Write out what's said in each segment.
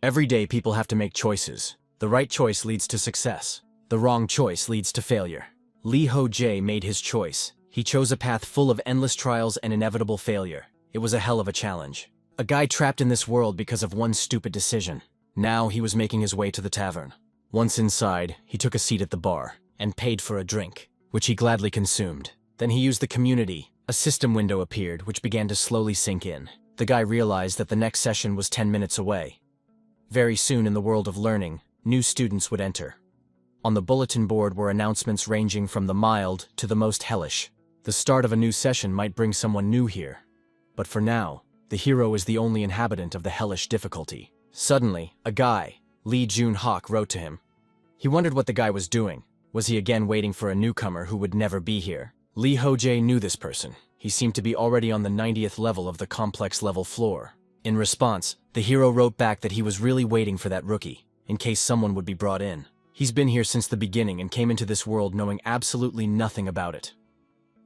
Every day people have to make choices. The right choice leads to success. The wrong choice leads to failure. Lee Ho-jae made his choice. He chose a path full of endless trials and inevitable failure. It was a hell of a challenge. A guy trapped in this world because of one stupid decision. Now he was making his way to the tavern. Once inside, he took a seat at the bar and paid for a drink, which he gladly consumed. Then he used the community. A system window appeared, which began to slowly sink in. The guy realized that the next session was 10 minutes away. Very soon in the world of learning, new students would enter. On the bulletin board were announcements ranging from the mild to the most hellish. The start of a new session might bring someone new here. But for now, the hero is the only inhabitant of the hellish difficulty. Suddenly, a guy, Lee Jun-hak, wrote to him. He wondered what the guy was doing. Was he again waiting for a newcomer who would never be here? Lee Ho-jae knew this person. He seemed to be already on the 90th level of the complex level floor. In response, the hero wrote back that he was really waiting for that rookie, in case someone would be brought in. He's been here since the beginning and came into this world knowing absolutely nothing about it.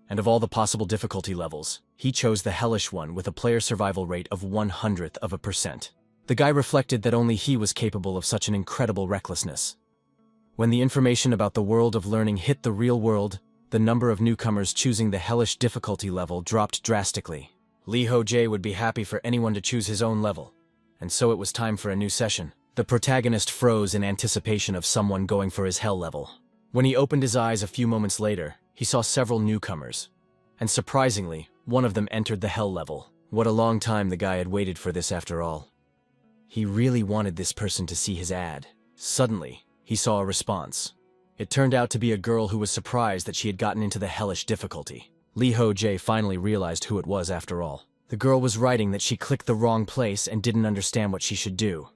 And of all the possible difficulty levels, he chose the hellish one with a player survival rate of 0.01%. The guy reflected that only he was capable of such an incredible recklessness. When the information about the world of learning hit the real world, the number of newcomers choosing the hellish difficulty level dropped drastically. Lee Ho-jae would be happy for anyone to choose his own level. And so it was time for a new session. The protagonist froze in anticipation of someone going for his hell level. When he opened his eyes a few moments later, he saw several newcomers. And surprisingly, one of them entered the hell level. What a long time the guy had waited for this after all. He really wanted this person to see his ad. Suddenly, he saw a response. It turned out to be a girl who was surprised that she had gotten into the hellish difficulty. Lee Ho-jae finally realized who it was after all. The girl was writing that she clicked the wrong place and didn't understand what she should do.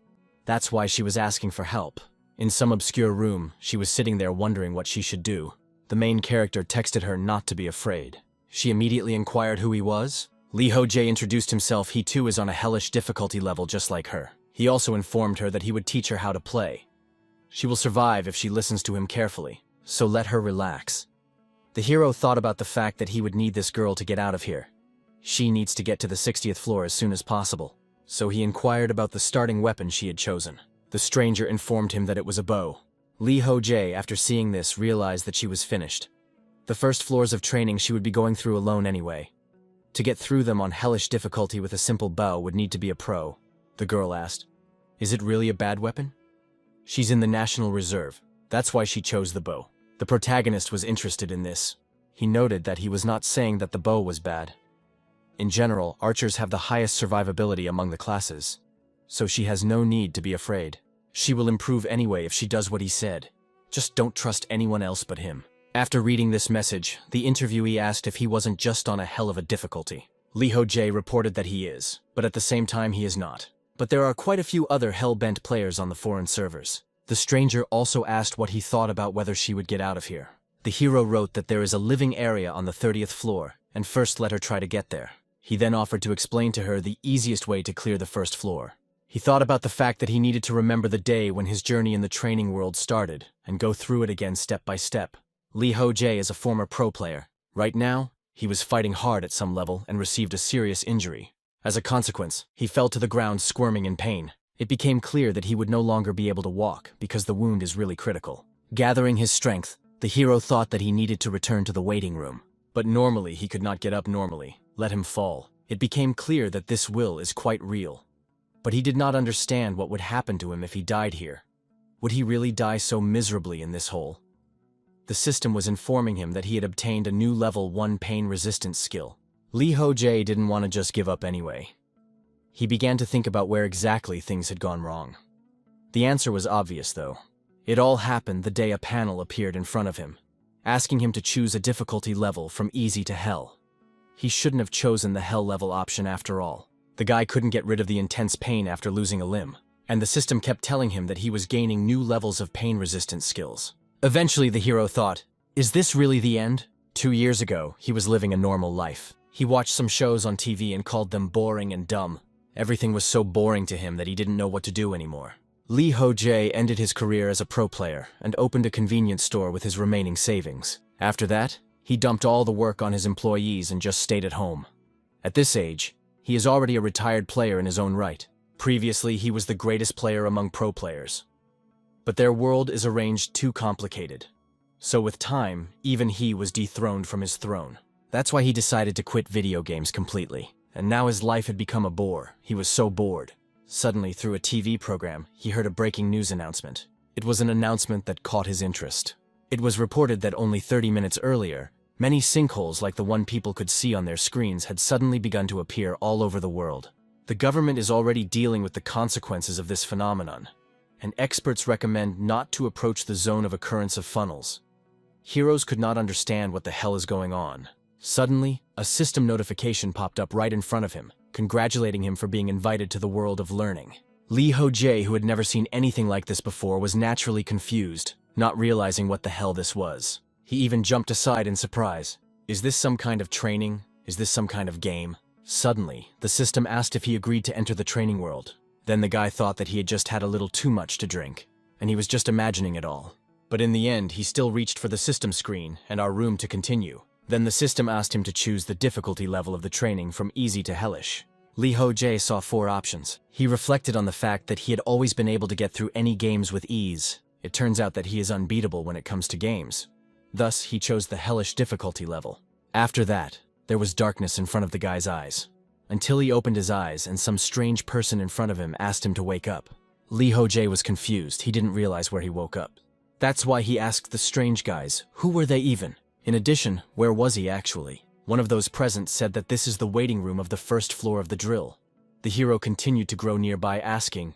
That's why she was asking for help. In some obscure room, she was sitting there wondering what she should do. The main character texted her not to be afraid. She immediately inquired who he was. Lee Ho-jae introduced himself. He too is on a hellish difficulty level just like her. He also informed her that he would teach her how to play. She will survive if she listens to him carefully, so let her relax. The hero thought about the fact that he would need this girl to get out of here. She needs to get to the 60th floor as soon as possible, so he inquired about the starting weapon she had chosen. The stranger informed him that it was a bow. Lee Ho-jae, after seeing this, realized that she was finished. The first floors of training she would be going through alone anyway. To get through them on hellish difficulty with a simple bow would need to be a pro. The girl asked, "Is it really a bad weapon?" "She's in the National Reserve. That's why she chose the bow." The protagonist was interested in this. He noted that he was not saying that the bow was bad. In general, archers have the highest survivability among the classes, so she has no need to be afraid. She will improve anyway if she does what he said. Just don't trust anyone else but him. After reading this message, the interviewee asked if he wasn't just on a hell of a difficulty. Lee Ho-jae reported that he is, but at the same time he is not. But there are quite a few other hell-bent players on the foreign servers. The stranger also asked what he thought about whether she would get out of here. The hero wrote that there is a living area on the 30th floor, and first let her try to get there. He then offered to explain to her the easiest way to clear the first floor. He thought about the fact that he needed to remember the day when his journey in the training world started, and go through it again step by step. Lee Ho-jae is a former pro player. Right now, he was fighting hard at some level and received a serious injury. As a consequence, he fell to the ground squirming in pain. It became clear that he would no longer be able to walk because the wound is really critical. Gathering his strength, the hero thought that he needed to return to the waiting room. But normally he could not get up normally. Let him fall. It became clear that this will is quite real. But he did not understand what would happen to him if he died here. Would he really die so miserably in this hole? The system was informing him that he had obtained a new level 1 pain resistance skill. Lee Ho-jae didn't want to just give up anyway. He began to think about where exactly things had gone wrong. The answer was obvious, though. It all happened the day a panel appeared in front of him, asking him to choose a difficulty level from easy to hell. He shouldn't have chosen the hell level option after all. The guy couldn't get rid of the intense pain after losing a limb, and the system kept telling him that he was gaining new levels of pain resistance skills. Eventually the hero thought, is this really the end? 2 years ago, he was living a normal life. He watched some shows on TV and called them boring and dumb. Everything was so boring to him that he didn't know what to do anymore. Lee Ho-jae ended his career as a pro player and opened a convenience store with his remaining savings. After that, he dumped all the work on his employees and just stayed at home. At this age, he is already a retired player in his own right. Previously, he was the greatest player among pro players. But their world is arranged too complicated. So with time, even he was dethroned from his throne. That's why he decided to quit video games completely. And now his life had become a bore. He was so bored. Suddenly, through a TV program, he heard a breaking news announcement. It was an announcement that caught his interest. It was reported that only 30 minutes earlier, many sinkholes like the one people could see on their screens had suddenly begun to appear all over the world. The government is already dealing with the consequences of this phenomenon, and experts recommend not to approach the zone of occurrence of funnels. Heroes could not understand what the hell is going on. Suddenly, a system notification popped up right in front of him, congratulating him for being invited to the world of learning. Lee Ho-jae, who had never seen anything like this before, was naturally confused, not realizing what the hell this was. He even jumped aside in surprise. Is this some kind of training? Is this some kind of game? Suddenly, the system asked if he agreed to enter the training world. Then the guy thought that he had just had a little too much to drink, and he was just imagining it all. But in the end, he still reached for the system screen and our room to continue. Then the system asked him to choose the difficulty level of the training from easy to hellish. Lee Ho-jae saw 4 options. He reflected on the fact that he had always been able to get through any games with ease. It turns out that he is unbeatable when it comes to games. Thus, he chose the hellish difficulty level. After that, there was darkness in front of the guy's eyes, until he opened his eyes and some strange person in front of him asked him to wake up. Lee Ho-jae was confused. He didn't realize where he woke up. That's why he asked the strange guys, who were they even? In addition, where was he actually? One of those present said that this is the waiting room of the first floor of the drill. The hero continued to grow nearby, asking,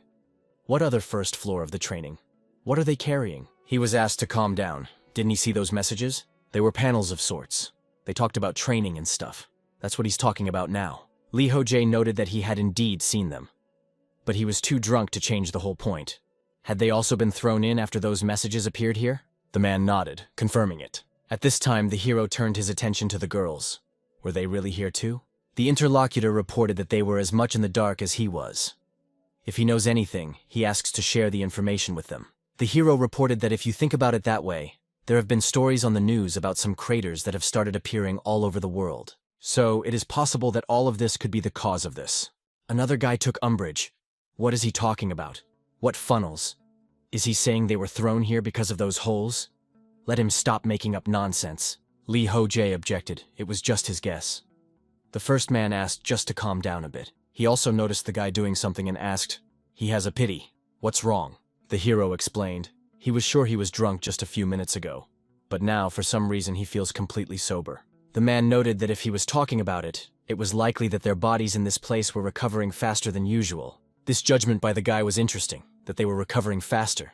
what other first floor of the training? What are they carrying? He was asked to calm down. Didn't he see those messages? They were panels of sorts. They talked about training and stuff. That's what he's talking about now. Lee Ho-jae noted that he had indeed seen them. But he was too drunk to change the whole point. Had they also been thrown in after those messages appeared here? The man nodded, confirming it. At this time, the hero turned his attention to the girls. Were they really here too? The interlocutor reported that they were as much in the dark as he was. If he knows anything, he asks to share the information with them. The hero reported that if you think about it that way, there have been stories on the news about some craters that have started appearing all over the world. So, it is possible that all of this could be the cause of this. Another guy took umbrage. What is he talking about? What funnels? Is he saying they were thrown here because of those holes? Let him stop making up nonsense. Lee Ho-jae objected. It was just his guess. The first man asked just to calm down a bit. He also noticed the guy doing something and asked, he has a pity. What's wrong? The hero explained. He was sure he was drunk just a few minutes ago. But now, for some reason, he feels completely sober. The man noted that if he was talking about it, it was likely that their bodies in this place were recovering faster than usual. This judgment by the guy was interesting, that they were recovering faster.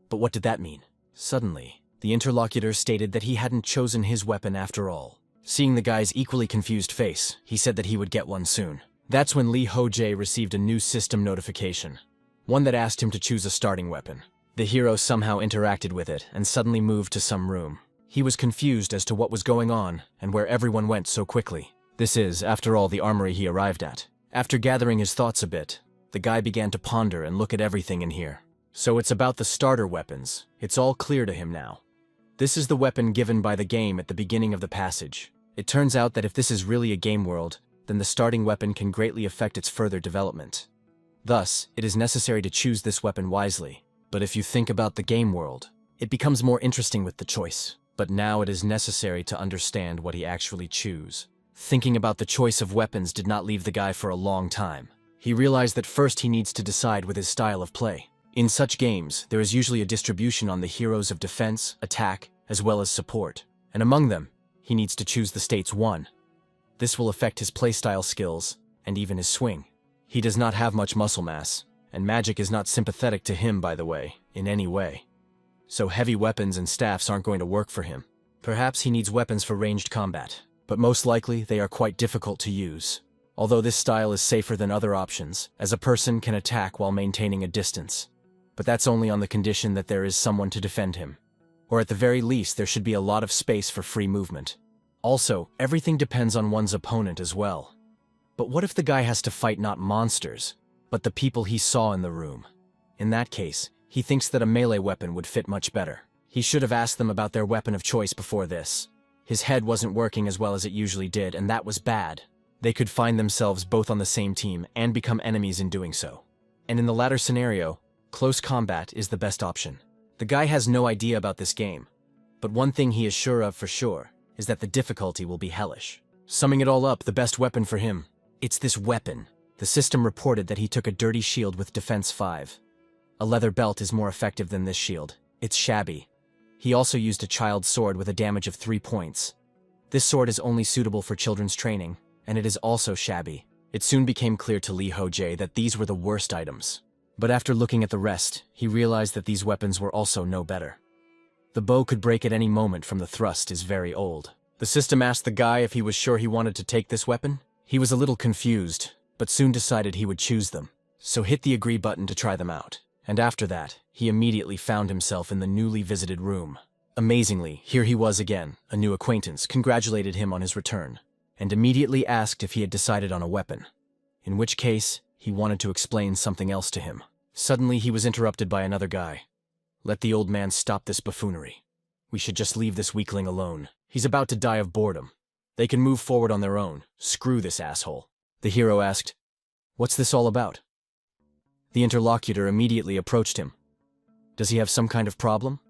But what did that mean? Suddenly, the interlocutor stated that he hadn't chosen his weapon after all. Seeing the guy's equally confused face, he said that he would get one soon. That's when Lee Ho-jae received a new system notification, one that asked him to choose a starting weapon. The hero somehow interacted with it and suddenly moved to some room. He was confused as to what was going on and where everyone went so quickly. This is, after all, the armory he arrived at. After gathering his thoughts a bit, the guy began to ponder and look at everything in here. So it's about the starter weapons. It's all clear to him now. This is the weapon given by the game at the beginning of the passage. It turns out that if this is really a game world, then the starting weapon can greatly affect its further development. Thus, it is necessary to choose this weapon wisely. But if you think about the game world, it becomes more interesting with the choice. But now it is necessary to understand what he actually choose. Thinking about the choice of weapons did not leave the guy for a long time. He realized that first he needs to decide with his style of play. In such games, there is usually a distribution on the heroes of defense, attack, as well as support. And among them, he needs to choose the states 1. This will affect his playstyle skills, and even his swing. He does not have much muscle mass, and magic is not sympathetic to him, by the way, in any way. So heavy weapons and staffs aren't going to work for him. Perhaps he needs weapons for ranged combat, but most likely they are quite difficult to use. Although this style is safer than other options, as a person can attack while maintaining a distance. But that's only on the condition that there is someone to defend him. Or at the very least, there should be a lot of space for free movement. Also, everything depends on one's opponent as well. But what if the guy has to fight not monsters, but the people he saw in the room? In that case, he thinks that a melee weapon would fit much better. He should have asked them about their weapon of choice before this. His head wasn't working as well as it usually did, and that was bad. They could find themselves both on the same team and become enemies in doing so. And in the latter scenario, close combat is the best option. The guy has no idea about this game, but one thing he is sure of for sure is that the difficulty will be hellish. Summing it all up, the best weapon for him, it's this weapon. The system reported that he took a dirty shield with defense 5. A leather belt is more effective than this shield. It's shabby. He also used a child's sword with a damage of 3 points. This sword is only suitable for children's training, and it is also shabby. It soon became clear to Lee Ho-jae that these were the worst items. But after looking at the rest, he realized that these weapons were also no better. The bow could break at any moment from the thrust is very old. The system asked the guy if he was sure he wanted to take this weapon. He was a little confused, but soon decided he would choose them. So hit the agree button to try them out. And after that, he immediately found himself in the newly visited room. Amazingly, here he was again. A new acquaintance congratulated him on his return, and immediately asked if he had decided on a weapon. In which case, he wanted to explain something else to him. Suddenly, he was interrupted by another guy. Let the old man stop this buffoonery. We should just leave this weakling alone. He's about to die of boredom. They can move forward on their own. Screw this asshole. The hero asked, "What's this all about?" The interlocutor immediately approached him. Does he have some kind of problem?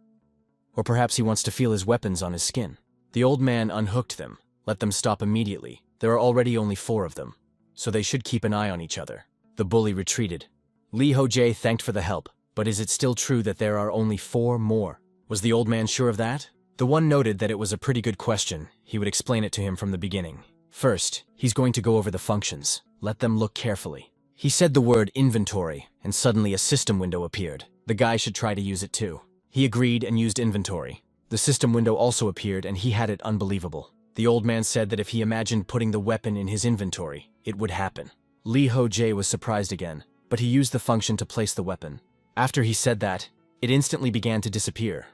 Or perhaps he wants to feel his weapons on his skin. The old man unhooked them. Let them stop immediately. There are already only 4 of them, so they should keep an eye on each other. The bully retreated. Lee Ho-jae thanked for the help, but is it still true that there are only 4 more? Was the old man sure of that? The one noted that it was a pretty good question. He would explain it to him from the beginning. First, he's going to go over the functions. Let them look carefully. He said the word inventory, and suddenly a system window appeared. The guy should try to use it too. He agreed and used inventory. The system window also appeared and he had it unbelievable. The old man said that if he imagined putting the weapon in his inventory, it would happen. Lee Ho-jae was surprised again, but he used the function to place the weapon. After he said that, it instantly began to disappear.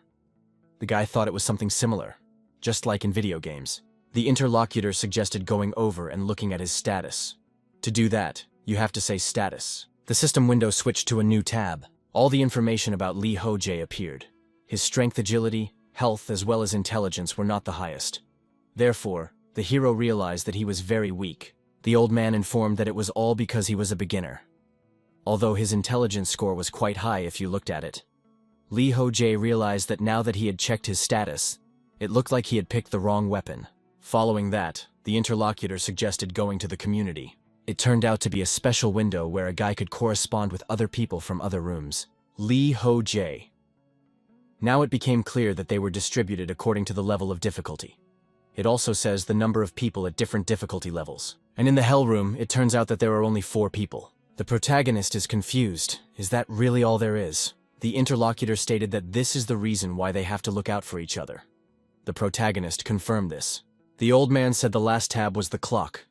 The guy thought it was something similar, just like in video games. The interlocutor suggested going over and looking at his status. To do that, you have to say status. The system window switched to a new tab. All the information about Lee Ho-jae appeared. His strength, agility, health, as well as intelligence were not the highest. Therefore, the hero realized that he was very weak. The old man informed that it was all because he was a beginner. Although his intelligence score was quite high if you looked at it. Lee Ho-jae realized that now that he had checked his status, it looked like he had picked the wrong weapon. Following that, the interlocutor suggested going to the community. It turned out to be a special window where a guy could correspond with other people from other rooms. Lee Ho-jae. Now it became clear that they were distributed according to the level of difficulty. It also says the number of people at different difficulty levels. And in the hell room, it turns out that there are only 4 people. The protagonist is confused. Is that really all there is? The interlocutor stated that this is the reason why they have to look out for each other. The protagonist confirmed this. The old man said the last tab was the clock.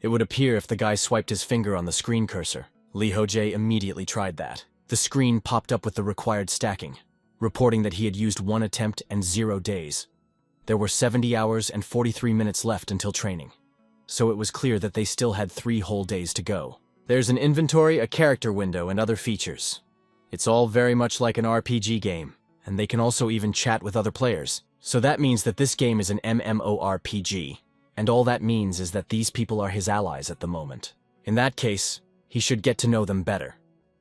It would appear if the guy swiped his finger on the screen cursor. Lee Ho-jae immediately tried that. The screen popped up with the required stacking, reporting that he had used 1 attempt and 0 days. There were 70 hours and 43 minutes left until training. So it was clear that they still had 3 whole days to go. There's an inventory, a character window, and other features. It's all very much like an RPG game, and they can also even chat with other players. So that means that this game is an MMORPG, and all that means is that these people are his allies at the moment. In that case, he should get to know them better.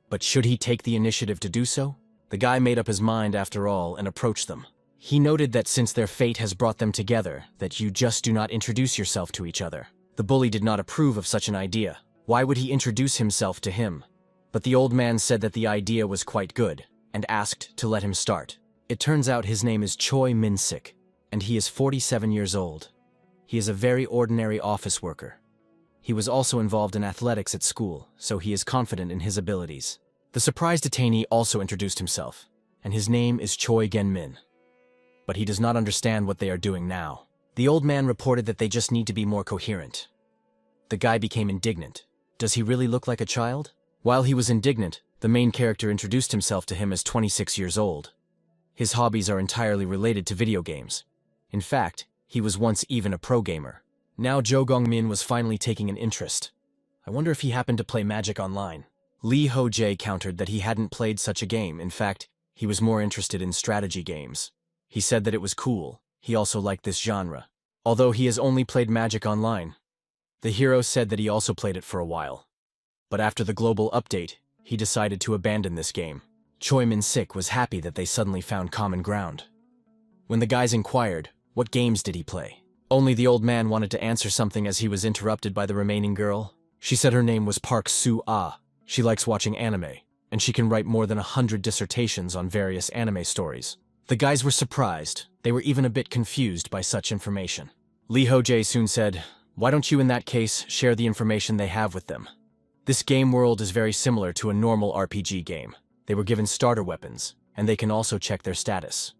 But should he take the initiative to do so? The guy made up his mind after all and approached them. He noted that since their fate has brought them together, that you just do not introduce yourself to each other. The bully did not approve of such an idea. Why would he introduce himself to him? But the old man said that the idea was quite good, and asked to let him start. It turns out his name is Choi Min-sik, and he is 47 years old. He is a very ordinary office worker. He was also involved in athletics at school, so he is confident in his abilities. The surprised detainee also introduced himself, and his name is Choi Gen-min. But he does not understand what they are doing now. The old man reported that they just need to be more coherent. The guy became indignant. Does he really look like a child? While he was indignant, the main character introduced himself to him as 26 years old. His hobbies are entirely related to video games. In fact, he was once even a pro gamer. Now Jo Gong-min was finally taking an interest. I wonder if he happened to play Magic Online. Lee Ho-jae countered that he hadn't played such a game. In fact, he was more interested in strategy games. He said that it was cool. He also liked this genre. Although he has only played Magic Online. The hero said that he also played it for a while. But after the global update, he decided to abandon this game. Choi Min-sik was happy that they suddenly found common ground. When the guys inquired, what games did he play? Only the old man wanted to answer something as he was interrupted by the remaining girl. She said her name was Park Soo-ah. She likes watching anime, and she can write more than 100 dissertations on various anime stories. The guys were surprised. They were even a bit confused by such information. Lee Ho-jae soon said, "Why don't you in that case share the information they have with them?" This game world is very similar to a normal RPG game. They were given starter weapons, and they can also check their status.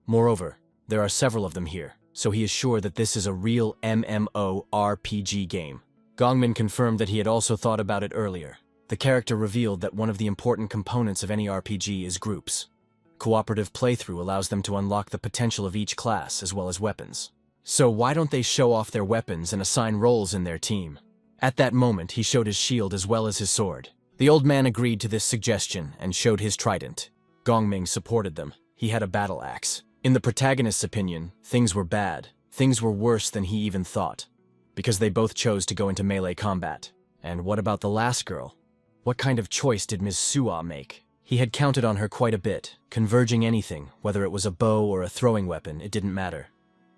Moreover, there are several of them here, so he is sure that this is a real MMORPG game. Gongmin confirmed that he had also thought about it earlier. The character revealed that one of the important components of any RPG is groups. Cooperative playthrough allows them to unlock the potential of each class as well as weapons. So why don't they show off their weapons and assign roles in their team? At that moment, he showed his shield as well as his sword. The old man agreed to this suggestion and showed his trident. Gongming supported them. He had a battle axe. In the protagonist's opinion, things were bad. Things were worse than he even thought, because they both chose to go into melee combat. And what about the last girl? What kind of choice did Ms. Sua make? He had counted on her quite a bit, converging anything, whether it was a bow or a throwing weapon, it didn't matter.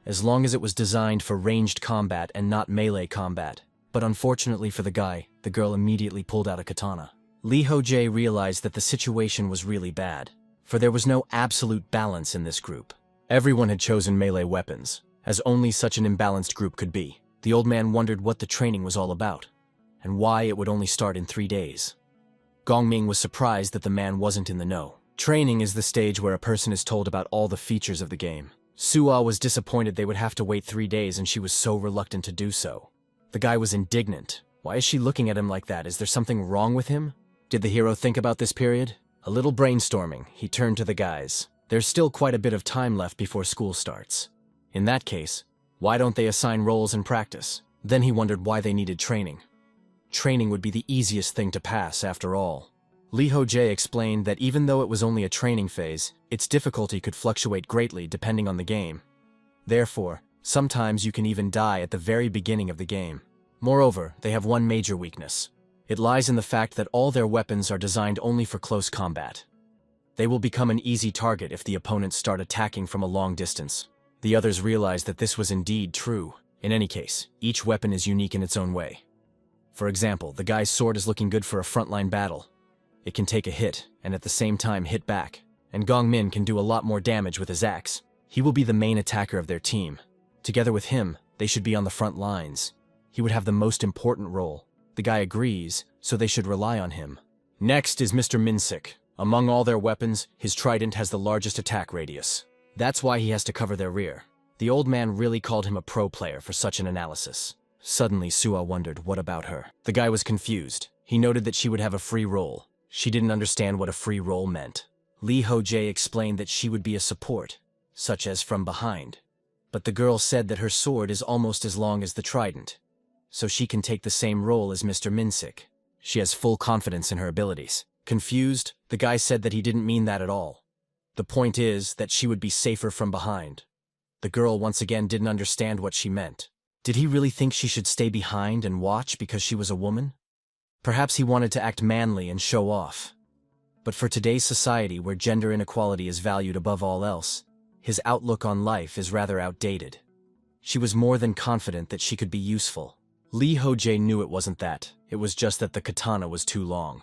As long as it was designed for ranged combat and not melee combat. But unfortunately for the guy, the girl immediately pulled out a katana. Lee Ho-jae realized that the situation was really bad, for there was no absolute balance in this group. Everyone had chosen melee weapons, as only such an imbalanced group could be. The old man wondered what the training was all about, and why it would only start in 3 days. Gongming was surprised that the man wasn't in the know. Training is the stage where a person is told about all the features of the game. Sua was disappointed they would have to wait 3 days, and she was so reluctant to do so. The guy was indignant. Why is she looking at him like that? Is there something wrong with him? Did the hero think about this period? A little brainstorming, he turned to the guys. There's still quite a bit of time left before school starts. In that case, why don't they assign roles and practice? Then he wondered why they needed training. Training would be the easiest thing to pass, after all. Lee Ho-jae explained that even though it was only a training phase, its difficulty could fluctuate greatly depending on the game. Therefore, sometimes you can even die at the very beginning of the game. Moreover, they have one major weakness. It lies in the fact that all their weapons are designed only for close combat. They will become an easy target if the opponents start attacking from a long distance. The others realized that this was indeed true. In any case, each weapon is unique in its own way. For example, the guy's sword is looking good for a frontline battle. It can take a hit, and at the same time hit back. And Gongmin can do a lot more damage with his axe. He will be the main attacker of their team. Together with him, they should be on the front lines. He would have the most important role. The guy agrees, so they should rely on him. Next is Mr. Min-sik. Among all their weapons, his trident has the largest attack radius. That's why he has to cover their rear. The old man really called him a pro player for such an analysis. Suddenly, Sua wondered, what about her? The guy was confused. He noted that she would have a free role. She didn't understand what a free role meant. Lee Ho-jae explained that she would be a support, such as from behind. But the girl said that her sword is almost as long as the trident, so she can take the same role as Mr. Min-sik. She has full confidence in her abilities. Confused, the guy said that he didn't mean that at all. The point is that she would be safer from behind. The girl once again didn't understand what she meant. Did he really think she should stay behind and watch because she was a woman? Perhaps he wanted to act manly and show off. But for today's society where gender inequality is valued above all else, his outlook on life is rather outdated. She was more than confident that she could be useful. Lee Ho-jae knew it wasn't that. It was just that the katana was too long.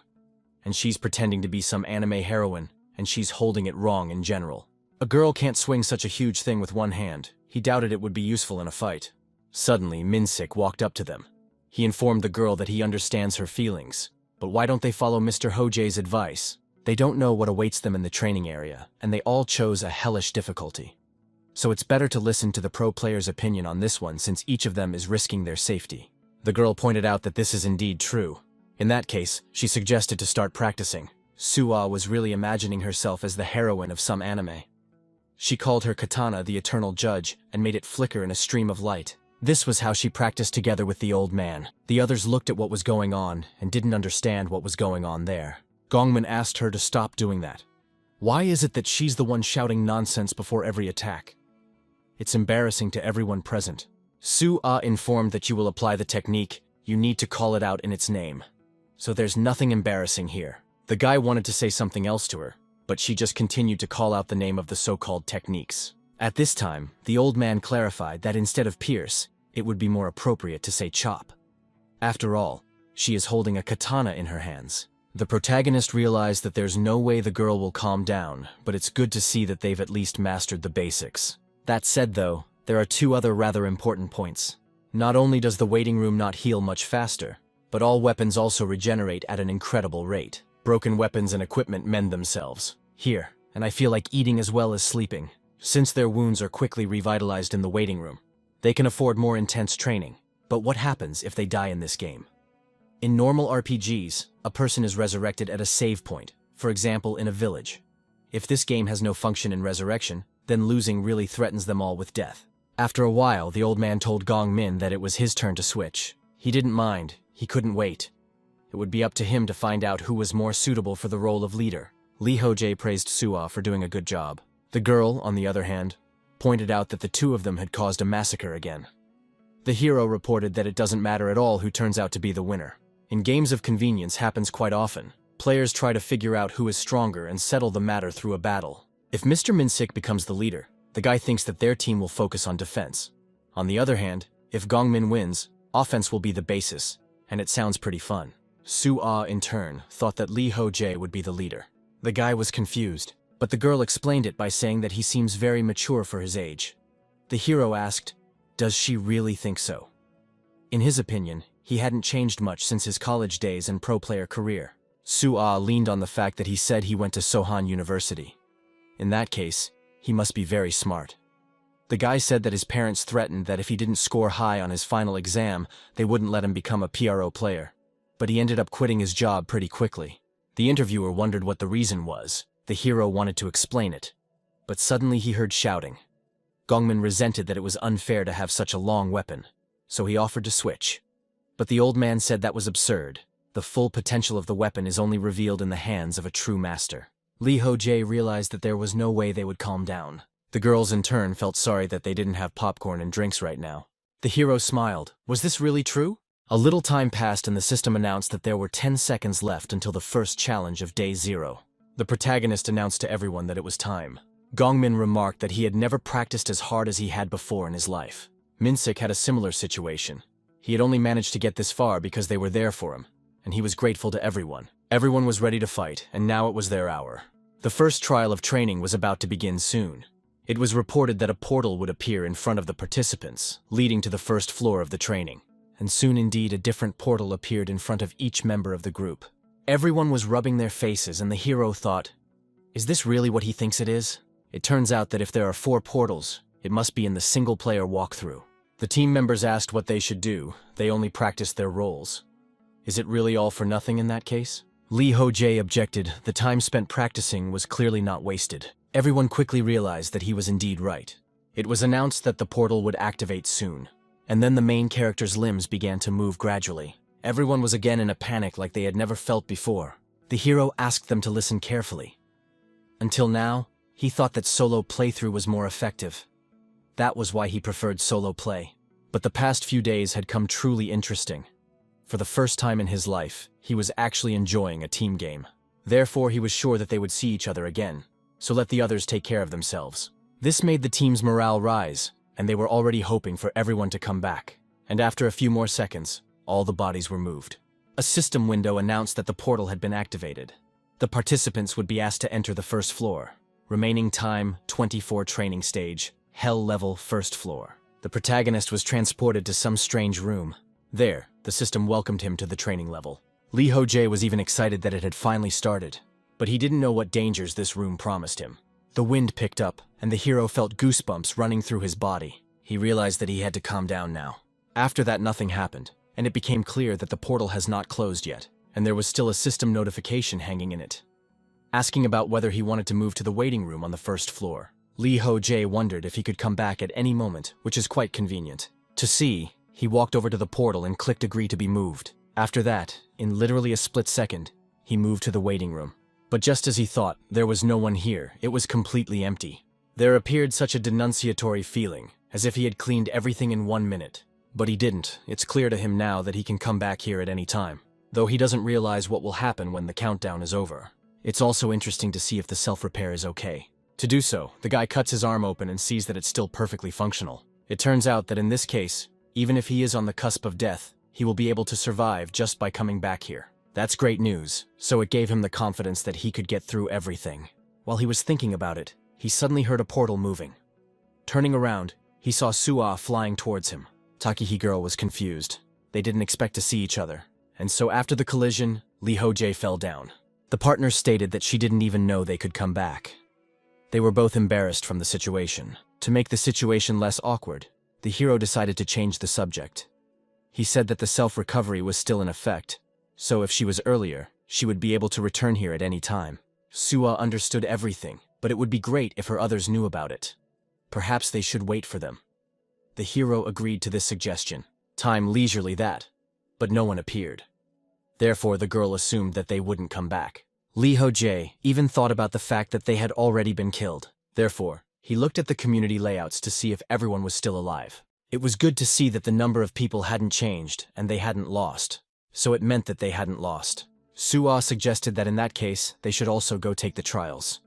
And she's pretending to be some anime heroine, and she's holding it wrong in general. A girl can't swing such a huge thing with one hand. He doubted it would be useful in a fight. Suddenly, Min-sik walked up to them. He informed the girl that he understands her feelings. But why don't they follow Mr. Ho-jae's advice? They don't know what awaits them in the training area, and they all chose a hellish difficulty. So it's better to listen to the pro player's opinion on this one since each of them is risking their safety. The girl pointed out that this is indeed true. In that case, she suggested to start practicing. Sua was really imagining herself as the heroine of some anime. She called her katana the Eternal Judge and made it flicker in a stream of light. This was how she practiced together with the old man. The others looked at what was going on and didn't understand what was going on there. Gongmin asked her to stop doing that. Why is it that she's the one shouting nonsense before every attack? It's embarrassing to everyone present. Sua informed that you will apply the technique, you need to call it out in its name. So there's nothing embarrassing here. The guy wanted to say something else to her, but she just continued to call out the name of the so-called techniques. At this time, the old man clarified that instead of pierce, it would be more appropriate to say chop. After all, she is holding a katana in her hands. The protagonist realized that there's no way the girl will calm down, but it's good to see that they've at least mastered the basics. That said though, there are two other rather important points. Not only does the waiting room not heal much faster, but all weapons also regenerate at an incredible rate. Broken weapons and equipment mend themselves. Here, and I feel like eating as well as sleeping. Since their wounds are quickly revitalized in the waiting room, they can afford more intense training. But what happens if they die in this game? In normal RPGs, a person is resurrected at a save point, for example in a village. If this game has no function in resurrection, then losing really threatens them all with death. After a while, the old man told Gong Min that it was his turn to switch. He didn't mind, he couldn't wait. It would be up to him to find out who was more suitable for the role of leader. Lee Ho-jae praised Suah for doing a good job. The girl, on the other hand, pointed out that the two of them had caused a massacre again. The hero reported that it doesn't matter at all who turns out to be the winner. In games of convenience happens quite often. Players try to figure out who is stronger and settle the matter through a battle. If Mr. Min-sik becomes the leader, the guy thinks that their team will focus on defense. On the other hand, if Gong Min wins, offense will be the basis, and it sounds pretty fun. Suah, in turn, thought that Lee Ho-jae would be the leader. The guy was confused, but the girl explained it by saying that he seems very mature for his age. The hero asked, does she really think so? In his opinion, he hadn't changed much since his college days and pro player career. Suah leaned on the fact that he said he went to Sohan University. In that case, he must be very smart. The guy said that his parents threatened that if he didn't score high on his final exam, they wouldn't let him become a PRO player. But he ended up quitting his job pretty quickly. The interviewer wondered what the reason was. The hero wanted to explain it. But suddenly he heard shouting. Gongmin resented that it was unfair to have such a long weapon, so he offered to switch. But the old man said that was absurd. The full potential of the weapon is only revealed in the hands of a true master. Lee Ho-jae realized that there was no way they would calm down. The girls in turn felt sorry that they didn't have popcorn and drinks right now. The hero smiled. Was this really true? A little time passed and the system announced that there were 10 seconds left until the first challenge of day 0. The protagonist announced to everyone that it was time. Gongmin remarked that he had never practiced as hard as he had before in his life. Min-sik had a similar situation. He had only managed to get this far because they were there for him, and he was grateful to everyone. Everyone was ready to fight, and now it was their hour. The first trial of training was about to begin soon. It was reported that a portal would appear in front of the participants, leading to the first floor of the training. And soon indeed a different portal appeared in front of each member of the group. Everyone was rubbing their faces, and the hero thought, is this really what he thinks it is? It turns out that if there are 4 portals, it must be in the single-player walkthrough. The team members asked what they should do. They only practiced their roles. Is it really all for nothing in that case? Lee Ho-jae objected. The time spent practicing was clearly not wasted. Everyone quickly realized that he was indeed right. It was announced that the portal would activate soon. And then the main character's limbs began to move gradually. Everyone was again in a panic like they had never felt before. The hero asked them to listen carefully. Until now, he thought that solo playthrough was more effective. That was why he preferred solo play. But the past few days had come truly interesting. For the first time in his life, he was actually enjoying a team game. Therefore, he was sure that they would see each other again, so let the others take care of themselves. This made the team's morale rise, and they were already hoping for everyone to come back. And after a few more seconds, all the bodies were moved. A system window announced that the portal had been activated. The participants would be asked to enter the first floor. Remaining time, 24 training stage, hell level, first floor. The protagonist was transported to some strange room. There, the system welcomed him to the training level. Lee Ho-jae was even excited that it had finally started, but he didn't know what dangers this room promised him. The wind picked up, and the hero felt goosebumps running through his body. He realized that he had to calm down now. After that, nothing happened, and it became clear that the portal has not closed yet, and there was still a system notification hanging in it, asking about whether he wanted to move to the waiting room on the first floor. Lee Ho-jae wondered if he could come back at any moment, which is quite convenient. To see, he walked over to the portal and clicked agree to be moved. After that, in literally a split second, he moved to the waiting room. But just as he thought, there was no one here. It was completely empty. There appeared such a denunciatory feeling, as if he had cleaned everything in 1 minute. But he didn't. It's clear to him now that he can come back here at any time. though he doesn't realize what will happen when the countdown is over. It's also interesting to see if the self-repair is okay. To do so, the guy cuts his arm open and sees that it's still perfectly functional. It turns out that in this case, even if he is on the cusp of death, he will be able to survive just by coming back here. That's great news, so it gave him the confidence that he could get through everything. While he was thinking about it, he suddenly heard a portal moving. Turning around, he saw Suwa flying towards him. Takihi girl was confused. They didn't expect to see each other. And so after the collision, Lee Ho-jae fell down. The partners stated that she didn't even know they could come back. They were both embarrassed from the situation. To make the situation less awkward, the hero decided to change the subject. He said that the self-recovery was still in effect, so if she was earlier, she would be able to return here at any time. Suwa understood everything, but it would be great if her others knew about it. Perhaps they should wait for them. The hero agreed to this suggestion. Time leisurely that, but no one appeared. Therefore, the girl assumed that they wouldn't come back. Lee Ho-jae even thought about the fact that they had already been killed. Therefore, he looked at the community layouts to see if everyone was still alive. It was good to see that the number of people hadn't changed and they hadn't lost. So it meant that they hadn't lost. Suwa suggested that in that case, they should also go take the trials.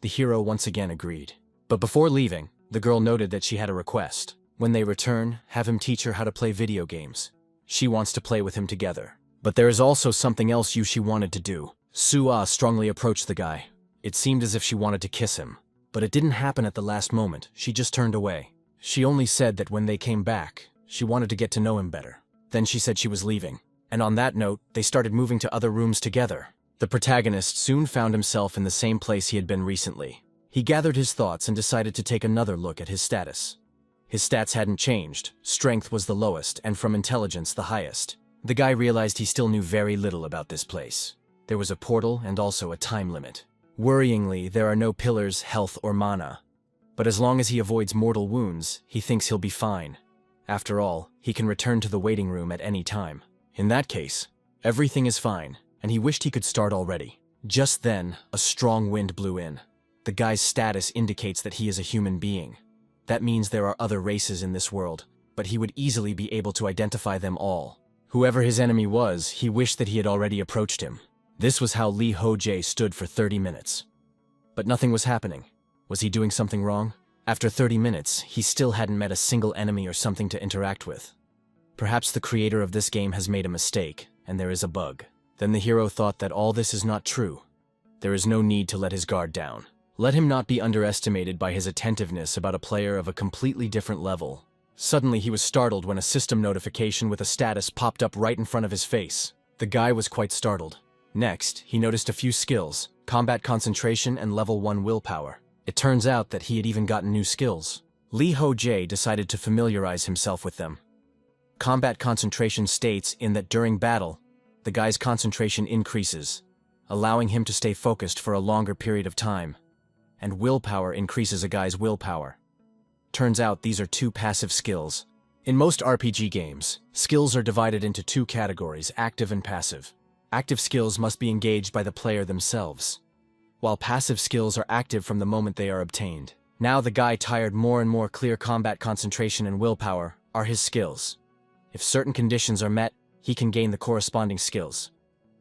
The hero once again agreed. But before leaving, the girl noted that she had a request. When they return, have him teach her how to play video games. She wants to play with him together. But there is also something else she wanted to do. Suwa strongly approached the guy. It seemed as if she wanted to kiss him. But it didn't happen at the last moment. She just turned away. She only said that when they came back, she wanted to get to know him better. Then she said she was leaving. And on that note, they started moving to other rooms together. The protagonist soon found himself in the same place he had been recently. He gathered his thoughts and decided to take another look at his status. His stats hadn't changed. Strength was the lowest, and from intelligence the highest. The guy realized he still knew very little about this place. There was a portal and also a time limit. Worryingly, there are no pillars, health, or mana. But as long as he avoids mortal wounds, he thinks he'll be fine. After all, he can return to the waiting room at any time. In that case, everything is fine, and he wished he could start already. Just then, a strong wind blew in. The guy's status indicates that he is a human being. That means there are other races in this world, but he would easily be able to identify them all. Whoever his enemy was, he wished that he had already approached him. This was how Lee Ho-jae stood for 30 minutes. But nothing was happening. Was he doing something wrong? After 30 minutes, he still hadn't met a single enemy or something to interact with. Perhaps the creator of this game has made a mistake, and there is a bug. Then the hero thought that all this is not true. There is no need to let his guard down. Let him not be underestimated by his attentiveness about a player of a completely different level. Suddenly he was startled when a system notification with a status popped up right in front of his face. The guy was quite startled. Next, he noticed a few skills: combat concentration and level 1 willpower. It turns out that he had even gotten new skills. Lee Ho-jae decided to familiarize himself with them. Combat concentration states in that during battle, the guy's concentration increases, allowing him to stay focused for a longer period of time. And willpower increases a guy's willpower. Turns out these are two passive skills. In most RPG games, skills are divided into two categories, active and passive. Active skills must be engaged by the player themselves, while passive skills are active from the moment they are obtained. Now the guy tired more and more clear combat concentration and willpower are his skills. If certain conditions are met, he can gain the corresponding skills.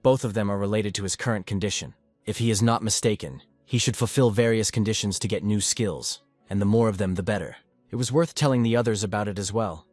Both of them are related to his current condition. If he is not mistaken, he should fulfill various conditions to get new skills, and the more of them the better. It was worth telling the others about it as well.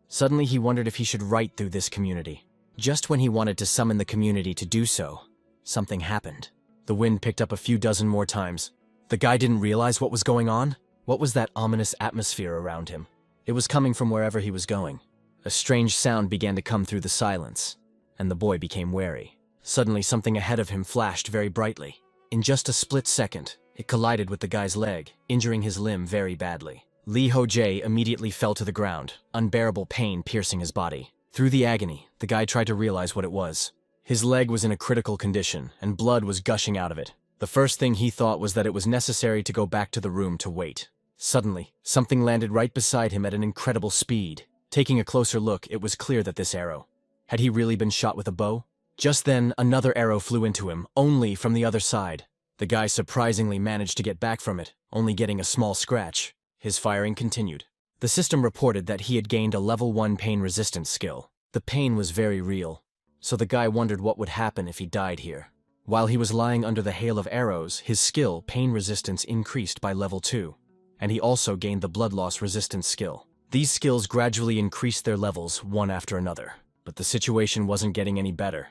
Suddenly he wondered if he should write through this community. Just when he wanted to summon the community to do so, something happened. The wind picked up a few dozen more times. The guy didn't realize what was going on. What was that ominous atmosphere around him? It was coming from wherever he was going. A strange sound began to come through the silence, and the boy became wary. Suddenly something ahead of him flashed very brightly. In just a split second, it collided with the guy's leg, injuring his limb very badly. Lee Ho-jae immediately fell to the ground, unbearable pain piercing his body. Through the agony, the guy tried to realize what it was. His leg was in a critical condition, and blood was gushing out of it. The first thing he thought was that it was necessary to go back to the room to wait. Suddenly, something landed right beside him at an incredible speed. Taking a closer look, it was clear that this arrow. Had he really been shot with a bow? Just then, another arrow flew into him, only from the other side. The guy surprisingly managed to get back from it, only getting a small scratch. His firing continued. The system reported that he had gained a level 1 pain resistance skill. The pain was very real. so the guy wondered what would happen if he died here. While he was lying under the hail of arrows, his skill, pain resistance, increased by level 2, and he also gained the blood loss resistance skill. These skills gradually increased their levels one after another, but the situation wasn't getting any better.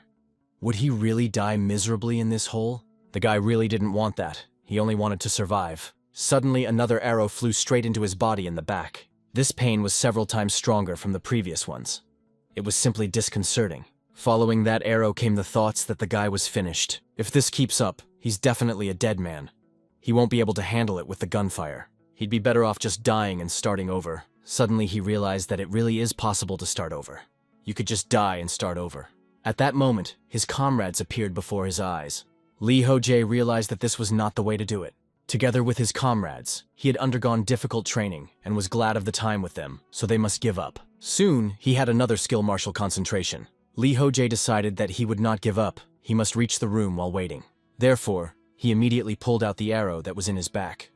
Would he really die miserably in this hole? The guy really didn't want that. He only wanted to survive. Suddenly, another arrow flew straight into his body in the back. This pain was several times stronger from the previous ones. It was simply disconcerting. Following that arrow came the thoughts that the guy was finished. If this keeps up, he's definitely a dead man. He won't be able to handle it with the gunfire. He'd be better off just dying and starting over. Suddenly he realized that it really is possible to start over. You could just die and start over. At that moment, his comrades appeared before his eyes. Lee Ho-jae realized that this was not the way to do it. Together with his comrades, he had undergone difficult training and was glad of the time with them, so they must give up. Soon, he had another skill martial concentration. Lee Ho-jae decided that he would not give up. He must reach the room while waiting. Therefore, he immediately pulled out the arrow that was in his back.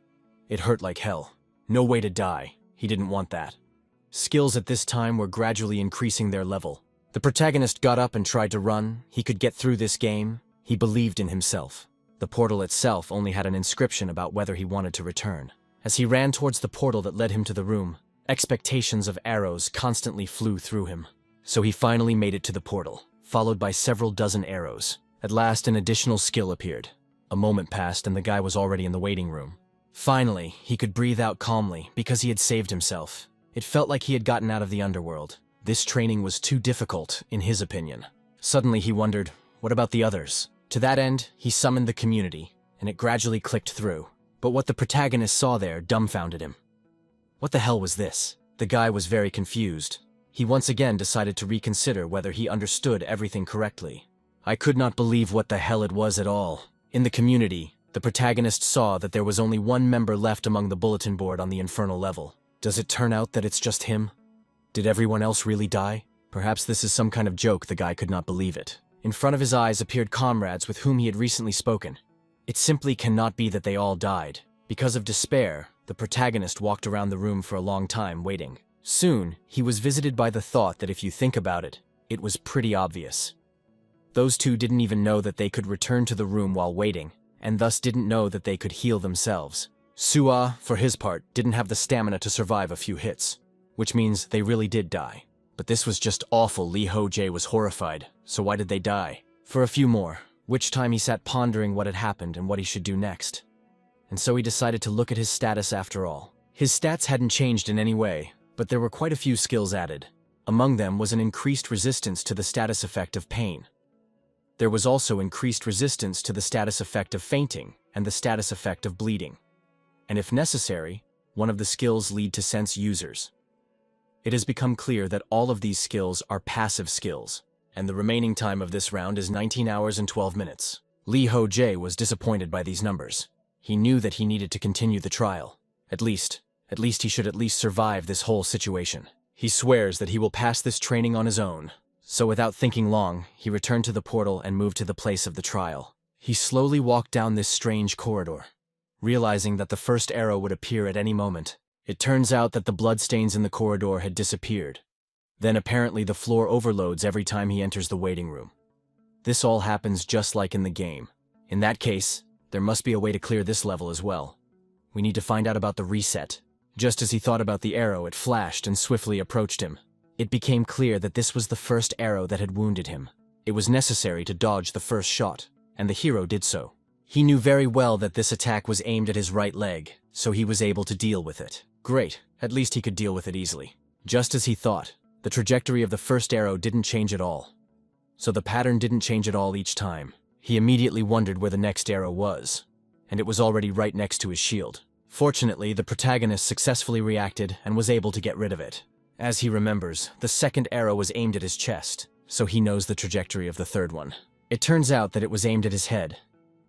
It hurt like hell. No way to die. He didn't want that. Skills at this time were gradually increasing their level. The protagonist got up and tried to run. He could get through this game. He believed in himself. The portal itself only had an inscription about whether he wanted to return. As he ran towards the portal that led him to the room, expectations of arrows constantly flew through him. So he finally made it to the portal, followed by several dozen arrows. At last, an additional skill appeared. A moment passed and the guy was already in the waiting room. Finally, he could breathe out calmly because he had saved himself. It felt like he had gotten out of the underworld. This training was too difficult, in his opinion. Suddenly he wondered, what about the others? To that end, he summoned the community, and it gradually clicked through. But what the protagonist saw there dumbfounded him. What the hell was this? The guy was very confused. He once again decided to reconsider whether he understood everything correctly. I could not believe what the hell it was at all. In the community, the protagonist saw that there was only one member left among the bulletin board on the infernal level. Does it turn out that it's just him? Did everyone else really die? Perhaps this is some kind of joke. The guy could not believe it. In front of his eyes appeared comrades with whom he had recently spoken. It simply cannot be that they all died. Because of despair, the protagonist walked around the room for a long time waiting. Soon, he was visited by the thought that if you think about it, it was pretty obvious. Those two didn't even know that they could return to the room while waiting, and thus didn't know that they could heal themselves. Sua, for his part, didn't have the stamina to survive a few hits, which means they really did die. But this was just awful. Lee Ho-jae was horrified. So why did they die? For a few more, which time he sat pondering what had happened and what he should do next. And so he decided to look at his status after all. His stats hadn't changed in any way, but there were quite a few skills added. Among them was an increased resistance to the status effect of pain. There was also increased resistance to the status effect of fainting and the status effect of bleeding. And if necessary, one of the skills lead to sense users. It has become clear that all of these skills are passive skills, and the remaining time of this round is 19 hours and 12 minutes. Lee Ho-jae was disappointed by these numbers. He knew that he needed to continue the trial. At least he should at least survive this whole situation. He swears that he will pass this training on his own. So without thinking long, he returned to the portal and moved to the place of the trial. He slowly walked down this strange corridor, realizing that the first arrow would appear at any moment. It turns out that the bloodstains in the corridor had disappeared. Then apparently the floor overloads every time he enters the waiting room. This all happens just like in the game. In that case, there must be a way to clear this level as well. We need to find out about the reset. Just as he thought about the arrow, it flashed and swiftly approached him. It became clear that this was the first arrow that had wounded him. It was necessary to dodge the first shot, and the hero did so. He knew very well that this attack was aimed at his right leg, so he was able to deal with it. Great, at least he could deal with it easily. Just as he thought, the trajectory of the first arrow didn't change at all. So the pattern didn't change at all each time. He immediately wondered where the next arrow was, and it was already right next to his shield. Fortunately, the protagonist successfully reacted and was able to get rid of it. As he remembers, the second arrow was aimed at his chest, so he knows the trajectory of the third one. It turns out that it was aimed at his head.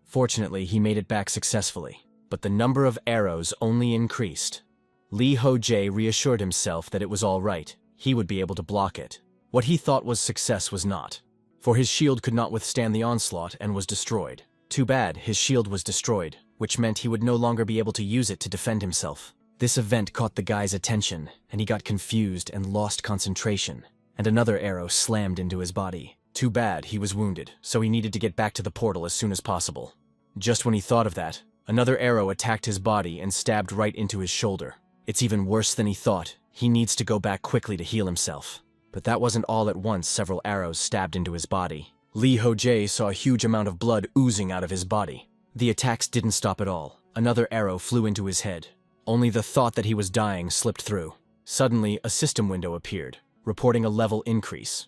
Fortunately, he made it back successfully, but the number of arrows only increased. Lee Ho-jae reassured himself that it was all right. He would be able to block it. What he thought was success was not, for his shield could not withstand the onslaught and was destroyed. Too bad, his shield was destroyed, which meant he would no longer be able to use it to defend himself. This event caught the guy's attention, and he got confused and lost concentration, and another arrow slammed into his body. Too bad, he was wounded, so he needed to get back to the portal as soon as possible. Just when he thought of that, another arrow attacked his body and stabbed right into his shoulder. It's even worse than he thought. He needs to go back quickly to heal himself. But that wasn't all at once. Several arrows stabbed into his body. Lee Ho-jae saw a huge amount of blood oozing out of his body. The attacks didn't stop at all. Another arrow flew into his head. Only the thought that he was dying slipped through. Suddenly, a system window appeared, reporting a level increase.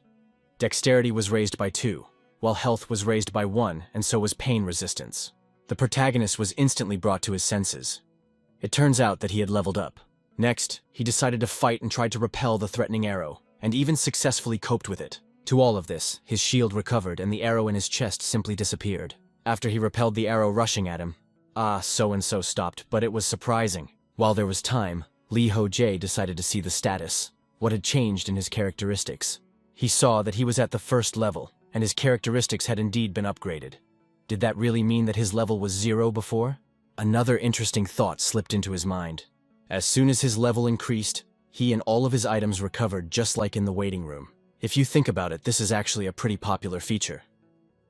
Dexterity was raised by 2, while health was raised by 1, and so was pain resistance. The protagonist was instantly brought to his senses. It turns out that he had leveled up. Next, he decided to fight and tried to repel the threatening arrow, and even successfully coped with it. To all of this, his shield recovered and the arrow in his chest simply disappeared. After he repelled the arrow rushing at him, so-and-so stopped, but it was surprising. While there was time, Lee Ho-jae decided to see the status, what had changed in his characteristics. He saw that he was at the first level, and his characteristics had indeed been upgraded. Did that really mean that his level was 0 before? Another interesting thought slipped into his mind. As soon as his level increased, he and all of his items recovered just like in the waiting room. If you think about it, this is actually a pretty popular feature.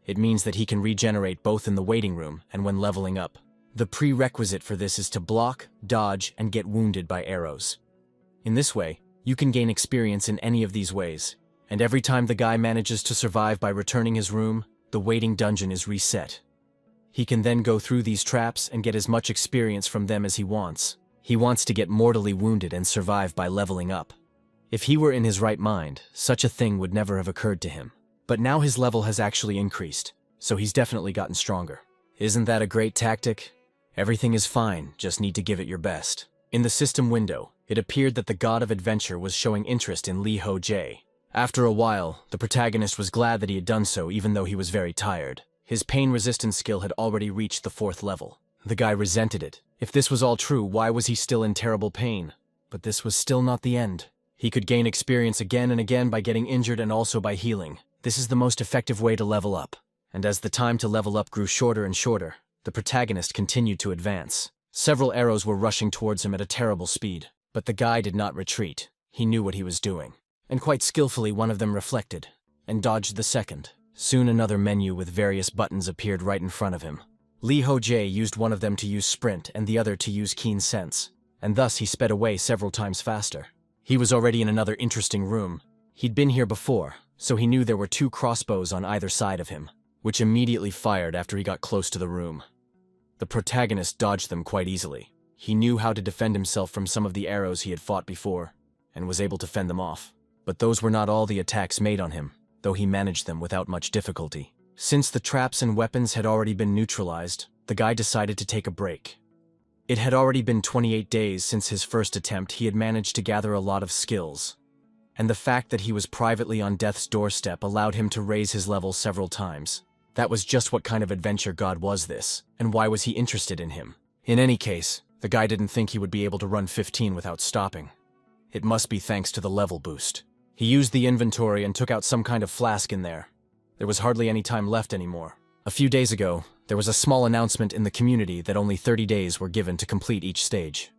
It means that he can regenerate both in the waiting room and when leveling up. The prerequisite for this is to block, dodge, and get wounded by arrows. In this way, you can gain experience in any of these ways, and every time the guy manages to survive by returning his room, the waiting dungeon is reset. He can then go through these traps and get as much experience from them as he wants. He wants to get mortally wounded and survive by leveling up. If he were in his right mind, such a thing would never have occurred to him. But now his level has actually increased, so he's definitely gotten stronger. Isn't that a great tactic? Everything is fine, just need to give it your best. In the system window, it appeared that the god of adventure was showing interest in Lee Ho-jae. After a while, the protagonist was glad that he had done so even though he was very tired. His pain resistance skill had already reached the 4th level. The guy resented it. If this was all true, why was he still in terrible pain? But this was still not the end. He could gain experience again and again by getting injured and also by healing. This is the most effective way to level up. And as the time to level up grew shorter and shorter, the protagonist continued to advance. Several arrows were rushing towards him at a terrible speed, but the guy did not retreat. He knew what he was doing. And quite skillfully one of them reflected, and dodged the second. Soon another menu with various buttons appeared right in front of him. Lee Ho-jae used one of them to use sprint and the other to use keen sense, and thus he sped away several times faster. He was already in another interesting room. He'd been here before, so he knew there were 2 crossbows on either side of him, which immediately fired after he got close to the room. The protagonist dodged them quite easily. He knew how to defend himself from some of the arrows he had fought before, and was able to fend them off. But those were not all the attacks made on him, though he managed them without much difficulty. Since the traps and weapons had already been neutralized, the guy decided to take a break. It had already been 28 days since his first attempt. He had managed to gather a lot of skills, and the fact that he was privately on death's doorstep allowed him to raise his level several times. That was just what kind of adventure god was this, and why was he interested in him? In any case, the guy didn't think he would be able to run 15 without stopping. It must be thanks to the level boost. He used the inventory and took out some kind of flask in there. There was hardly any time left anymore. A few days ago, there was a small announcement in the community that only 30 days were given to complete each stage.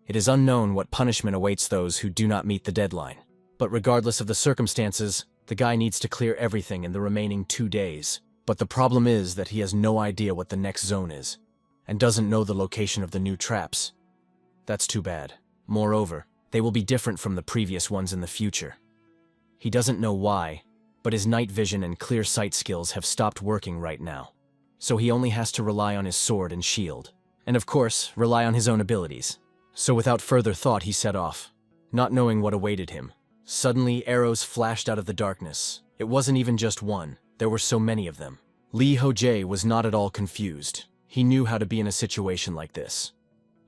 It is unknown what punishment awaits those who do not meet the deadline. But regardless of the circumstances, the guy needs to clear everything in the remaining 2 days. But the problem is that he has no idea what the next zone is, and doesn't know the location of the new traps. That's too bad. Moreover, they will be different from the previous ones in the future. He doesn't know why, but his night vision and clear sight skills have stopped working right now. So he only has to rely on his sword and shield, and of course, rely on his own abilities. So without further thought, he set off, not knowing what awaited him. Suddenly, arrows flashed out of the darkness. It wasn't even just one. There were so many of them. Lee Ho-jae was not at all confused. He knew how to be in a situation like this.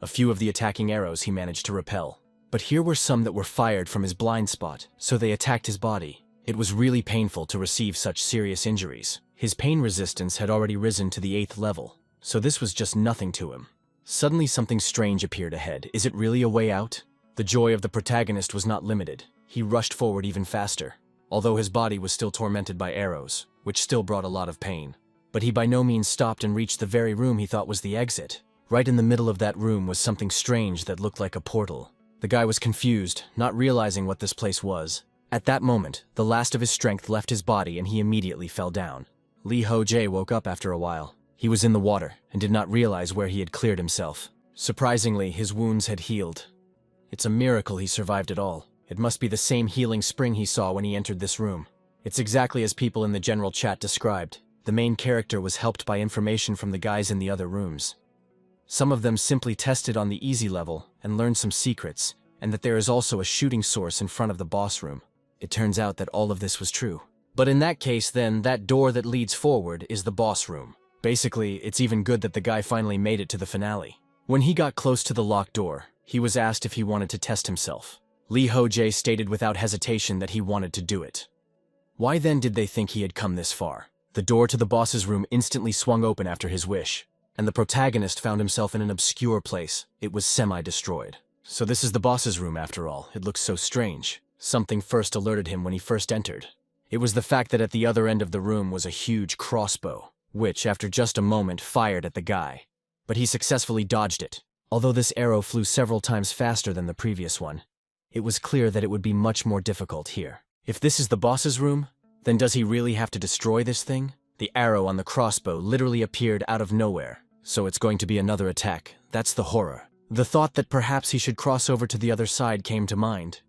A few of the attacking arrows he managed to repel. But here were some that were fired from his blind spot, so they attacked his body. It was really painful to receive such serious injuries. His pain resistance had already risen to the 8th level, so this was just nothing to him. Suddenly something strange appeared ahead. Is it really a way out? The joy of the protagonist was not limited. He rushed forward even faster, although his body was still tormented by arrows, which still brought a lot of pain. But he by no means stopped and reached the very room he thought was the exit. Right in the middle of that room was something strange that looked like a portal. The guy was confused, not realizing what this place was, At that moment, the last of his strength left his body and he immediately fell down. Lee Ho-jae woke up after a while. He was in the water and did not realize where he had cleared himself. Surprisingly, his wounds had healed. It's a miracle he survived it all. It must be the same healing spring he saw when he entered this room. It's exactly as people in the general chat described. The main character was helped by information from the guys in the other rooms. Some of them simply tested on the easy level and learned some secrets, and that there is also a shooting source in front of the boss room. It turns out that all of this was true. But in that case, then, that door that leads forward is the boss room. Basically, it's even good that the guy finally made it to the finale. When he got close to the locked door, he was asked if he wanted to test himself. Lee Ho-jae stated without hesitation that he wanted to do it. Why then did they think he had come this far? The door to the boss's room instantly swung open after his wish, and the protagonist found himself in an obscure place. It was semi-destroyed. So this is the boss's room after all. It looks so strange. Something first alerted him when he first entered. It was the fact that at the other end of the room was a huge crossbow, which, after just a moment, fired at the guy. But he successfully dodged it. Although this arrow flew several times faster than the previous one, it was clear that it would be much more difficult here. If this is the boss's room, then does he really have to destroy this thing? The arrow on the crossbow literally appeared out of nowhere, so it's going to be another attack. That's the horror. The thought that perhaps he should cross over to the other side came to mind.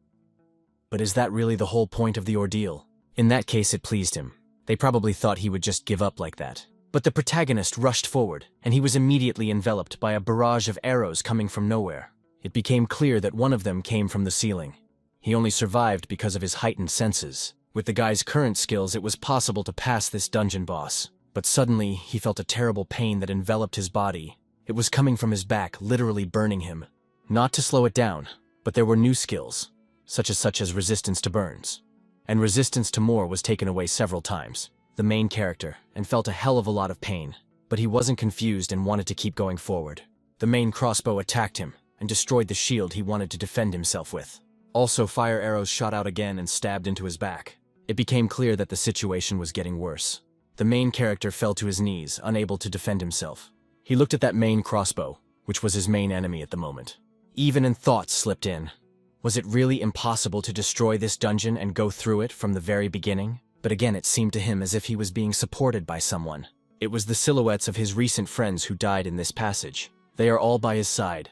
But is that really the whole point of the ordeal? In that case, it pleased him. They probably thought he would just give up like that. But the protagonist rushed forward, and he was immediately enveloped by a barrage of arrows coming from nowhere. It became clear that one of them came from the ceiling. He only survived because of his heightened senses. With the guy's current skills, it was possible to pass this dungeon boss. But suddenly, he felt a terrible pain that enveloped his body. It was coming from his back, literally burning him. Not to slow it down, but there were new skills, such as resistance to burns. And resistance to more was taken away several times. The main character, and felt a hell of a lot of pain. But he wasn't confused and wanted to keep going forward. The main crossbow attacked him, and destroyed the shield he wanted to defend himself with. Also, fire arrows shot out again and stabbed into his back. It became clear that the situation was getting worse. The main character fell to his knees, unable to defend himself. He looked at that main crossbow, which was his main enemy at the moment. Even thoughts slipped in. Was it really impossible to destroy this dungeon and go through it from the very beginning? But again, it seemed to him as if he was being supported by someone. It was the silhouettes of his recent friends who died in this passage. They are all by his side.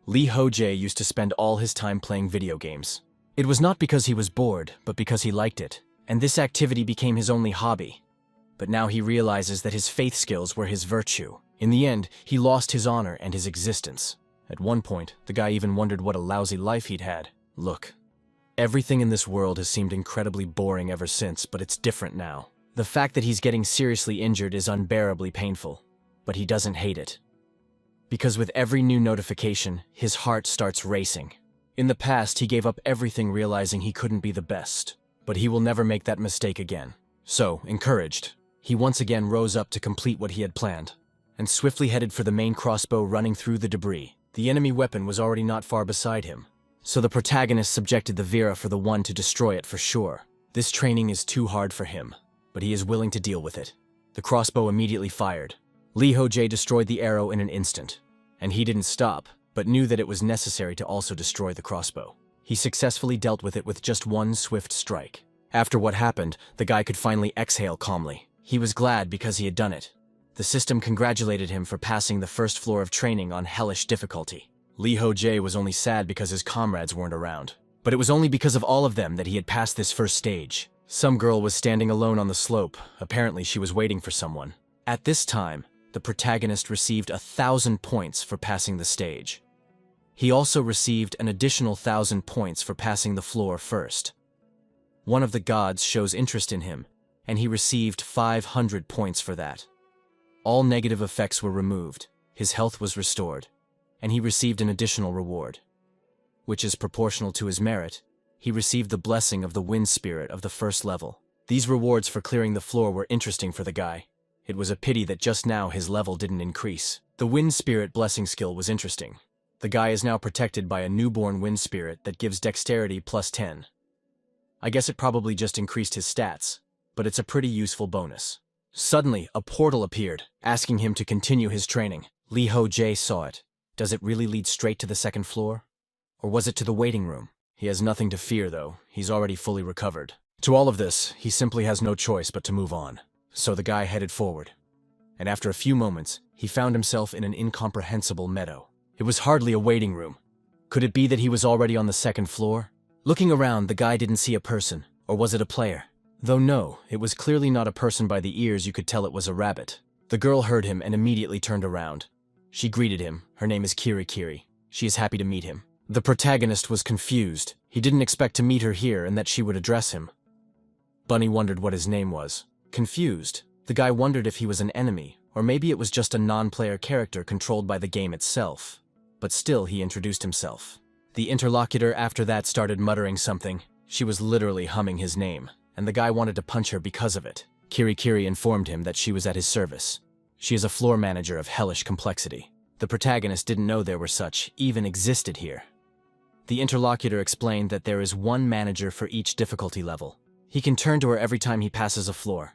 Lee Ho-jae used to spend all his time playing video games. It was not because he was bored, but because he liked it, and this activity became his only hobby. But now he realizes that his faith skills were his virtue. In the end, he lost his honor and his existence. At one point, the guy even wondered what a lousy life he'd had. Look, everything in this world has seemed incredibly boring ever since, but it's different now. The fact that he's getting seriously injured is unbearably painful, but he doesn't hate it. Because with every new notification, his heart starts racing. In the past, he gave up everything realizing he couldn't be the best, but he will never make that mistake again. So, encouraged, he once again rose up to complete what he had planned, and swiftly headed for the main crossbow running through the debris. The enemy weapon was already not far beside him, so the protagonist subjected the Vera for the one to destroy it for sure. This training is too hard for him, but he is willing to deal with it. The crossbow immediately fired. Lee Ho-jae destroyed the arrow in an instant, and he didn't stop, but knew that it was necessary to also destroy the crossbow. He successfully dealt with it with just one swift strike. After what happened, the guy could finally exhale calmly. He was glad because he had done it. The system congratulated him for passing the first floor of training on hellish difficulty. Lee Ho-jae was only sad because his comrades weren't around. But it was only because of all of them that he had passed this first stage. Some girl was standing alone on the slope. Apparently she was waiting for someone. At this time, the protagonist received 1,000 points for passing the stage. He also received an additional 1,000 points for passing the floor first. One of the gods shows interest in him, and he received 500 points for that. All negative effects were removed, his health was restored, and he received an additional reward. Which is proportional to his merit. He received the blessing of the wind spirit of the first level. These rewards for clearing the floor were interesting for the guy. It was a pity that just now his level didn't increase. The wind spirit blessing skill was interesting. The guy is now protected by a newborn wind spirit that gives dexterity plus 10. I guess it probably just increased his stats, but it's a pretty useful bonus. Suddenly, a portal appeared, asking him to continue his training. Lee Ho-jae saw it. Does it really lead straight to the second floor? Or was it to the waiting room? He has nothing to fear, though. He's already fully recovered. To all of this, he simply has no choice but to move on. So the guy headed forward. And after a few moments, he found himself in an incomprehensible meadow. It was hardly a waiting room. Could it be that he was already on the second floor? Looking around, the guy didn't see a person. Or was it a player? Though no, it was clearly not a person. By the ears, you could tell it was a rabbit. The girl heard him and immediately turned around. She greeted him. Her name is Kiri. She is happy to meet him. The protagonist was confused. He didn't expect to meet her here and that she would address him. Bunny wondered what his name was. Confused, the guy wondered if he was an enemy, or maybe it was just a non-player character controlled by the game itself. But still, he introduced himself. The interlocutor after that started muttering something. She was literally humming his name, and the guy wanted to punch her because of it. Kiri informed him that she was at his service. She is a floor manager of hellish complexity. The protagonist didn't know there were such, even existed here. The interlocutor explained that there is one manager for each difficulty level. He can turn to her every time he passes a floor.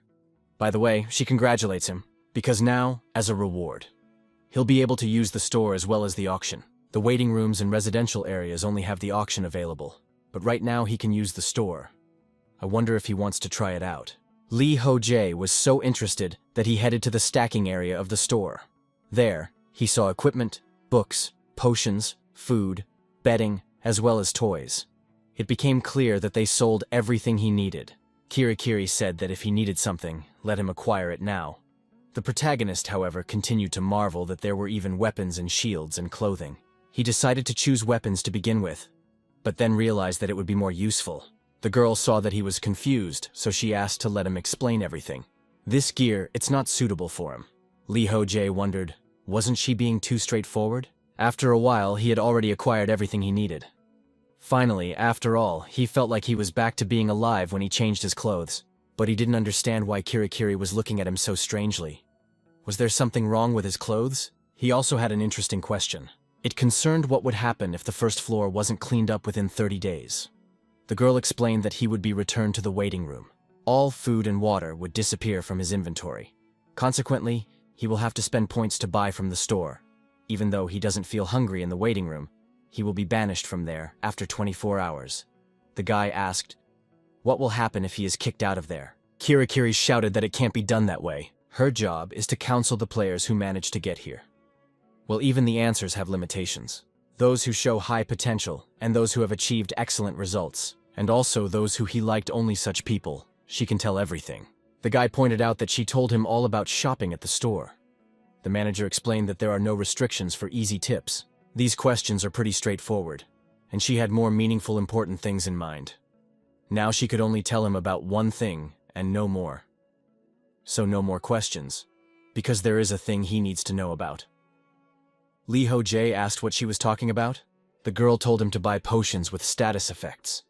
By the way, she congratulates him, because now, as a reward, he'll be able to use the store as well as the auction. The waiting rooms and residential areas only have the auction available, but right now he can use the store. I wonder if he wants to try it out. Lee Ho-jae was so interested that he headed to the stacking area of the store. There, he saw equipment, books, potions, food, bedding, as well as toys. It became clear that they sold everything he needed. Kiri said that if he needed something, let him acquire it now. The protagonist, however, continued to marvel that there were even weapons and shields and clothing. He decided to choose weapons to begin with, but then realized that it would be more useful. The girl saw that he was confused, so she asked to let him explain everything. This gear, it's not suitable for him. Lee Ho-jae wondered, wasn't she being too straightforward? After a while, he had already acquired everything he needed. Finally, after all, he felt like he was back to being alive when he changed his clothes. But he didn't understand why Kiri was looking at him so strangely. Was there something wrong with his clothes? He also had an interesting question. It concerned what would happen if the first floor wasn't cleaned up within 30 days. The girl explained that he would be returned to the waiting room. All food and water would disappear from his inventory. Consequently, he will have to spend points to buy from the store. Even though he doesn't feel hungry in the waiting room, he will be banished from there after 24 hours. The guy asked, what will happen if he is kicked out of there? Kiri shouted that it can't be done that way. Her job is to counsel the players who manage to get here. Well, even the answers have limitations. Those who show high potential, and those who have achieved excellent results, and also those who he liked only such people. She can tell everything. The guy pointed out that she told him all about shopping at the store. The manager explained that there are no restrictions for easy tips. These questions are pretty straightforward, and she had more meaningful, important things in mind. Now she could only tell him about one thing, and no more. So no more questions, because there is a thing he needs to know about. Lee Ho-jae asked what she was talking about. The girl told him to buy potions with status effects.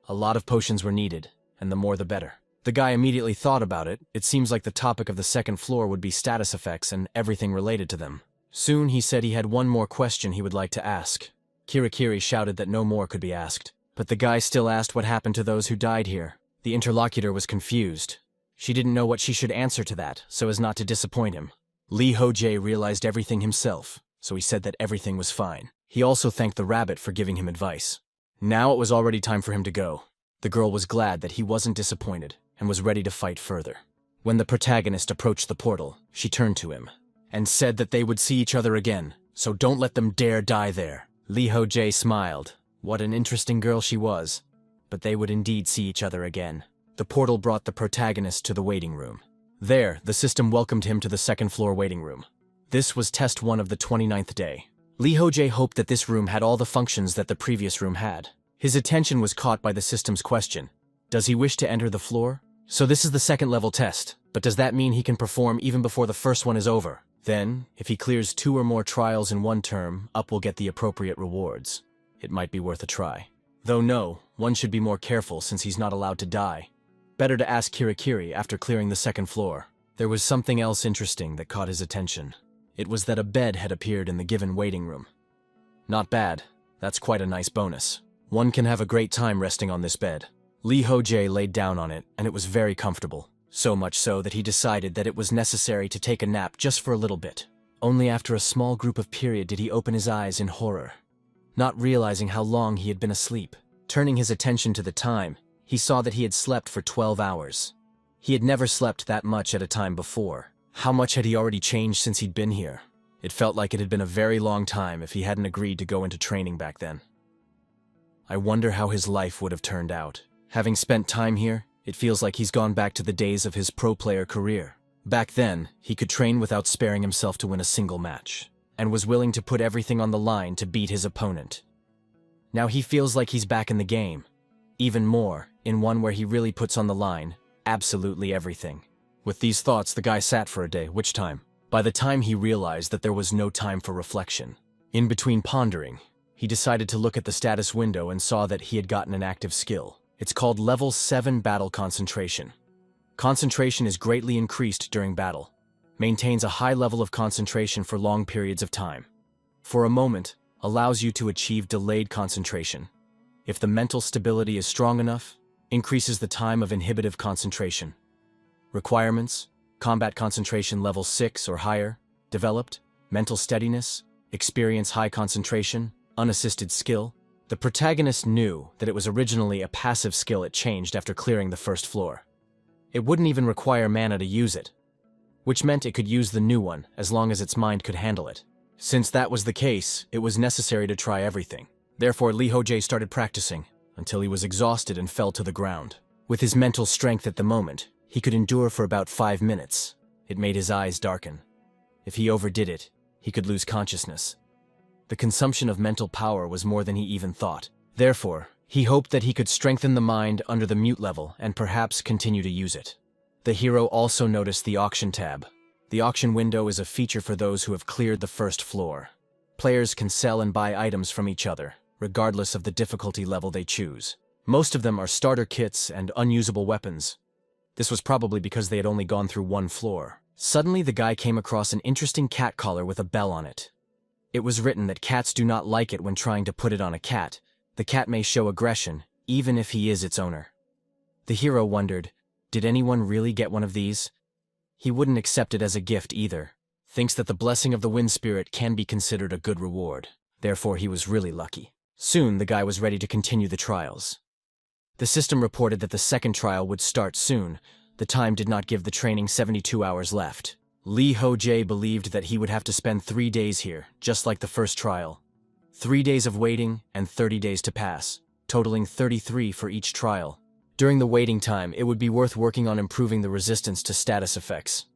A lot of potions were needed, and the more the better. The guy immediately thought about it. It seems like the topic of the second floor would be status effects and everything related to them. Soon he said he had one more question he would like to ask. Kiri shouted that no more could be asked. But the guy still asked what happened to those who died here. The interlocutor was confused. She didn't know what she should answer to that, so as not to disappoint him. Lee Ho-jae realized everything himself, so he said that everything was fine. He also thanked the rabbit for giving him advice. Now it was already time for him to go. The girl was glad that he wasn't disappointed and was ready to fight further. When the protagonist approached the portal, she turned to him and said that they would see each other again, so don't let them dare die there. Lee Ho-jae smiled. What an interesting girl she was. But they would indeed see each other again. The portal brought the protagonist to the waiting room. There, the system welcomed him to the second floor waiting room. This was test 1 of the 29th day. Lee Ho-jae hoped that this room had all the functions that the previous room had. His attention was caught by the system's question. Does he wish to enter the floor? So this is the second level test, but does that mean he can perform even before the first one is over? Then, if he clears 2 or more trials in one term, Up will get the appropriate rewards. It might be worth a try. Though no, one should be more careful since he's not allowed to die. Better to ask Kiri after clearing the second floor. There was something else interesting that caught his attention. It was that a bed had appeared in the given waiting room. Not bad. That's quite a nice bonus. One can have a great time resting on this bed. Lee Ho-jae laid down on it, and it was very comfortable. So much so that he decided that it was necessary to take a nap just for a little bit. Only after a small group of period did he open his eyes in horror, not realizing how long he had been asleep. Turning his attention to the time, he saw that he had slept for 12 hours. He had never slept that much at a time before. How much had he already changed since he'd been here? It felt like it had been a very long time if he hadn't agreed to go into training back then. I wonder how his life would have turned out. Having spent time here, it feels like he's gone back to the days of his pro player career. Back then, he could train without sparing himself to win a single match, and was willing to put everything on the line to beat his opponent. Now he feels like he's back in the game. Even more, in one where he really puts on the line absolutely everything. With these thoughts, the guy sat for a day, which time? By the time he realized that there was no time for reflection. In between pondering, he decided to look at the status window and saw that he had gotten an active skill. It's called Level 7 Battle Concentration. Concentration is greatly increased during battle. Maintains a high level of concentration for long periods of time. For a moment, allows you to achieve delayed concentration. If the mental stability is strong enough, increases the time of inhibitive concentration. Requirements: combat concentration level 6 or higher, developed, mental steadiness, experience high concentration, unassisted skill. The protagonist knew that it was originally a passive skill it changed after clearing the first floor. It wouldn't even require mana to use it, which meant it could use the new one as long as its mind could handle it. Since that was the case, it was necessary to try everything. Therefore, Lee Ho-jae started practicing until he was exhausted and fell to the ground. With his mental strength at the moment, he could endure for about 5 minutes. It made his eyes darken. If he overdid it, he could lose consciousness. The consumption of mental power was more than he even thought. Therefore, he hoped that he could strengthen the mind under the mute level and perhaps continue to use it. The hero also noticed the auction tab. The auction window is a feature for those who have cleared the first floor. Players can sell and buy items from each other, regardless of the difficulty level they choose. Most of them are starter kits and unusable weapons. This was probably because they had only gone through one floor. Suddenly, the guy came across an interesting cat collar with a bell on it. It was written that cats do not like it when trying to put it on a cat. The cat may show aggression, even if he is its owner. The hero wondered, did anyone really get one of these? He wouldn't accept it as a gift either. Thinks that the blessing of the wind spirit can be considered a good reward. Therefore, he was really lucky. Soon, the guy was ready to continue the trials. The system reported that the second trial would start soon. The time did not give the training 72 hours left. Lee Ho-jae believed that he would have to spend 3 days here, just like the first trial. 3 days of waiting and 30 days to pass, totaling 33 for each trial. During the waiting time, it would be worth working on improving the resistance to status effects.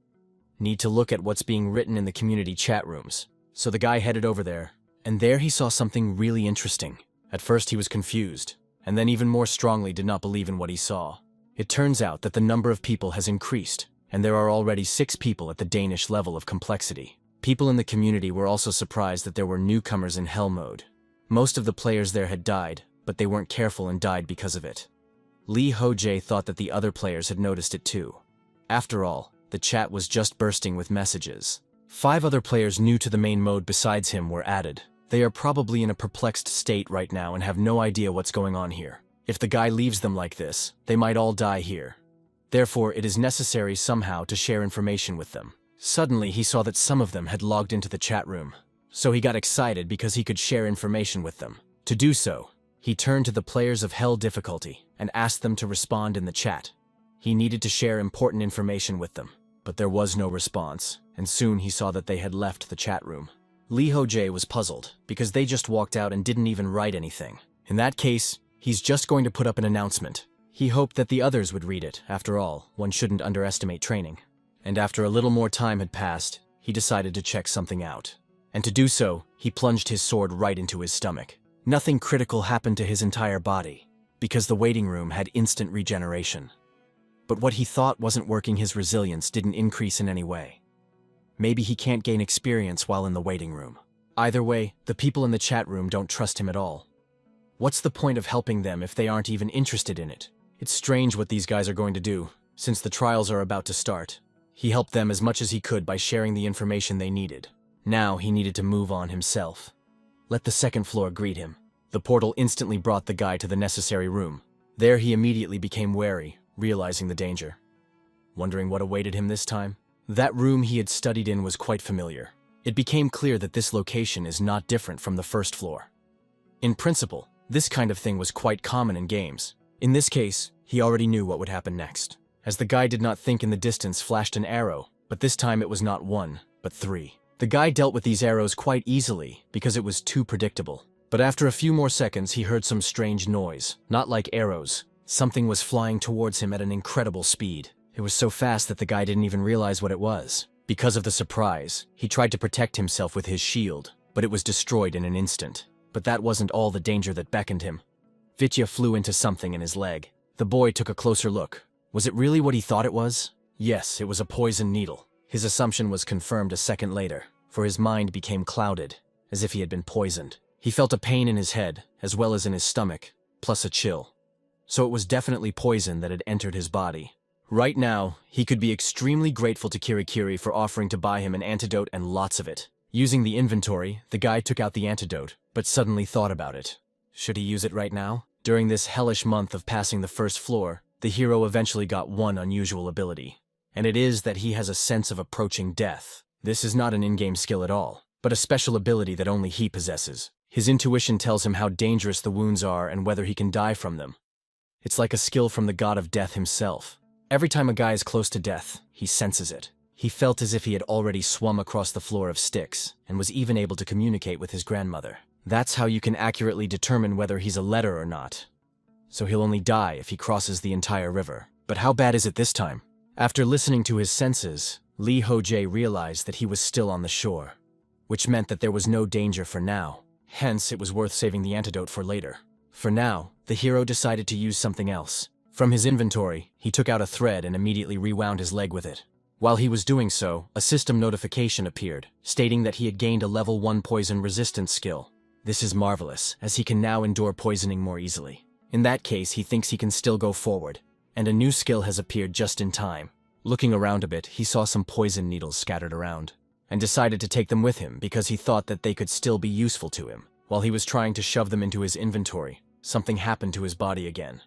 Need to look at what's being written in the community chat rooms. So the guy headed over there, and there he saw something really interesting. At first he was confused, and then even more strongly did not believe in what he saw. It turns out that the number of people has increased, and there are already 6 people at the Danish level of complexity. People in the community were also surprised that there were newcomers in Hell mode. Most of the players there had died, but they weren't careful and died because of it. Lee Ho-jae thought that the other players had noticed it too. After all, the chat was just bursting with messages. 5 other players new to the main mode besides him were added. They are probably in a perplexed state right now and have no idea what's going on here. If the guy leaves them like this, they might all die here. Therefore, it is necessary somehow to share information with them. Suddenly, he saw that some of them had logged into the chat room. So he got excited because he could share information with them. To do so, he turned to the players of Hell difficulty and asked them to respond in the chat. He needed to share important information with them, but there was no response, and soon he saw that they had left the chat room. Lee Ho-jae was puzzled because they just walked out and didn't even write anything. In that case, he's just going to put up an announcement. He hoped that the others would read it. After all, one shouldn't underestimate training. And after a little more time had passed, he decided to check something out. And to do so, he plunged his sword right into his stomach. Nothing critical happened to his entire body, because the waiting room had instant regeneration. But what he thought wasn't working, his resilience didn't increase in any way. Maybe he can't gain experience while in the waiting room. Either way, the people in the chat room don't trust him at all. What's the point of helping them if they aren't even interested in it? It's strange what these guys are going to do, since the trials are about to start. He helped them as much as he could by sharing the information they needed. Now he needed to move on himself. Let the second floor greet him. The portal instantly brought the guy to the necessary room. There he immediately became wary, realizing the danger. Wondering what awaited him this time? That room he had studied in was quite familiar. It became clear that this location is not different from the first floor. In principle, This kind of thing was quite common in games. In this case, he already knew what would happen next. As the guy did not think, in the distance flashed an arrow, but this time it was not one, but three. The guy dealt with these arrows quite easily because it was too predictable. But after a few more seconds, he heard some strange noise. Not like arrows. Something was flying towards him at an incredible speed. It was so fast that the guy didn't even realize what it was. Because of the surprise, he tried to protect himself with his shield, but it was destroyed in an instant. But that wasn't all the danger that beckoned him. Vitya flew into something in his leg. The boy took a closer look. Was it really what he thought it was? Yes, it was a poison needle. His assumption was confirmed a second later, for his mind became clouded, as if he had been poisoned. He felt a pain in his head, as well as in his stomach, plus a chill. So it was definitely poison that had entered his body. Right now, he could be extremely grateful to Kirikiri for offering to buy him an antidote and lots of it. Using the inventory, the guy took out the antidote, but suddenly thought about it. Should he use it right now? During this hellish month of passing the first floor, the hero eventually got one unusual ability. And it is that he has a sense of approaching death. This is not an in-game skill at all, but a special ability that only he possesses. His intuition tells him how dangerous the wounds are and whether he can die from them. It's like a skill from the god of death himself. Every time a guy is close to death, he senses it. He felt as if he had already swum across the floor of Styx, and was even able to communicate with his grandmother. That's how you can accurately determine whether he's a letter or not. So he'll only die if he crosses the entire river. But how bad is it this time? After listening to his senses, Lee Ho-jae realized that he was still on the shore, which meant that there was no danger for now. Hence, it was worth saving the antidote for later. For now, the hero decided to use something else. From his inventory, he took out a thread and immediately rewound his leg with it. While he was doing so, a system notification appeared, stating that he had gained a level 1 poison resistance skill. This is marvelous, as he can now endure poisoning more easily. In that case, he thinks he can still go forward, and a new skill has appeared just in time. Looking around a bit, he saw some poison needles scattered around, and decided to take them with him because he thought that they could still be useful to him. While he was trying to shove them into his inventory, something happened to his body again.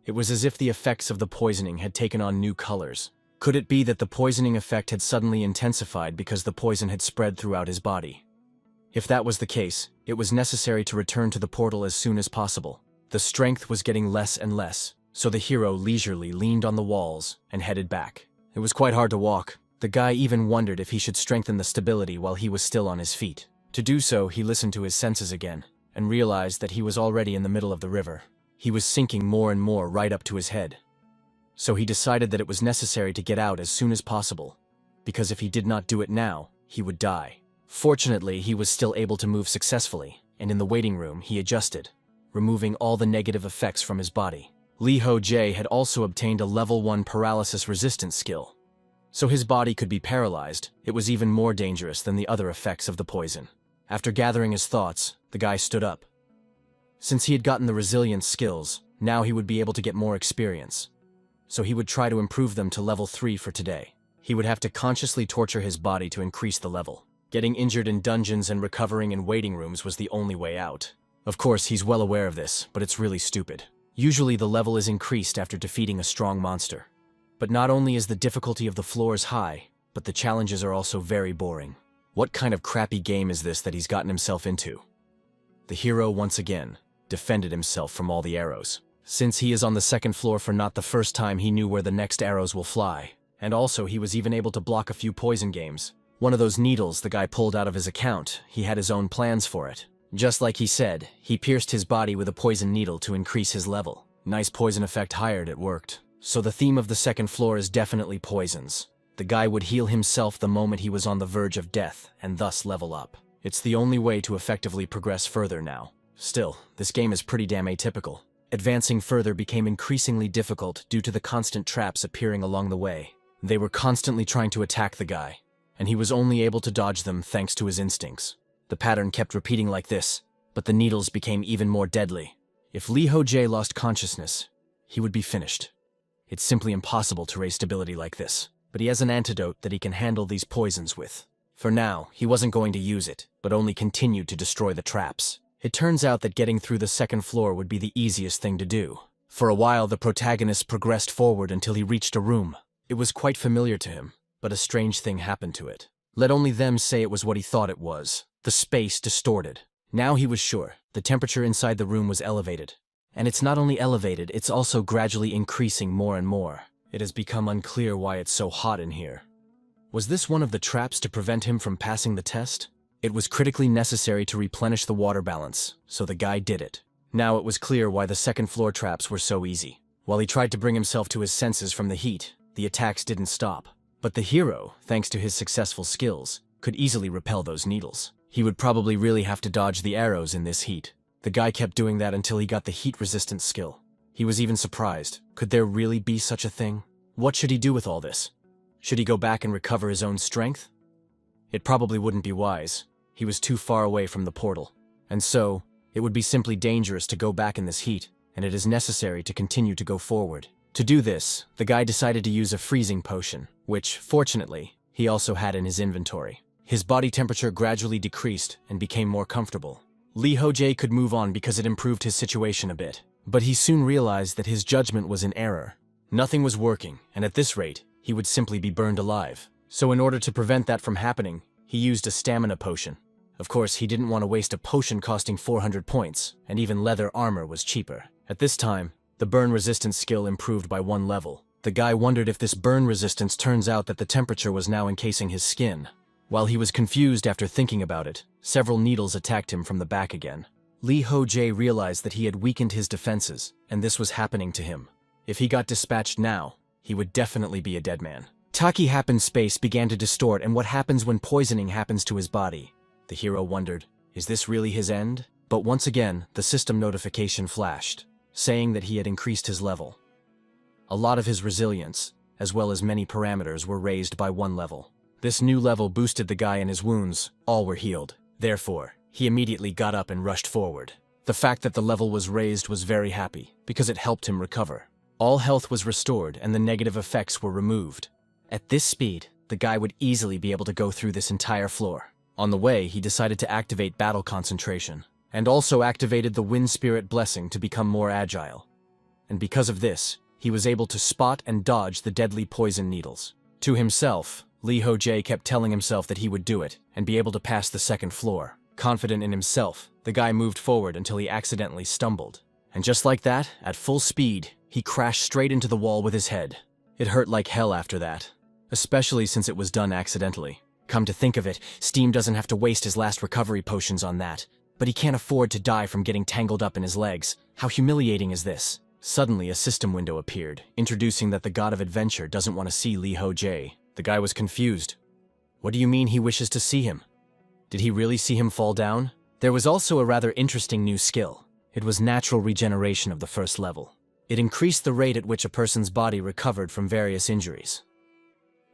It was as if the effects of the poisoning had taken on new colors. Could it be that the poisoning effect had suddenly intensified because the poison had spread throughout his body? If that was the case, it was necessary to return to the portal as soon as possible. The strength was getting less and less, so the hero leisurely leaned on the walls and headed back. It was quite hard to walk. The guy even wondered if he should strengthen the stability while he was still on his feet. To do so, he listened to his senses again, and realized that he was already in the middle of the river. He was sinking more and more right up to his head. So he decided that it was necessary to get out as soon as possible, because if he did not do it now, he would die. Fortunately, he was still able to move successfully, and in the waiting room, he adjusted, removing all the negative effects from his body. Lee Ho-jae had also obtained a level 1 paralysis resistance skill. So his body could be paralyzed. It was even more dangerous than the other effects of the poison. After gathering his thoughts, the guy stood up. Since he had gotten the resilience skills, now he would be able to get more experience. So he would try to improve them to level 3 for today. He would have to consciously torture his body to increase the level. Getting injured in dungeons and recovering in waiting rooms was the only way out. Of course, he's well aware of this, but it's really stupid. Usually the level is increased after defeating a strong monster. But not only is the difficulty of the floors high, but the challenges are also very boring. What kind of crappy game is this that he's gotten himself into? The hero once again defended himself from all the arrows. Since he is on the second floor for not the first time, he knew where the next arrows will fly. And also he was even able to block a few poison games. One of those needles the guy pulled out of his account, he had his own plans for it. Just like he said, he pierced his body with a poison needle to increase his level. Nice poison effect hired, it worked. So the theme of the second floor is definitely poisons. The guy would heal himself the moment he was on the verge of death, and thus level up. It's the only way to effectively progress further now. Still, this game is pretty damn atypical. Advancing further became increasingly difficult due to the constant traps appearing along the way. They were constantly trying to attack the guy, and he was only able to dodge them thanks to his instincts. The pattern kept repeating like this, but the needles became even more deadly. If Lee Ho-jae lost consciousness, he would be finished. It's simply impossible to raise stability like this, but he has an antidote that he can handle these poisons with. For now, he wasn't going to use it, but only continued to destroy the traps. It turns out that getting through the second floor would be the easiest thing to do. For a while, the protagonist progressed forward until he reached a room. It was quite familiar to him, but a strange thing happened to it. Let only them say it was what he thought it was. The space distorted. Now he was sure. The temperature inside the room was elevated. And it's not only elevated, it's also gradually increasing more and more. It has become unclear why it's so hot in here. Was this one of the traps to prevent him from passing the test? It was critically necessary to replenish the water balance, so the guy did it. Now it was clear why the second floor traps were so easy. While he tried to bring himself to his senses from the heat, the attacks didn't stop. But the hero, thanks to his successful skills, could easily repel those needles. He would probably really have to dodge the arrows in this heat. The guy kept doing that until he got the heat-resistant skill. He was even surprised. Could there really be such a thing? What should he do with all this? Should he go back and recover his own strength? It probably wouldn't be wise. He was too far away from the portal. And so, it would be simply dangerous to go back in this heat, and it is necessary to continue to go forward. To do this, the guy decided to use a freezing potion, which, fortunately, he also had in his inventory. His body temperature gradually decreased and became more comfortable. Lee Ho-jae could move on because it improved his situation a bit. But he soon realized that his judgment was in error. Nothing was working, and at this rate, he would simply be burned alive. So in order to prevent that from happening, he used a stamina potion. Of course, he didn't want to waste a potion costing 400 points, and even leather armor was cheaper. At this time, the burn resistance skill improved by 1 level. The guy wondered if this burn resistance turns out that the temperature was now encasing his skin. While he was confused after thinking about it, several needles attacked him from the back again. Lee Ho-jae realized that he had weakened his defenses, and this was happening to him. If he got dispatched now, he would definitely be a dead man. Taki happened space began to distort, and what happens when poisoning happens to his body? The hero wondered, is this really his end? But once again, the system notification flashed, saying that he had increased his level. A lot of his resilience, as well as many parameters, were raised by 1 level. This new level boosted the guy and his wounds, all were healed. Therefore, he immediately got up and rushed forward. The fact that the level was raised was very happy, because it helped him recover. All health was restored and the negative effects were removed. At this speed, the guy would easily be able to go through this entire floor. On the way, he decided to activate battle concentration, and also activated the Wind Spirit Blessing to become more agile. And because of this, he was able to spot and dodge the deadly poison needles. To himself, Lee Ho-jae kept telling himself that he would do it and be able to pass the second floor. Confident in himself, the guy moved forward until he accidentally stumbled. And just like that, at full speed, he crashed straight into the wall with his head. It hurt like hell after that, especially since it was done accidentally. Come to think of it, Steam doesn't have to waste his last recovery potions on that. But he can't afford to die from getting tangled up in his legs. How humiliating is this? Suddenly, a system window appeared, introducing that the god of adventure doesn't want to see Lee Ho-jae. The guy was confused. What do you mean he wishes to see him? Did he really see him fall down? There was also a rather interesting new skill. It was natural regeneration of the first level. It increased the rate at which a person's body recovered from various injuries.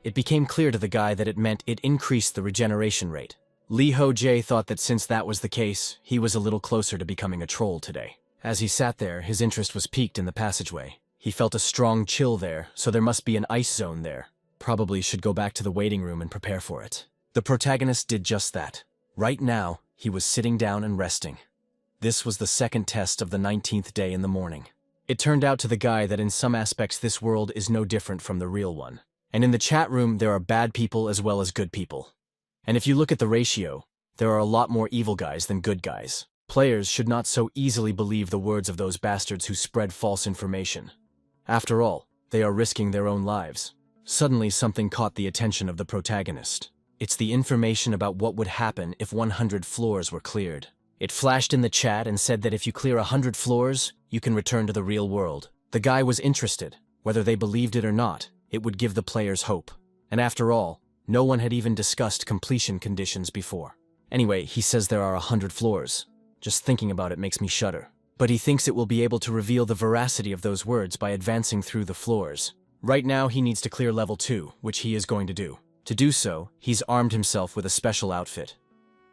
It became clear to the guy that it meant it increased the regeneration rate. Lee Ho-jae thought that since that was the case, he was a little closer to becoming a troll today. As he sat there, his interest was piqued in the passageway. He felt a strong chill there, so there must be an ice zone there. Probably should go back to the waiting room and prepare for it. The protagonist did just that. Right now, he was sitting down and resting. This was the second test of the 19th day in the morning. It turned out to the guy that in some aspects this world is no different from the real one. And in the chat room, there are bad people as well as good people. And if you look at the ratio, there are a lot more evil guys than good guys. Players should not so easily believe the words of those bastards who spread false information. After all, they are risking their own lives. Suddenly, something caught the attention of the protagonist. It's the information about what would happen if 100 floors were cleared. It flashed in the chat and said that if you clear 100 floors, you can return to the real world. The guy was interested. Whether they believed it or not, it would give the players hope. And after all, no one had even discussed completion conditions before. Anyway, he says there are 100 floors. Just thinking about it makes me shudder. But he thinks it will be able to reveal the veracity of those words by advancing through the floors. Right now, he needs to clear level 2, which he is going to do. To do so, he's armed himself with a special outfit.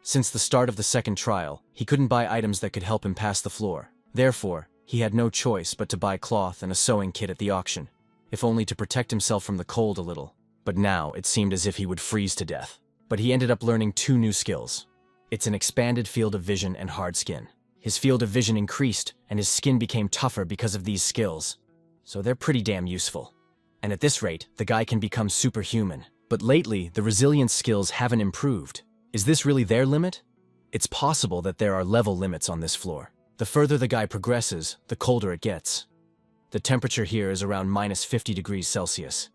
Since the start of the second trial, he couldn't buy items that could help him pass the floor. Therefore, he had no choice but to buy cloth and a sewing kit at the auction, if only to protect himself from the cold a little. But now, it seemed as if he would freeze to death. But he ended up learning 2 new skills. It's an expanded field of vision and hard skin. His field of vision increased, and his skin became tougher because of these skills. So they're pretty damn useful. And at this rate, the guy can become superhuman. But lately, the resilience skills haven't improved. Is this really their limit? It's possible that there are level limits on this floor. The further the guy progresses, the colder it gets. The temperature here is around -50 degrees Celsius.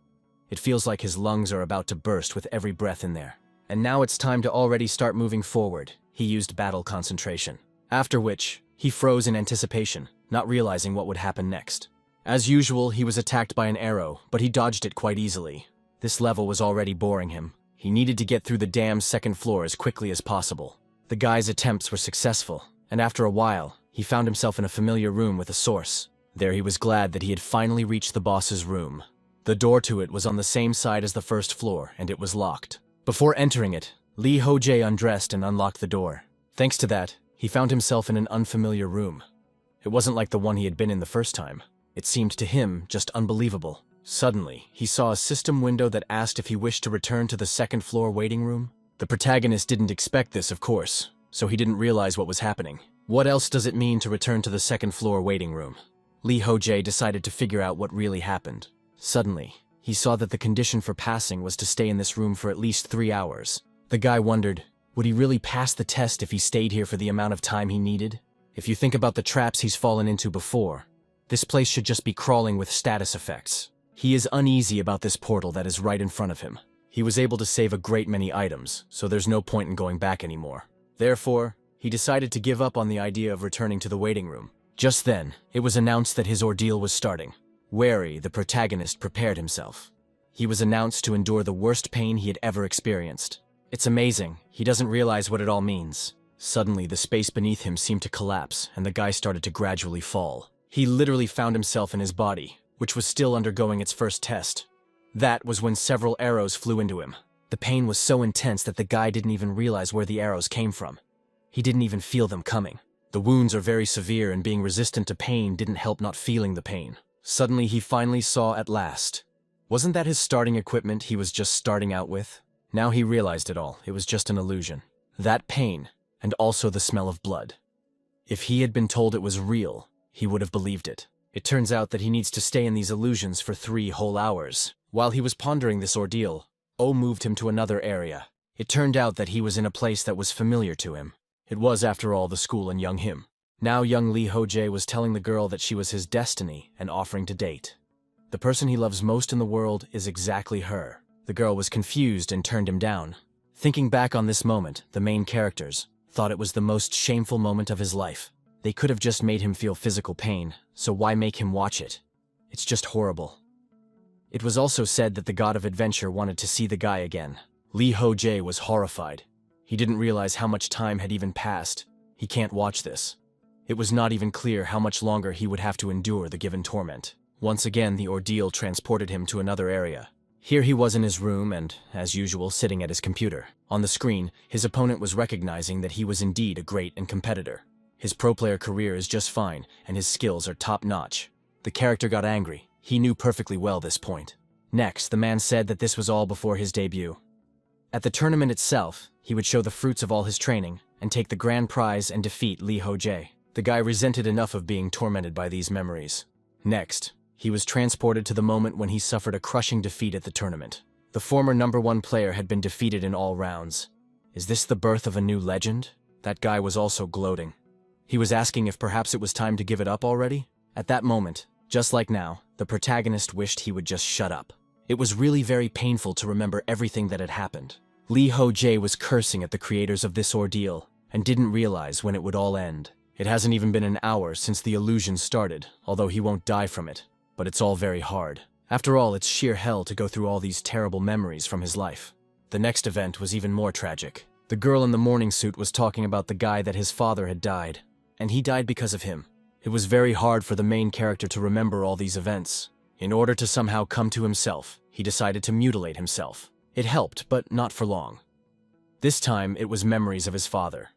It feels like his lungs are about to burst with every breath in there. And now it's time to already start moving forward. He used battle concentration. After which, he froze in anticipation, not realizing what would happen next. As usual, he was attacked by an arrow, but he dodged it quite easily. This level was already boring him. He needed to get through the damn second floor as quickly as possible. The guy's attempts were successful, and after a while, he found himself in a familiar room with a source. There he was glad that he had finally reached the boss's room. The door to it was on the same side as the first floor, and it was locked. Before entering it, Lee Ho-jae undressed and unlocked the door. Thanks to that, he found himself in an unfamiliar room. It wasn't like the one he had been in the first time. It seemed to him just unbelievable. Suddenly, he saw a system window that asked if he wished to return to the second floor waiting room. The protagonist didn't expect this, of course, so he didn't realize what was happening. What else does it mean to return to the second floor waiting room? Lee Ho-jae decided to figure out what really happened. Suddenly, he saw that the condition for passing was to stay in this room for at least 3 hours. The guy wondered, would he really pass the test if he stayed here for the amount of time he needed? If you think about the traps he's fallen into before, this place should just be crawling with status effects. He is uneasy about this portal that is right in front of him. He was able to save a great many items, so there's no point in going back anymore. Therefore, he decided to give up on the idea of returning to the waiting room. Just then, it was announced that his ordeal was starting. Wary, the protagonist prepared himself. He was announced to endure the worst pain he had ever experienced. It's amazing, he doesn't realize what it all means. Suddenly, the space beneath him seemed to collapse, and the guy started to gradually fall. He literally found himself in his body, which was still undergoing its first test. That was when several arrows flew into him. The pain was so intense that the guy didn't even realize where the arrows came from. He didn't even feel them coming. The wounds are very severe, and being resistant to pain didn't help not feeling the pain. Suddenly, he finally saw at last. Wasn't that his starting equipment he was just starting out with? Now he realized it all. It was just an illusion. That pain, and also the smell of blood. If he had been told it was real, he would have believed it. It turns out that he needs to stay in these illusions for 3 whole hours. While he was pondering this ordeal, Oh moved him to another area. It turned out that he was in a place that was familiar to him. It was, after all, the school and young him. Now young Lee Ho-jae was telling the girl that she was his destiny and offering to date. The person he loves most in the world is exactly her. The girl was confused and turned him down. Thinking back on this moment, the main characters thought it was the most shameful moment of his life. They could have just made him feel physical pain, so why make him watch it? It's just horrible. It was also said that the god of adventure wanted to see the guy again. Lee Ho-jae was horrified. He didn't realize how much time had even passed. He can't watch this. It was not even clear how much longer he would have to endure the given torment. Once again, the ordeal transported him to another area. Here he was in his room and, as usual, sitting at his computer. On the screen, his opponent was recognizing that he was indeed a great competitor. His pro player career is just fine, and his skills are top-notch. The character got angry. He knew perfectly well this point. Next, the man said that this was all before his debut. At the tournament itself, he would show the fruits of all his training and take the grand prize and defeat Lee Ho-jae. The guy resented enough of being tormented by these memories. Next, he was transported to the moment when he suffered a crushing defeat at the tournament. The former #1 player had been defeated in all rounds. Is this the birth of a new legend? That guy was also gloating. He was asking if perhaps it was time to give it up already? At that moment, just like now, the protagonist wished he would just shut up. It was really very painful to remember everything that had happened. Lee Ho-jae was cursing at the creators of this ordeal and didn't realize when it would all end. It hasn't even been an hour since the illusion started, although he won't die from it. But it's all very hard. After all, it's sheer hell to go through all these terrible memories from his life. The next event was even more tragic. The girl in the morning suit was talking about the guy that his father had died, and he died because of him. It was very hard for the main character to remember all these events. In order to somehow come to himself, he decided to mutilate himself. It helped, but not for long. This time, it was memories of his father.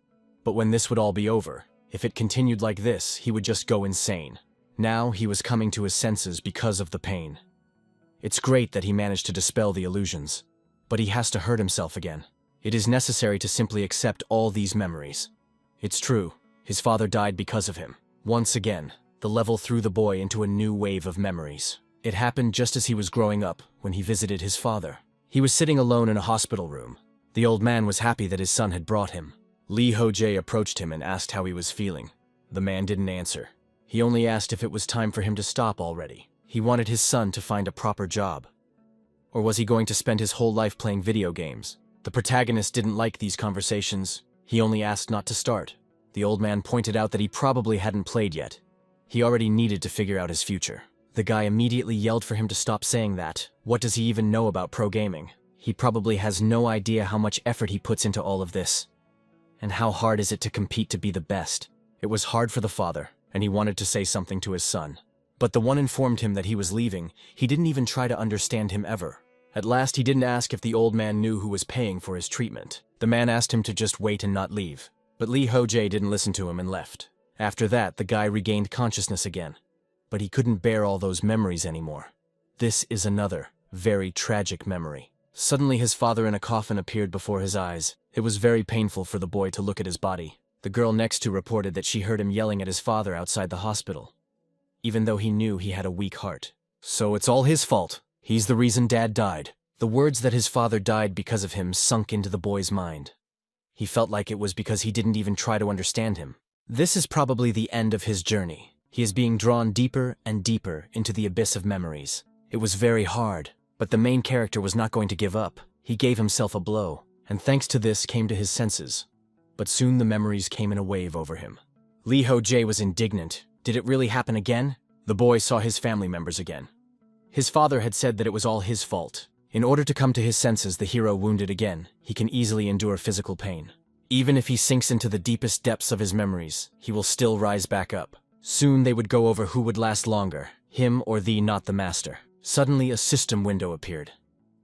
But when this would all be over, if it continued like this, he would just go insane. Now, he was coming to his senses because of the pain. It's great that he managed to dispel the illusions, but he has to hurt himself again. It is necessary to simply accept all these memories. It's true, his father died because of him. Once again, the level threw the boy into a new wave of memories. It happened just as he was growing up, when he visited his father. He was sitting alone in a hospital room. The old man was happy that his son had brought him. Lee Ho-jae approached him and asked how he was feeling. The man didn't answer. He only asked if it was time for him to stop already. He wanted his son to find a proper job. Or was he going to spend his whole life playing video games? The protagonist didn't like these conversations. He only asked not to start. The old man pointed out that he probably hadn't played yet. He already needed to figure out his future. The guy immediately yelled for him to stop saying that. What does he even know about pro gaming? He probably has no idea how much effort he puts into all of this. And how hard is it to compete to be the best? It was hard for the father, and he wanted to say something to his son. But the one informed him that he was leaving. He didn't even try to understand him ever. At last, he didn't ask if the old man knew who was paying for his treatment. The man asked him to just wait and not leave. But Lee Ho-jae didn't listen to him and left. After that, the guy regained consciousness again. But he couldn't bear all those memories anymore. This is another, very tragic memory. Suddenly his father in a coffin appeared before his eyes. It was very painful for the boy to look at his body. The girl next to reported that she heard him yelling at his father outside the hospital, even though he knew he had a weak heart. So it's all his fault. He's the reason Dad died. The words that his father died because of him sunk into the boy's mind. He felt like it was because he didn't even try to understand him. This is probably the end of his journey. He is being drawn deeper and deeper into the abyss of memories. It was very hard, but the main character was not going to give up. He gave himself a blow, and thanks to this came to his senses. But soon the memories came in a wave over him. Lee Ho-jae was indignant. Did it really happen again? The boy saw his family members again. His father had said that it was all his fault. In order to come to his senses, the hero wounded again, he can easily endure physical pain. Even if he sinks into the deepest depths of his memories, he will still rise back up. Soon they would go over who would last longer, him or the not the master. Suddenly a system window appeared.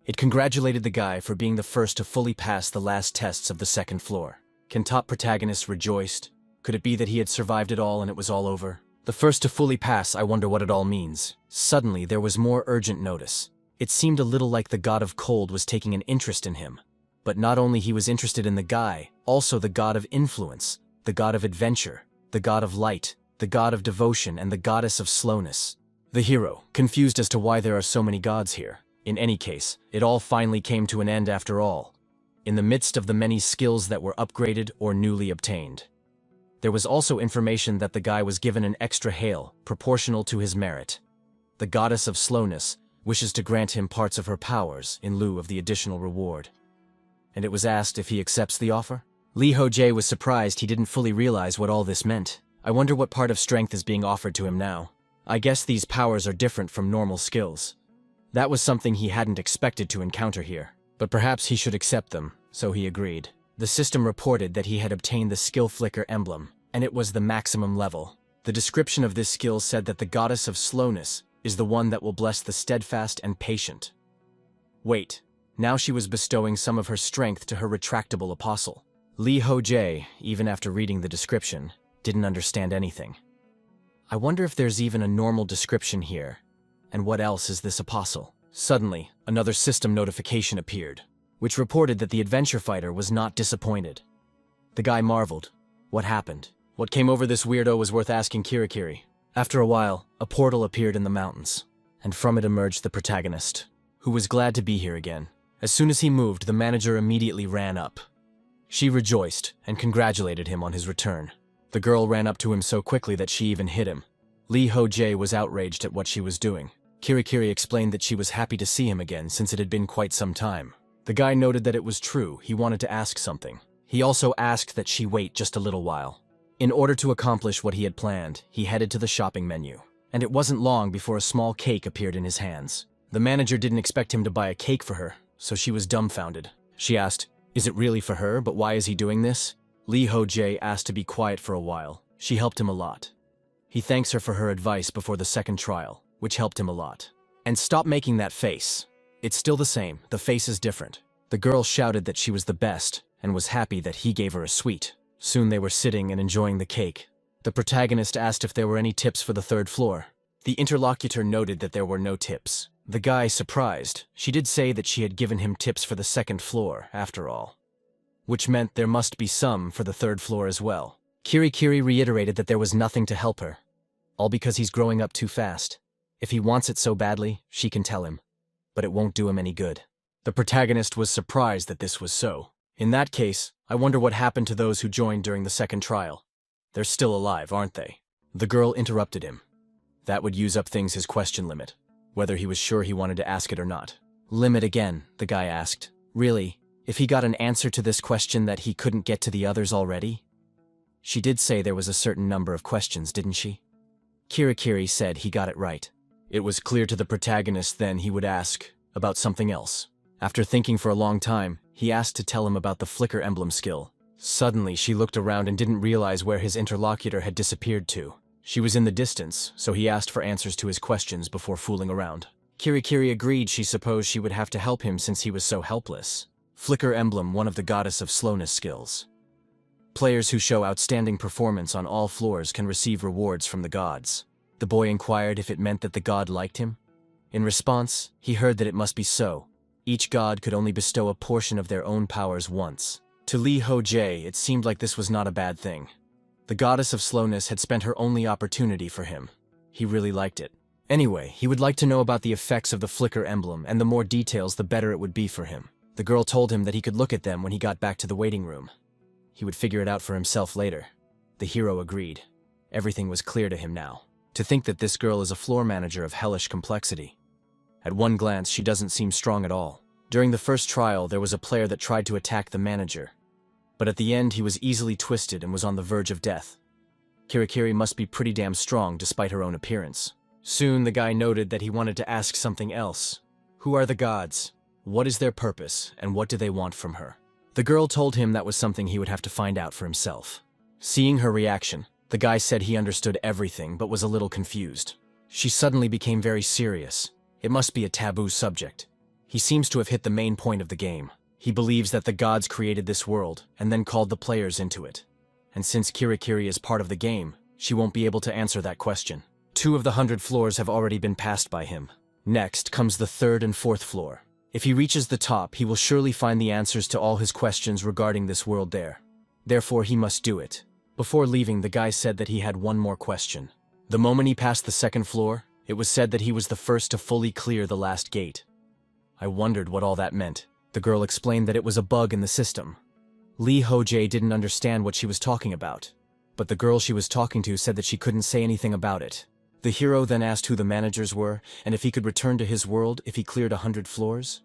It congratulated the guy for being the first to fully pass the last tests of the second floor. Can top protagonist rejoiced? Could it be that he had survived it all and it was all over? The first to fully pass, I wonder what it all means. Suddenly there was more urgent notice. It seemed a little like the god of cold was taking an interest in him. But not only he was interested in the guy, also the god of influence, the god of adventure, the god of light, the god of devotion, and the goddess of slowness. The hero, confused as to why there are so many gods here. In any case, it all finally came to an end after all, in the midst of the many skills that were upgraded or newly obtained. There was also information that the guy was given an extra hail, proportional to his merit. The goddess of slowness wishes to grant him parts of her powers in lieu of the additional reward. And it was asked if he accepts the offer? Lee Ho-jae was surprised he didn't fully realize what all this meant. I wonder what part of strength is being offered to him now. I guess these powers are different from normal skills. That was something he hadn't expected to encounter here. But perhaps he should accept them, so he agreed. The system reported that he had obtained the skill flicker emblem, and it was the maximum level. The description of this skill said that the goddess of slowness is the one that will bless the steadfast and patient. Wait, now she was bestowing some of her strength to her retractable apostle. Lee Ho-jae, even after reading the description, didn't understand anything. I wonder if there's even a normal description here, and what else is this apostle? Suddenly, another system notification appeared, which reported that the adventure fighter was not disappointed. The guy marveled. What happened? What came over this weirdo was worth asking Kirikiri. After a while, a portal appeared in the mountains, and from it emerged the protagonist, who was glad to be here again. As soon as he moved, the manager immediately ran up. She rejoiced and congratulated him on his return. The girl ran up to him so quickly that she even hit him. Lee Ho-jae was outraged at what she was doing. Kirikiri explained that she was happy to see him again since it had been quite some time. The guy noted that it was true. He wanted to ask something. He also asked that she wait just a little while. In order to accomplish what he had planned, he headed to the shopping menu. And it wasn't long before a small cake appeared in his hands. The manager didn't expect him to buy a cake for her, so she was dumbfounded. She asked, "Is it really for her, but why is he doing this?" Lee Ho-jae asked to be quiet for a while. She helped him a lot. He thanks her for her advice before the second trial, which helped him a lot. And stop making that face. It's still the same, the face is different. The girl shouted that she was the best, and was happy that he gave her a sweet. Soon they were sitting and enjoying the cake. The protagonist asked if there were any tips for the third floor. The interlocutor noted that there were no tips. The guy, surprised, she did say that she had given him tips for the second floor, after all. Which meant there must be some for the third floor as well. Kirikiri reiterated that there was nothing to help her. All because he's growing up too fast. If he wants it so badly, she can tell him. But it won't do him any good. The protagonist was surprised that this was so. In that case, I wonder what happened to those who joined during the second trial. They're still alive, aren't they? The girl interrupted him. That would use up his question limit, whether he was sure he wanted to ask it or not. Limit again, the guy asked. Really? If he got an answer to this question that he couldn't get to the others already? She did say there was a certain number of questions, didn't she? Kirikiri said he got it right. It was clear to the protagonist then he would ask about something else. After thinking for a long time, he asked to tell him about the flicker emblem skill. Suddenly, she looked around and didn't realize where his interlocutor had disappeared to. She was in the distance, so he asked for answers to his questions before fooling around. Kirikiri agreed she supposed she would have to help him since he was so helpless. Flicker emblem, one of the goddess of slowness skills. Players who show outstanding performance on all floors can receive rewards from the gods. The boy inquired if it meant that the god liked him. In response, he heard that it must be so. Each god could only bestow a portion of their own powers once. To Li Ho-jae, it seemed like this was not a bad thing. The goddess of slowness had spent her only opportunity for him. He really liked it. Anyway, he would like to know about the effects of the flicker emblem, and the more details the better it would be for him. The girl told him that he could look at them when he got back to the waiting room. He would figure it out for himself later. The hero agreed. Everything was clear to him now. To think that this girl is a floor manager of hellish complexity. At one glance, she doesn't seem strong at all. During the first trial, there was a player that tried to attack the manager. But at the end, he was easily twisted and was on the verge of death. Kirikiri must be pretty damn strong despite her own appearance. Soon, the guy noted that he wanted to ask something else. Who are the gods? What is their purpose, and what do they want from her? The girl told him that was something he would have to find out for himself. Seeing her reaction, the guy said he understood everything but was a little confused. She suddenly became very serious. It must be a taboo subject. He seems to have hit the main point of the game. He believes that the gods created this world and then called the players into it. And since Kirikiri is part of the game, she won't be able to answer that question. 2 of the 100 floors have already been passed by him. Next comes the 3rd and 4th floor. If he reaches the top, he will surely find the answers to all his questions regarding this world there. Therefore, he must do it. Before leaving, the guy said that he had one more question. The moment he passed the 2nd floor, it was said that he was the first to fully clear the last gate. I wondered what all that meant. The girl explained that it was a bug in the system. Li Ho-jae didn't understand what she was talking about, but the girl she was talking to said that she couldn't say anything about it. The hero then asked who the managers were, and if he could return to his world if he cleared 100 floors.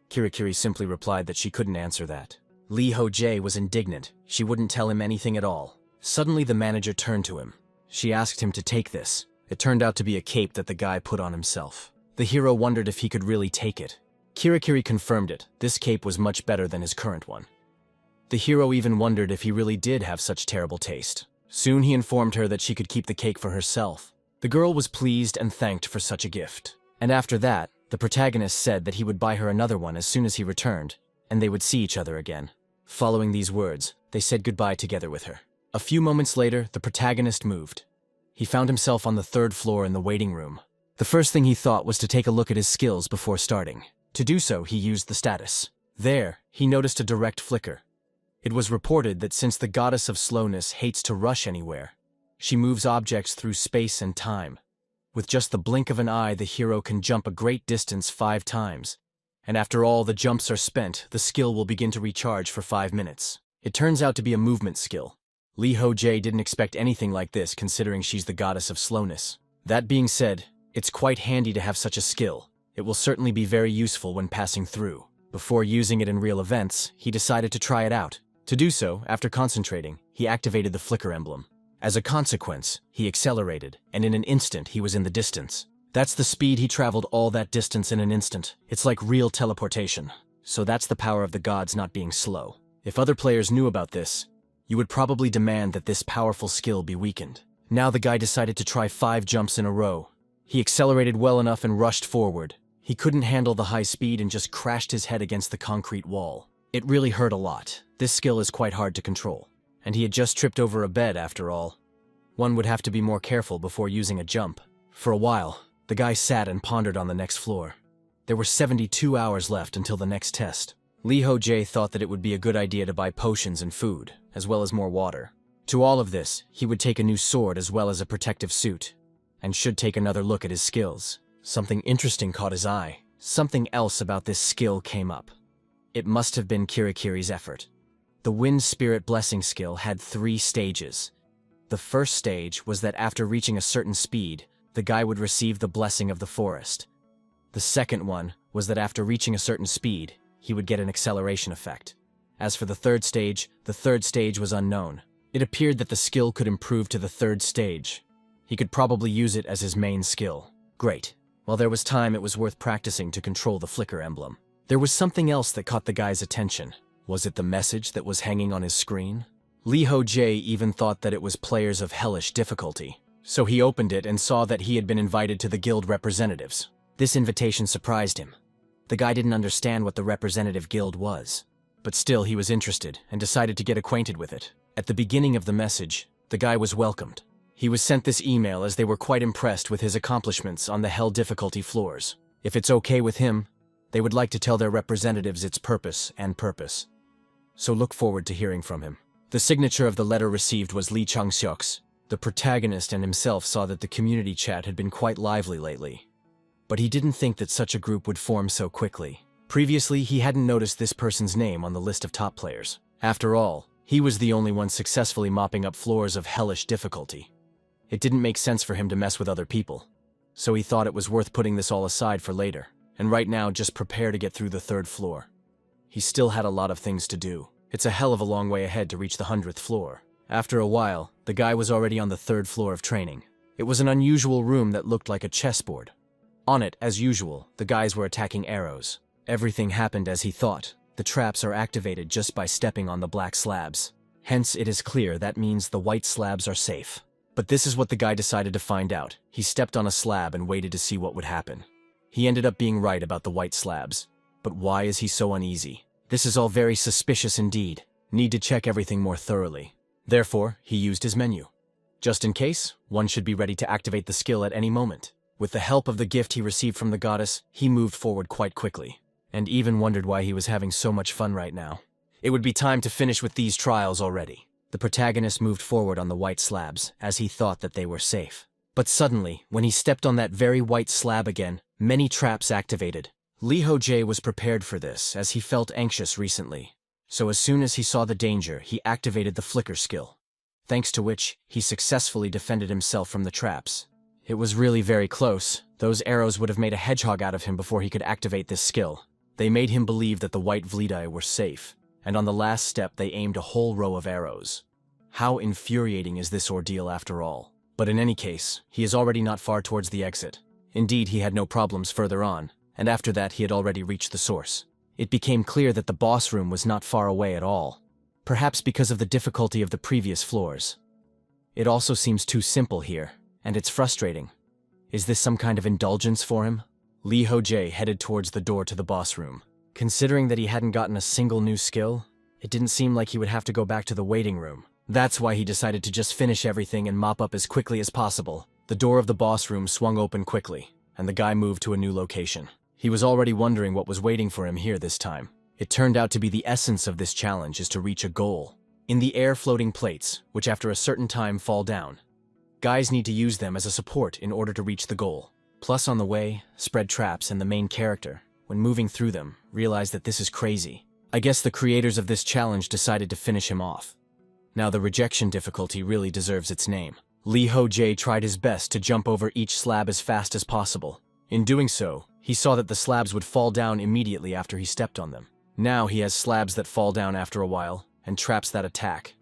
Kirikiri simply replied that she couldn't answer that. Li Ho-jae was indignant. She wouldn't tell him anything at all. Suddenly the manager turned to him. She asked him to take this. It turned out to be a cape that the guy put on himself. The hero wondered if he could really take it. Kirikiri confirmed it. This cape was much better than his current one. The hero even wondered if he really did have such terrible taste. Soon he informed her that she could keep the cake for herself. The girl was pleased and thanked for such a gift. And after that, the protagonist said that he would buy her another one as soon as he returned, and they would see each other again. Following these words, they said goodbye together with her. A few moments later, the protagonist moved. He found himself on the 3rd floor in the waiting room. The first thing he thought was to take a look at his skills before starting. To do so, he used the status. There, he noticed a direct flicker. It was reported that since the goddess of slowness hates to rush anywhere, she moves objects through space and time. With just the blink of an eye, the hero can jump a great distance 5 times. And after all the jumps are spent, the skill will begin to recharge for 5 minutes. It turns out to be a movement skill. Li Ho-jae didn't expect anything like this considering she's the goddess of slowness. That being said, it's quite handy to have such a skill. It will certainly be very useful when passing through. Before using it in real events, he decided to try it out. To do so, after concentrating, he activated the flicker emblem. As a consequence, he accelerated, and in an instant he was in the distance. That's the speed he traveled all that distance in an instant. It's like real teleportation. So that's the power of the gods not being slow. If other players knew about this, you would probably demand that this powerful skill be weakened. Now the guy decided to try 5 jumps in a row. He accelerated well enough and rushed forward. He couldn't handle the high speed and just crashed his head against the concrete wall. It really hurt a lot. This skill is quite hard to control. And he had just tripped over a bed after all. One would have to be more careful before using a jump. For a while, the guy sat and pondered on the next floor. There were 72 hours left until the next test. Li Ho-jae thought that it would be a good idea to buy potions and food, as well as more water. To all of this, he would take a new sword as well as a protective suit, and should take another look at his skills. Something interesting caught his eye. Something else about this skill came up. It must have been Kirikiri's effort. The Wind Spirit Blessing skill had 3 stages. The first stage was that after reaching a certain speed, the guy would receive the blessing of the forest. The second one was that after reaching a certain speed, he would get an acceleration effect. As for the third stage was unknown. It appeared that the skill could improve to the 3rd stage. He could probably use it as his main skill. Great. While there was time, it was worth practicing to control the flicker emblem. There was something else that caught the guy's attention. Was it the message that was hanging on his screen? Lee Ho-jae even thought that it was players of hellish difficulty. So he opened it and saw that he had been invited to the guild representatives. This invitation surprised him. The guy didn't understand what the representative guild was. But still, he was interested and decided to get acquainted with it. At the beginning of the message, the guy was welcomed. He was sent this email as they were quite impressed with his accomplishments on the hell difficulty floors. If it's okay with him, they would like to tell their representatives its purpose. So look forward to hearing from him. The signature of the letter received was Lee Chang-seok's. The protagonist and himself saw that the community chat had been quite lively lately. But he didn't think that such a group would form so quickly. Previously, he hadn't noticed this person's name on the list of top players. After all, he was the only one successfully mopping up floors of hellish difficulty. It didn't make sense for him to mess with other people. So he thought it was worth putting this all aside for later, and right now just prepare to get through the 3rd floor. He still had a lot of things to do. It's a hell of a long way ahead to reach the 100th floor. After a while, the guy was already on the 3rd floor of training. It was an unusual room that looked like a chessboard. On it, as usual, the guys were attacking arrows. Everything happened as he thought. The traps are activated just by stepping on the black slabs. Hence, it is clear that means the white slabs are safe. But this is what the guy decided to find out. He stepped on a slab and waited to see what would happen. He ended up being right about the white slabs. But why is he so uneasy? This is all very suspicious indeed. Need to check everything more thoroughly. Therefore, he used his menu. Just in case, one should be ready to activate the skill at any moment. With the help of the gift he received from the goddess, he moved forward quite quickly, and even wondered why he was having so much fun right now. It would be time to finish with these trials already. The protagonist moved forward on the white slabs, as he thought that they were safe. But suddenly, when he stepped on that very white slab again, many traps activated. Lee Ho-jae was prepared for this, as he felt anxious recently. So as soon as he saw the danger, he activated the flicker skill, thanks to which he successfully defended himself from the traps. It was really very close. Those arrows would have made a hedgehog out of him before he could activate this skill. They made him believe that the white Vlidai were safe, and on the last step they aimed a whole row of arrows. How infuriating is this ordeal after all? But in any case, he is already not far towards the exit. Indeed, he had no problems further on, and after that he had already reached the source. It became clear that the boss room was not far away at all, perhaps because of the difficulty of the previous floors. It also seems too simple here, and it's frustrating. Is this some kind of indulgence for him? Lee Ho-jae headed towards the door to the boss room. Considering that he hadn't gotten a single new skill, it didn't seem like he would have to go back to the waiting room. That's why he decided to just finish everything and mop up as quickly as possible. The door of the boss room swung open quickly, and the guy moved to a new location. He was already wondering what was waiting for him here this time. It turned out to be the essence of this challenge is to reach a goal. In the air floating plates, which after a certain time fall down. Guys need to use them as a support in order to reach the goal. Plus on the way, spread traps and the main character, when moving through them, realized that this is crazy. I guess the creators of this challenge decided to finish him off. Now the rejection difficulty really deserves its name. Lee Ho-jae tried his best to jump over each slab as fast as possible. In doing so, he saw that the slabs would fall down immediately after he stepped on them. Now he has slabs that fall down after a while, and traps that attack.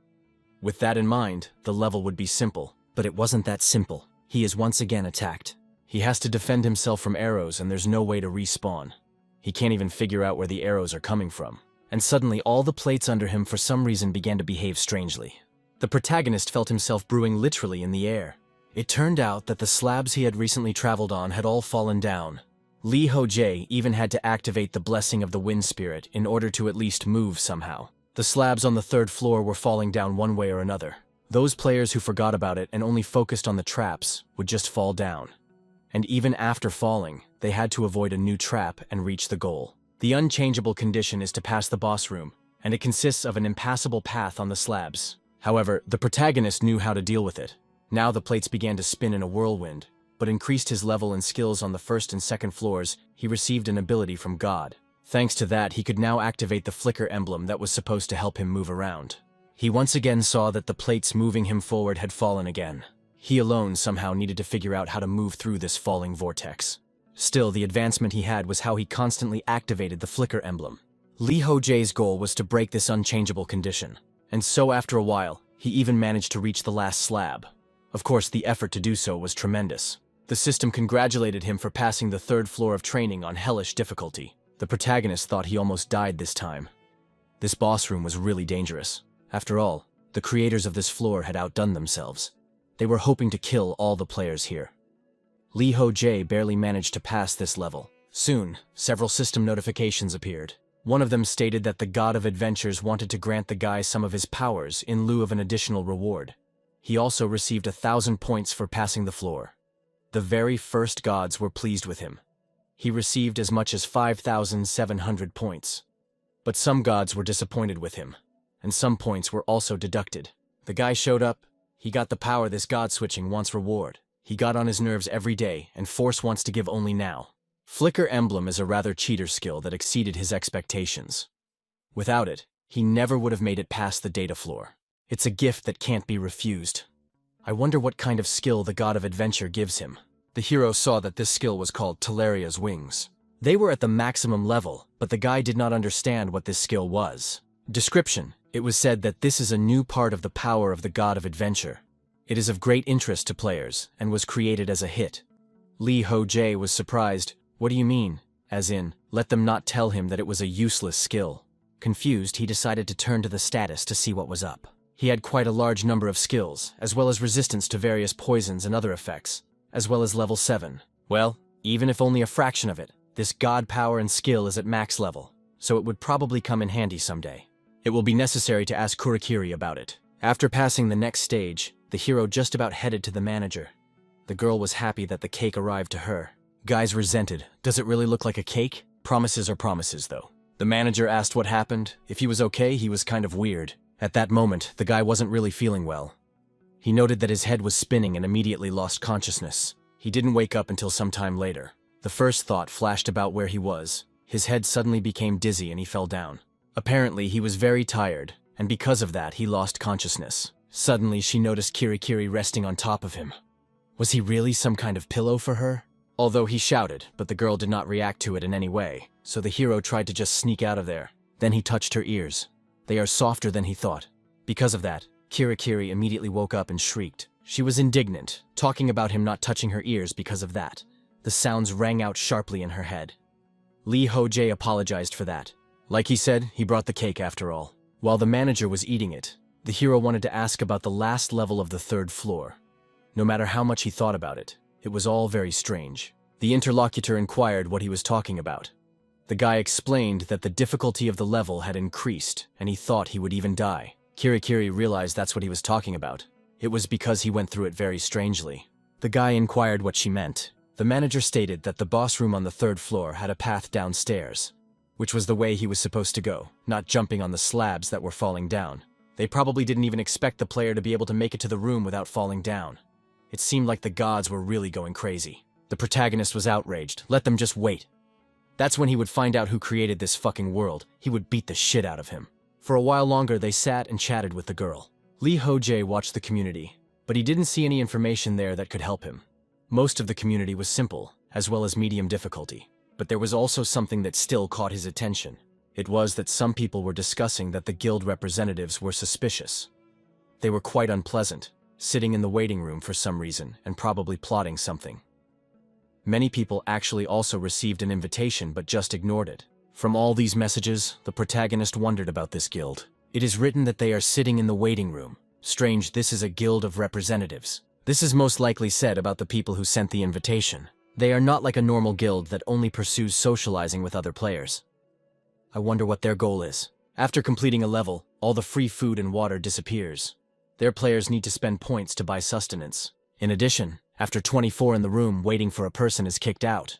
With that in mind, the level would be simple. But it wasn't that simple. He is once again attacked. He has to defend himself from arrows and there's no way to respawn. He can't even figure out where the arrows are coming from. And suddenly all the plates under him for some reason began to behave strangely. The protagonist felt himself brewing literally in the air. It turned out that the slabs he had recently traveled on had all fallen down. Lee Ho-jae even had to activate the blessing of the wind spirit in order to at least move somehow. The slabs on the 3rd floor were falling down one way or another. Those players who forgot about it and only focused on the traps would just fall down. And even after falling, they had to avoid a new trap and reach the goal. The unchangeable condition is to pass the boss room, and it consists of an impassable path on the slabs. However, the protagonist knew how to deal with it. Now the plates began to spin in a whirlwind, but increased his level and skills on the 1st and 2nd floors. He received an ability from God. Thanks to that, he could now activate the flicker emblem that was supposed to help him move around. He once again saw that the plates moving him forward had fallen again. He alone somehow needed to figure out how to move through this falling vortex. Still, the advancement he had was how he constantly activated the flicker emblem. Lee Ho-jae's goal was to break this unchangeable condition, and so after a while, he even managed to reach the last slab. Of course, the effort to do so was tremendous. The system congratulated him for passing the 3rd floor of training on hellish difficulty. The protagonist thought he almost died this time. This boss room was really dangerous. After all, the creators of this floor had outdone themselves. They were hoping to kill all the players here. Lee Ho-jae barely managed to pass this level. Soon, several system notifications appeared. One of them stated that the God of Adventures wanted to grant the guy some of his powers in lieu of an additional reward. He also received 1,000 points for passing the floor. The very first gods were pleased with him. He received as much as 5,700 points. But some gods were disappointed with him, and some points were also deducted. The guy showed up. He got the power this god switching wants reward. He got on his nerves every day, and Force wants to give only now. Flicker Emblem is a rather cheater skill that exceeded his expectations. Without it, he never would have made it past the data floor. It's a gift that can't be refused. I wonder what kind of skill the God of Adventure gives him. The hero saw that this skill was called Teleria's Wings. They were at the maximum level, but the guy did not understand what this skill was. Description: it was said that this is a new part of the power of the God of Adventure. It is of great interest to players, and was created as a hit. Lee Ho-jae was surprised. What do you mean? As in, let them not tell him that it was a useless skill. Confused, he decided to turn to the status to see what was up. He had quite a large number of skills, as well as resistance to various poisons and other effects, as well as level 7. Well, even if only a fraction of it, this god power and skill is at max level, so it would probably come in handy someday. It will be necessary to ask Kurakiri about it. After passing the next stage, the hero just about headed to the manager. The girl was happy that the cake arrived to her. Guys resented. Does it really look like a cake? Promises are promises, though. The manager asked what happened. If he was okay, he was kind of weird. At that moment, the guy wasn't really feeling well. He noted that his head was spinning and immediately lost consciousness. He didn't wake up until some time later. The first thought flashed about where he was. His head suddenly became dizzy and he fell down. Apparently, he was very tired, and because of that, he lost consciousness. Suddenly, she noticed Kirikiri resting on top of him. Was he really some kind of pillow for her? Although he shouted, but the girl did not react to it in any way, so the hero tried to just sneak out of there. Then he touched her ears. They are softer than he thought. Because of that, Kirikiri immediately woke up and shrieked. She was indignant, talking about him not touching her ears because of that. The sounds rang out sharply in her head. Lee Ho-jae apologized for that. Like he said, he brought the cake after all. While the manager was eating it, the hero wanted to ask about the last level of the 3rd floor. No matter how much he thought about it, it was all very strange. The interlocutor inquired what he was talking about. The guy explained that the difficulty of the level had increased, and he thought he would even die. Kirikiri realized that's what he was talking about. It was because he went through it very strangely. The guy inquired what she meant. The manager stated that the boss room on the 3rd floor had a path downstairs, which was the way he was supposed to go, not jumping on the slabs that were falling down. They probably didn't even expect the player to be able to make it to the room without falling down. It seemed like the gods were really going crazy. The protagonist was outraged. Let them just wait. That's when he would find out who created this fucking world. He would beat the shit out of him. For a while longer, they sat and chatted with the girl. Lee Ho-jae watched the community, but he didn't see any information there that could help him. Most of the community was simple, as well as medium difficulty. But there was also something that still caught his attention. It was that some people were discussing that the guild representatives were suspicious. They were quite unpleasant, sitting in the waiting room for some reason and probably plotting something. Many people actually also received an invitation but just ignored it. From all these messages, the protagonist wondered about this guild. It is written that they are sitting in the waiting room. Strange, this is a guild of representatives. This is most likely said about the people who sent the invitation. They are not like a normal guild that only pursues socializing with other players. I wonder what their goal is. After completing a level, all the free food and water disappears. Their players need to spend points to buy sustenance. In addition, after 24 in the room, waiting for a person is kicked out.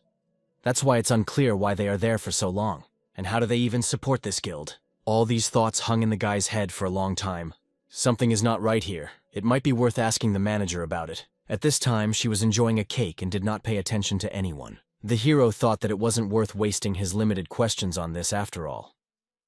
That's why it's unclear why they are there for so long. And how do they even support this guild? All these thoughts hung in the guy's head for a long time. Something is not right here. It might be worth asking the manager about it. At this time, she was enjoying a cake and did not pay attention to anyone. The hero thought that it wasn't worth wasting his limited questions on this after all.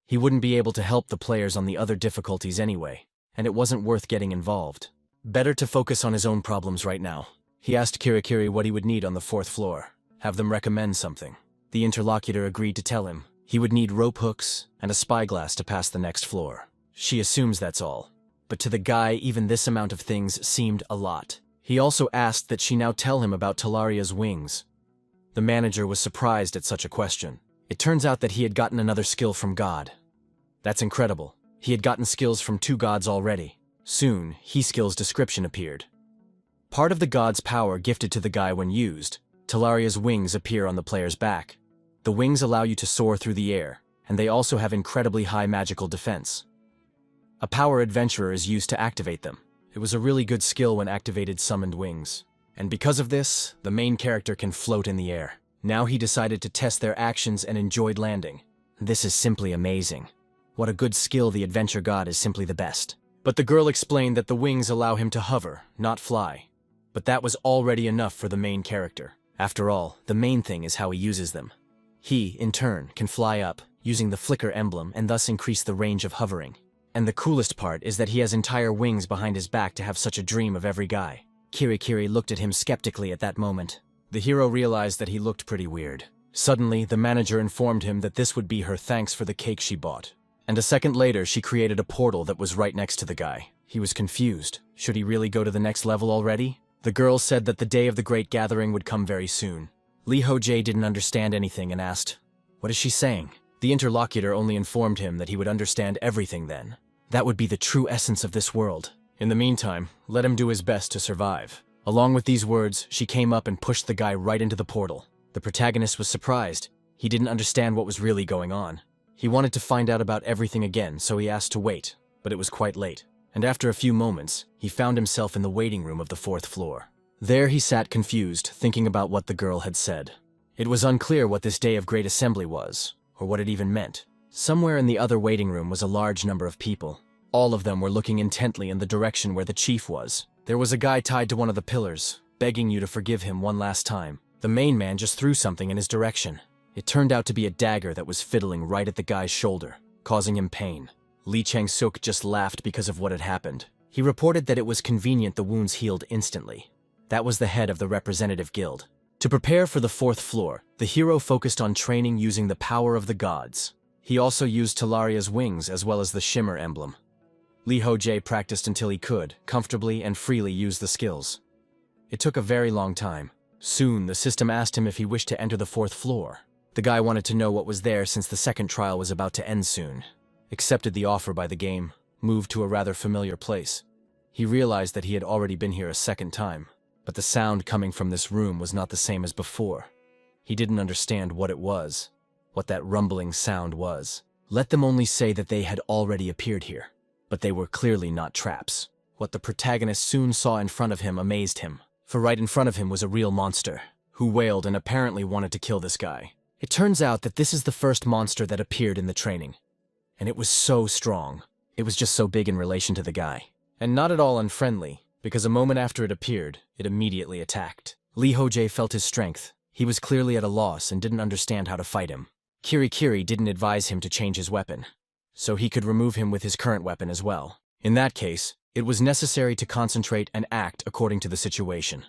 He wouldn't be able to help the players on the other difficulties anyway, and it wasn't worth getting involved. Better to focus on his own problems right now. He asked Kirikiri what he would need on the 4th floor, have them recommend something. The interlocutor agreed to tell him he would need rope hooks and a spyglass to pass the next floor. She assumes that's all, but to the guy even this amount of things seemed a lot. He also asked that she now tell him about Talaria's wings. The manager was surprised at such a question. It turns out that he had gotten another skill from God. That's incredible. He had gotten skills from 2 gods already. Soon, He-Skill's description appeared. Part of the god's power gifted to the guy when used, Talaria's wings appear on the player's back. The wings allow you to soar through the air, and they also have incredibly high magical defense. A power adventurer is used to activate them. It was a really good skill when activated summoned wings. And because of this, the main character can float in the air. Now he decided to test their actions and enjoyed landing. This is simply amazing. What a good skill, the adventure god is simply the best. But the girl explained that the wings allow him to hover, not fly. But that was already enough for the main character. After all, the main thing is how he uses them. He, in turn, can fly up, using the flicker emblem and thus increase the range of hovering. And the coolest part is that he has entire wings behind his back to have such a dream of every guy. Kirikiri looked at him skeptically at that moment. The hero realized that he looked pretty weird. Suddenly, the manager informed him that this would be her thanks for the cake she bought. And a second later, she created a portal that was right next to the guy. He was confused. Should he really go to the next level already? The girl said that the day of the great gathering would come very soon. Lee Ho-jae didn't understand anything and asked, "What is she saying?" The interlocutor only informed him that he would understand everything then. That would be the true essence of this world. In the meantime, let him do his best to survive. Along with these words, she came up and pushed the guy right into the portal. The protagonist was surprised. He didn't understand what was really going on. He wanted to find out about everything again, so he asked to wait, but it was quite late. And after a few moments, he found himself in the waiting room of the 4th floor. There he sat confused, thinking about what the girl had said. It was unclear what this day of great assembly was, or what it even meant. Somewhere in the other waiting room was a large number of people. All of them were looking intently in the direction where the chief was. There was a guy tied to one of the pillars, begging you to forgive him one last time. The main man just threw something in his direction. It turned out to be a dagger that was fiddling right at the guy's shoulder, causing him pain. Lee Chang-suk just laughed because of what had happened. He reported that it was convenient the wounds healed instantly. That was the head of the representative guild. To prepare for the 4th floor, the hero focused on training using the power of the gods. He also used Talaria's wings as well as the shimmer emblem. Lee Ho-jae practiced until he could, comfortably and freely use the skills. It took a very long time. Soon, the system asked him if he wished to enter the 4th floor. The guy wanted to know what was there since the second trial was about to end soon. Accepted the offer by the game, moved to a rather familiar place. He realized that he had already been here a second time, but the sound coming from this room was not the same as before. He didn't understand what it was, what that rumbling sound was. Let them only say that they had already appeared here, but they were clearly not traps. What the protagonist soon saw in front of him amazed him, for right in front of him was a real monster, who wailed and apparently wanted to kill this guy. It turns out that this is the first monster that appeared in the training, and it was so strong. It was just so big in relation to the guy, and not at all unfriendly, because a moment after it appeared, it immediately attacked. Lee Ho-jae felt his strength. He was clearly at a loss and didn't understand how to fight him. Kirikiri didn't advise him to change his weapon, so he could remove him with his current weapon as well. In that case, it was necessary to concentrate and act according to the situation.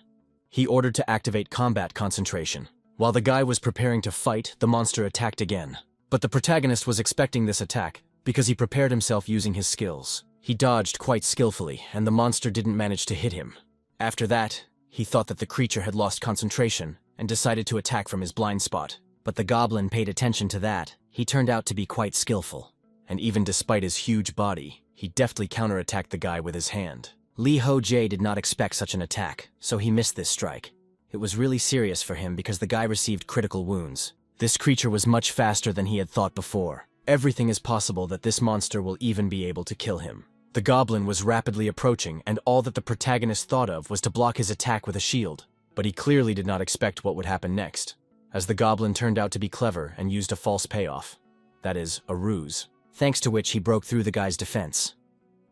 He ordered to activate combat concentration. While the guy was preparing to fight, the monster attacked again. But the protagonist was expecting this attack, because he prepared himself using his skills. He dodged quite skillfully, and the monster didn't manage to hit him. After that, he thought that the creature had lost concentration, and decided to attack from his blind spot. But the goblin paid attention to that. He turned out to be quite skillful. And even despite his huge body, he deftly counterattacked the guy with his hand. Lee Ho-jae did not expect such an attack, so he missed this strike. It was really serious for him because the guy received critical wounds. This creature was much faster than he had thought before. Everything is possible that this monster will even be able to kill him. The goblin was rapidly approaching, and all that the protagonist thought of was to block his attack with a shield. But he clearly did not expect what would happen next, as the goblin turned out to be clever and used a false payoff. That is, a ruse. Thanks to which he broke through the guy's defense.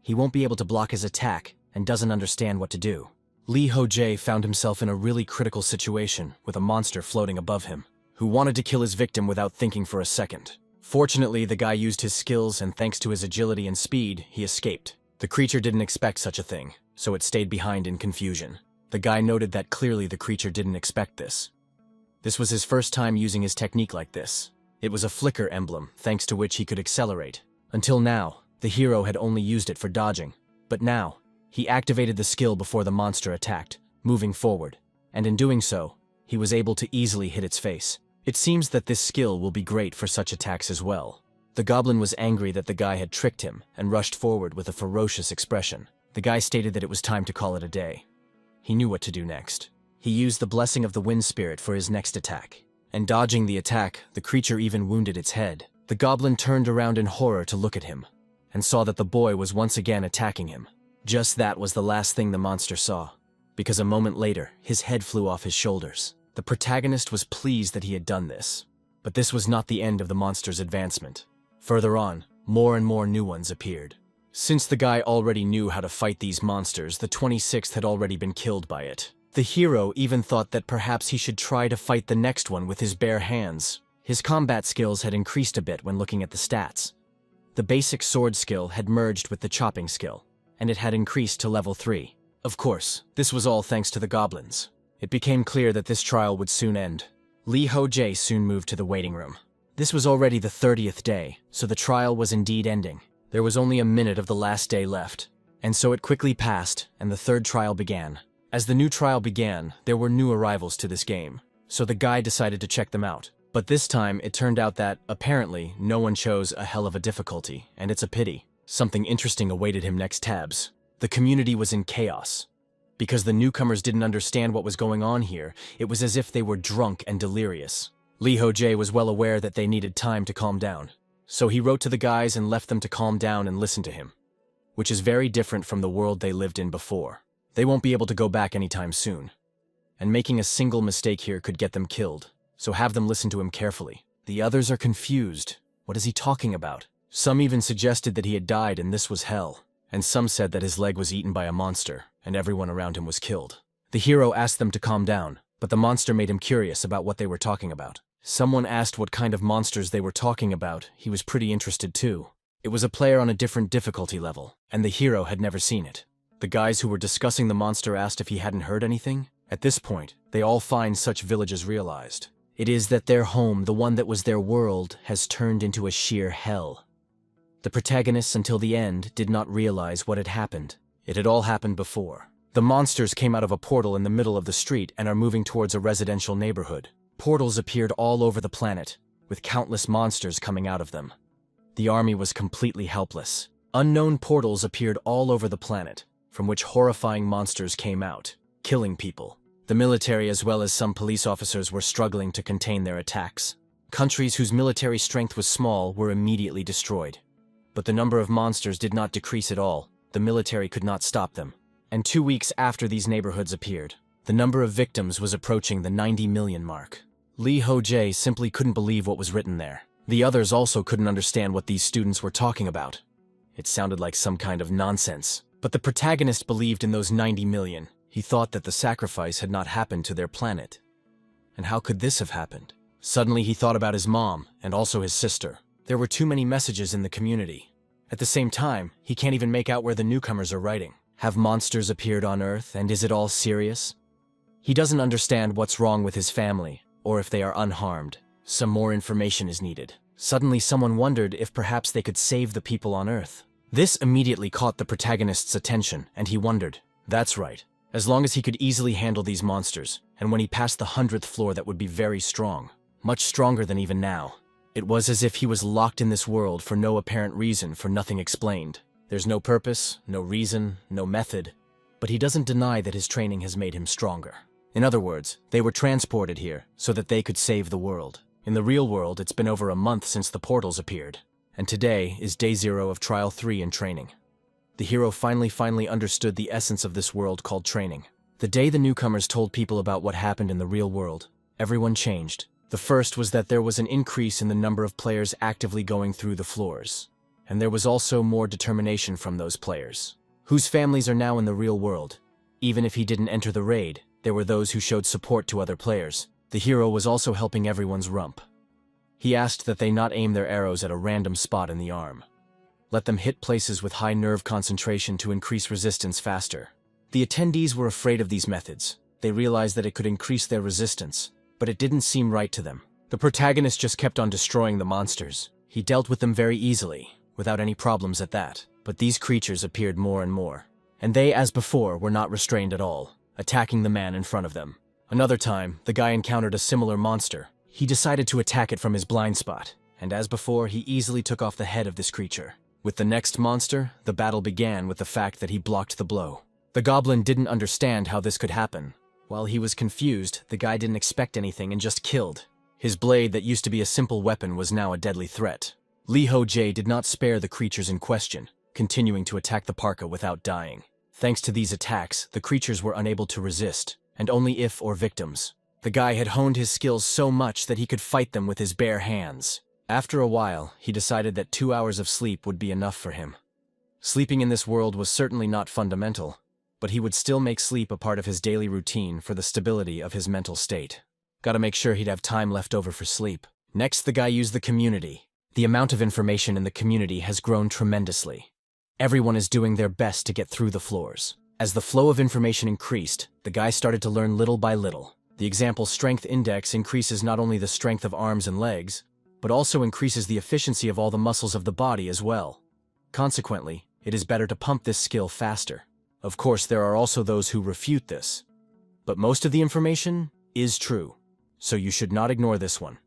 He won't be able to block his attack and doesn't understand what to do. Lee Ho-jae found himself in a really critical situation with a monster floating above him, who wanted to kill his victim without thinking for a second. Fortunately, the guy used his skills, and thanks to his agility and speed, he escaped. The creature didn't expect such a thing, so it stayed behind in confusion. The guy noted that clearly the creature didn't expect this. This was his first time using his technique like this. It was a flicker emblem, thanks to which he could accelerate. Until now, the hero had only used it for dodging. But now, he activated the skill before the monster attacked, moving forward. And in doing so, he was able to easily hit its face. It seems that this skill will be great for such attacks as well. The goblin was angry that the guy had tricked him and rushed forward with a ferocious expression. The guy stated that it was time to call it a day. He knew what to do next. He used the blessing of the wind spirit for his next attack. And dodging the attack, the creature even wounded its head. The goblin turned around in horror to look at him, and saw that the boy was once again attacking him. Just that was the last thing the monster saw, because a moment later, his head flew off his shoulders. The protagonist was pleased that he had done this, but this was not the end of the monster's advancement. Further on, more and more new ones appeared. Since the guy already knew how to fight these monsters, the 26th had already been killed by it. The hero even thought that perhaps he should try to fight the next one with his bare hands. His combat skills had increased a bit when looking at the stats. The basic sword skill had merged with the chopping skill, and it had increased to level 3. Of course, this was all thanks to the goblins. It became clear that this trial would soon end. Lee Ho-jae soon moved to the waiting room. This was already the 30th day, so the trial was indeed ending. There was only a minute of the last day left, and so it quickly passed, and the third trial began. As the new trial began, there were new arrivals to this game, so the guy decided to check them out. But this time, it turned out that, apparently, no one chose a hell of a difficulty, and it's a pity. Something interesting awaited him next tabs. The community was in chaos. Because the newcomers didn't understand what was going on here, it was as if they were drunk and delirious. Lee Ho-jae was well aware that they needed time to calm down. So he wrote to the guys and left them to calm down and listen to him, which is very different from the world they lived in before. They won't be able to go back anytime soon. And making a single mistake here could get them killed, so have them listen to him carefully. The others are confused. What is he talking about? Some even suggested that he had died and this was hell. And some said that his leg was eaten by a monster, and everyone around him was killed. The hero asked them to calm down, but the monster made him curious about what they were talking about. Someone asked what kind of monsters they were talking about. He was pretty interested too. It was a player on a different difficulty level, and the hero had never seen it. The guys who were discussing the monster asked if he hadn't heard anything. At this point, they all find such villages realized. It is that their home, the one that was their world, has turned into a sheer hell. The protagonists until the end did not realize what had happened. It had all happened before. The monsters came out of a portal in the middle of the street and are moving towards a residential neighborhood. Portals appeared all over the planet, with countless monsters coming out of them. The army was completely helpless. Unknown portals appeared all over the planet, from which horrifying monsters came out, killing people. The military as well as some police officers were struggling to contain their attacks. Countries whose military strength was small were immediately destroyed. But the number of monsters did not decrease at all. The military could not stop them. And 2 weeks after these neighborhoods appeared, the number of victims was approaching the 90 million mark. Lee Ho-jae simply couldn't believe what was written there. The others also couldn't understand what these students were talking about. It sounded like some kind of nonsense. But the protagonist believed in those 90 million. He thought that the sacrifice had not happened to their planet. And how could this have happened? Suddenly he thought about his mom, and also his sister. There were too many messages in the community. At the same time, he can't even make out where the newcomers are writing. Have monsters appeared on Earth, and is it all serious? He doesn't understand what's wrong with his family, or if they are unharmed. Some more information is needed. Suddenly someone wondered if perhaps they could save the people on Earth. This immediately caught the protagonist's attention, and he wondered. That's right. As long as he could easily handle these monsters, and when he passed the 100th floor that would be very strong. Much stronger than even now. It was as if he was locked in this world for no apparent reason, for nothing explained. There's no purpose, no reason, no method. But he doesn't deny that his training has made him stronger. In other words, they were transported here so that they could save the world. In the real world, it's been over a month since the portals appeared. And today is day 0 of Trial 3 in training. The hero finally understood the essence of this world called training. The day the newcomers told people about what happened in the real world, everyone changed. The first was that there was an increase in the number of players actively going through the floors. And there was also more determination from those players, whose families are now in the real world. Even if he didn't enter the raid, there were those who showed support to other players. The hero was also helping everyone's rump. He asked that they not aim their arrows at a random spot in the arm. Let them hit places with high nerve concentration to increase resistance faster. The attendees were afraid of these methods. They realized that it could increase their resistance, but it didn't seem right to them. The protagonist just kept on destroying the monsters. He dealt with them very easily, without any problems at that. But these creatures appeared more and more. And they, as before, were not restrained at all, attacking the man in front of them. Another time, the guy encountered a similar monster. He decided to attack it from his blind spot, and as before, he easily took off the head of this creature. With the next monster, the battle began with the fact that he blocked the blow. The goblin didn't understand how this could happen. While he was confused, the guy didn't expect anything and just killed. His blade that used to be a simple weapon was now a deadly threat. Lee Ho-jae did not spare the creatures in question, continuing to attack the parka without dying. Thanks to these attacks, the creatures were unable to resist, and only if or victims. The guy had honed his skills so much that he could fight them with his bare hands. After a while, he decided that 2 hours of sleep would be enough for him. Sleeping in this world was certainly not fundamental, but he would still make sleep a part of his daily routine for the stability of his mental state. Gotta make sure he'd have time left over for sleep. Next, the guy used the community. The amount of information in the community has grown tremendously. Everyone is doing their best to get through the floors. As the flow of information increased, the guy started to learn little by little. The example strength index increases not only the strength of arms and legs, but also increases the efficiency of all the muscles of the body as well. Consequently, it is better to pump this skill faster. Of course, there are also those who refute this. But most of the information is true, so you should not ignore this one.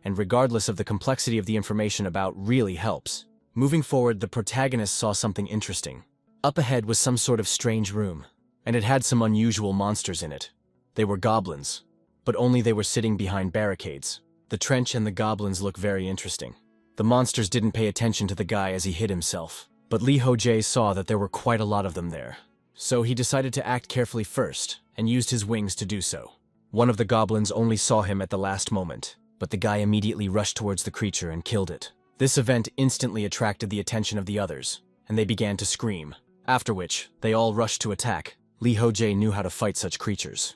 And regardless of the complexity of the information about really helps. Moving forward, the protagonist saw something interesting. Up ahead was some sort of strange room, and it had some unusual monsters in it. They were goblins, but only they were sitting behind barricades. The trench and the goblins look very interesting. The monsters didn't pay attention to the guy as he hid himself, but Lee Ho-jae saw that there were quite a lot of them there. So he decided to act carefully first, and used his wings to do so. One of the goblins only saw him at the last moment, but the guy immediately rushed towards the creature and killed it. This event instantly attracted the attention of the others, and they began to scream. After which, they all rushed to attack. Lee Ho-jae knew how to fight such creatures.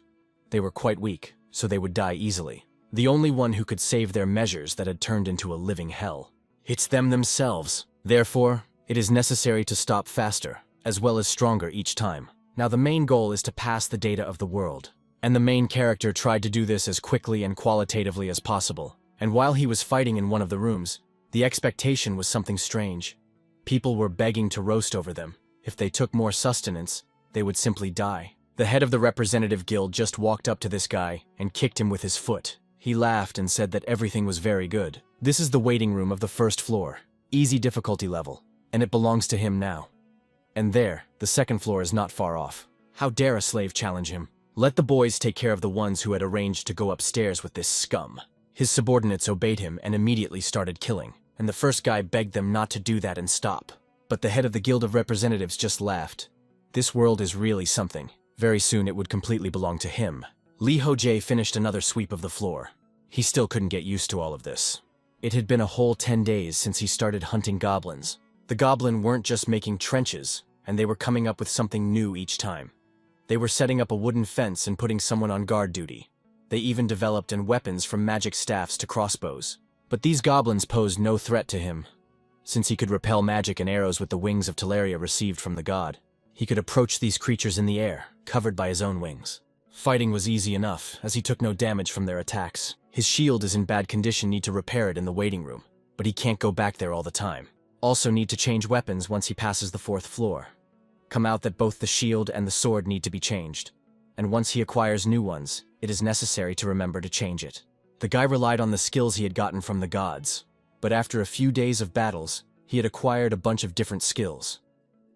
They were quite weak, so they would die easily. The only one who could save their measures that had turned into a living hell. It's them themselves. Therefore, it is necessary to stop faster, as well as stronger each time. Now the main goal is to pass the data of the world, and the main character tried to do this as quickly and qualitatively as possible. And while he was fighting in one of the rooms, the expectation was something strange. People were begging to roast over them. If they took more sustenance, they would simply die. The head of the representative guild just walked up to this guy and kicked him with his foot. He laughed and said that everything was very good. This is the waiting room of the first floor, easy difficulty level, and it belongs to him now. And there, the second floor is not far off. How dare a slave challenge him? Let the boys take care of the ones who had arranged to go upstairs with this scum. His subordinates obeyed him and immediately started killing, and the first guy begged them not to do that and stop. But the head of the Guild of Representatives just laughed. This world is really something. Very soon it would completely belong to him. Lee Ho-jae finished another sweep of the floor. He still couldn't get used to all of this. It had been a whole 10 days since he started hunting goblins. The goblin weren't just making trenches, and they were coming up with something new each time. They were setting up a wooden fence and putting someone on guard duty. They even developed weapons from magic staffs to crossbows. But these goblins posed no threat to him. Since he could repel magic and arrows with the wings of Teleria received from the god, he could approach these creatures in the air, covered by his own wings. Fighting was easy enough, as he took no damage from their attacks. His shield is in bad condition, need to repair it in the waiting room, but he can't go back there all the time. Also need to change weapons once he passes the 4th floor. Come out that both the shield and the sword need to be changed, and once he acquires new ones, it is necessary to remember to change it. The guy relied on the skills he had gotten from the gods, but after a few days of battles, he had acquired a bunch of different skills.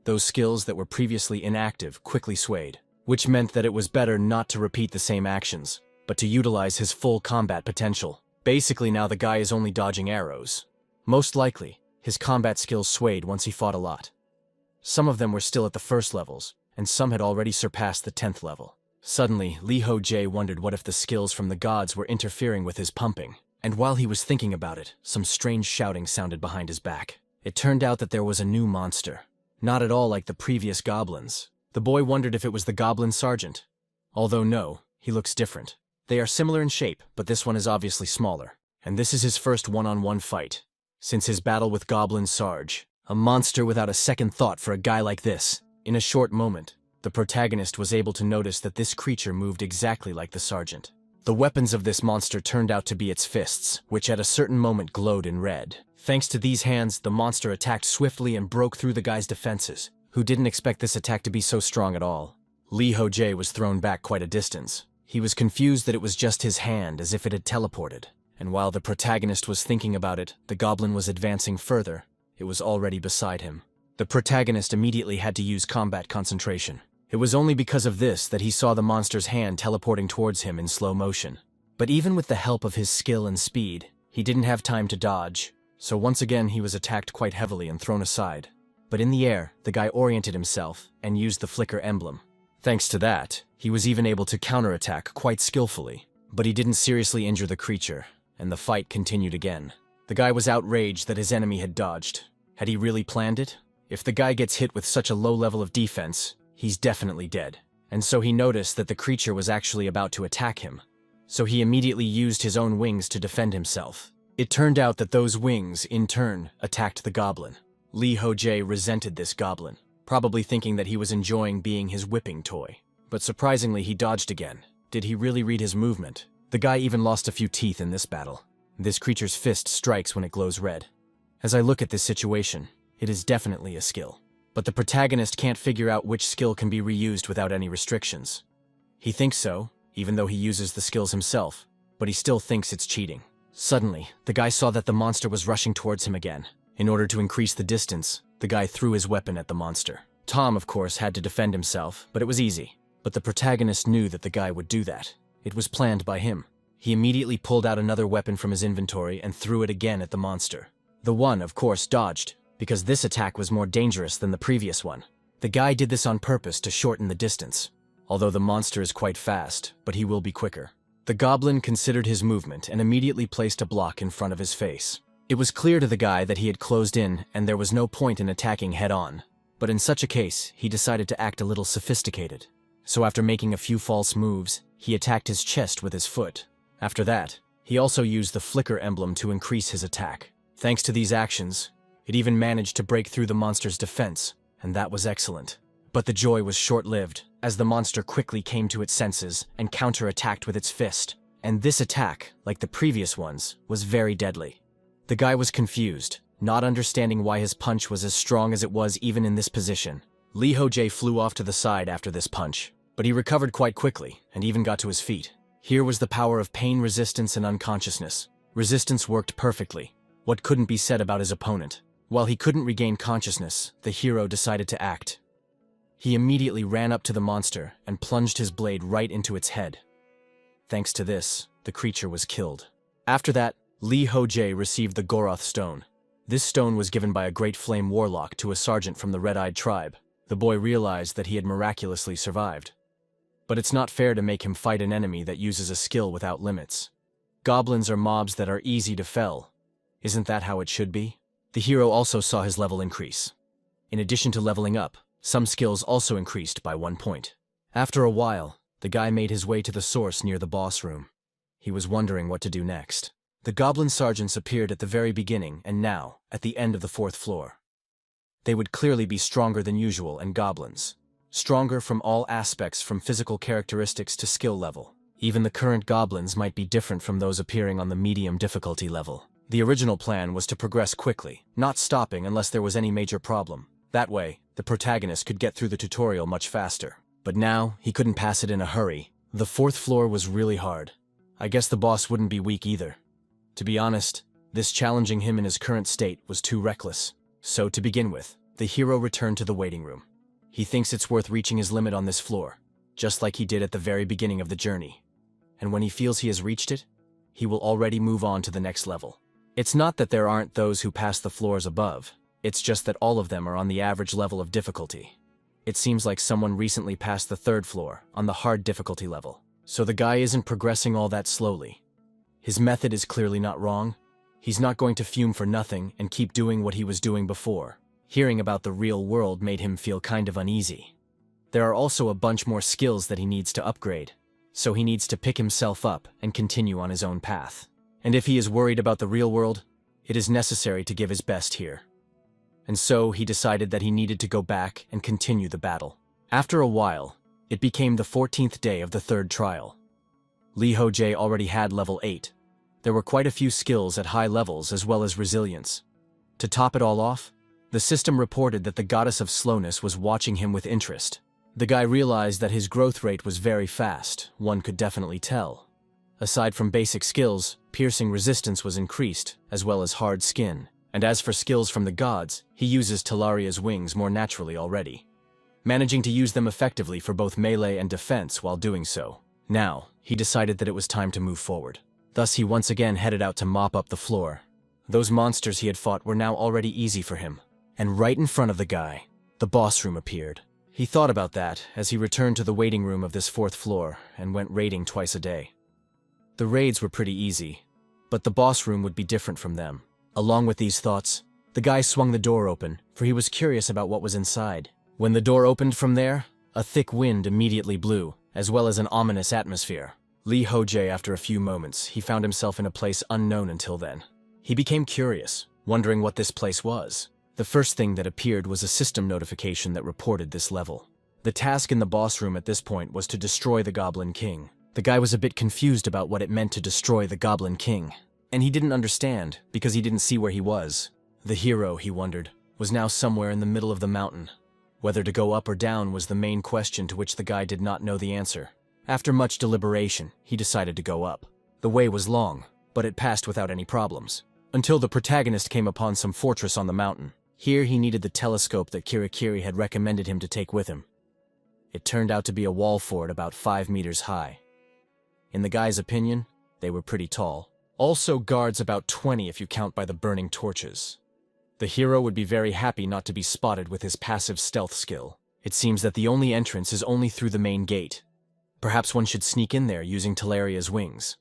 Those skills that were previously inactive quickly swayed, which meant that it was better not to repeat the same actions, but to utilize his full combat potential. Basically now the guy is only dodging arrows. Most likely, his combat skills swayed once he fought a lot. Some of them were still at the first levels, and some had already surpassed the 10th level. Suddenly, Lee Ho-jae wondered what if the skills from the gods were interfering with his pumping. And while he was thinking about it, some strange shouting sounded behind his back. It turned out that there was a new monster. Not at all like the previous goblins. The boy wondered if it was the goblin sergeant. Although no, he looks different. They are similar in shape, but this one is obviously smaller. And this is his first one-on-one fight. Since his battle with Goblin Sarge, a monster without a second thought for a guy like this. In a short moment, the protagonist was able to notice that this creature moved exactly like the sergeant. The weapons of this monster turned out to be its fists, which at a certain moment glowed in red. Thanks to these hands, the monster attacked swiftly and broke through the guy's defenses, who didn't expect this attack to be so strong at all. Lee Ho-jae was thrown back quite a distance. He was confused that it was just his hand, as if it had teleported. And while the protagonist was thinking about it, the goblin was advancing further. It was already beside him. The protagonist immediately had to use combat concentration. It was only because of this that he saw the monster's hand teleporting towards him in slow motion. But even with the help of his skill and speed, he didn't have time to dodge, so once again he was attacked quite heavily and thrown aside. But in the air, the guy oriented himself and used the flicker emblem. Thanks to that, he was even able to counterattack quite skillfully. But he didn't seriously injure the creature, and the fight continued again. The guy was outraged that his enemy had dodged. Had he really planned it? If the guy gets hit with such a low level of defense, he's definitely dead. And so he noticed that the creature was actually about to attack him. So he immediately used his own wings to defend himself. It turned out that those wings, in turn, attacked the goblin. Lee Ho-jae resented this goblin, probably thinking that he was enjoying being his whipping toy. But surprisingly, he dodged again. Did he really read his movement? The guy even lost a few teeth in this battle. This creature's fist strikes when it glows red. As I look at this situation, it is definitely a skill. But the protagonist can't figure out which skill can be reused without any restrictions. He thinks so, even though he uses the skills himself, but he still thinks it's cheating. Suddenly, the guy saw that the monster was rushing towards him again. In order to increase the distance, the guy threw his weapon at the monster. Tom, of course, had to defend himself, but it was easy. But the protagonist knew that the guy would do that. It was planned by him. He immediately pulled out another weapon from his inventory and threw it again at the monster. The one, of course, dodged, because this attack was more dangerous than the previous one. The guy did this on purpose to shorten the distance. Although the monster is quite fast, but he will be quicker. The goblin considered his movement and immediately placed a block in front of his face. It was clear to the guy that he had closed in and there was no point in attacking head-on. But in such a case, he decided to act a little sophisticated. So after making a few false moves, he attacked his chest with his foot. After that, he also used the flicker emblem to increase his attack. Thanks to these actions, it even managed to break through the monster's defense, and that was excellent. But the joy was short-lived, as the monster quickly came to its senses and counter-attacked with its fist. And this attack, like the previous ones, was very deadly. The guy was confused, not understanding why his punch was as strong as it was even in this position. Lee Ho-jae flew off to the side after this punch, but he recovered quite quickly and even got to his feet. Here was the power of pain resistance and unconsciousness. Resistance worked perfectly. What couldn't be said about his opponent? While he couldn't regain consciousness, the hero decided to act. He immediately ran up to the monster and plunged his blade right into its head. Thanks to this, the creature was killed. After that, Lee Ho-jae received the Goroth Stone. This stone was given by a great flame warlock to a sergeant from the Red-Eyed tribe. The boy realized that he had miraculously survived. But it's not fair to make him fight an enemy that uses a skill without limits. Goblins are mobs that are easy to fell. Isn't that how it should be? The hero also saw his level increase. In addition to leveling up, some skills also increased by 1 point. After a while, the guy made his way to the source near the boss room. He was wondering what to do next. The goblin sergeants appeared at the very beginning and now, at the end of the 4th floor. They would clearly be stronger than usual and goblins. Stronger from all aspects, from physical characteristics to skill level. Even the current goblins might be different from those appearing on the medium difficulty level. The original plan was to progress quickly, not stopping unless there was any major problem. That way, the protagonist could get through the tutorial much faster. But now, he couldn't pass it in a hurry. The 4th floor was really hard. I guess the boss wouldn't be weak either. To be honest, this challenging him in his current state was too reckless. So to begin with, the hero returned to the waiting room. He thinks it's worth reaching his limit on this floor, just like he did at the very beginning of the journey. And when he feels he has reached it, he will already move on to the next level. It's not that there aren't those who pass the floors above, it's just that all of them are on the average level of difficulty. It seems like someone recently passed the 3rd floor, on the hard difficulty level. So the guy isn't progressing all that slowly. His method is clearly not wrong. He's not going to fume for nothing and keep doing what he was doing before. Hearing about the real world made him feel kind of uneasy. There are also a bunch more skills that he needs to upgrade, so he needs to pick himself up and continue on his own path. And if he is worried about the real world, it is necessary to give his best here. And so he decided that he needed to go back and continue the battle. After a while, it became the 14th day of the third trial. Lee Ho-jae already had level 8. There were quite a few skills at high levels as well as resilience. To top it all off, the system reported that the goddess of slowness was watching him with interest. The guy realized that his growth rate was very fast, one could definitely tell. Aside from basic skills, piercing resistance was increased, as well as hard skin. And as for skills from the gods, he uses Talaria's wings more naturally already, managing to use them effectively for both melee and defense while doing so. Now, he decided that it was time to move forward. Thus he once again headed out to mop up the floor. Those monsters he had fought were now already easy for him. And right in front of the guy, the boss room appeared. He thought about that as he returned to the waiting room of this 4th floor and went raiding twice a day. The raids were pretty easy, but the boss room would be different from them. Along with these thoughts, the guy swung the door open, for he was curious about what was inside. When the door opened from there, a thick wind immediately blew, as well as an ominous atmosphere. Lee Ho-jae, after a few moments, he found himself in a place unknown until then. He became curious, wondering what this place was. The first thing that appeared was a system notification that reported this level. The task in the boss room at this point was to destroy the Goblin King. The guy was a bit confused about what it meant to destroy the Goblin King, and he didn't understand because he didn't see where he was. The hero, he wondered, was now somewhere in the middle of the mountain. Whether to go up or down was the main question to which the guy did not know the answer. After much deliberation, he decided to go up. The way was long, but it passed without any problems, until the protagonist came upon some fortress on the mountain. Here he needed the telescope that Kirikiri had recommended him to take with him. It turned out to be a wall fort about 5 meters high. In the guy's opinion, they were pretty tall. Also guards about 20 if you count by the burning torches. The hero would be very happy not to be spotted with his passive stealth skill. It seems that the only entrance is only through the main gate. Perhaps one should sneak in there using Talaria's wings.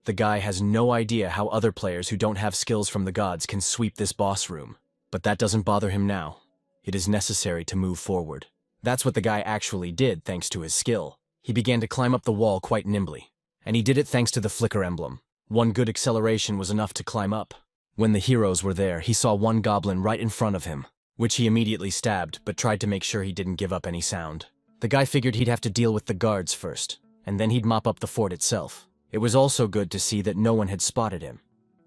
The guy has no idea how other players who don't have skills from the gods can sweep this boss room. But that doesn't bother him now. It is necessary to move forward. That's what the guy actually did thanks to his skill. He began to climb up the wall quite nimbly, and he did it thanks to the flicker emblem. One good acceleration was enough to climb up. When the heroes were there, he saw one goblin right in front of him, which he immediately stabbed but tried to make sure he didn't give up any sound. The guy figured he'd have to deal with the guards first, and then he'd mop up the fort itself. It was also good to see that no one had spotted him.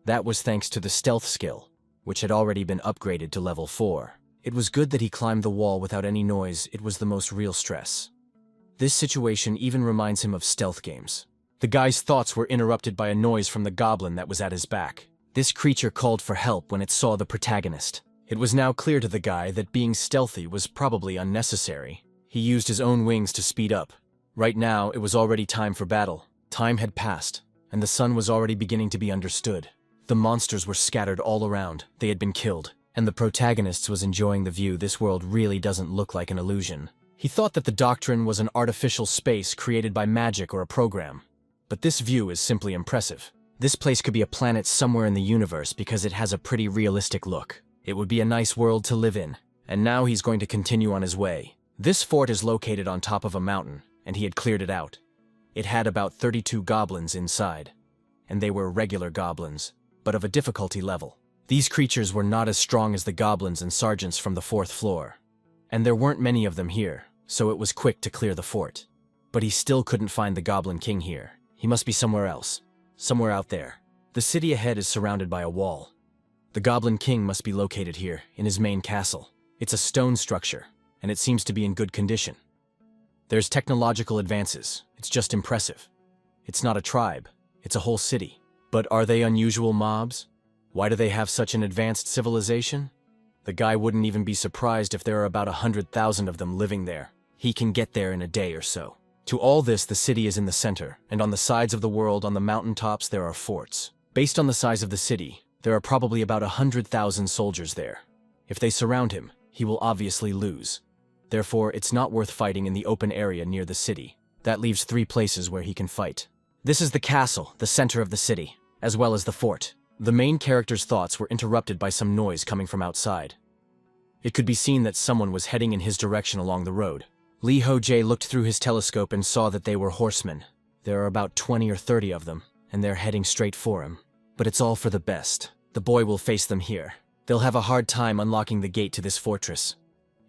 That was thanks to the stealth skill, which had already been upgraded to level 4. It was good that he climbed the wall without any noise. It was the most real stress. This situation even reminds him of stealth games. The guy's thoughts were interrupted by a noise from the goblin that was at his back. This creature called for help when it saw the protagonist. It was now clear to the guy that being stealthy was probably unnecessary. He used his own wings to speed up. Right now, it was already time for battle. Time had passed, and the sun was already beginning to be understood. The monsters were scattered all around, they had been killed, and the protagonist was enjoying the view. This world really doesn't look like an illusion. He thought that the doctrine was an artificial space created by magic or a program. But this view is simply impressive. This place could be a planet somewhere in the universe because it has a pretty realistic look. It would be a nice world to live in. And now he's going to continue on his way. This fort is located on top of a mountain, and he had cleared it out. It had about 32 goblins inside, and they were regular goblins, but of a difficulty level. These creatures were not as strong as the goblins and sergeants from the 4th floor, and there weren't many of them here, so it was quick to clear the fort. But he still couldn't find the Goblin King here. He must be somewhere else, somewhere out there. The city ahead is surrounded by a wall. The Goblin King must be located here, in his main castle. It's a stone structure, and it seems to be in good condition. There's technological advances. It's just impressive. It's not a tribe, it's a whole city. But are they unusual mobs? Why do they have such an advanced civilization? The guy wouldn't even be surprised if there are about 100,000 of them living there. He can get there in a day or so. To all this, the city is in the center, and on the sides of the world, on the mountaintops, there are forts. Based on the size of the city, there are probably about 100,000 soldiers there. If they surround him, he will obviously lose. Therefore, it's not worth fighting in the open area near the city. That leaves 3 places where he can fight. This is the castle, the center of the city, as well as the fort. The main character's thoughts were interrupted by some noise coming from outside. It could be seen that someone was heading in his direction along the road. Lee Ho-jae looked through his telescope and saw that they were horsemen. There are about 20 or 30 of them, and they're heading straight for him. But it's all for the best. The boy will face them here. They'll have a hard time unlocking the gate to this fortress.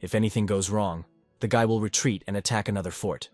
If anything goes wrong, the guy will retreat and attack another fort.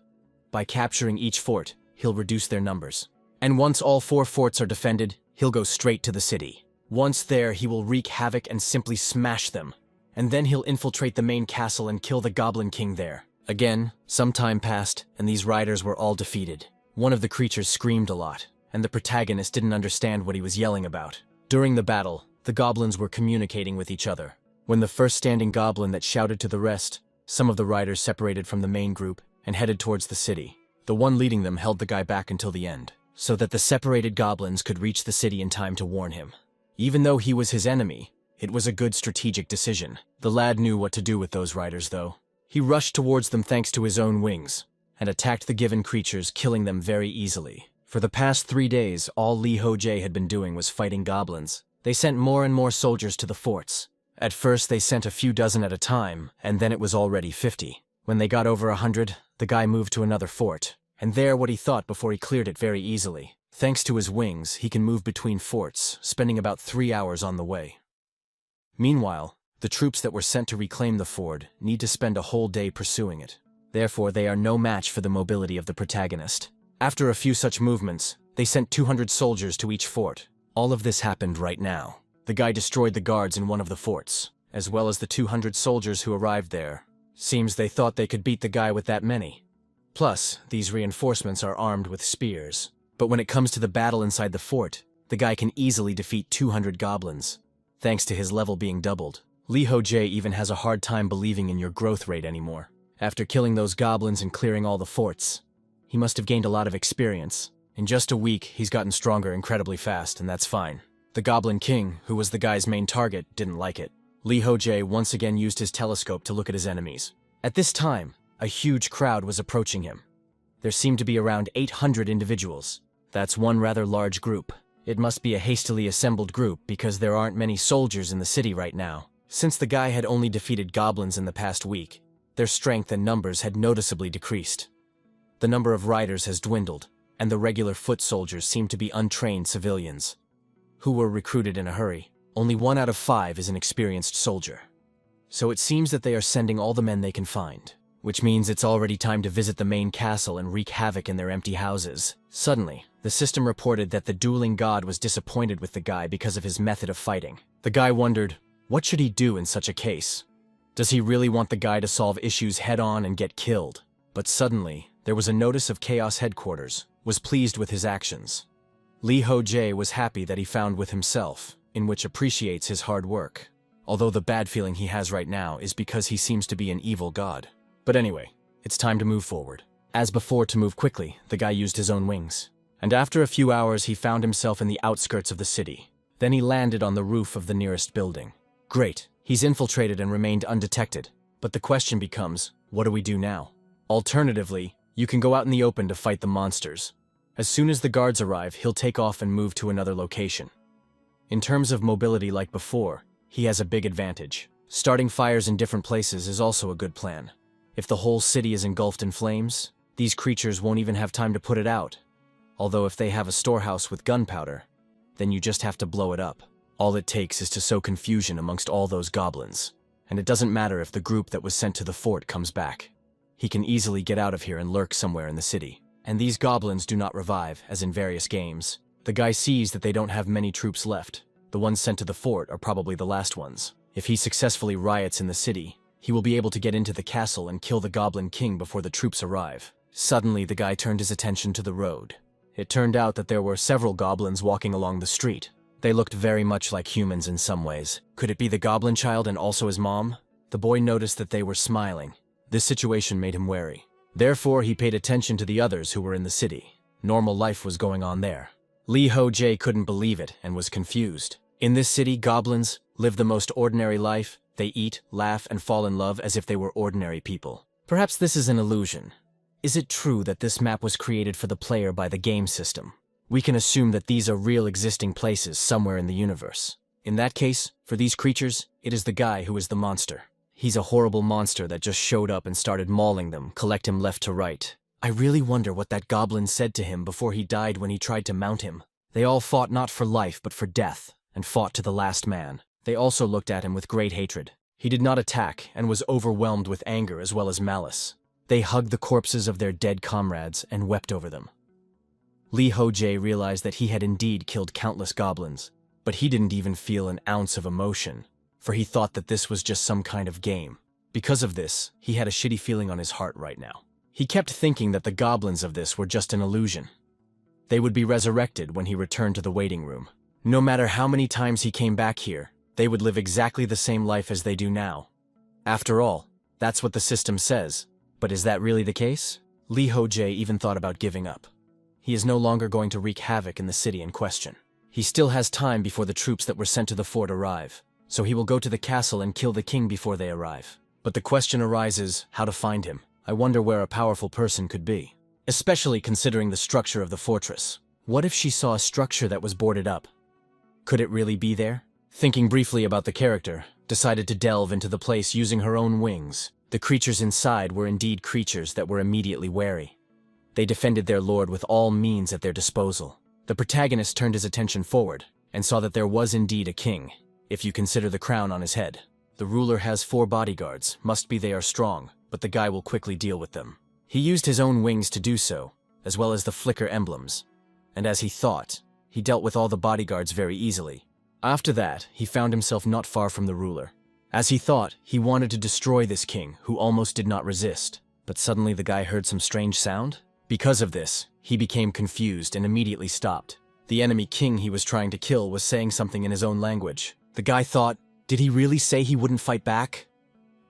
By capturing each fort, he'll reduce their numbers. And once all 4 forts are defended, he'll go straight to the city. Once there, he will wreak havoc and simply smash them. And then he'll infiltrate the main castle and kill the Goblin King there. Again, some time passed, and these riders were all defeated. One of the creatures screamed a lot, and the protagonist didn't understand what he was yelling about. During the battle, the goblins were communicating with each other. When the first standing goblin that shouted to the rest, some of the riders separated from the main group and headed towards the city. The one leading them held the guy back until the end, so that the separated goblins could reach the city in time to warn him. Even though he was his enemy, it was a good strategic decision. The lad knew what to do with those riders, though. He rushed towards them thanks to his own wings, and attacked the given creatures, killing them very easily. For the past 3 days, all Lee Ho-jae had been doing was fighting goblins. They sent more and more soldiers to the forts. At first, they sent a few dozen at a time, and then it was already 50. When they got over 100, the guy moved to another fort, and there what he thought before he cleared it very easily. Thanks to his wings, he can move between forts, spending about 3 hours on the way. Meanwhile, the troops that were sent to reclaim the fort need to spend a whole day pursuing it. Therefore, they are no match for the mobility of the protagonist. After a few such movements, they sent 200 soldiers to each fort. All of this happened right now. The guy destroyed the guards in one of the forts, as well as the 200 soldiers who arrived there. Seems they thought they could beat the guy with that many. Plus, these reinforcements are armed with spears. But when it comes to the battle inside the fort, the guy can easily defeat 200 goblins, thanks to his level being doubled. Lee Ho-jae even has a hard time believing in your growth rate anymore. After killing those goblins and clearing all the forts, he must have gained a lot of experience. In just a week, he's gotten stronger incredibly fast, and that's fine. The Goblin King, who was the guy's main target, didn't like it. Lee Ho-jae once again used his telescope to look at his enemies. At this time, a huge crowd was approaching him. There seemed to be around 800 individuals. That's one rather large group. It must be a hastily assembled group because there aren't many soldiers in the city right now. Since the guy had only defeated goblins in the past week, their strength and numbers had noticeably decreased. The number of riders has dwindled, and the regular foot soldiers seem to be untrained civilians who were recruited in a hurry. Only 1 out of 5 is an experienced soldier. So it seems that they are sending all the men they can find, which means it's already time to visit the main castle and wreak havoc in their empty houses. Suddenly, the system reported that the dueling god was disappointed with the guy because of his method of fighting. The guy wondered, what should he do in such a case? Does he really want the guy to solve issues head-on and get killed? But suddenly, there was a notice of Chaos Headquarters, was pleased with his actions. Lee Ho-jae was happy that he found with himself, in which appreciates his hard work. Although the bad feeling he has right now is because he seems to be an evil god. But anyway, it's time to move forward. As before, to move quickly, the guy used his own wings. And after a few hours, he found himself in the outskirts of the city. Then he landed on the roof of the nearest building. Great, he's infiltrated and remained undetected. But the question becomes, what do we do now? Alternatively, you can go out in the open to fight the monsters. As soon as the guards arrive, he'll take off and move to another location. In terms of mobility like before, he has a big advantage. Starting fires in different places is also a good plan. If the whole city is engulfed in flames, these creatures won't even have time to put it out. Although if they have a storehouse with gunpowder, then you just have to blow it up. All it takes is to sow confusion amongst all those goblins. And it doesn't matter if the group that was sent to the fort comes back. He can easily get out of here and lurk somewhere in the city. And these goblins do not revive, as in various games. The guy sees that they don't have many troops left. The ones sent to the fort are probably the last ones. If he successfully riots in the city, he will be able to get into the castle and kill the Goblin King before the troops arrive. Suddenly, the guy turned his attention to the road. It turned out that there were several goblins walking along the street. They looked very much like humans in some ways. Could it be the goblin child and also his mom? The boy noticed that they were smiling. This situation made him wary. Therefore, he paid attention to the others who were in the city. Normal life was going on there. Lee Ho-jae couldn't believe it and was confused. In this city, goblins live the most ordinary life. They eat, laugh, and fall in love as if they were ordinary people. Perhaps this is an illusion. Is it true that this map was created for the player by the game system? We can assume that these are real existing places somewhere in the universe. In that case, for these creatures, it is the guy who is the monster. He's a horrible monster that just showed up and started mauling them, collect him left to right. I really wonder what that goblin said to him before he died when he tried to mount him. They all fought not for life but for death, and fought to the last man. They also looked at him with great hatred. He did not attack and was overwhelmed with anger as well as malice. They hugged the corpses of their dead comrades and wept over them. Li Hojie realized that he had indeed killed countless goblins, but he didn't even feel an ounce of emotion, for he thought that this was just some kind of game. Because of this, he had a shitty feeling on his heart right now. He kept thinking that the goblins of this were just an illusion. They would be resurrected when he returned to the waiting room. No matter how many times he came back here, they would live exactly the same life as they do now. After all, that's what the system says. But is that really the case? Li Hojie even thought about giving up. He is no longer going to wreak havoc in the city in question. He still has time before the troops that were sent to the fort arrive, so he will go to the castle and kill the king before they arrive. But the question arises, how to find him. I wonder where a powerful person could be, especially considering the structure of the fortress. What if she saw a structure that was boarded up? Could it really be there? Thinking briefly about the character, decided to delve into the place using her own wings. The creatures inside were indeed creatures that were immediately wary. They defended their lord with all means at their disposal. The protagonist turned his attention forward and saw that there was indeed a king, if you consider the crown on his head. The ruler has 4 bodyguards, must be they are strong, but the guy will quickly deal with them. He used his own wings to do so, as well as the flicker emblems. And as he thought, he dealt with all the bodyguards very easily. After that, he found himself not far from the ruler. As he thought, he wanted to destroy this king, who almost did not resist. But suddenly the guy heard some strange sound. Because of this, he became confused and immediately stopped. The enemy king he was trying to kill was saying something in his own language. The guy thought, did he really say he wouldn't fight back?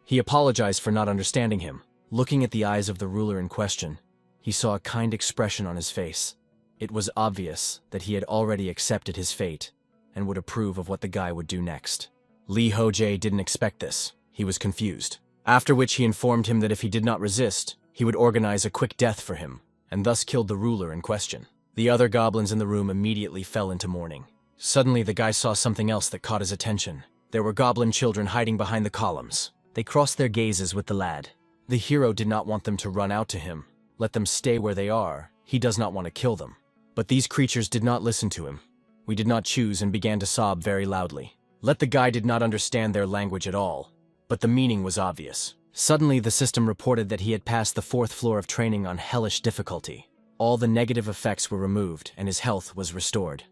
He apologized for not understanding him. Looking at the eyes of the ruler in question, he saw a kind expression on his face. It was obvious that he had already accepted his fate and would approve of what the guy would do next. Li Hojie didn't expect this. He was confused. After which he informed him that if he did not resist, he would organize a quick death for him, and thus killed the ruler in question. The other goblins in the room immediately fell into mourning. Suddenly the guy saw something else that caught his attention. There were goblin children hiding behind the columns. They crossed their gazes with the lad. The hero did not want them to run out to him. Let them stay where they are. He does not want to kill them. But these creatures did not listen to him. We did not choose and began to sob very loudly. The guy did not understand their language at all, but the meaning was obvious. Suddenly the system reported that he had passed the 4th floor of training on hellish difficulty. All the negative effects were removed and his health was restored.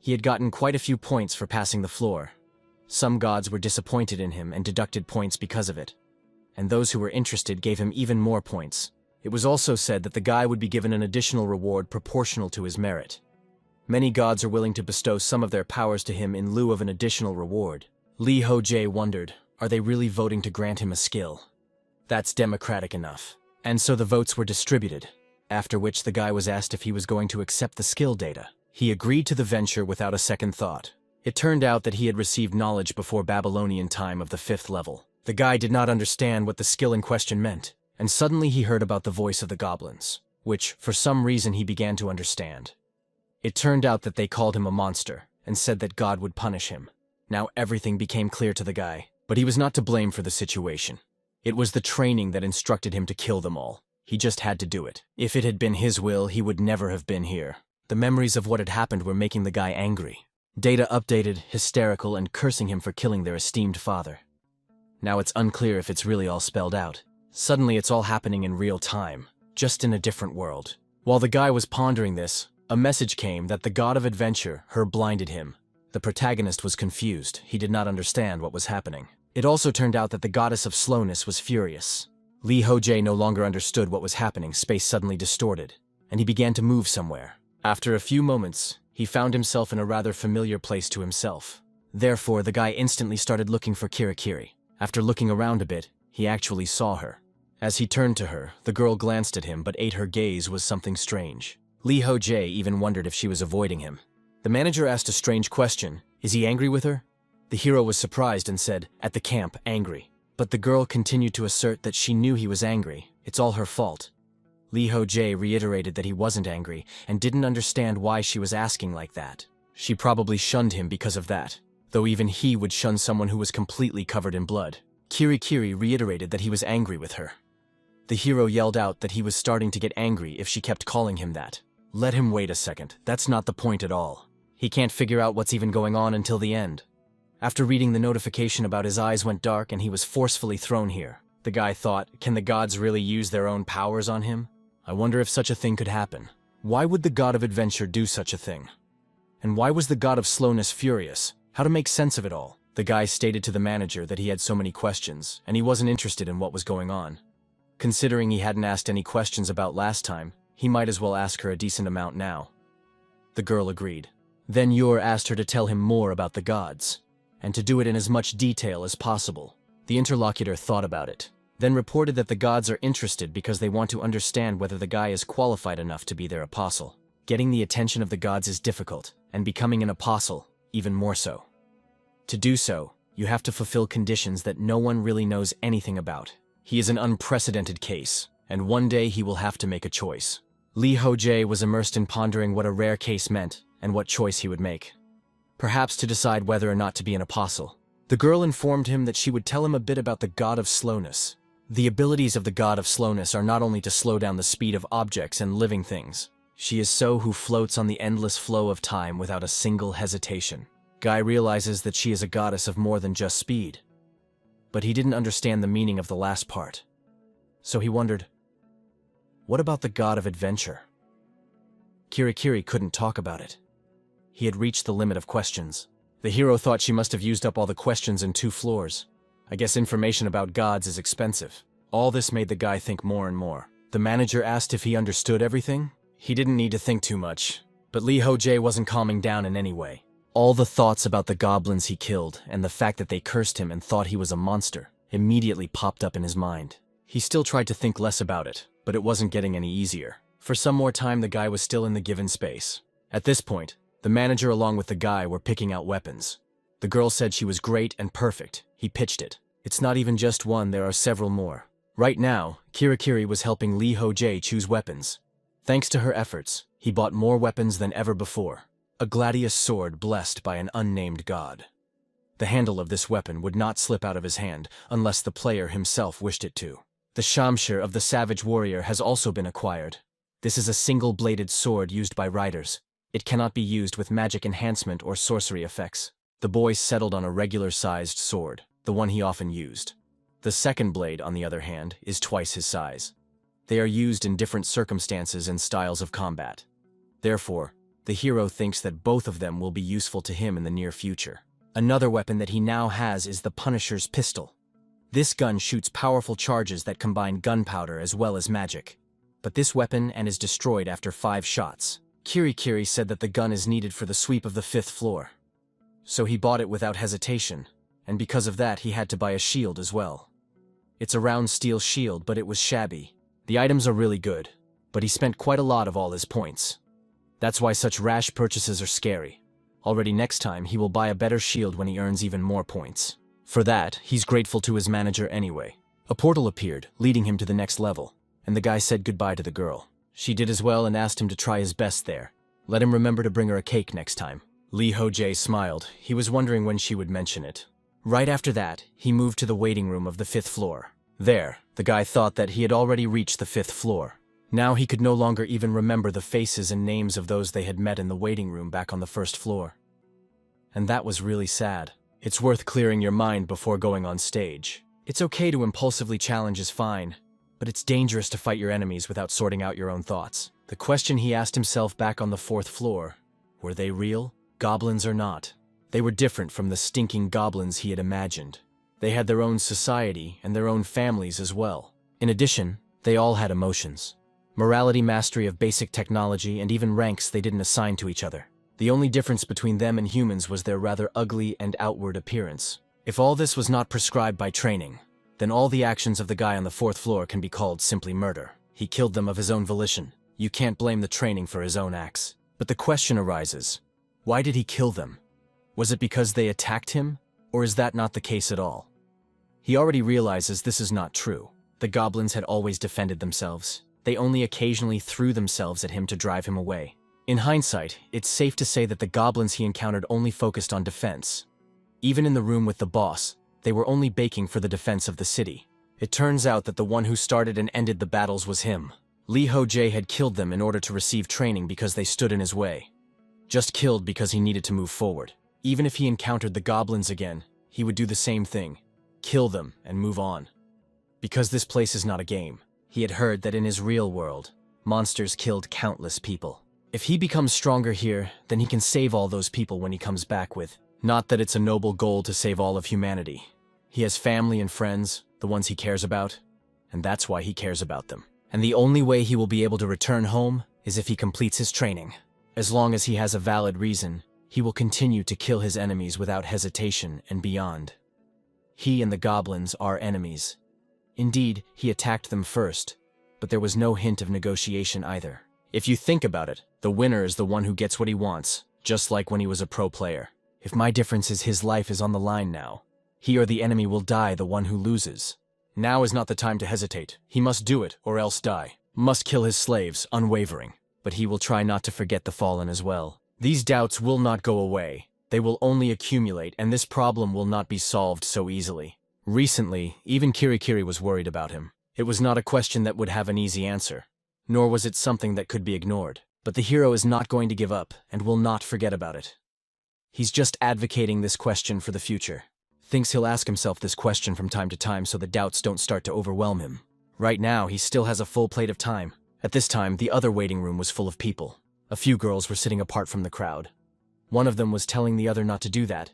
He had gotten quite a few points for passing the floor. Some gods were disappointed in him and deducted points because of it. And those who were interested gave him even more points. It was also said that the guy would be given an additional reward proportional to his merit. Many gods are willing to bestow some of their powers to him in lieu of an additional reward. Li Hojie wondered, are they really voting to grant him a skill? That's democratic enough. And so the votes were distributed, after which the guy was asked if he was going to accept the skill data. He agreed to the venture without a second thought. It turned out that he had received knowledge before Babylonian time of the 5th level. The guy did not understand what the skill in question meant, and suddenly he heard about the voice of the goblins, which, for some reason, he began to understand. It turned out that they called him a monster, and said that God would punish him. Now everything became clear to the guy, but he was not to blame for the situation. It was the training that instructed him to kill them all. He just had to do it. If it had been his will, he would never have been here. The memories of what had happened were making the guy angry. Data updated, hysterical, and cursing him for killing their esteemed father. Now it's unclear if it's really all spelled out. Suddenly it's all happening in real time, just in a different world. While the guy was pondering this, a message came that the god of adventure, Her, blinded him. The protagonist was confused. He did not understand what was happening. It also turned out that the goddess of slowness was furious. Li Hojie no longer understood what was happening. Space suddenly distorted, and he began to move somewhere. After a few moments, he found himself in a rather familiar place to himself. Therefore, the guy instantly started looking for Kirakiri. After looking around a bit, he actually saw her. As he turned to her, the girl glanced at him but ate her gaze was something strange. Li Hojie even wondered if she was avoiding him. The manager asked a strange question. Is he angry with her? The hero was surprised and said, at the camp, angry. But the girl continued to assert that she knew he was angry. It's all her fault. Li Hojie reiterated that he wasn't angry and didn't understand why she was asking like that. She probably shunned him because of that, though even he would shun someone who was completely covered in blood. Kirikiri reiterated that he was angry with her. The hero yelled out that he was starting to get angry if she kept calling him that. Let him wait a second, that's not the point at all. He can't figure out what's even going on until the end. After reading the notification about his eyes went dark and he was forcefully thrown here, the guy thought, can the gods really use their own powers on him? I wonder if such a thing could happen. Why would the god of adventure do such a thing? And why was the god of slowness furious? How to make sense of it all? The guy stated to the manager that he had so many questions, and he wasn't interested in what was going on. Considering he hadn't asked any questions about last time, he might as well ask her a decent amount now. The girl agreed. Then Yor asked her to tell him more about the gods, and to do it in as much detail as possible. The interlocutor thought about it, then reported that the gods are interested because they want to understand whether the guy is qualified enough to be their apostle. Getting the attention of the gods is difficult, and becoming an apostle, even more so. To do so, you have to fulfill conditions that no one really knows anything about. He is an unprecedented case, and one day he will have to make a choice. Lee Ho-jae was immersed in pondering what a rare case meant and what choice he would make. Perhaps to decide whether or not to be an apostle. The girl informed him that she would tell him a bit about the god of slowness. The abilities of the god of slowness are not only to slow down the speed of objects and living things. She is so who floats on the endless flow of time without a single hesitation. Guy realizes that she is a goddess of more than just speed. But he didn't understand the meaning of the last part. So he wondered, what about the god of adventure? Kirikiri couldn't talk about it. He had reached the limit of questions. The hero thought she must have used up all the questions in 2 floors. I guess information about gods is expensive. All this made the guy think more and more. The manager asked if he understood everything. He didn't need to think too much, but Lee Ho-jae wasn't calming down in any way. All the thoughts about the goblins he killed and the fact that they cursed him and thought he was a monster immediately popped up in his mind. He still tried to think less about it, but it wasn't getting any easier. For some more time, the guy was still in the given space. At this point, the manager along with the guy were picking out weapons. The girl said she was great and perfect. He pitched it. It's not even just one, there are several more. Right now, Kirikiri was helping Lee Ho-jae choose weapons. Thanks to her efforts, he bought more weapons than ever before. A gladius sword blessed by an unnamed god. The handle of this weapon would not slip out of his hand unless the player himself wished it to. The shamshir of the savage warrior has also been acquired. This is a single-bladed sword used by riders. It cannot be used with magic enhancement or sorcery effects. The boy settled on a regular-sized sword, the one he often used. The second blade, on the other hand, is twice his size. They are used in different circumstances and styles of combat. Therefore, the hero thinks that both of them will be useful to him in the near future. Another weapon that he now has is the Punisher's pistol. This gun shoots powerful charges that combine gunpowder as well as magic. But this weapon is destroyed after 5 shots. Kirikiri said that the gun is needed for the sweep of the 5th floor. So he bought it without hesitation, and because of that he had to buy a shield as well. It's a round steel shield, but it was shabby. The items are really good, but he spent quite a lot of all his points. That's why such rash purchases are scary. Already next time he will buy a better shield when he earns even more points. For that, he's grateful to his manager anyway. A portal appeared, leading him to the next level, and the guy said goodbye to the girl. She did as well and asked him to try his best there. Let him remember to bring her a cake next time. Lee Ho-jae smiled. He was wondering when she would mention it. Right after that, he moved to the waiting room of the 5th floor. There, the guy thought that he had already reached the 5th floor. Now he could no longer even remember the faces and names of those they had met in the waiting room back on the 1st floor. And that was really sad. It's worth clearing your mind before going on stage. It's okay to impulsively challenge is fine, but it's dangerous to fight your enemies without sorting out your own thoughts. The question he asked himself back on the 4th floor, were they real? Goblins or not? They were different from the stinking goblins he had imagined. They had their own society and their own families as well. In addition, they all had emotions. Morality, mastery of basic technology, and even ranks they didn't assign to each other. The only difference between them and humans was their rather ugly and outward appearance. If all this was not prescribed by training, then all the actions of the guy on the 4th floor can be called simply murder. He killed them of his own volition. You can't blame the training for his own acts. But the question arises, why did he kill them? Was it because they attacked him, or is that not the case at all? He already realizes this is not true. The goblins had always defended themselves. They only occasionally threw themselves at him to drive him away. In hindsight, it's safe to say that the goblins he encountered only focused on defense. Even in the room with the boss, They were only baking for the defense of the city. It turns out that the one who started and ended the battles was him. Lee Ho-jae had killed them in order to receive training because they stood in his way. Just killed because he needed to move forward. Even if he encountered the goblins again, he would do the same thing. Kill them and move on. Because this place is not a game. He had heard that in his real world, monsters killed countless people. If he becomes stronger here, then he can save all those people when he comes back with. Not that it's a noble goal to save all of humanity. He has family and friends, the ones he cares about, and that's why he cares about them. And the only way he will be able to return home is if he completes his training. As long as he has a valid reason, he will continue to kill his enemies without hesitation and beyond. He and the goblins are enemies. Indeed, he attacked them first, but there was no hint of negotiation either. If you think about it, the winner is the one who gets what he wants, just like when he was a pro player. If my difference is his life is on the line now, he or the enemy will die the one who loses. Now is not the time to hesitate. He must do it or else die. Must kill his slaves, unwavering. But he will try not to forget the fallen as well. These doubts will not go away. They will only accumulate, and this problem will not be solved so easily. Recently, even Kirikiri was worried about him. It was not a question that would have an easy answer, nor was it something that could be ignored. But the hero is not going to give up and will not forget about it. He's just advocating this question for the future. Thinks he'll ask himself this question from time to time so the doubts don't start to overwhelm him. Right now, he still has a full plate of time. At this time, the other waiting room was full of people. A few girls were sitting apart from the crowd. One of them was telling the other not to do that,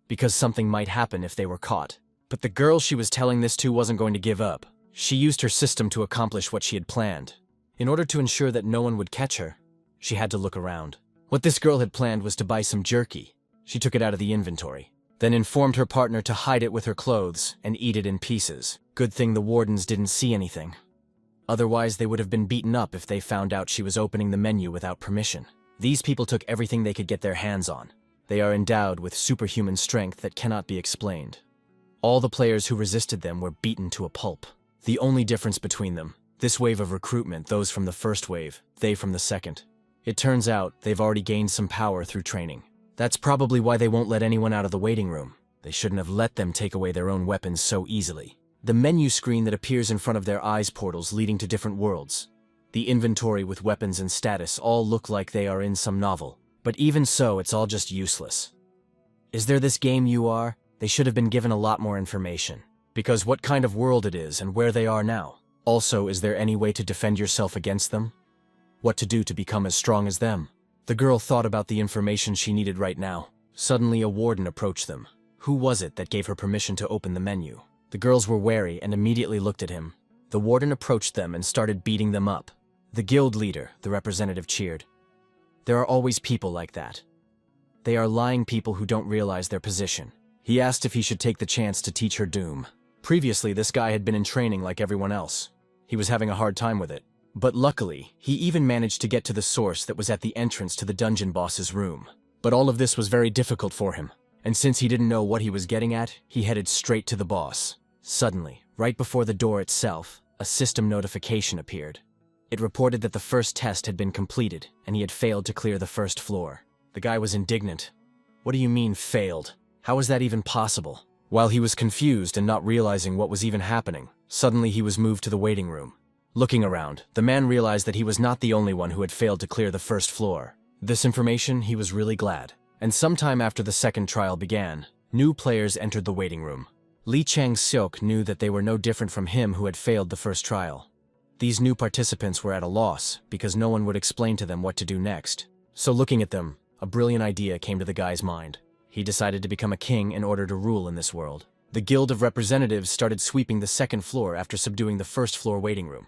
because something might happen if they were caught. But the girl she was telling this to wasn't going to give up. She used her system to accomplish what she had planned. In order to ensure that no one would catch her, she had to look around. What this girl had planned was to buy some jerky. She took it out of the inventory, then informed her partner to hide it with her clothes and eat it in pieces. Good thing the wardens didn't see anything. Otherwise, they would have been beaten up if they found out she was opening the menu without permission. These people took everything they could get their hands on. They are endowed with superhuman strength that cannot be explained. All the players who resisted them were beaten to a pulp. The only difference between them, this wave of recruitment, those from the first wave, they from the second. It turns out they've already gained some power through training. That's probably why they won't let anyone out of the waiting room. They shouldn't have let them take away their own weapons so easily. The menu screen that appears in front of their eyes, portals leading to different worlds. The inventory with weapons and status all look like they are in some novel. But even so, it's all just useless. Is there this game you are? They should have been given a lot more information. Because what kind of world it is and where they are now. Also, is there any way to defend yourself against them? What to do to become as strong as them? The girl thought about the information she needed right now. Suddenly a warden approached them. Who was it that gave her permission to open the menu? The girls were wary and immediately looked at him. The warden approached them and started beating them up. The guild leader, the representative, cheered. There are always people like that. They are lying people who don't realize their position. He asked if he should take the chance to teach her doom. Previously, this guy had been in training like everyone else. He was having a hard time with it. But luckily, he even managed to get to the source that was at the entrance to the dungeon boss's room. But all of this was very difficult for him, and since he didn't know what he was getting at, he headed straight to the boss. Suddenly, right before the door itself, a system notification appeared. It reported that the first test had been completed, and he had failed to clear the first floor. The guy was indignant. What do you mean, failed? How is that even possible? While he was confused and not realizing what was even happening, suddenly he was moved to the waiting room. Looking around, the man realized that he was not the only one who had failed to clear the first floor. This information, he was really glad. And sometime after the second trial began, new players entered the waiting room. Lee Chang-seok knew that they were no different from him who had failed the first trial. These new participants were at a loss because no one would explain to them what to do next. So looking at them, a brilliant idea came to the guy's mind. He decided to become a king in order to rule in this world. The Guild of Representatives started sweeping the second floor after subduing the first floor waiting room.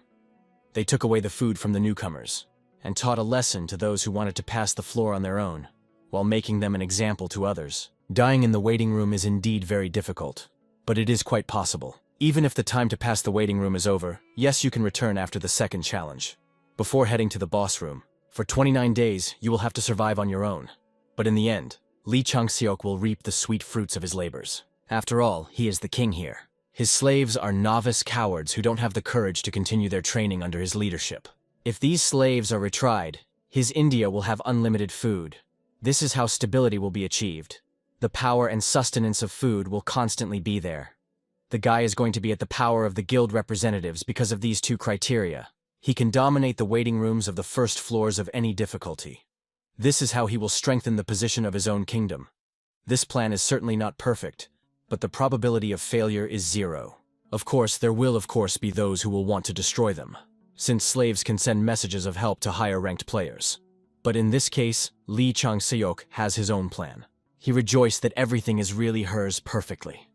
They took away the food from the newcomers and taught a lesson to those who wanted to pass the floor on their own, while making them an example to others. Dying in the waiting room is indeed very difficult, but it is quite possible. Even if the time to pass the waiting room is over, yes, you can return after the second challenge. Before heading to the boss room, for 29 days, you will have to survive on your own. But in the end, Lee Chang-seok will reap the sweet fruits of his labors. After all, he is the king here. His slaves are novice cowards who don't have the courage to continue their training under his leadership. If these slaves are retried, his India will have unlimited food. This is how stability will be achieved. The power and sustenance of food will constantly be there. The guy is going to be at the power of the guild representatives because of these two criteria. He can dominate the waiting rooms of the first floors of any difficulty. This is how he will strengthen the position of his own kingdom. This plan is certainly not perfect, but the probability of failure is 0. Of course, there will be those who will want to destroy them, since slaves can send messages of help to higher-ranked players. But in this case, Lee Chang-seok has his own plan. He rejoiced that everything is really hers perfectly.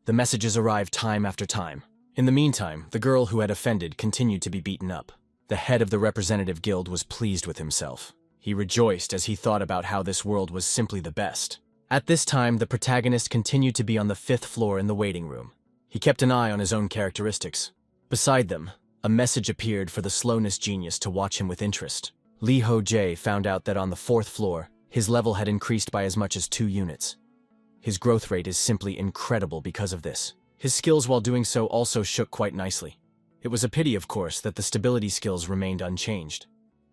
The messages arrived time after time. In the meantime, the girl who had offended continued to be beaten up. The head of the representative guild was pleased with himself. He rejoiced as he thought about how this world was simply the best. At this time, the protagonist continued to be on the 5th floor in the waiting room. He kept an eye on his own characteristics. Beside them, a message appeared for the slowness genius to watch him with interest. Lee Ho-jae found out that on the 4th floor, his level had increased by as much as 2 units. His growth rate is simply incredible because of this. His skills while doing so also shook quite nicely. It was a pity, of course, that the stability skills remained unchanged.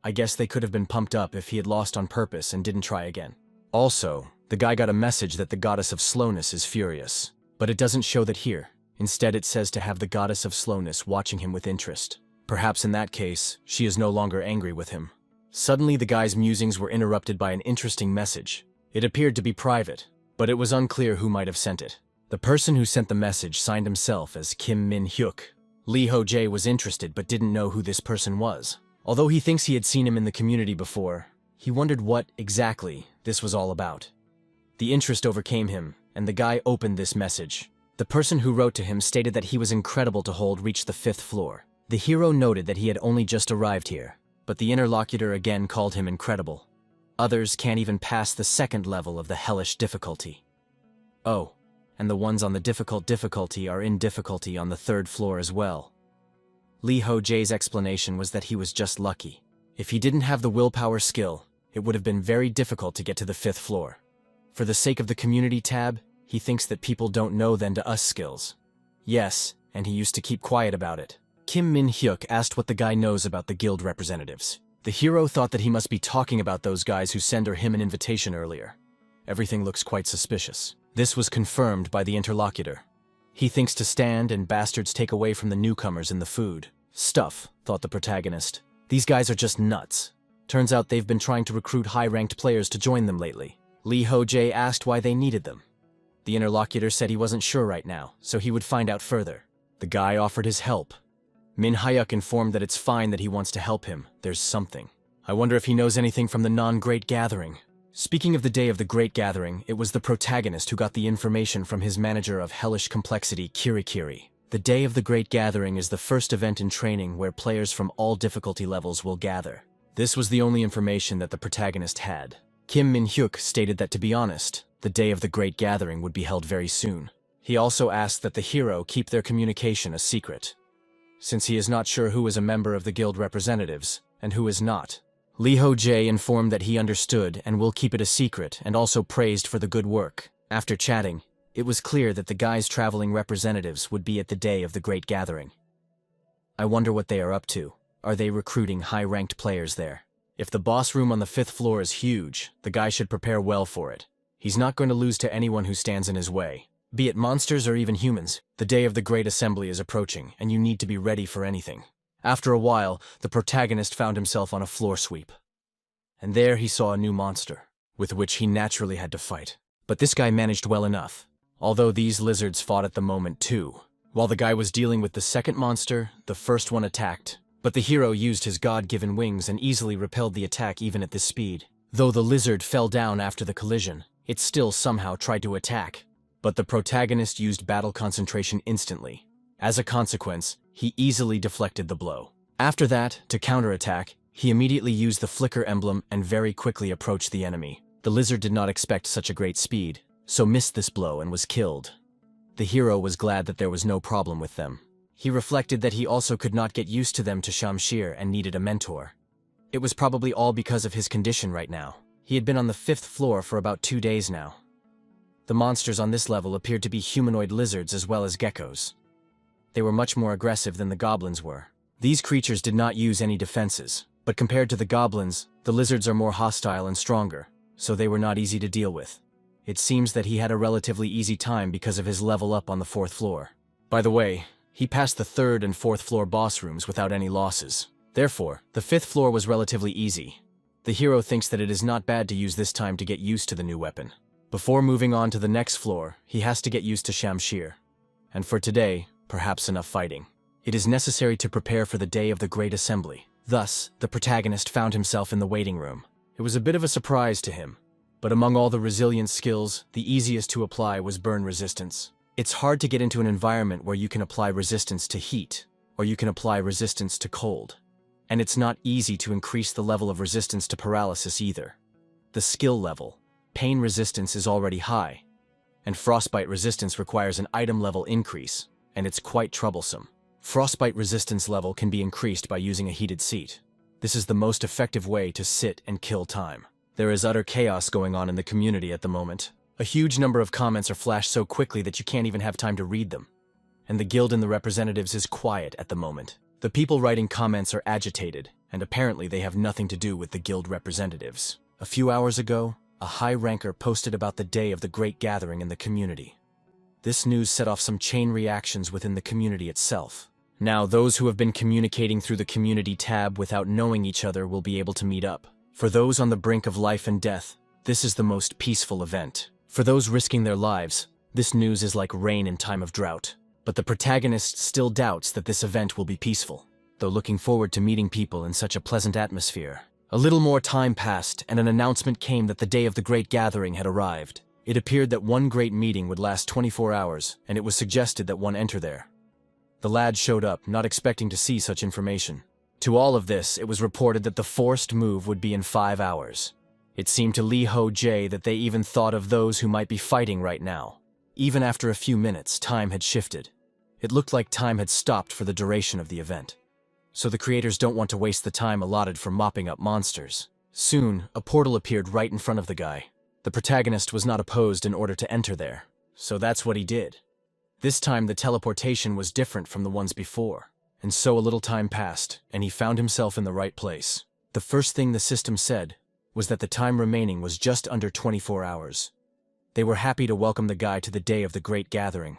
I guess they could have been pumped up if he had lost on purpose and didn't try again. Also, the guy got a message that the goddess of slowness is furious. But it doesn't show that here. Instead, it says to have the goddess of slowness watching him with interest. Perhaps in that case, she is no longer angry with him. Suddenly, the guy's musings were interrupted by an interesting message. It appeared to be private, but it was unclear who might have sent it. The person who sent the message signed himself as Kim Min-hyuk. Lee Ho-jae was interested but didn't know who this person was. Although he thinks he had seen him in the community before, he wondered what, exactly, this was all about. The interest overcame him, and the guy opened this message. The person who wrote to him stated that he was incredible to hold reached the 5th floor. The hero noted that he had only just arrived here, but the interlocutor again called him incredible. Others can't even pass the 2nd level of the hellish difficulty. Oh, and the ones on the difficulty are in difficulty on the 3rd floor as well. Lee Ho-jae's explanation was that he was just lucky. If he didn't have the willpower skill, it would have been very difficult to get to the 5th floor. For the sake of the community tab, he thinks that people don't know then to us skills. Yes, and he used to keep quiet about it. Kim Min-hyuk asked what the guy knows about the guild representatives. The hero thought that he must be talking about those guys who sent him an invitation earlier. Everything looks quite suspicious. This was confirmed by the interlocutor. He thinks to stand and bastards take away from the newcomers in the food. Stuff, thought the protagonist. These guys are just nuts. Turns out they've been trying to recruit high-ranked players to join them lately. Lee Ho-jae asked why they needed them. The interlocutor said he wasn't sure right now, so he would find out further. The guy offered his help. Min-hyuk informed that it's fine that he wants to help him. There's something. I wonder if he knows anything from the non-Great Gathering. Speaking of the day of the Great Gathering, it was the protagonist who got the information from his manager of hellish complexity, Kirikiri. The day of the Great Gathering is the first event in training where players from all difficulty levels will gather. This was the only information that the protagonist had. Kim Min-hyuk stated that, to be honest, the day of the Great Gathering would be held very soon. He also asked that the hero keep their communication a secret, since he is not sure who is a member of the guild representatives and who is not. Lee Ho-jae informed that he understood and will keep it a secret, and also praised for the good work. After chatting, it was clear that the guy's traveling representatives would be at the day of the Great Gathering. I wonder what they are up to. Are they recruiting high-ranked players there? If the boss room on the 5th floor is huge, the guy should prepare well for it. He's not going to lose to anyone who stands in his way. Be it monsters or even humans, the day of the Great Assembly is approaching, and you need to be ready for anything. After a while, the protagonist found himself on a floor sweep. And there he saw a new monster, with which he naturally had to fight. But this guy managed well enough, although these lizards fought at the moment too. While the guy was dealing with the second monster, the first one attacked. But the hero used his god-given wings and easily repelled the attack even at this speed. Though the lizard fell down after the collision, it still somehow tried to attack. But the protagonist used battle concentration instantly. As a consequence, he easily deflected the blow. After that, to counterattack, he immediately used the flicker emblem and very quickly approached the enemy. The lizard did not expect such a great speed, so missed this blow and was killed. The hero was glad that there was no problem with them. He reflected that he also could not get used to them to Shamshir and needed a mentor. It was probably all because of his condition right now. He had been on the 5th floor for about 2 days now. The monsters on this level appeared to be humanoid lizards as well as geckos. They were much more aggressive than the goblins were. These creatures did not use any defenses, but compared to the goblins, the lizards are more hostile and stronger, so they were not easy to deal with. It seems that he had a relatively easy time because of his level up on the 4th floor. By the way, he passed the 3rd and 4th floor boss rooms without any losses. Therefore, the 5th floor was relatively easy. The hero thinks that it is not bad to use this time to get used to the new weapon. Before moving on to the next floor, he has to get used to Shamshir. And for today, perhaps enough fighting. It is necessary to prepare for the day of the Great Assembly. Thus, the protagonist found himself in the waiting room. It was a bit of a surprise to him, but among all the resilience skills, the easiest to apply was burn resistance. It's hard to get into an environment where you can apply resistance to heat, or you can apply resistance to cold. And it's not easy to increase the level of resistance to paralysis either. The skill level, pain resistance, is already high, and frostbite resistance requires an item level increase, and it's quite troublesome. Frostbite resistance level can be increased by using a heated seat. This is the most effective way to sit and kill time. There is utter chaos going on in the community at the moment. A huge number of comments are flashed so quickly that you can't even have time to read them. And the guild and the representatives is quiet at the moment. The people writing comments are agitated, and apparently they have nothing to do with the guild representatives. A few hours ago, a high ranker posted about the day of the great gathering in the community. This news set off some chain reactions within the community itself. Now, those who have been communicating through the community tab without knowing each other will be able to meet up. For those on the brink of life and death, this is the most peaceful event. For those risking their lives, this news is like rain in time of drought. But the protagonist still doubts that this event will be peaceful, though looking forward to meeting people in such a pleasant atmosphere. A little more time passed, and an announcement came that the day of the great gathering had arrived. It appeared that one great meeting would last 24 hours, and it was suggested that one enter there. The lad showed up, not expecting to see such information. To all of this, it was reported that the forced move would be in 5 hours. It seemed to Lee Ho-jae that they even thought of those who might be fighting right now. Even after a few minutes, time had shifted. It looked like time had stopped for the duration of the event. So the creators don't want to waste the time allotted for mopping up monsters. Soon, a portal appeared right in front of the guy. The protagonist was not opposed in order to enter there, so that's what he did. This time the teleportation was different from the ones before, and so a little time passed, and he found himself in the right place. The first thing the system said was that the time remaining was just under 24 hours. They were happy to welcome the guy to the day of the great gathering.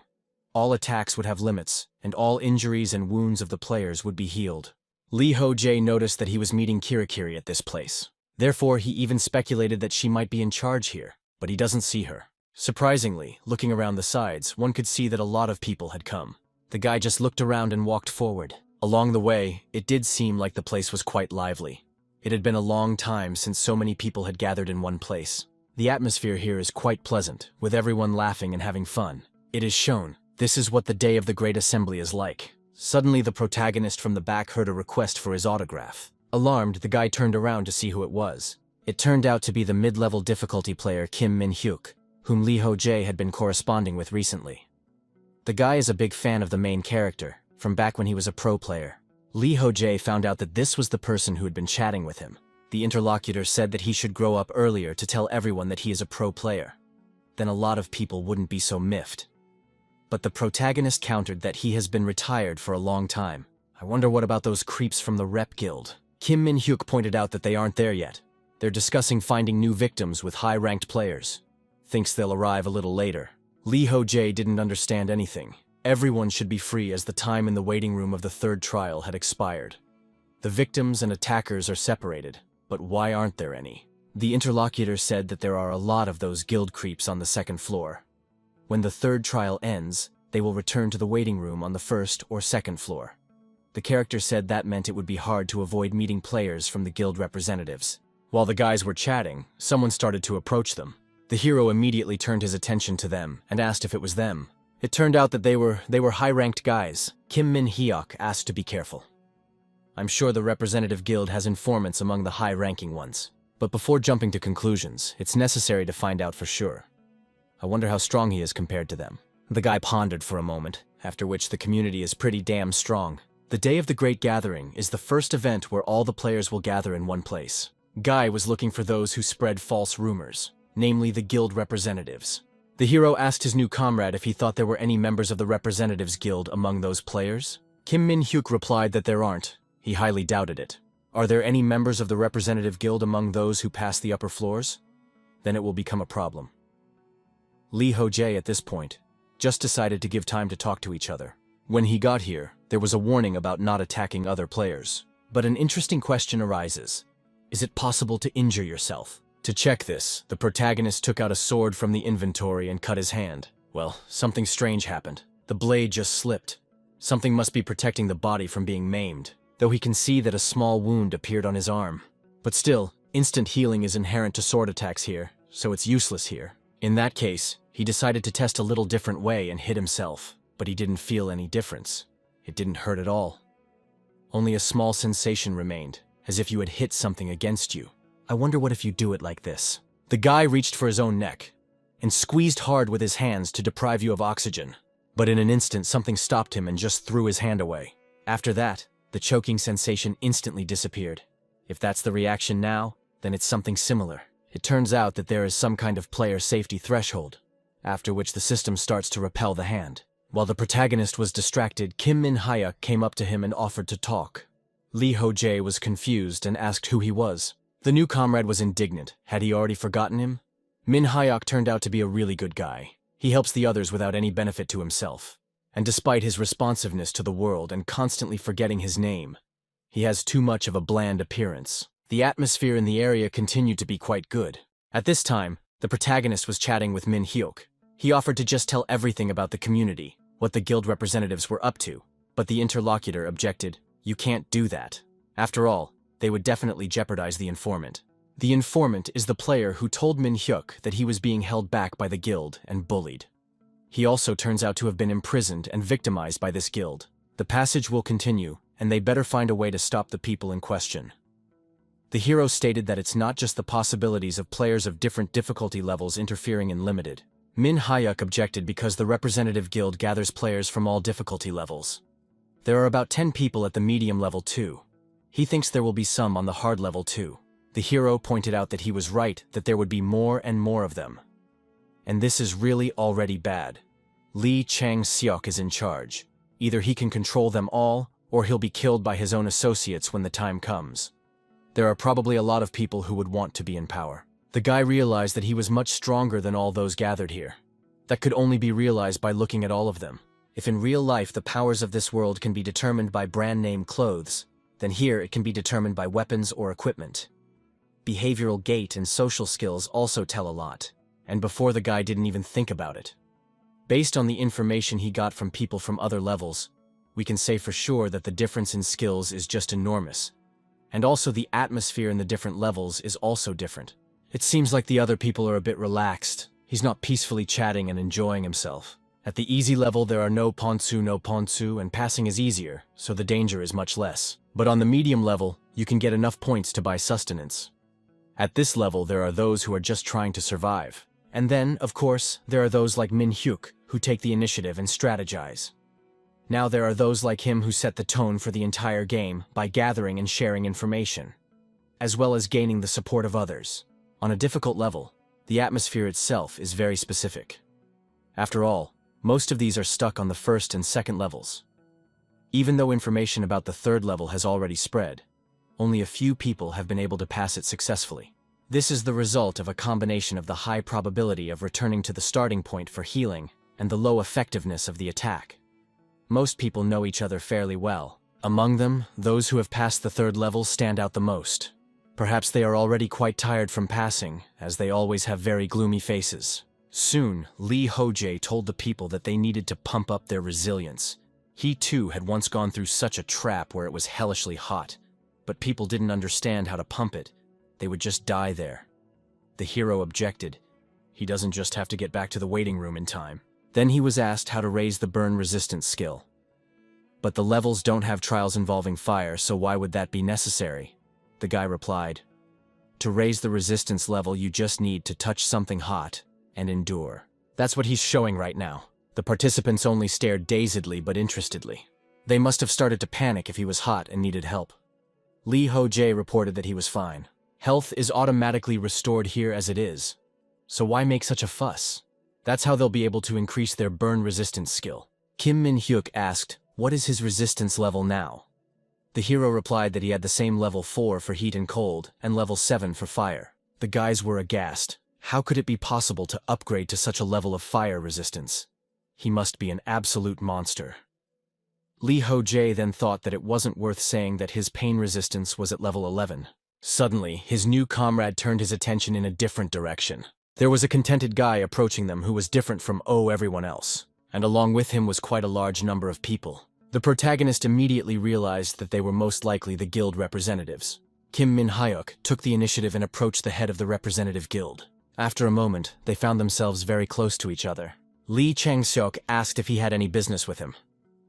All attacks would have limits, and all injuries and wounds of the players would be healed. Lee Ho-jae noticed that he was meeting Kirikiri at this place. Therefore, he even speculated that she might be in charge here, but he doesn't see her. Surprisingly, looking around the sides, one could see that a lot of people had come. The guy just looked around and walked forward. Along the way, it did seem like the place was quite lively. It had been a long time since so many people had gathered in one place. The atmosphere here is quite pleasant, with everyone laughing and having fun. It is shown, this is what the day of the Great Assembly is like. Suddenly, the protagonist from the back heard a request for his autograph. Alarmed, the guy turned around to see who it was. It turned out to be the mid-level difficulty player Kim Min-hyuk, whom Lee Ho-jae had been corresponding with recently. The guy is a big fan of the main character, from back when he was a pro player. Lee Ho-jae found out that this was the person who had been chatting with him. The interlocutor said that he should grow up earlier to tell everyone that he is a pro player. Then a lot of people wouldn't be so miffed. But the protagonist countered that he has been retired for a long time. I wonder what about those creeps from the Rep Guild? Kim Min-hyuk pointed out that they aren't there yet. They're discussing finding new victims with high-ranked players. Thinks they'll arrive a little later. Lee Ho-jae didn't understand anything. Everyone should be free as the time in the waiting room of the 3rd trial had expired. The victims and attackers are separated, but why aren't there any? The interlocutor said that there are a lot of those guild creeps on the 2nd floor. When the 3rd trial ends, they will return to the waiting room on the 1st or 2nd floor. The character said that meant it would be hard to avoid meeting players from the guild representatives. While the guys were chatting, someone started to approach them. The hero immediately turned his attention to them and asked if it was them. It turned out that they were high-ranked guys. Kim Min-hyuk asked to be careful. I'm sure the representative guild has informants among the high-ranking ones. But before jumping to conclusions, it's necessary to find out for sure. I wonder how strong he is compared to them. The guy pondered for a moment, after which the community is pretty damn strong. The day of the Great Gathering is the first event where all the players will gather in one place. Guy was looking for those who spread false rumors, namely the guild representatives. The hero asked his new comrade if he thought there were any members of the Representatives Guild among those players. Kim Min-hyuk replied that there aren't. He highly doubted it. Are there any members of the Representative Guild among those who pass the upper floors? Then it will become a problem. Lee Ho-jae at this point just decided to give time to talk to each other. When he got here, there was a warning about not attacking other players. But an interesting question arises. Is it possible to injure yourself? To check this, the protagonist took out a sword from the inventory and cut his hand. Well, something strange happened. The blade just slipped. Something must be protecting the body from being maimed, though he can see that a small wound appeared on his arm. But still, instant healing is inherent to sword attacks here, so it's useless here. In that case, he decided to test a little different way and hit himself, but he didn't feel any difference. It didn't hurt at all. Only a small sensation remained, as if you had hit something against you. I wonder what if you do it like this. The guy reached for his own neck and squeezed hard with his hands to deprive you of oxygen. But in an instant, something stopped him and just threw his hand away. After that, the choking sensation instantly disappeared. If that's the reaction now, then it's something similar. It turns out that there is some kind of player safety threshold, after which the system starts to repel the hand. While the protagonist was distracted, Kim Min-hyuk came up to him and offered to talk. Lee Ho-jae was confused and asked who he was. The new comrade was indignant. Had he already forgotten him? Min-hyuk turned out to be a really good guy. He helps the others without any benefit to himself. And despite his responsiveness to the world and constantly forgetting his name, he has too much of a bland appearance. The atmosphere in the area continued to be quite good. At this time, the protagonist was chatting with Min-hyuk. He offered to just tell everything about the community, what the guild representatives were up to, but the interlocutor objected. You can't do that. After all, they would definitely jeopardize the informant. The informant is the player who told Min-hyuk that he was being held back by the guild and bullied. He also turns out to have been imprisoned and victimized by this guild. The passage will continue, and they better find a way to stop the people in question. The hero stated that it's not just the possibilities of players of different difficulty levels interfering in limited. Min-hyuk objected because the representative guild gathers players from all difficulty levels. There are about 10 people at the medium level too. He thinks there will be some on the hard level too. The hero pointed out that he was right, that there would be more and more of them. And this is really already bad. Lee Chang-seok is in charge. Either he can control them all, or he'll be killed by his own associates when the time comes. There are probably a lot of people who would want to be in power. The guy realized that he was much stronger than all those gathered here. That could only be realized by looking at all of them. If in real life the powers of this world can be determined by brand name clothes, then here it can be determined by weapons or equipment. Behavioral gait and social skills also tell a lot, and before the guy didn't even think about it. Based on the information he got from people from other levels, we can say for sure that the difference in skills is just enormous. And also the atmosphere in the different levels is also different. It seems like the other people are a bit relaxed. He's not peacefully chatting and enjoying himself. At the easy level there are no ponsu, and passing is easier, so the danger is much less. But on the medium level, you can get enough points to buy sustenance. At this level there are those who are just trying to survive. And then, of course, there are those like Min-hyuk, who take the initiative and strategize. Now there are those like him who set the tone for the entire game by gathering and sharing information, as well as gaining the support of others. On a difficult level, the atmosphere itself is very specific. After all, most of these are stuck on the first and second levels. Even though information about the third level has already spread, only a few people have been able to pass it successfully. This is the result of a combination of the high probability of returning to the starting point for healing and the low effectiveness of the attack. Most people know each other fairly well. Among them, those who have passed the third level stand out the most. Perhaps they are already quite tired from passing, as they always have very gloomy faces. Soon, Lee Ho-jae told the people that they needed to pump up their resilience. He too had once gone through such a trap where it was hellishly hot, but people didn't understand how to pump it. They would just die there. The hero objected. He doesn't just have to get back to the waiting room in time. Then he was asked how to raise the burn resistance skill. But the levels don't have trials involving fire, so why would that be necessary? The guy replied, to raise the resistance level you just need to touch something hot and endure. That's what he's showing right now. The participants only stared dazedly but interestedly. They must have started to panic if he was hot and needed help. Lee Ho-jae reported that he was fine. Health is automatically restored here as it is, so why make such a fuss? That's how they'll be able to increase their burn resistance skill. Kim Min-hyuk asked, what is his resistance level now? The hero replied that he had the same level 4 for heat and cold and level 7 for fire. The guys were aghast. How could it be possible to upgrade to such a level of fire resistance? He must be an absolute monster. Lee Ho-jae then thought that it wasn't worth saying that his pain resistance was at level 11. Suddenly, his new comrade turned his attention in a different direction. There was a contented guy approaching them who was different from everyone else, and along with him was quite a large number of people. The protagonist immediately realized that they were most likely the guild representatives. Kim Min-hyuk took the initiative and approached the head of the representative guild. After a moment, they found themselves very close to each other. Lee Chang-seok asked if he had any business with him.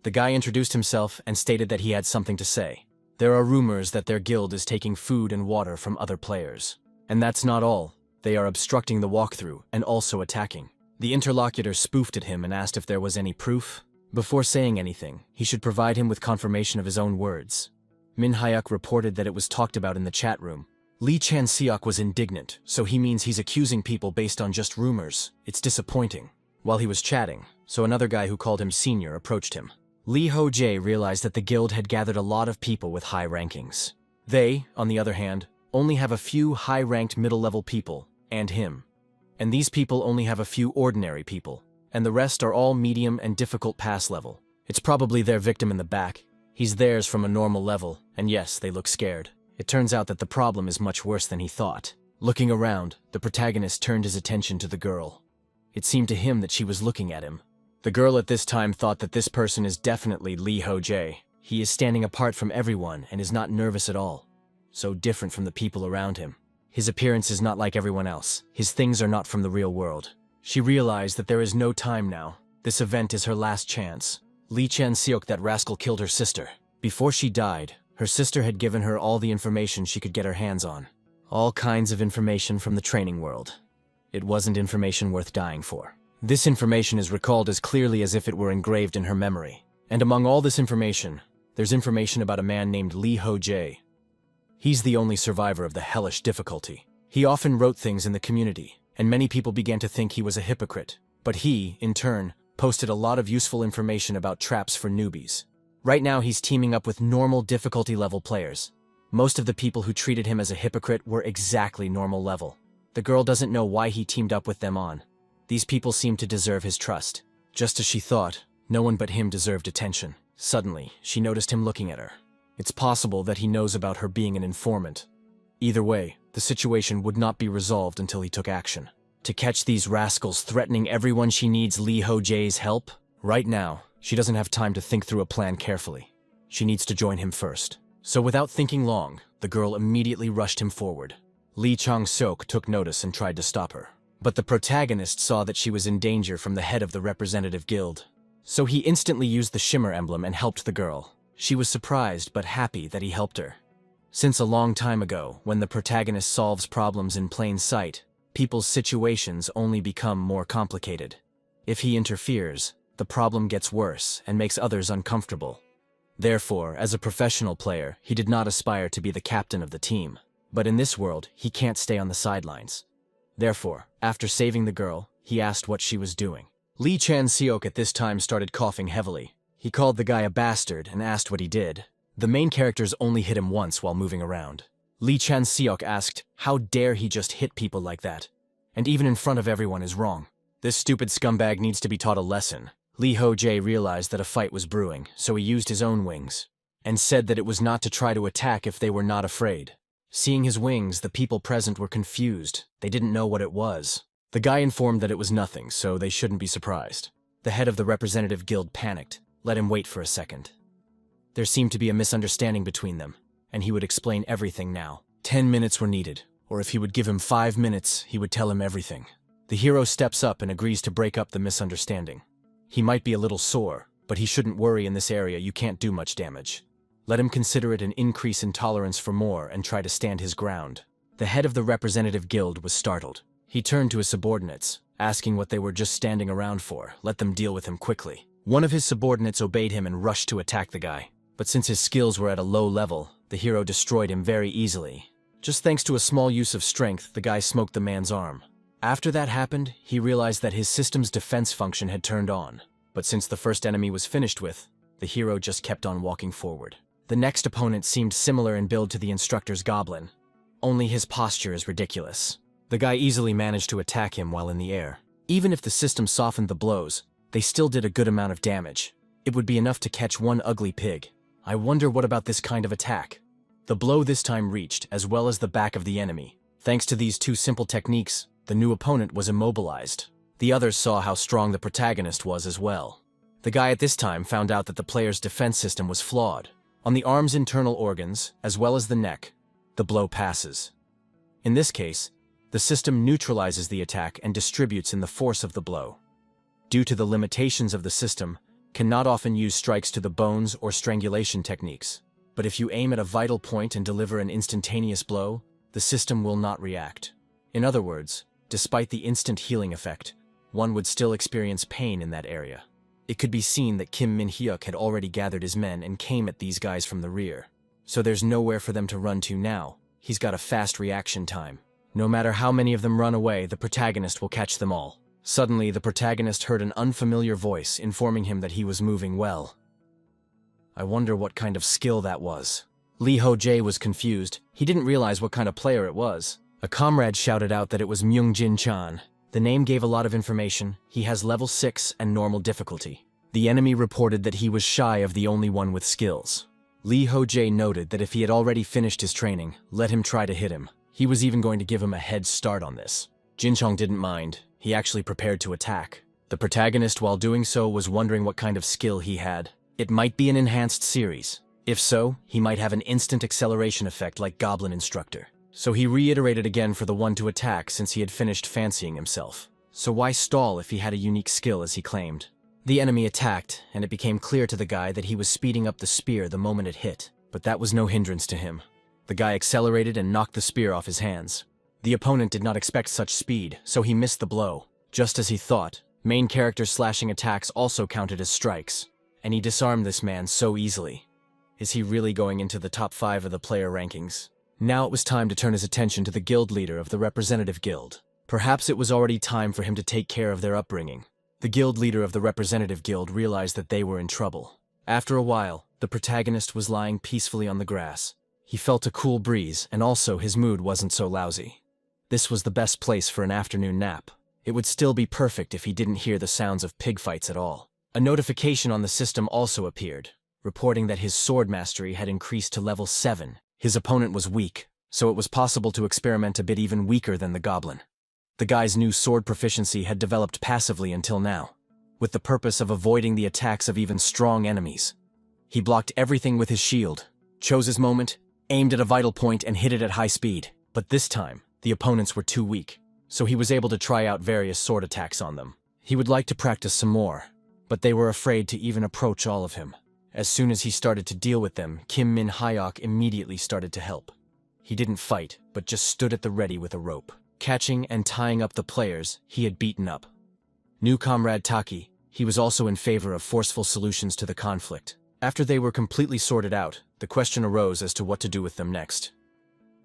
The guy introduced himself and stated that he had something to say. There are rumors that their guild is taking food and water from other players. And that's not all. They are obstructing the walkthrough and also attacking. The interlocutor spoofed at him and asked if there was any proof. Before saying anything, he should provide him with confirmation of his own words. Min-hyuk reported that it was talked about in the chat room. Lee Chan-seok was indignant, so he means he's accusing people based on just rumors. It's disappointing. While he was chatting, so another guy who called him senior approached him. Lee Ho-jae realized that the guild had gathered a lot of people with high rankings. They, on the other hand, only have a few high-ranked middle-level people, and him. And these people only have a few ordinary people, and the rest are all medium and difficult pass level. It's probably their victim in the back. He's theirs from a normal level, and yes, they look scared. It turns out that the problem is much worse than he thought. Looking around, the protagonist turned his attention to the girl. It seemed to him that she was looking at him. The girl at this time thought that this person is definitely Lee Ho-jae. He is standing apart from everyone and is not nervous at all. So different from the people around him. His appearance is not like everyone else. His things are not from the real world. She realized that there is no time now. This event is her last chance. Lee Chan-seok, that rascal, killed her sister. Before she died, her sister had given her all the information she could get her hands on. All kinds of information from the training world. It wasn't information worth dying for. This information is recalled as clearly as if it were engraved in her memory. And among all this information, there's information about a man named Lee Ho-jae. He's the only survivor of the hellish difficulty. He often wrote things in the community, and many people began to think he was a hypocrite. But he, in turn, posted a lot of useful information about traps for newbies. Right now he's teaming up with normal difficulty level players. Most of the people who treated him as a hypocrite were exactly normal level. The girl doesn't know why he teamed up with them on. These people seem to deserve his trust. Just as she thought, no one but him deserved attention. Suddenly, she noticed him looking at her. It's possible that he knows about her being an informant. Either way, the situation would not be resolved until he took action. To catch these rascals threatening everyone, she needs Lee Ho-jae's help. Right now, she doesn't have time to think through a plan carefully. She needs to join him first. So without thinking long, the girl immediately rushed him forward. Lee Chang-seok took notice and tried to stop her. But the protagonist saw that she was in danger from the head of the representative guild. So he instantly used the shimmer emblem and helped the girl. She was surprised but happy that he helped her. Since a long time ago, when the protagonist solves problems in plain sight, people's situations only become more complicated. If he interferes, the problem gets worse and makes others uncomfortable. Therefore, as a professional player, he did not aspire to be the captain of the team. But in this world, he can't stay on the sidelines. Therefore, after saving the girl, he asked what she was doing. Lee Chan-seok at this time started coughing heavily. He called the guy a bastard and asked what he did. The main characters only hit him once while moving around. Lee Chan-seok asked, how dare he just hit people like that? And even in front of everyone is wrong. This stupid scumbag needs to be taught a lesson. Lee Ho-jae realized that a fight was brewing, so he used his own wings, and said that it was not to try to attack if they were not afraid. Seeing his wings, the people present were confused. They didn't know what it was. The guy informed that it was nothing, so they shouldn't be surprised. The head of the representative guild panicked. Let him wait for a second. There seemed to be a misunderstanding between them, and he would explain everything now. 10 minutes were needed, or if he would give him 5 minutes, he would tell him everything. The hero steps up and agrees to break up the misunderstanding. He might be a little sore, but he shouldn't worry. In this area you can't do much damage. Let him consider it an increase in tolerance for more and try to stand his ground. The head of the representative guild was startled. He turned to his subordinates, asking what they were just standing around for. Let them deal with him quickly. One of his subordinates obeyed him and rushed to attack the guy. But since his skills were at a low level, the hero destroyed him very easily. Just thanks to a small use of strength, the guy smoked the man's arm. After that happened, he realized that his system's defense function had turned on. But since the first enemy was finished with, the hero just kept on walking forward. The next opponent seemed similar in build to the instructor's goblin, only his posture is ridiculous. The guy easily managed to attack him while in the air. Even if the system softened the blows, they still did a good amount of damage. It would be enough to catch one ugly pig. I wonder what about this kind of attack? The blow this time reached, as well as the back of the enemy. Thanks to these two simple techniques, the new opponent was immobilized. The others saw how strong the protagonist was as well. The guy at this time found out that the player's defense system was flawed. On the arm's internal organs, as well as the neck, the blow passes. In this case, the system neutralizes the attack and distributes in the force of the blow. Due to the limitations of the system, cannot often use strikes to the bones or strangulation techniques. But if you aim at a vital point and deliver an instantaneous blow, the system will not react. In other words, despite the instant healing effect, one would still experience pain in that area. It could be seen that Kim Min-hyuk had already gathered his men and came at these guys from the rear. So there's nowhere for them to run to now. He's got a fast reaction time. No matter how many of them run away, the protagonist will catch them all. Suddenly, the protagonist heard an unfamiliar voice informing him that he was moving well. I wonder what kind of skill that was. Lee Ho-jae was confused. He didn't realize what kind of player it was. A comrade shouted out that it was Myung-jin Chan. The name gave a lot of information. He has level 6 and normal difficulty. The enemy reported that he was shy of the only one with skills. Lee Ho-jae noted that if he had already finished his training, let him try to hit him. He was even going to give him a head start on this. Jin Chong didn't mind. He actually prepared to attack. The protagonist, while doing so, was wondering what kind of skill he had. It might be an enhanced series. If so, he might have an instant acceleration effect like Goblin Instructor. So he reiterated again for the one to attack since he had finished fancying himself. So why stall if he had a unique skill as he claimed? The enemy attacked, and it became clear to the guy that he was speeding up the spear the moment it hit. But that was no hindrance to him. The guy accelerated and knocked the spear off his hands. The opponent did not expect such speed, so he missed the blow. Just as he thought, main character's slashing attacks also counted as strikes, and he disarmed this man so easily. Is he really going into the top 5 of the player rankings? Now it was time to turn his attention to the guild leader of the representative guild. Perhaps it was already time for him to take care of their upbringing. The guild leader of the representative guild realized that they were in trouble. After a while, the protagonist was lying peacefully on the grass. He felt a cool breeze, and also his mood wasn't so lousy. This was the best place for an afternoon nap. It would still be perfect if he didn't hear the sounds of pig fights at all. A notification on the system also appeared, reporting that his sword mastery had increased to level 7. His opponent was weak, so it was possible to experiment a bit even weaker than the goblin. The guy's new sword proficiency had developed passively until now, with the purpose of avoiding the attacks of even strong enemies. He blocked everything with his shield, chose his moment, aimed at a vital point and hit it at high speed. But this time, the opponents were too weak, so he was able to try out various sword attacks on them. He would like to practice some more, but they were afraid to even approach all of him. As soon as he started to deal with them, Kim Min-hyuk immediately started to help. He didn't fight, but just stood at the ready with a rope, catching and tying up the players he had beaten up. New comrade Taki, he was also in favor of forceful solutions to the conflict. After they were completely sorted out, the question arose as to what to do with them next.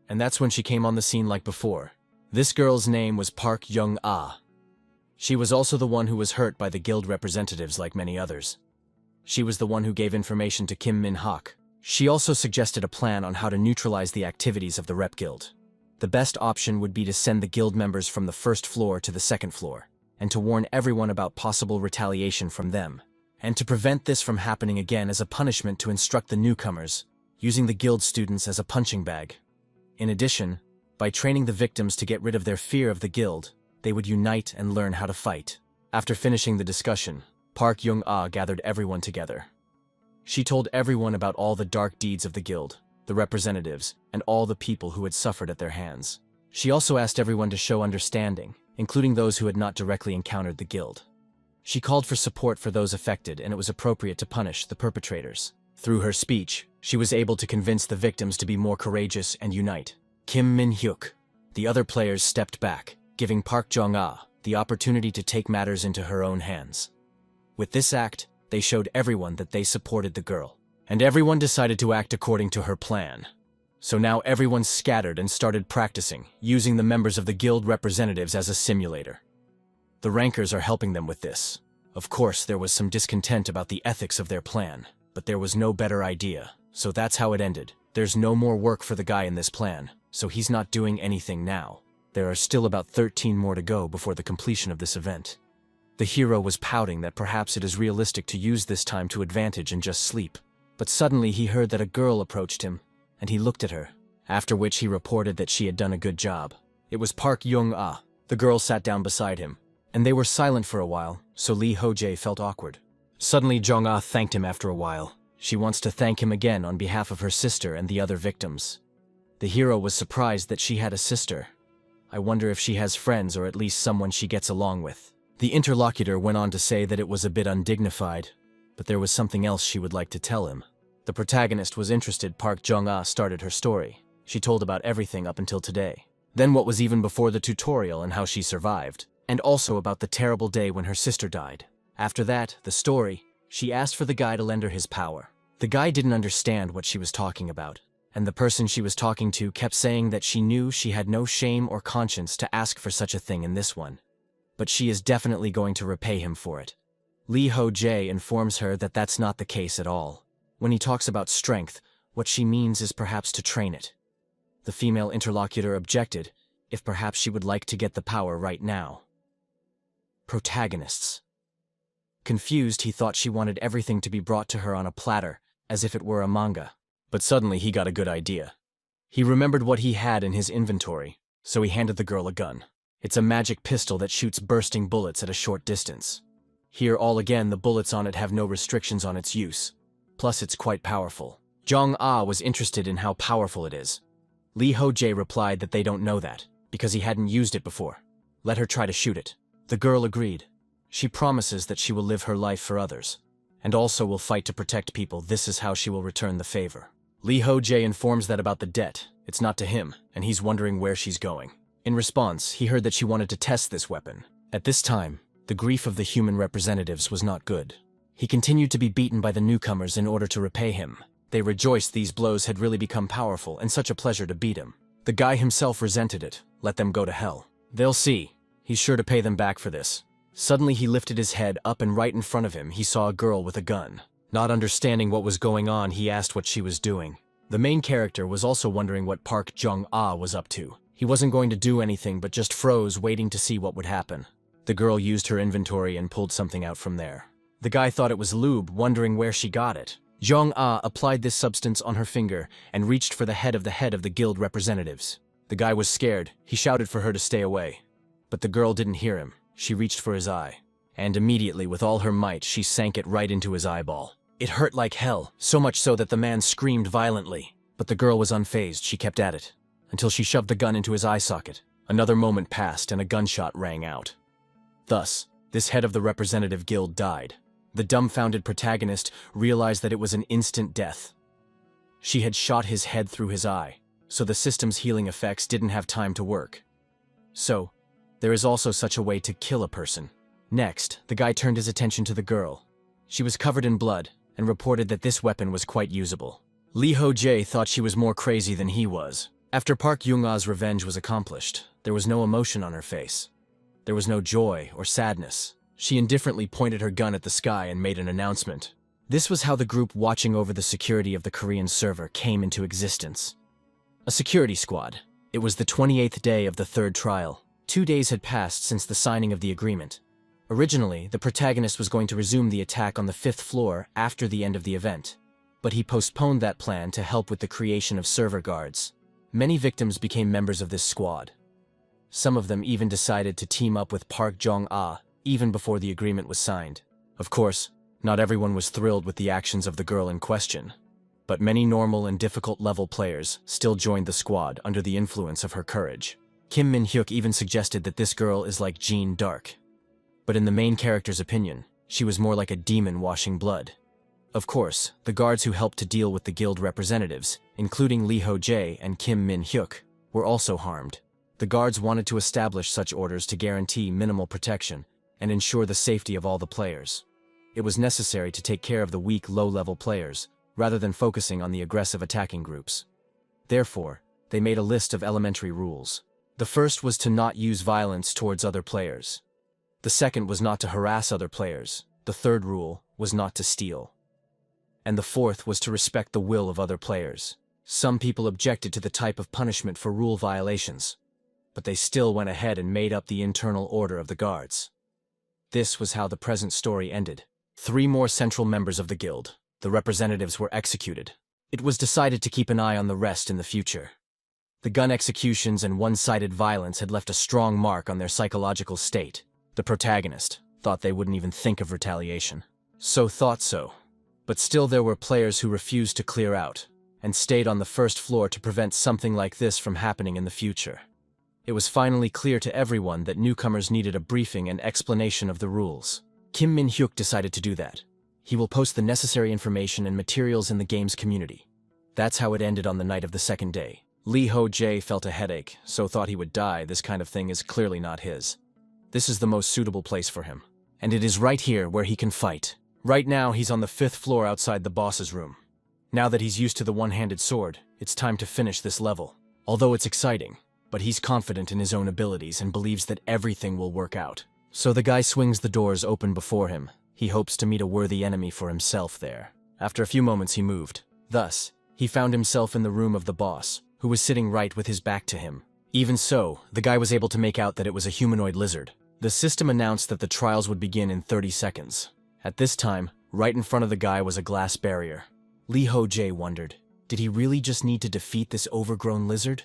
And that's when she came on the scene like before. This girl's name was Park Young-ah. She was also the one who was hurt by the guild representatives like many others. She was the one who gave information to Kim Min-hyuk. She also suggested a plan on how to neutralize the activities of the rep guild. The best option would be to send the guild members from the first floor to the second floor, and to warn everyone about possible retaliation from them. And to prevent this from happening again as a punishment to instruct the newcomers, using the guild students as a punching bag. In addition, by training the victims to get rid of their fear of the guild, they would unite and learn how to fight. After finishing the discussion, Park Young-ah gathered everyone together. She told everyone about all the dark deeds of the guild, the representatives, and all the people who had suffered at their hands. She also asked everyone to show understanding, including those who had not directly encountered the guild. She called for support for those affected, and it was appropriate to punish the perpetrators. Through her speech, she was able to convince the victims to be more courageous and unite. Kim Min-hyuk. The other players stepped back, giving Park Jong-ah the opportunity to take matters into her own hands. With this act, they showed everyone that they supported the girl, and everyone decided to act according to her plan. So now everyone scattered and started practicing, using the members of the guild representatives as a simulator. The rankers are helping them with this. Of course, there was some discontent about the ethics of their plan, but there was no better idea, so that's how it ended. There's no more work for the guy in this plan, so he's not doing anything now. There are still about 13 more to go before the completion of this event. The hero was pouting that perhaps it is realistic to use this time to advantage and just sleep. But suddenly he heard that a girl approached him, and he looked at her, after which he reported that she had done a good job. It was Park Jung-ah. The girl sat down beside him, and they were silent for a while, so Lee Ho-jae felt awkward. Suddenly Jung-ah thanked him after a while. She wants to thank him again on behalf of her sister and the other victims. The hero was surprised that she had a sister. I wonder if she has friends or at least someone she gets along with. The interlocutor went on to say that it was a bit undignified, but there was something else she would like to tell him. The protagonist was interested. Park Jung-ah started her story. She told about everything up until today. Then what was even before the tutorial and how she survived, and also about the terrible day when her sister died. After that, the story, she asked for the guy to lend her his power. The guy didn't understand what she was talking about, and the person she was talking to kept saying that she knew she had no shame or conscience to ask for such a thing in this one. But she is definitely going to repay him for it. Lee Ho-jae informs her that that's not the case at all. When he talks about strength, what she means is perhaps to train it. The female interlocutor objected, if perhaps she would like to get the power right now. Protagonists. Confused, he thought she wanted everything to be brought to her on a platter, as if it were a manga. But suddenly he got a good idea. He remembered what he had in his inventory, so he handed the girl a gun. It's a magic pistol that shoots bursting bullets at a short distance. Here all again, the bullets on it have no restrictions on its use. Plus it's quite powerful. Jung-ah was interested in how powerful it is. Lee Ho-jae replied that they don't know that, because he hadn't used it before. Let her try to shoot it. The girl agreed. She promises that she will live her life for others, and also will fight to protect people. This is how she will return the favor. Lee Ho-jae informs that about the debt, it's not to him, and he's wondering where she's going. In response, he heard that she wanted to test this weapon. At this time, the grief of the human representatives was not good. He continued to be beaten by the newcomers in order to repay him. They rejoiced these blows had really become powerful and such a pleasure to beat him. The guy himself resented it. Let them go to hell. They'll see. He's sure to pay them back for this. Suddenly he lifted his head up and right in front of him he saw a girl with a gun. Not understanding what was going on, he asked what she was doing. The main character was also wondering what Park Jung-ah was up to. He wasn't going to do anything but just froze, waiting to see what would happen. The girl used her inventory and pulled something out from there. The guy thought it was lube, wondering where she got it. Jung-ah applied this substance on her finger and reached for the head of the guild representatives. The guy was scared. He shouted for her to stay away. But the girl didn't hear him. She reached for his eye. And immediately, with all her might, she sank it right into his eyeball. It hurt like hell, so much so that the man screamed violently. But the girl was unfazed. She kept at it, until she shoved the gun into his eye socket. Another moment passed and a gunshot rang out. Thus, this head of the representative guild died. The dumbfounded protagonist realized that it was an instant death. She had shot his head through his eye, so the system's healing effects didn't have time to work. So, there is also such a way to kill a person. Next, the guy turned his attention to the girl. She was covered in blood and reported that this weapon was quite usable. Lee Ho-jae thought she was more crazy than he was. After Park Jung-ah's revenge was accomplished, there was no emotion on her face. There was no joy or sadness. She indifferently pointed her gun at the sky and made an announcement. This was how the group watching over the security of the Korean server came into existence. A security squad. It was the 28th day of the third trial. 2 days had passed since the signing of the agreement. Originally, the protagonist was going to resume the attack on the 5th floor after the end of the event, but he postponed that plan to help with the creation of server guards. Many victims became members of this squad. Some of them even decided to team up with Park Jung-ah even before the agreement was signed. Of course, not everyone was thrilled with the actions of the girl in question, but many normal and difficult level players still joined the squad under the influence of her courage. Kim Min-hyuk even suggested that this girl is like Jeanne d'Arc. But in the main character's opinion, she was more like a demon washing blood. Of course, the guards who helped to deal with the guild representatives, including Lee Ho-jae and Kim Min-hyuk, were also harmed. The guards wanted to establish such orders to guarantee minimal protection and ensure the safety of all the players. It was necessary to take care of the weak, low-level players, rather than focusing on the aggressive attacking groups. Therefore, they made a list of elementary rules. The first was to not use violence towards other players. The second was not to harass other players. The third rule was not to steal. And the fourth was to respect the will of other players. Some people objected to the type of punishment for rule violations. but they still went ahead and made up the internal order of the guards. This was how the present story ended. 3 more central members of the guild, the representatives, were executed. It was decided to keep an eye on the rest in the future. The gun executions and one-sided violence had left a strong mark on their psychological state. The protagonist thought they wouldn't even think of retaliation. So, but still there were players who refused to clear out and stayed on the first floor to prevent something like this from happening in the future. It was finally clear to everyone that newcomers needed a briefing and explanation of the rules. Kim Min-hyuk decided to do that. He will post the necessary information and materials in the game's community. That's how it ended on the night of the second day. Lee Ho-jae felt a headache, so thought he would die. This kind of thing is clearly not his. This is the most suitable place for him. And it is right here where he can fight. Right now, he's on the 5th floor outside the boss's room. Now that he's used to the one-handed sword, it's time to finish this level. Although it's exciting, but he's confident in his own abilities and believes that everything will work out. So the guy swings the doors open before him. He hopes to meet a worthy enemy for himself there. After a few moments, he moved. Thus, he found himself in the room of the boss, who was sitting right with his back to him. Even so, the guy was able to make out that it was a humanoid lizard. The system announced that the trials would begin in 30 seconds. At this time, right in front of the guy was a glass barrier. Lee Ho-jae wondered, did he really just need to defeat this overgrown lizard?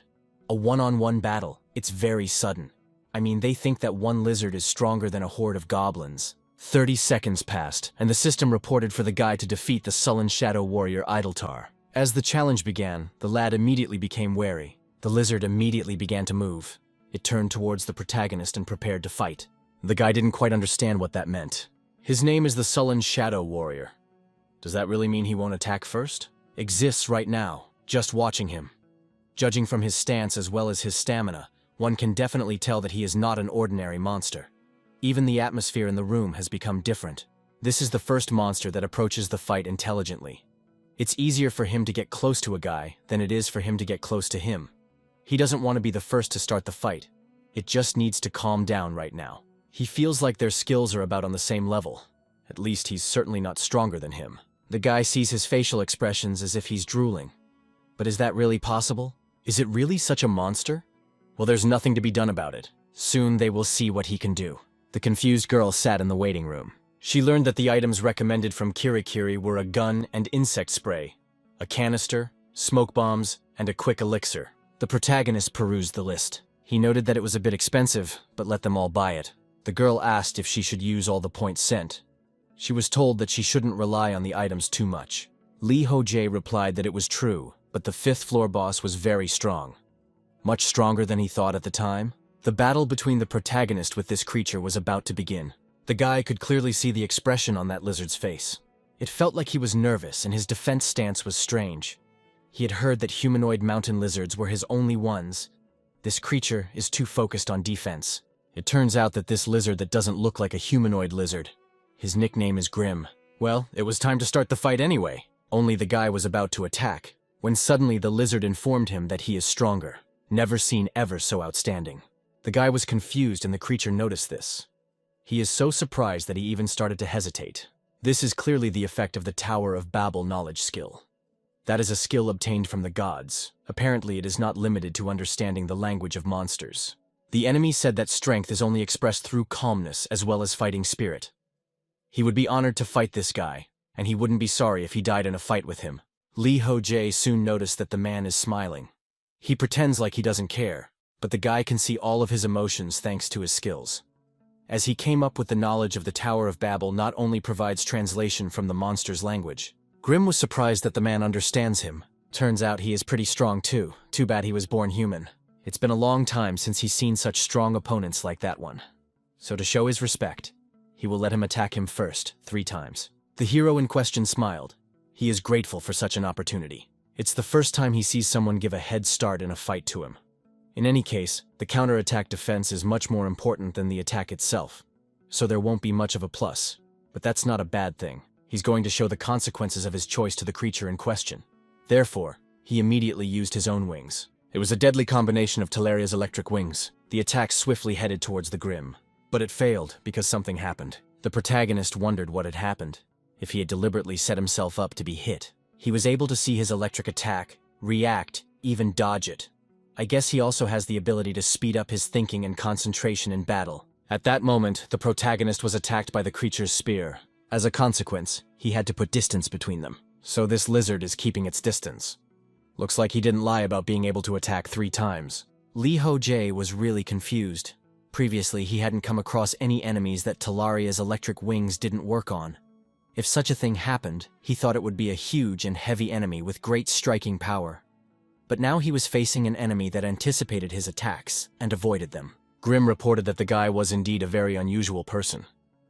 A one-on-one battle, it's very sudden. I mean, they think that one lizard is stronger than a horde of goblins. 30 seconds passed, and the system reported for the guy to defeat the sullen shadow warrior Idletar. As the challenge began, the lad immediately became wary. The lizard immediately began to move. It turned towards the protagonist and prepared to fight. The guy didn't quite understand what that meant. His name is the sullen shadow warrior. Does that really mean he won't attack first? Exists right now, just watching him. Judging from his stance as well as his stamina, one can definitely tell that he is not an ordinary monster. Even the atmosphere in the room has become different. This is the first monster that approaches the fight intelligently. It's easier for him to get close to a guy than it is for him to get close to him. He doesn't want to be the first to start the fight. It just needs to calm down right now. He feels like their skills are about on the same level. At least he's certainly not stronger than him. The guy sees his facial expressions as if he's drooling. But is that really possible? Is it really such a monster? Well, there's nothing to be done about it. Soon they will see what he can do. The confused girl sat in the waiting room. She learned that the items recommended from Kirikiri were a gun and insect spray, a canister, smoke bombs, and a quick elixir. The protagonist perused the list. He noted that it was a bit expensive, but let them all buy it. The girl asked if she should use all the points sent. She was told that she shouldn't rely on the items too much. Lee Ho-jae replied that it was true, but the 5th floor boss was very strong. Much stronger than he thought at the time. The battle between the protagonist with this creature was about to begin. The guy could clearly see the expression on that lizard's face. It felt like he was nervous and his defense stance was strange. He had heard that humanoid mountain lizards were his only ones. This creature is too focused on defense. It turns out that this lizard that doesn't look like a humanoid lizard. His nickname is Grim. Well, it was time to start the fight anyway. Only the guy was about to attack, when suddenly the lizard informed him that he is stronger. Never seen ever so outstanding. The guy was confused and the creature noticed this. He is so surprised that he even started to hesitate. This is clearly the effect of the Tower of Babel knowledge skill. That is a skill obtained from the gods. Apparently it is not limited to understanding the language of monsters. The enemy said that strength is only expressed through calmness as well as fighting spirit. He would be honored to fight this guy, and he wouldn't be sorry if he died in a fight with him. Lee Ho-jae soon noticed that the man is smiling. He pretends like he doesn't care, but the guy can see all of his emotions thanks to his skills. As he came up with the knowledge of the Tower of Babel not only provides translation from the monster's language, Grim was surprised that the man understands him. Turns out he is pretty strong too. Too bad he was born human. It's been a long time since he's seen such strong opponents like that one. So to show his respect, he will let him attack him first, 3 times. The hero in question smiled. He is grateful for such an opportunity. It's the first time he sees someone give a head start in a fight to him. In any case, the counterattack defense is much more important than the attack itself, so there won't be much of a plus. But that's not a bad thing. He's going to show the consequences of his choice to the creature in question. Therefore, he immediately used his own wings. It was a deadly combination of Talaria's electric wings. The attack swiftly headed towards the Grim. But it failed because something happened. The protagonist wondered what had happened. If he had deliberately set himself up to be hit. He was able to see his electric attack, react, even dodge it. I guess he also has the ability to speed up his thinking and concentration in battle. At that moment, the protagonist was attacked by the creature's spear. As a consequence, he had to put distance between them. So this lizard is keeping its distance. Looks like he didn't lie about being able to attack 3 times. Lee Ho-jae was really confused. Previously, he hadn't come across any enemies that Talaria's electric wings didn't work on. If such a thing happened, he thought it would be a huge and heavy enemy with great striking power. But now he was facing an enemy that anticipated his attacks and avoided them. Grimm reported that the guy was indeed a very unusual person.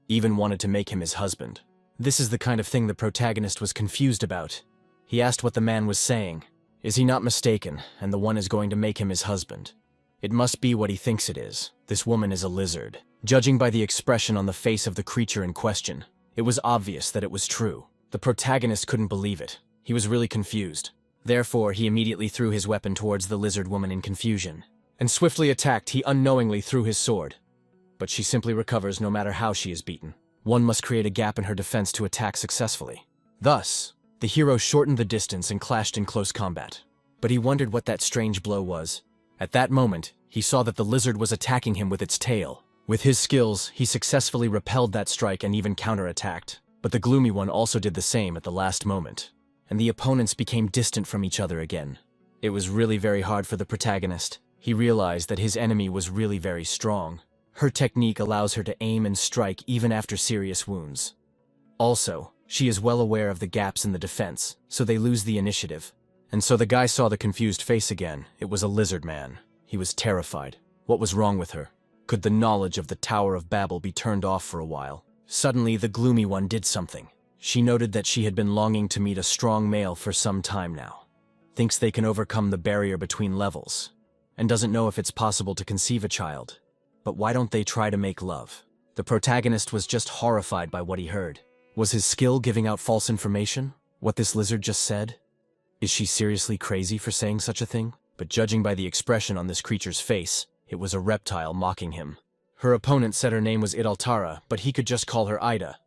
Even wanted to make him his husband. This is the kind of thing the protagonist was confused about. He asked what the man was saying. Is he not mistaken, and the one is going to make him his husband? It must be what he thinks it is. This woman is a lizard. Judging by the expression on the face of the creature in question, it was obvious that it was true. The protagonist couldn't believe it. He was really confused. Therefore, he immediately threw his weapon towards the lizard woman in confusion. And swiftly attacked, he unknowingly threw his sword. But she simply recovers no matter how she is beaten. One must create a gap in her defense to attack successfully. Thus, the hero shortened the distance and clashed in close combat. But he wondered what that strange blow was. At that moment, he saw that the lizard was attacking him with its tail. With his skills, he successfully repelled that strike and even counterattacked. But the gloomy one also did the same at the last moment. And the opponents became distant from each other again. It was really very hard for the protagonist. He realized that his enemy was really very strong. Her technique allows her to aim and strike even after serious wounds. Also, she is well aware of the gaps in the defense, so they lose the initiative. And so the guy saw the confused face again. It was a lizard man. He was terrified. What was wrong with her? Could the knowledge of the Tower of Babel be turned off for a while? Suddenly, the gloomy one did something. She noted that she had been longing to meet a strong male for some time now. Thinks they can overcome the barrier between levels. And doesn't know if it's possible to conceive a child. But why don't they try to make love? The protagonist was just horrified by what he heard. Was his skill giving out false information? What this lizard just said? Is she seriously crazy for saying such a thing? But judging by the expression on this creature's face, it was a reptile mocking him. Her opponent said her name was Idaltara, but he could just call her Ida.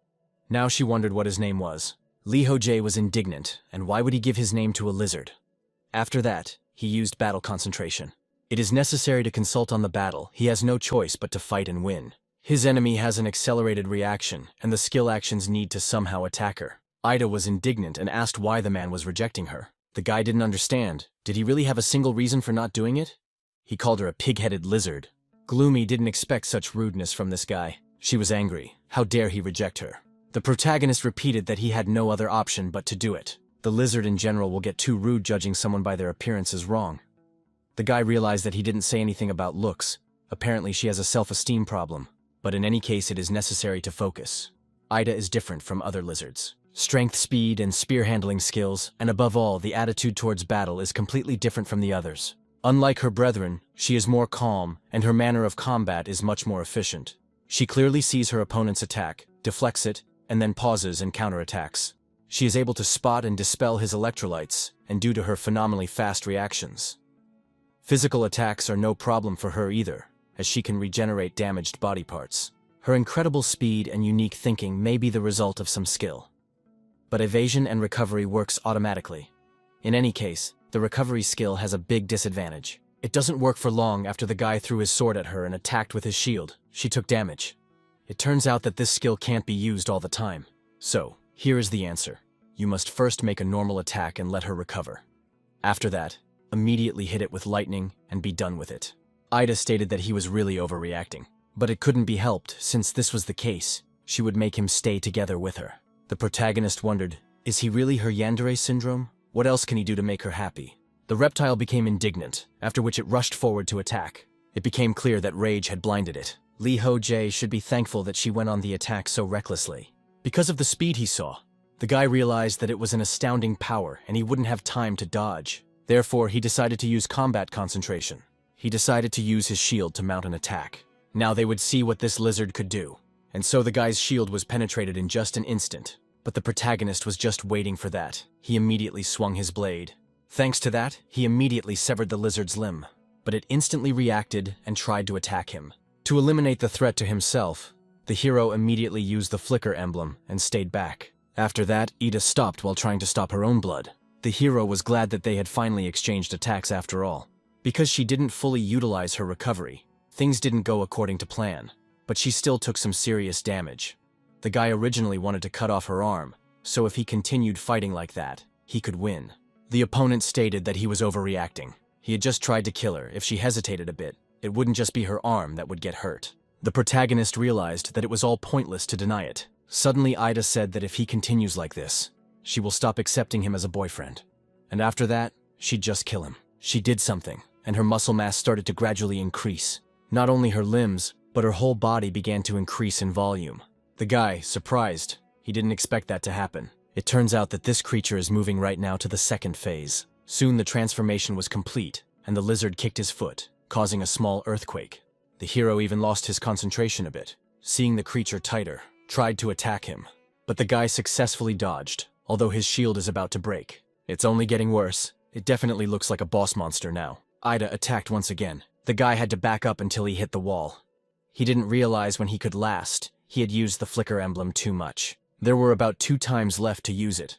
Now she wondered what his name was. Lee Ho-jae was indignant, and why would he give his name to a lizard? After that, he used battle concentration. It is necessary to consult on the battle. He has no choice but to fight and win. His enemy has an accelerated reaction, and the skill actions need to somehow attack her. Ida was indignant and asked why the man was rejecting her. The guy didn't understand. Did he really have a single reason for not doing it? He called her a pig-headed lizard. Gloomy didn't expect such rudeness from this guy. She was angry. How dare he reject her? The protagonist repeated that he had no other option but to do it. The lizard in general will get too rude judging someone by their appearance is wrong. The guy realized that he didn't say anything about looks. Apparently she has a self-esteem problem. But in any case, it is necessary to focus. Ida is different from other lizards. Strength, speed, and spear handling skills, and above all, the attitude towards battle is completely different from the others. Unlike her brethren, she is more calm, and her manner of combat is much more efficient. She clearly sees her opponent's attack, deflects it, and then pauses and counterattacks. She is able to spot and dispel his electrolytes, and due to her phenomenally fast reactions. Physical attacks are no problem for her either, as she can regenerate damaged body parts. Her incredible speed and unique thinking may be the result of some skill. But evasion and recovery works automatically. In any case, the recovery skill has a big disadvantage. It doesn't work for long. After the guy threw his sword at her and attacked with his shield, she took damage. It turns out that this skill can't be used all the time. So, here is the answer. You must first make a normal attack and let her recover. After that, immediately hit it with lightning and be done with it. Ida stated that he was really overreacting. But it couldn't be helped. Since this was the case, she would make him stay together with her. The protagonist wondered, is he really her yandere syndrome? What else can he do to make her happy? The reptile became indignant, after which it rushed forward to attack. It became clear that rage had blinded it. Lee Ho-jae should be thankful that she went on the attack so recklessly. Because of the speed he saw, the guy realized that it was an astounding power and he wouldn't have time to dodge. Therefore, he decided to use combat concentration. He decided to use his shield to mount an attack. Now they would see what this lizard could do. And so the guy's shield was penetrated in just an instant. But the protagonist was just waiting for that. He immediately swung his blade. Thanks to that, he immediately severed the lizard's limb. But it instantly reacted and tried to attack him. To eliminate the threat to himself, the hero immediately used the flicker emblem and stayed back. After that, Ida stopped while trying to stop her own blood. The hero was glad that they had finally exchanged attacks after all. Because she didn't fully utilize her recovery, things didn't go according to plan, but she still took some serious damage. The guy originally wanted to cut off her arm, so if he continued fighting like that, he could win. The opponent stated that he was overreacting. He had just tried to kill her. If she hesitated a bit, it wouldn't just be her arm that would get hurt. The protagonist realized that it was all pointless to deny it. Suddenly, Ida said that if he continues like this, she will stop accepting him as a boyfriend. And after that, she'd just kill him. She did something, and her muscle mass started to gradually increase. Not only her limbs, but her whole body began to increase in volume. The guy, surprised, he didn't expect that to happen. It turns out that this creature is moving right now to the second phase. Soon the transformation was complete, and the lizard kicked his foot, causing a small earthquake. The hero even lost his concentration a bit. Seeing the creature tighter, tried to attack him. But the guy successfully dodged, although his shield is about to break. It's only getting worse. It definitely looks like a boss monster now. Ida attacked once again. The guy had to back up until he hit the wall. He didn't realize when he could last, he had used the flicker emblem too much. There were about 2 times left to use it.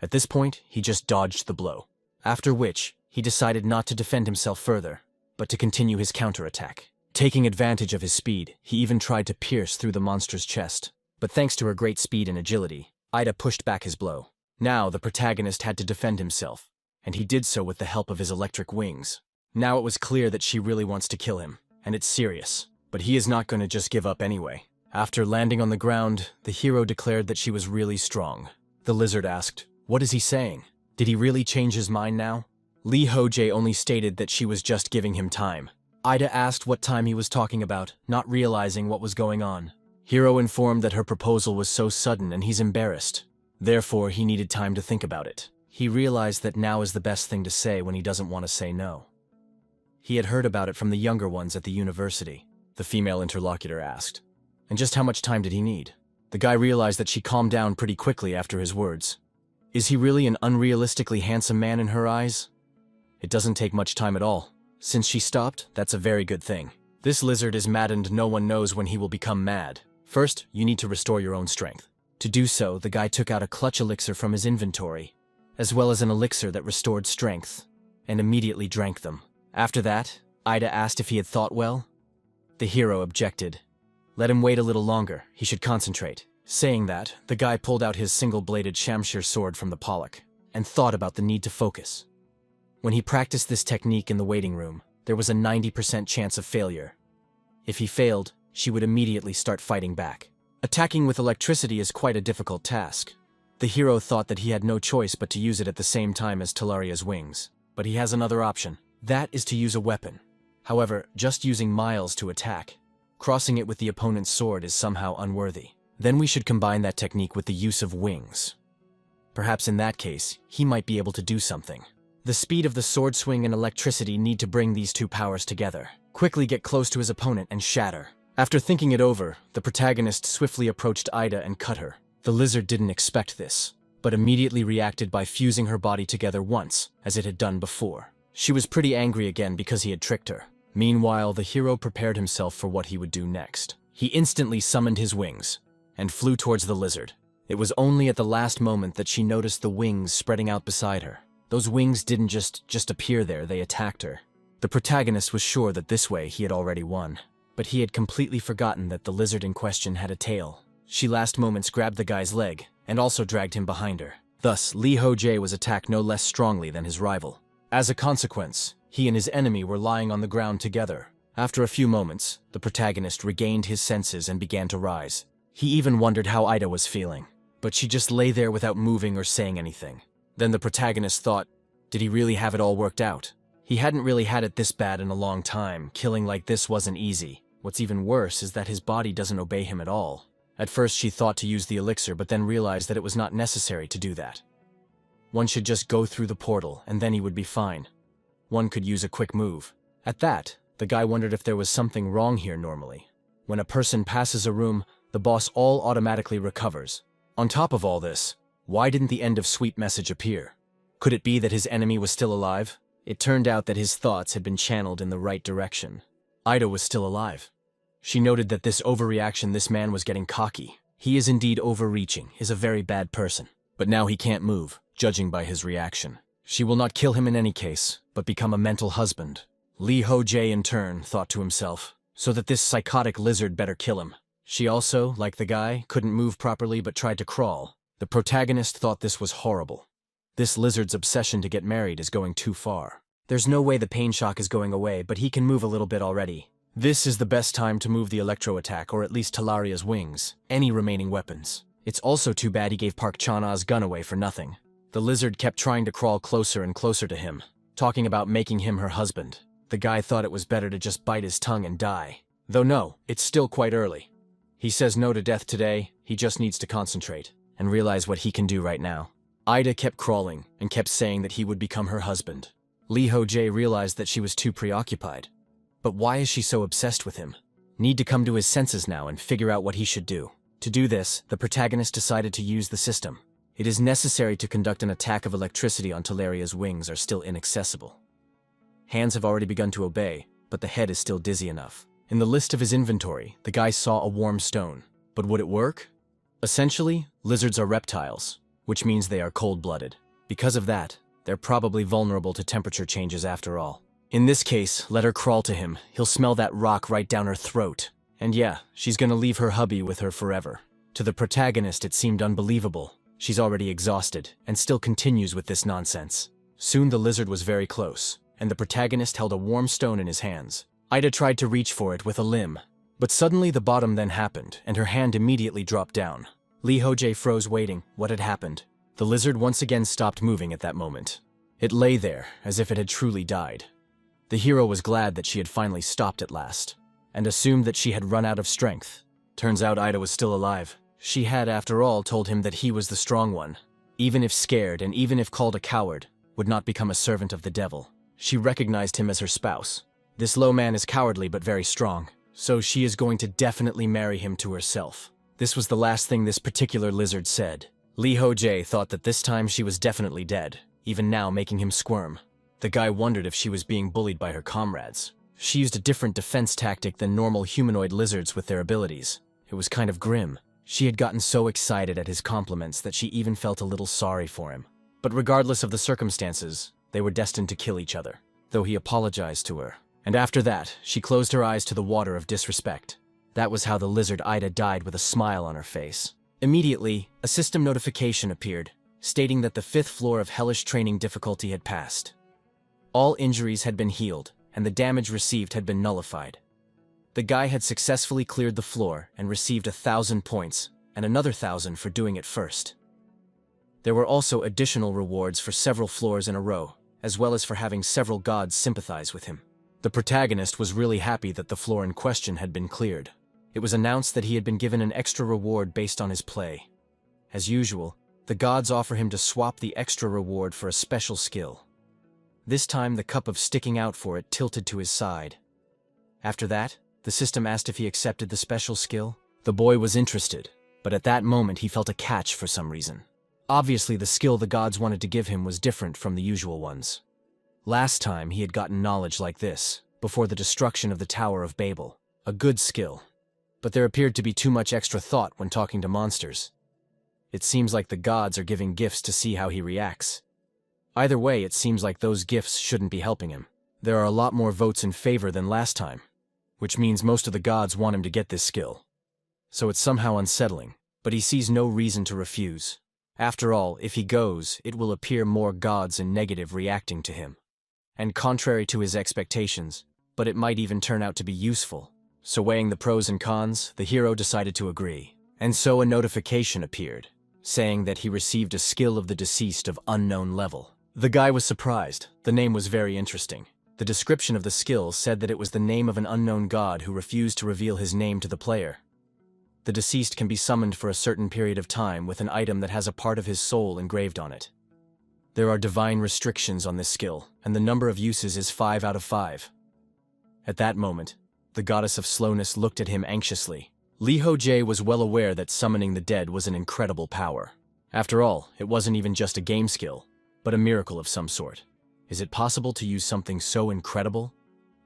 At this point, he just dodged the blow. After which, he decided not to defend himself further, but to continue his counterattack. Taking advantage of his speed, he even tried to pierce through the monster's chest. But thanks to her great speed and agility, Ida pushed back his blow. Now the protagonist had to defend himself, and he did so with the help of his electric wings. Now it was clear that she really wants to kill him, and it's serious. But he is not going to just give up anyway. After landing on the ground, the hero declared that she was really strong. The lizard asked, "What is he saying? Did he really change his mind now?" Lee Ho-jae only stated that she was just giving him time. Ida asked what time he was talking about, not realizing what was going on. Hero informed that her proposal was so sudden and he's embarrassed. Therefore, he needed time to think about it. He realized that now is the best thing to say when he doesn't want to say no. He had heard about it from the younger ones at the university, the female interlocutor asked. And just how much time did he need? The guy realized that she calmed down pretty quickly after his words. Is he really an unrealistically handsome man in her eyes? It doesn't take much time at all. Since she stopped, that's a very good thing. This lizard is mad and no one knows when he will become mad. First, you need to restore your own strength. To do so, the guy took out a clutch elixir from his inventory, as well as an elixir that restored strength, and immediately drank them. After that, Ida asked if he had thought well. The hero objected. Let him wait a little longer, he should concentrate. Saying that, the guy pulled out his single-bladed Shamshir sword from the Pollock, and thought about the need to focus. When he practiced this technique in the waiting room, there was a 90% chance of failure. If he failed, she would immediately start fighting back. Attacking with electricity is quite a difficult task. The hero thought that he had no choice but to use it at the same time as Talaria's wings. But he has another option. That is to use a weapon. However, just using miles to attack, crossing it with the opponent's sword is somehow unworthy. Then we should combine that technique with the use of wings. Perhaps in that case, he might be able to do something. The speed of the sword swing and electricity need to bring these two powers together. Quickly get close to his opponent and shatter. After thinking it over, the protagonist swiftly approached Ida and cut her. The lizard didn't expect this, but immediately reacted by fusing her body together once, as it had done before. She was pretty angry again because he had tricked her. Meanwhile, the hero prepared himself for what he would do next. He instantly summoned his wings, and flew towards the lizard. It was only at the last moment that she noticed the wings spreading out beside her. Those wings didn't just appear there, they attacked her. The protagonist was sure that this way he had already won. But he had completely forgotten that the lizard in question had a tail. She last moments grabbed the guy's leg, and also dragged him behind her. Thus, Lee Ho-jae was attacked no less strongly than his rival. As a consequence, he and his enemy were lying on the ground together. After a few moments, the protagonist regained his senses and began to rise. He even wondered how Ida was feeling, but she just lay there without moving or saying anything. Then the protagonist thought, did he really have it all worked out? He hadn't really had it this bad in a long time. Killing like this wasn't easy. What's even worse is that his body doesn't obey him at all. At first she thought to use the elixir, but then realized that it was not necessary to do that. One should just go through the portal, and then he would be fine. One could use a quick move. At that, the guy wondered if there was something wrong here normally. When a person passes a room, the boss all automatically recovers. On top of all this, why didn't the end of sweet message appear? Could it be that his enemy was still alive? It turned out that his thoughts had been channeled in the right direction. Ida was still alive. She noted that this overreaction, this man was getting cocky. He is indeed overreaching, is a very bad person. But now he can't move, judging by his reaction. She will not kill him in any case, but become a mental husband. Li Hojie in turn thought to himself, so that this psychotic lizard better kill him. She also, like the guy, couldn't move properly but tried to crawl. The protagonist thought this was horrible. This lizard's obsession to get married is going too far. There's no way the pain shock is going away, but he can move a little bit already. This is the best time to move the electro attack, or at least Talaria's wings, any remaining weapons. It's also too bad he gave Park Chan-a's gun away for nothing. The lizard kept trying to crawl closer and closer to him, talking about making him her husband. The guy thought it was better to just bite his tongue and die. Though no, it's still quite early. He says no to death today, he just needs to concentrate and realize what he can do right now. Ida kept crawling and kept saying that he would become her husband. Li Hojie realized that she was too preoccupied. But why is she so obsessed with him? Need to come to his senses now and figure out what he should do. To do this, the protagonist decided to use the system. It is necessary to conduct an attack of electricity on Talaria's wings are still inaccessible. Hands have already begun to obey, but the head is still dizzy enough. In the list of his inventory, the guy saw a warm stone. But would it work? Essentially, lizards are reptiles, which means they are cold-blooded. Because of that, they're probably vulnerable to temperature changes after all. In this case, let her crawl to him. He'll smell that rock right down her throat. And yeah, she's gonna leave her hubby with her forever. To the protagonist, it seemed unbelievable. She's already exhausted, and still continues with this nonsense. Soon the lizard was very close, and the protagonist held a warm stone in his hands. Ida tried to reach for it with a limb, but suddenly the bottom then happened, and her hand immediately dropped down. Li Hojie froze waiting. What had happened? The lizard once again stopped moving at that moment. It lay there, as if it had truly died. The hero was glad that she had finally stopped at last, and assumed that she had run out of strength. Turns out Ida was still alive. She had, after all, told him that he was the strong one. Even if scared, and even if called a coward, would not become a servant of the devil. She recognized him as her spouse. This low man is cowardly but very strong, so she is going to definitely marry him to herself. This was the last thing this particular lizard said. Li Hojie thought that this time she was definitely dead, even now making him squirm. The guy wondered if she was being bullied by her comrades. She used a different defense tactic than normal humanoid lizards with their abilities. It was kind of grim. She had gotten so excited at his compliments that she even felt a little sorry for him. But regardless of the circumstances, they were destined to kill each other, though he apologized to her. And after that, she closed her eyes to the water of disrespect. That was how the lizard Ida died with a smile on her face. Immediately, a system notification appeared, stating that the 5th floor of hellish training difficulty had passed. All injuries had been healed, and the damage received had been nullified. The guy had successfully cleared the floor and received 1,000 points, and another 1,000 for doing it first. There were also additional rewards for several floors in a row, as well as for having several gods sympathize with him. The protagonist was really happy that the floor in question had been cleared. It was announced that he had been given an extra reward based on his play. As usual, the gods offer him to swap the extra reward for a special skill. This time the cup of sticking out for it tilted to his side. After that, the system asked if he accepted the special skill. The boy was interested, but at that moment he felt a catch for some reason. Obviously the skill the gods wanted to give him was different from the usual ones. Last time he had gotten knowledge like this, before the destruction of the Tower of Babel. A good skill. But there appeared to be too much extra thought when talking to monsters. It seems like the gods are giving gifts to see how he reacts. Either way, it seems like those gifts shouldn't be helping him. There are a lot more votes in favor than last time, which means most of the gods want him to get this skill. So it's somehow unsettling, but he sees no reason to refuse. After all, if he goes, it will appear more gods in negative reacting to him. And contrary to his expectations, but it might even turn out to be useful. So weighing the pros and cons, the hero decided to agree. And so a notification appeared, saying that he received a skill of the deceased of unknown level. The guy was surprised. The name was very interesting. The description of the skill said that it was the name of an unknown god who refused to reveal his name to the player. The deceased can be summoned for a certain period of time with an item that has a part of his soul engraved on it. There are divine restrictions on this skill, and the number of uses is 5 out of 5. At that moment, the goddess of slowness looked at him anxiously. Li Hojie was well aware that summoning the dead was an incredible power. After all, it wasn't even just a game skill, but a miracle of some sort. Is it possible to use something so incredible?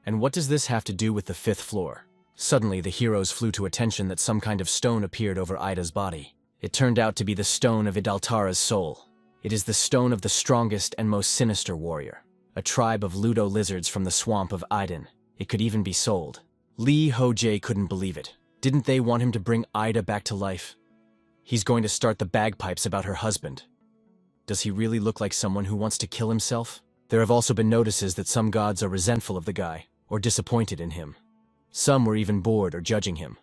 And what does this have to do with the 5th floor? Suddenly, the heroes flew to attention that some kind of stone appeared over Ida's body. It turned out to be the stone of Idaltara's soul. It is the stone of the strongest and most sinister warrior. A tribe of Ludo lizards from the swamp of Iden. It could even be sold. Lee Ho-jae couldn't believe it. Didn't they want him to bring Ida back to life? He's going to start the bagpipes about her husband. Does he really look like someone who wants to kill himself? There have also been notices that some gods are resentful of the guy, or disappointed in him. Some were even bored or judging him.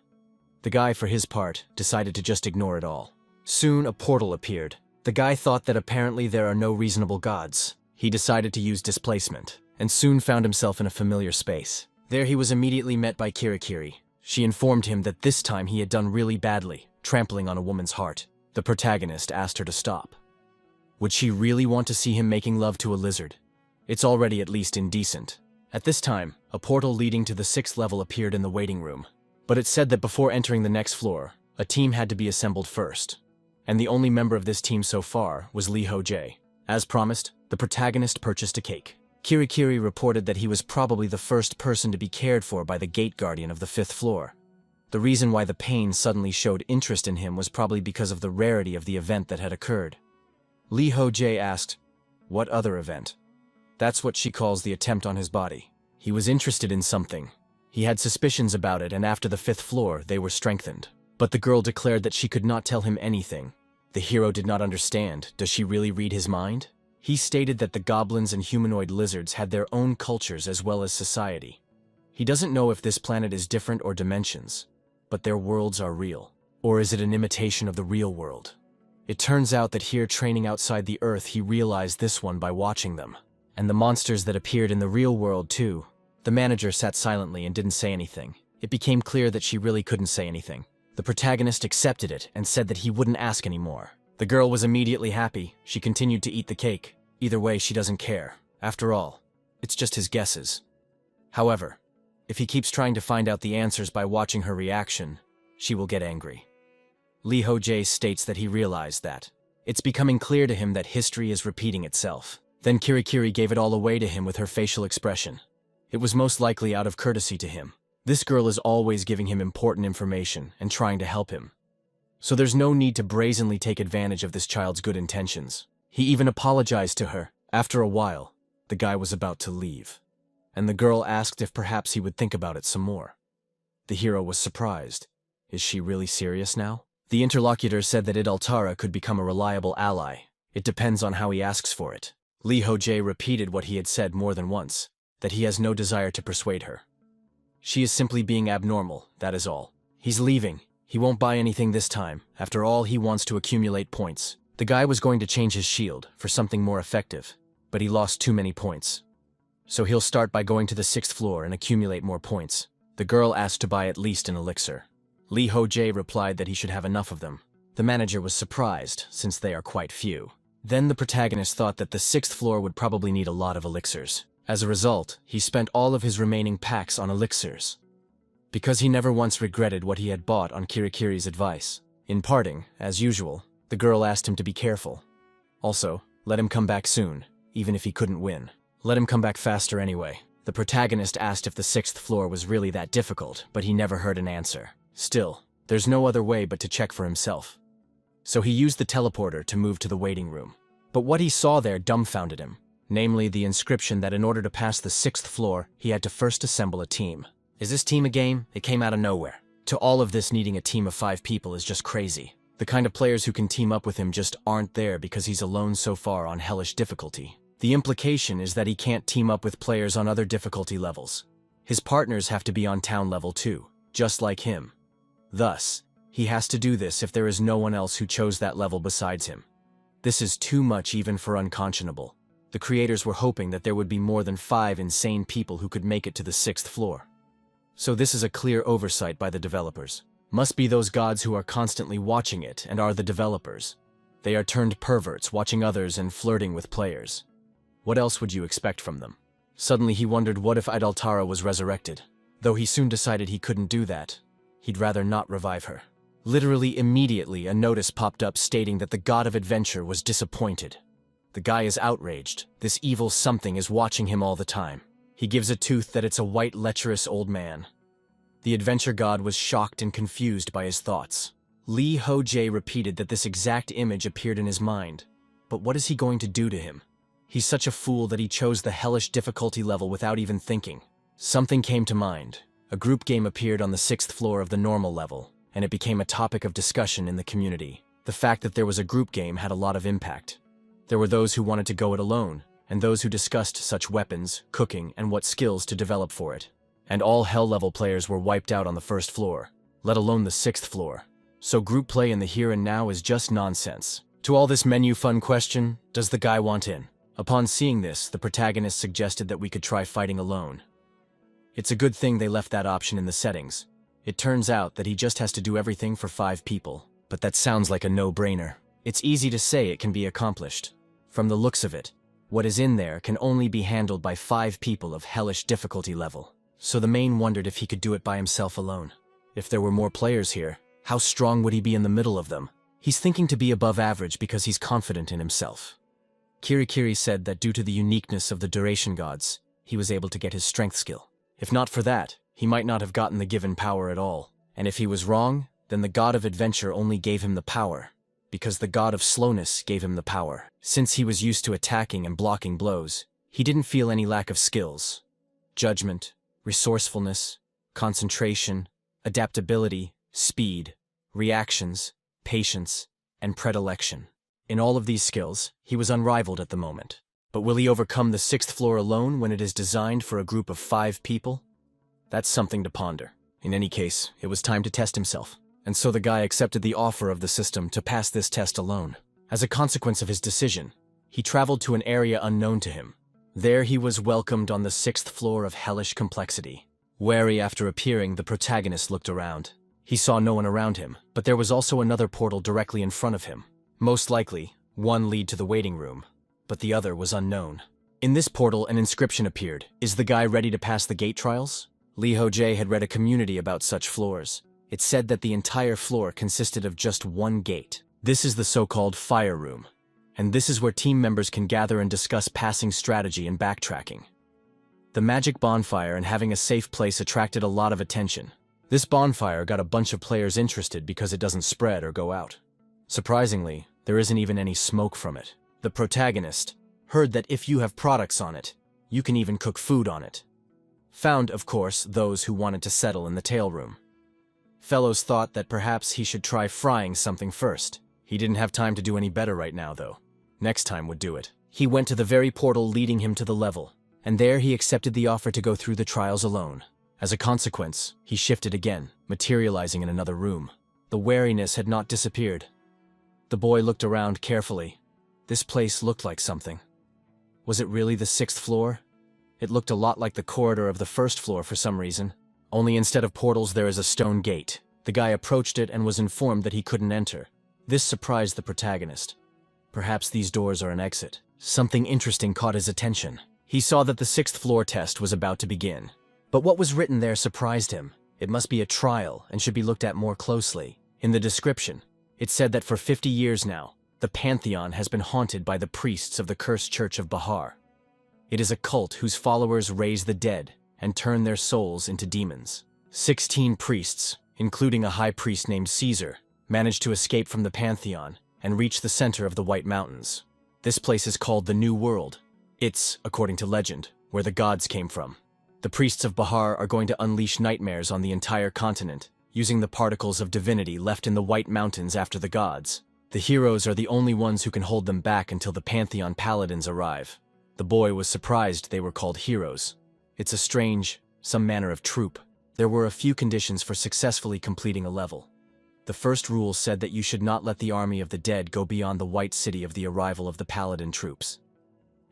The guy, for his part, decided to just ignore it all. Soon, a portal appeared. The guy thought that apparently there are no reasonable gods. He decided to use displacement, and soon found himself in a familiar space. There he was immediately met by Kirikiri. She informed him that this time he had done really badly, trampling on a woman's heart. The protagonist asked her to stop. Would she really want to see him making love to a lizard? It's already at least indecent. At this time, a portal leading to the 6th level appeared in the waiting room. But it said that before entering the next floor, a team had to be assembled first. And the only member of this team so far was Lee Ho-jae. As promised, the protagonist purchased a cake. Kirikiri reported that he was probably the first person to be cared for by the gate guardian of the 5th floor. The reason why the pain suddenly showed interest in him was probably because of the rarity of the event that had occurred. Lee Ho-jae asked, "What other event?" That's what she calls the attempt on his body. He was interested in something. He had suspicions about it, and after the 5th floor, they were strengthened. But the girl declared that she could not tell him anything. The hero did not understand. Does she really read his mind? He stated that the goblins and humanoid lizards had their own cultures as well as society. He doesn't know if this planet is different or dimensions, but their worlds are real. Or is it an imitation of the real world? It turns out that here, training outside the Earth, he realized this one by watching them. And the monsters that appeared in the real world too. The manager sat silently and didn't say anything. It became clear that she really couldn't say anything. The protagonist accepted it and said that he wouldn't ask anymore. The girl was immediately happy. She continued to eat the cake. Either way, she doesn't care. After all, it's just his guesses. However, if he keeps trying to find out the answers by watching her reaction, she will get angry. Lee Ho-jae states that he realized that it's becoming clear to him that history is repeating itself. Then Kirikiri gave it all away to him with her facial expression. It was most likely out of courtesy to him. This girl is always giving him important information and trying to help him. So there's no need to brazenly take advantage of this child's good intentions. He even apologized to her. After a while, the guy was about to leave, and the girl asked if perhaps he would think about it some more. The hero was surprised. Is she really serious now? The interlocutor said that Idaltara could become a reliable ally. It depends on how he asks for it. Lee Ho-jae repeated what he had said more than once, that he has no desire to persuade her. She is simply being abnormal, that is all. He's leaving. He won't buy anything this time. After all, he wants to accumulate points. The guy was going to change his shield for something more effective, but he lost too many points. So he'll start by going to the 6th floor and accumulate more points. The girl asked to buy at least an elixir. Lee Ho-jae replied that he should have enough of them. The manager was surprised, since they are quite few. Then the protagonist thought that the 6th floor would probably need a lot of elixirs. As a result, he spent all of his remaining packs on elixirs. Because he never once regretted what he had bought on Kirikiri's advice. In parting, as usual, the girl asked him to be careful. Also, let him come back soon, even if he couldn't win. Let him come back faster anyway. The protagonist asked if the 6th floor was really that difficult, but he never heard an answer. Still, there's no other way but to check for himself. So he used the teleporter to move to the waiting room. But what he saw there dumbfounded him, namely the inscription that in order to pass the 6th floor, he had to first assemble a team. Is this team a game? It came out of nowhere. To all of this, needing a team of 5 people is just crazy. The kind of players who can team up with him just aren't there because he's alone so far on hellish difficulty. The implication is that he can't team up with players on other difficulty levels. His partners have to be on town level too, just like him. Thus, he has to do this if there is no one else who chose that level besides him. This is too much even for unconscionable. The creators were hoping that there would be more than 5 insane people who could make it to the 6th floor. So this is a clear oversight by the developers. Must be those gods who are constantly watching it and are the developers. They are turned perverts, watching others and flirting with players. What else would you expect from them? Suddenly he wondered what if Idaltara was resurrected. Though he soon decided he couldn't do that. He'd rather not revive her. Literally immediately, a notice popped up stating that the god of adventure was disappointed. The guy is outraged. This evil something is watching him all the time. He gives a tooth that it's a white, lecherous old man. The adventure god was shocked and confused by his thoughts. Lee Ho-jae repeated that this exact image appeared in his mind. But what is he going to do to him? He's such a fool that he chose the hellish difficulty level without even thinking. Something came to mind. A group game appeared on the 6th floor of the normal level, and it became a topic of discussion in the community. The fact that there was a group game had a lot of impact. There were those who wanted to go it alone, and those who discussed such weapons, cooking, and what skills to develop for it. And all hell-level players were wiped out on the 1st floor, let alone the 6th floor. So group play in the here and now is just nonsense. To all this menu fun question, does the guy want in? Upon seeing this, the protagonist suggested that we could try fighting alone. It's a good thing they left that option in the settings. It turns out that he just has to do everything for 5 people. But that sounds like a no-brainer. It's easy to say it can be accomplished. From the looks of it, what is in there can only be handled by 5 people of hellish difficulty level. So the main wondered if he could do it by himself alone. If there were more players here, how strong would he be in the middle of them? He's thinking to be above average because he's confident in himself. Kirikiri said that due to the uniqueness of the duration gods, he was able to get his strength skill. If not for that, he might not have gotten the given power at all. And if he was wrong, then the god of adventure only gave him the power, because the god of slowness gave him the power. Since he was used to attacking and blocking blows, he didn't feel any lack of skills. Judgment, resourcefulness, concentration, adaptability, speed, reactions, patience, and predilection. In all of these skills, he was unrivaled at the moment. But will he overcome the 6th floor alone when it is designed for a group of 5 people? That's something to ponder. In any case, it was time to test himself. And so the guy accepted the offer of the system to pass this test alone. As a consequence of his decision, he traveled to an area unknown to him. There he was welcomed on the 6th floor of hellish complexity. Wary after appearing, the protagonist looked around. He saw no one around him, but there was also another portal directly in front of him. Most likely, one lead to the waiting room, but the other was unknown. In this portal, an inscription appeared. Is the guy ready to pass the gate trials? Lee Ho-jae had read a community about such floors. It said that the entire floor consisted of just one gate. This is the so-called fire room, and this is where team members can gather and discuss passing strategy and backtracking. The magic bonfire and having a safe place attracted a lot of attention. This bonfire got a bunch of players interested because it doesn't spread or go out. Surprisingly, there isn't even any smoke from it. The protagonist heard that if you have products on it, you can even cook food on it. Found, of course, those who wanted to settle in the tail room. Fellows thought that perhaps he should try frying something first. He didn't have time to do any better right now, though. Next time would do it. He went to the very portal leading him to the level, and there he accepted the offer to go through the trials alone. As a consequence, he shifted again, materializing in another room. The wariness had not disappeared. The boy looked around carefully. This place looked like something. Was it really the 6th floor? It looked a lot like the corridor of the 1st floor for some reason. Only instead of portals there is a stone gate. The guy approached it and was informed that he couldn't enter. This surprised the protagonist. Perhaps these doors are an exit. Something interesting caught his attention. He saw that the 6th floor test was about to begin. But what was written there surprised him. It must be a trial and should be looked at more closely. In the description, it said that for 50 years now, the Pantheon has been haunted by the priests of the cursed Church of Bahar. It is a cult whose followers raise the dead and turn their souls into demons. 16 priests, including a high priest named Caesar, managed to escape from the Pantheon and reach the center of the White Mountains. This place is called the New World. It's, according to legend, where the gods came from. The priests of Bahar are going to unleash nightmares on the entire continent, using the particles of divinity left in the White Mountains after the gods. The heroes are the only ones who can hold them back until the Pantheon paladins arrive. The boy was surprised they were called heroes. It's a strange, some manner of troop. There were a few conditions for successfully completing a level. The first rule said that you should not let the army of the dead go beyond the White City of the arrival of the paladin troops.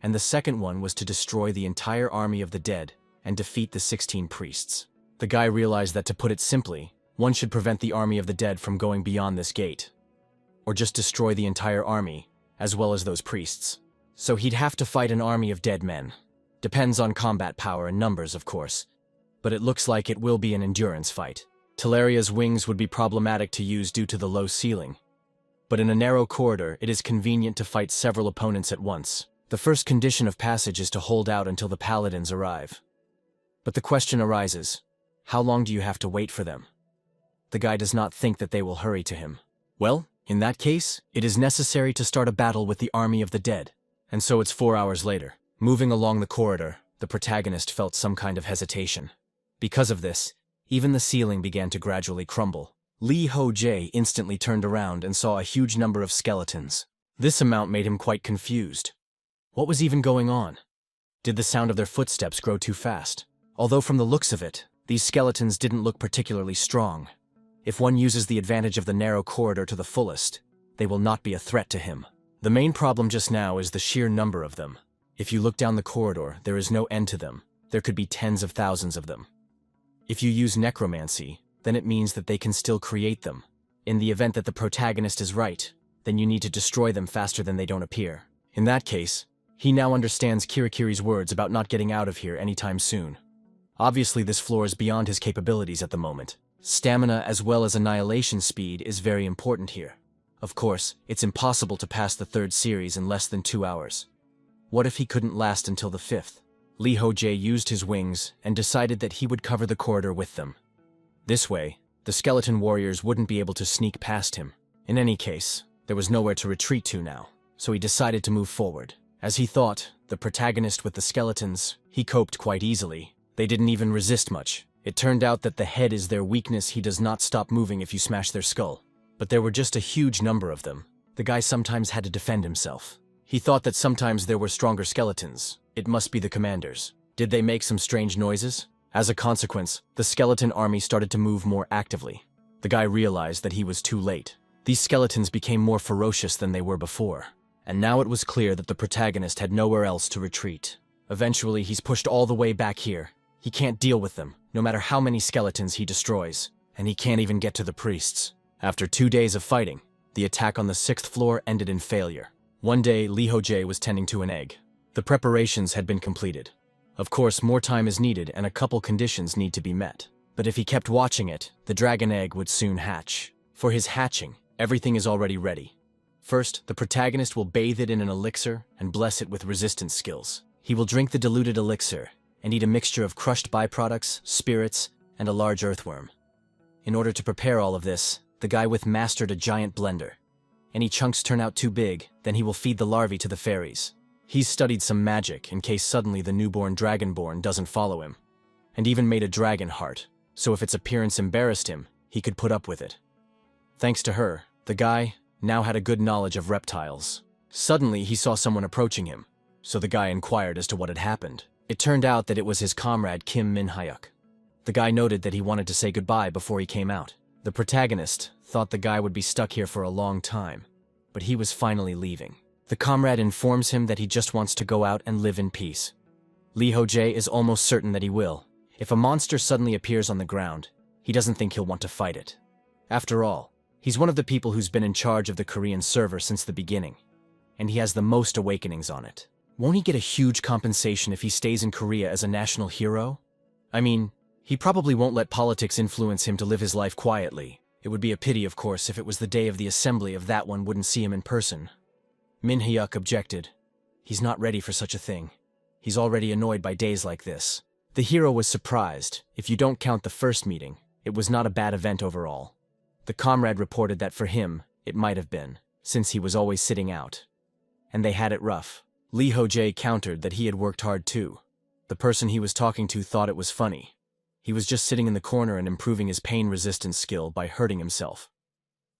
And the second one was to destroy the entire army of the dead and defeat the 16 priests. The guy realized that to put it simply, one should prevent the army of the dead from going beyond this gate. Or just destroy the entire army, as well as those priests. So he'd have to fight an army of dead men. Depends on combat power and numbers, of course. But it looks like it will be an endurance fight. Teleria's wings would be problematic to use due to the low ceiling. But in a narrow corridor, it is convenient to fight several opponents at once. The first condition of passage is to hold out until the paladins arrive. But the question arises, how long do you have to wait for them? The guy does not think that they will hurry to him. Well, in that case, it is necessary to start a battle with the army of the dead. And so it's 4 hours later. Moving along the corridor, the protagonist felt some kind of hesitation. Because of this, even the ceiling began to gradually crumble. Lee Ho-jae instantly turned around and saw a huge number of skeletons. This amount made him quite confused. What was even going on? Did the sound of their footsteps grow too fast? Although from the looks of it, these skeletons didn't look particularly strong. If one uses the advantage of the narrow corridor to the fullest, they will not be a threat to him. The main problem just now is the sheer number of them. If you look down the corridor, there is no end to them. There could be tens of thousands of them. If you use necromancy, then it means that they can still create them. In the event that the protagonist is right, then you need to destroy them faster than they don't appear. In that case, he now understands Kirikiri's words about not getting out of here anytime soon. Obviously, this floor is beyond his capabilities at the moment. Stamina as well as annihilation speed is very important here. Of course, it's impossible to pass the 3rd series in less than 2 hours. What if he couldn't last until the 5th? Lee Ho-jae used his wings and decided that he would cover the corridor with them. This way, the skeleton warriors wouldn't be able to sneak past him. In any case, there was nowhere to retreat to now, so he decided to move forward. As he thought, the protagonist with the skeletons, he coped quite easily. They didn't even resist much. It turned out that the head is their weakness. He does not stop moving if you smash their skull. But there were just a huge number of them. The guy sometimes had to defend himself. He thought that sometimes there were stronger skeletons. It must be the commanders. Did they make some strange noises? As a consequence, the skeleton army started to move more actively. The guy realized that he was too late. These skeletons became more ferocious than they were before. And now it was clear that the protagonist had nowhere else to retreat. Eventually, he's pushed all the way back here. He can't deal with them, no matter how many skeletons he destroys. And he can't even get to the priests. After 2 days of fighting, the attack on the 6th floor ended in failure. One day, Lee Ho-jae was tending to an egg. The preparations had been completed. Of course, more time is needed and a couple conditions need to be met. But if he kept watching it, the dragon egg would soon hatch. For his hatching, everything is already ready. First, the protagonist will bathe it in an elixir and bless it with resistance skills. He will drink the diluted elixir and eat a mixture of crushed byproducts, spirits, and a large earthworm. In order to prepare all of this, the guy mastered a giant blender. Any chunks turn out too big, then he will feed the larvae to the fairies. He's studied some magic in case suddenly the newborn dragonborn doesn't follow him. And even made a dragon heart, so if its appearance embarrassed him, he could put up with it. Thanks to her, the guy now had a good knowledge of reptiles. Suddenly, he saw someone approaching him, so the guy inquired as to what had happened. It turned out that it was his comrade Kim Min-hyuk. The guy noted that he wanted to say goodbye before he came out. The protagonist thought the guy would be stuck here for a long time, but he was finally leaving. The comrade informs him that he just wants to go out and live in peace. Lee Ho-jae is almost certain that he will. If a monster suddenly appears on the ground, he doesn't think he'll want to fight it. After all, he's one of the people who's been in charge of the Korean server since the beginning, and he has the most awakenings on it. Won't he get a huge compensation if he stays in Korea as a national hero? I mean, he probably won't let politics influence him to live his life quietly. It would be a pity, of course, if it was the day of the assembly if that one wouldn't see him in person. Min-hyuk objected. He's not ready for such a thing. He's already annoyed by days like this. The hero was surprised. If you don't count the first meeting, it was not a bad event overall. The comrade reported that for him, it might have been, since he was always sitting out. And they had it rough. Lee Ho-jae countered that he had worked hard too. The person he was talking to thought it was funny. He was just sitting in the corner and improving his pain resistance skill by hurting himself.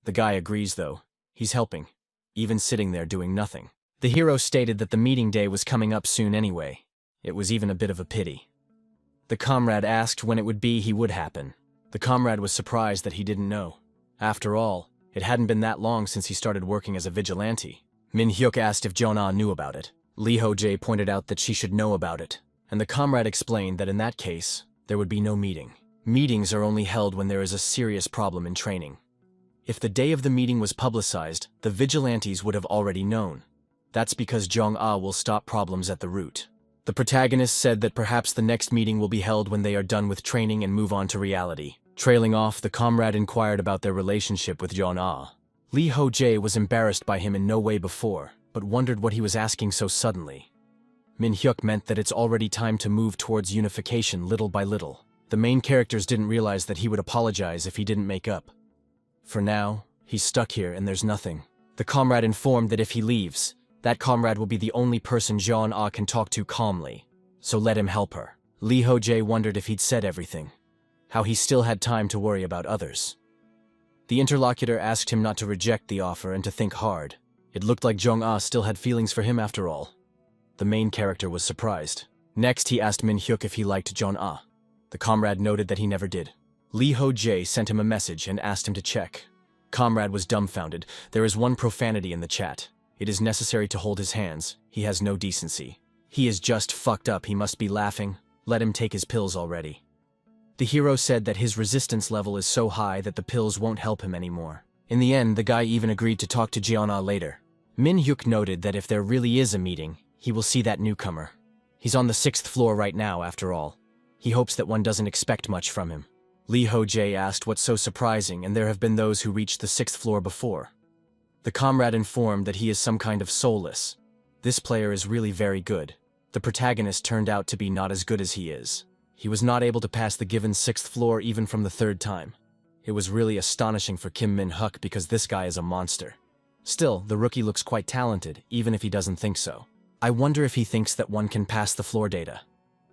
The guy agrees though. He's helping, even sitting there doing nothing. The hero stated that the meeting day was coming up soon anyway. It was even a bit of a pity. The comrade asked when it would be he would happen. The comrade was surprised that he didn't know. After all, it hadn't been that long since he started working as a vigilante. Min-hyuk asked if Jeon-ah knew about it. Lee Ho-jae pointed out that she should know about it, and the comrade explained that in that case, there would be no meeting. Meetings are only held when there is a serious problem in training. If the day of the meeting was publicized, the vigilantes would have already known. That's because Jeon-ah will stop problems at the root. The protagonist said that perhaps the next meeting will be held when they are done with training and move on to reality. Trailing off, the comrade inquired about their relationship with Jeon-ah. Lee Ho-jae was embarrassed by him in no way before, but wondered what he was asking so suddenly. Min-hyuk meant that it's already time to move towards unification little by little. The main characters didn't realize that he would apologize if he didn't make up. For now, he's stuck here and there's nothing. The comrade informed that if he leaves, That comrade will be the only person Jeon-ah can talk to calmly, so let him help her. Lee Ho-jae wondered if he'd said everything, how he still had time to worry about others. The interlocutor asked him not to reject the offer and to think hard. It looked like Jeong-ah still had feelings for him after all. The main character was surprised. Next, he asked Min-hyuk if he liked Jeon-ah. The comrade noted that he never did. Lee Ho-jae sent him a message and asked him to check. Comrade was dumbfounded. There is one profanity in the chat. It is necessary to hold his hands. He has no decency. He is just fucked up. He must be laughing. Let him take his pills already. The hero said that his resistance level is so high that the pills won't help him anymore. In the end, the guy even agreed to talk to Jeon-ah later. Min-hyuk noted that if there really is a meeting, he will see that newcomer. He's on the 6th floor right now, after all. He hopes that one doesn't expect much from him. Lee Ho-jae asked what's so surprising, and there have been those who reached the 6th floor before. The comrade informed that he is some kind of soulless. This player is really very good. The protagonist turned out to be not as good as he is. He was not able to pass the given 6th floor even from the 3rd time. It was really astonishing for Kim Min-hyuk because this guy is a monster. Still, the rookie looks quite talented, even if he doesn't think so. I wonder if he thinks that one can pass the floor data.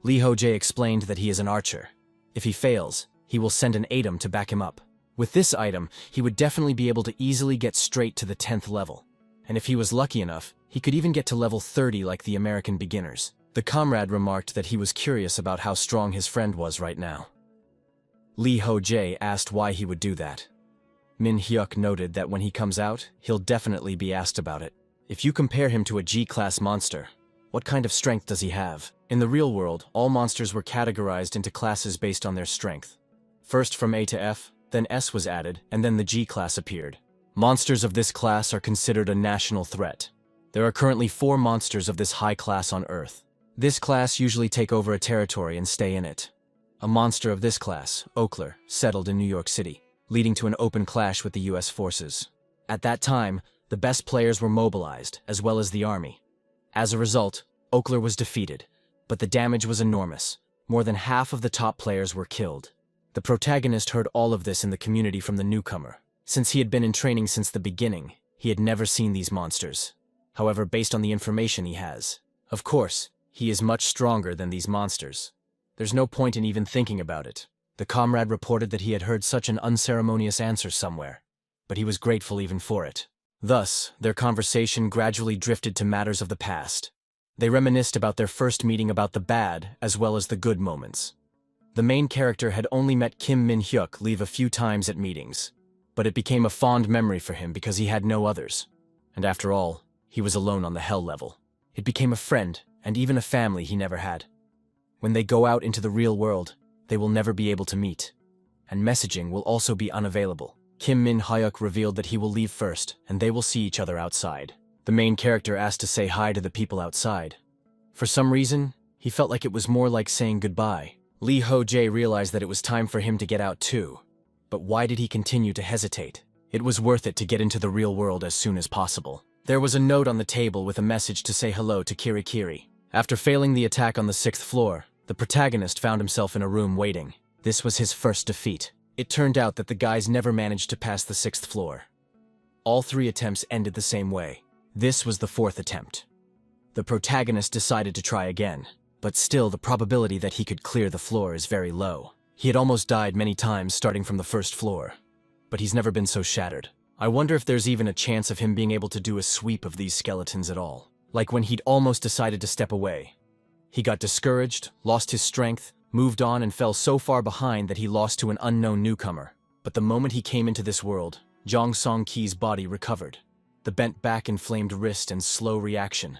Lee Ho-jae explained that he is an archer. If he fails, he will send an item to back him up. With this item, he would definitely be able to easily get straight to the 10th level. And if he was lucky enough, he could even get to level 30 like the American beginners. The comrade remarked that he was curious about how strong his friend was right now. Lee Ho-jae asked why he would do that. Min-hyuk noted that when he comes out, he'll definitely be asked about it. If you compare him to a G-class monster, what kind of strength does he have? In the real world, all monsters were categorized into classes based on their strength. First from A to F, then S was added, and then the G-class appeared. Monsters of this class are considered a national threat. There are currently 4 monsters of this high class on Earth. This class usually take over a territory and stay in it. A monster of this class, Oakler, settled in New York City, leading to an open clash with the US forces. At that time, the best players were mobilized, as well as the army. As a result, Oakler was defeated, but the damage was enormous. More than half of the top players were killed. The protagonist heard all of this in the community from the newcomer. Since he had been in training since the beginning, he had never seen these monsters. However, based on the information he has, of course, he is much stronger than these monsters. There's no point in even thinking about it. The comrade reported that he had heard such an unceremonious answer somewhere, but he was grateful even for it. Thus, their conversation gradually drifted to matters of the past. They reminisced about their first meeting, about the bad as well as the good moments. The main character had only met Kim Min-hyuk leave a few times at meetings, but it became a fond memory for him because he had no others. And after all, he was alone on the hell level. It became a friend and even a family he never had. When they go out into the real world, they will never be able to meet, and messaging will also be unavailable. Kim Min-hyuk revealed that he will leave first, and they will see each other outside. The main character asked to say hi to the people outside. For some reason, he felt like it was more like saying goodbye. Lee Ho-jae realized that it was time for him to get out too. But why did he continue to hesitate? It was worth it to get into the real world as soon as possible. There was a note on the table with a message to say hello to Kirikiri. After failing the attack on the 6th floor, the protagonist found himself in a room waiting. This was his first defeat. It turned out that the guys never managed to pass the 6th floor. All 3 attempts ended the same way. This was the 4th attempt. The protagonist decided to try again, but still the probability that he could clear the floor is very low. He had almost died many times starting from the 1st floor, but he's never been so shattered. I wonder if there's even a chance of him being able to do a sweep of these skeletons at all. Like when he'd almost decided to step away. He got discouraged, lost his strength, moved on, and fell so far behind that he lost to an unknown newcomer. But the moment he came into this world, Jong Song-ki's body recovered. The bent back, inflamed wrist, and slow reaction.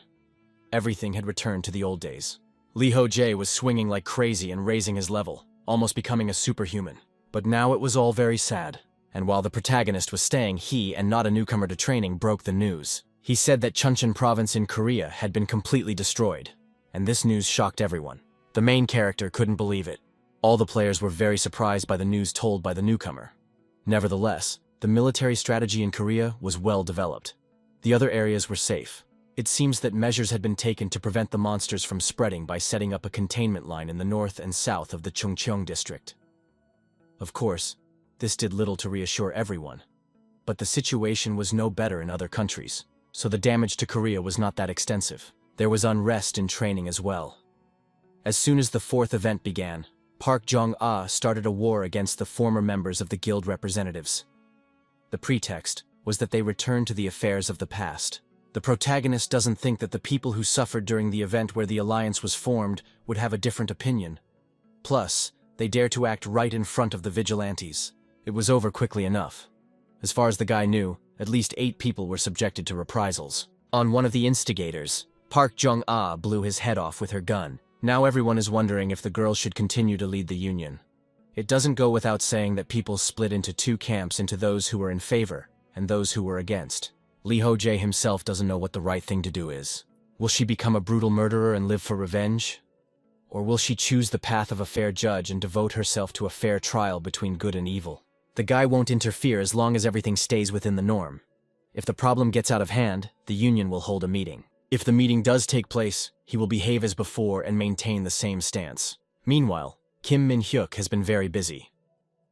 Everything had returned to the old days. Lee Ho-jae was swinging like crazy and raising his level, almost becoming a superhuman. But now it was all very sad. And while the protagonist was staying, he, and not a newcomer to training, broke the news. He said that Chuncheon province in Korea had been completely destroyed, and this news shocked everyone. The main character couldn't believe it. All the players were very surprised by the news told by the newcomer. Nevertheless, the military strategy in Korea was well developed. The other areas were safe. It seems that measures had been taken to prevent the monsters from spreading by setting up a containment line in the north and south of the Chungcheong district. Of course, this did little to reassure everyone. But the situation was no better in other countries. so the damage to Korea was not that extensive. There was unrest in training as well. As soon as the fourth event began, Park Jong-ah started a war against the former members of the guild representatives. The pretext was that they returned to the affairs of the past. The protagonist doesn't think that the people who suffered during the event where the alliance was formed would have a different opinion. Plus, they dare to act right in front of the vigilantes. It was over quickly enough. As far as the guy knew, at least 8 people were subjected to reprisals. On one of the instigators, Park Jong-ah blew his head off with her gun. Now everyone is wondering if the girl should continue to lead the union. It doesn't go without saying that people split into 2 camps, into those who were in favor and those who were against. Lee Ho-jae himself doesn't know what the right thing to do is. Will she become a brutal murderer and live for revenge? Or will she choose the path of a fair judge and devote herself to a fair trial between good and evil? The guy won't interfere as long as everything stays within the norm. If the problem gets out of hand, the union will hold a meeting. If the meeting does take place, he will behave as before and maintain the same stance. Meanwhile, Kim Min-hyuk has been very busy.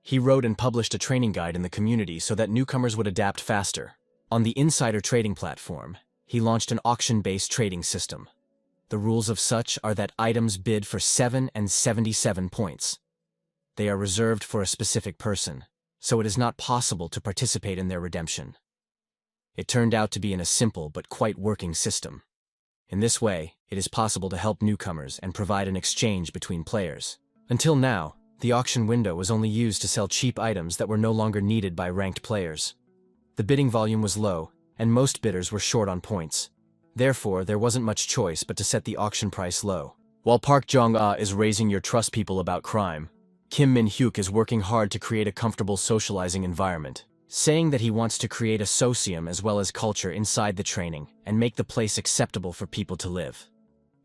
He wrote and published a training guide in the community so that newcomers would adapt faster. On the insider trading platform, he launched an auction-based trading system. The rules of such are that items bid for 7 and 77 points. They are reserved for a specific person, so it is not possible to participate in their redemption. It turned out to be a simple but quite working system. In this way, it is possible to help newcomers and provide an exchange between players. Until now, the auction window was only used to sell cheap items that were no longer needed by ranked players. The bidding volume was low, and most bidders were short on points. Therefore, there wasn't much choice but to set the auction price low. While Park Jong-ah is raising your trust people about crime, Kim Min-hyuk is working hard to create a comfortable socializing environment, saying that he wants to create a socium as well as culture inside the training and make the place acceptable for people to live.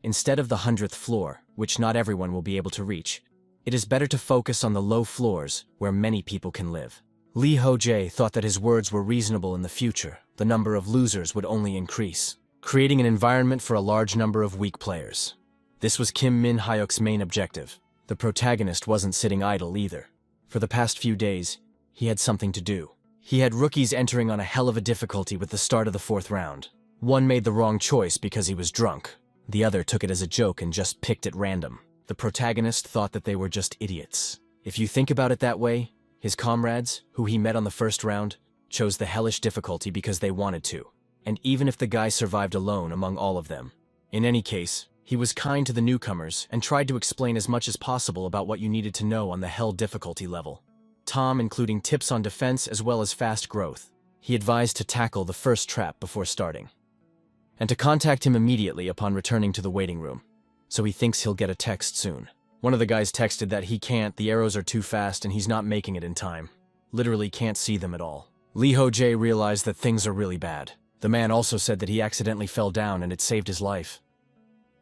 Instead of the 100th floor, which not everyone will be able to reach, it is better to focus on the low floors where many people can live. Lee Ho-jae thought that his words were reasonable. In the future, the number of losers would only increase, creating an environment for a large number of weak players. This was Kim Min-hyuk's main objective. The protagonist wasn't sitting idle either. For the past few days, he had something to do. He had rookies entering on a hell of a difficulty with the start of the 4th round. One made the wrong choice because he was drunk. The other took it as a joke and just picked at random. The protagonist thought that they were just idiots. If you think about it that way, his comrades, who he met on the 1st round, chose the hellish difficulty because they wanted to. And even if the guy survived alone among all of them. In any case, he was kind to the newcomers and tried to explain as much as possible about what you needed to know on the hell difficulty level. Tom including tips on defense as well as fast growth. He advised to tackle the first trap before starting, and to contact him immediately upon returning to the waiting room. So he thinks he'll get a text soon. One of the guys texted that he can't, the arrows are too fast and he's not making it in time. Literally can't see them at all. Lee Ho-jae realized that things are really bad. The man also said that he accidentally fell down and it saved his life.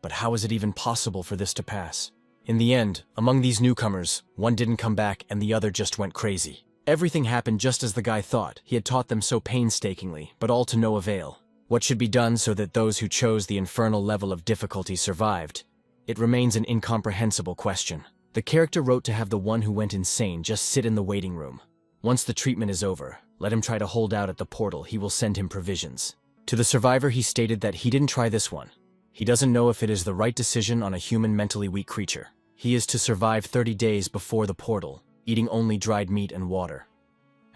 But how is it even possible for this to pass? In the end, among these newcomers, one didn't come back and the other just went crazy. Everything happened just as the guy thought. He had taught them so painstakingly, but all to no avail. What should be done so that those who chose the infernal level of difficulty survived? It remains an incomprehensible question. The character wrote to have the one who went insane just sit in the waiting room. Once the treatment is over, let him try to hold out at the portal. He will send him provisions. To the survivor, he stated that he didn't try this one. He doesn't know if it is the right decision on a human mentally weak creature. He is to survive 30 days before the portal, eating only dried meat and water.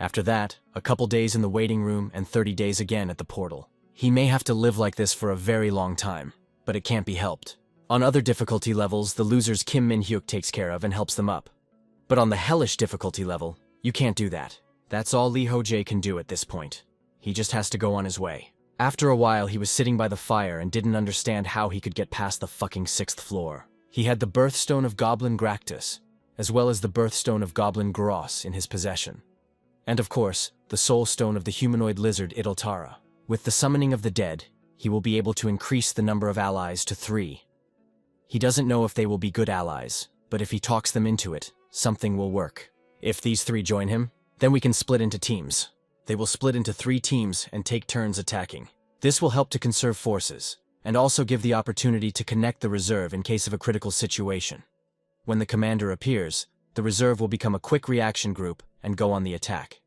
After that, a couple days in the waiting room and 30 days again at the portal. He may have to live like this for a very long time, but it can't be helped. On other difficulty levels, the losers Kim Min-hyuk takes care of and helps them up. But on the hellish difficulty level, you can't do that. That's all Lee Ho-jae can do at this point. He just has to go on his way. After a while, he was sitting by the fire and didn't understand how he could get past the fucking 6th floor. He had the birthstone of Goblin Gractus, as well as the birthstone of Goblin Gross in his possession. And of course, the soul stone of the humanoid lizard Idoltara. With the summoning of the dead, he will be able to increase the number of allies to 3. He doesn't know if they will be good allies, but if he talks them into it, something will work. If these 3 join him, then we can split into teams. They will split into 3 teams and take turns attacking. This will help to conserve forces, and also give the opportunity to connect the reserve in case of a critical situation. When the commander appears, the reserve will become a quick reaction group and go on the attack.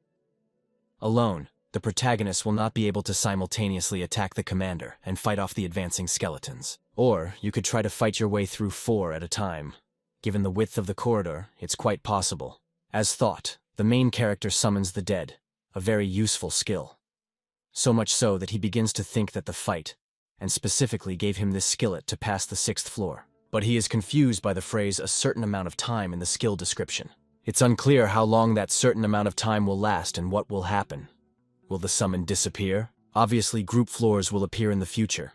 Alone, The protagonist will not be able to simultaneously attack the commander and fight off the advancing skeletons. Or you could try to fight your way through 4 at a time. Given the width of the corridor, it's quite possible. As thought, the main character summons the dead, a very useful skill. So much so that he begins to think that the fight, and specifically gave him this skillet to pass the 6th floor. But he is confused by the phrase "a certain amount of time" in the skill description. It's unclear how long that certain amount of time will last and what will happen. Will the summon disappear? Obviously, group floors will appear in the future.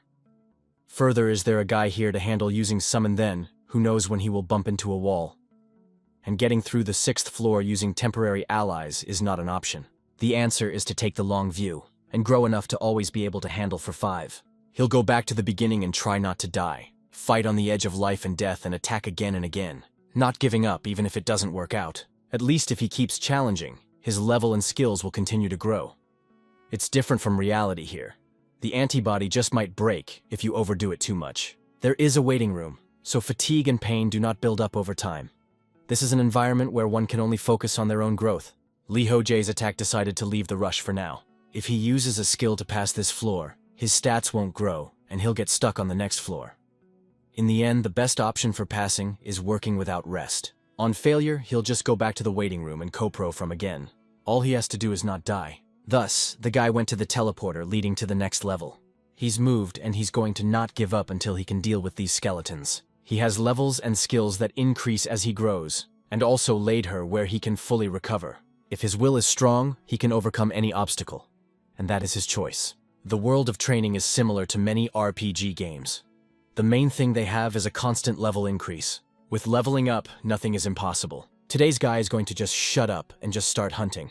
Further, is there a guy here to handle using summon then, who knows when he will bump into a wall? And getting through the 6th floor using temporary allies is not an option. The answer is to take the long view, and grow enough to always be able to handle for 5. He'll go back to the beginning and try not to die. Fight on the edge of life and death and attack again and again. Not giving up even if it doesn't work out. At least if he keeps challenging, his level and skills will continue to grow. It's different from reality here. The antibody just might break if you overdo it too much. There is a waiting room, so fatigue and pain do not build up over time. This is an environment where one can only focus on their own growth. Lee Ho-jae's attack decided to leave the rush for now. If he uses a skill to pass this floor, his stats won't grow, and he'll get stuck on the next floor. In the end, the best option for passing is working without rest. On failure, he'll just go back to the waiting room and co-pro from again. All he has to do is not die. Thus, the guy went to the teleporter leading to the next level. He's moved and he's going to not give up until he can deal with these skeletons. He has levels and skills that increase as he grows, and also laid her where he can fully recover. If his will is strong, he can overcome any obstacle. And that is his choice. The world of training is similar to many RPG games. The main thing they have is a constant level increase. With leveling up, nothing is impossible. Today's guy is going to just shut up and just start hunting.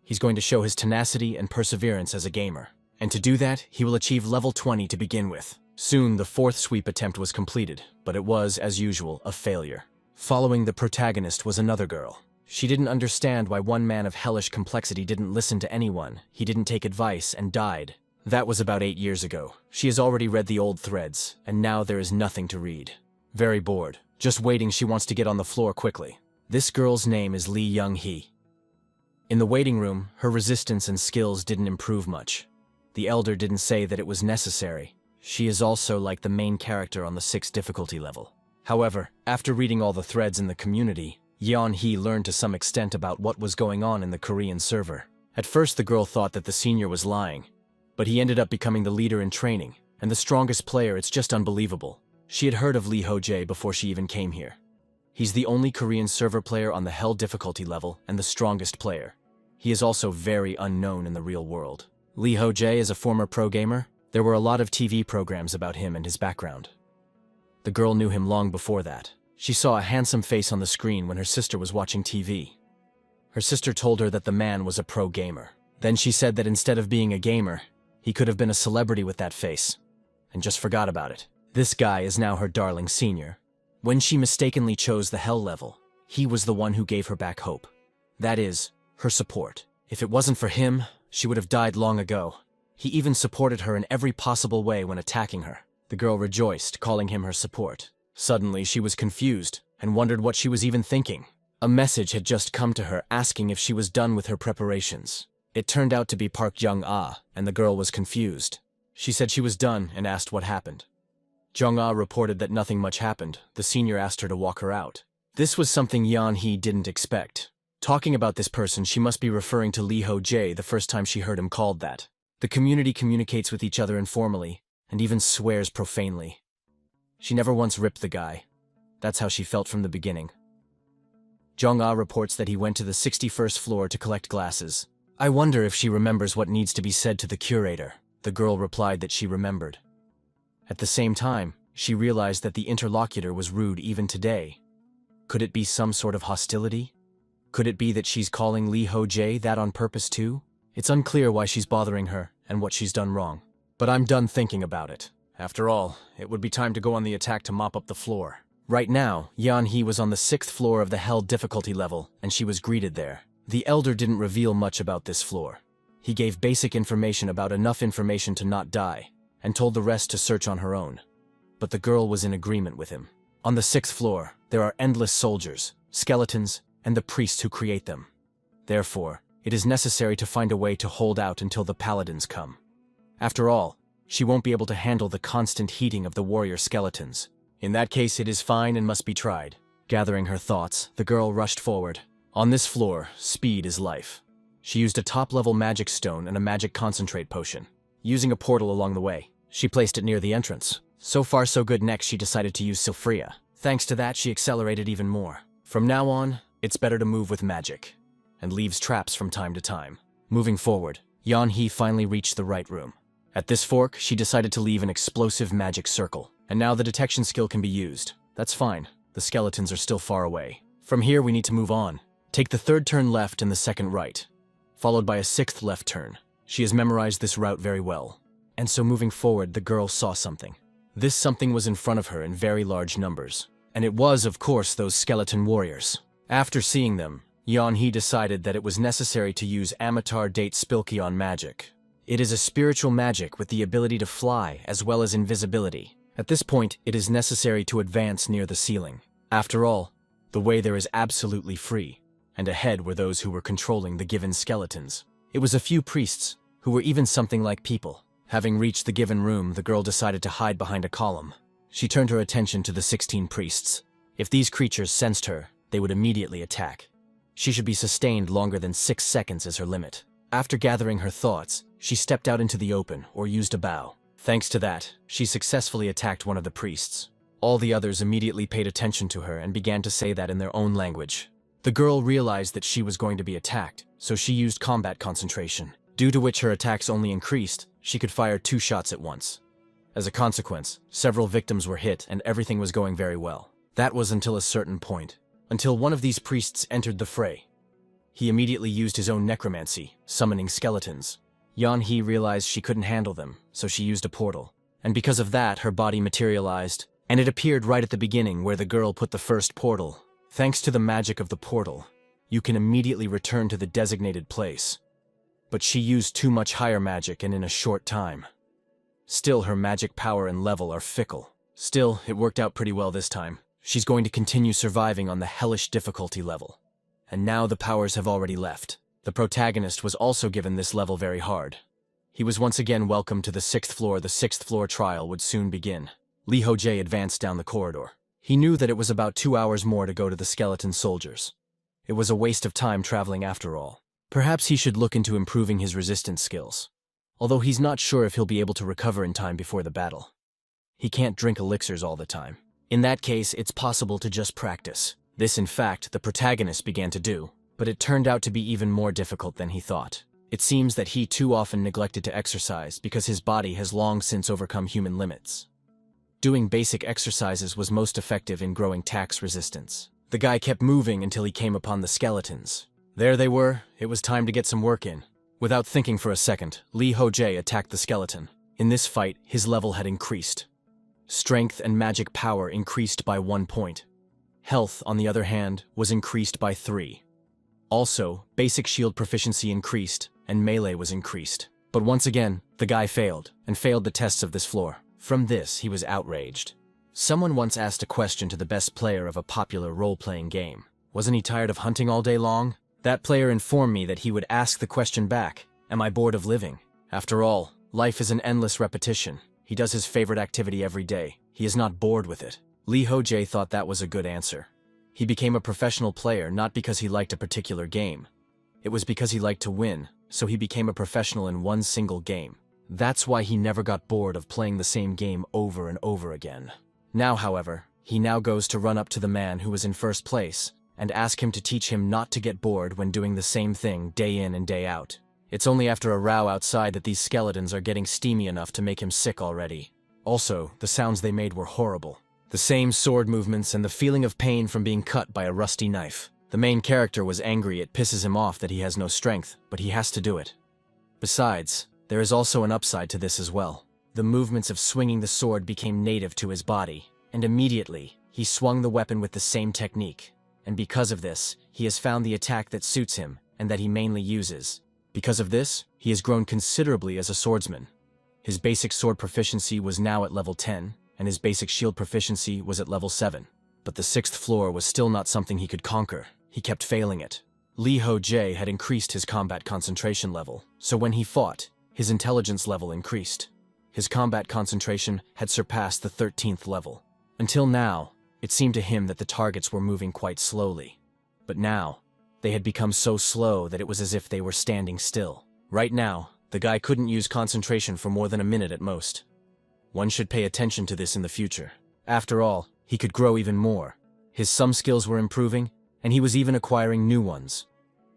He's going to show his tenacity and perseverance as a gamer. And to do that, he will achieve level 20 to begin with. Soon, the 4th sweep attempt was completed, but it was, as usual, a failure. Following the protagonist was another girl. She didn't understand why one man of hellish complexity didn't listen to anyone. He didn't take advice and died. That was about 8 years ago. She has already read the old threads, and now there is nothing to read. Very bored. Just waiting, she wants to get on the floor quickly. This girl's name is Lee Young-hee. In the waiting room, her resistance and skills didn't improve much. The elder didn't say that it was necessary. She is also like the main character on the 6th difficulty level. However, after reading all the threads in the community, Yeon-hee learned to some extent about what was going on in the Korean server. At first, the girl thought that the senior was lying, but he ended up becoming the leader in training, and the strongest player. It's just unbelievable. She had heard of Lee Ho-jae before she even came here. He's the only Korean server player on the Hell difficulty level and the strongest player. He is also very unknown in the real world. Lee Ho-jae is a former pro gamer. There were a lot of TV programs about him and his background. The girl knew him long before that. She saw a handsome face on the screen when her sister was watching TV. Her sister told her that the man was a pro gamer. Then she said that instead of being a gamer, he could have been a celebrity with that face, and just forgot about it. This guy is now her darling senior. When she mistakenly chose the Hell level, he was the one who gave her back hope. That is, her support. If it wasn't for him, she would have died long ago. He even supported her in every possible way when attacking her. The girl rejoiced, calling him her support. Suddenly, she was confused and wondered what she was even thinking. A message had just come to her asking if she was done with her preparations. It turned out to be Park Jung-ah, and the girl was confused. She said she was done and asked what happened. Jung-ah reported that nothing much happened. The senior asked her to walk her out. This was something Yeon-hee didn't expect. Talking about this person, she must be referring to Lee Ho-jae the first time she heard him called that. The community communicates with each other informally, and even swears profanely. She never once ripped the guy. That's how she felt from the beginning. Jung-ah reports that he went to the 61st floor to collect glasses. I wonder if she remembers what needs to be said to the curator. The girl replied that she remembered. At the same time, she realized that the interlocutor was rude even today. Could it be some sort of hostility? Could it be that she's calling Lee Ho-jae that on purpose too? It's unclear why she's bothering her and what she's done wrong. But I'm done thinking about it. After all, it would be time to go on the attack to mop up the floor. Right now, Yeon-hee was on the 6th floor of the Hell difficulty level, and she was greeted there. The elder didn't reveal much about this floor. He gave basic information about enough information to not die, and told the rest to search on her own. But the girl was in agreement with him. On the 6th floor, there are endless soldiers, skeletons, and the priests who create them. Therefore, It is necessary to find a way to hold out until the paladins come. After all, she won't be able to handle the constant heating of the warrior skeletons. In that case, it is fine and must be tried. Gathering her thoughts, the girl rushed forward. On this floor, speed is life. She used a top-level magic stone and a magic concentrate potion. Using a portal along the way, she placed it near the entrance. So far so good. Next, she decided to use Sylphria. Thanks to that, she accelerated even more. From now on, it's better to move with magic, and leaves traps from time to time. Moving forward, Yanhee finally reached the right room. At this fork, she decided to leave an explosive magic circle. And now the detection skill can be used. That's fine. The skeletons are still far away. From here, we need to move on. Take the third turn left and the second right, followed by a sixth left turn. She has memorized this route very well. And so moving forward, the girl saw something. This something was in front of her in very large numbers. And it was, of course, those skeleton warriors. After seeing them, Yanhee decided that it was necessary to use Amitar Date Spilkion magic. It is a spiritual magic with the ability to fly as well as invisibility. At this point, it is necessary to advance near the ceiling. After all, the way there is absolutely free, and ahead were those who were controlling the given skeletons. It was a few priests, who were even something like people. Having reached the given room, the girl decided to hide behind a column. She turned her attention to the 16 priests. If these creatures sensed her, they would immediately attack. She should be sustained longer than 6 seconds as her limit. After gathering her thoughts, she stepped out into the open or used a bow. Thanks to that, she successfully attacked one of the priests. All the others immediately paid attention to her and began to say that in their own language. The girl realized that she was going to be attacked, so she used combat concentration, due to which her attacks only increased. She could fire 2 shots at once. As a consequence, several victims were hit and everything was going very well. That was until a certain point, until one of these priests entered the fray. He immediately used his own necromancy, summoning skeletons. Yanhee realized she couldn't handle them, so she used a portal. And because of that, her body materialized, and it appeared right at the beginning where the girl put the first portal. Thanks to the magic of the portal, you can immediately return to the designated place. But she used too much higher magic and in a short time. Still, her magic power and level are fickle. Still, it worked out pretty well this time. She's going to continue surviving on the hellish difficulty level. And now the powers have already left. The protagonist was also given this level very hard. He was once again welcomed to the 6th floor. The 6th floor trial would soon begin. Lee Ho-jae advanced down the corridor. He knew that it was about 2 hours more to go to the skeleton soldiers. It was a waste of time traveling after all. Perhaps he should look into improving his resistance skills. Although he's not sure if he'll be able to recover in time before the battle. He can't drink elixirs all the time. In that case, it's possible to just practice. This, in fact, the protagonist began to do, but it turned out to be even more difficult than he thought. It seems that he too often neglected to exercise because his body has long since overcome human limits. Doing basic exercises was most effective in growing tax resistance. The guy kept moving until he came upon the skeletons. There they were. It was time to get some work in. Without thinking for a second, Lee Ho-jae attacked the skeleton. In this fight, his level had increased. Strength and magic power increased by 1 point. Health, on the other hand, was increased by 3. Also, basic shield proficiency increased, and melee was increased. But once again, the guy failed, and failed the tests of this floor. From this, he was outraged. Someone once asked a question to the best player of a popular role-playing game. Wasn't he tired of hunting all day long? That player informed me that he would ask the question back, am I bored of living? After all, life is an endless repetition. He does his favorite activity every day. He is not bored with it. Lee Ho-jae thought that was a good answer. He became a professional player not because he liked a particular game. It was because he liked to win, so he became a professional in one single game. That's why he never got bored of playing the same game over and over again. Now, however, he now goes to run up to the man who was in first place and ask him to teach him not to get bored when doing the same thing day in and day out. It's only after a row outside that these skeletons are getting steamy enough to make him sick already. Also, the sounds they made were horrible. The same sword movements and the feeling of pain from being cut by a rusty knife. The main character was angry. It pisses him off that he has no strength, but he has to do it. Besides, there is also an upside to this as well. The movements of swinging the sword became native to his body, and immediately, he swung the weapon with the same technique. And because of this, he has found the attack that suits him, and that he mainly uses. Because of this, he has grown considerably as a swordsman. His basic sword proficiency was now at level 10, and his basic shield proficiency was at level 7. But the 6th floor was still not something he could conquer. He kept failing it. Lee Ho-jae had increased his combat concentration level, so when he fought, his intelligence level increased. His combat concentration had surpassed the 13th level. Until now, it seemed to him that the targets were moving quite slowly. But now, they had become so slow that it was as if they were standing still. Right now, the guy couldn't use concentration for more than a minute at most. One should pay attention to this in the future. After all, he could grow even more. His some skills were improving, and he was even acquiring new ones.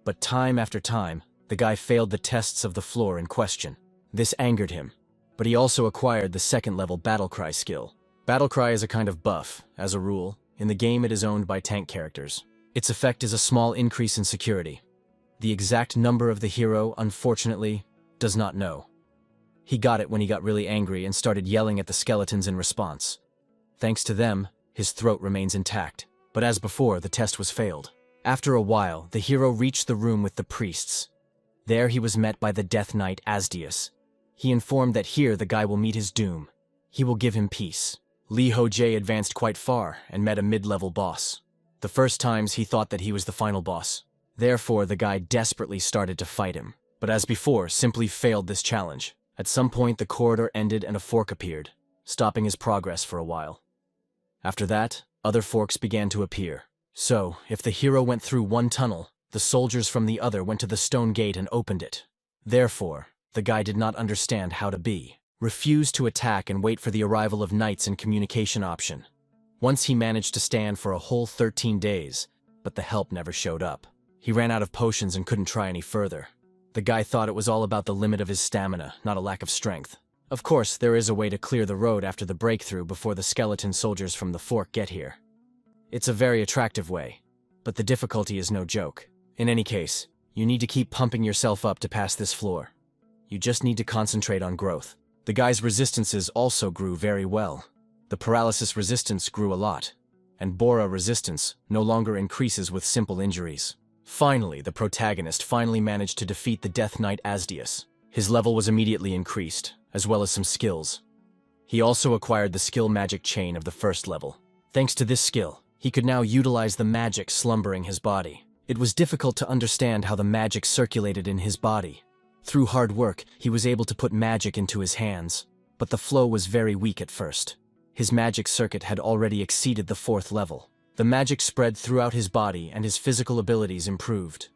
But time after time, the guy failed the tests of the floor in question. This angered him, but he also acquired the second-level Battlecry skill. Battlecry is a kind of buff. As a rule, in the game it is owned by tank characters. Its effect is a small increase in security. The exact number of the hero, unfortunately, does not know. He got it when he got really angry and started yelling at the skeletons in response. Thanks to them, his throat remains intact. But as before, the test was failed. After a while, the hero reached the room with the priests. There he was met by the Death Knight Asdius. He informed that here the guy will meet his doom. He will give him peace. Lee Ho-jae advanced quite far and met a mid-level boss. The first times he thought that he was the final boss. Therefore, the guy desperately started to fight him. But as before, simply failed this challenge. At some point, the corridor ended and a fork appeared, stopping his progress for a while. After that, other forks began to appear. So, if the hero went through one tunnel, the soldiers from the other went to the stone gate and opened it. Therefore, the guy did not understand how to be. Refused to attack and wait for the arrival of knights and communication option. Once he managed to stand for a whole 13 days, but the help never showed up. He ran out of potions and couldn't try any further. The guy thought it was all about the limit of his stamina, not a lack of strength. Of course, there is a way to clear the road after the breakthrough before the skeleton soldiers from the fork get here. It's a very attractive way, but the difficulty is no joke. In any case, you need to keep pumping yourself up to pass this floor. You just need to concentrate on growth. The guy's resistances also grew very well. The paralysis resistance grew a lot, and Bora resistance no longer increases with simple injuries. Finally, the protagonist finally managed to defeat the Death Knight Asdius. His level was immediately increased, as well as some skills. He also acquired the skill magic chain of the first level. Thanks to this skill, he could now utilize the magic slumbering his body. It was difficult to understand how the magic circulated in his body. Through hard work, he was able to put magic into his hands, but the flow was very weak at first. His magic circuit had already exceeded the 4th level. The magic spread throughout his body and his physical abilities improved.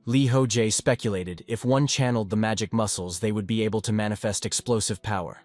Lee Ho-jae speculated if one channeled the magic muscles, they would be able to manifest explosive power.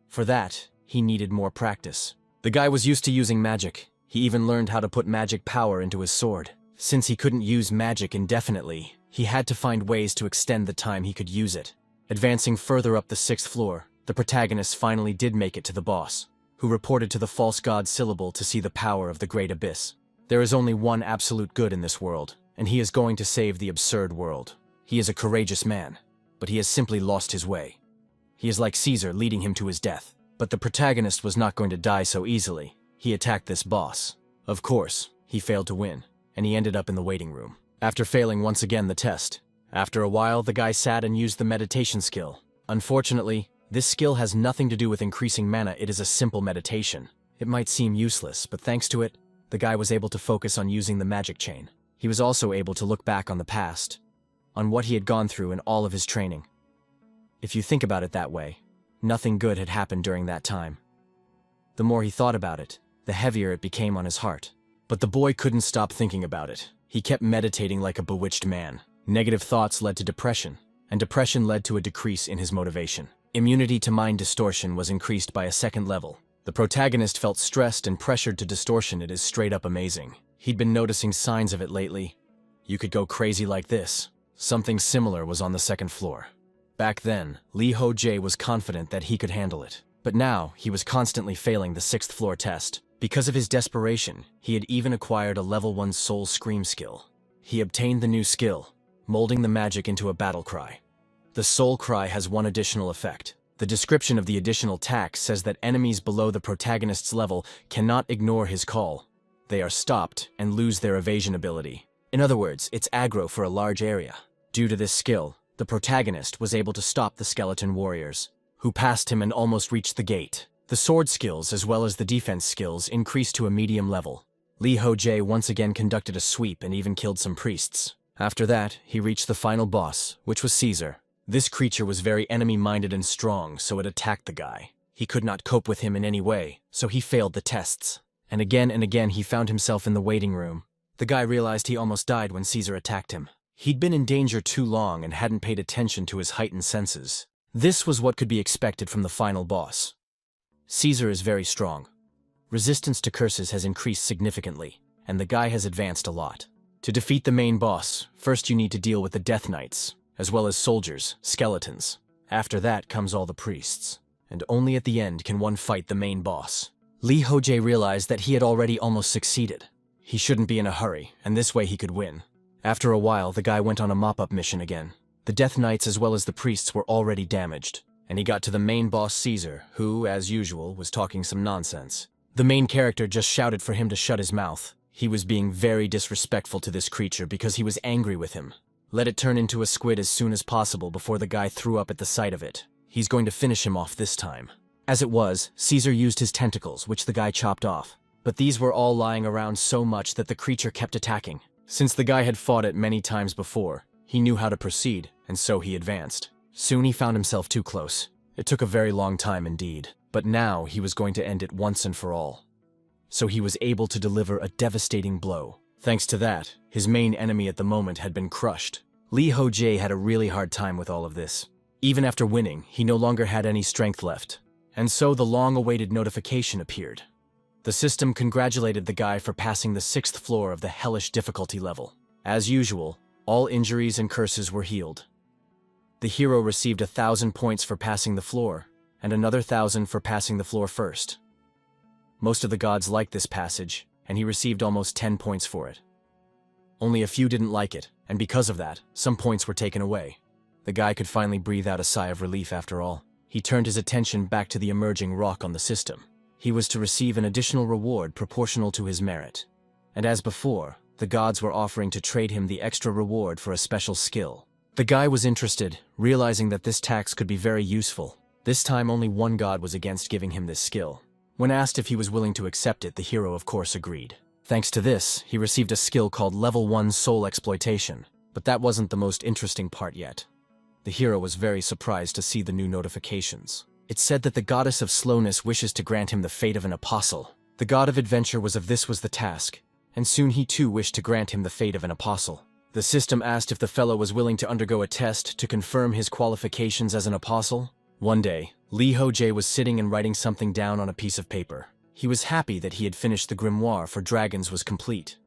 For that, he needed more practice. The guy was used to using magic. He even learned how to put magic power into his sword. Since he couldn't use magic indefinitely, he had to find ways to extend the time he could use it. Advancing further up the 6th floor, the protagonist finally did make it to the boss, who reported to the false god Syllable to see the power of the Great Abyss. There is only one absolute good in this world, and he is going to save the absurd world. He is a courageous man, but he has simply lost his way. He is like Caesar leading him to his death. But the protagonist was not going to die so easily. He attacked this boss. Of course, he failed to win, and he ended up in the waiting room. After failing once again the test, after a while the guy sat and used the meditation skill. Unfortunately, this skill has nothing to do with increasing mana. It is a simple meditation. It might seem useless, but thanks to it, the guy was able to focus on using the magic chain. He was also able to look back on the past, on what he had gone through in all of his training. If you think about it that way, nothing good had happened during that time. The more he thought about it, the heavier it became on his heart. But the boy couldn't stop thinking about it. He kept meditating like a bewitched man. Negative thoughts led to depression, and depression led to a decrease in his motivation. Immunity to mind distortion was increased by a 2nd level. The protagonist felt stressed and pressured to distortion. It is straight up amazing. He'd been noticing signs of it lately. You could go crazy like this. Something similar was on the 2nd floor. Back then, Lee Ho-jae was confident that he could handle it. But now, he was constantly failing the 6th floor test. Because of his desperation, he had even acquired a level 1 Soul Scream skill. He obtained the new skill, molding the magic into a battle cry. The Soul Cry has one additional effect. The description of the additional attack says that enemies below the protagonist's level cannot ignore his call. They are stopped and lose their evasion ability. In other words, it's aggro for a large area. Due to this skill, the protagonist was able to stop the skeleton warriors, who passed him and almost reached the gate. The sword skills as well as the defense skills increased to a medium level. Lee Ho-jae once again conducted a sweep and even killed some priests. After that, he reached the final boss, which was Caesar. This creature was very enemy-minded and strong, so it attacked the guy. He could not cope with him in any way, so he failed the tests. And again he found himself in the waiting room. The guy realized he almost died when Caesar attacked him. He'd been in danger too long and hadn't paid attention to his heightened senses. This was what could be expected from the final boss. Caesar is very strong. Resistance to curses has increased significantly, and the guy has advanced a lot. To defeat the main boss, first you need to deal with the Death Knights, as well as soldiers, skeletons. After that comes all the priests, and only at the end can one fight the main boss. Li Hojie realized that he had already almost succeeded. He shouldn't be in a hurry, and this way he could win. After a while, the guy went on a mop-up mission again. The Death Knights as well as the priests were already damaged, and he got to the main boss Caesar, who, as usual, was talking some nonsense. The main character just shouted for him to shut his mouth. He was being very disrespectful to this creature because he was angry with him. Let it turn into a squid as soon as possible before the guy threw up at the sight of it. He's going to finish him off this time. As it was, Caesar used his tentacles, which the guy chopped off. But these were all lying around so much that the creature kept attacking. Since the guy had fought it many times before, he knew how to proceed, and so he advanced. Soon he found himself too close. It took a very long time indeed, but now he was going to end it once and for all. So he was able to deliver a devastating blow. Thanks to that, his main enemy at the moment had been crushed. Li Hojie had a really hard time with all of this. Even after winning, he no longer had any strength left. And so the long-awaited notification appeared. The system congratulated the guy for passing the 6th floor of the hellish difficulty level. As usual, all injuries and curses were healed. The hero received 1,000 points for passing the floor, and another 1,000 for passing the floor first. Most of the gods liked this passage, and he received almost 10 points for it. Only a few didn't like it, and because of that, some points were taken away. The guy could finally breathe out a sigh of relief after all. He turned his attention back to the emerging rock on the system. He was to receive an additional reward proportional to his merit. And as before, the gods were offering to trade him the extra reward for a special skill. The guy was interested, realizing that this tax could be very useful. This time only one god was against giving him this skill. When asked if he was willing to accept it, the hero of course agreed. Thanks to this, he received a skill called Level 1 Soul Exploitation. But that wasn't the most interesting part yet. The hero was very surprised to see the new notifications. It said that the goddess of slowness wishes to grant him the fate of an apostle. The god of adventure was if this was the task, and soon he too wished to grant him the fate of an apostle. The system asked if the fellow was willing to undergo a test to confirm his qualifications as an apostle. One day, Li Hojie was sitting and writing something down on a piece of paper. He was happy that he had finished the grimoire for dragons was complete.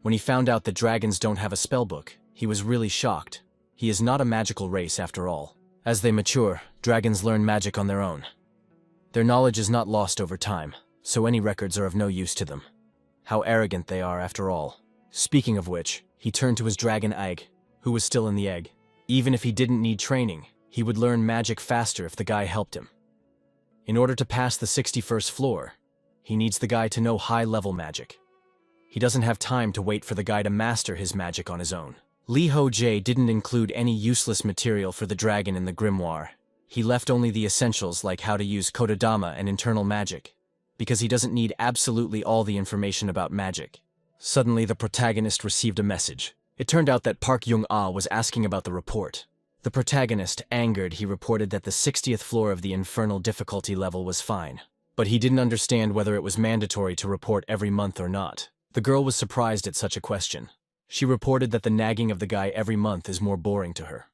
When he found out that dragons don't have a spellbook, he was really shocked. He is not a magical race after all. As they mature, dragons learn magic on their own. Their knowledge is not lost over time, so any records are of no use to them. How arrogant they are after all. Speaking of which, he turned to his dragon egg, who was still in the egg. Even if he didn't need training, he would learn magic faster if the guy helped him. In order to pass the 61st floor, he needs the guy to know high-level magic. He doesn't have time to wait for the guy to master his magic on his own. Li Hojie didn't include any useless material for the dragon in the grimoire. He left only the essentials like how to use Kodadama and internal magic, because he doesn't need absolutely all the information about magic. Suddenly, the protagonist received a message. It turned out that Park Young-ah was asking about the report. The protagonist, angered, he reported that the 60th floor of the infernal difficulty level was fine. But he didn't understand whether it was mandatory to report every month or not. The girl was surprised at such a question. She reported that the nagging of the guy every month is more boring to her.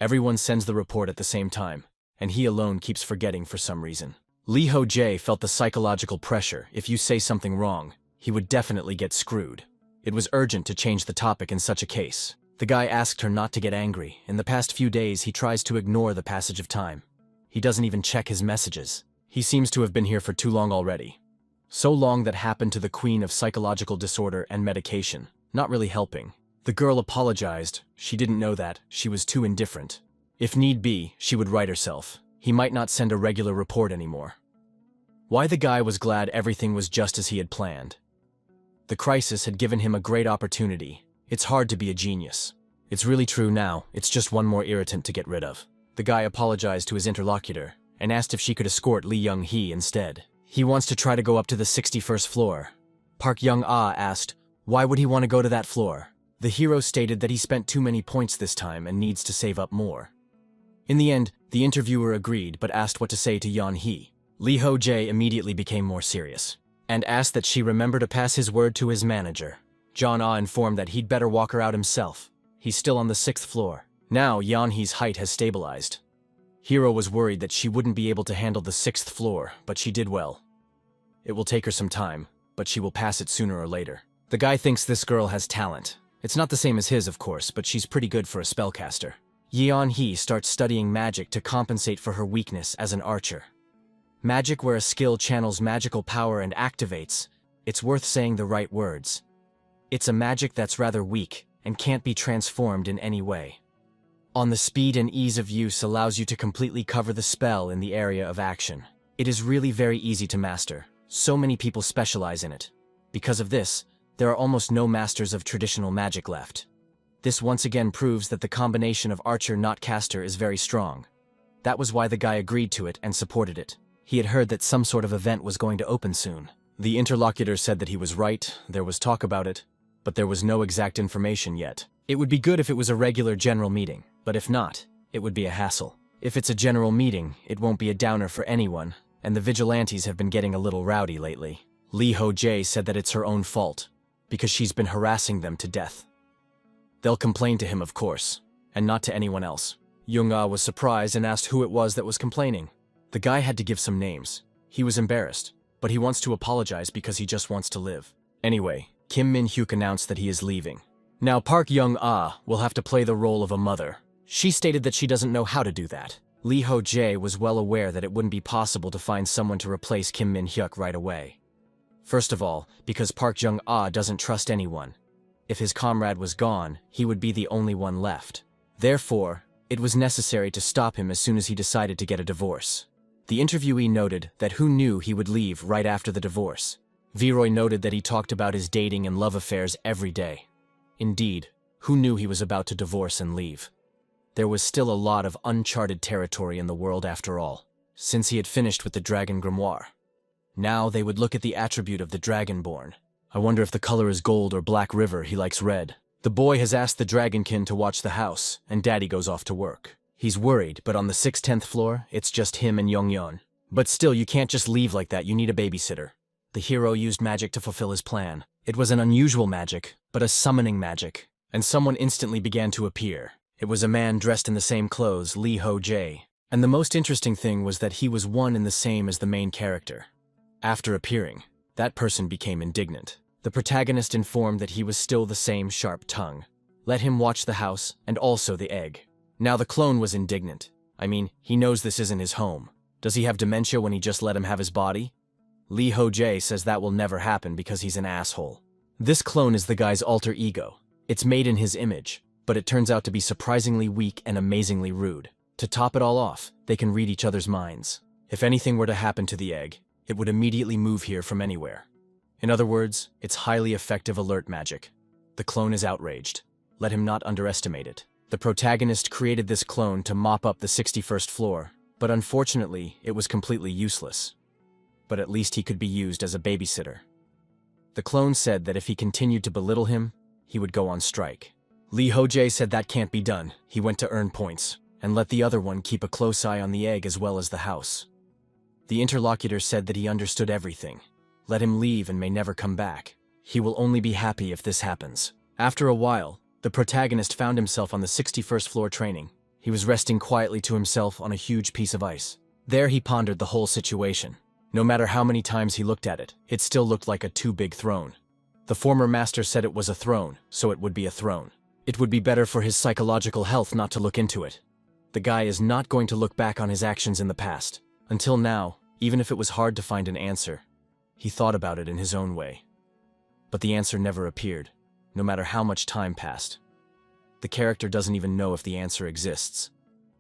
Everyone sends the report at the same time, and he alone keeps forgetting for some reason. Li Hojie felt the psychological pressure. If you say something wrong, he would definitely get screwed. It was urgent to change the topic in such a case. The guy asked her not to get angry. In the past few days, he tries to ignore the passage of time. He doesn't even check his messages. He seems to have been here for too long already. So long that happened to the queen of psychological disorder and medication. Not really helping. The girl apologized. She didn't know that. She was too indifferent. If need be, she would write herself. He might not send a regular report anymore. Why the guy was glad everything was just as he had planned. The crisis had given him a great opportunity. It's hard to be a genius. It's really true now. It's just one more irritant to get rid of. The guy apologized to his interlocutor and asked if she could escort Li Young-hee instead. He wants to try to go up to the 61st floor. Park Young-ah asked, why would he want to go to that floor? The hero stated that he spent too many points this time and needs to save up more. In the end, the interviewer agreed but asked what to say to Yeon-hee. Lee Ho-jae immediately became more serious and asked that she remember to pass his word to his manager. John-ah informed that he'd better walk her out himself. He's still on the 6th floor. Now, Yeon-hee's height has stabilized. Hero was worried that she wouldn't be able to handle the 6th floor, but she did well. It will take her some time, but she will pass it sooner or later. The guy thinks this girl has talent. It's not the same as his, of course, but she's pretty good for a spellcaster. Yeon-hee starts studying magic to compensate for her weakness as an archer. Magic where a skill channels magical power and activates, it's worth saying the right words. It's a magic that's rather weak and can't be transformed in any way. On the speed and ease of use allows you to completely cover the spell in the area of action. It is really very easy to master. So many people specialize in it. Because of this, there are almost no masters of traditional magic left. This once again proves that the combination of archer not caster is very strong. That was why the guy agreed to it and supported it. He had heard that some sort of event was going to open soon. The interlocutor said that he was right, there was talk about it, but there was no exact information yet. It would be good if it was a regular general meeting, but if not, it would be a hassle. If it's a general meeting, it won't be a downer for anyone, and the vigilantes have been getting a little rowdy lately. Lee Ho-jae said that it's her own fault, because she's been harassing them to death. They'll complain to him, of course, and not to anyone else. Young-ah was surprised and asked who it was that was complaining. The guy had to give some names. He was embarrassed, but he wants to apologize because he just wants to live. Anyway, Kim Min-hyuk announced that he is leaving. Now Park Young-ah will have to play the role of a mother. She stated that she doesn't know how to do that. Lee Ho-jae was well aware that it wouldn't be possible to find someone to replace Kim Min-hyuk right away. First of all, because Park Jung-ah doesn't trust anyone. If his comrade was gone, he would be the only one left. Therefore, it was necessary to stop him as soon as he decided to get a divorce. The interviewee noted that who knew he would leave right after the divorce. Viroy noted that he talked about his dating and love affairs every day. Indeed, who knew he was about to divorce and leave? There was still a lot of uncharted territory in the world after all, since he had finished with the Dragon Grimoire. Now they would look at the attribute of the Dragonborn. I wonder if the color is gold or Black River, he likes red. The boy has asked the Dragonkin to watch the house, and Daddy goes off to work. He's worried, but on the 6th floor, it's just him and Yongyeon. But still, you can't just leave like that, you need a babysitter. The hero used magic to fulfill his plan. It was an unusual magic, but a summoning magic. And someone instantly began to appear. It was a man dressed in the same clothes, Lee Ho-jae. And the most interesting thing was that he was one and the same as the main character. After appearing, that person became indignant. The protagonist informed that he was still the same sharp tongue. Let him watch the house and also the egg. Now the clone was indignant. I mean, he knows this isn't his home. Does he have dementia when he just let him have his body? Lee Ho-jae says that will never happen because he's an asshole. This clone is the guy's alter ego. It's made in his image, but it turns out to be surprisingly weak and amazingly rude. To top it all off, they can read each other's minds. If anything were to happen to the egg, it would immediately move here from anywhere. In other words, it's highly effective alert magic. The clone is outraged. Let him not underestimate it. The protagonist created this clone to mop up the 61st floor, but unfortunately, it was completely useless. But at least he could be used as a babysitter. The clone said that if he continued to belittle him, he would go on strike. Lee Ho-jae said that can't be done. He went to earn points, and let the other one keep a close eye on the egg as well as the house. The interlocutor said that he understood everything. Let him leave and may never come back. He will only be happy if this happens. After a while, the protagonist found himself on the 61st floor training. He was resting quietly to himself on a huge piece of ice. There he pondered the whole situation. No matter how many times he looked at it, it still looked like a too big throne. The former master said it was a throne, so it would be a throne. It would be better for his psychological health not to look into it. The guy is not going to look back on his actions in the past. Until now, even if it was hard to find an answer, he thought about it in his own way. But the answer never appeared, no matter how much time passed. The character doesn't even know if the answer exists,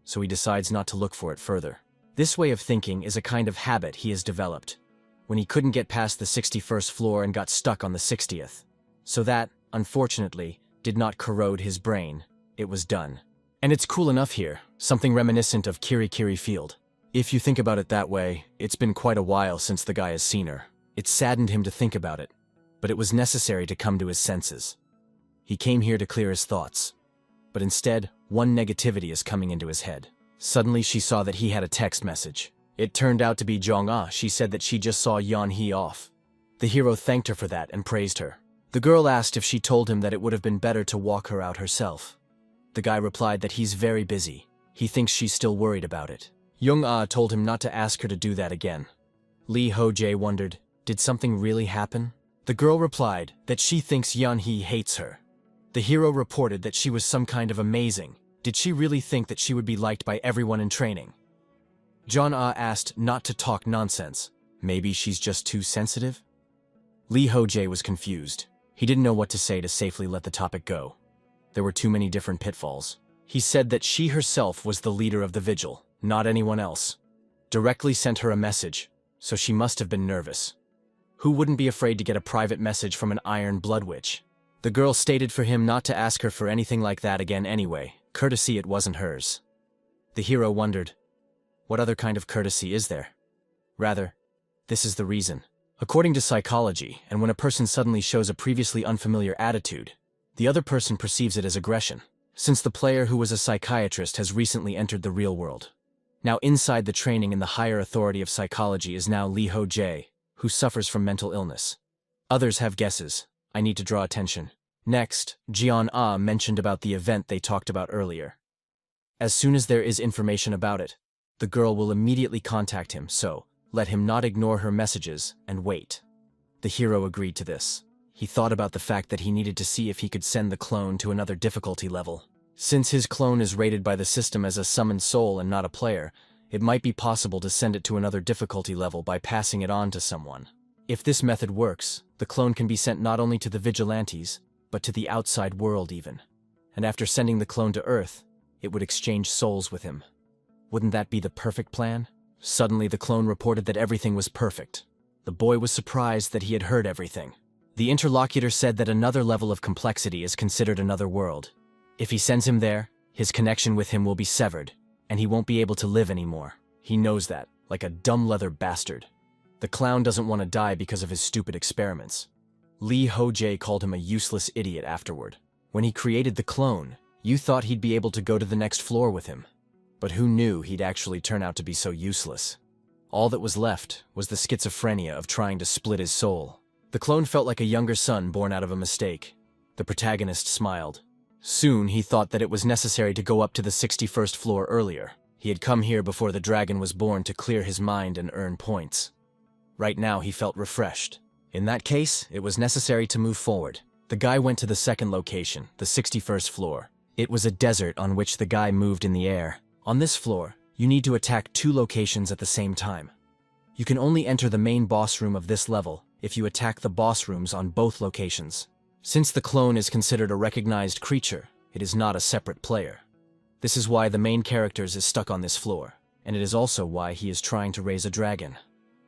so he decides not to look for it further. This way of thinking is a kind of habit he has developed, when he couldn't get past the 61st floor and got stuck on the 60th. So that, unfortunately, did not corrode his brain. It was done. And it's cool enough here, something reminiscent of Kiri Kiri Field. If you think about it that way, it's been quite a while since the guy has seen her. It saddened him to think about it, but it was necessary to come to his senses. He came here to clear his thoughts. But instead, one negativity is coming into his head. Suddenly she saw that he had a text message. It turned out to be Jong-ah. She said that she just saw Yeon-hee off. The hero thanked her for that and praised her. The girl asked if she told him that it would have been better to walk her out herself. The guy replied that he's very busy. He thinks she's still worried about it. Jong-ah told him not to ask her to do that again. Lee Ho-jae wondered, did something really happen? The girl replied that she thinks Yeon-hee hates her. The hero reported that she was some kind of amazing. Did she really think that she would be liked by everyone in training? Jong-ah asked not to talk nonsense. Maybe she's just too sensitive? Lee Ho-jae was confused. He didn't know what to say to safely let the topic go. There were too many different pitfalls. He said that she herself was the leader of the vigil, not anyone else. Directly sent her a message, so she must have been nervous. Who wouldn't be afraid to get a private message from an Iron Blood Witch? The girl stated for him not to ask her for anything like that again anyway. Courtesy it wasn't hers. The hero wondered, what other kind of courtesy is there? Rather, this is the reason. According to psychology, and when a person suddenly shows a previously unfamiliar attitude, the other person perceives it as aggression, since the player who was a psychiatrist has recently entered the real world. Now inside the training in the higher authority of psychology is now Lee Ho-jae, who suffers from mental illness. Others have guesses. I need to draw attention. Next, Jeon-ah mentioned about the event they talked about earlier. As soon as there is information about it, the girl will immediately contact him, so let him not ignore her messages and wait. The hero agreed to this. He thought about the fact that he needed to see if he could send the clone to another difficulty level. Since his clone is rated by the system as a summoned soul and not a player, it might be possible to send it to another difficulty level by passing it on to someone. If this method works, the clone can be sent not only to the vigilantes, but to the outside world even. And after sending the clone to Earth, it would exchange souls with him. Wouldn't that be the perfect plan? Suddenly the clone reported that everything was perfect. The boy was surprised that he had heard everything. The interlocutor said that another level of complexity is considered another world. If he sends him there, his connection with him will be severed, and he won't be able to live anymore. He knows that, like a dumb leather bastard. The clown doesn't want to die because of his stupid experiments. Lee Ho-jae called him a useless idiot afterward. When he created the clone, you thought he'd be able to go to the next floor with him. But who knew he'd actually turn out to be so useless? All that was left was the schizophrenia of trying to split his soul. The clone felt like a younger son born out of a mistake. The protagonist smiled. Soon he thought that it was necessary to go up to the 61st floor earlier. He had come here before the dragon was born to clear his mind and earn points. Right now he felt refreshed. In that case, it was necessary to move forward. The guy went to the second location, the 61st floor. It was a desert on which the guy moved in the air. On this floor, you need to attack 2 locations at the same time. You can only enter the main boss room of this level if you attack the boss rooms on both locations. Since the clone is considered a recognized creature, it is not a separate player. This is why the main character is stuck on this floor, and it is also why he is trying to raise a dragon.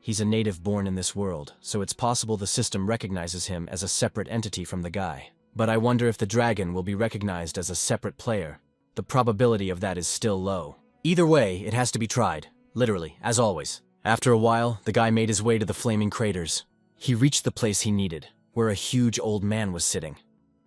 He's a native born in this world, so it's possible the system recognizes him as a separate entity from the guy. But I wonder if the dragon will be recognized as a separate player. The probability of that is still low. Either way, it has to be tried, literally, as always. After a while, the guy made his way to the flaming craters. He reached the place he needed, where a huge old man was sitting.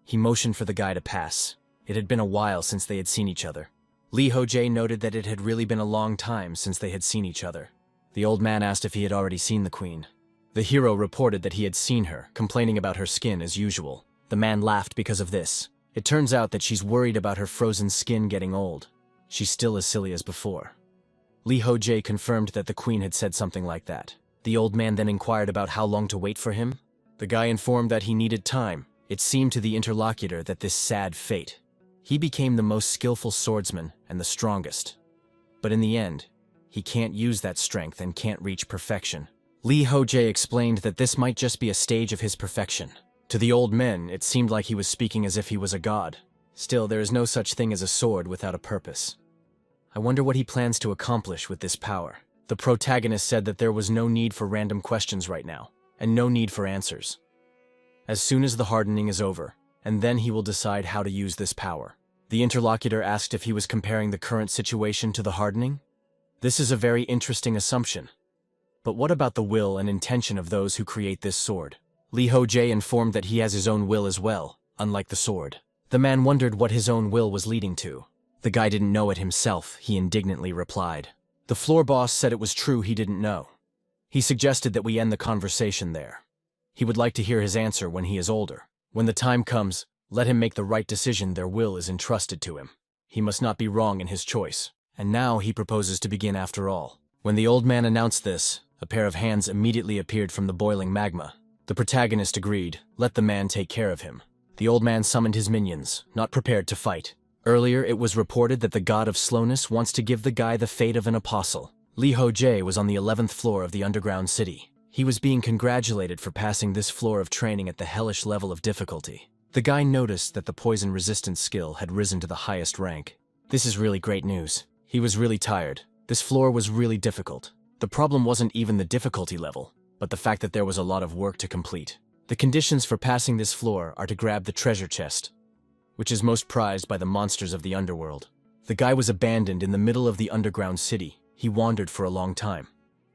He motioned for the guy to pass. It had been a while since they had seen each other. Lee Ho-jae noted that it had really been a long time since they had seen each other. The old man asked if he had already seen the queen. The hero reported that he had seen her, complaining about her skin as usual. The man laughed because of this. It turns out that she's worried about her frozen skin getting old. She's still as silly as before. Lee Ho-jae confirmed that the queen had said something like that. The old man then inquired about how long to wait for him. The guy informed that he needed time. It seemed to the interlocutor that this sad fate. He became the most skillful swordsman and the strongest. But in the end, he can't use that strength and can't reach perfection. Lee Ho-jae explained that this might just be a stage of his perfection. To the old men, it seemed like he was speaking as if he was a god. Still, there is no such thing as a sword without a purpose. I wonder what he plans to accomplish with this power. The protagonist said that there was no need for random questions right now, and no need for answers. As soon as the hardening is over, and then he will decide how to use this power. The interlocutor asked if he was comparing the current situation to the hardening. This is a very interesting assumption. But what about the will and intention of those who create this sword? Lee Ho-jae informed that he has his own will as well. unlike the sword. The man wondered what his own will was leading to. The guy didn't know it himself, he indignantly replied. The floor boss said it was true he didn't know. He suggested that we end the conversation there. He would like to hear his answer when he is older. When the time comes, let him make the right decision. Their will is entrusted to him. He must not be wrong in his choice. And now he proposes to begin after all. When the old man announced this, a pair of hands immediately appeared from the boiling magma. The protagonist agreed, let the man take care of him. The old man summoned his minions, not prepared to fight. Earlier it was reported that the god of slowness wants to give the guy the fate of an apostle. Lee Ho-jae was on the 11th floor of the underground city. He was being congratulated for passing this floor of training at the hellish level of difficulty. The guy noticed that the poison resistance skill had risen to the highest rank. This is really great news. He was really tired. This floor was really difficult. The problem wasn't even the difficulty level, but the fact that there was a lot of work to complete. The conditions for passing this floor are to grab the treasure chest, which is most prized by the monsters of the underworld. The guy was abandoned in the middle of the underground city. He wandered for a long time,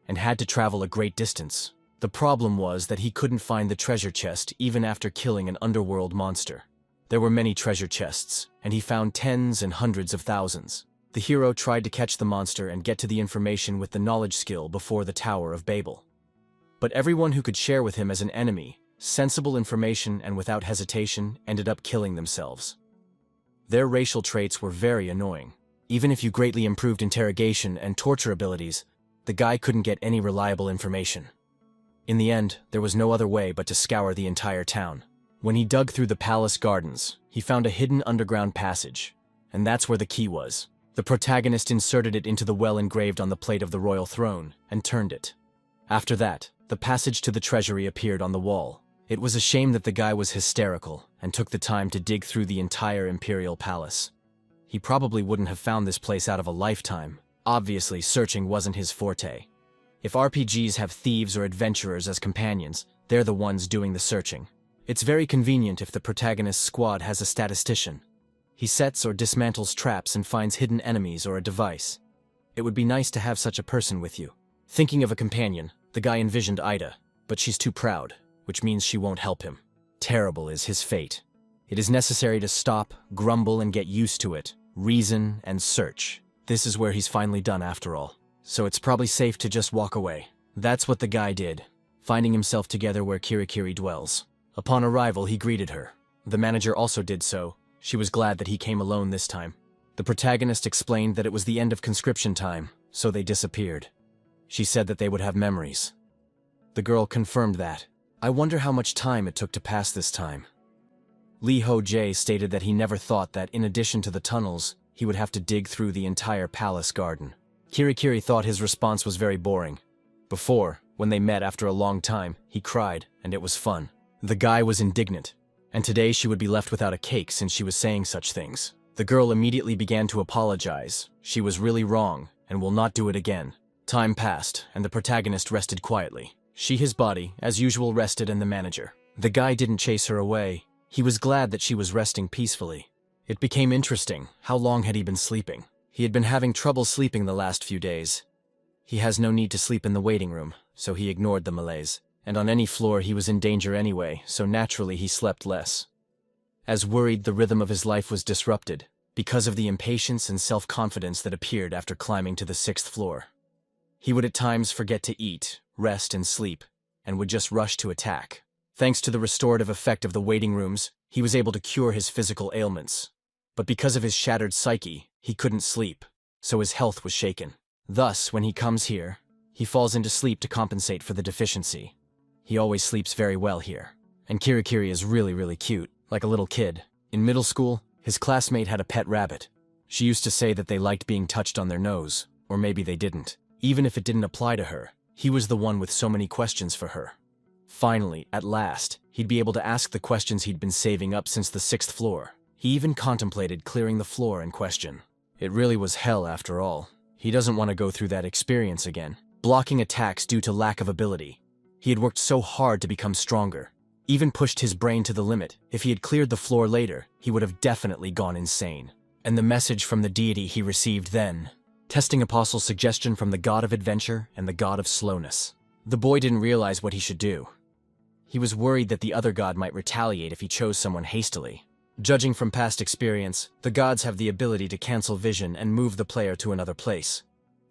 and had to travel a great distance. The problem was that he couldn't find the treasure chest even after killing an underworld monster. There were many treasure chests, and he found tens and hundreds of thousands. The hero tried to catch the monster and get to the information with the knowledge skill before the Tower of Babel. But everyone who could share with him as an enemy, sensible information and without hesitation, ended up killing themselves. Their racial traits were very annoying. Even if you greatly improved interrogation and torture abilities, the guy couldn't get any reliable information. In the end, there was no other way but to scour the entire town. When he dug through the palace gardens, he found a hidden underground passage, and that's where the key was. The protagonist inserted it into the well engraved on the plate of the royal throne, and turned it. After that, the passage to the treasury appeared on the wall. It was a shame that the guy was hysterical, and took the time to dig through the entire imperial palace. He probably wouldn't have found this place out of a lifetime. Obviously, searching wasn't his forte. If RPGs have thieves or adventurers as companions, they're the ones doing the searching. It's very convenient if the protagonist's squad has a statistician. He sets or dismantles traps and finds hidden enemies or a device. It would be nice to have such a person with you. Thinking of a companion, the guy envisioned Ida, but she's too proud, which means she won't help him. Terrible is his fate. It is necessary to stop, grumble, and get used to it, reason, and search. This is where he's finally done after all. So it's probably safe to just walk away. That's what the guy did, finding himself together where Kirikiri dwells. Upon arrival, he greeted her. The manager also did so. She was glad that he came alone this time. The protagonist explained that it was the end of conscription time, so they disappeared. She said that they would have memories. The girl confirmed that. I wonder how much time it took to pass this time. Lee Ho-jae stated that he never thought that in addition to the tunnels, he would have to dig through the entire palace garden. Kirikiri thought his response was very boring. Before, when they met after a long time, he cried, and it was fun. The guy was indignant, and today she would be left without a cake since she was saying such things. The girl immediately began to apologize. She was really wrong, and will not do it again. Time passed, and the protagonist rested quietly. She, his body, as usual, rested, and the manager. The guy didn't chase her away. He was glad that she was resting peacefully. It became interesting. How long had he been sleeping? He had been having trouble sleeping the last few days. He has no need to sleep in the waiting room, so he ignored the malaise. And on any floor he was in danger anyway, so naturally he slept less. As worried, the rhythm of his life was disrupted, because of the impatience and self-confidence that appeared after climbing to the 6th floor. He would at times forget to eat, rest, and sleep, and would just rush to attack. Thanks to the restorative effect of the waiting rooms, he was able to cure his physical ailments. But because of his shattered psyche, he couldn't sleep, so his health was shaken. Thus, when he comes here, he falls into sleep to compensate for the deficiency. He always sleeps very well here. And Kirikiri is really cute, like a little kid. In middle school, his classmate had a pet rabbit. She used to say that they liked being touched on their nose, or maybe they didn't. Even if it didn't apply to her, he was the one with so many questions for her. Finally, at last, he'd be able to ask the questions he'd been saving up since the 6th floor. He even contemplated clearing the floor in question. It really was hell after all. He doesn't want to go through that experience again. Blocking attacks due to lack of ability. He had worked so hard to become stronger. Even pushed his brain to the limit. If he had cleared the floor later, he would have definitely gone insane. And the message from the deity he received then. Testing Apostle's suggestion from the god of adventure and the god of slowness. The boy didn't realize what he should do. He was worried that the other god might retaliate if he chose someone hastily. Judging from past experience, the gods have the ability to cancel vision and move the player to another place.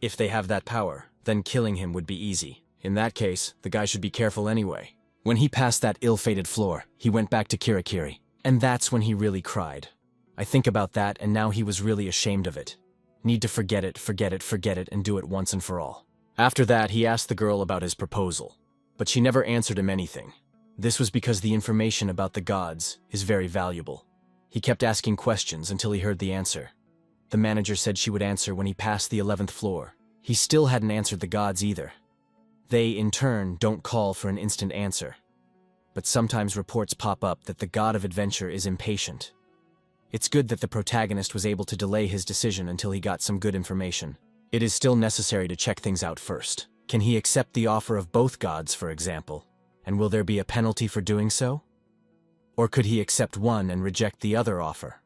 If they have that power, then killing him would be easy. In that case, the guy should be careful anyway. When he passed that ill-fated floor, he went back to Kirikiri. And that's when he really cried. I think about that, and now he was really ashamed of it. Need to forget it, and do it once and for all. After that, he asked the girl about his proposal. But she never answered him anything. This was because the information about the gods is very valuable. He kept asking questions until he heard the answer. The manager said she would answer when he passed the 11th floor. He still hadn't answered the gods either. They, in turn, don't call for an instant answer. But sometimes reports pop up that the god of adventure is impatient. It's good that the protagonist was able to delay his decision until he got some good information. It is still necessary to check things out first. Can he accept the offer of both gods, for example? And will there be a penalty for doing so? Or could he accept one and reject the other offer?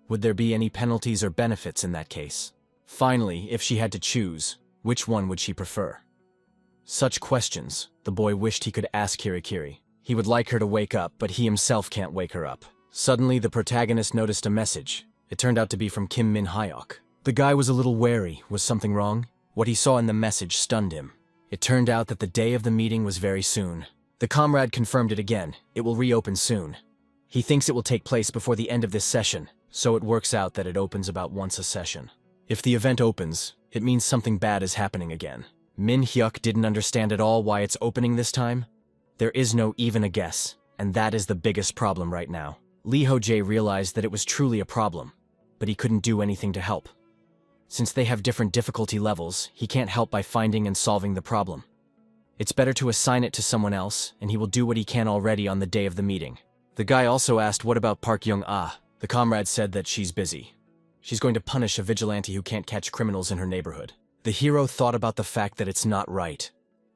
Would there be any penalties or benefits in that case? Finally, if she had to choose, which one would she prefer? Such questions, the boy wished he could ask Kirikiri. He would like her to wake up, but he himself can't wake her up. Suddenly, the protagonist noticed a message. It turned out to be from Kim Min Hyok. The guy was a little wary. Was something wrong? What he saw in the message stunned him. It turned out that the day of the meeting was very soon. The comrade confirmed it again. It will reopen soon. He thinks it will take place before the end of this session, so it works out that it opens about once a session. If the event opens, it means something bad is happening again. Min Hyuk didn't understand at all why it's opening this time. There is no even a guess, and that is the biggest problem right now. Lee Ho-jae realized that it was truly a problem, but he couldn't do anything to help. Since they have different difficulty levels, he can't help by finding and solving the problem. It's better to assign it to someone else, and he will do what he can already on the day of the meeting. The guy also asked what about Park Young-ah. The comrade said that she's busy. She's going to punish a vigilante who can't catch criminals in her neighborhood. The hero thought about the fact that it's not right.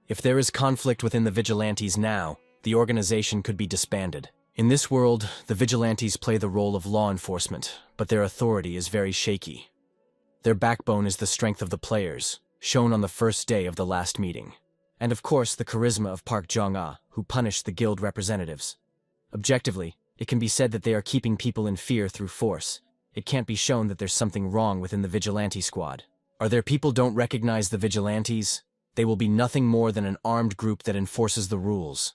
If there is conflict within the vigilantes now, the organization could be disbanded. In this world, the vigilantes play the role of law enforcement, but their authority is very shaky. Their backbone is the strength of the players, shown on the first day of the last meeting. And of course, the charisma of Park Jong-ah, who punished the guild representatives. Objectively, it can be said that they are keeping people in fear through force. It can't be shown that there's something wrong within the vigilante squad. Are there people don't recognize the vigilantes? They will be nothing more than an armed group that enforces the rules.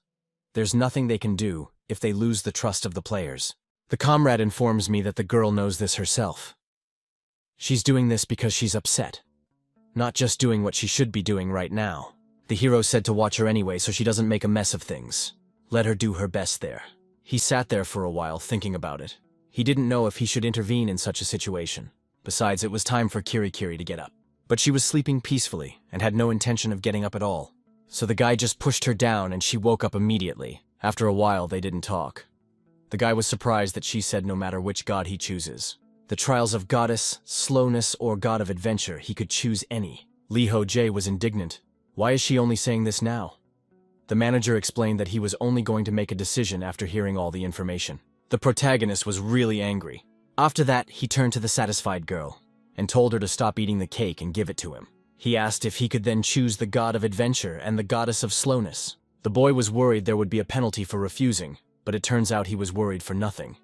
There's nothing they can do if they lose the trust of the players. The comrade informs me that the girl knows this herself. She's doing this because she's upset. Not just doing what she should be doing right now. The hero said to watch her anyway so she doesn't make a mess of things. Let her do her best there. He sat there for a while thinking about it. He didn't know if he should intervene in such a situation. Besides, it was time for Kirikiri to get up. But she was sleeping peacefully and had no intention of getting up at all. So the guy just pushed her down and she woke up immediately. After a while, they didn't talk. The guy was surprised that she said no matter which god he chooses. The trials of goddess, slowness, or god of adventure, he could choose any. Lee Ho-jae was indignant. Why is she only saying this now? The manager explained that he was only going to make a decision after hearing all the information. The protagonist was really angry. After that, he turned to the satisfied girl and told her to stop eating the cake and give it to him. He asked if he could then choose the god of adventure and the goddess of slowness. The boy was worried there would be a penalty for refusing, but it turns out he was worried for nothing.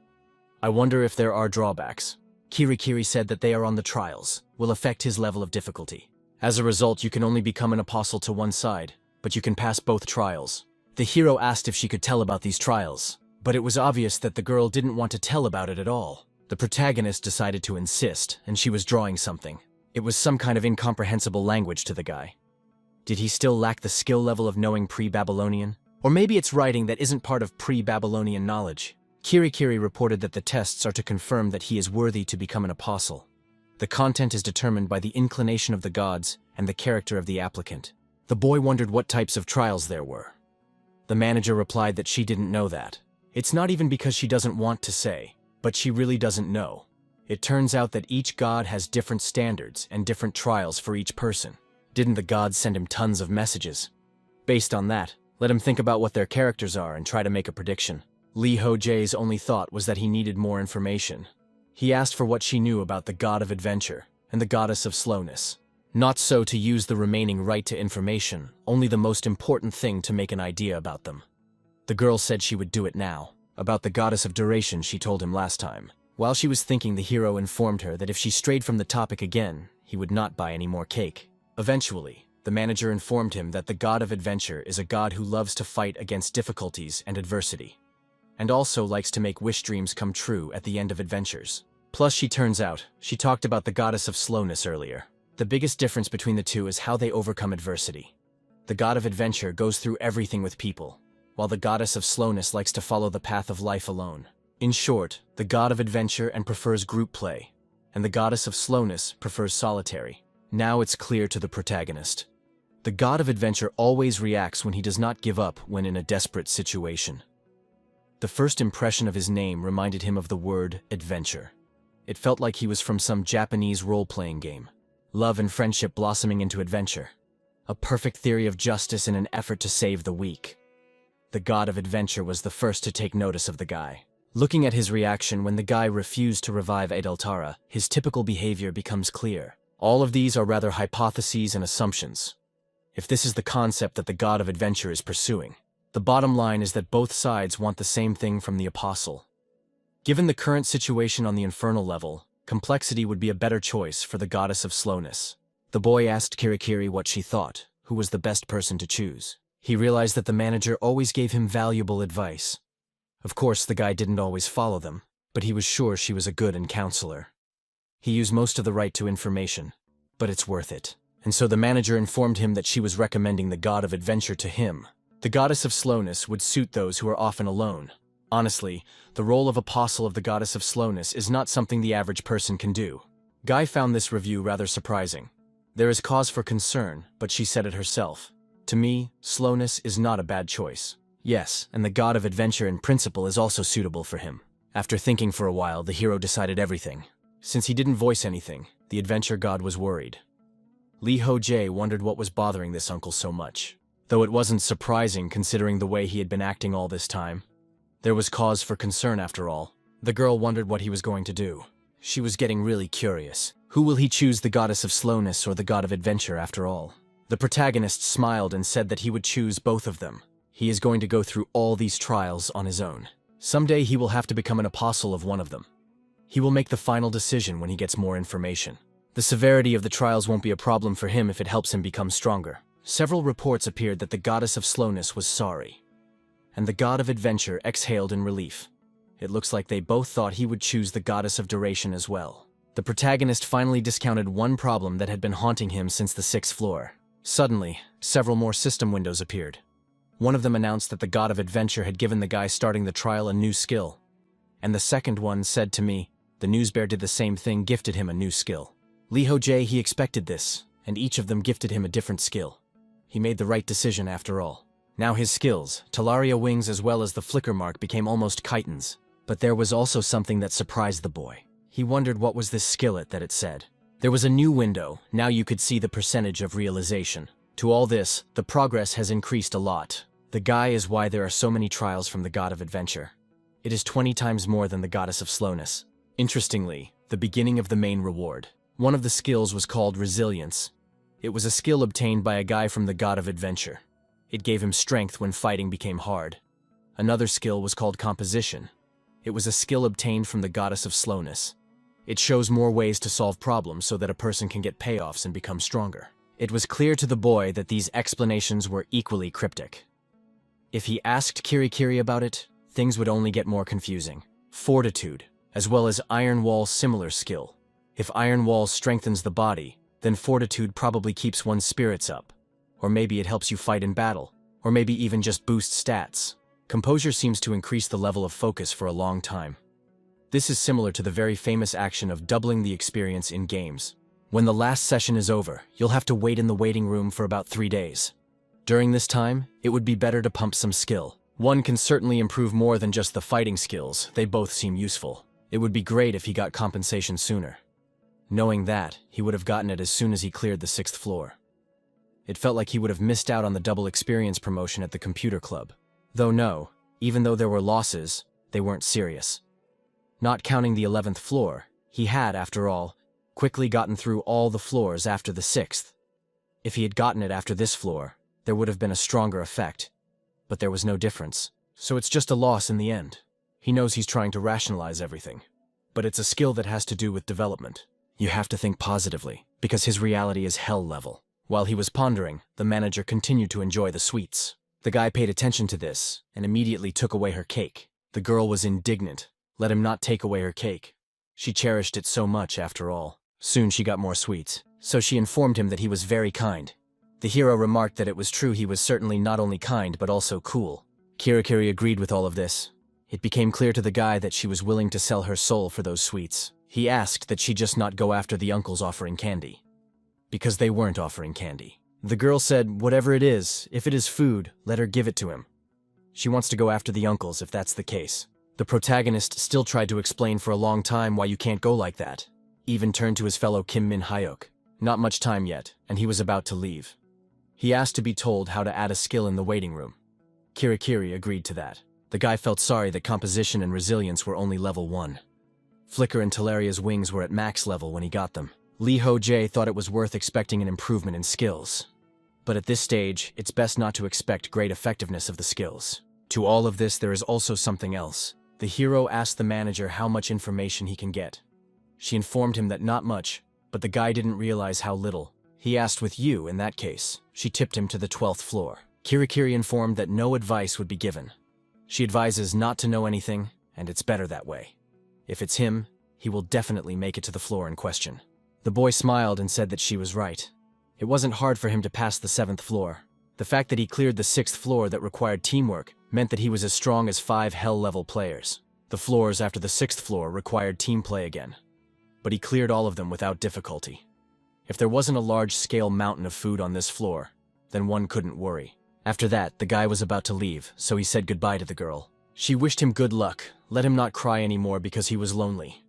I wonder if there are drawbacks. Kirikiri said that they are on the trials, will affect his level of difficulty. As a result, you can only become an apostle to one side, but you can pass both trials. The hero asked if she could tell about these trials, but it was obvious that the girl didn't want to tell about it at all. The protagonist decided to insist, and she was drawing something. It was some kind of incomprehensible language to the guy. Did he still lack the skill level of knowing pre-Babylonian? Or maybe it's writing that isn't part of pre-Babylonian knowledge. Kirikiri reported that the tests are to confirm that he is worthy to become an apostle. The content is determined by the inclination of the gods and the character of the applicant. The boy wondered what types of trials there were. The manager replied that she didn't know that. It's not even because she doesn't want to say, but she really doesn't know. It turns out that each god has different standards and different trials for each person. Didn't the gods send him tons of messages? Based on that, let him think about what their characters are and try to make a prediction. Lee Ho-jae's only thought was that he needed more information. He asked for what she knew about the god of adventure and the goddess of slowness. Not so to use the remaining right to information, only the most important thing to make an idea about them. The girl said she would do it now. About the goddess of duration she told him last time. While she was thinking, the hero informed her that if she strayed from the topic again, he would not buy any more cake. Eventually, the manager informed him that the god of adventure is a god who loves to fight against difficulties and adversity, and also likes to make wish dreams come true at the end of adventures. Plus, she turns out, she talked about the goddess of slowness earlier. The biggest difference between the two is how they overcome adversity. The god of adventure goes through everything with people, while the goddess of slowness likes to follow the path of life alone. In short, the god of adventure and prefers group play, and the goddess of slowness prefers solitary. Now it's clear to the protagonist. The god of adventure always reacts when he does not give up when in a desperate situation. The first impression of his name reminded him of the word adventure. It felt like he was from some Japanese role-playing game. Love and friendship blossoming into adventure. A perfect theory of justice in an effort to save the weak. The god of adventure was the first to take notice of the guy. Looking at his reaction when the guy refused to revive Adeltara, his typical behavior becomes clear. All of these are rather hypotheses and assumptions, if this is the concept that the god of adventure is pursuing. The bottom line is that both sides want the same thing from the apostle. Given the current situation on the infernal level, complexity would be a better choice for the goddess of slowness. The boy asked Kirikiri what she thought, who was the best person to choose. He realized that the manager always gave him valuable advice. Of course, the guy didn't always follow them, but he was sure she was a good counselor. He used most of the right to information, but it's worth it. And so the manager informed him that she was recommending the god of adventure to him. The goddess of slowness would suit those who are often alone. Honestly, the role of apostle of the goddess of slowness is not something the average person can do. Guy found this review rather surprising. There is cause for concern, but she said it herself. To me, slowness is not a bad choice. Yes, and the god of adventure in principle is also suitable for him. After thinking for a while, the hero decided everything. Since he didn't voice anything, the adventure god was worried. Lee Ho-jae wondered what was bothering this uncle so much. Though it wasn't surprising considering the way he had been acting all this time. There was cause for concern after all. The girl wondered what he was going to do. She was getting really curious. Who will he choose, the goddess of slowness or the god of adventure after all? The protagonist smiled and said that he would choose both of them. He is going to go through all these trials on his own. Someday he will have to become an apostle of one of them. He will make the final decision when he gets more information. The severity of the trials won't be a problem for him if it helps him become stronger. Several reports appeared that the goddess of slowness was sorry, and the god of adventure exhaled in relief. It looks like they both thought he would choose the goddess of duration as well. The protagonist finally discounted one problem that had been haunting him since the 6th floor. Suddenly, several more system windows appeared. One of them announced that the god of adventure had given the guy starting the trial a new skill. And the second one said to me, the newsbear did the same thing, gifted him a new skill. Lee Ho-jae, he expected this, and each of them gifted him a different skill. He made the right decision after all. Now his skills, Talaria wings as well as the flicker mark, became almost chitons. But there was also something that surprised the boy. He wondered what was this skillet that it said. There was a new window, now you could see the percentage of realization. To all this, the progress has increased a lot. The guy is why there are so many trials from the god of adventure. It is 20 times more than the goddess of slowness. Interestingly, the beginning of the main reward. One of the skills was called resilience. It was a skill obtained by a guy from the god of adventure. It gave him strength when fighting became hard. Another skill was called composition. It was a skill obtained from the goddess of slowness. It shows more ways to solve problems so that a person can get payoffs and become stronger. It was clear to the boy that these explanations were equally cryptic. If he asked Kirikiri about it, things would only get more confusing. Fortitude, as well as Iron Wall's similar skill. If Iron Wall strengthens the body, then fortitude probably keeps one's spirits up. Or maybe it helps you fight in battle. Or maybe even just boosts stats. Composure seems to increase the level of focus for a long time. This is similar to the very famous action of doubling the experience in games. When the last session is over, you'll have to wait in the waiting room for about 3 days. During this time, it would be better to pump some skill. One can certainly improve more than just the fighting skills, they both seem useful. It would be great if he got compensation sooner. Knowing that, he would have gotten it as soon as he cleared the 6th floor. It felt like he would have missed out on the double experience promotion at the computer club. Though no, even though there were losses, they weren't serious. Not counting the 11th floor, he had, after all, quickly gotten through all the floors after the 6th. If he had gotten it after this floor, there would have been a stronger effect. But there was no difference. so it's just a loss in the end. He knows he's trying to rationalize everything. But it's a skill that has to do with development. You have to think positively, because his reality is hell level. While he was pondering, the manager continued to enjoy the sweets. The guy paid attention to this, and immediately took away her cake. The girl was indignant. Let him not take away her cake. She cherished it so much, after all. Soon she got more sweets, so she informed him that he was very kind. The hero remarked that it was true he was certainly not only kind but also cool. Kirikiri agreed with all of this. It became clear to the guy that she was willing to sell her soul for those sweets. He asked that she just not go after the uncles offering candy. Because they weren't offering candy. The girl said, whatever it is, if it is food, let her give it to him. She wants to go after the uncles if that's the case. The protagonist still tried to explain for a long time why you can't go like that. Even turned to his fellow Kim Min Hyuk. Not much time yet, and he was about to leave. He asked to be told how to add a skill in the waiting room. Kirikiri agreed to that. The guy felt sorry that composition and resilience were only level 1. Flicker and Talaria's wings were at max level when he got them. Lee Ho-jae thought it was worth expecting an improvement in skills. But at this stage, it's best not to expect great effectiveness of the skills. To all of this, there is also something else. The hero asked the manager how much information he can get. She informed him that not much, but the guy didn't realize how little. He asked with you, in that case. She tipped him to the 12th floor. Kirikiri informed that no advice would be given. She advises not to know anything, and it's better that way. If it's him, he will definitely make it to the floor in question. The boy smiled and said that she was right. It wasn't hard for him to pass the 7th floor. The fact that he cleared the 6th floor that required teamwork meant that he was as strong as 5 hell-level players. The floors after the 6th floor required team play again. But he cleared all of them without difficulty. If there wasn't a large-scale mountain of food on this floor, then one couldn't worry. After that, the guy was about to leave, so he said goodbye to the girl. She wished him good luck, let him not cry anymore because he was lonely.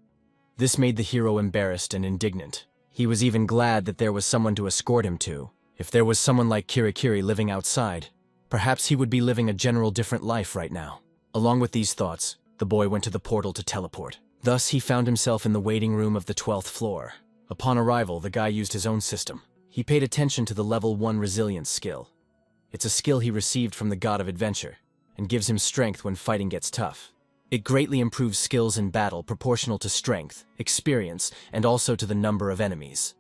This made the hero embarrassed and indignant. He was even glad that there was someone to escort him to. If there was someone like Kirikiri living outside, perhaps he would be living a general different life right now. Along with these thoughts, the boy went to the portal to teleport. Thus, he found himself in the waiting room of the 12th floor. Upon arrival, the guy used his own system. He paid attention to the level 1 resilience skill. It's a skill he received from the god of adventure, and gives him strength when fighting gets tough. It greatly improves skills in battle proportional to strength, experience, and also to the number of enemies.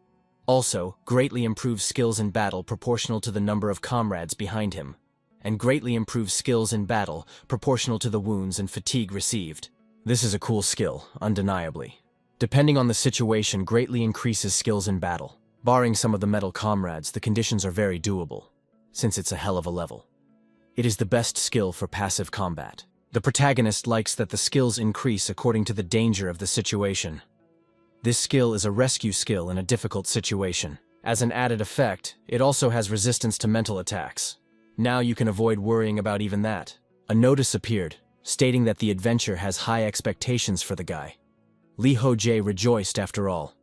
Also, greatly improves skills in battle proportional to the number of comrades behind him, and greatly improves skills in battle proportional to the wounds and fatigue received. This is a cool skill, undeniably. Depending on the situation, greatly increases skills in battle. Barring some of the metal comrades, the conditions are very doable, since it's a hell of a level. It is the best skill for passive combat. The protagonist likes that the skills increase according to the danger of the situation. This skill is a rescue skill in a difficult situation. As an added effect, it also has resistance to mental attacks. Now you can avoid worrying about even that. A notice appeared, stating that the adventure has high expectations for the guy. Lee Ho-jae rejoiced after all.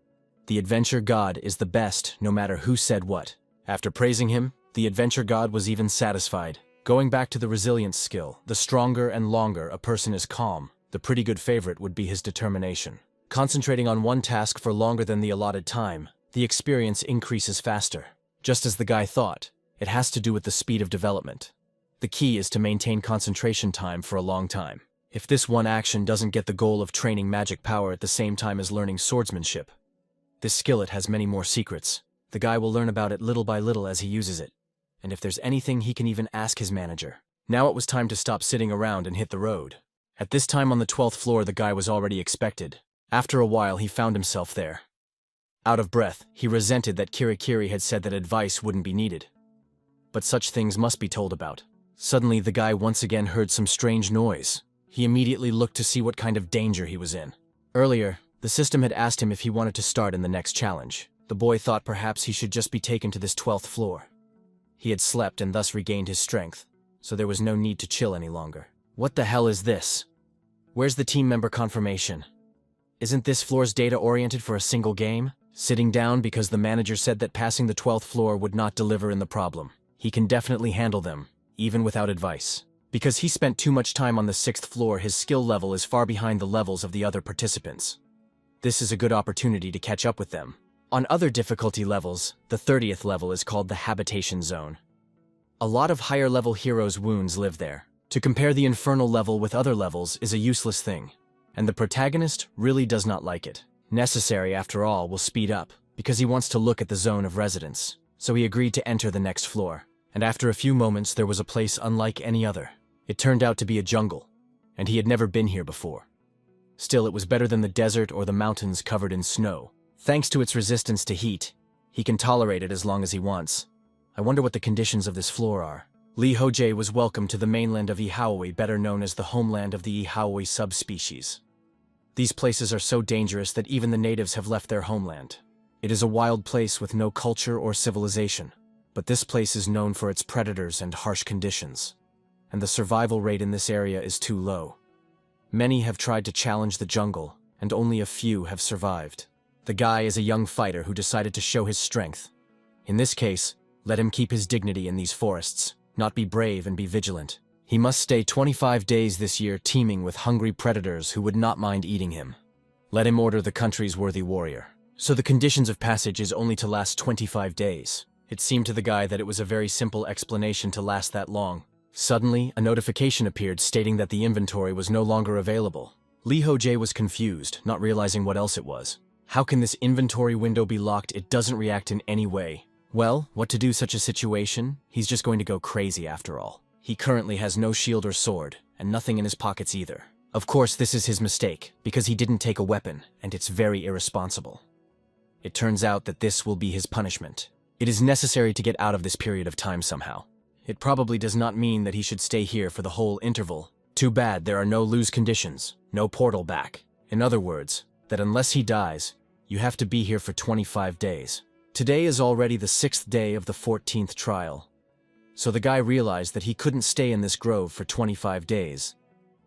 The adventure god is the best, no matter who said what. After praising him, the adventure god was even satisfied. Going back to the resilience skill, the stronger and longer a person is calm, the pretty good favorite would be his determination. Concentrating on one task for longer than the allotted time, the experience increases faster. Just as the guy thought, it has to do with the speed of development. The key is to maintain concentration time for a long time. If this one action doesn't get the goal of training magic power at the same time as learning swordsmanship, this skillet has many more secrets. The guy will learn about it little by little as he uses it. And if there's anything, he can even ask his manager. Now it was time to stop sitting around and hit the road. At this time on the 12th floor, the guy was already expected. After a while, he found himself there. Out of breath, he resented that Kirikiri had said that advice wouldn't be needed. But such things must be told about. Suddenly, the guy once again heard some strange noise. He immediately looked to see what kind of danger he was in. Earlier, the system had asked him if he wanted to start in the next challenge. The boy thought perhaps he should just be taken to this 12th floor. He had slept and thus regained his strength, so there was no need to chill any longer. What the hell is this? Where's the team member confirmation? Isn't this floor's data oriented for a single game? Sitting down because the manager said that passing the 12th floor would not deliver in the problem. He can definitely handle them, even without advice. Because he spent too much time on the 6th floor, his skill level is far behind the levels of the other participants. This is a good opportunity to catch up with them. On other difficulty levels, the 30th level is called the Habitation Zone. A lot of higher level heroes' wounds live there. To compare the infernal level with other levels is a useless thing, and the protagonist really does not like it. Necessary, after all, will speed up, because he wants to look at the zone of residence, so he agreed to enter the next floor. And after a few moments there was a place unlike any other. It turned out to be a jungle, and he had never been here before. Still, it was better than the desert or the mountains covered in snow. Thanks to its resistance to heat, he can tolerate it as long as he wants. I wonder what the conditions of this floor are. Lee Ho-jae was welcomed to the mainland of Ihaoi, better known as the homeland of the Ihaoi subspecies. These places are so dangerous that even the natives have left their homeland. It is a wild place with no culture or civilization, but this place is known for its predators and harsh conditions, and the survival rate in this area is too low. Many have tried to challenge the jungle, and only a few have survived. The guy is a young fighter who decided to show his strength. In this case, let him keep his dignity in these forests, not be brave and be vigilant. He must stay 25 days this year teeming with hungry predators who would not mind eating him. Let him order the country's worthy warrior. So the conditions of passage is only to last 25 days. It seemed to the guy that it was a very simple explanation to last that long. Suddenly, a notification appeared stating that the inventory was no longer available. Lee Ho-jae was confused, not realizing what else it was. How can this inventory window be locked? It doesn't react in any way. Well, what to do such a situation? He's just going to go crazy after all. He currently has no shield or sword, and nothing in his pockets either. Of course, this is his mistake, because he didn't take a weapon, and it's very irresponsible. It turns out that this will be his punishment. It is necessary to get out of this period of time somehow. It probably does not mean that he should stay here for the whole interval. Too bad there are no lose conditions, no portal back. In other words, that unless he dies, you have to be here for 25 days. Today is already the 6th day of the 14th trial. So the guy realized that he couldn't stay in this grove for 25 days,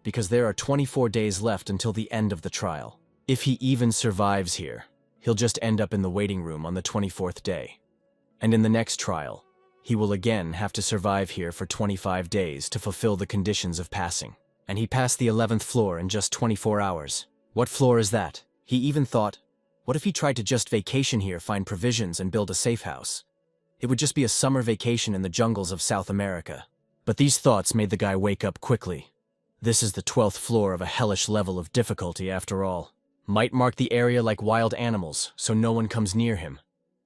because there are 24 days left until the end of the trial. If he even survives here, he'll just end up in the waiting room on the 24th day. And in the next trial, he will again have to survive here for 25 days to fulfill the conditions of passing. And he passed the 11th floor in just 24 hours. What floor is that? He even thought, what if he tried to just vacation here, find provisions, and build a safe house? It would just be a summer vacation in the jungles of South America. But these thoughts made the guy wake up quickly. This is the 12th floor of a hellish level of difficulty after all. Might mark the area like wild animals, so no one comes near him.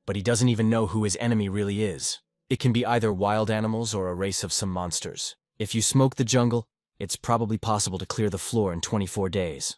But he doesn't even know who his enemy really is. It can be either wild animals or a race of some monsters. If you smoke the jungle, it's probably possible to clear the floor in 24 days.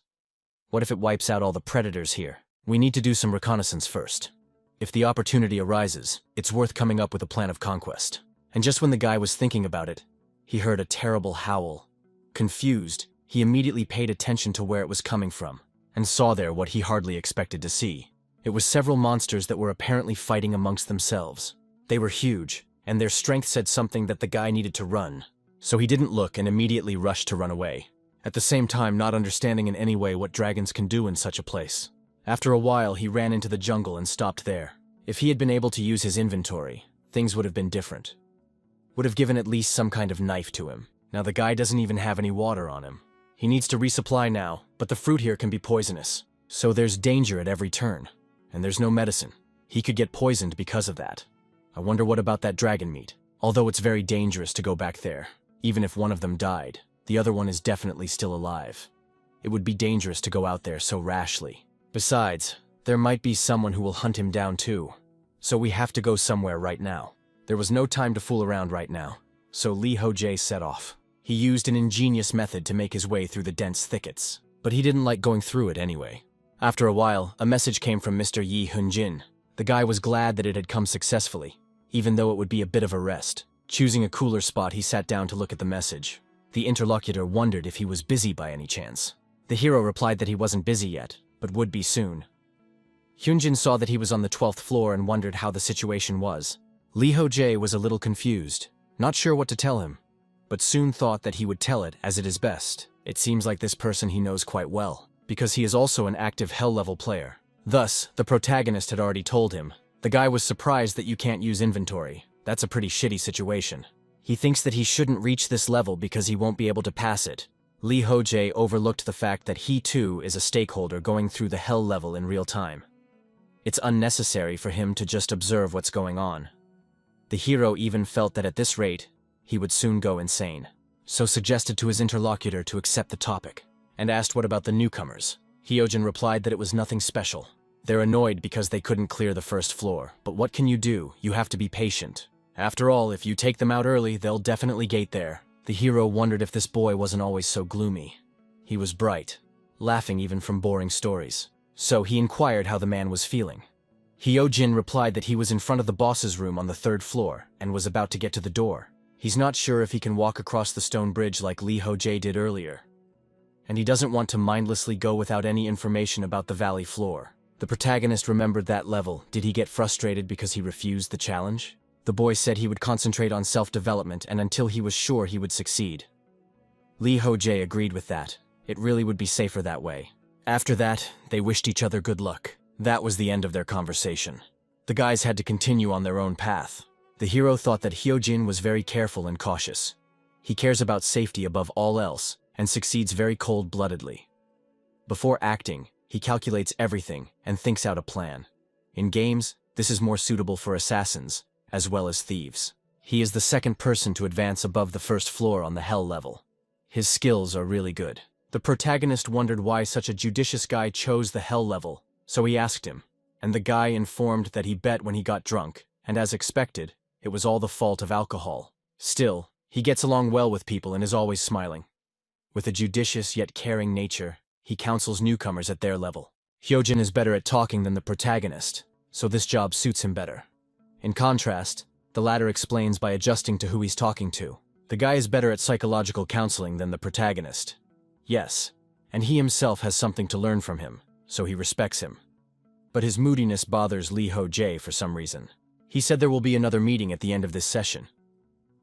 What if it wipes out all the predators here? We need to do some reconnaissance first. If the opportunity arises, it's worth coming up with a plan of conquest. And just when the guy was thinking about it, he heard a terrible howl. Confused, he immediately paid attention to where it was coming from, and saw there what he hardly expected to see. It was several monsters that were apparently fighting amongst themselves. They were huge, and their strength said something that the guy needed to run. So he didn't look and immediately rushed to run away, at the same time not understanding in any way what dragons can do in such a place. After a while, he ran into the jungle and stopped there. If he had been able to use his inventory, things would have been different. Would have given at least some kind of knife to him. Now the guy doesn't even have any water on him. He needs to resupply now, but the fruit here can be poisonous. So there's danger at every turn, and there's no medicine. He could get poisoned because of that. I wonder what about that dragon meat. Although it's very dangerous to go back there. Even if one of them died, the other one is definitely still alive. It would be dangerous to go out there so rashly. Besides, there might be someone who will hunt him down too. So we have to go somewhere right now. There was no time to fool around right now, so Lee Ho-jae set off. He used an ingenious method to make his way through the dense thickets, but he didn't like going through it anyway. After a while, a message came from Mr. Yi Hun-jin. The guy was glad that it had come successfully, even though it would be a bit of a rest. Choosing a cooler spot, he sat down to look at the message. The interlocutor wondered if he was busy by any chance. The hero replied that he wasn't busy yet, but would be soon. Hyunjin saw that he was on the 12th floor and wondered how the situation was. Lee Ho-jae was a little confused, not sure what to tell him, but soon thought that he would tell it as it is best. It seems like this person he knows quite well, because he is also an active hell-level player. Thus, the protagonist had already told him. The guy was surprised that you can't use inventory. That's a pretty shitty situation. He thinks that he shouldn't reach this level because he won't be able to pass it. Lee Ho-jae overlooked the fact that he too is a stakeholder going through the hell level in real time. It's unnecessary for him to just observe what's going on. The hero even felt that at this rate, he would soon go insane. so suggested to his interlocutor to accept the topic, and asked what about the newcomers. Hyojin replied that it was nothing special. They're annoyed because they couldn't clear the first floor, but what can you do? You have to be patient. After all, if you take them out early, they'll definitely gate there. The hero wondered if this boy wasn't always so gloomy. He was bright, laughing even from boring stories. So he inquired how the man was feeling. Hyojin replied that he was in front of the boss's room on the 3rd floor and was about to get to the door. He's not sure if he can walk across the stone bridge like Lee Ho-jae did earlier. And he doesn't want to mindlessly go without any information about the valley floor. The protagonist remembered that level. Did he get frustrated because he refused the challenge? The boy said he would concentrate on self-development and until he was sure he would succeed. Lee Ho-jae agreed with that. It really would be safer that way. After that, they wished each other good luck. That was the end of their conversation. The guys had to continue on their own path. The hero thought that Hyojin was very careful and cautious. He cares about safety above all else and succeeds very cold-bloodedly. Before acting, he calculates everything and thinks out a plan. In games, this is more suitable for assassins, as well as thieves. He is the second person to advance above the 1st floor on the Hell level. His skills are really good. The protagonist wondered why such a judicious guy chose the Hell level, so he asked him, and the guy informed that he bet when he got drunk, and as expected, it was all the fault of alcohol. Still, he gets along well with people and is always smiling. With a judicious yet caring nature, he counsels newcomers at their level. Hyojin is better at talking than the protagonist, so this job suits him better. In contrast, the latter explains by adjusting to who he's talking to. The guy is better at psychological counseling than the protagonist. Yes, and he himself has something to learn from him, so he respects him. But his moodiness bothers Lee Ho-jae for some reason. He said there will be another meeting at the end of this session.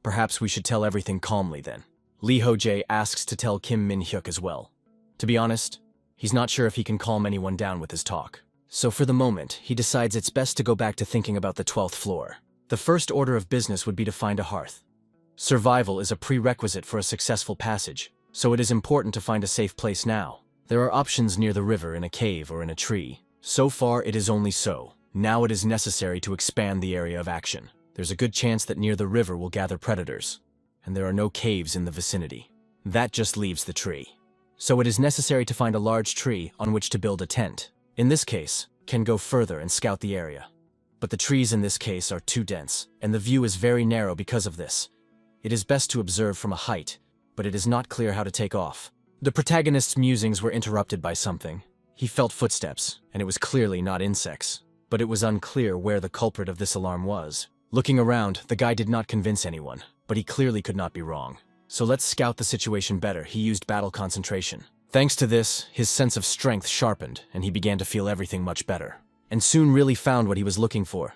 Perhaps we should tell everything calmly then. Lee Ho-jae asks to tell Kim Min-hyuk as well. To be honest, he's not sure if he can calm anyone down with his talk. So for the moment, he decides it's best to go back to thinking about the 12th floor. The first order of business would be to find a hearth. Survival is a prerequisite for a successful passage, so it is important to find a safe place now. There are options near the river, in a cave, or in a tree. So far, it is only so. Now it is necessary to expand the area of action. There's a good chance that near the river will gather predators, and there are no caves in the vicinity. That just leaves the tree. So it is necessary to find a large tree on which to build a tent. In this case, can go further and scout the area. But the trees in this case are too dense, and the view is very narrow because of this. It is best to observe from a height, but it is not clear how to take off. The protagonist's musings were interrupted by something. He felt footsteps, and it was clearly not insects. But it was unclear where the culprit of this alarm was. Looking around, the guy did not convince anyone, but he clearly could not be wrong. So let's scout the situation better. He used battle concentration. Thanks to this, his sense of strength sharpened, and he began to feel everything much better. And soon really found what he was looking for.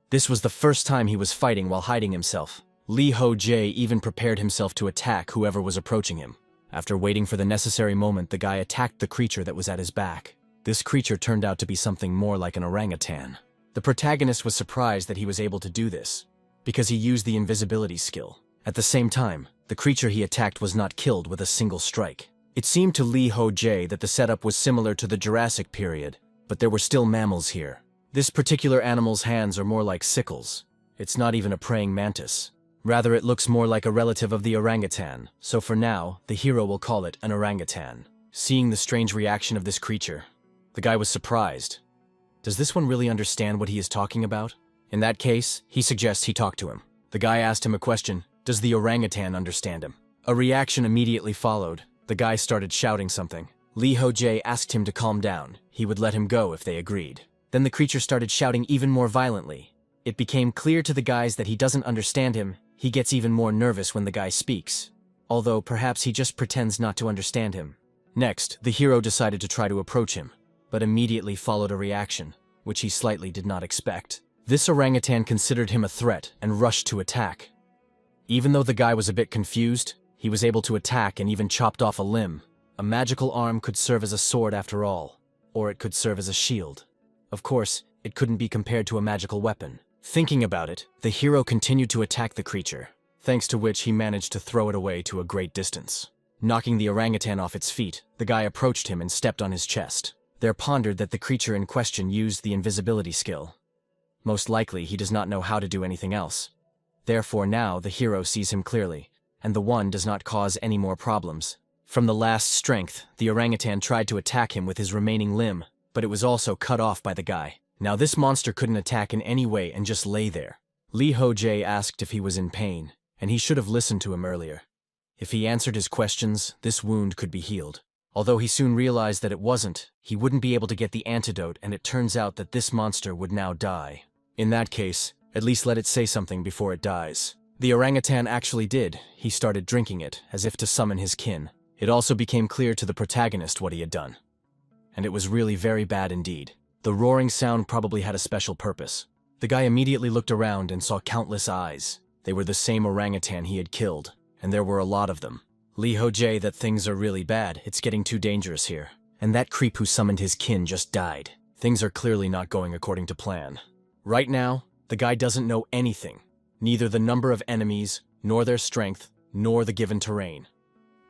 This was the first time he was fighting while hiding himself. Lee Ho-jae even prepared himself to attack whoever was approaching him. After waiting for the necessary moment, the guy attacked the creature that was at his back. This creature turned out to be something more like an orangutan. The protagonist was surprised that he was able to do this, because he used the invisibility skill. At the same time, the creature he attacked was not killed with a single strike. It seemed to Lee Ho-jae that the setup was similar to the Jurassic period, but there were still mammals here. This particular animal's hands are more like sickles. It's not even a praying mantis. Rather, it looks more like a relative of the orangutan, so for now, the hero will call it an orangutan. Seeing the strange reaction of this creature, the guy was surprised. Does this one really understand what he is talking about? In that case, he suggests he talk to him. The guy asked him a question. Does the orangutan understand him? A reaction immediately followed. The guy started shouting something. Lee Ho-jae asked him to calm down. He would let him go if they agreed. Then the creature started shouting even more violently. It became clear to the guys that he doesn't understand him. He gets even more nervous when the guy speaks, although perhaps he just pretends not to understand him. Next, the hero decided to try to approach him, but immediately followed a reaction, which he slightly did not expect. This orangutan considered him a threat and rushed to attack. Even though the guy was a bit confused, he was able to attack and even chopped off a limb. A magical arm could serve as a sword after all, or it could serve as a shield. Of course, it couldn't be compared to a magical weapon. Thinking about it, the hero continued to attack the creature, thanks to which he managed to throw it away to a great distance. Knocking the orangutan off its feet, the guy approached him and stepped on his chest. There pondered that the creature in question used the invisibility skill. Most likely, he does not know how to do anything else. Therefore now, the hero sees him clearly, and the one does not cause any more problems. From the last strength, the orangutan tried to attack him with his remaining limb, but it was also cut off by the guy. Now this monster couldn't attack in any way and just lay there. Lee Ho-jae asked if he was in pain, and he should have listened to him earlier. If he answered his questions, this wound could be healed. Although he soon realized that it wasn't, he wouldn't be able to get the antidote, and it turns out that this monster would now die. In that case, at least let it say something before it dies. The orangutan actually did. He started drinking it, as if to summon his kin. It also became clear to the protagonist what he had done. And it was really very bad indeed. The roaring sound probably had a special purpose. The guy immediately looked around and saw countless eyes. They were the same orangutan he had killed, and there were a lot of them. Lee Ho-jae, that things are really bad. It's getting too dangerous here. And that creep who summoned his kin just died. Things are clearly not going according to plan. Right now, the guy doesn't know anything. Neither the number of enemies, nor their strength, nor the given terrain.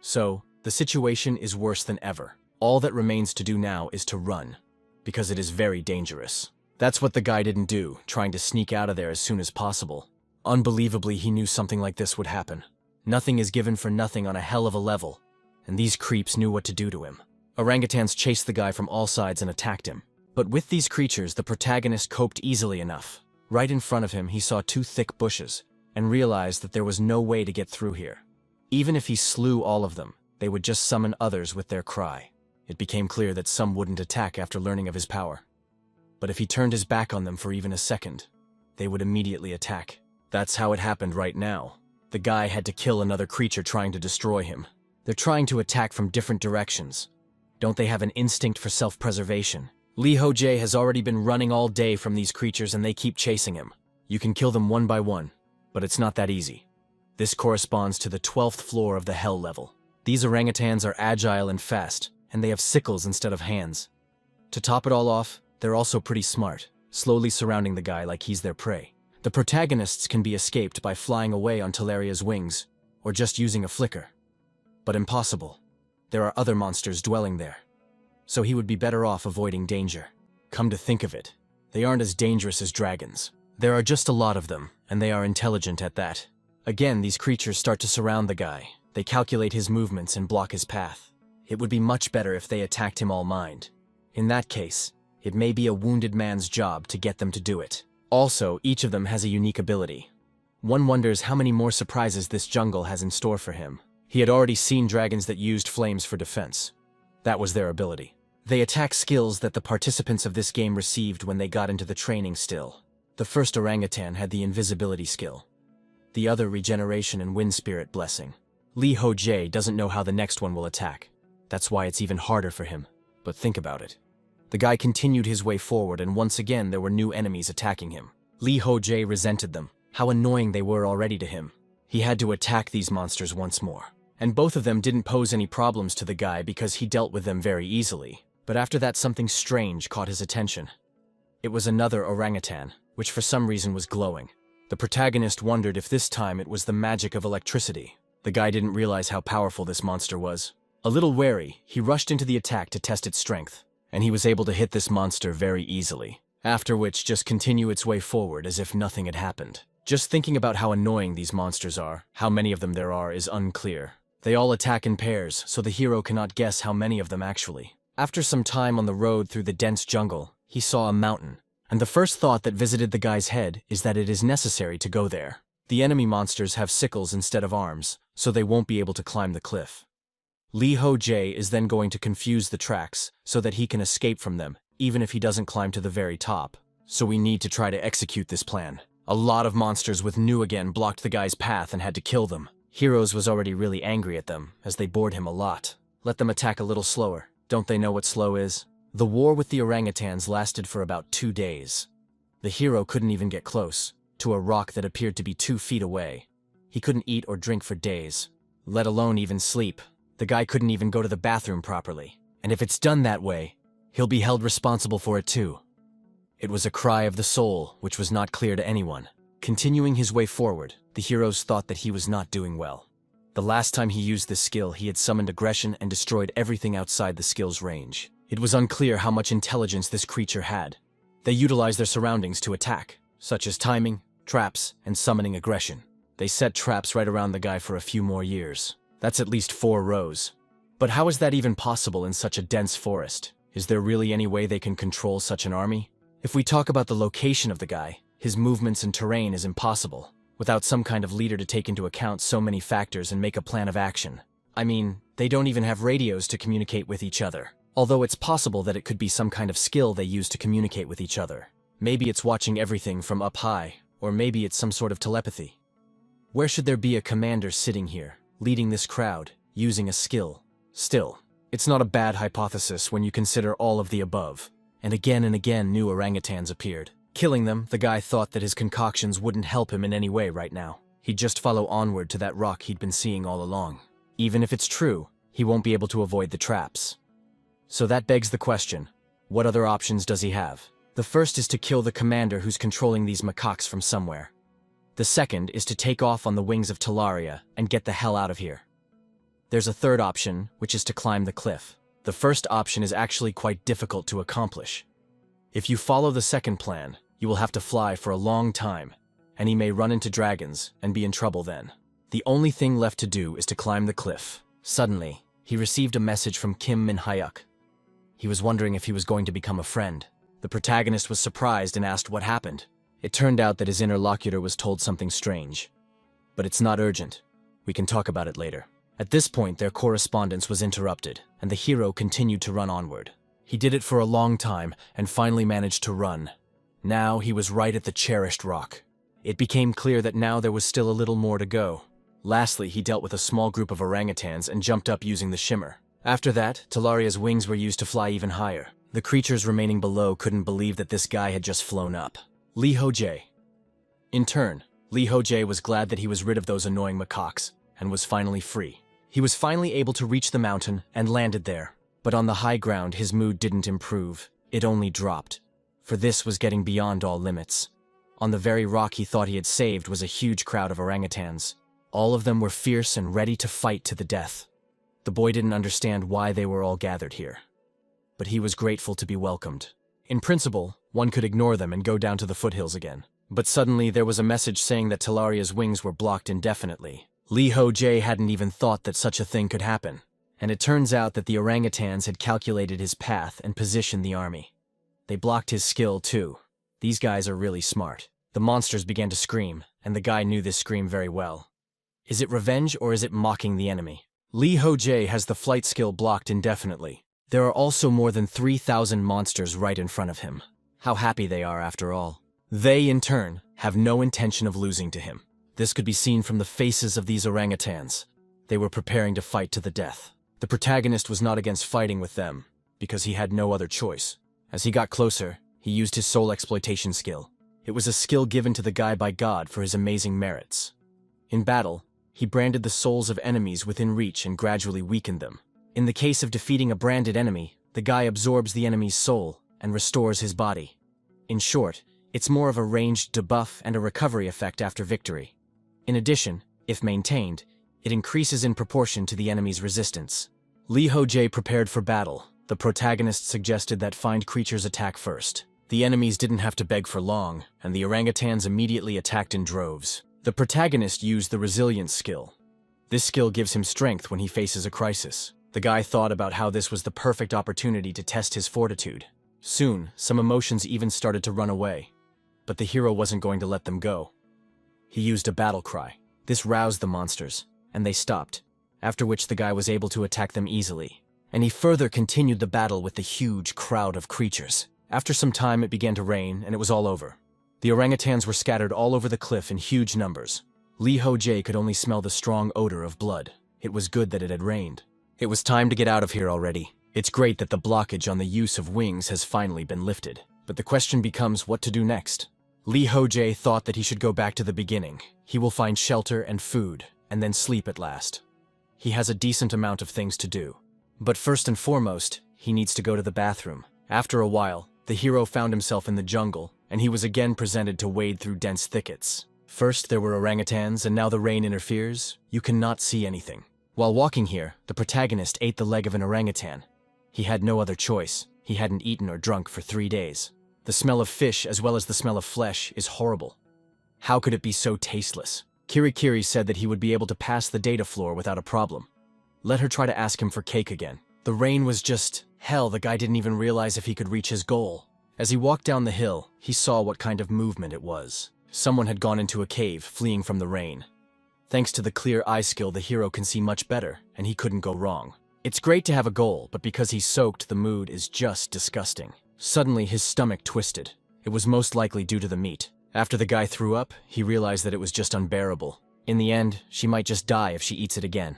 So, the situation is worse than ever. All that remains to do now is to run, because it is very dangerous. That's what the guy didn't do, trying to sneak out of there as soon as possible. Unbelievably, he knew something like this would happen. Nothing is given for nothing on a hell of a level, and these creeps knew what to do to him. Orangutans chased the guy from all sides and attacked him. But with these creatures, the protagonist coped easily enough. Right in front of him, he saw two thick bushes, and realized that there was no way to get through here. Even if he slew all of them, they would just summon others with their cry. It became clear that some wouldn't attack after learning of his power. But if he turned his back on them for even a second, they would immediately attack. That's how it happened right now. The guy had to kill another creature trying to destroy him. They're trying to attack from different directions. Don't they have an instinct for self-preservation? Lee Ho-jae has already been running all day from these creatures and they keep chasing him. You can kill them one by one, but it's not that easy. This corresponds to the 12th floor of the hell level. These orangutans are agile and fast, and they have sickles instead of hands. To top it all off, they're also pretty smart, slowly surrounding the guy like he's their prey. The protagonists can be escaped by flying away on Talaria's wings, or just using a flicker. But impossible. There are other monsters dwelling there. So he would be better off avoiding danger. Come to think of it, they aren't as dangerous as dragons. There are just a lot of them, and they are intelligent at that. Again, these creatures start to surround the guy. They calculate his movements and block his path. It would be much better if they attacked him all mind. In that case, it may be a wounded man's job to get them to do it. Also, each of them has a unique ability. One wonders how many more surprises this jungle has in store for him. He had already seen dragons that used flames for defense. That was their ability. They attack skills that the participants of this game received when they got into the training still. The first orangutan had the invisibility skill. The other regeneration and wind spirit blessing. Lee Ho-jae doesn't know how the next one will attack. That's why it's even harder for him. But think about it. The guy continued his way forward and once again there were new enemies attacking him. Lee Ho-jae resented them. How annoying they were already to him. He had to attack these monsters once more. And both of them didn't pose any problems to the guy because he dealt with them very easily. But after that, something strange caught his attention. It was another orangutan, which for some reason was glowing. The protagonist wondered if this time it was the magic of electricity. The guy didn't realize how powerful this monster was. A little wary, he rushed into the attack to test its strength, and he was able to hit this monster very easily. After which, just continue its way forward as if nothing had happened. Just thinking about how annoying these monsters are, how many of them there are, is unclear. They all attack in pairs, so the hero cannot guess how many of them actually. After some time on the road through the dense jungle, he saw a mountain, and the first thought that visited the guy's head is that it is necessary to go there. The enemy monsters have sickles instead of arms, so they won't be able to climb the cliff. Lee Ho-jae is then going to confuse the tracks so that he can escape from them, even if he doesn't climb to the very top. So we need to try to execute this plan. A lot of monsters with Nu again blocked the guy's path and had to kill them. Heroes was already really angry at them, as they bored him a lot. Let them attack a little slower. Don't they know what slow is? The war with the orangutans lasted for about 2 days. The hero couldn't even get close to a rock that appeared to be 2 feet away. He couldn't eat or drink for days, let alone even sleep. The guy couldn't even go to the bathroom properly. And if it's done that way, he'll be held responsible for it too. It was a cry of the soul, which was not clear to anyone. Continuing his way forward, the heroes thought that he was not doing well. The last time he used this skill, he had summoned aggression and destroyed everything outside the skill's range. It was unclear how much intelligence this creature had. They utilized their surroundings to attack, such as timing, traps, and summoning aggression. They set traps right around the guy for a few more years. That's at least 4 rows. But how is that even possible in such a dense forest? Is there really any way they can control such an army? If we talk about the location of the guy, his movements and terrain is impossible, without some kind of leader to take into account so many factors and make a plan of action. I mean, they don't even have radios to communicate with each other. Although it's possible that it could be some kind of skill they use to communicate with each other. Maybe it's watching everything from up high, or maybe it's some sort of telepathy. Where should there be a commander sitting here, leading this crowd, using a skill? Still, it's not a bad hypothesis when you consider all of the above. And again new orangutans appeared. Killing them, the guy thought that his concoctions wouldn't help him in any way right now. He'd just follow onward to that rock he'd been seeing all along. Even if it's true, he won't be able to avoid the traps. So that begs the question, what other options does he have? The first is to kill the commander who's controlling these macaques from somewhere. The second is to take off on the wings of Talaria and get the hell out of here. There's a third option, which is to climb the cliff. The first option is actually quite difficult to accomplish. If you follow the second plan, you will have to fly for a long time, and he may run into dragons and be in trouble then. The only thing left to do is to climb the cliff. Suddenly, he received a message from Kim Min-hyuk. He was wondering if he was going to become a friend. The protagonist was surprised and asked what happened. It turned out that his interlocutor was told something strange. But it's not urgent. We can talk about it later. At this point, their correspondence was interrupted, and the hero continued to run onward. He did it for a long time, and finally managed to run. Now he was right at the cherished rock. It became clear that now there was still a little more to go. Lastly, he dealt with a small group of orangutans and jumped up using the shimmer. After that, Talaria's wings were used to fly even higher. The creatures remaining below couldn't believe that this guy had just flown up. Lee Ho-jae. In turn, Lee Ho-jae was glad that he was rid of those annoying macaques, and was finally free. He was finally able to reach the mountain and landed there. But on the high ground, his mood didn't improve. It only dropped. For this was getting beyond all limits. On the very rock he thought he had saved was a huge crowd of orangutans. All of them were fierce and ready to fight to the death. The boy didn't understand why they were all gathered here. But he was grateful to be welcomed. In principle, one could ignore them and go down to the foothills again. But suddenly there was a message saying that Talaria's wings were blocked indefinitely. Lee Ho-jae hadn't even thought that such a thing could happen. And it turns out that the orangutans had calculated his path and positioned the army. They blocked his skill too. These guys are really smart. The monsters began to scream, and the guy knew this scream very well. Is it revenge or is it mocking the enemy? Lee Ho-jae has the flight skill blocked indefinitely. There are also more than 3,000 monsters right in front of him. How happy they are after all. They, in turn, have no intention of losing to him. This could be seen from the faces of these orangutans. They were preparing to fight to the death. The protagonist was not against fighting with them, because he had no other choice. As he got closer, he used his soul exploitation skill. It was a skill given to the guy by God for his amazing merits. In battle, he branded the souls of enemies within reach and gradually weakened them. In the case of defeating a branded enemy, the guy absorbs the enemy's soul and restores his body. In short, it's more of a ranged debuff and a recovery effect after victory. In addition, if maintained, it increases in proportion to the enemy's resistance. Lee Ho-jae prepared for battle. The protagonist suggested that find creatures attack first. The enemies didn't have to beg for long, and the orangutans immediately attacked in droves. The protagonist used the resilience skill. This skill gives him strength when he faces a crisis. The guy thought about how this was the perfect opportunity to test his fortitude. Soon, some emotions even started to run away. But the hero wasn't going to let them go. He used a battle cry. This roused the monsters, and they stopped, after which the guy was able to attack them easily. And he further continued the battle with the huge crowd of creatures. After some time, it began to rain, and it was all over. The orangutans were scattered all over the cliff in huge numbers. Lee Ho-jae could only smell the strong odor of blood. It was good that it had rained. It was time to get out of here already. It's great that the blockage on the use of wings has finally been lifted. But the question becomes what to do next. Lee Ho-jae thought that he should go back to the beginning. He will find shelter and food, and then sleep at last. He has a decent amount of things to do. But first and foremost, he needs to go to the bathroom. After a while, the hero found himself in the jungle, and he was again presented to wade through dense thickets. First there were orangutans, and now the rain interferes. You cannot see anything. While walking here, the protagonist ate the leg of an orangutan. He had no other choice. He hadn't eaten or drunk for 3 days. The smell of fish as well as the smell of flesh is horrible. How could it be so tasteless? Kirikiri said that he would be able to pass the data floor without a problem. Let her try to ask him for cake again. The rain was just hell. The guy didn't even realize if he could reach his goal. As he walked down the hill, he saw what kind of movement it was. Someone had gone into a cave, fleeing from the rain. Thanks to the clear eye skill, the hero can see much better, and he couldn't go wrong. It's great to have a goal, but because he's soaked, the mood is just disgusting. Suddenly, his stomach twisted. It was most likely due to the meat. After the guy threw up, he realized that it was just unbearable. In the end, she might just die if she eats it again.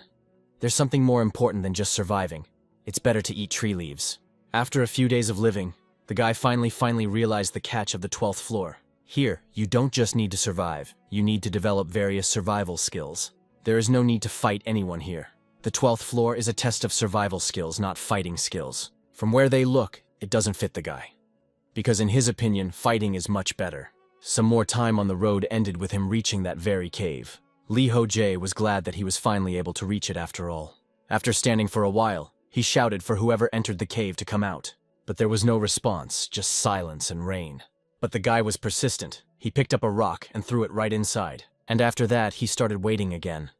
There's something more important than just surviving. It's better to eat tree leaves. After a few days of living, the guy finally realized the catch of the 12th floor. Here, you don't just need to survive, you need to develop various survival skills. There is no need to fight anyone here. The 12th floor is a test of survival skills, not fighting skills. From where they look, it doesn't fit the guy. Because in his opinion, fighting is much better. Some more time on the road ended with him reaching that very cave. Lee Ho-jae was glad that he was finally able to reach it after all. After standing for a while, he shouted for whoever entered the cave to come out. But there was no response, just silence and rain. But the guy was persistent. He picked up a rock and threw it right inside. And after that, he started waiting again.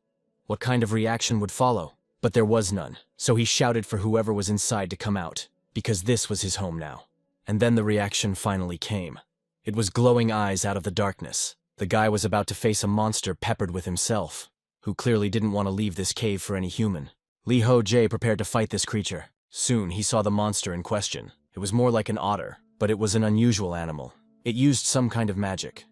What kind of reaction would follow? But there was none. So he shouted for whoever was inside to come out, because this was his home now. And then the reaction finally came. It was glowing eyes out of the darkness. The guy was about to face a monster peppered with himself, who clearly didn't want to leave this cave for any human. Lee Ho-jae prepared to fight this creature. Soon, he saw the monster in question. It was more like an otter, but it was an unusual animal. It used some kind of magic.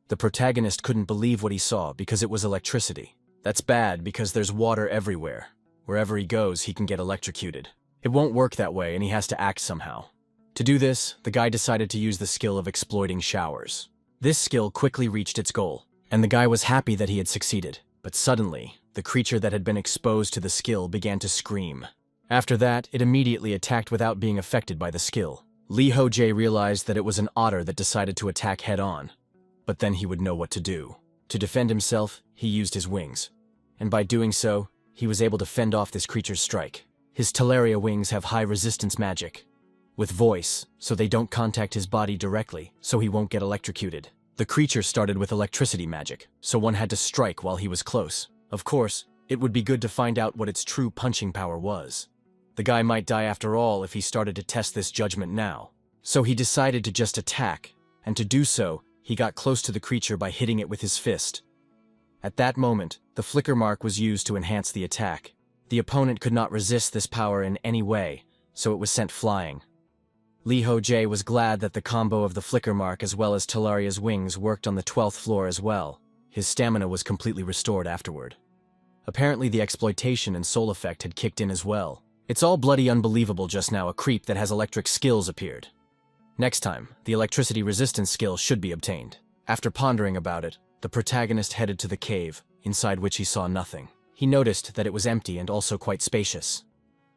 The protagonist couldn't believe what he saw because it was electricity. That's bad because there's water everywhere. Wherever he goes, he can get electrocuted. It won't work that way and he has to act somehow. To do this, the guy decided to use the skill of exploiting showers. This skill quickly reached its goal, and the guy was happy that he had succeeded. But suddenly, the creature that had been exposed to the skill began to scream. After that, it immediately attacked without being affected by the skill. Lee Ho-jae realized that it was an otter that decided to attack head-on. But then he would know what to do. To defend himself, he used his wings. And by doing so, he was able to fend off this creature's strike. His Teleria wings have high resistance magic, with voice, so they don't contact his body directly, so he won't get electrocuted. The creature started with electricity magic, so one had to strike while he was close. Of course, it would be good to find out what its true punching power was. The guy might die after all if he started to test this judgment now. So he decided to just attack, and to do so, he got close to the creature by hitting it with his fist. At that moment, the flicker mark was used to enhance the attack. The opponent could not resist this power in any way, so it was sent flying. Lee Ho-jae was glad that the combo of the flicker mark as well as Telaria's wings worked on the 12th floor as well. His stamina was completely restored afterward. Apparently the exploitation and soul effect had kicked in as well. It's all bloody unbelievable just now. A creep that has electric skills appeared. Next time, the electricity resistance skill should be obtained. After pondering about it, the protagonist headed to the cave, inside which he saw nothing. He noticed that it was empty and also quite spacious.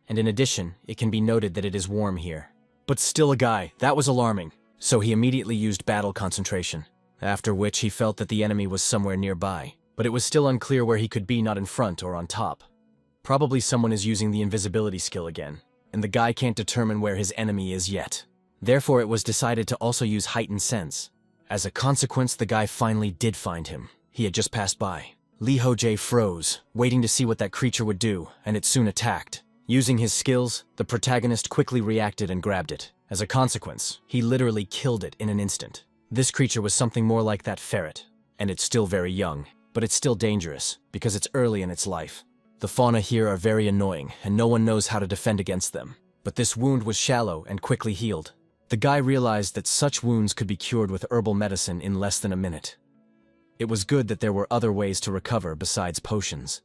And in addition, it can be noted that it is warm here. But still a guy, that was alarming. So he immediately used battle concentration, after which he felt that the enemy was somewhere nearby. But it was still unclear where he could be, not in front or on top. Probably someone is using the invisibility skill again, and the guy can't determine where his enemy is yet. Therefore, it was decided to also use heightened sense. As a consequence, the guy finally did find him. He had just passed by. Lee Ho-jae froze, waiting to see what that creature would do, and it soon attacked. Using his skills, the protagonist quickly reacted and grabbed it. As a consequence, he literally killed it in an instant. This creature was something more like that ferret, and it's still very young, but it's still dangerous, because it's early in its life. The fauna here are very annoying, and no one knows how to defend against them. But this wound was shallow and quickly healed. The guy realized that such wounds could be cured with herbal medicine in less than a minute. It was good that there were other ways to recover besides potions.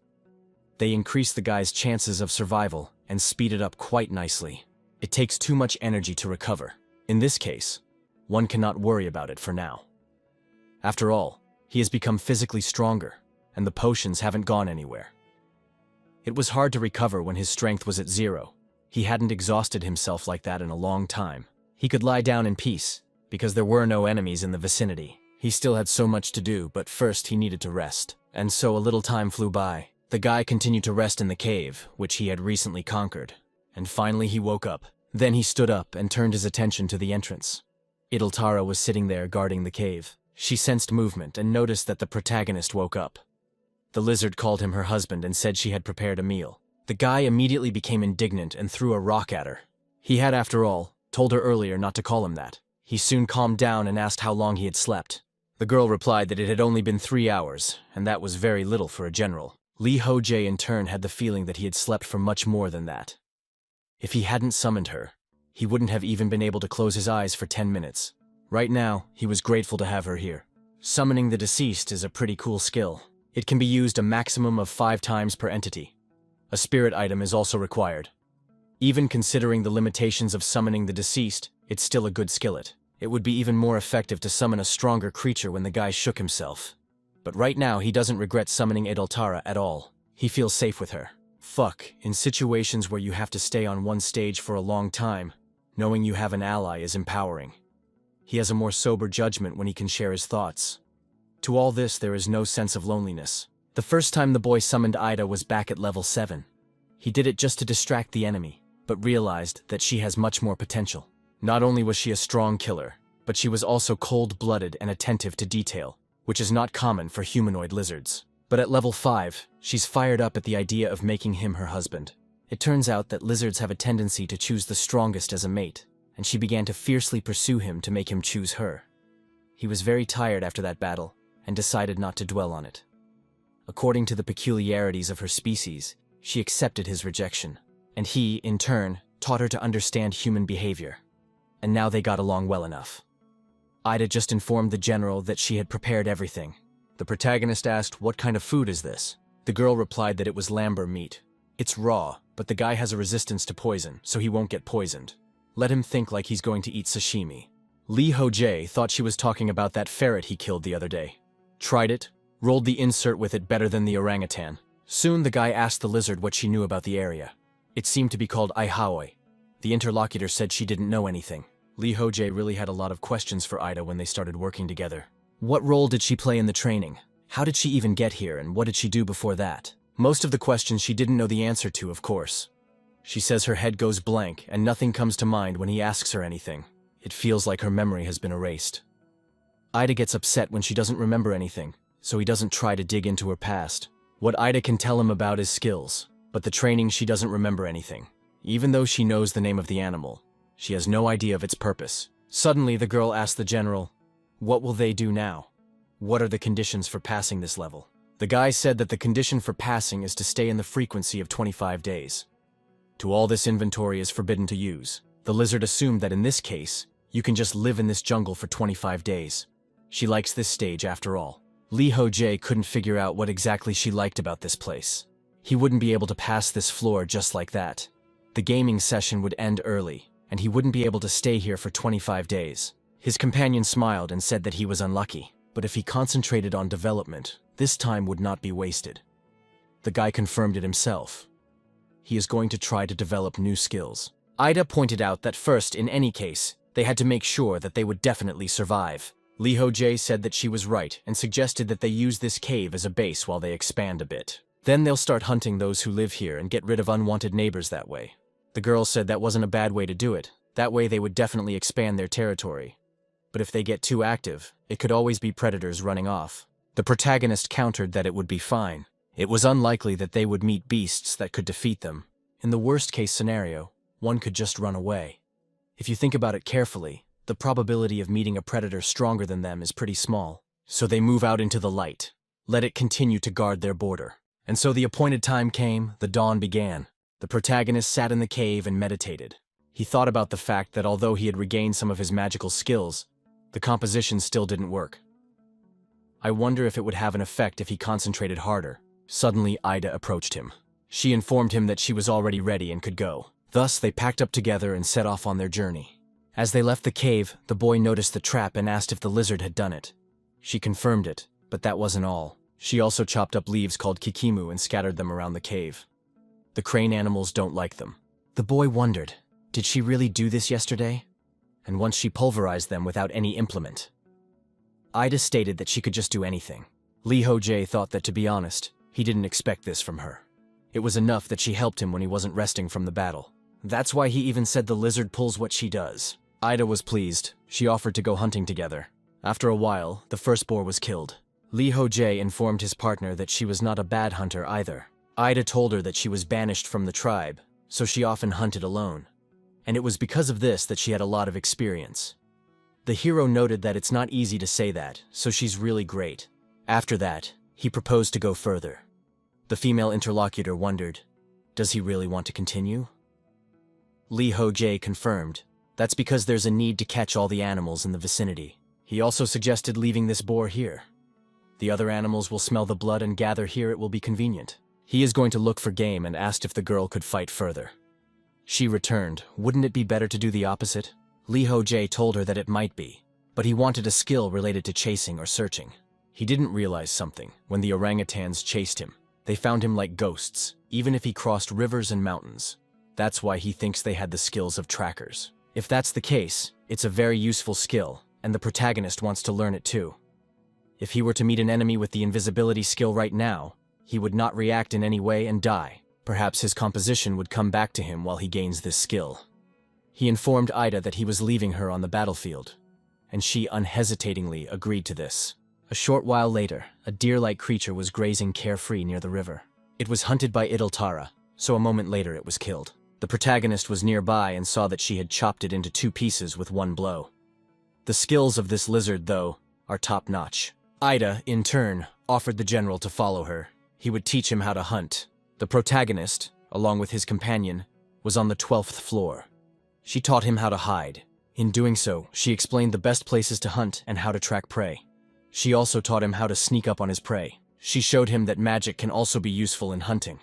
They increased the guy's chances of survival and speeded up quite nicely. It takes too much energy to recover. In this case, one cannot worry about it for now. After all, he has become physically stronger, and the potions haven't gone anywhere. It was hard to recover when his strength was at 0. He hadn't exhausted himself like that in a long time. He could lie down in peace, because there were no enemies in the vicinity. He still had so much to do, but first he needed to rest. And so a little time flew by. The guy continued to rest in the cave, which he had recently conquered. And finally he woke up. Then he stood up and turned his attention to the entrance. Idoltara was sitting there guarding the cave. She sensed movement and noticed that the protagonist woke up. The lizard called him her husband and said she had prepared a meal. The guy immediately became indignant and threw a rock at her. He had, after all, told her earlier not to call him that. He soon calmed down and asked how long he had slept. The girl replied that it had only been 3 hours, and that was very little for a general. Lee Ho-jae in turn had the feeling that he had slept for much more than that. If he hadn't summoned her, he wouldn't have even been able to close his eyes for 10 minutes. Right now, he was grateful to have her here. Summoning the deceased is a pretty cool skill. It can be used a maximum of 5 times per entity. A spirit item is also required. Even considering the limitations of summoning the deceased, it's still a good skillet. It would be even more effective to summon a stronger creature when the guy shook himself. But right now, he doesn't regret summoning Adultara at all. He feels safe with her. Fuck, in situations where you have to stay on one stage for a long time, knowing you have an ally is empowering. He has a more sober judgment when he can share his thoughts. To all this, there is no sense of loneliness. The first time the boy summoned Ida was back at level 7. He did it just to distract the enemy, but realized that she has much more potential. Not only was she a strong killer, but she was also cold-blooded and attentive to detail, which is not common for humanoid lizards. But at level 5, she's fired up at the idea of making him her husband. It turns out that lizards have a tendency to choose the strongest as a mate, and she began to fiercely pursue him to make him choose her. He was very tired after that battle, and decided not to dwell on it. According to the peculiarities of her species, she accepted his rejection, and he, in turn, taught her to understand human behavior. And now they got along well enough. Ida just informed the general that she had prepared everything. The protagonist asked, "What kind of food is this?" The girl replied that it was lamber meat. It's raw, but the guy has a resistance to poison, so he won't get poisoned. Let him think like he's going to eat sashimi. Lee Ho-jae thought she was talking about that ferret he killed the other day. Tried it, rolled the insert with it better than the orangutan. Soon the guy asked the lizard what she knew about the area. It seemed to be called Aihaoi. The interlocutor said she didn't know anything. Lee Ho-jae really had a lot of questions for Ida when they started working together. What role did she play in the training? How did she even get here, and what did she do before that? Most of the questions she didn't know the answer to, of course. She says her head goes blank and nothing comes to mind when he asks her anything. It feels like her memory has been erased. Ida gets upset when she doesn't remember anything, so he doesn't try to dig into her past. What Ida can tell him about is skills, but the training she doesn't remember anything. Even though she knows the name of the animal, she has no idea of its purpose. Suddenly, the girl asks the general, "What will they do now? What are the conditions for passing this level?" The guy said that the condition for passing is to stay in the frequency of 25 days. To all this inventory is forbidden to use. The lizard assumed that in this case, you can just live in this jungle for 25 days. She likes this stage after all. Lee Ho-jae couldn't figure out what exactly she liked about this place. He wouldn't be able to pass this floor just like that. The gaming session would end early, and he wouldn't be able to stay here for 25 days. His companion smiled and said that he was unlucky, but if he concentrated on development, this time would not be wasted. The guy confirmed it himself. He is going to try to develop new skills. Ida pointed out that first, in any case, they had to make sure that they would definitely survive. Lee Ho-jae said that she was right and suggested that they use this cave as a base while they expand a bit. Then they'll start hunting those who live here and get rid of unwanted neighbors that way. The girl said that wasn't a bad way to do it. That way they would definitely expand their territory. But if they get too active, it could always be predators running off. The protagonist countered that it would be fine. It was unlikely that they would meet beasts that could defeat them. In the worst-case scenario, one could just run away. If you think about it carefully, the probability of meeting a predator stronger than them is pretty small. So they move out into the light. Let it continue to guard their border. And so the appointed time came, the dawn began. The protagonist sat in the cave and meditated. He thought about the fact that although he had regained some of his magical skills, the composition still didn't work. I wonder if it would have an effect if he concentrated harder. Suddenly, Ida approached him. She informed him that she was already ready and could go. Thus, they packed up together and set off on their journey. As they left the cave, the boy noticed the trap and asked if the lizard had done it. She confirmed it, but that wasn't all. She also chopped up leaves called kikimu and scattered them around the cave. The crane animals don't like them. The boy wondered, did she really do this yesterday? And once she pulverized them without any implement. Ida stated that she could just do anything. Lee Ho-jae thought that, to be honest, he didn't expect this from her. It was enough that she helped him when he wasn't resting from the battle. That's why he even said the lizard pulls what she does. Ida was pleased. She offered to go hunting together. After a while, the first boar was killed. Lee Ho-jae informed his partner that she was not a bad hunter either. Ida told her that she was banished from the tribe, so she often hunted alone. And it was because of this that she had a lot of experience. The hero noted that it's not easy to say that, so she's really great. After that, he proposed to go further. The female interlocutor wondered, does he really want to continue? Lee Ho-jae confirmed, that's because there's a need to catch all the animals in the vicinity. He also suggested leaving this boar here. The other animals will smell the blood and gather here. It will be convenient. He is going to look for game and asked if the girl could fight further. She returned, wouldn't it be better to do the opposite? Lee Ho-jae told her that it might be, but he wanted a skill related to chasing or searching. He didn't realize something when the orangutans chased him. They found him like ghosts, even if he crossed rivers and mountains. That's why he thinks they had the skills of trackers. If that's the case, it's a very useful skill, and the protagonist wants to learn it too. If he were to meet an enemy with the invisibility skill right now, he would not react in any way and die. Perhaps his composition would come back to him while he gains this skill. He informed Ida that he was leaving her on the battlefield, and she unhesitatingly agreed to this. A short while later, a deer-like creature was grazing carefree near the river. It was hunted by Idoltara, so a moment later it was killed. The protagonist was nearby and saw that she had chopped it into 2 pieces with 1 blow. The skills of this lizard, though, are top-notch. Ida, in turn, offered the general to follow her. He would teach him how to hunt. The protagonist, along with his companion, was on the 12th floor. She taught him how to hide. In doing so, she explained the best places to hunt and how to track prey. She also taught him how to sneak up on his prey. She showed him that magic can also be useful in hunting.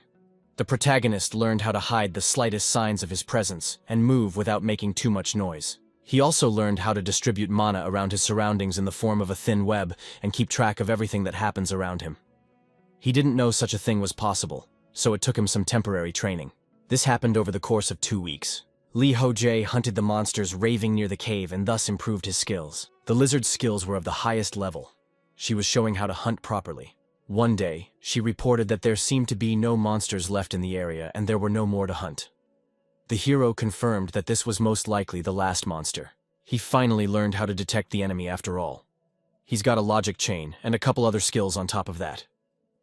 The protagonist learned how to hide the slightest signs of his presence and move without making too much noise. He also learned how to distribute mana around his surroundings in the form of a thin web and keep track of everything that happens around him. He didn't know such a thing was possible, so it took him some temporary training. This happened over the course of 2 weeks. Lee Ho-jae hunted the monsters raving near the cave and thus improved his skills. The lizard's skills were of the highest level. She was showing how to hunt properly. One day, she reported that there seemed to be no monsters left in the area and there were no more to hunt. The hero confirmed that this was most likely the last monster. He finally learned how to detect the enemy after all. He's got a logic chain and a couple other skills on top of that.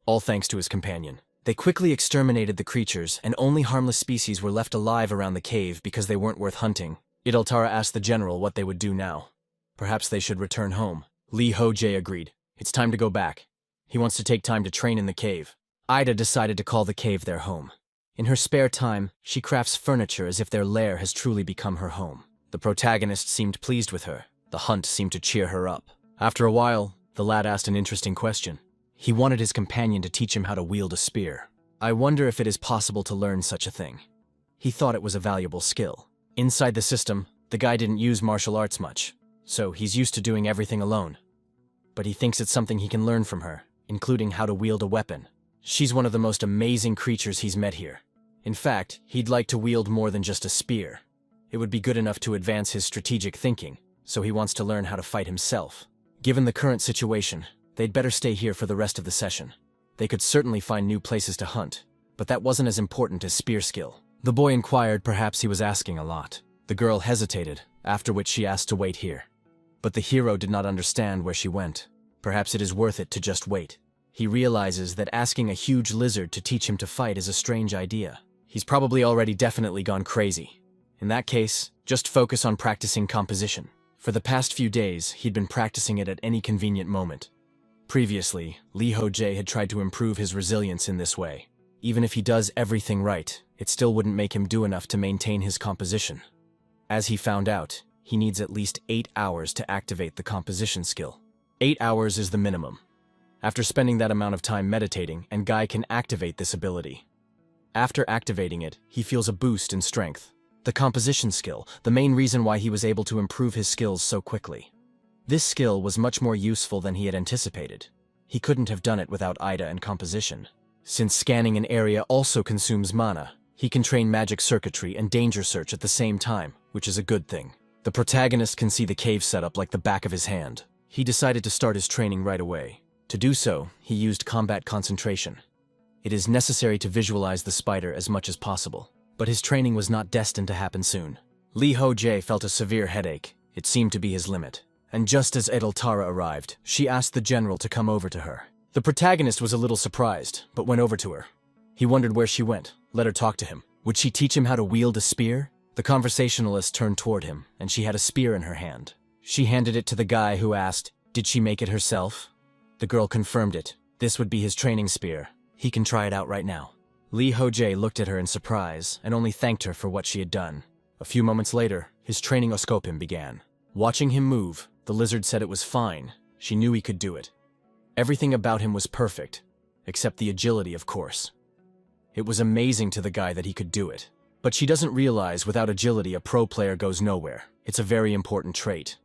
All thanks to his companion. They quickly exterminated the creatures and only harmless species were left alive around the cave because they weren't worth hunting. Idoltara asked the general what they would do now. Perhaps they should return home. Lee Ho-jae agreed. It's time to go back. He wants to take time to train in the cave. Ida decided to call the cave their home. In her spare time, she crafts furniture as if their lair has truly become her home. The protagonist seemed pleased with her. The hunt seemed to cheer her up. After a while, the lad asked an interesting question. He wanted his companion to teach him how to wield a spear. I wonder if it is possible to learn such a thing. He thought it was a valuable skill. Inside the system, the guy didn't use martial arts much, so he's used to doing everything alone. But he thinks it's something he can learn from her, including how to wield a weapon. She's one of the most amazing creatures he's met here. In fact, he'd like to wield more than just a spear. It would be good enough to advance his strategic thinking, so he wants to learn how to fight himself. Given the current situation, they'd better stay here for the rest of the session. They could certainly find new places to hunt, but that wasn't as important as spear skill. The boy inquired perhaps he was asking a lot. The girl hesitated, after which she asked to wait here. But the hero did not understand where she went. Perhaps it is worth it to just wait. He realizes that asking a huge lizard to teach him to fight is a strange idea. He's probably already definitely gone crazy. In that case, just focus on practicing composition. For the past few days, he'd been practicing it at any convenient moment. Previously, Lee Ho-jae had tried to improve his resilience in this way. Even if he does everything right, it still wouldn't make him do enough to maintain his composition. As he found out, he needs at least 8 hours to activate the composition skill. 8 hours is the minimum. After spending that amount of time meditating, and Guy can activate this ability. After activating it, he feels a boost in strength. The composition skill, the main reason why he was able to improve his skills so quickly. This skill was much more useful than he had anticipated. He couldn't have done it without Ida and composition. Since scanning an area also consumes mana, he can train magic circuitry and danger search at the same time, which is a good thing. The protagonist can see the cave setup like the back of his hand. He decided to start his training right away. To do so, he used combat concentration. It is necessary to visualize the spider as much as possible, but his training was not destined to happen soon. Lee Ho-jae felt a severe headache. It seemed to be his limit. And just as Edeltara arrived, she asked the general to come over to her. The protagonist was a little surprised, but went over to her. He wondered where she went, let her talk to him. Would she teach him how to wield a spear? The conversationalist turned toward him, and she had a spear in her hand. She handed it to the guy who asked, "Did she make it herself?" The girl confirmed it. This would be his training spear. He can try it out right now. Lee Ho-jae looked at her in surprise and only thanked her for what she had done. A few moments later, his training oscopim began. Watching him move, the lizard said it was fine. She knew he could do it. Everything about him was perfect, except the agility, of course. It was amazing to the guy that he could do it. But she doesn't realize without agility a pro player goes nowhere. It's a very important trait.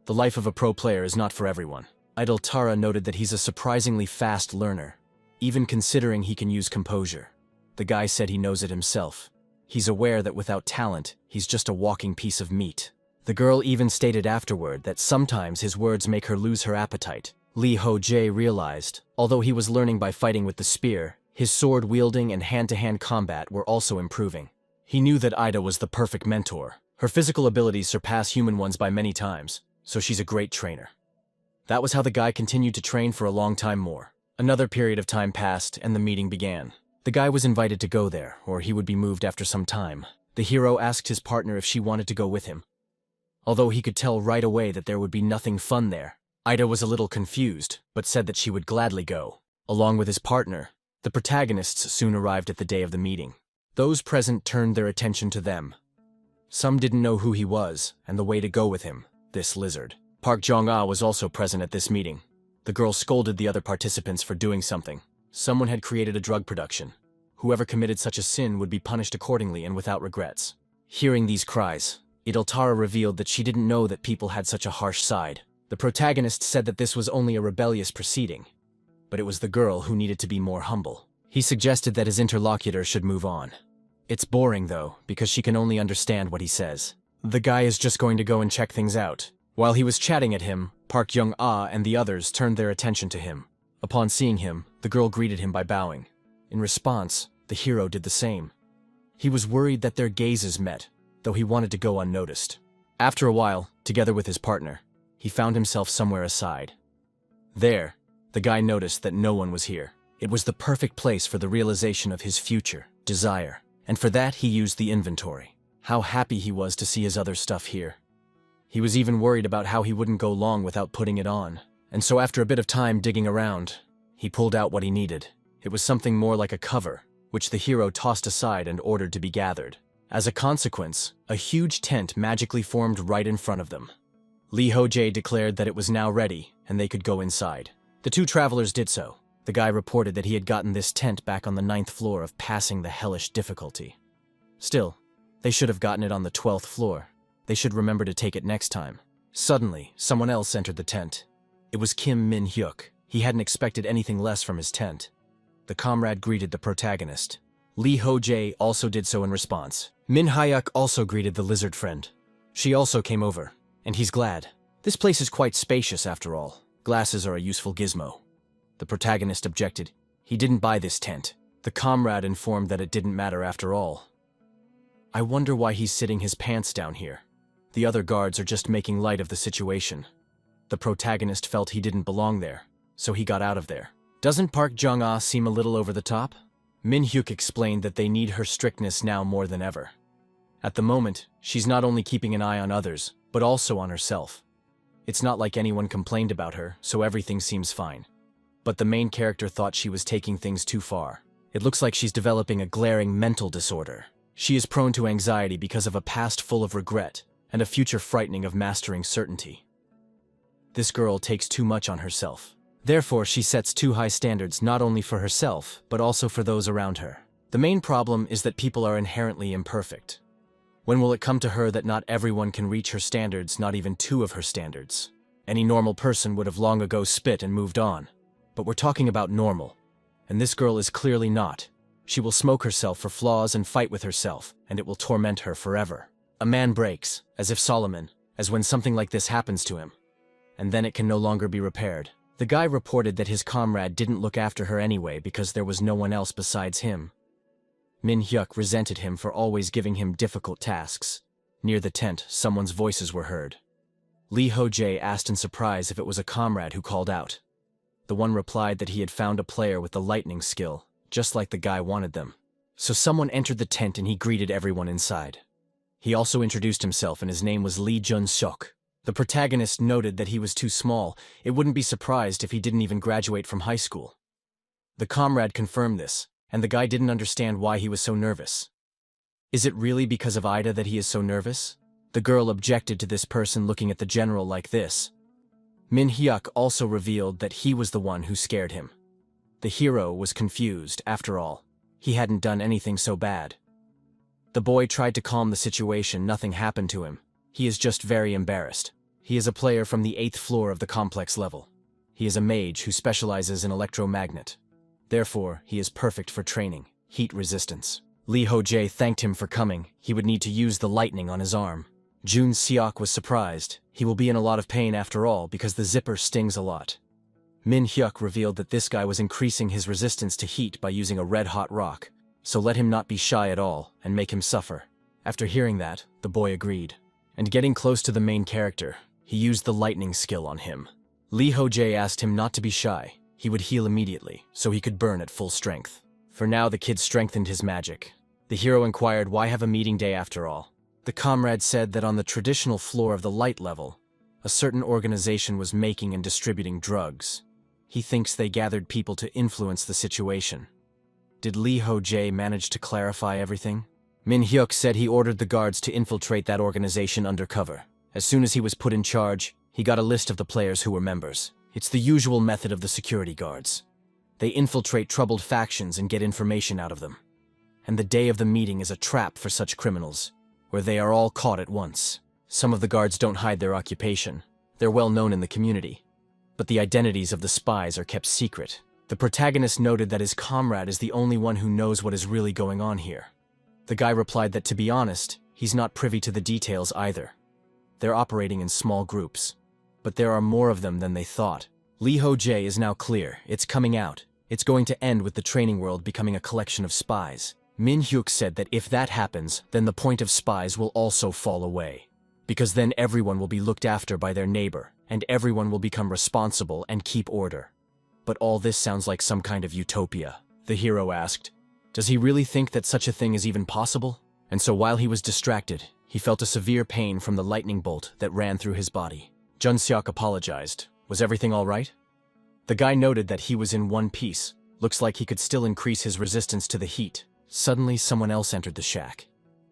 The life of a pro player is not for everyone. Edeltara noted that he's a surprisingly fast learner, even considering he can use composure. The guy said he knows it himself. He's aware that without talent, he's just a walking piece of meat. The girl even stated afterward that sometimes his words make her lose her appetite. Lee Ho-jae realized, although he was learning by fighting with the spear, his sword-wielding and hand-to-hand combat were also improving. He knew that Ida was the perfect mentor. Her physical abilities surpass human ones by many times, so she's a great trainer. That was how the guy continued to train for a long time more. Another period of time passed, and the meeting began. The guy was invited to go there, or he would be moved after some time. The hero asked his partner if she wanted to go with him. Although he could tell right away that there would be nothing fun there, Ida was a little confused, but said that she would gladly go. Along with his partner, the protagonists soon arrived at the day of the meeting. Those present turned their attention to them. Some didn't know who he was, and the way to go with him, this lizard. Park Jong-ah was also present at this meeting. The girl scolded the other participants for doing something. Someone had created a drug production. Whoever committed such a sin would be punished accordingly and without regrets. Hearing these cries, Edeltara revealed that she didn't know that people had such a harsh side. The protagonist said that this was only a rebellious proceeding, but it was the girl who needed to be more humble. He suggested that his interlocutor should move on. It's boring, though, because she can only understand what he says. The guy is just going to go and check things out. While he was chatting at him, Park Jong-ah and the others turned their attention to him. Upon seeing him, the girl greeted him by bowing. In response, the hero did the same. He was worried that their gazes met, though he wanted to go unnoticed. After a while, together with his partner, he found himself somewhere aside. There, the guy noticed that no one was here. It was the perfect place for the realization of his future, desire, and for that he used the inventory. How happy he was to see his other stuff here. He was even worried about how he wouldn't go long without putting it on, and so after a bit of time digging around, he pulled out what he needed. It was something more like a cover, which the hero tossed aside and ordered to be gathered. As a consequence, a huge tent magically formed right in front of them. Lee Ho-jae declared that it was now ready, and they could go inside. The two travelers did so. The guy reported that he had gotten this tent back on the 9th floor of passing the hellish difficulty. Still, they should have gotten it on the 12th floor. They should remember to take it next time. Suddenly, someone else entered the tent. It was Kim Min-hyuk. He hadn't expected anything less from his tent. The comrade greeted the protagonist. Lee Ho-jae also did so in response. Min-hyuk also greeted the lizard friend. She also came over, and he's glad. This place is quite spacious after all. Glasses are a useful gizmo. The protagonist objected. He didn't buy this tent. The comrade informed that it didn't matter after all. I wonder why he's sitting his pants down here. The other guards are just making light of the situation. The protagonist felt he didn't belong there, so he got out of there. Doesn't Park Jong-ah seem a little over the top? Min-hyuk explained that they need her strictness now more than ever. At the moment, she's not only keeping an eye on others, but also on herself. It's not like anyone complained about her, so everything seems fine. But the main character thought she was taking things too far. It looks like she's developing a glaring mental disorder. She is prone to anxiety because of a past full of regret, and a future frightening of mastering certainty. This girl takes too much on herself. Therefore, she sets too high standards not only for herself, but also for those around her. The main problem is that people are inherently imperfect. When will it come to her that not everyone can reach her standards, not even 2 of her standards? Any normal person would have long ago spit and moved on. But we're talking about normal, and this girl is clearly not. She will smoke herself for flaws and fight with herself, and it will torment her forever. A man breaks, as if Solomon, as when something like this happens to him, and then it can no longer be repaired. The guy reported that his comrade didn't look after her anyway because there was no one else besides him. Min-hyuk resented him for always giving him difficult tasks. Near the tent, someone's voices were heard. Lee Ho-jae asked in surprise if it was a comrade who called out. The one replied that he had found a player with the lightning skill, just like the guy wanted them. So someone entered the tent and he greeted everyone inside. He also introduced himself and his name was Lee Jun-seok. The protagonist noted that he was too small. It wouldn't be surprised if he didn't even graduate from high school. The comrade confirmed this, and the guy didn't understand why he was so nervous. Is it really because of Ida that he is so nervous? The girl objected to this person looking at the general like this. Min Hyuk also revealed that he was the one who scared him. The hero was confused, after all. He hadn't done anything so bad. The boy tried to calm the situation. Nothing happened to him. He is just very embarrassed. He is a player from the 8th floor of the complex level. He is a mage who specializes in electromagnet. Therefore, he is perfect for training, heat resistance. Lee Ho-jae thanked him for coming. He would need to use the lightning on his arm. Jun Seok was surprised. He will be in a lot of pain after all because the zipper stings a lot. Min Hyuk revealed that this guy was increasing his resistance to heat by using a red-hot rock, so let him not be shy at all and make him suffer. After hearing that, the boy agreed. And getting close to the main character, he used the lightning skill on him. Lee Ho-jae asked him not to be shy. He would heal immediately, so he could burn at full strength. For now, the kid strengthened his magic. The hero inquired why have a meeting day after all. The comrade said that on the traditional floor of the light level, a certain organization was making and distributing drugs. He thinks they gathered people to influence the situation. Did Lee Ho-jae manage to clarify everything? Min Hyuk said he ordered the guards to infiltrate that organization undercover. As soon as he was put in charge, he got a list of the players who were members. It's the usual method of the security guards. They infiltrate troubled factions and get information out of them. And the day of the meeting is a trap for such criminals, where they are all caught at once. Some of the guards don't hide their occupation. They're well known in the community. But the identities of the spies are kept secret. The protagonist noted that his comrade is the only one who knows what is really going on here. The guy replied that to be honest, he's not privy to the details either. They're operating in small groups. But there are more of them than they thought. Lee Ho-jae is now clear. It's coming out. It's going to end with the training world becoming a collection of spies. Min Hyuk said that if that happens, then the point of spies will also fall away. Because then everyone will be looked after by their neighbor, and everyone will become responsible and keep order. But all this sounds like some kind of utopia. The hero asked, does he really think that such a thing is even possible? And so while he was distracted, he felt a severe pain from the lightning bolt that ran through his body. Jun Seok apologized. Was everything all right? The guy noted that he was in one piece. Looks like he could still increase his resistance to the heat. Suddenly, someone else entered the shack.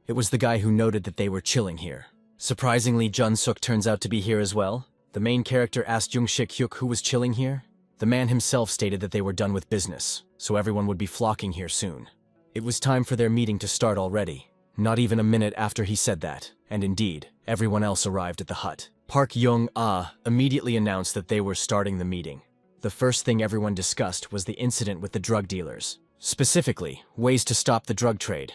It was the guy who noted that they were chilling here. Surprisingly, Jun Seok turns out to be here as well. The main character asked Jung Shik Hyuk who was chilling here. The man himself stated that they were done with business, so everyone would be flocking here soon. It was time for their meeting to start already. Not even a minute after he said that, and indeed, everyone else arrived at the hut. Park Young-ah immediately announced that they were starting the meeting. The first thing everyone discussed was the incident with the drug dealers. Specifically, ways to stop the drug trade.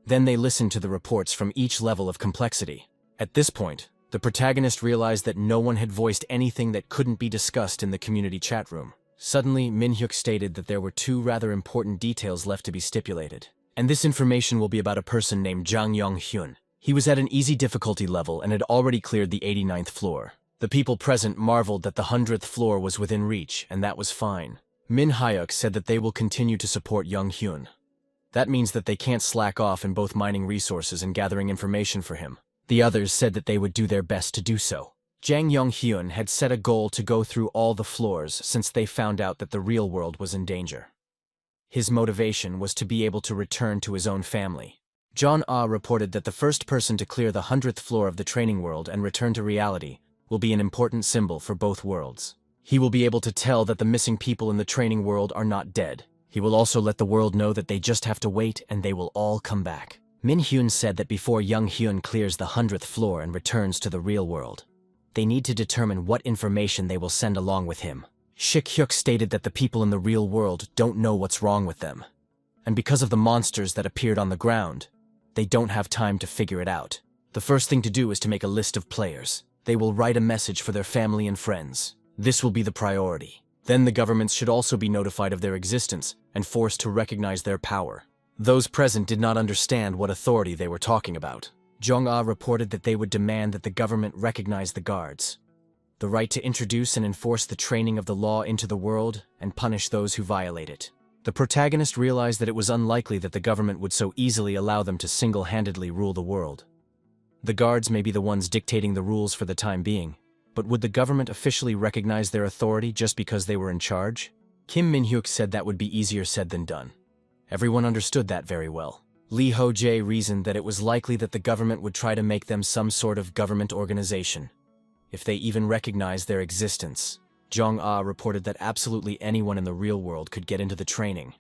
Then they listened to the reports from each level of complexity. At this point, the protagonist realized that no one had voiced anything that couldn't be discussed in the community chat room. Suddenly, Min Hyuk stated that there were two rather important details left to be stipulated. And this information will be about a person named Jang Yong-hyun. He was at an easy difficulty level and had already cleared the 89th floor. The people present marveled that the 100th floor was within reach, and that was fine. Min Hyuk said that they will continue to support Young-hyun. That means that they can't slack off in both mining resources and gathering information for him. The others said that they would do their best to do so. Jang Yong-hyun had set a goal to go through all the floors since they found out that the real world was in danger. His motivation was to be able to return to his own family. John Ah reported that the first person to clear the 100th floor of the training world and return to reality will be an important symbol for both worlds. He will be able to tell that the missing people in the training world are not dead. He will also let the world know that they just have to wait and they will all come back. Min Hyun said that before Young Hyun clears the 100th floor and returns to the real world, they need to determine what information they will send along with him. Shik Hyuk stated that the people in the real world don't know what's wrong with them. And because of the monsters that appeared on the ground, they don't have time to figure it out. The first thing to do is to make a list of players. They will write a message for their family and friends. This will be the priority. Then the governments should also be notified of their existence and forced to recognize their power. Those present did not understand what authority they were talking about. Jong-ah reported that they would demand that the government recognize the guards, the right to introduce and enforce the training of the law into the world and punish those who violate it. The protagonist realized that it was unlikely that the government would so easily allow them to single-handedly rule the world. The guards may be the ones dictating the rules for the time being, but would the government officially recognize their authority just because they were in charge? Kim Min-hyuk said that would be easier said than done. Everyone understood that very well. Lee Ho-jae reasoned that it was likely that the government would try to make them some sort of government organization, if they even recognized their existence. Jong-ah reported that absolutely anyone in the real world could get into the training,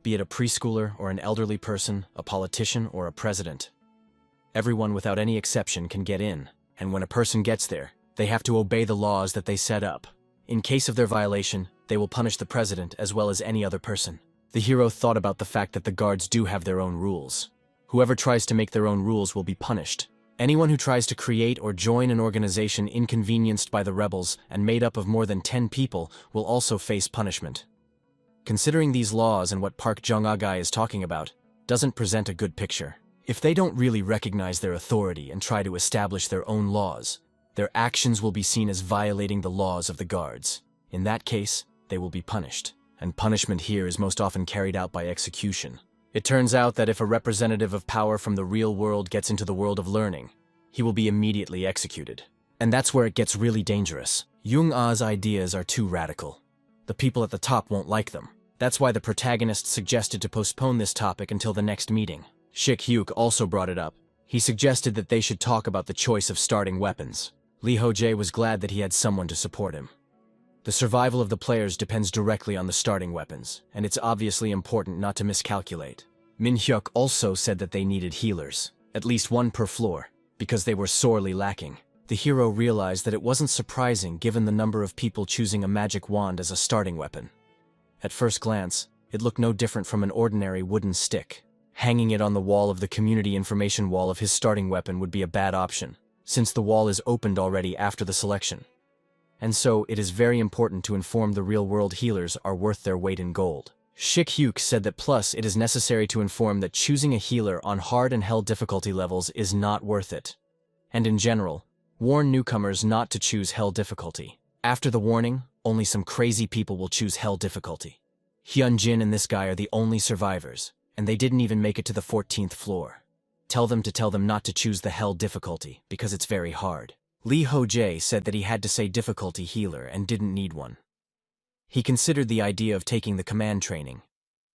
be it a preschooler or an elderly person, a politician or a president. Everyone without any exception can get in, and when a person gets there, they have to obey the laws that they set up. In case of their violation, they will punish the president as well as any other person. The hero thought about the fact that the guards do have their own rules. Whoever tries to make their own rules will be punished. Anyone who tries to create or join an organization inconvenienced by the rebels and made up of more than 10 people will also face punishment. Considering these laws and what Park Jong-ah is talking about, doesn't present a good picture. If they don't really recognize their authority and try to establish their own laws, their actions will be seen as violating the laws of the guards. In that case, they will be punished. And punishment here is most often carried out by execution. It turns out that if a representative of power from the real world gets into the world of learning, he will be immediately executed. And that's where it gets really dangerous. Jung-ah's ideas are too radical. The people at the top won't like them. That's why the protagonist suggested to postpone this topic until the next meeting. Shik-hyuk also brought it up. He suggested that they should talk about the choice of starting weapons. Lee Ho-jae was glad that he had someone to support him. The survival of the players depends directly on the starting weapons, and it's obviously important not to miscalculate. Min-hyuk also said that they needed healers, at least one per floor, because they were sorely lacking. The hero realized that it wasn't surprising given the number of people choosing a magic wand as a starting weapon. At first glance, it looked no different from an ordinary wooden stick. Hanging it on the wall of the community information wall of his starting weapon would be a bad option, since the wall is opened already after the selection. And so, it is very important to inform the real-world healers are worth their weight in gold. Shik-hyuk said that plus it is necessary to inform that choosing a healer on hard and hell difficulty levels is not worth it. And in general, warn newcomers not to choose hell difficulty. After the warning, only some crazy people will choose hell difficulty. Hyun-jin and this guy are the only survivors, and they didn't even make it to the 14th floor. Tell them not to choose the hell difficulty, because it's very hard. Lee Ho-jae said that he had to say difficulty healer and didn't need one. He considered the idea of taking the command training,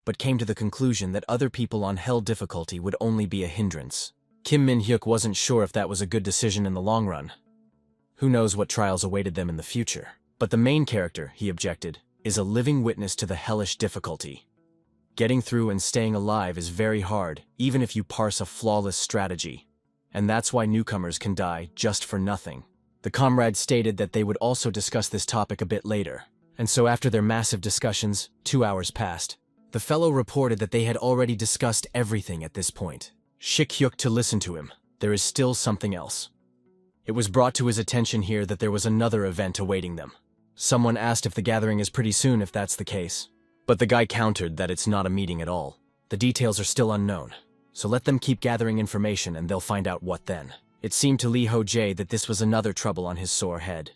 but came to the conclusion that other people on hell difficulty would only be a hindrance. Kim Min-hyuk wasn't sure if that was a good decision in the long run. Who knows what trials awaited them in the future. But the main character, he objected, is a living witness to the hellish difficulty. Getting through and staying alive is very hard, even if you parse a flawless strategy. And that's why newcomers can die just for nothing. The comrades stated that they would also discuss this topic a bit later. And so after their massive discussions, 2 hours passed. The fellow reported that they had already discussed everything at this point. Shik-hyuk to listen to him. There is still something else. It was brought to his attention here that there was another event awaiting them. Someone asked if the gathering is pretty soon if that's the case. But the guy countered that it's not a meeting at all. The details are still unknown. So let them keep gathering information and they'll find out what then. It seemed to Lee Ho-jae that this was another trouble on his sore head.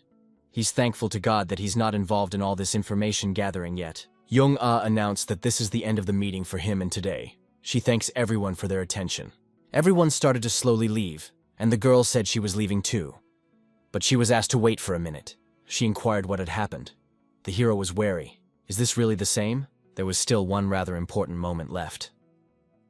He's thankful to God that he's not involved in all this information gathering yet. Jung-ah announced that this is the end of the meeting for him and today. She thanks everyone for their attention. Everyone started to slowly leave, and the girl said she was leaving too. But she was asked to wait for a minute. She inquired what had happened. The hero was wary. Is this really the same? There was still one rather important moment left.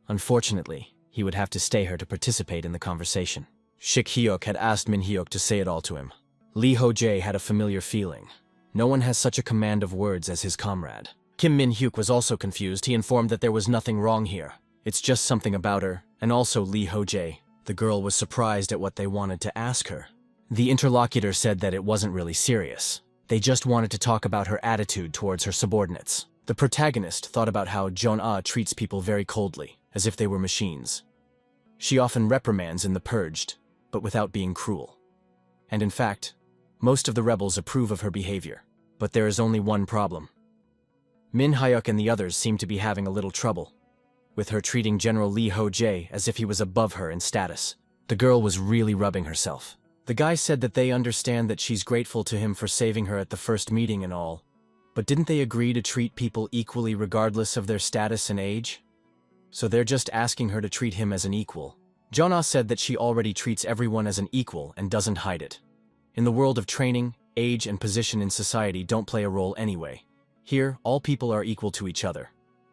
Unfortunately, he would have to stay here to participate in the conversation. Shik-hyuk had asked Min-hyuk to say it all to him. Lee Ho-jae had a familiar feeling. No one has such a command of words as his comrade. Kim Min-hyuk was also confused. He informed that there was nothing wrong here. It's just something about her, and also Lee Ho-jae. The girl was surprised at what they wanted to ask her. The interlocutor said that it wasn't really serious. They just wanted to talk about her attitude towards her subordinates. The protagonist thought about how Jong-ah treats people very coldly, as if they were machines. She often reprimands in The Purged, but without being cruel. And in fact, most of the rebels approve of her behavior. But there is only one problem. Min-hyuk and the others seem to be having a little trouble, with her treating General Lee Ho-jae as if he was above her in status. The girl was really rubbing herself. The guy said that they understand that she's grateful to him for saving her at the first meeting and all. But didn't they agree to treat people equally regardless of their status and age? So they're just asking her to treat him as an equal. Jonah said that she already treats everyone as an equal and doesn't hide it. In the world of training, age and position in society don't play a role anyway. Here, all people are equal to each other.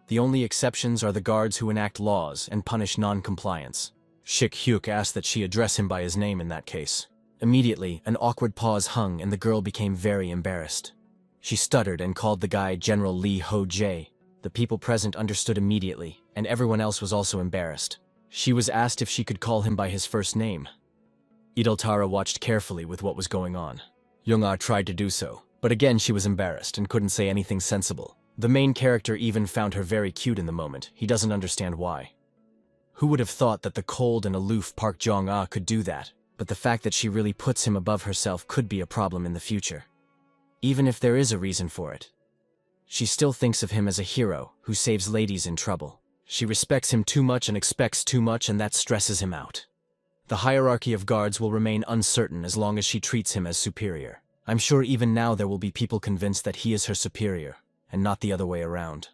The only exceptions are the guards who enact laws and punish non-compliance. Shik Hyuk asked that she address him by his name in that case. Immediately, an awkward pause hung and the girl became very embarrassed. She stuttered and called the guy General Lee Ho-jae. The people present understood immediately, and everyone else was also embarrassed. She was asked if she could call him by his first name. Idoltara watched carefully with what was going on. Young-ah tried to do so, but again she was embarrassed and couldn't say anything sensible. The main character even found her very cute in the moment. He doesn't understand why. Who would have thought that the cold and aloof Park Jong-ah could do that? But the fact that she really puts him above herself could be a problem in the future. Even if there is a reason for it. She still thinks of him as a hero who saves ladies in trouble. She respects him too much and expects too much, and that stresses him out. The hierarchy of guards will remain uncertain as long as she treats him as superior. I'm sure even now there will be people convinced that he is her superior, and not the other way around.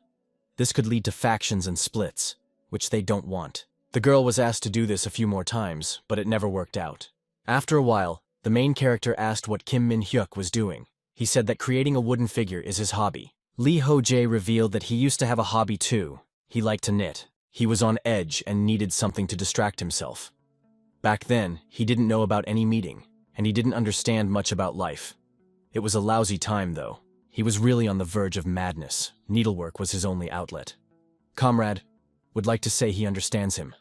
This could lead to factions and splits, which they don't want. The girl was asked to do this a few more times, but it never worked out. After a while, the main character asked what Kim Min-hyuk was doing. He said that creating a wooden figure is his hobby. Lee Ho-jae revealed that he used to have a hobby too. He liked to knit. He was on edge and needed something to distract himself. Back then, he didn't know about any meeting, and he didn't understand much about life. It was a lousy time though. He was really on the verge of madness. Needlework was his only outlet. Comrade would like to say he understands him,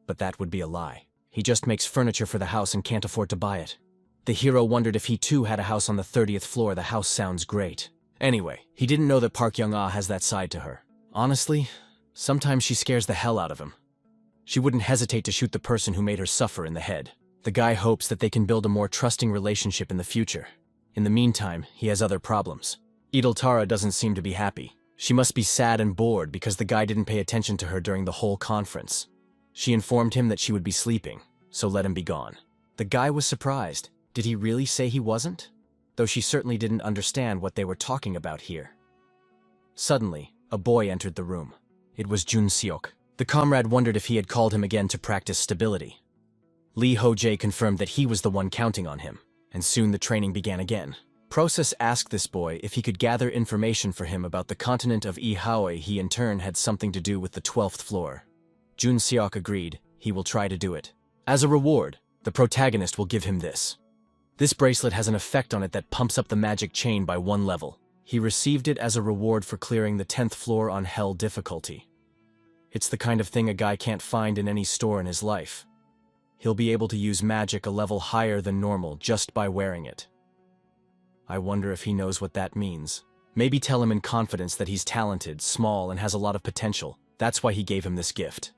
but that would be a lie. He just makes furniture for the house and can't afford to buy it. The hero wondered if he too had a house on the 30th floor. The house sounds great. Anyway, he didn't know that Park Young-ah has that side to her. Honestly, sometimes she scares the hell out of him. She wouldn't hesitate to shoot the person who made her suffer in the head. The guy hopes that they can build a more trusting relationship in the future. In the meantime, he has other problems. Idoltara doesn't seem to be happy. She must be sad and bored because the guy didn't pay attention to her during the whole conference. She informed him that she would be sleeping, so let him be gone. The guy was surprised. Did he really say he wasn't? Though she certainly didn't understand what they were talking about here. Suddenly, a boy entered the room. It was Jun Seok. The comrade wondered if he had called him again to practice stability. Lee Ho-jae confirmed that he was the one counting on him, and soon the training began again. Process asked this boy if he could gather information for him about the continent of Ihaoi. He in turn had something to do with the 12th floor. Jun Seok agreed. He will try to do it. As a reward, the protagonist will give him this. This bracelet has an effect on it that pumps up the magic chain by 1 level. He received it as a reward for clearing the 10th floor on Hell difficulty. It's the kind of thing a guy can't find in any store in his life. He'll be able to use magic a level higher than normal just by wearing it. I wonder if he knows what that means. Maybe tell him in confidence that he's talented, small, and has a lot of potential. That's why he gave him this gift.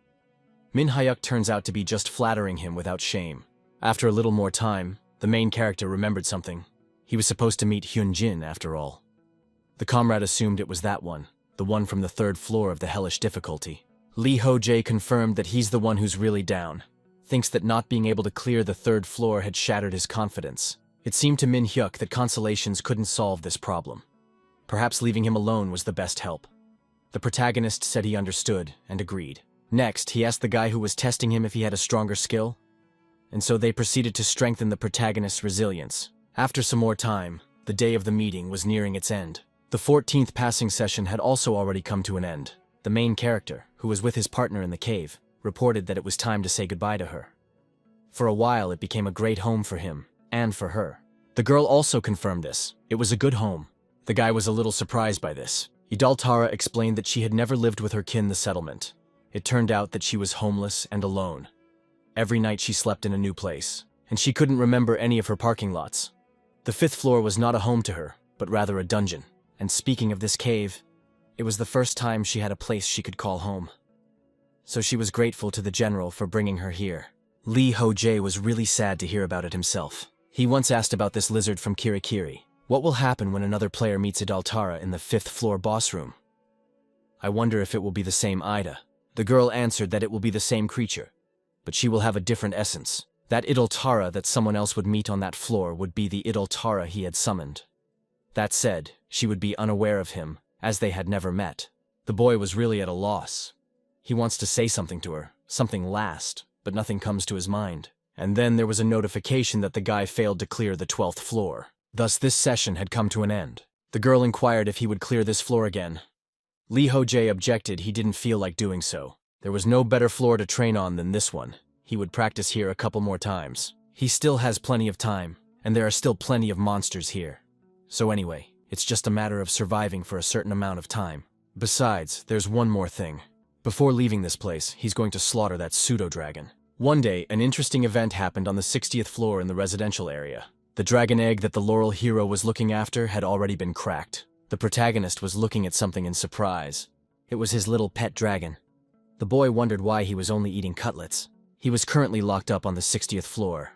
Min Hyuk turns out to be just flattering him without shame. After a little more time, the main character remembered something. He was supposed to meet Hyun Jin after all. The comrade assumed it was that one, the one from the 3rd floor of the hellish difficulty. Lee Ho-jae confirmed that he's the one who's really down. Thinks that not being able to clear the 3rd floor had shattered his confidence. It seemed to Min Hyuk that consolations couldn't solve this problem. Perhaps leaving him alone was the best help. The protagonist said he understood and agreed. Next, he asked the guy who was testing him if he had a stronger skill, and so they proceeded to strengthen the protagonist's resilience. After some more time, the day of the meeting was nearing its end. The 14th passing session had also already come to an end. The main character, who was with his partner in the cave, reported that it was time to say goodbye to her. For a while, it became a great home for him, and for her. The girl also confirmed this. It was a good home. The guy was a little surprised by this. Idoltara explained that she had never lived with her kin in the settlement. It turned out that she was homeless and alone. Every night she slept in a new place, and she couldn't remember any of her parking lots. The 5th floor was not a home to her, but rather a dungeon. And speaking of this cave, it was the first time she had a place she could call home. So she was grateful to the general for bringing her here. Lee Ho-jae was really sad to hear about it himself. He once asked about this lizard from Kirikiri. What will happen when another player meets Idoltara in the 5th floor boss room? I wonder if it will be the same Ida. The girl answered that it will be the same creature, but she will have a different essence. That idol Tara that someone else would meet on that floor would be the idol Tara he had summoned. That said, she would be unaware of him, as they had never met. The boy was really at a loss. He wants to say something to her, something last, but nothing comes to his mind. And then there was a notification that the guy failed to clear the 12th floor. Thus this session had come to an end. The girl inquired if he would clear this floor again. Lee Ho-jae objected he didn't feel like doing so. There was no better floor to train on than this one. He would practice here a couple more times. He still has plenty of time, and there are still plenty of monsters here. So anyway, it's just a matter of surviving for a certain amount of time. Besides, there's one more thing. Before leaving this place, he's going to slaughter that pseudo-dragon. One day, an interesting event happened on the 60th floor in the residential area. The dragon egg that the Laurel hero was looking after had already been cracked. The protagonist was looking at something in surprise. It was his little pet dragon. The boy wondered why he was only eating cutlets. He was currently locked up on the 60th floor.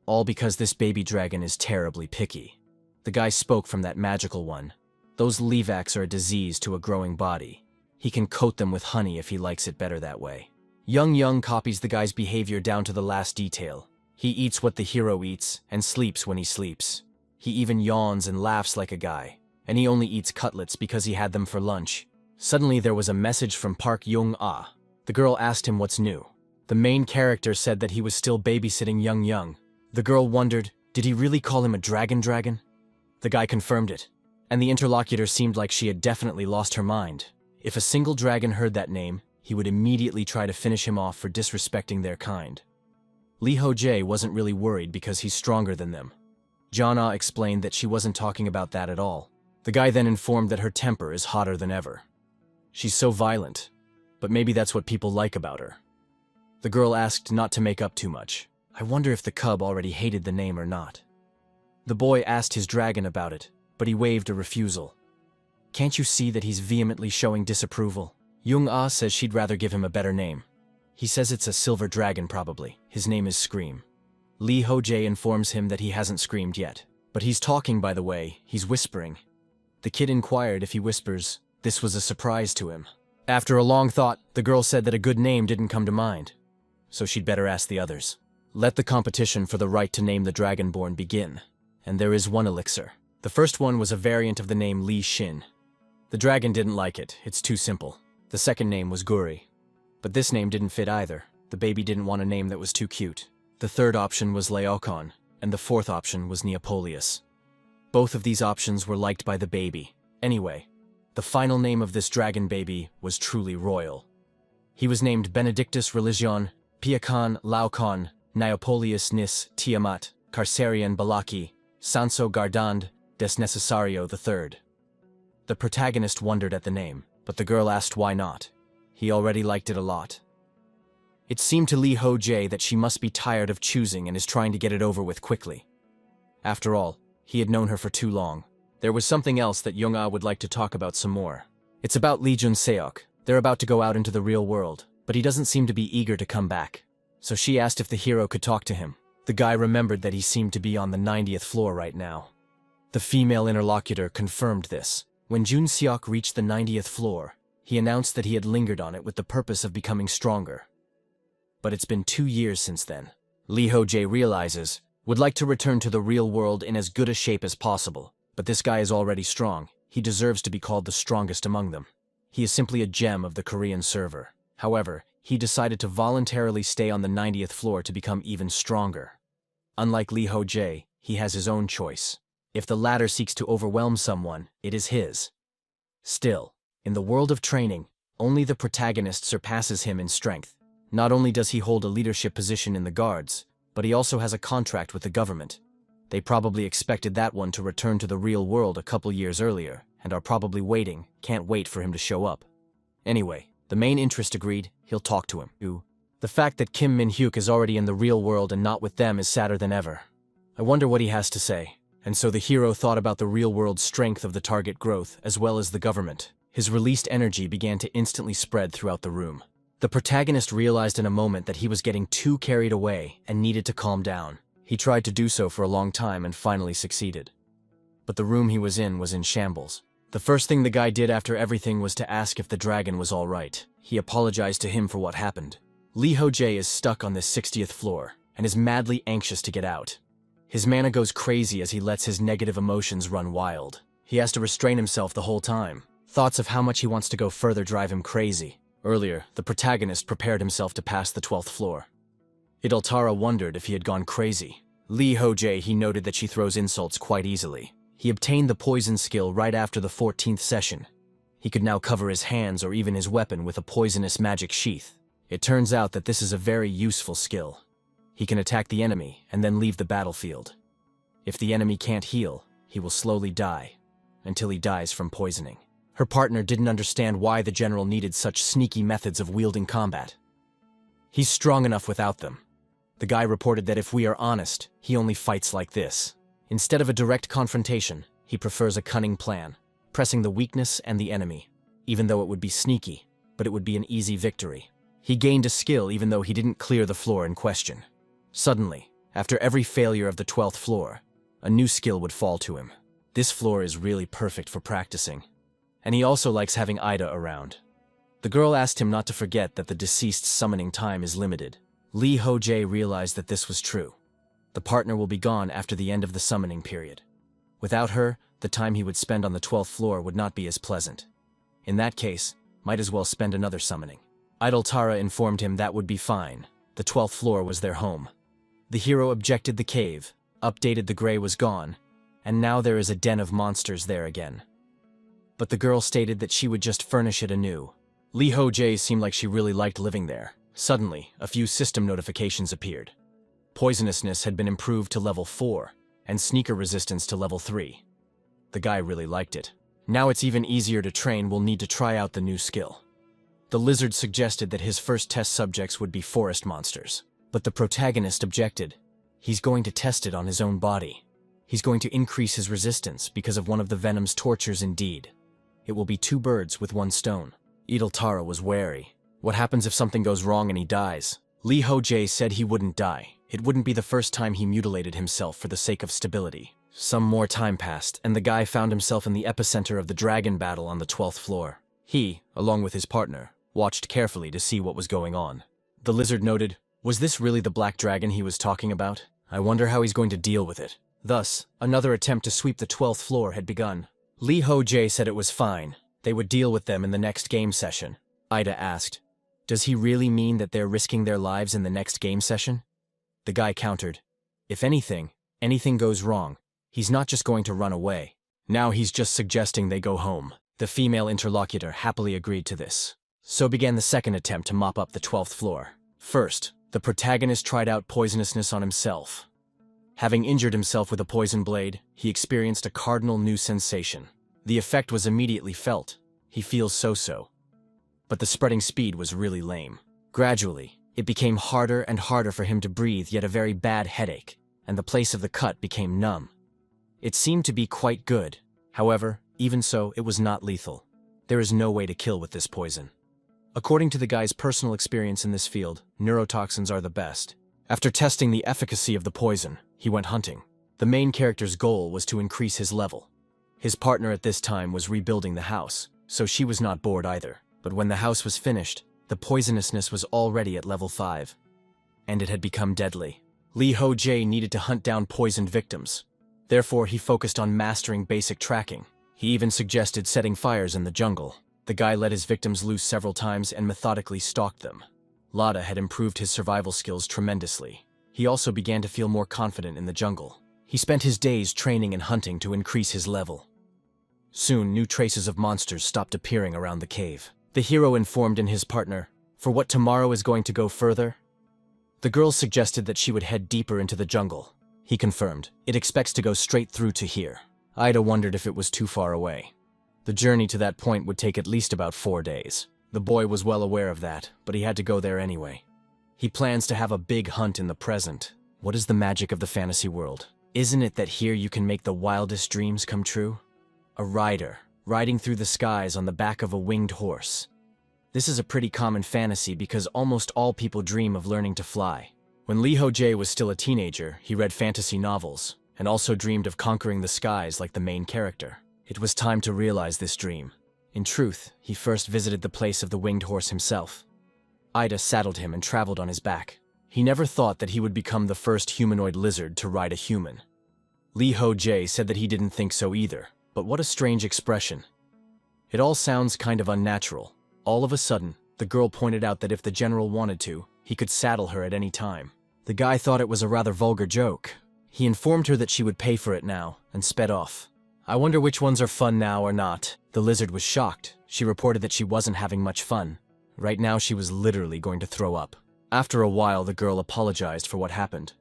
All because this baby dragon is terribly picky. The guy spoke from that magical one. Those Levacs are a disease to a growing body. He can coat them with honey if he likes it better that way. Young copies the guy's behavior down to the last detail. He eats what the hero eats, and sleeps when he sleeps. He even yawns and laughs like a guy. And he only eats cutlets because he had them for lunch. Suddenly there was a message from Park Young-ah. The girl asked him what's new. The main character said that he was still babysitting Young. The girl wondered, did he really call him a dragon? The guy confirmed it. And the interlocutor seemed like she had definitely lost her mind. If a single dragon heard that name, he would immediately try to finish him off for disrespecting their kind. Lee Ho-jae wasn't really worried because he's stronger than them. Jana explained that she wasn't talking about that at all. The guy then informed that her temper is hotter than ever. She's so violent, but maybe that's what people like about her. The girl asked not to make up too much. I wonder if the cub already hated the name or not. The boy asked his dragon about it, but he waved a refusal. Can't you see that he's vehemently showing disapproval? Young-ah says she'd rather give him a better name. He says it's a silver dragon probably. His name is Scream. Lee Ho-jae informs him that he hasn't screamed yet. But he's talking, by the way. He's whispering. The kid inquired if he whispers. This was a surprise to him. After a long thought, the girl said that a good name didn't come to mind. So she'd better ask the others. Let the competition for the right to name the Dragonborn begin. And there is one elixir. The first one was a variant of the name Li Xin. The dragon didn't like it. It's too simple. The second name was Guri. But this name didn't fit either. The baby didn't want a name that was too cute. The third option was Laocoon, and the fourth option was Neapolius. Both of these options were liked by the baby. Anyway, the final name of this dragon baby was truly royal. He was named Benedictus Religion, Piakan Laocoon, Neapolius Nis Tiamat, Carcerian Balaki, Sanso Gardand, Desnecessario III. The protagonist wondered at the name, but the girl asked why not. He already liked it a lot. It seemed to Lee Ho-jae that she must be tired of choosing and is trying to get it over with quickly. After all, he had known her for too long. There was something else that Young-ah would like to talk about some more. It's about Lee Jun-seok. They're about to go out into the real world, but he doesn't seem to be eager to come back. So she asked if the hero could talk to him. The guy remembered that he seemed to be on the 90th floor right now. The female interlocutor confirmed this. When Jun-seok reached the 90th floor, he announced that he had lingered on it with the purpose of becoming stronger. But it's been 2 years since then. Lee Ho-jae realizes, would like to return to the real world in as good a shape as possible. But this guy is already strong. He deserves to be called the strongest among them. He is simply a gem of the Korean server. However, he decided to voluntarily stay on the 90th floor to become even stronger. Unlike Lee Ho-jae, he has his own choice. If the latter seeks to overwhelm someone, it is his. Still, in the world of training, only the protagonist surpasses him in strength. Not only does he hold a leadership position in the guards, but he also has a contract with the government. They probably expected that one to return to the real world a couple years earlier, and are probably waiting, can't wait for him to show up. Anyway, the main interest agreed, he'll talk to him. The fact that Kim Min-hyuk is already in the real world and not with them is sadder than ever. I wonder what he has to say. And so the hero thought about the real-world strength of the target growth, as well as the government. His released energy began to instantly spread throughout the room. The protagonist realized in a moment that he was getting too carried away and needed to calm down. He tried to do so for a long time and finally succeeded. But the room he was in shambles. The first thing the guy did after everything was to ask if the dragon was all right. He apologized to him for what happened. Lee Ho-jae is stuck on this 60th floor. and is madly anxious to get out. His mana goes crazy as he lets his negative emotions run wild. He has to restrain himself the whole time. Thoughts of how much he wants to go further drive him crazy. Earlier, the protagonist prepared himself to pass the 12th floor. Idoltara wondered if he had gone crazy. Lee Ho-jae, he noted that she throws insults quite easily. He obtained the poison skill right after the 14th session. He could now cover his hands or even his weapon with a poisonous magic sheath. It turns out that this is a very useful skill. He can attack the enemy and then leave the battlefield. If the enemy can't heal, he will slowly die, until he dies from poisoning. Her partner didn't understand why the general needed such sneaky methods of wielding combat. He's strong enough without them. The guy reported that if we are honest, he only fights like this. Instead of a direct confrontation, he prefers a cunning plan, pressing the weakness and the enemy, even though it would be sneaky, but it would be an easy victory. He gained a skill even though he didn't clear the floor in question. Suddenly, after every failure of the 12th floor, a new skill would fall to him. This floor is really perfect for practicing. And he also likes having Ida around. The girl asked him not to forget that the deceased's summoning time is limited. Lee Ho-jae realized that this was true. The partner will be gone after the end of the summoning period. Without her, the time he would spend on the 12th floor would not be as pleasant. In that case, might as well spend another summoning. Idoltara informed him that would be fine. The 12th floor was their home. The hero objected the cave, updated the gray was gone, and now there is a den of monsters there again. But the girl stated that she would just furnish it anew. Lee Ho-jae seemed like she really liked living there. Suddenly, a few system notifications appeared. Poisonousness had been improved to level 4, and sneaker resistance to level 3. The guy really liked it. Now it's even easier to train, we'll need to try out the new skill. The lizard suggested that his first test subjects would be forest monsters. But the protagonist objected. He's going to test it on his own body. He's going to increase his resistance because of one of the venom's tortures indeed. It will be 2 birds with 1 stone. Idoltara was wary. What happens if something goes wrong and he dies? Lee Ho-jae said he wouldn't die. It wouldn't be the first time he mutilated himself for the sake of stability. Some more time passed, and the guy found himself in the epicenter of the dragon battle on the 12th floor. He, along with his partner, watched carefully to see what was going on. The lizard noted, "Was this really the black dragon he was talking about? I wonder how he's going to deal with it." Thus, another attempt to sweep the 12th floor had begun. Lee Ho-jae said it was fine. They would deal with them in the next game session. Ida asked, "Does he really mean that they're risking their lives in the next game session?" The guy countered, "If anything goes wrong, he's not just going to run away. Now he's just suggesting they go home." The female interlocutor happily agreed to this. So began the second attempt to mop up the 12th floor. First, the protagonist tried out poisonousness on himself. Having injured himself with a poison blade, he experienced a cardinal new sensation. The effect was immediately felt. He feels so-so. But the spreading speed was really lame. Gradually, it became harder and harder for him to breathe, yet a very bad headache, and the place of the cut became numb. It seemed to be quite good. However, even so, it was not lethal. There is no way to kill with this poison. According to the guy's personal experience in this field, neurotoxins are the best. After testing the efficacy of the poison, he went hunting. The main character's goal was to increase his level. His partner at this time was rebuilding the house, so she was not bored either. But when the house was finished, the poisonousness was already at level 5. And it had become deadly. Lee Ho-jae needed to hunt down poisoned victims. Therefore, he focused on mastering basic tracking. He even suggested setting fires in the jungle. The guy let his victims loose several times and methodically stalked them. Lada had improved his survival skills tremendously. He also began to feel more confident in the jungle. He spent his days training and hunting to increase his level. Soon, new traces of monsters stopped appearing around the cave. The hero informed his partner, "For what tomorrow is going to go further?" The girl suggested that she would head deeper into the jungle. He confirmed, "It expects to go straight through to here." Ida wondered if it was too far away. The journey to that point would take at least about 4 days. The boy was well aware of that, but he had to go there anyway. He plans to have a big hunt in the present. What is the magic of the fantasy world? Isn't it that here you can make the wildest dreams come true? A rider, riding through the skies on the back of a winged horse. This is a pretty common fantasy because almost all people dream of learning to fly. When Lee Ho-jae was still a teenager, he read fantasy novels, and also dreamed of conquering the skies like the main character. It was time to realize this dream. In truth, he first visited the place of the winged horse himself. Ida saddled him and traveled on his back. He never thought that he would become the first humanoid lizard to ride a human. Lee Ho-jae said that he didn't think so either, but what a strange expression. It all sounds kind of unnatural. All of a sudden, the girl pointed out that if the general wanted to, he could saddle her at any time. The guy thought it was a rather vulgar joke. He informed her that she would pay for it now, and sped off. I wonder which ones are fun now or not. The lizard was shocked. She reported that she wasn't having much fun. Right now she was literally going to throw up. After a while, the girl apologized for what happened.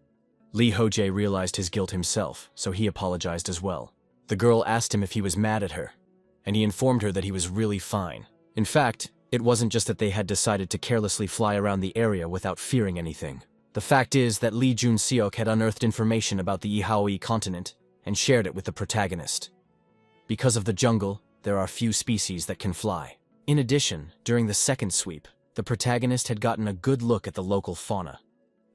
Lee Ho-jae realized his guilt himself, so he apologized as well. The girl asked him if he was mad at her, and he informed her that he was really fine. In fact, it wasn't just that they had decided to carelessly fly around the area without fearing anything. The fact is that Lee Jun-seok had unearthed information about the Ihaoi continent and shared it with the protagonist. Because of the jungle, there are few species that can fly. In addition, during the second sweep, the protagonist had gotten a good look at the local fauna.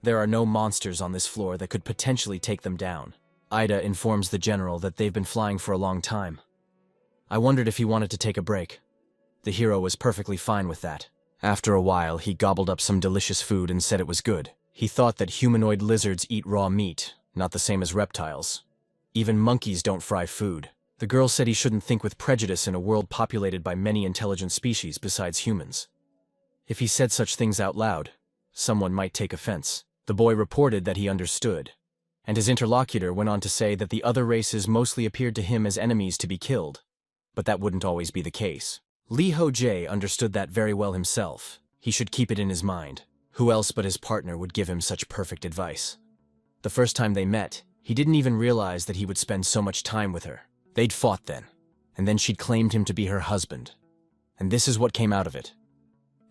There are no monsters on this floor that could potentially take them down. Ida informs the general that they've been flying for a long time. I wondered if he wanted to take a break. The hero was perfectly fine with that. After a while, he gobbled up some delicious food and said it was good. He thought that humanoid lizards eat raw meat, not the same as reptiles. Even monkeys don't fry food. The girl said he shouldn't think with prejudice in a world populated by many intelligent species besides humans. If he said such things out loud, someone might take offense. The boy reported that he understood, and his interlocutor went on to say that the other races mostly appeared to him as enemies to be killed, but that wouldn't always be the case. Lee Ho-jae understood that very well himself. He should keep it in his mind. Who else but his partner would give him such perfect advice? The first time they met, he didn't even realize that he would spend so much time with her. They'd fought then, and then she'd claimed him to be her husband. And this is what came out of it.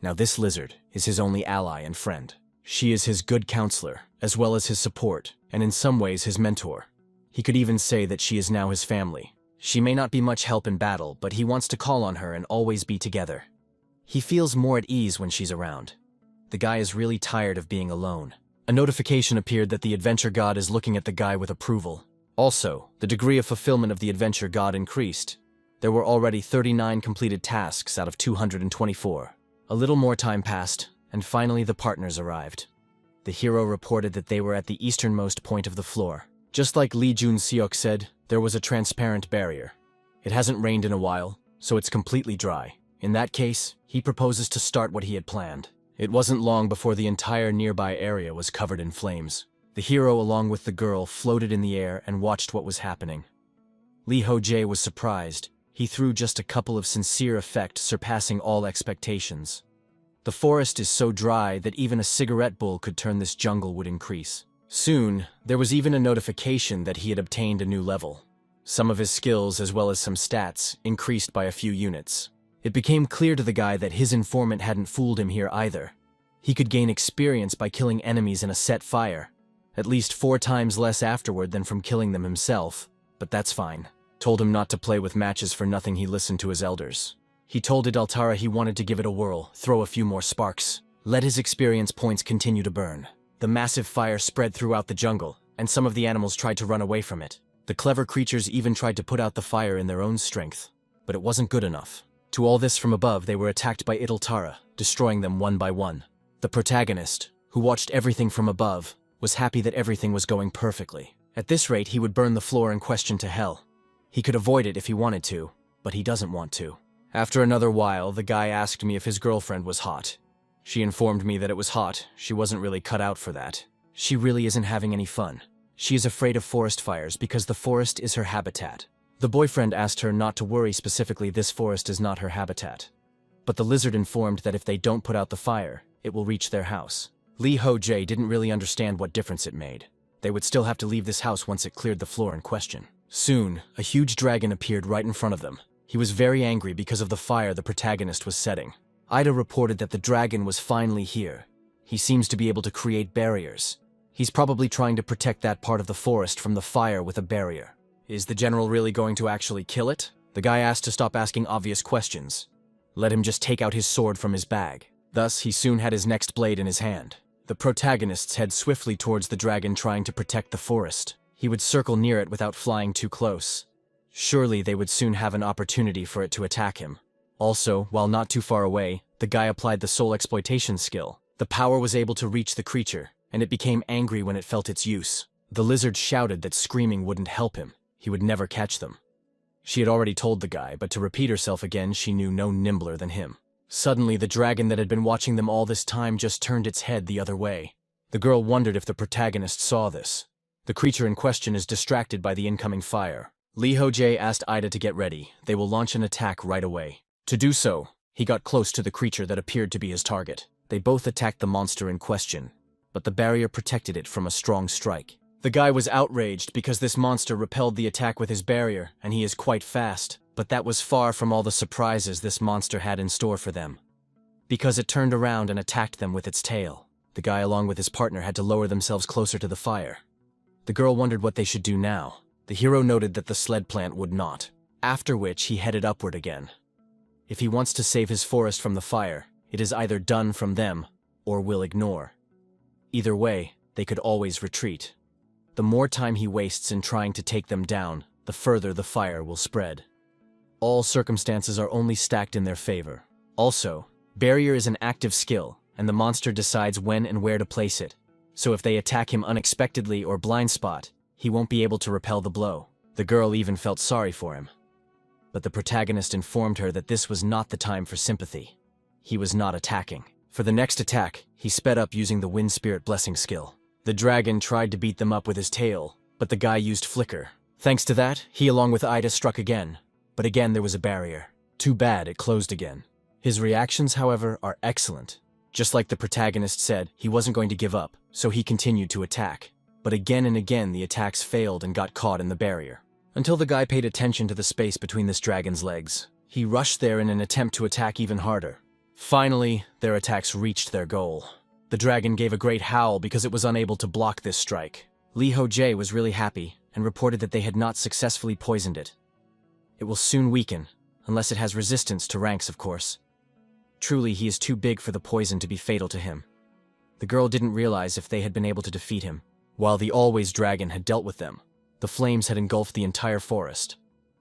Now this lizard is his only ally and friend. She is his good counselor, as well as his support, and in some ways his mentor. He could even say that she is now his family. She may not be much help in battle, but he wants to call on her and always be together. He feels more at ease when she's around. The guy is really tired of being alone. A notification appeared that the adventure god is looking at the guy with approval. Also, the degree of fulfillment of the adventure god increased. There were already 39 completed tasks out of 224. A little more time passed, and finally the partners arrived. The hero reported that they were at the easternmost point of the floor. Just like Lee Jun-seok said, there was a transparent barrier. It hasn't rained in a while, so it's completely dry. In that case, he proposes to start what he had planned. It wasn't long before the entire nearby area was covered in flames. The hero, along with the girl, floated in the air and watched what was happening. Lee Ho-jae was surprised. He threw just a couple of sincere effects surpassing all expectations. The forest is so dry that even a cigarette bowl could turn this jungle would increase. Soon, there was even a notification that he had obtained a new level. Some of his skills, as well as some stats, increased by a few units. It became clear to the guy that his informant hadn't fooled him here either. He could gain experience by killing enemies in a set fire, at least 4 times less afterward than from killing them himself, but that's fine. Told him not to play with matches for nothing, he listened to his elders. He told Idaltara he wanted to give it a whirl, throw a few more sparks. Let his experience points continue to burn. The massive fire spread throughout the jungle, and some of the animals tried to run away from it. The clever creatures even tried to put out the fire in their own strength, but it wasn't good enough. To all this from above, they were attacked by Idaltara, destroying them one by one. The protagonist, who watched everything from above, was happy that everything was going perfectly. At this rate, he would burn the floor in question to hell. He could avoid it if he wanted to, but he doesn't want to. After another while, the guy asked me if his girlfriend was hot. She informed me that it was hot. She wasn't really cut out for that. She really isn't having any fun. She is afraid of forest fires because the forest is her habitat. The boyfriend asked her not to worry, specifically this forest is not her habitat. But the lizard informed that if they don't put out the fire, it will reach their house. Lee Ho-jae didn't really understand what difference it made. They would still have to leave this house once it cleared the floor in question. Soon, a huge dragon appeared right in front of them. He was very angry because of the fire the protagonist was setting. Ida reported that the dragon was finally here. He seems to be able to create barriers. He's probably trying to protect that part of the forest from the fire with a barrier. Is the general really going to actually kill it? The guy asked to stop asking obvious questions. Let him just take out his sword from his bag. Thus, he soon had his next blade in his hand. The protagonists head swiftly towards the dragon, trying to protect the forest. He would circle near it without flying too close. Surely they would soon have an opportunity for it to attack him. Also, while not too far away, the guy applied the soul exploitation skill. The power was able to reach the creature. and it became angry when it felt its use. The lizard shouted that screaming wouldn't help him. He would never catch them. She had already told the guy, but to repeat herself again, she knew no nimbler than him. Suddenly, the dragon that had been watching them all this time just turned its head the other way. The girl wondered if the protagonist saw this. The creature in question is distracted by the incoming fire. Lee Ho-jae asked Ida to get ready. They will launch an attack right away. To do so, he got close to the creature that appeared to be his target. They both attacked the monster in question, but the barrier protected it from a strong strike. The guy was outraged because this monster repelled the attack with his barrier, and he is quite fast. But that was far from all the surprises this monster had in store for them. Because it turned around and attacked them with its tail. The guy along with his partner had to lower themselves closer to the fire. The girl wondered what they should do now. The hero noted that the sled plant would not, after which he headed upward again. If he wants to save his forest from the fire, it is either done from them or will ignore. Either way, they could always retreat. The more time he wastes in trying to take them down, the further the fire will spread. All circumstances are only stacked in their favor. Also, barrier is an active skill, and the monster decides when and where to place it. So if they attack him unexpectedly or blind spot, he won't be able to repel the blow. The girl even felt sorry for him. But the protagonist informed her that this was not the time for sympathy. He was not attacking. For the next attack, he sped up using the Wind Spirit Blessing skill. The dragon tried to beat them up with his tail, but the guy used Flicker. Thanks to that, he along with Ida struck again. But again there was a barrier. Too bad it closed again. His reactions, however, are excellent. Just like the protagonist said, he wasn't going to give up, so he continued to attack. But again and again the attacks failed and got caught in the barrier. Until the guy paid attention to the space between this dragon's legs. He rushed there in an attempt to attack even harder. Finally, their attacks reached their goal. The dragon gave a great howl because it was unable to block this strike. Lee Ho-jae was really happy and reported that they had not successfully poisoned it. It will soon weaken, unless it has resistance to ranks, of course. Truly, he is too big for the poison to be fatal to him. The girl didn't realize if they had been able to defeat him. While the Always Dragon had dealt with them, the flames had engulfed the entire forest.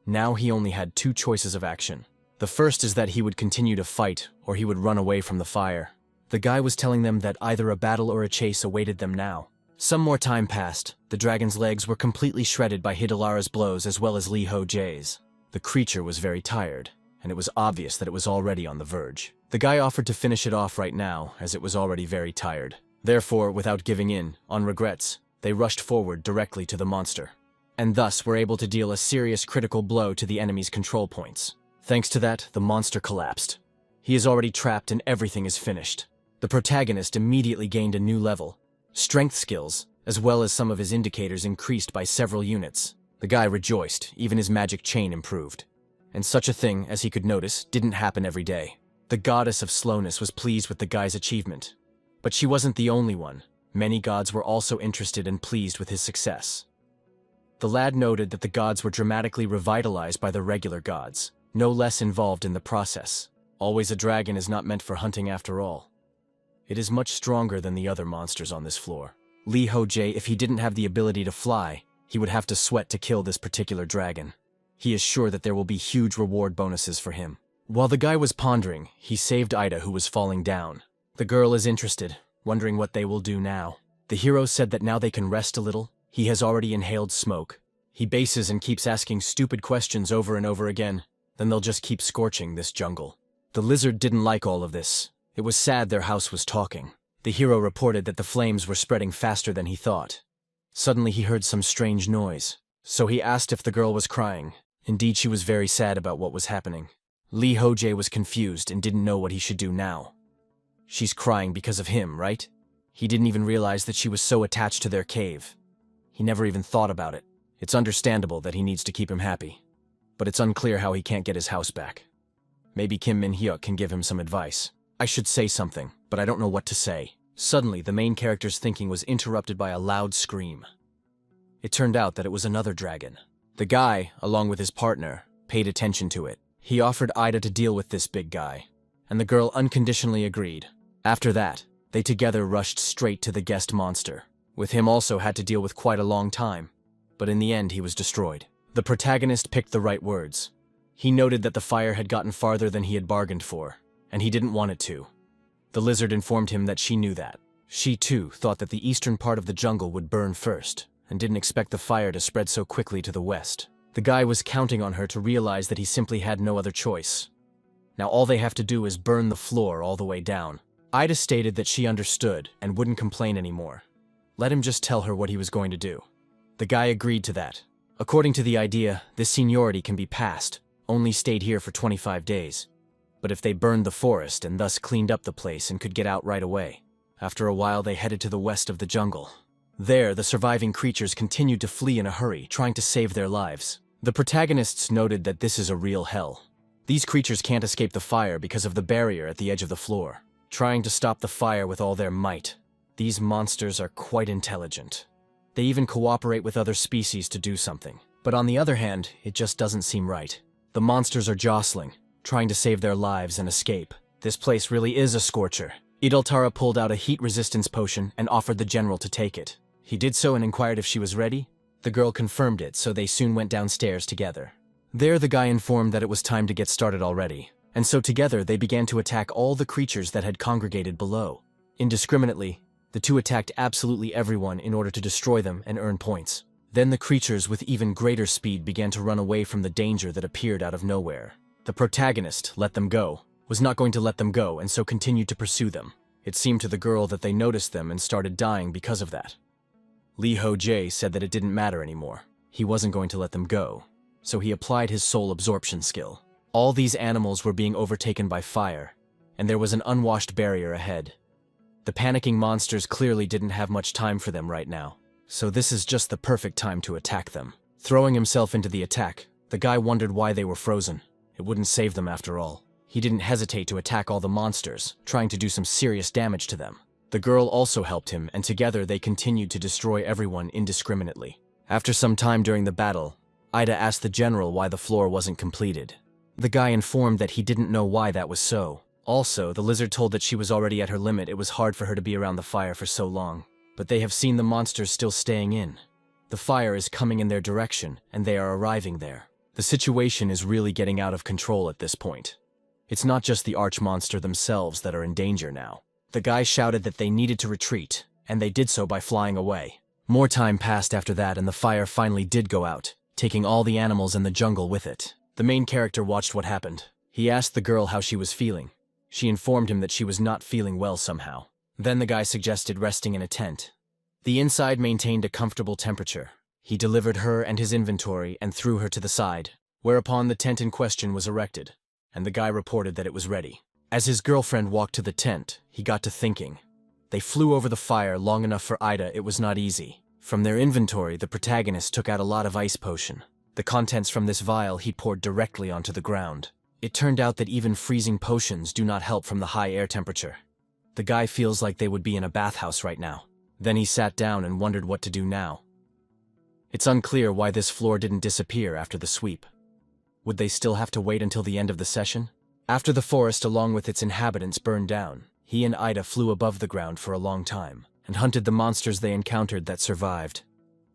Now he only had two choices of action. The first is that he would continue to fight, or he would run away from the fire. The guy was telling them that either a battle or a chase awaited them now. Some more time passed. The dragon's legs were completely shredded by Hidalara's blows as well as Lee Ho-jae's. The creature was very tired, and it was obvious that it was already on the verge. The guy offered to finish it off right now, as it was already very tired. Therefore, without giving in, on regrets, they rushed forward directly to the monster, and thus were able to deal a serious critical blow to the enemy's control points. Thanks to that, the monster collapsed. He is already trapped and everything is finished. The protagonist immediately gained a new level. Strength skills, as well as some of his indicators, increased by several units. The guy rejoiced, even his magic chain improved. And such a thing, as he could notice, didn't happen every day. The goddess of slowness was pleased with the guy's achievement. But she wasn't the only one. Many gods were also interested and pleased with his success. The lad noted that the gods were dramatically revitalized by the regular gods, no less involved in the process. Always a dragon is not meant for hunting after all. It is much stronger than the other monsters on this floor. Lee Ho-jae, if he didn't have the ability to fly, he would have to sweat to kill this particular dragon. He is sure that there will be huge reward bonuses for him. While the guy was pondering, he saved Ida, who was falling down. The girl is interested, wondering what they will do now. The hero said that now they can rest a little. He has already inhaled smoke. He bases and keeps asking stupid questions over and over again. Then they'll just keep scorching this jungle. The lizard didn't like all of this. It was sad their house was talking. The hero reported that the flames were spreading faster than he thought. Suddenly he heard some strange noise. So he asked if the girl was crying. Indeed, she was very sad about what was happening. Lee Ho-jae was confused and didn't know what he should do now. She's crying because of him, right? He didn't even realize that she was so attached to their cave. He never even thought about it. It's understandable that he needs to keep him happy. But it's unclear how he can't get his house back. Maybe Kim Min-hyuk can give him some advice. I should say something, but I don't know what to say. Suddenly, the main character's thinking was interrupted by a loud scream. It turned out that it was another dragon. The guy, along with his partner, paid attention to it. He offered Ida to deal with this big guy, and the girl unconditionally agreed. After that, they together rushed straight to the guest monster. With him also had to deal with quite a long time, but in the end he was destroyed. The protagonist picked the right words. He noted that the fire had gotten farther than he had bargained for, and he didn't want it to. The lizard informed him that she knew that. She too thought that the eastern part of the jungle would burn first, and didn't expect the fire to spread so quickly to the west. The guy was counting on her to realize that he simply had no other choice. Now all they have to do is burn the floor all the way down. Ida stated that she understood and wouldn't complain anymore. Let him just tell her what he was going to do. The guy agreed to that. According to the idea, this seniority can be passed, only stayed here for 25 days. But if they burned the forest and thus cleaned up the place and could get out right away. After a while they headed to the west of the jungle. There, the surviving creatures continued to flee in a hurry, trying to save their lives. The protagonists noted that this is a real hell. These creatures can't escape the fire because of the barrier at the edge of the floor, trying to stop the fire with all their might. These monsters are quite intelligent. They even cooperate with other species to do something. But on the other hand, it just doesn't seem right. The monsters are jostling, trying to save their lives and escape. This place really is a scorcher. Idaltara pulled out a heat resistance potion and offered the general to take it. He did so and inquired if she was ready. The girl confirmed it, so they soon went downstairs together. There the guy informed that it was time to get started already, and so together they began to attack all the creatures that had congregated below. Indiscriminately, the two attacked absolutely everyone in order to destroy them and earn points. Then the creatures with even greater speed began to run away from the danger that appeared out of nowhere. The protagonist let them go, was not going to let them go, and so continued to pursue them. It seemed to the girl that they noticed them and started dying because of that. Lee Ho-jae said that it didn't matter anymore. He wasn't going to let them go, so he applied his soul absorption skill. All these animals were being overtaken by fire, and there was an unwashed barrier ahead. The panicking monsters clearly didn't have much time for them right now, so this is just the perfect time to attack them. Throwing himself into the attack, the guy wondered why they were frozen. It wouldn't save them after all. He didn't hesitate to attack all the monsters, trying to do some serious damage to them. The girl also helped him, and together they continued to destroy everyone indiscriminately. After some time during the battle, Ida asked the general why the floor wasn't completed. The guy informed that he didn't know why that was so. Also, the lizard told that she was already at her limit. It was hard for her to be around the fire for so long. But they have seen the monsters still staying in. The fire is coming in their direction, and they are arriving there. The situation is really getting out of control at this point. It's not just the arch-monster themselves that are in danger now. The guy shouted that they needed to retreat, and they did so by flying away. More time passed after that, and the fire finally did go out, taking all the animals in the jungle with it. The main character watched what happened. He asked the girl how she was feeling. She informed him that she was not feeling well somehow. Then the guy suggested resting in a tent. The inside maintained a comfortable temperature. He delivered her and his inventory and threw her to the side, whereupon the tent in question was erected, and the guy reported that it was ready. As his girlfriend walked to the tent, he got to thinking. They flew over the fire long enough for Ida. It was not easy. From their inventory, the protagonist took out a lot of ice potion. The contents from this vial he poured directly onto the ground. It turned out that even freezing potions do not help from the high air temperature. The guy feels like they would be in a bathhouse right now. Then he sat down and wondered what to do now. It's unclear why this floor didn't disappear after the sweep. Would they still have to wait until the end of the session? After the forest along with its inhabitants burned down, he and Ida flew above the ground for a long time, and hunted the monsters they encountered that survived.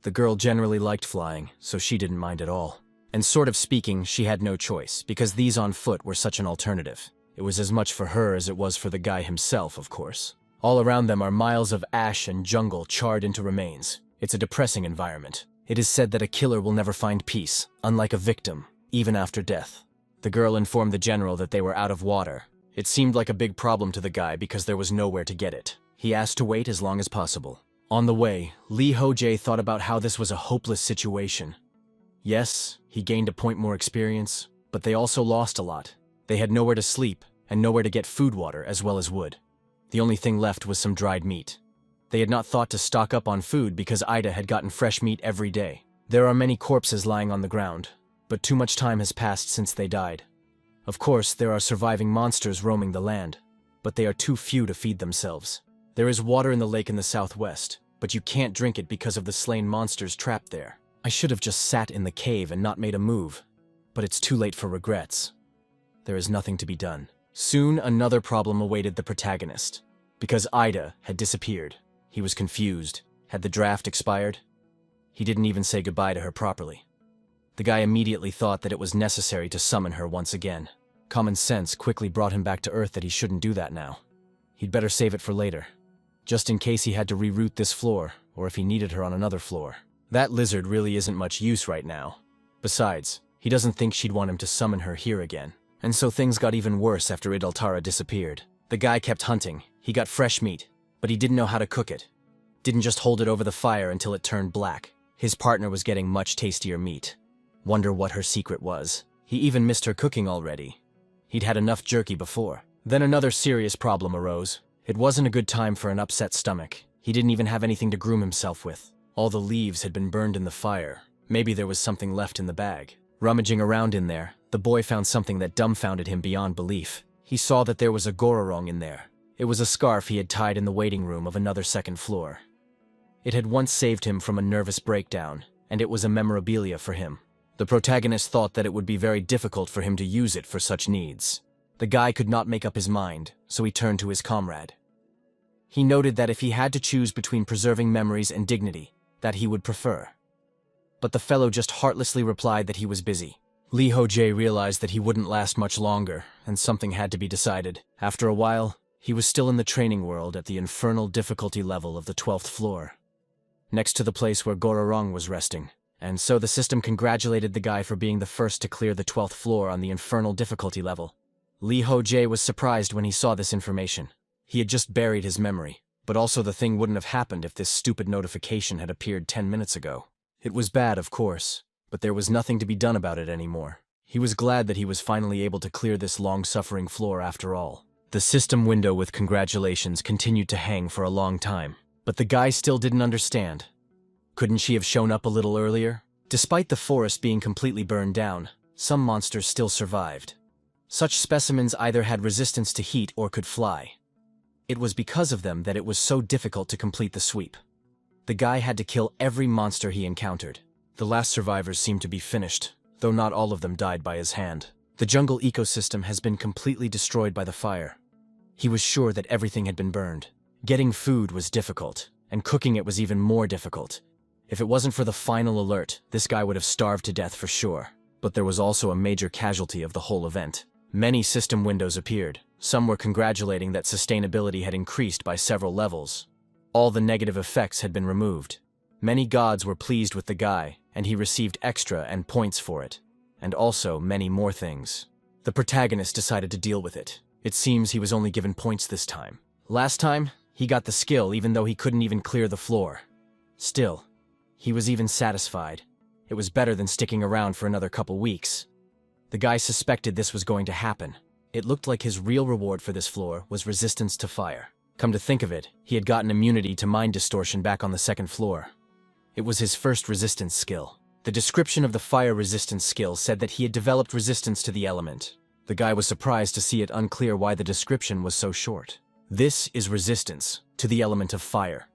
The girl generally liked flying, so she didn't mind at all. And sort of speaking, she had no choice, because these on foot were such an alternative. It was as much for her as it was for the guy himself, of course. All around them are miles of ash and jungle charred into remains. It's a depressing environment. It is said that a killer will never find peace, unlike a victim, even after death. The girl informed the general that they were out of water. It seemed like a big problem to the guy because there was nowhere to get it. He asked to wait as long as possible. On the way, Lee Ho-jae thought about how this was a hopeless situation. Yes, he gained a point more experience, but they also lost a lot. They had nowhere to sleep and nowhere to get food water as well as wood. The only thing left was some dried meat. They had not thought to stock up on food because Ida had gotten fresh meat every day. There are many corpses lying on the ground, but too much time has passed since they died. Of course, there are surviving monsters roaming the land, but they are too few to feed themselves. There is water in the lake in the southwest, but you can't drink it because of the slain monsters trapped there. I should have just sat in the cave and not made a move, but it's too late for regrets. There is nothing to be done. Soon another problem awaited the protagonist, because Ida had disappeared. He was confused. Had the draft expired? He didn't even say goodbye to her properly. The guy immediately thought that it was necessary to summon her once again. Common sense quickly brought him back to Earth that he shouldn't do that now. He'd better save it for later. just in case he had to reroute this floor, or if he needed her on another floor. That lizard really isn't much use right now. Besides, he doesn't think she'd want him to summon her here again. And so things got even worse after Idaltara disappeared. The guy kept hunting. He got fresh meat, but he didn't know how to cook it. Didn't just hold it over the fire until it turned black. His partner was getting much tastier meat. Wonder what her secret was. He even missed her cooking already. He'd had enough jerky before. Then another serious problem arose. It wasn't a good time for an upset stomach. He didn't even have anything to groom himself with. All the leaves had been burned in the fire. Maybe there was something left in the bag. Rummaging around in there, the boy found something that dumbfounded him beyond belief. He saw that there was a gororong in there. It was a scarf he had tied in the waiting room of another second floor. It had once saved him from a nervous breakdown, and it was a memorabilia for him. The protagonist thought that it would be very difficult for him to use it for such needs. The guy could not make up his mind, so he turned to his comrade. He noted that if he had to choose between preserving memories and dignity, that he would prefer. But the fellow just heartlessly replied that he was busy. Lee Ho-jae realized that he wouldn't last much longer, and something had to be decided. After a while, he was still in the training world at the infernal difficulty level of the 12th floor, next to the place where Gororong was resting. And so the system congratulated the guy for being the first to clear the 12th floor on the infernal difficulty level. Lee Ho-jae was surprised when he saw this information. He had just buried his memory, but also the thing wouldn't have happened if this stupid notification had appeared 10 minutes ago. It was bad, of course, but there was nothing to be done about it anymore. He was glad that he was finally able to clear this long-suffering floor after all. The system window with congratulations continued to hang for a long time, but the guy still didn't understand. Couldn't she have shown up a little earlier? Despite the forest being completely burned down, some monsters still survived. Such specimens either had resistance to heat or could fly. It was because of them that it was so difficult to complete the sweep. The guy had to kill every monster he encountered. The last survivors seemed to be finished, though not all of them died by his hand. The jungle ecosystem has been completely destroyed by the fire. He was sure that everything had been burned. Getting food was difficult, and cooking it was even more difficult. If it wasn't for the final alert, this guy would have starved to death for sure. But there was also a major casualty of the whole event. Many system windows appeared. Some were congratulating that sustainability had increased by several levels. All the negative effects had been removed. Many gods were pleased with the guy, and he received extra and points for it. And also many more things. The protagonist decided to deal with it. It seems he was only given points this time. Last time, he got the skill even though he couldn't even clear the floor. Still, he was even satisfied. It was better than sticking around for another couple weeks. The guy suspected this was going to happen. It looked like his real reward for this floor was resistance to fire. Come to think of it, he had gotten immunity to mind distortion back on the second floor. It was his first resistance skill. The description of the fire resistance skill said that he had developed resistance to the element. The guy was surprised to see it unclear why the description was so short. This is resistance to the element of fire.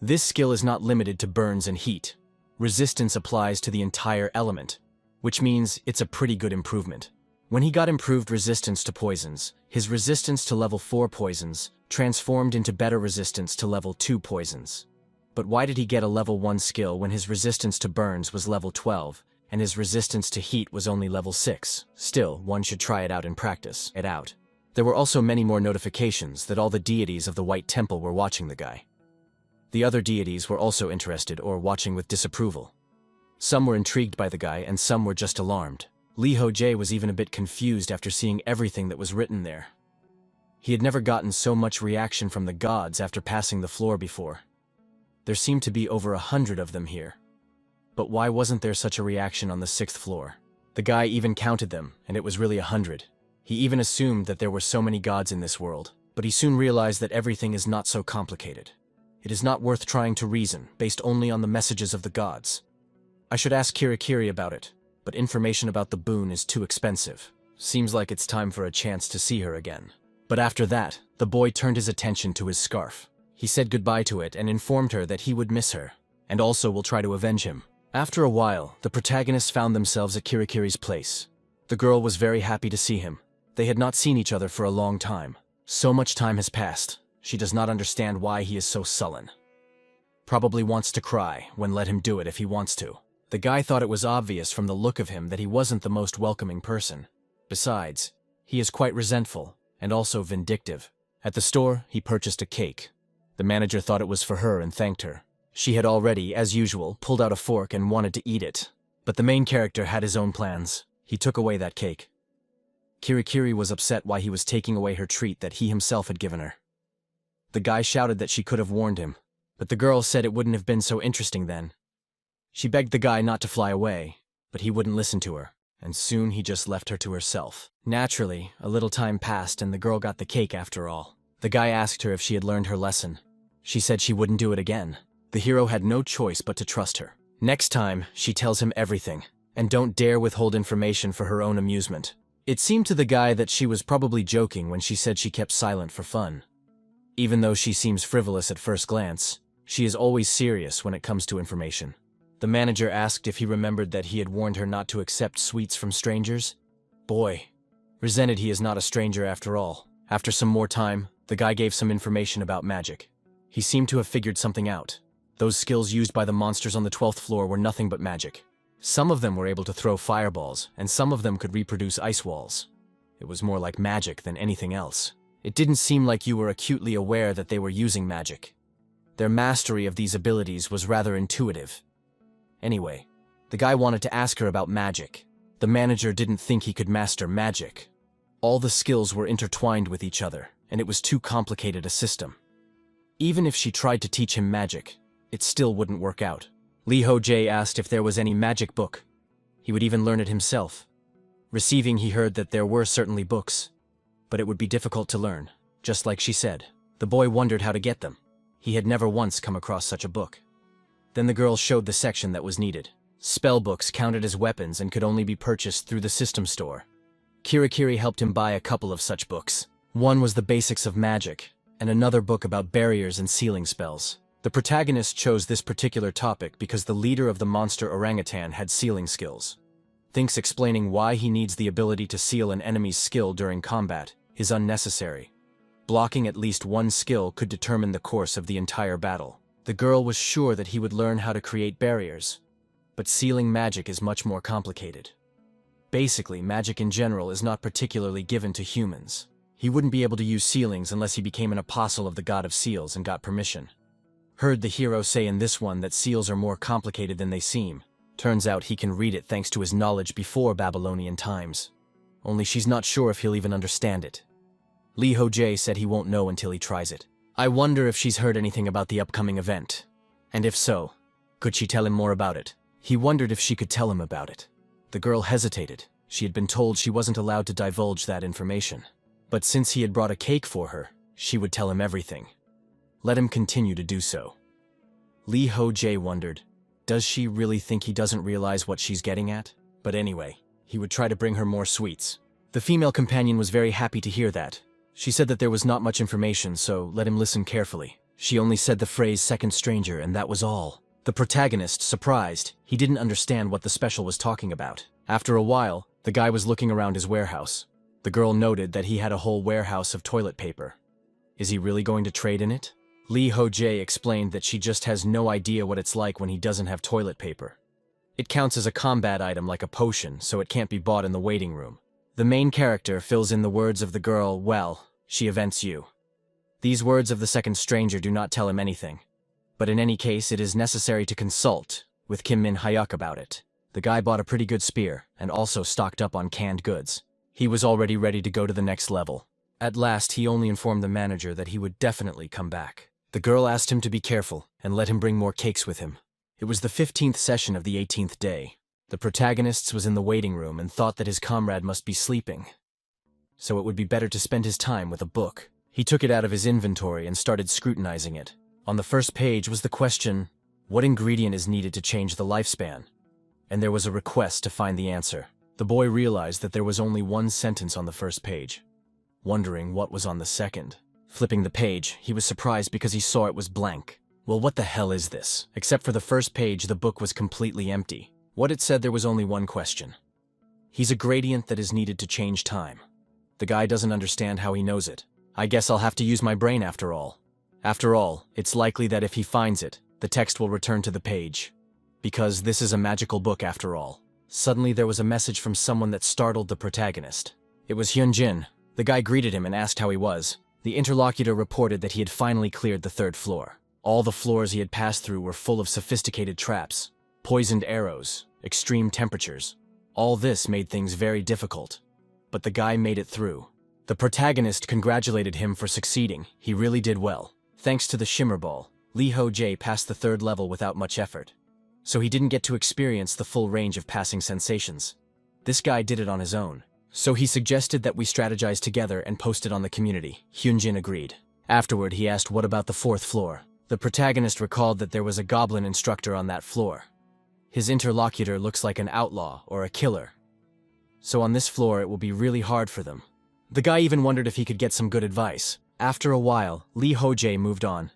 This skill is not limited to burns and heat. Resistance applies to the entire element, which means it's a pretty good improvement. When he got improved resistance to poisons, his resistance to level 4 poisons transformed into better resistance to level 2 poisons. But why did he get a level 1 skill when his resistance to burns was level 12, and his resistance to heat was only level 6? Still, one should try it out and practice it out. There were also many more notifications that all the deities of the White Temple were watching the guy. The other deities were also interested or watching with disapproval. Some were intrigued by the guy and some were just alarmed. Lee Ho-jae was even a bit confused after seeing everything that was written there. He had never gotten so much reaction from the gods after passing the floor before. There seemed to be over 100 of them here. But why wasn't there such a reaction on the 6th floor? The guy even counted them, and it was really 100. He even assumed that there were so many gods in this world, but he soon realized that everything is not so complicated. It is not worth trying to reason, based only on the messages of the gods. I should ask Kirikiri about it, but information about the boon is too expensive. Seems like it's time for a chance to see her again. But after that, the boy turned his attention to his scarf. He said goodbye to it and informed her that he would miss her, and also will try to avenge him. After a while, the protagonists found themselves at Kirikiri's place. The girl was very happy to see him. They had not seen each other for a long time. So much time has passed. She does not understand why he is so sullen. Probably wants to cry, when let him do it if he wants to. The guy thought it was obvious from the look of him that he wasn't the most welcoming person. Besides, he is quite resentful, and also vindictive. At the store, he purchased a cake. The manager thought it was for her and thanked her. She had already, as usual, pulled out a fork and wanted to eat it. But the main character had his own plans. He took away that cake. Kirikiri was upset why he was taking away her treat that he himself had given her. The guy shouted that she could have warned him, but the girl said it wouldn't have been so interesting then. She begged the guy not to fly away, but he wouldn't listen to her, and soon he just left her to herself. Naturally, a little time passed and the girl got the cake after all. The guy asked her if she had learned her lesson. She said she wouldn't do it again. The hero had no choice but to trust her. Next time, she tells him everything, and don't dare withhold information for her own amusement. It seemed to the guy that she was probably joking when she said she kept silent for fun. Even though she seems frivolous at first glance, she is always serious when it comes to information. The manager asked if he remembered that he had warned her not to accept sweets from strangers. Boy, resented he is not a stranger after all. After some more time, the guy gave some information about magic. He seemed to have figured something out. Those skills used by the monsters on the 12th floor were nothing but magic. Some of them were able to throw fireballs, and some of them could reproduce ice walls. It was more like magic than anything else. It didn't seem like you were acutely aware that they were using magic. Their mastery of these abilities was rather intuitive. Anyway, the guy wanted to ask her about magic. The manager didn't think he could master magic. All the skills were intertwined with each other, and it was too complicated a system. Even if she tried to teach him magic, it still wouldn't work out. Lee Ho-jae asked if there was any magic book. He would even learn it himself. Receiving, he heard that there were certainly books, but it would be difficult to learn, just like she said. The boy wondered how to get them. He had never once come across such a book. Then the girl showed the section that was needed. Spell books counted as weapons and could only be purchased through the system store. Kirikiri helped him buy a couple of such books. One was the basics of magic, and another book about barriers and sealing spells. The protagonist chose this particular topic because the leader of the monster orangutan had sealing skills. Thinks explaining why he needs the ability to seal an enemy's skill during combat is unnecessary. Blocking at least one skill could determine the course of the entire battle. The girl was sure that he would learn how to create barriers, but sealing magic is much more complicated. Basically, magic in general is not particularly given to humans. He wouldn't be able to use sealings unless he became an apostle of the god of seals and got permission. Heard the hero say in this one that seals are more complicated than they seem. Turns out he can read it thanks to his knowledge before Babylonian times. Only she's not sure if he'll even understand it. Lee Ho-jae said he won't know until he tries it. I wonder if she's heard anything about the upcoming event. And if so, could she tell him more about it? He wondered if she could tell him about it. The girl hesitated. She had been told she wasn't allowed to divulge that information. But since he had brought a cake for her, she would tell him everything. Let him continue to do so. Lee Ho-jae wondered, does she really think he doesn't realize what she's getting at? But anyway, he would try to bring her more sweets. The female companion was very happy to hear that. She said that there was not much information, so let him listen carefully. She only said the phrase second stranger, and that was all. The protagonist, surprised, he didn't understand what the special was talking about. After a while, the guy was looking around his warehouse. The girl noted that he had a whole warehouse of toilet paper. Is he really going to trade in it? Lee Ho-jae explained that she just has no idea what it's like when he doesn't have toilet paper. It counts as a combat item like a potion, so it can't be bought in the waiting room. The main character fills in the words of the girl, well, she events you. These words of the second stranger do not tell him anything. But in any case, it is necessary to consult with Kim Min Hyuk about it. The guy bought a pretty good spear, and also stocked up on canned goods. He was already ready to go to the next level. At last, he only informed the manager that he would definitely come back. The girl asked him to be careful, and let him bring more cakes with him. It was the 15th session of the 18th day. The protagonist was in the waiting room and thought that his comrade must be sleeping. So it would be better to spend his time with a book. He took it out of his inventory and started scrutinizing it. On the first page was the question, what ingredient is needed to change the lifespan? And there was a request to find the answer. The boy realized that there was only one sentence on the first page, wondering what was on the second. Flipping the page, he was surprised because he saw it was blank. Well, what the hell is this? Except for the first page, the book was completely empty. What it said, there was only one question. He's a gradient that is needed to change time. The guy doesn't understand how he knows it. I guess I'll have to use my brain after all. After all, it's likely that if he finds it, the text will return to the page. Because this is a magical book after all. Suddenly there was a message from someone that startled the protagonist. It was Hyunjin. The guy greeted him and asked how he was. The interlocutor reported that he had finally cleared the third floor. All the floors he had passed through were full of sophisticated traps, poisoned arrows, extreme temperatures. All this made things very difficult. But the guy made it through. The protagonist congratulated him for succeeding. He really did well. Thanks to the shimmer ball, Lee Ho-jae passed the third level without much effort. So he didn't get to experience the full range of passing sensations. This guy did it on his own. So he suggested that we strategize together and post it on the community. Hyunjin agreed. Afterward, he asked what about the fourth floor. The protagonist recalled that there was a goblin instructor on that floor. His interlocutor looks like an outlaw or a killer. So on this floor, it will be really hard for them. The guy even wondered if he could get some good advice. After a while, Lee Ho-jae moved on.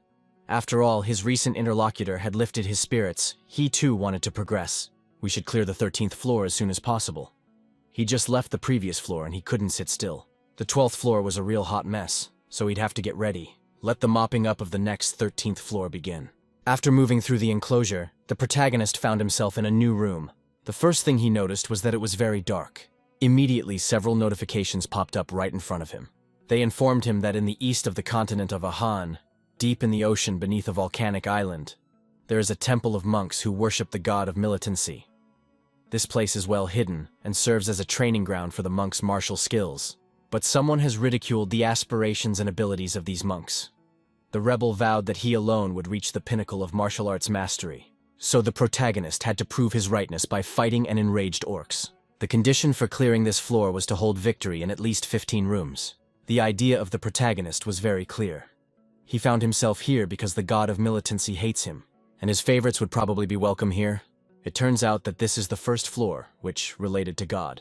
After all, his recent interlocutor had lifted his spirits. He too wanted to progress. We should clear the 13th floor as soon as possible. He just left the previous floor and he couldn't sit still. The 12th floor was a real hot mess, so he'd have to get ready. Let the mopping up of the next 13th floor begin. After moving through the enclosure, the protagonist found himself in a new room. The first thing he noticed was that it was very dark. Immediately, several notifications popped up right in front of him. They informed him that in the east of the continent of Ahan, deep in the ocean beneath a volcanic island, there is a temple of monks who worship the god of militancy. This place is well hidden and serves as a training ground for the monks' martial skills. But someone has ridiculed the aspirations and abilities of these monks. The rebel vowed that he alone would reach the pinnacle of martial arts mastery. So the protagonist had to prove his rightness by fighting an enraged orcs. The condition for clearing this floor was to hold victory in at least 15 rooms. The idea of the protagonist was very clear. He found himself here because the god of militancy hates him, and his favorites would probably be welcome here. It turns out that this is the first floor, which related to God.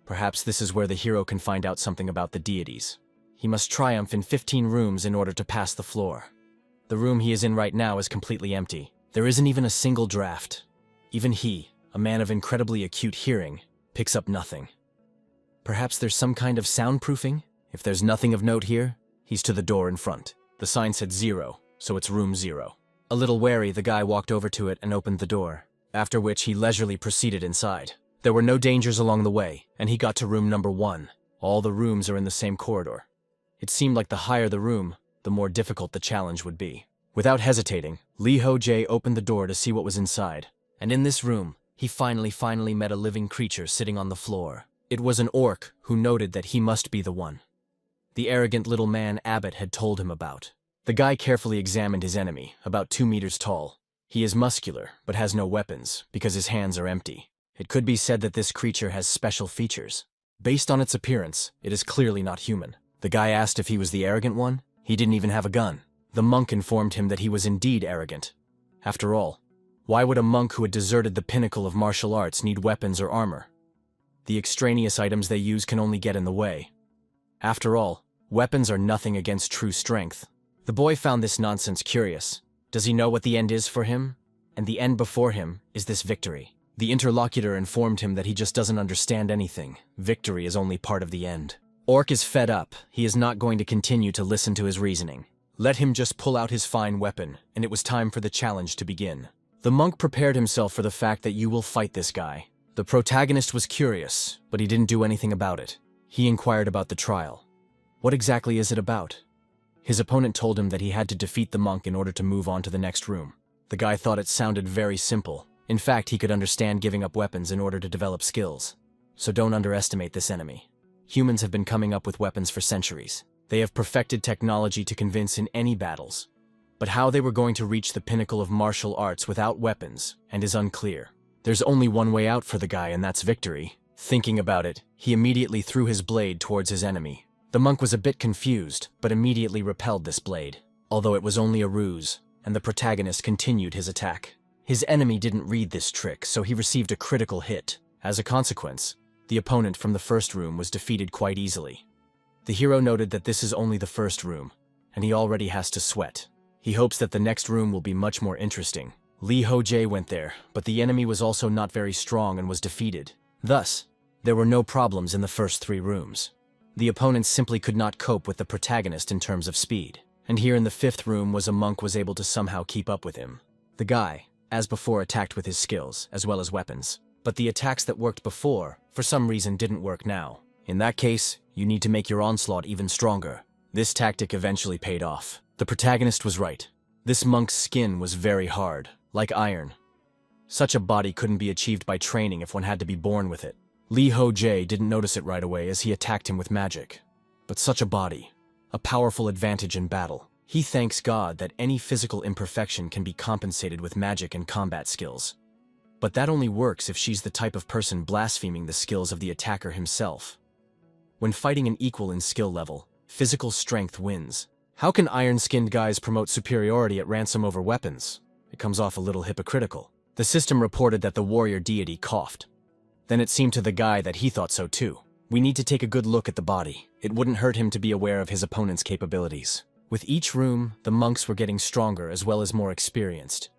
Perhaps this is where the hero can find out something about the deities. He must triumph in 15 rooms in order to pass the floor. The room he is in right now is completely empty. There isn't even a single draft. Even he, a man of incredibly acute hearing, picks up nothing. Perhaps there's some kind of soundproofing? If there's nothing of note here, he's to the door in front. The sign said 0, so it's room 0. A little wary, the guy walked over to it and opened the door, after which he leisurely proceeded inside. There were no dangers along the way, and he got to room number 1. All the rooms are in the same corridor. It seemed like the higher the room, the more difficult the challenge would be. Without hesitating, Lee Ho-jae opened the door to see what was inside. And in this room, he finally met a living creature sitting on the floor. It was an orc who noted that he must be the one the arrogant little man Abbott had told him about. The guy carefully examined his enemy, about 2 meters tall. He is muscular, but has no weapons, because his hands are empty. It could be said that this creature has special features. Based on its appearance, it is clearly not human. The guy asked if he was the arrogant one. He didn't even have a gun. The monk informed him that he was indeed arrogant. After all, why would a monk who had deserted the pinnacle of martial arts need weapons or armor? The extraneous items they use can only get in the way. After all, weapons are nothing against true strength. The boy found this nonsense curious. Does he know what the end is for him? And the end before him is this victory. The interlocutor informed him that he just doesn't understand anything. Victory is only part of the end. Orc is fed up. He is not going to continue to listen to his reasoning. Let him just pull out his fine weapon, and it was time for the challenge to begin. The monk prepared himself for the fact that you will fight this guy. The protagonist was curious, but he didn't do anything about it. He inquired about the trial. What exactly is it about? His opponent told him that he had to defeat the monk in order to move on to the next room. The guy thought it sounded very simple. In fact, he could understand giving up weapons in order to develop skills. So don't underestimate this enemy. Humans have been coming up with weapons for centuries. They have perfected technology to convince in any battles. But how they were going to reach the pinnacle of martial arts without weapons is unclear. There's only one way out for the guy, and that's victory. Thinking about it, he immediately threw his blade towards his enemy. The monk was a bit confused, but immediately repelled this blade, although it was only a ruse, and the protagonist continued his attack. His enemy didn't read this trick, so he received a critical hit. As a consequence, the opponent from the first room was defeated quite easily. The hero noted that this is only the first room, and he already has to sweat. He hopes that the next room will be much more interesting. Lee Ho-jae went there, but the enemy was also not very strong and was defeated. Thus, there were no problems in the first 3 rooms. The opponents simply could not cope with the protagonist in terms of speed. And here in the 5th room was a monk was able to somehow keep up with him. The guy, as before, attacked with his skills, as well as weapons. But the attacks that worked before, for some reason, didn't work now. In that case, you need to make your onslaught even stronger. This tactic eventually paid off. The protagonist was right. This monk's skin was very hard, like iron. Such a body couldn't be achieved by training if one had to be born with it. Lee Ho-jae didn't notice it right away as he attacked him with magic. But such a body, a powerful advantage in battle. He thanks God that any physical imperfection can be compensated with magic and combat skills. But that only works if she's the type of person blaspheming the skills of the attacker himself. When fighting an equal in skill level, physical strength wins. How can iron-skinned guys promote superiority at ransom over weapons? It comes off a little hypocritical. The system reported that the warrior deity coughed. Then it seemed to the guy that he thought so too. We need to take a good look at the body. It wouldn't hurt him to be aware of his opponent's capabilities. With each room, the monks were getting stronger as well as more experienced.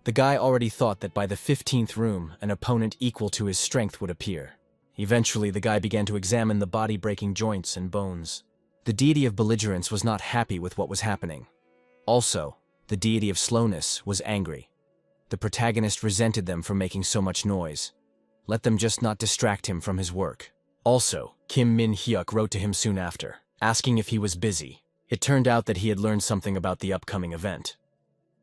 The guy already thought that by the 15th room, an opponent equal to his strength would appear. Eventually, the guy began to examine the body-breaking joints and bones. The deity of belligerence was not happy with what was happening. Also, the deity of slowness was angry. The protagonist resented them for making so much noise. Let them just not distract him from his work. Also, Kim Min-hyuk wrote to him soon after, asking if he was busy. It turned out that he had learned something about the upcoming event.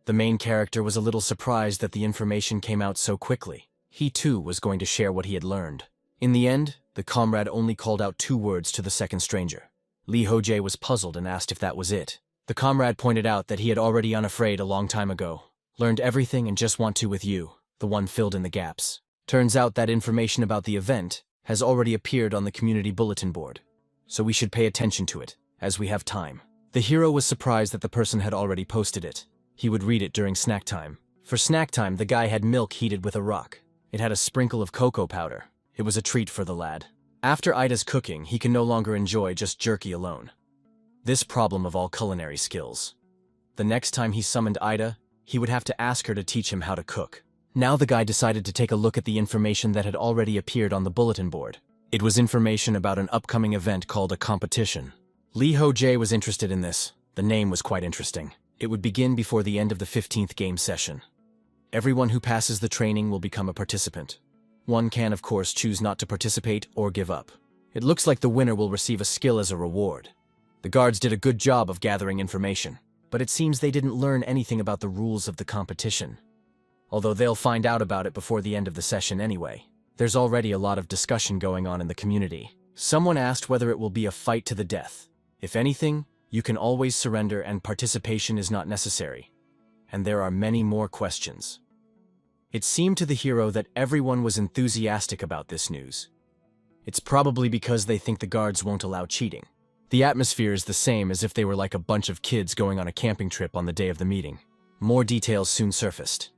The main character was a little surprised that the information came out so quickly. He too was going to share what he had learned. In the end, the comrade only called out 2 words to the second stranger. Lee Ho-jae was puzzled and asked if that was it. The comrade pointed out that he had already unafraid a long time ago. Learned everything and just want to with you, the one filled in the gaps. Turns out that information about the event has already appeared on the community bulletin board. So we should pay attention to it, as we have time. The hero was surprised that the person had already posted it. He would read it during snack time. For snack time, the guy had milk heated with a rock. It had a sprinkle of cocoa powder. It was a treat for the lad. After Ida's cooking, he can no longer enjoy just jerky alone. This problem of all culinary skills. The next time he summoned Ida, he would have to ask her to teach him how to cook. Now the guy decided to take a look at the information that had already appeared on the bulletin board. It was information about an upcoming event called a competition. Lee Ho-jae was interested in this. The name was quite interesting. It would begin before the end of the 15th game session. Everyone who passes the training will become a participant. One can, of course, choose not to participate or give up. It looks like the winner will receive a skill as a reward. The guards did a good job of gathering information, but it seems they didn't learn anything about the rules of the competition. Although they'll find out about it before the end of the session anyway. There's already a lot of discussion going on in the community. Someone asked whether it will be a fight to the death. If anything, you can always surrender and participation is not necessary. And there are many more questions. It seemed to the hero that everyone was enthusiastic about this news. It's probably because they think the guards won't allow cheating. The atmosphere is the same as if they were like a bunch of kids going on a camping trip on the day of the meeting. More details soon surfaced.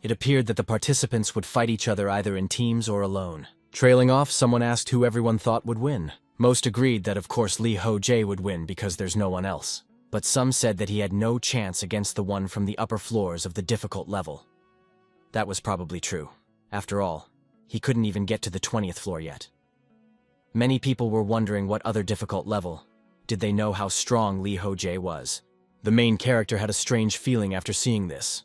It appeared that the participants would fight each other either in teams or alone. Trailing off, someone asked who everyone thought would win. Most agreed that of course Lee Ho-jae would win because there's no one else. But some said that he had no chance against the one from the upper floors of the difficult level. That was probably true. After all, he couldn't even get to the 20th floor yet. Many people were wondering what other difficult level. Did they know how strong Lee Ho-jae was? The main character had a strange feeling after seeing this.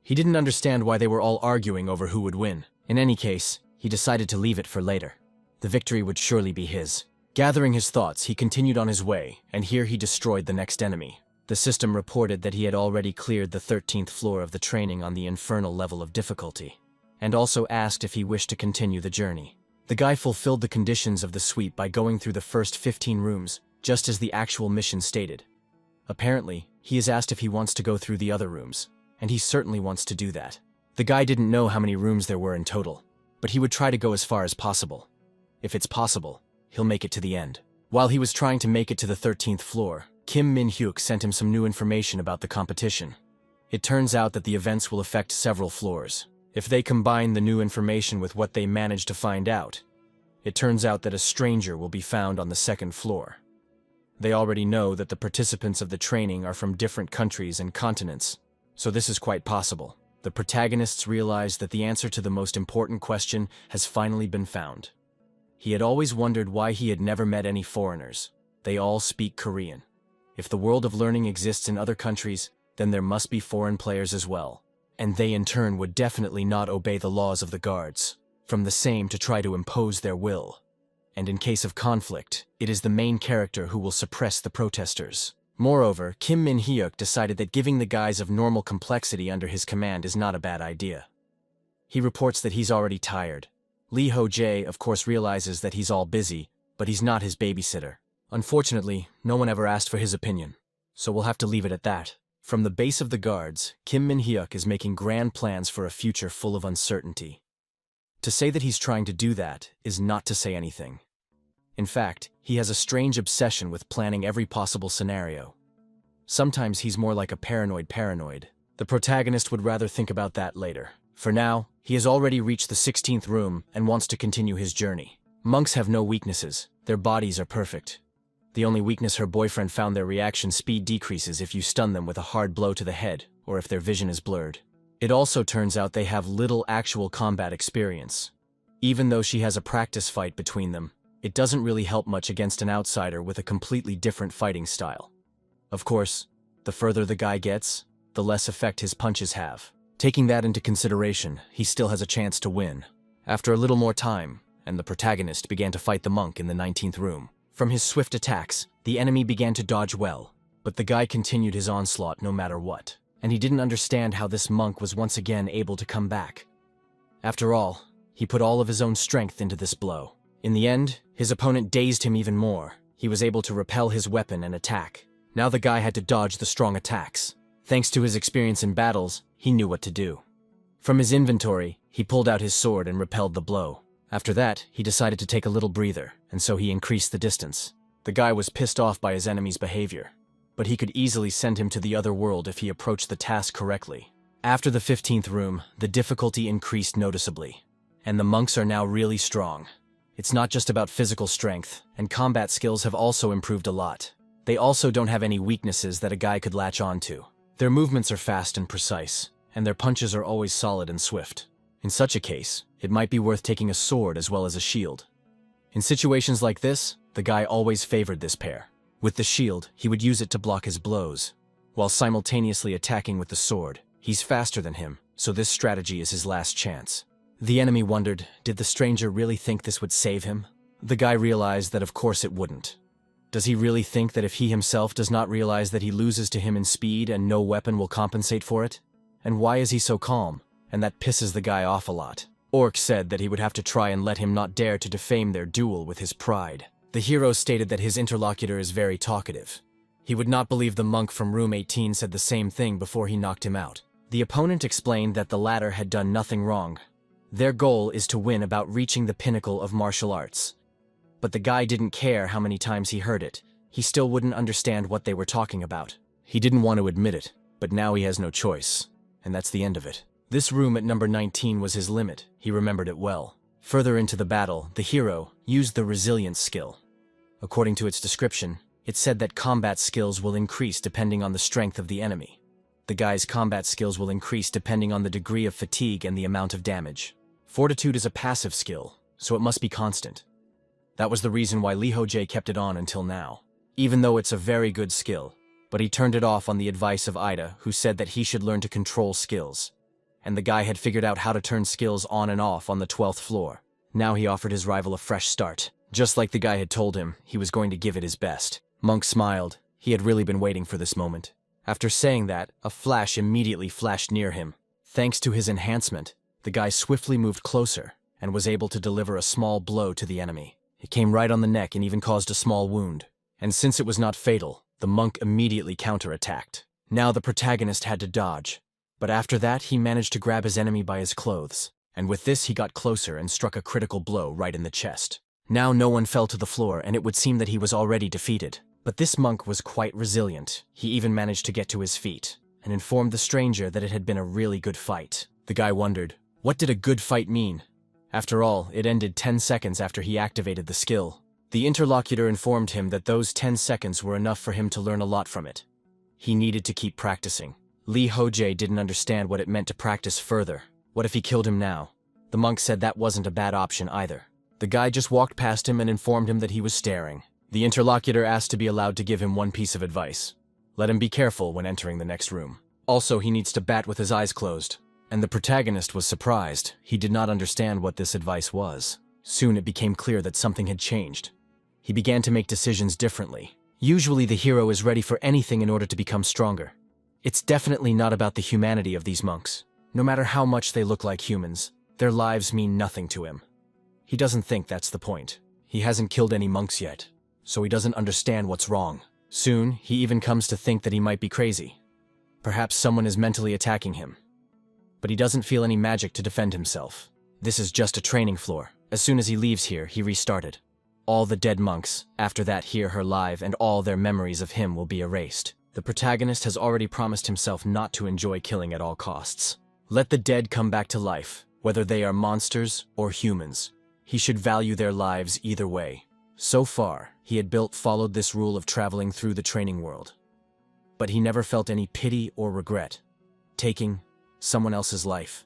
He didn't understand why they were all arguing over who would win. In any case, he decided to leave it for later. The victory would surely be his. Gathering his thoughts, he continued on his way, and here he destroyed the next enemy. The system reported that he had already cleared the 13th floor of the training on the infernal level of difficulty, and also asked if he wished to continue the journey. The guy fulfilled the conditions of the sweep by going through the first 15 rooms, just as the actual mission stated. Apparently, he is asked if he wants to go through the other rooms, and he certainly wants to do that. The guy didn't know how many rooms there were in total, but he would try to go as far as possible. If it's possible, he'll make it to the end. While he was trying to make it to the 13th floor, Kim Min-hyuk sent him some new information about the competition. It turns out that the events will affect several floors. If they combine the new information with what they managed to find out, it turns out that a stranger will be found on the 2nd floor. They already know that the participants of the training are from different countries and continents, so this is quite possible. The protagonists realize that the answer to the most important question has finally been found. He had always wondered why he had never met any foreigners. They all speak Korean. If the world of learning exists in other countries, then there must be foreign players as well. And they in turn would definitely not obey the laws of the guards, from the same to try to impose their will. and in case of conflict, it is the main character who will suppress the protesters. Moreover, Kim Min-hyuk decided that giving the guys of normal complexity under his command is not a bad idea. He reports that he's already tired. Lee Ho-jae, of course, realizes that he's all busy, but he's not his babysitter. Unfortunately, no one ever asked for his opinion, so we'll have to leave it at that. From the base of the guards, Kim Min-hyuk is making grand plans for a future full of uncertainty. To say that he's trying to do that is not to say anything. In fact, he has a strange obsession with planning every possible scenario. Sometimes he's more like a paranoid. The protagonist would rather think about that later. For now, he has already reached the 16th room and wants to continue his journey. Monks have no weaknesses. Their bodies are perfect. The only weakness her boyfriend found: their reaction speed decreases if you stun them with a hard blow to the head or if their vision is blurred. It also turns out they have little actual combat experience. Even though she has a practice fight between them, it doesn't really help much against an outsider with a completely different fighting style. Of course, the further the guy gets, the less effect his punches have. Taking that into consideration, he still has a chance to win. After a little more time, and the protagonist began to fight the monk in the 19th room. From his swift attacks, the enemy began to dodge well, but the guy continued his onslaught no matter what, and he didn't understand how this monk was once again able to come back. After all, he put all of his own strength into this blow. In the end, his opponent dazed him even more. He was able to repel his weapon and attack. Now the guy had to dodge the strong attacks. Thanks to his experience in battles, he knew what to do. From his inventory, he pulled out his sword and repelled the blow. After that, he decided to take a little breather, and so he increased the distance. The guy was pissed off by his enemy's behavior, but he could easily send him to the other world if he approached the task correctly. After the 15th room, the difficulty increased noticeably, and the monks are now really strong. It's not just about physical strength, and combat skills have also improved a lot. They also don't have any weaknesses that a guy could latch onto. Their movements are fast and precise, and their punches are always solid and swift. In such a case, it might be worth taking a sword as well as a shield. In situations like this, the guy always favored this pair. With the shield, he would use it to block his blows, while simultaneously attacking with the sword. He's faster than him, so this strategy is his last chance. The enemy wondered, did the stranger really think this would save him? The guy realized that of course it wouldn't. Does he really think that if he himself does not realize that he loses to him in speed and no weapon will compensate for it? And why is he so calm? And that pisses the guy off a lot. Orc said that he would have to try and let him not dare to defame their duel with his pride. The hero stated that his interlocutor is very talkative. He would not believe the monk from room 18 said the same thing before he knocked him out. The opponent explained that the latter had done nothing wrong. Their goal is to win about reaching the pinnacle of martial arts. But the guy didn't care how many times he heard it. He still wouldn't understand what they were talking about. He didn't want to admit it, but now he has no choice. And that's the end of it. This room at number 19 was his limit. He remembered it well. Further into the battle, the hero used the resilience skill. According to its description, it said that combat skills will increase depending on the strength of the enemy. The guy's combat skills will increase depending on the degree of fatigue and the amount of damage. Fortitude is a passive skill, so it must be constant. That was the reason why Lee Ho-jae kept it on until now. Even though it's a very good skill, but he turned it off on the advice of Ida, who said that he should learn to control skills. And the guy had figured out how to turn skills on and off on the 12th floor. Now he offered his rival a fresh start. Just like the guy had told him, he was going to give it his best. Monk smiled. He had really been waiting for this moment. After saying that, a flash immediately flashed near him. Thanks to his enhancement, the guy swiftly moved closer and was able to deliver a small blow to the enemy. It came right on the neck and even caused a small wound. And since it was not fatal, the monk immediately counterattacked. Now the protagonist had to dodge. But after that, he managed to grab his enemy by his clothes. And with this, he got closer and struck a critical blow right in the chest. Now no one fell to the floor, and it would seem that he was already defeated. But this monk was quite resilient. He even managed to get to his feet and informed the stranger that it had been a really good fight. The guy wondered, what did a good fight mean? After all, it ended 10 seconds after he activated the skill. The interlocutor informed him that those 10 seconds were enough for him to learn a lot from it. He needed to keep practicing. Lee Ho-jae didn't understand what it meant to practice further. What if he killed him now? The monk said that wasn't a bad option either. The guy just walked past him and informed him that he was staring. The interlocutor asked to be allowed to give him one piece of advice. Let him be careful when entering the next room. Also, he needs to bat with his eyes closed. And the protagonist was surprised. He did not understand what this advice was. Soon it became clear that something had changed. He began to make decisions differently. Usually the hero is ready for anything in order to become stronger. It's definitely not about the humanity of these monks. No matter how much they look like humans, their lives mean nothing to him. He doesn't think that's the point. He hasn't killed any monks yet, so he doesn't understand what's wrong. Soon, he even comes to think that he might be crazy. Perhaps someone is mentally attacking him. But he doesn't feel any magic to defend himself. This is just a training floor. As soon as he leaves here, he restarted. All the dead monks, after that, hear her live, and all their memories of him will be erased. The protagonist has already promised himself not to enjoy killing at all costs. Let the dead come back to life, whether they are monsters or humans. He should value their lives either way. So far, he had followed this rule of traveling through the training world. But he never felt any pity or regret, taking someone else's life.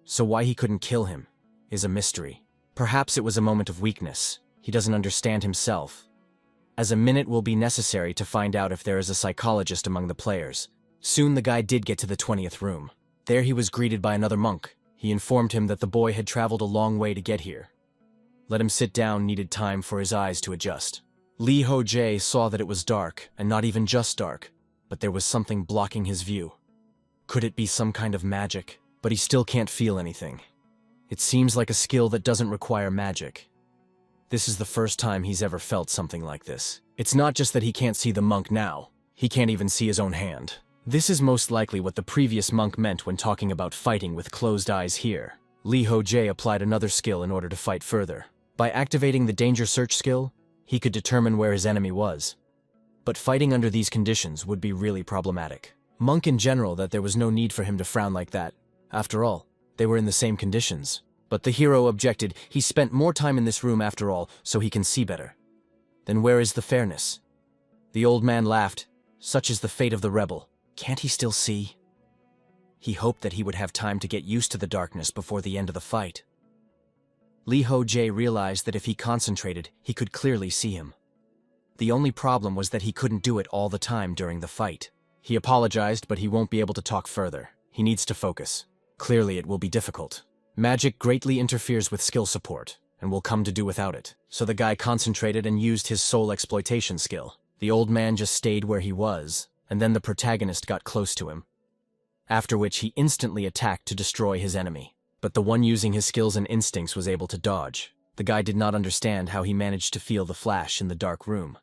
So why he couldn't kill him is a mystery. Perhaps it was a moment of weakness. He doesn't understand himself. As a minute will be necessary to find out if there is a psychologist among the players. Soon the guy did get to the 20th room. There he was greeted by another monk. He informed him that the boy had traveled a long way to get here. Let him sit down needed time for his eyes to adjust. Lee Ho-jae saw that it was dark, and not even just dark, but there was something blocking his view. Could it be some kind of magic? But he still can't feel anything. It seems like a skill that doesn't require magic. This is the first time he's ever felt something like this. It's not just that he can't see the monk now, he can't even see his own hand. This is most likely what the previous monk meant when talking about fighting with closed eyes here. Lee Ho-jae applied another skill in order to fight further. By activating the danger search skill, he could determine where his enemy was. But fighting under these conditions would be really problematic. Monk in general that there was no need for him to frown like that. After all, they were in the same conditions. But the hero objected. He spent more time in this room after all, so he can see better. Then where is the fairness? The old man laughed. Such is the fate of the rebel. Can't he still see? He hoped that he would have time to get used to the darkness before the end of the fight. Lee Ho-jae realized that if he concentrated, he could clearly see him. The only problem was that he couldn't do it all the time during the fight. He apologized, but he won't be able to talk further. He needs to focus. Clearly it will be difficult. Magic greatly interferes with skill support, and will come to do without it. So the guy concentrated and used his soul exploitation skill. The old man just stayed where he was, and then the protagonist got close to him. After which he instantly attacked to destroy his enemy. But the one using his skills and instincts was able to dodge. The guy did not understand how he managed to feel the flash in the dark room.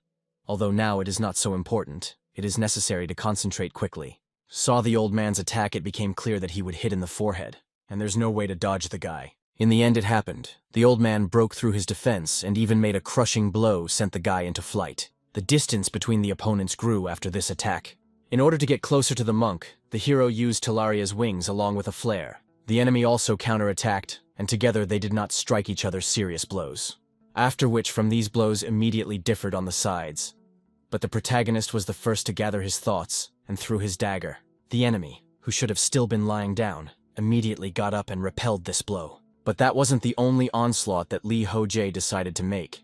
Although now it is not so important, it is necessary to concentrate quickly. Saw the old man's attack, it became clear that he would hit in the forehead, and there's no way to dodge the guy. In the end it happened. The old man broke through his defense and even made a crushing blow sent the guy into flight. The distance between the opponents grew after this attack. In order to get closer to the monk, the hero used Talaria's wings along with a flare. The enemy also counterattacked, and together they did not strike each other serious blows. After which from these blows immediately differed on the sides. But the protagonist was the first to gather his thoughts and threw his dagger. The enemy, who should have still been lying down, immediately got up and repelled this blow. But that wasn't the only onslaught that Lee Ho-jae decided to make.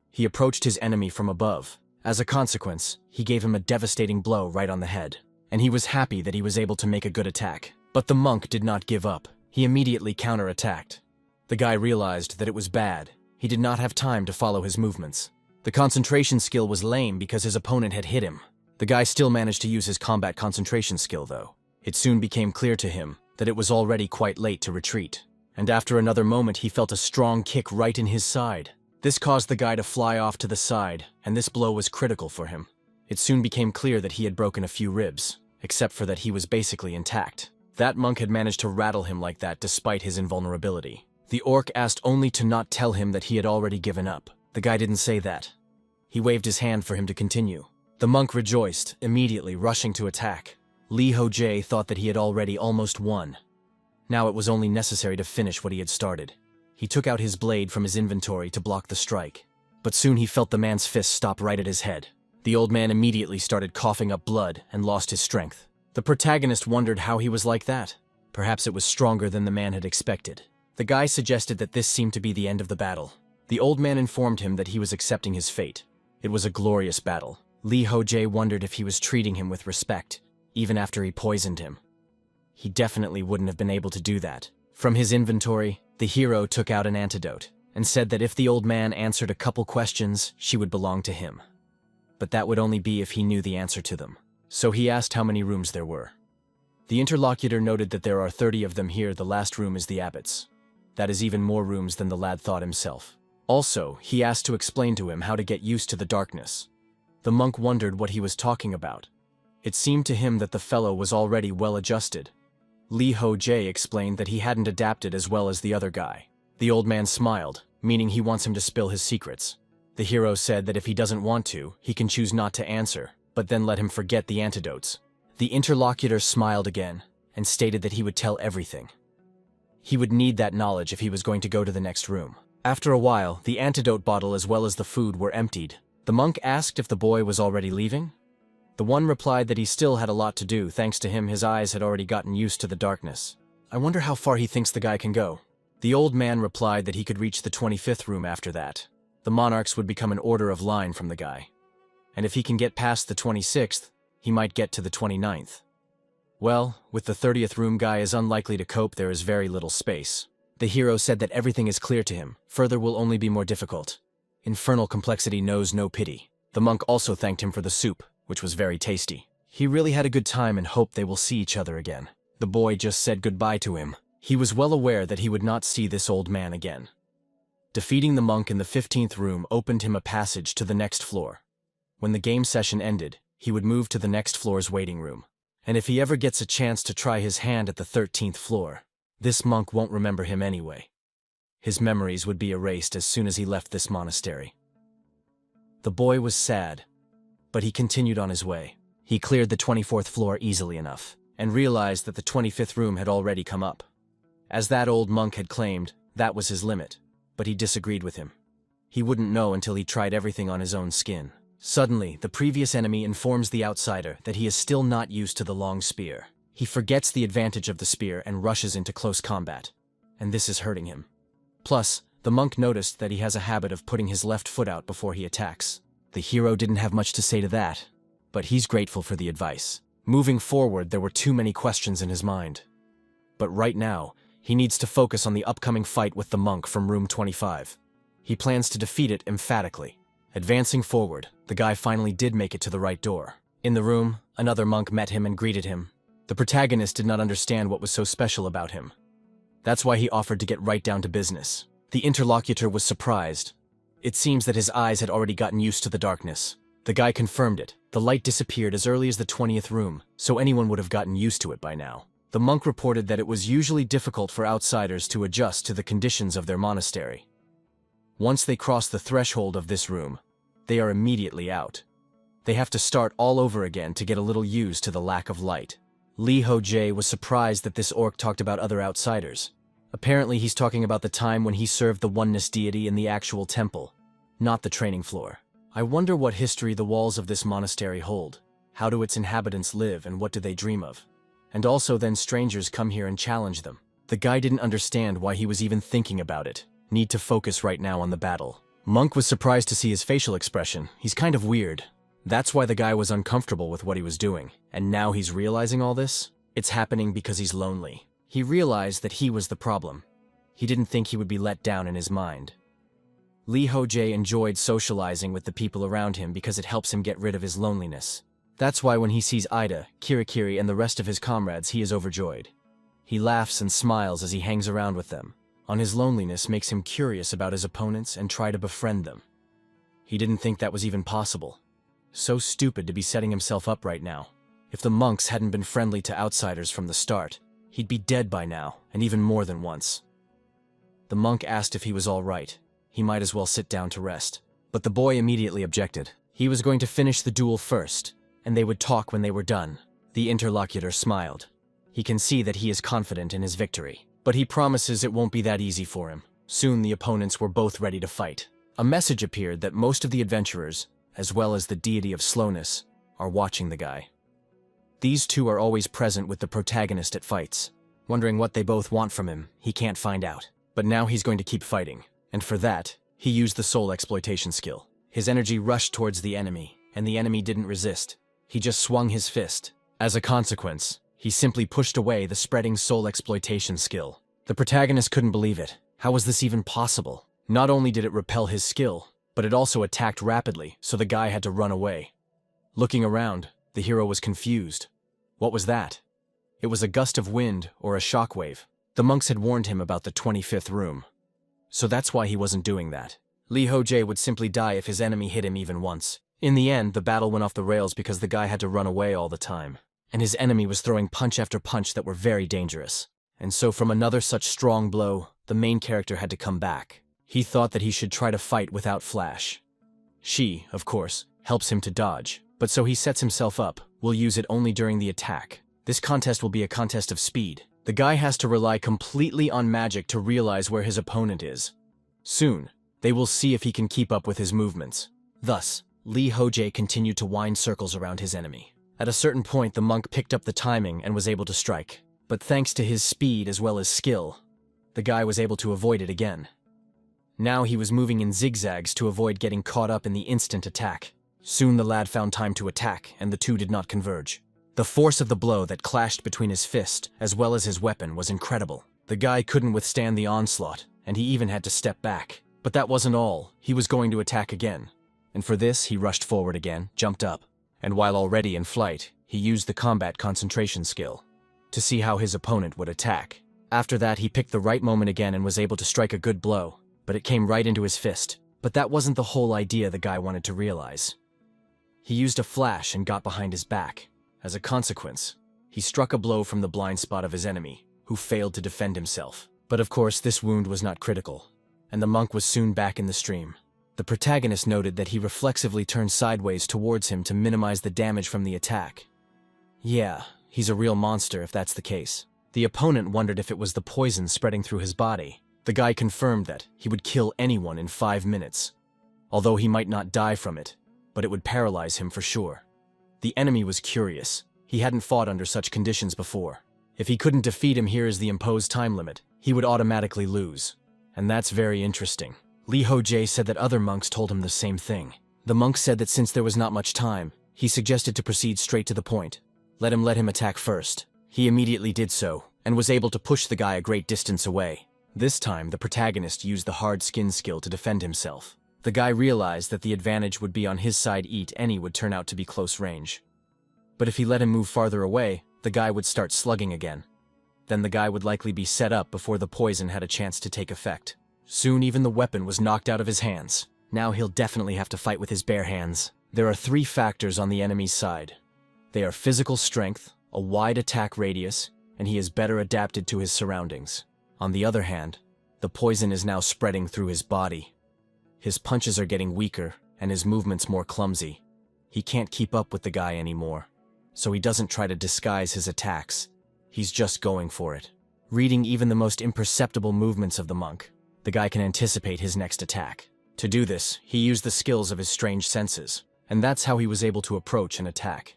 He approached his enemy from above. As a consequence, he gave him a devastating blow right on the head. And he was happy that he was able to make a good attack. But the monk did not give up. He immediately counterattacked. The guy realized that it was bad. He did not have time to follow his movements. The concentration skill was lame because his opponent had hit him. The guy still managed to use his combat concentration skill though. It soon became clear to him that it was already quite late to retreat. And after another moment he felt a strong kick right in his side. This caused the guy to fly off to the side, and this blow was critical for him. It soon became clear that he had broken a few ribs, except for that he was basically intact. That monk had managed to rattle him like that despite his invulnerability. The orc asked only to not tell him that he had already given up. The guy didn't say that. He waved his hand for him to continue. The monk rejoiced, immediately rushing to attack. Lee Ho-jae thought that he had already almost won. Now it was only necessary to finish what he had started. He took out his blade from his inventory to block the strike. But soon he felt the man's fist stop right at his head. The old man immediately started coughing up blood and lost his strength. The protagonist wondered how he was like that. Perhaps it was stronger than the man had expected. The guy suggested that this seemed to be the end of the battle. The old man informed him that he was accepting his fate. It was a glorious battle. Lee Ho-jae wondered if he was treating him with respect, even after he poisoned him. He definitely wouldn't have been able to do that. From his inventory, the hero took out an antidote and said that if the old man answered a couple questions, she would belong to him. But that would only be if he knew the answer to them. So he asked how many rooms there were. The interlocutor noted that there are 30 of them here. The last room is the abbot's. That is even more rooms than the lad thought himself. Also, he asked to explain to him how to get used to the darkness. The monk wondered what he was talking about. It seemed to him that the fellow was already well adjusted. Lee Ho-jae explained that he hadn't adapted as well as the other guy. The old man smiled, meaning he wants him to spill his secrets. The hero said that if he doesn't want to, he can choose not to answer, but then let him forget the antidotes. The interlocutor smiled again, and stated that he would tell everything. He would need that knowledge if he was going to go to the next room. After a while, the antidote bottle as well as the food were emptied. The monk asked if the boy was already leaving. The one replied that he still had a lot to do. Thanks to him, his eyes had already gotten used to the darkness. I wonder how far he thinks the guy can go. The old man replied that he could reach the 25th room after that. The monarchs would become an order of line from the guy. And if he can get past the 26th, he might get to the 29th. Well, with the 30th room guy is unlikely to cope, there is very little space. The hero said that everything is clear to him, further will only be more difficult. Infernal complexity knows no pity. The monk also thanked him for the soup, which was very tasty. He really had a good time and hoped they will see each other again. The boy just said goodbye to him. He was well aware that he would not see this old man again. Defeating the monk in the 15th room opened him a passage to the next floor. When the game session ended, he would move to the next floor's waiting room. And if he ever gets a chance to try his hand at the 13th floor, this monk won't remember him anyway. His memories would be erased as soon as he left this monastery. The boy was sad, but he continued on his way. He cleared the 24th floor easily enough, and realized that the 25th room had already come up. As that old monk had claimed, that was his limit, but he disagreed with him. He wouldn't know until he tried everything on his own skin. Suddenly, the previous enemy informs the outsider that he is still not used to the long spear. He forgets the advantage of the spear and rushes into close combat, and this is hurting him. Plus, the monk noticed that he has a habit of putting his left foot out before he attacks. The hero didn't have much to say to that, but he's grateful for the advice. Moving forward, there were too many questions in his mind. But right now, he needs to focus on the upcoming fight with the monk from room 25. He plans to defeat it emphatically. Advancing forward, the guy finally did make it to the right door. In the room, another monk met him and greeted him. The protagonist did not understand what was so special about him. That's why he offered to get right down to business. The interlocutor was surprised. It seems that his eyes had already gotten used to the darkness. The guy confirmed it. The light disappeared as early as the 20th room, so anyone would have gotten used to it by now. The monk reported that it was usually difficult for outsiders to adjust to the conditions of their monastery. Once they cross the threshold of this room, they are immediately out. They have to start all over again to get a little used to the lack of light. Lee Ho-jae was surprised that this orc talked about other outsiders. Apparently he's talking about the time when he served the oneness deity in the actual temple, not the training floor. I wonder what history the walls of this monastery hold. How do its inhabitants live and what do they dream of? And also then strangers come here and challenge them. The guy didn't understand why he was even thinking about it. Need to focus right now on the battle. Monk was surprised to see his facial expression. He's kind of weird. That's why the guy was uncomfortable with what he was doing. And now he's realizing all this? It's happening because he's lonely. He realized that he was the problem. He didn't think he would be let down in his mind. Lee Ho-jae enjoyed socializing with the people around him because it helps him get rid of his loneliness. That's why when he sees Ida, Kirikiri, and the rest of his comrades, he is overjoyed. He laughs and smiles as he hangs around with them. On his loneliness makes him curious about his opponents and try to befriend them. He didn't think that was even possible. So stupid to be setting himself up right now. If the monks hadn't been friendly to outsiders from the start, he'd be dead by now, and even more than once. The monk asked if he was all right. He might as well sit down to rest. But the boy immediately objected. He was going to finish the duel first, and they would talk when they were done. The interlocutor smiled. He can see that he is confident in his victory, but he promises it won't be that easy for him. Soon the opponents were both ready to fight. A message appeared that most of the adventurers, as well as the deity of slowness, are watching the guy. These two are always present with the protagonist at fights. Wondering what they both want from him, he can't find out. But now he's going to keep fighting, and for that, he used the soul exploitation skill. His energy rushed towards the enemy, and the enemy didn't resist. He just swung his fist. As a consequence, he simply pushed away the spreading soul exploitation skill. The protagonist couldn't believe it. How was this even possible? Not only did it repel his skill, but it also attacked rapidly, so the guy had to run away. Looking around, the hero was confused. What was that? It was a gust of wind or a shockwave. The monks had warned him about the 25th room. So that's why he wasn't doing that. Lee Ho-jae would simply die if his enemy hit him even once. In the end, the battle went off the rails because the guy had to run away all the time. And his enemy was throwing punch after punch that were very dangerous. And so from another such strong blow, the main character had to come back. He thought that he should try to fight without Flash. She, of course, helps him to dodge. But so he sets himself up, will use it only during the attack. This contest will be a contest of speed. The guy has to rely completely on magic to realize where his opponent is. Soon, they will see if he can keep up with his movements. Thus, Lee Ho-jae continued to wind circles around his enemy. At a certain point, the monk picked up the timing and was able to strike. But thanks to his speed as well as skill, the guy was able to avoid it again. Now he was moving in zigzags to avoid getting caught up in the instant attack. Soon the lad found time to attack, and the two did not converge. The force of the blow that clashed between his fist, as well as his weapon, was incredible. The guy couldn't withstand the onslaught, and he even had to step back. But that wasn't all. He was going to attack again. And for this, he rushed forward again, jumped up, and while already in flight, he used the combat concentration skill to see how his opponent would attack. After that, he picked the right moment again and was able to strike a good blow, but it came right into his fist. But that wasn't the whole idea the guy wanted to realize. He used a flash and got behind his back. As a consequence, he struck a blow from the blind spot of his enemy, who failed to defend himself. But of course, this wound was not critical, and the monk was soon back in the stream. The protagonist noted that he reflexively turned sideways towards him to minimize the damage from the attack. Yeah, he's a real monster if that's the case. The opponent wondered if it was the poison spreading through his body. The guy confirmed that he would kill anyone in 5 minutes, although he might not die from it, but it would paralyze him for sure. The enemy was curious. He hadn't fought under such conditions before. If he couldn't defeat him here as the imposed time limit, he would automatically lose. And that's very interesting. Lee Ho-jae said that other monks told him the same thing. The monk said that since there was not much time, he suggested to proceed straight to the point. Let him attack first. He immediately did so, and was able to push the guy a great distance away. This time, the protagonist used the hard skin skill to defend himself. The guy realized that the advantage would be on his side. Any would turn out to be close range. But if he let him move farther away, the guy would start slugging again. Then the guy would likely be set up before the poison had a chance to take effect. Soon even the weapon was knocked out of his hands. Now he'll definitely have to fight with his bare hands. There are 3 factors on the enemy's side. They are physical strength, a wide attack radius, and he is better adapted to his surroundings. On the other hand, the poison is now spreading through his body. His punches are getting weaker, and his movements more clumsy. He can't keep up with the guy anymore, so he doesn't try to disguise his attacks. He's just going for it. Reading even the most imperceptible movements of the monk, the guy can anticipate his next attack. To do this, he used the skills of his strange senses, and that's how he was able to approach and attack.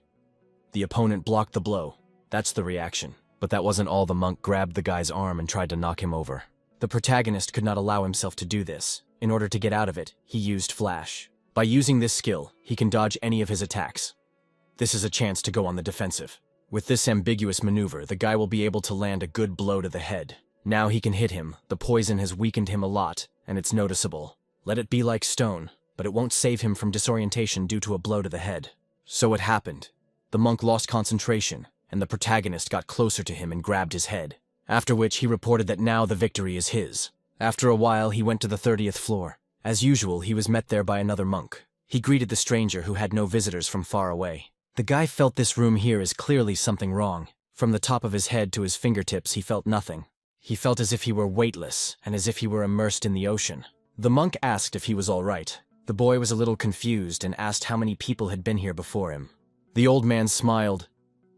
The opponent blocked the blow. That's the reaction. But that wasn't all. The monk grabbed the guy's arm and tried to knock him over. The protagonist could not allow himself to do this. In order to get out of it, he used Flash. By using this skill, he can dodge any of his attacks. This is a chance to go on the defensive. With this ambiguous maneuver, the guy will be able to land a good blow to the head. Now he can hit him. The poison has weakened him a lot, and it's noticeable. Let it be like stone, but it won't save him from disorientation due to a blow to the head. So it happened. The monk lost concentration, and the protagonist got closer to him and grabbed his head. After which he reported that now the victory is his. After a while, he went to the 30th floor. As usual, he was met there by another monk. He greeted the stranger who had no visitors from far away. The guy felt this room here is clearly something wrong. From the top of his head to his fingertips, he felt nothing. He felt as if he were weightless and as if he were immersed in the ocean. The monk asked if he was all right. The boy was a little confused and asked how many people had been here before him. The old man smiled.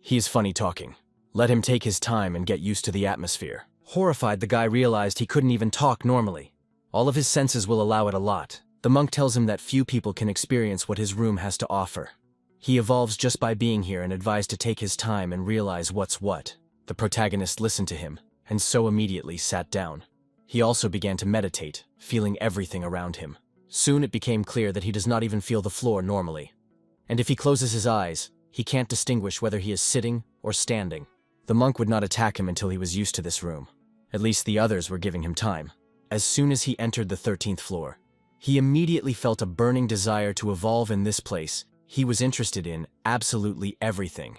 He is funny talking. Let him take his time and get used to the atmosphere. Horrified, the guy realized he couldn't even talk normally. All of his senses will allow it a lot. The monk tells him that few people can experience what his room has to offer. He evolves just by being here and advised to take his time and realize what's what. The protagonist listened to him, and so immediately sat down. He also began to meditate, feeling everything around him. Soon it became clear that he does not even feel the floor normally. And if he closes his eyes, he can't distinguish whether he is sitting or standing. The monk would not attack him until he was used to this room. At least the others were giving him time. as soon as he entered the 13th floor. He immediately felt a burning desire to evolve in this place. He was interested in absolutely everything.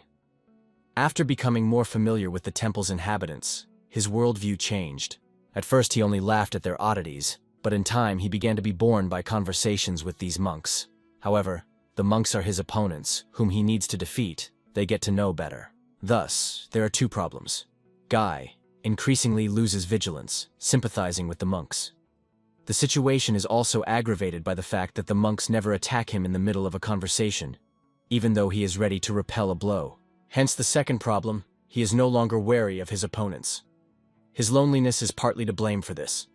After becoming more familiar with the temple's inhabitants, his worldview changed. At first he only laughed at their oddities, but in time he began to be bored by conversations with these monks. However, the monks are his opponents, whom he needs to defeat. They get to know better. Thus, there are two problems. Guy increasingly loses vigilance, sympathizing with the monks. The situation is also aggravated by the fact that the monks never attack him in the middle of a conversation, even though he is ready to repel a blow. Hence the second problem, he is no longer wary of his opponents. His loneliness is partly to blame for this.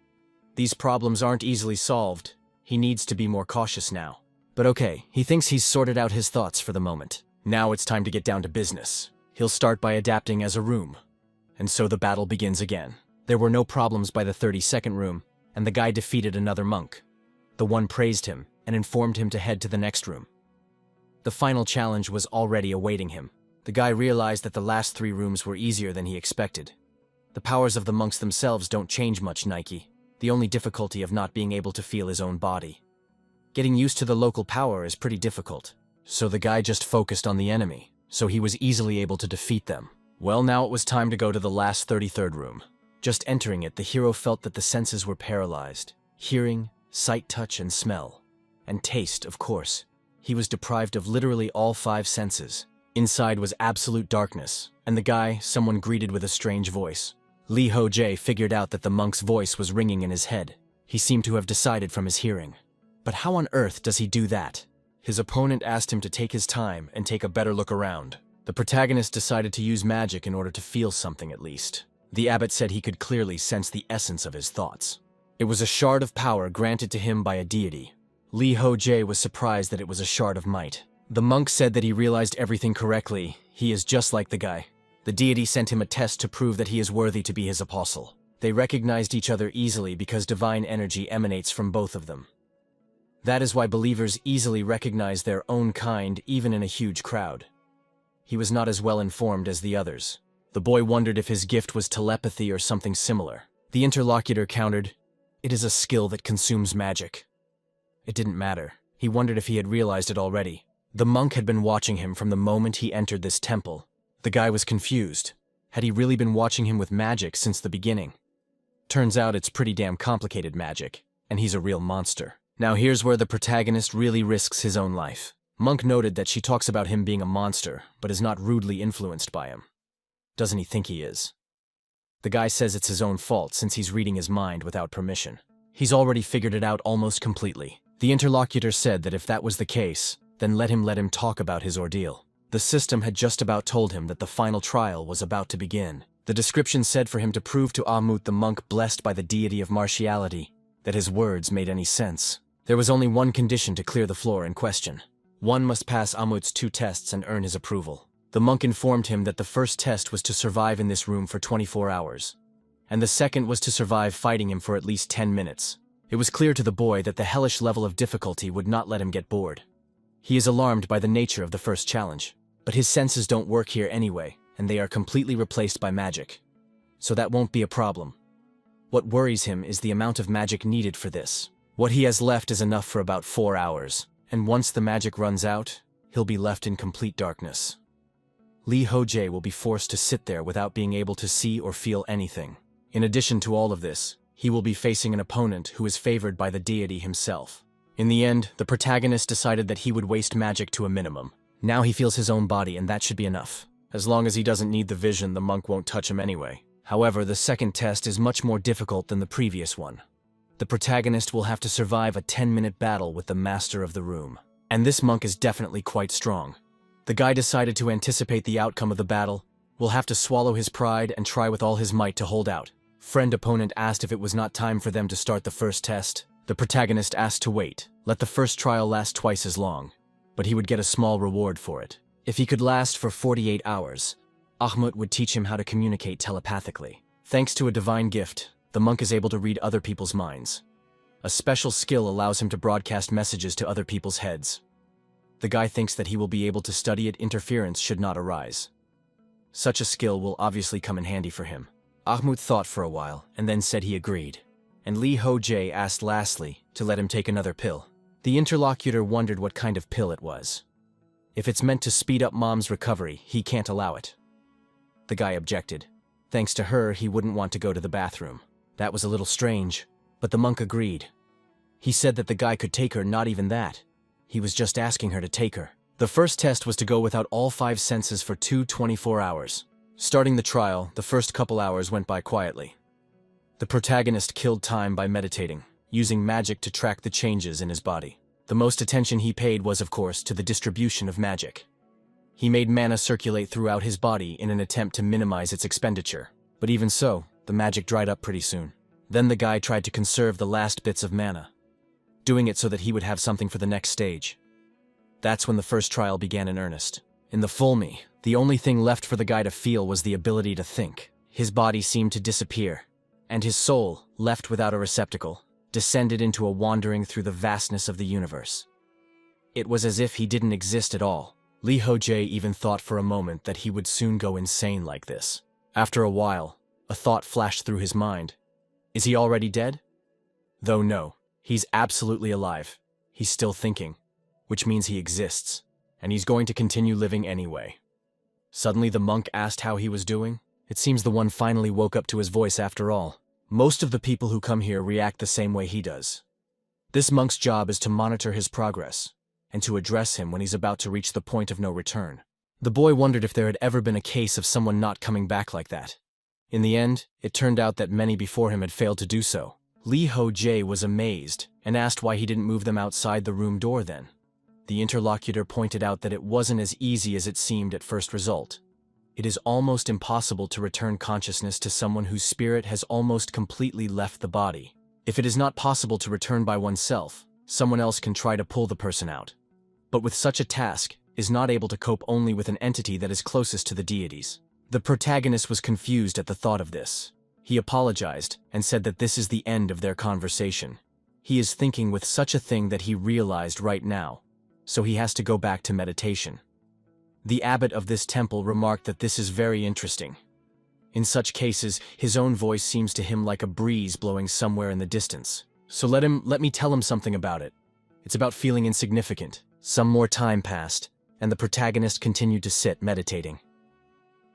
These problems aren't easily solved. He needs to be more cautious now. But okay, he thinks he's sorted out his thoughts for the moment. Now it's time to get down to business. He'll start by adapting as a room. And so the battle begins again. There were no problems by the 32nd room, and the guy defeated another monk. The one praised him and informed him to head to the next room. The final challenge was already awaiting him. The guy realized that the last 3 rooms were easier than he expected. The powers of the monks themselves don't change much, Nike. The only difficulty of not being able to feel his own body. Getting used to the local power is pretty difficult. So the guy just focused on the enemy, so he was easily able to defeat them. Well, now it was time to go to the last 33rd room. Just entering it, the hero felt that the senses were paralyzed. Hearing, sight, touch, and smell. And taste, of course. He was deprived of literally all 5 senses. Inside was absolute darkness, and the guy, someone greeted with a strange voice. Lee Ho-jae figured out that the monk's voice was ringing in his head. He seemed to have decided from his hearing. But how on earth does he do that? His opponent asked him to take his time and take a better look around. The protagonist decided to use magic in order to feel something at least. The abbot said he could clearly sense the essence of his thoughts. It was a shard of power granted to him by a deity. Lee Ho-jae was surprised that it was a shard of might. The monk said that he realized everything correctly. He is just like the guy. The deity sent him a test to prove that he is worthy to be his apostle. They recognized each other easily because divine energy emanates from both of them. That is why believers easily recognize their own kind even in a huge crowd. He was not as well informed as the others. The boy wondered if his gift was telepathy or something similar. The interlocutor countered, "It is a skill that consumes magic." It didn't matter. He wondered if he had realized it already. The monk had been watching him from the moment he entered this temple. The guy was confused. Had he really been watching him with magic since the beginning? Turns out it's pretty damn complicated magic, and he's a real monster. Now here's where the protagonist really risks his own life. Monk noted that she talks about him being a monster, but is not rudely influenced by him. Doesn't he think he is? The guy says it's his own fault since he's reading his mind without permission. He's already figured it out almost completely. The interlocutor said that if that was the case, then let him talk about his ordeal. The system had just about told him that the final trial was about to begin. The description said for him to prove to Ahmut, the monk blessed by the deity of martiality, that his words made any sense. There was only one condition to clear the floor in question. One must pass Ahmut's 2 tests and earn his approval. The monk informed him that the first test was to survive in this room for 24 hours, and the second was to survive fighting him for at least 10 minutes. It was clear to the boy that the hellish level of difficulty would not let him get bored. He is alarmed by the nature of the first challenge, but his senses don't work here anyway, and they are completely replaced by magic. So that won't be a problem. What worries him is the amount of magic needed for this. What he has left is enough for about 4 hours, and once the magic runs out, he'll be left in complete darkness. Lee Ho-jae will be forced to sit there without being able to see or feel anything. In addition to all of this, he will be facing an opponent who is favored by the deity himself. In the end, the protagonist decided that he would waste magic to a minimum. Now he feels his own body, and that should be enough. As long as he doesn't need the vision, the monk won't touch him anyway. However, the second test is much more difficult than the previous one. The protagonist will have to survive a 10-minute battle with the master of the room. And this monk is definitely quite strong. The guy decided to anticipate the outcome of the battle, will have to swallow his pride and try with all his might to hold out. Friend opponent asked if it was not time for them to start the first test. The protagonist asked to wait, let the first trial last twice as long, but he would get a small reward for it. If he could last for 48 hours, Ahmut would teach him how to communicate telepathically. Thanks to a divine gift, the monk is able to read other people's minds. A special skill allows him to broadcast messages to other people's heads. The guy thinks that he will be able to study it. Interference should not arise. Such a skill will obviously come in handy for him. Ahmut thought for a while, and then said he agreed. and Lee Ho-jae asked lastly to let him take another pill. The interlocutor wondered what kind of pill it was. If it's meant to speed up Mom's recovery, he can't allow it. The guy objected. Thanks to her, he wouldn't want to go to the bathroom. That was a little strange, but the monk agreed. He said that the guy could take her, not even that. He was just asking her to take her. The first test was to go without all 5 senses for 24 hours. Starting the trial, the first couple hours went by quietly. The protagonist killed time by meditating, using magic to track the changes in his body. The most attention he paid was, of course, to the distribution of magic. He made mana circulate throughout his body in an attempt to minimize its expenditure. But even so, the magic dried up pretty soon. Then the guy tried to conserve the last bits of mana, doing it so that he would have something for the next stage. That's when the first trial began in earnest. In the full me, the only thing left for the guy to feel was the ability to think. His body seemed to disappear, and his soul, left without a receptacle, descended into a wandering through the vastness of the universe. It was as if he didn't exist at all. Lee Ho-jae even thought for a moment that he would soon go insane like this. After a while, a thought flashed through his mind. Is he already dead? Though no, he's absolutely alive. He's still thinking, which means he exists, and he's going to continue living anyway. Suddenly the monk asked how he was doing. It seems the one finally woke up to his voice after all. Most of the people who come here react the same way he does. This monk's job is to monitor his progress, and to address him when he's about to reach the point of no return. The boy wondered if there had ever been a case of someone not coming back like that. In the end, it turned out that many before him had failed to do so. Lee Ho-jae was amazed and asked why he didn't move them outside the room door then. The interlocutor pointed out that it wasn't as easy as it seemed at first result. It is almost impossible to return consciousness to someone whose spirit has almost completely left the body. If it is not possible to return by oneself, someone else can try to pull the person out. But with such a task, is not able to cope only with an entity that is closest to the deities. The protagonist was confused at the thought of this. He apologized and said that this is the end of their conversation. He is thinking with such a thing that he realized right now, so he has to go back to meditation. The abbot of this temple remarked that this is very interesting. In such cases, his own voice seems to him like a breeze blowing somewhere in the distance. So let me tell him something about it. It's about feeling insignificant. Some more time passed, and the protagonist continued to sit meditating.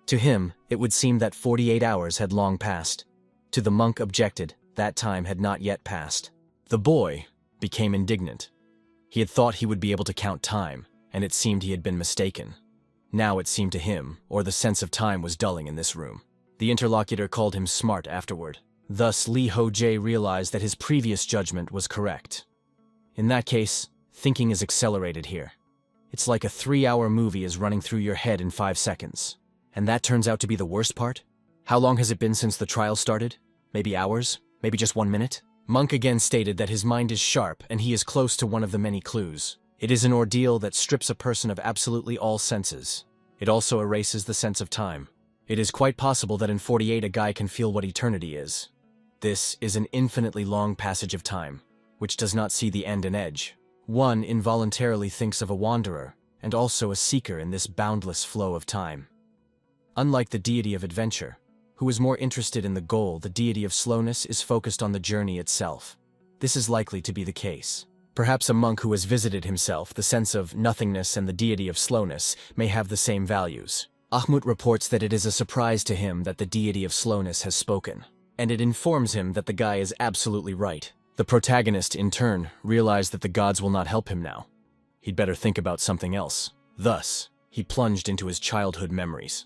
To him, it would seem that 48 hours had long passed. To the monk objected, that time had not yet passed. The boy became indignant. He had thought he would be able to count time, and it seemed he had been mistaken. Now it seemed to him, or the sense of time was dulling in this room. The interlocutor called him smart afterward. Thus, Lee Ho-jae realized that his previous judgment was correct. In that case, thinking is accelerated here. It's like a 3-hour movie is running through your head in 5 seconds. And that turns out to be the worst part? How long has it been since the trial started? Maybe hours? Maybe just 1 minute? Monk again stated that his mind is sharp and he is close to one of the many clues. It is an ordeal that strips a person of absolutely all senses. It also erases the sense of time. It is quite possible that in 48 a guy can feel what eternity is. This is an infinitely long passage of time, which does not see the end and edge. One involuntarily thinks of a wanderer, and also a seeker in this boundless flow of time. Unlike the deity of adventure, who is more interested in the goal, the deity of slowness is focused on the journey itself. This is likely to be the case. Perhaps a monk who has visited himself, the sense of nothingness and the deity of slowness may have the same values. Ahmut reports that it is a surprise to him that the deity of slowness has spoken, and it informs him that the guy is absolutely right. The protagonist, in turn, realized that the gods will not help him now. He'd better think about something else. Thus, he plunged into his childhood memories.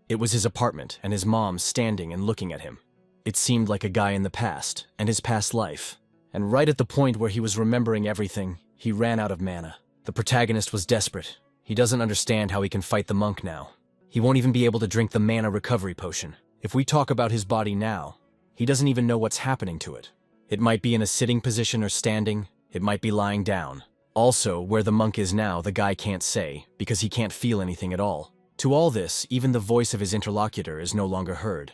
It was his apartment and his mom standing and looking at him. It seemed like a guy in the past and his past life. And right at the point where he was remembering everything, he ran out of mana. The protagonist was desperate. He doesn't understand how he can fight the monk now. He won't even be able to drink the mana recovery potion. If we talk about his body now, he doesn't even know what's happening to it. It might be in a sitting position or standing. It might be lying down. Also, where the monk is now, the guy can't say, because he can't feel anything at all. To all this, even the voice of his interlocutor is no longer heard,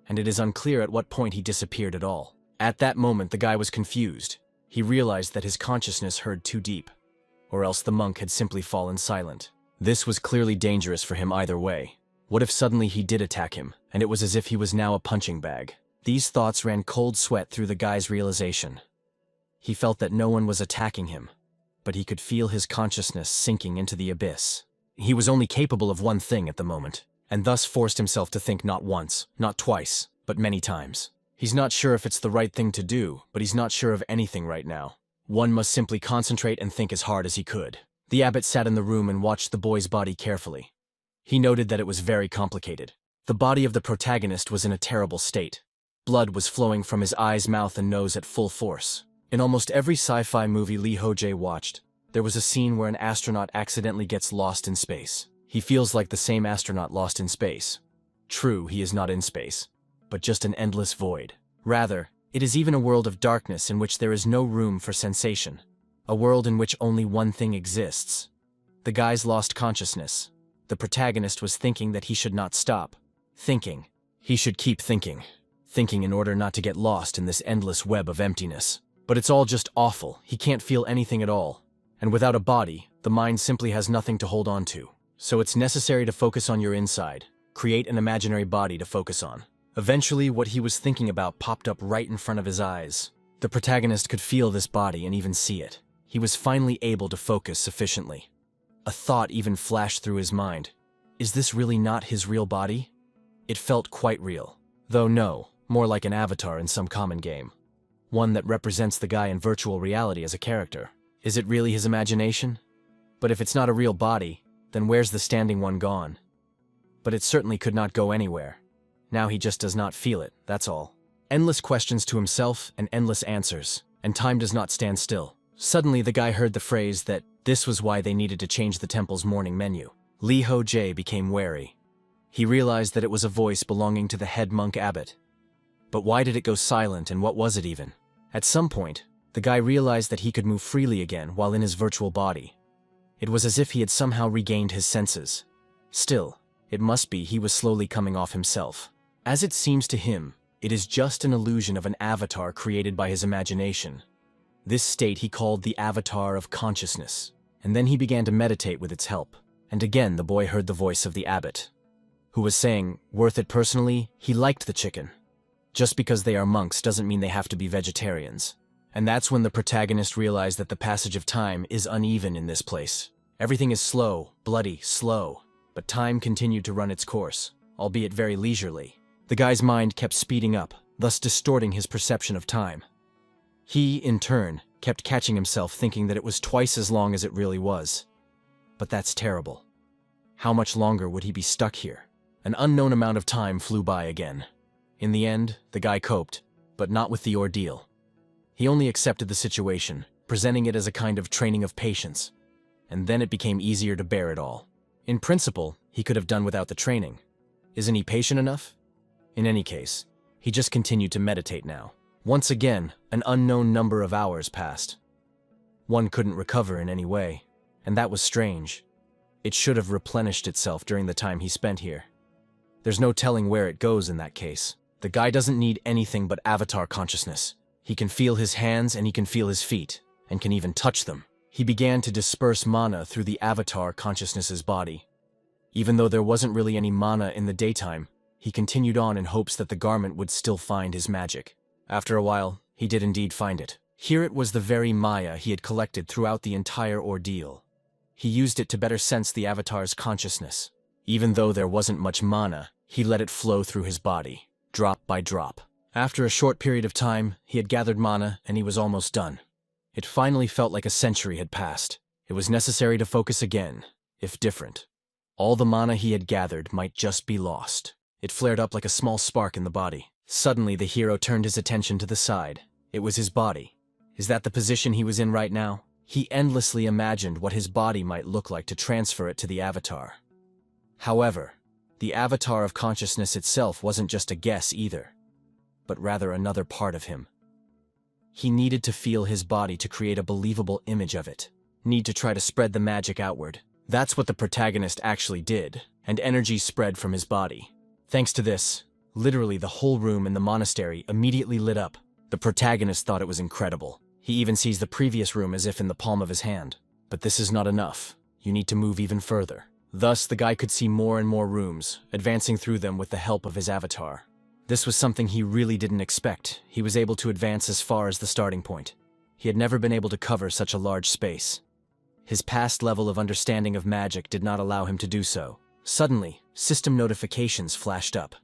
and it is unclear at what point he disappeared at all. At that moment, the guy was confused. He realized that his consciousness heard too deep, or else the monk had simply fallen silent. This was clearly dangerous for him either way. What if suddenly he did attack him, and it was as if he was now a punching bag? These thoughts ran cold sweat through the guy's realization. He felt that no one was attacking him, but he could feel his consciousness sinking into the abyss. He was only capable of one thing at the moment, and thus forced himself to think not once, not twice, but many times. He's not sure if it's the right thing to do, but he's not sure of anything right now. One must simply concentrate and think as hard as he could. The abbot sat in the room and watched the boy's body carefully. He noted that it was very complicated. The body of the protagonist was in a terrible state. Blood was flowing from his eyes, mouth, and nose at full force. In almost every sci-fi movie Lee Ho-jae watched, there was a scene where an astronaut accidentally gets lost in space. He feels like the same astronaut lost in space. True, he is not in space, but just an endless void. Rather, it is even a world of darkness in which there is no room for sensation. A world in which only one thing exists. The guy's lost consciousness. The protagonist was thinking that he should not stop. Thinking. He should keep thinking. Thinking in order not to get lost in this endless web of emptiness. But it's all just awful. He can't feel anything at all. And without a body, the mind simply has nothing to hold on to. So it's necessary to focus on your inside. Create an imaginary body to focus on. Eventually, what he was thinking about popped up right in front of his eyes. The protagonist could feel this body and even see it. He was finally able to focus sufficiently. A thought even flashed through his mind. Is this really not his real body? It felt quite real. Though no, more like an avatar in some common game. One that represents the guy in virtual reality as a character. Is it really his imagination? But if it's not a real body, then where's the standing one gone? But it certainly could not go anywhere. Now he just does not feel it, that's all. Endless questions to himself and endless answers, and time does not stand still. Suddenly the guy heard the phrase that this was why they needed to change the temple's morning menu. Lee Ho-jae became wary. He realized that it was a voice belonging to the head monk abbot. But why did it go silent, and what was it even? At some point, the guy realized that he could move freely again while in his virtual body. It was as if he had somehow regained his senses. Still, it must be he was slowly coming off himself. As it seems to him, it is just an illusion of an avatar created by his imagination. This state he called the avatar of consciousness, and then he began to meditate with its help. And again the boy heard the voice of the abbot, who was saying, worth it personally, he liked the chicken. Just because they are monks doesn't mean they have to be vegetarians. And that's when the protagonist realized that the passage of time is uneven in this place. Everything is slow, bloody, slow, but time continued to run its course, albeit very leisurely. The guy's mind kept speeding up, thus distorting his perception of time. He, in turn, kept catching himself thinking that it was twice as long as it really was. But that's terrible. How much longer would he be stuck here? An unknown amount of time flew by again. In the end, the guy coped, but not with the ordeal. He only accepted the situation, presenting it as a kind of training of patience. And then it became easier to bear it all. In principle, he could have done without the training. Isn't he patient enough? In any case, he just continued to meditate now. Once again, an unknown number of hours passed. One couldn't recover in any way, and that was strange. It should have replenished itself during the time he spent here. There's no telling where it goes in that case. The guy doesn't need anything but avatar consciousness. He can feel his hands and he can feel his feet, and can even touch them. He began to disperse mana through the avatar consciousness's body. Even though there wasn't really any mana in the daytime, he continued on in hopes that the garment would still find his magic. After a while, he did indeed find it. Here it was the very Maya he had collected throughout the entire ordeal. He used it to better sense the avatar's consciousness. Even though there wasn't much mana, he let it flow through his body, drop by drop. After a short period of time, he had gathered mana and he was almost done. It finally felt like a century had passed. It was necessary to focus again, if different. All the mana he had gathered might just be lost. It flared up like a small spark in the body. Suddenly, the hero turned his attention to the side. It was his body. Is that the position he was in right now? He endlessly imagined what his body might look like to transfer it to the avatar. However, the avatar of consciousness itself wasn't just a guess either, but rather another part of him. He needed to feel his body to create a believable image of it. Need to try to spread the magic outward. That's what the protagonist actually did, and energy spread from his body. Thanks to this, literally the whole room in the monastery immediately lit up. The protagonist thought it was incredible. He even sees the previous room as if in the palm of his hand. But this is not enough. You need to move even further. Thus, the guy could see more and more rooms, advancing through them with the help of his avatar. This was something he really didn't expect. He was able to advance as far as the starting point. He had never been able to cover such a large space. His past level of understanding of magic did not allow him to do so. Suddenly, system notifications flashed up.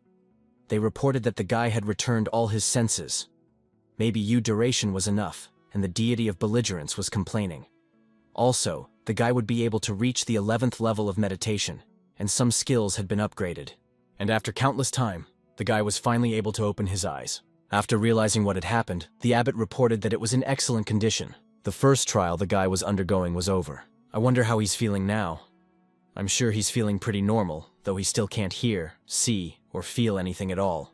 They reported that the guy had returned all his senses. Maybe duration was enough, and the deity of belligerence was complaining. Also, the guy would be able to reach the 11th level of meditation, and some skills had been upgraded. And after countless time, the guy was finally able to open his eyes. After realizing what had happened, the abbot reported that it was in excellent condition. The first trial the guy was undergoing was over. I wonder how he's feeling now. I'm sure he's feeling pretty normal, though he still can't hear, see, or feel anything at all.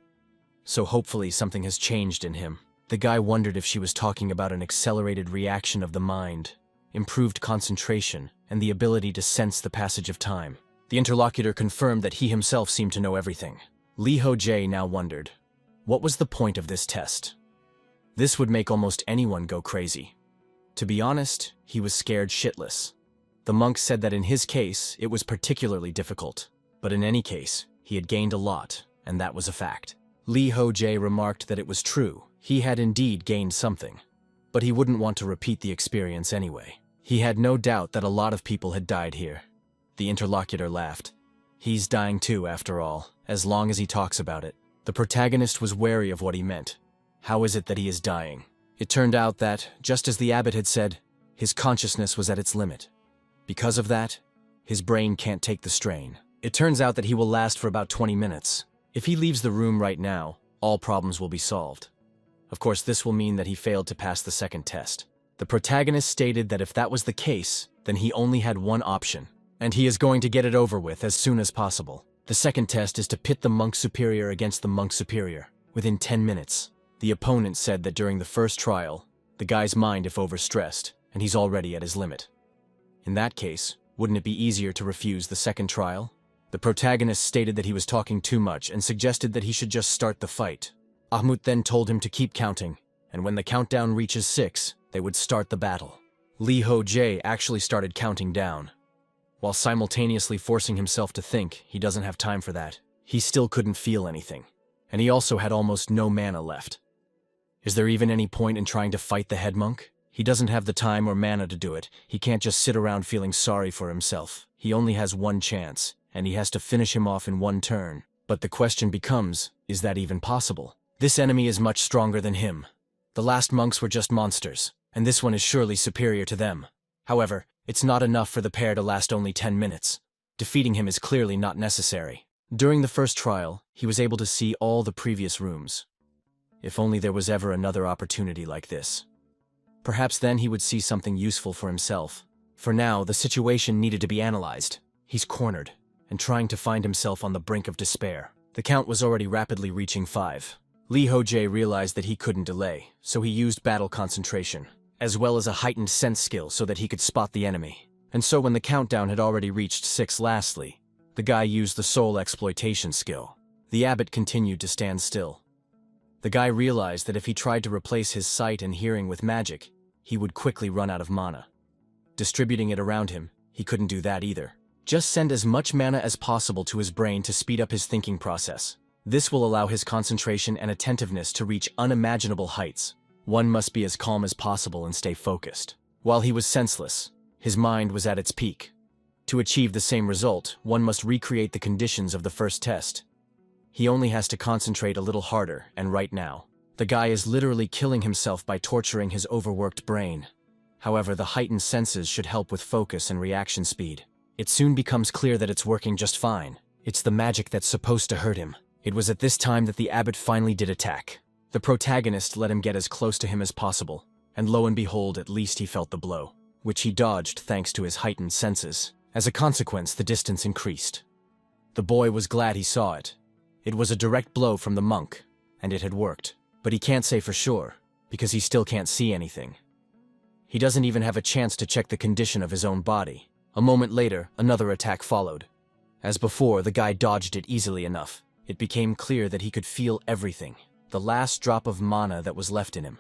So hopefully something has changed in him. The guy wondered if she was talking about an accelerated reaction of the mind, improved concentration, and the ability to sense the passage of time. The interlocutor confirmed that he himself seemed to know everything. Lee Ho-jae now wondered, what was the point of this test? This would make almost anyone go crazy. To be honest, he was scared shitless. The monk said that in his case, it was particularly difficult. But in any case, he had gained a lot, and that was a fact. Lee Ho-jae remarked that it was true. He had indeed gained something. But he wouldn't want to repeat the experience anyway. He had no doubt that a lot of people had died here. The interlocutor laughed. He's dying too, after all, as long as he talks about it. The protagonist was wary of what he meant. How is it that he is dying? It turned out that, just as the abbot had said, his consciousness was at its limit. Because of that, his brain can't take the strain. It turns out that he will last for about 20 minutes. If he leaves the room right now, all problems will be solved. Of course, this will mean that he failed to pass the second test. The protagonist stated that if that was the case, then he only had one option, and he is going to get it over with as soon as possible. The second test is to pit the monk superior against the monk superior, within 10 minutes. The opponent said that during the first trial, the guy's mind if overstressed, and he's already at his limit. In that case, wouldn't it be easier to refuse the second trial? The protagonist stated that he was talking too much and suggested that he should just start the fight. Ahmut then told him to keep counting, and when the countdown reaches 6, they would start the battle. Lee Ho-jae actually started counting down. While simultaneously forcing himself to think, he doesn't have time for that. He still couldn't feel anything, and he also had almost no mana left. Is there even any point in trying to fight the head monk? He doesn't have the time or mana to do it. He can't just sit around feeling sorry for himself. He only has one chance, and he has to finish him off in one turn. But the question becomes, is that even possible? This enemy is much stronger than him. The last monks were just monsters, and this one is surely superior to them. However, it's not enough for the pair to last only 10 minutes. Defeating him is clearly not necessary. During the first trial, he was able to see all the previous rooms. If only there was ever another opportunity like this. Perhaps then he would see something useful for himself. For now, the situation needed to be analyzed. He's cornered, and trying to find himself on the brink of despair. The count was already rapidly reaching 5. Lee Ho-jae realized that he couldn't delay, so he used battle concentration, as well as a heightened sense skill so that he could spot the enemy. And so when the countdown had already reached 6 lastly, the guy used the soul exploitation skill. The abbot continued to stand still. The guy realized that if he tried to replace his sight and hearing with magic, he would quickly run out of mana. Distributing it around him, he couldn't do that either. Just send as much mana as possible to his brain to speed up his thinking process. This will allow his concentration and attentiveness to reach unimaginable heights. One must be as calm as possible and stay focused. While he was senseless, his mind was at its peak. To achieve the same result, one must recreate the conditions of the first test. He only has to concentrate a little harder, and right now. The guy is literally killing himself by torturing his overworked brain. However, the heightened senses should help with focus and reaction speed. It soon becomes clear that it's working just fine. It's the magic that's supposed to hurt him. It was at this time that the abbot finally did attack. The protagonist let him get as close to him as possible, and lo and behold, at least he felt the blow, which he dodged thanks to his heightened senses. As a consequence, the distance increased. The boy was glad he saw it. It was a direct blow from the monk, and it had worked. But he can't say for sure, because he still can't see anything. He doesn't even have a chance to check the condition of his own body. A moment later, another attack followed. As before, the guy dodged it easily enough. It became clear that he could feel everything, the last drop of mana that was left in him.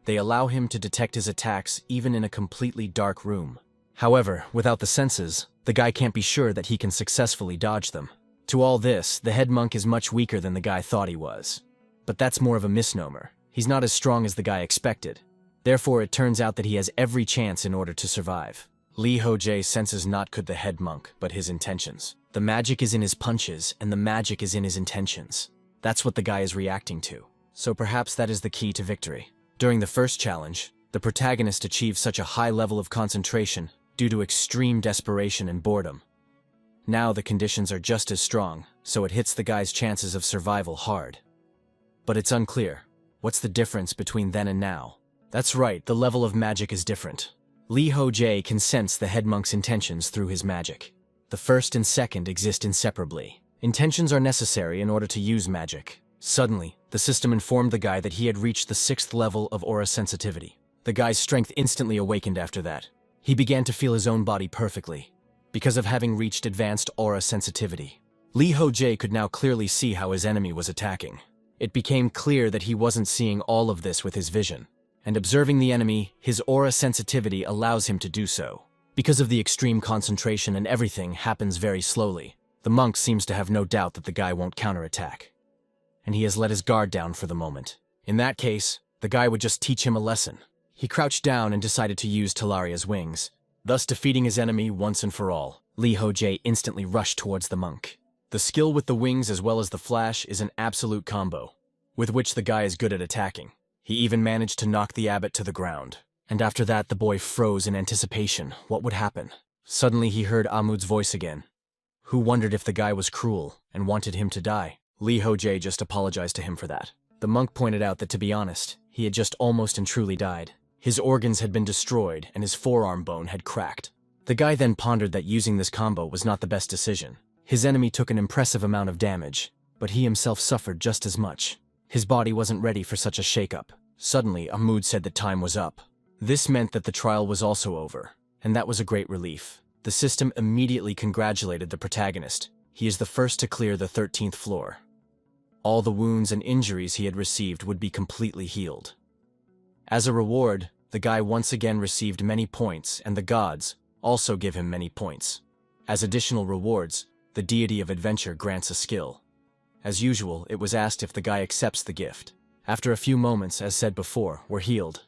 They allow him to detect his attacks even in a completely dark room. However, without the senses, the guy can't be sure that he can successfully dodge them. To all this, the head monk is much weaker than the guy thought he was. But that's more of a misnomer. He's not as strong as the guy expected. Therefore, it turns out that he has every chance in order to survive. Lee Ho-jae senses not the head monk, but his intentions. The magic is in his punches, and the magic is in his intentions. That's what the guy is reacting to. So perhaps that is the key to victory. During the first challenge, the protagonist achieved such a high level of concentration due to extreme desperation and boredom. Now the conditions are just as strong, so it hits the guy's chances of survival hard. But it's unclear. What's the difference between then and now? That's right, the level of magic is different. Lee Ho-jae can sense the head monk's intentions through his magic. The first and second exist inseparably. Intentions are necessary in order to use magic. Suddenly, the system informed the guy that he had reached the 6th level of aura sensitivity. The guy's strength instantly awakened after that. He began to feel his own body perfectly, because of having reached advanced aura sensitivity. Lee Ho-jae could now clearly see how his enemy was attacking. It became clear that he wasn't seeing all of this with his vision. And observing the enemy, his aura sensitivity allows him to do so. Because of the extreme concentration and everything happens very slowly, the monk seems to have no doubt that the guy won't counterattack. And he has let his guard down for the moment. In that case, the guy would just teach him a lesson. He crouched down and decided to use Talaria's wings, thus defeating his enemy once and for all. Lee Ho-jae instantly rushed towards the monk. The skill with the wings as well as the flash is an absolute combo, with which the guy is good at attacking. He even managed to knock the abbot to the ground. And after that, the boy froze in anticipation. What would happen? Suddenly he heard Amud's voice again, who wondered if the guy was cruel and wanted him to die. Lee Ho-jae just apologized to him for that. The monk pointed out that, to be honest, he had just almost and truly died. His organs had been destroyed and his forearm bone had cracked. The guy then pondered that using this combo was not the best decision. His enemy took an impressive amount of damage, but he himself suffered just as much. His body wasn't ready for such a shakeup. Suddenly, Amud said that time was up. This meant that the trial was also over, and that was a great relief. The system immediately congratulated the protagonist. He is the first to clear the 13th floor. All the wounds and injuries he had received would be completely healed. As a reward, the guy once again received many points, and the gods also give him many points. As additional rewards, the deity of adventure grants a skill. As usual, it was asked if the guy accepts the gift. After a few moments, as said before, were healed.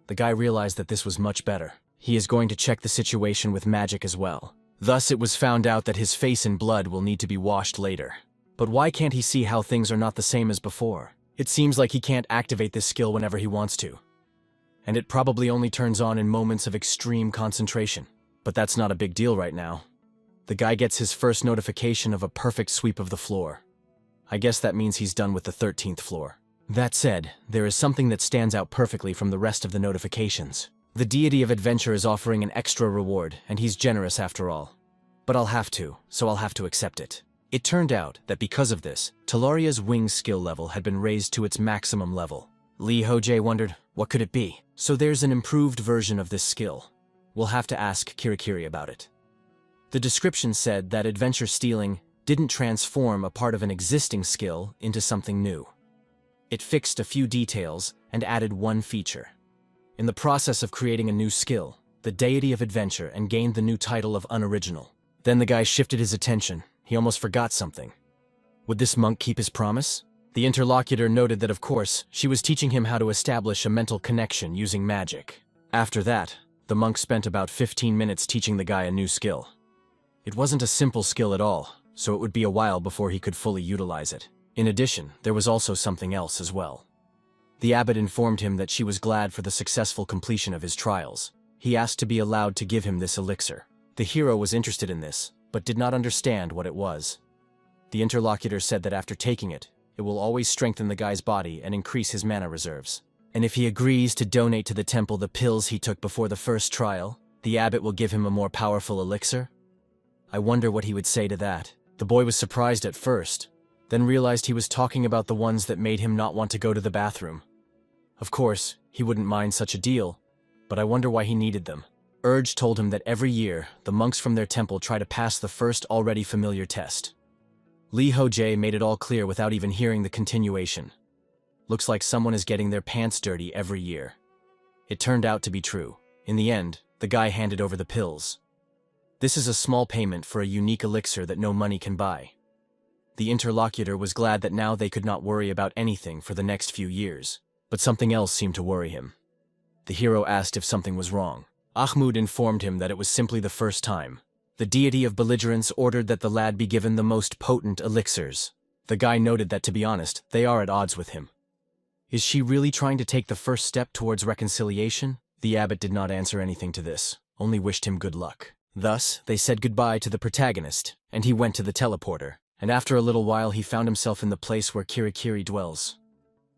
The guy realized that this was much better. He is going to check the situation with magic as well. Thus, it was found out that his face in blood will need to be washed later. But why can't he see how things are not the same as before? It seems like he can't activate this skill whenever he wants to. And it probably only turns on in moments of extreme concentration. But that's not a big deal right now. The guy gets his first notification of a perfect sweep of the floor. I guess that means he's done with the 13th floor. That said, there is something that stands out perfectly from the rest of the notifications. The deity of adventure is offering an extra reward, and he's generous after all. But I'll have to, so I'll have to accept it. It turned out that because of this, Talaria's wing skill level had been raised to its maximum level. Lee Ho-jae wondered, what could it be? So there's an improved version of this skill. We'll have to ask Kirikiri about it. The description said that adventure stealing didn't transform a part of an existing skill into something new. It fixed a few details and added one feature. In the process of creating a new skill, the deity of adventure and gained the new title of unoriginal. Then the guy shifted his attention. He almost forgot something. Would this monk keep his promise? The interlocutor noted that, of course, she was teaching him how to establish a mental connection using magic. After that, the monk spent about 15 minutes teaching the guy a new skill. It wasn't a simple skill at all, so it would be a while before he could fully utilize it. In addition, there was also something else as well. The abbot informed him that she was glad for the successful completion of his trials. He asked to be allowed to give him this elixir. The hero was interested in this, but did not understand what it was. The interlocutor said that after taking it, it will always strengthen the guy's body and increase his mana reserves. And if he agrees to donate to the temple the pills he took before the first trial, the abbot will give him a more powerful elixir? I wonder what he would say to that. The boy was surprised at first, then realized he was talking about the ones that made him not want to go to the bathroom. Of course, he wouldn't mind such a deal, but I wonder why he needed them. Urge told him that every year, the monks from their temple try to pass the first already familiar test. Lee Ho-jae made it all clear without even hearing the continuation. Looks like someone is getting their pants dirty every year. It turned out to be true. In the end, the guy handed over the pills. This is a small payment for a unique elixir that no money can buy. The interlocutor was glad that now they could not worry about anything for the next few years. But something else seemed to worry him. The hero asked if something was wrong. Ahmud informed him that it was simply the first time. The deity of belligerence ordered that the lad be given the most potent elixirs. The guy noted that, to be honest, they are at odds with him. Is she really trying to take the first step towards reconciliation? The abbot did not answer anything to this, only wished him good luck. Thus, they said goodbye to the protagonist, and he went to the teleporter, and after a little while he found himself in the place where Kirikiri dwells.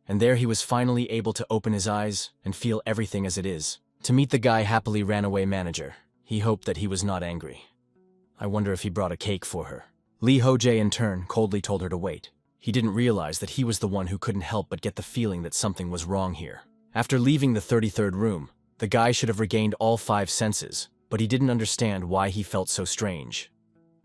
And there he was finally able to open his eyes and feel everything as it is. To meet the guy happily ran away manager. He hoped that he was not angry. I wonder if he brought a cake for her. Lee Ho-jae in turn coldly told her to wait. He didn't realize that he was the one who couldn't help but get the feeling that something was wrong here. After leaving the 33rd room, the guy should have regained all 5 senses, but he didn't understand why he felt so strange.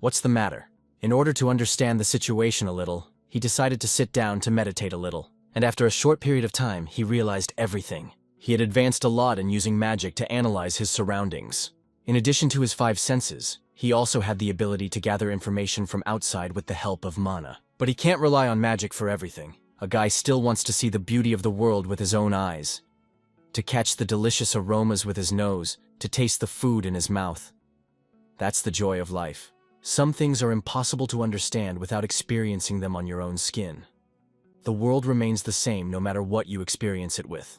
What's the matter? In order to understand the situation a little, he decided to sit down to meditate a little, and after a short period of time, he realized everything. He had advanced a lot in using magic to analyze his surroundings. In addition to his 5 senses, he also had the ability to gather information from outside with the help of mana. But he can't rely on magic for everything. A guy still wants to see the beauty of the world with his own eyes, to catch the delicious aromas with his nose, to taste the food in his mouth. That's the joy of life. Some things are impossible to understand without experiencing them on your own skin. The world remains the same no matter what you experience it with.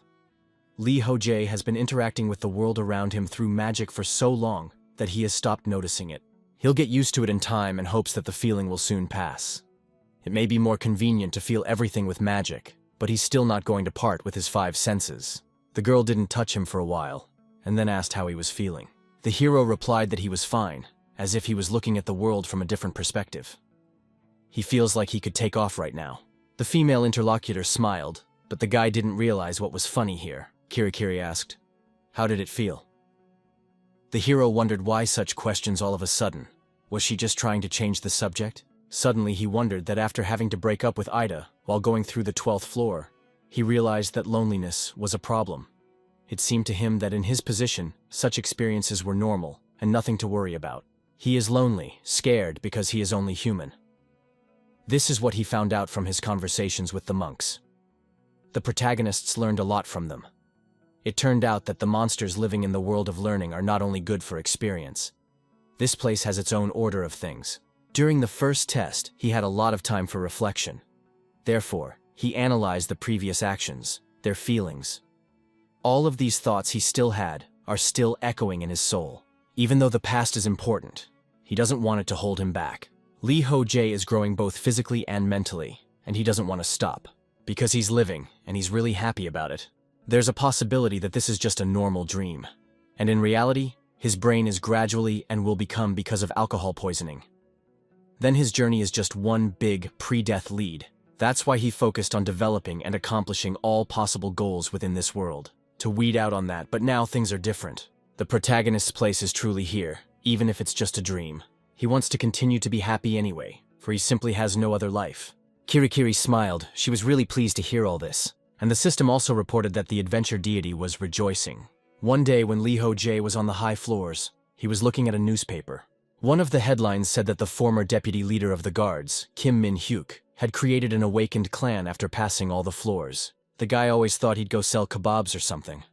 Lee Ho-jae has been interacting with the world around him through magic for so long that he has stopped noticing it. He'll get used to it in time and hopes that the feeling will soon pass. It may be more convenient to feel everything with magic, but he's still not going to part with his 5 senses. The girl didn't touch him for a while, and then asked how he was feeling. The hero replied that he was fine, as if he was looking at the world from a different perspective. He feels like he could take off right now. The female interlocutor smiled, but the guy didn't realize what was funny here. Kirikiri asked, "How did it feel?" The hero wondered why such questions all of a sudden. Was she just trying to change the subject? Suddenly he wondered that after having to break up with Ida while going through the 12th floor, he realized that loneliness was a problem. It seemed to him that in his position, such experiences were normal and nothing to worry about. He is lonely, scared because he is only human. This is what he found out from his conversations with the monks. The protagonists learned a lot from them. It turned out that the monsters living in the world of learning are not only good for experience. This place has its own order of things. During the first test, he had a lot of time for reflection. Therefore, he analyzed the previous actions, their feelings. All of these thoughts he still had are still echoing in his soul. Even though the past is important, he doesn't want it to hold him back. Lee Ho-jae is growing both physically and mentally, and he doesn't want to stop. Because he's living, and he's really happy about it. There's a possibility that this is just a normal dream. And in reality, his brain is gradually and will become because of alcohol poisoning. Then his journey is just one big pre-death lead. That's why he focused on developing and accomplishing all possible goals within this world. To weed out on that, but now things are different. The protagonist's place is truly here, even if it's just a dream. He wants to continue to be happy anyway, for he simply has no other life. Kirikiri smiled. She was really pleased to hear all this. And the system also reported that the adventure deity was rejoicing. One day when Lee Ho-jae was on the high floors, he was looking at a newspaper. One of the headlines said that the former deputy leader of the guards, Kim Min-hyuk, had created an awakened clan after passing all the floors. The guy always thought he'd go sell kebabs or something.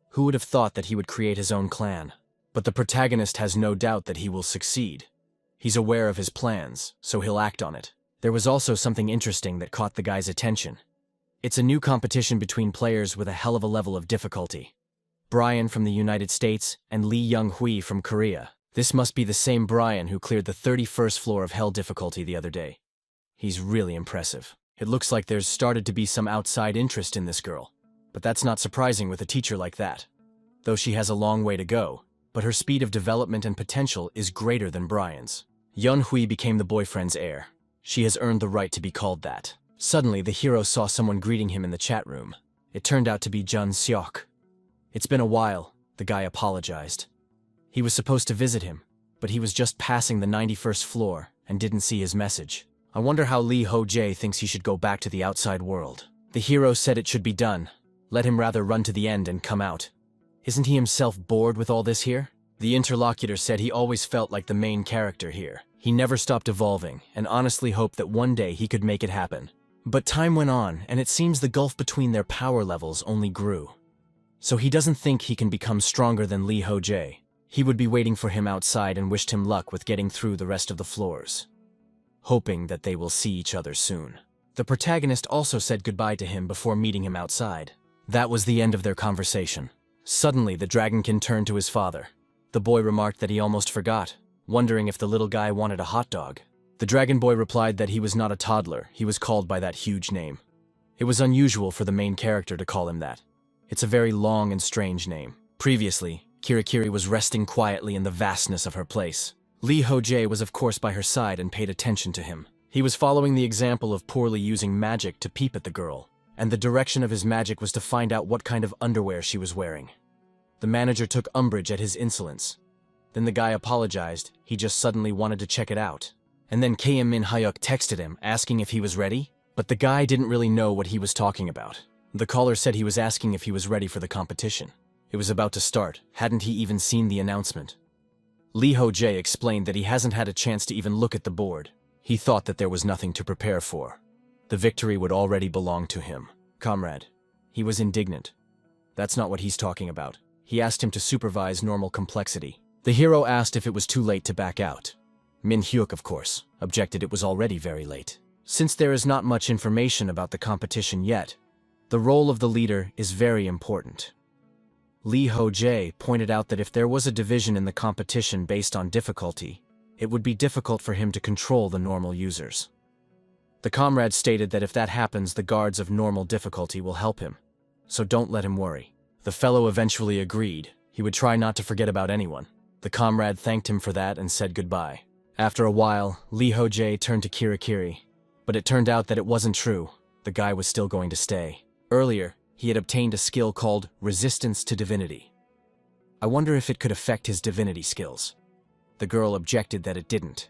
Who would have thought that he would create his own clan? But the protagonist has no doubt that he will succeed. He's aware of his plans, so he'll act on it. There was also something interesting that caught the guy's attention. It's a new competition between players with a hell of a level of difficulty. Brian from the United States and Lee Young-hui from Korea. This must be the same Brian who cleared the 31st floor of hell difficulty the other day. He's really impressive. It looks like there's started to be some outside interest in this girl. But that's not surprising with a teacher like that. Though she has a long way to go, but her speed of development and potential is greater than Brian's. Yun-hui became the boyfriend's heir. She has earned the right to be called that. Suddenly, the hero saw someone greeting him in the chat room. It turned out to be Jun Seok. It's been a while, the guy apologized. He was supposed to visit him, but he was just passing the 91st floor and didn't see his message. I wonder how Lee Ho-jae thinks he should go back to the outside world. The hero said it should be done. Let him rather run to the end and come out. Isn't he himself bored with all this here? The interlocutor said he always felt like the main character here. He never stopped evolving, and honestly hoped that one day he could make it happen. But time went on, and it seems the gulf between their power levels only grew. So he doesn't think he can become stronger than Lee Ho-jae. He would be waiting for him outside and wished him luck with getting through the rest of the floors, hoping that they will see each other soon. The protagonist also said goodbye to him before meeting him outside. That was the end of their conversation. Suddenly, the dragonkin turned to his father. The boy remarked that he almost forgot, wondering if the little guy wanted a hot dog. The dragon boy replied that he was not a toddler, he was called by that huge name. It was unusual for the main character to call him that. It's a very long and strange name. Previously, Kirikiri was resting quietly in the vastness of her place. Lee Ho-jae was of course by her side and paid attention to him. He was following the example of poorly using magic to peep at the girl, and the direction of his magic was to find out what kind of underwear she was wearing. The manager took umbrage at his insolence. Then the guy apologized, he just suddenly wanted to check it out. And then KM Min Hyuk texted him, asking if he was ready, but the guy didn't really know what he was talking about. The caller said he was asking if he was ready for the competition. It was about to start, hadn't he even seen the announcement? Lee Ho-jae explained that he hasn't had a chance to even look at the board. He thought that there was nothing to prepare for. The victory would already belong to him. Comrade. He was indignant. That's not what he's talking about. He asked him to supervise normal complexity. The hero asked if it was too late to back out. Min Hyuk, of course, objected it was already very late. Since there is not much information about the competition yet, the role of the leader is very important. Lee Ho-jae pointed out that if there was a division in the competition based on difficulty, it would be difficult for him to control the normal users. The comrade stated that if that happens, the guards of normal difficulty will help him, so don't let him worry. The fellow eventually agreed. He would try not to forget about anyone. The comrade thanked him for that and said goodbye. After a while, Lee Ho-jae turned to Kirikiri, but it turned out that it wasn't true. The guy was still going to stay. Earlier, he had obtained a skill called Resistance to Divinity. I wonder if it could affect his divinity skills. The girl objected that it didn't.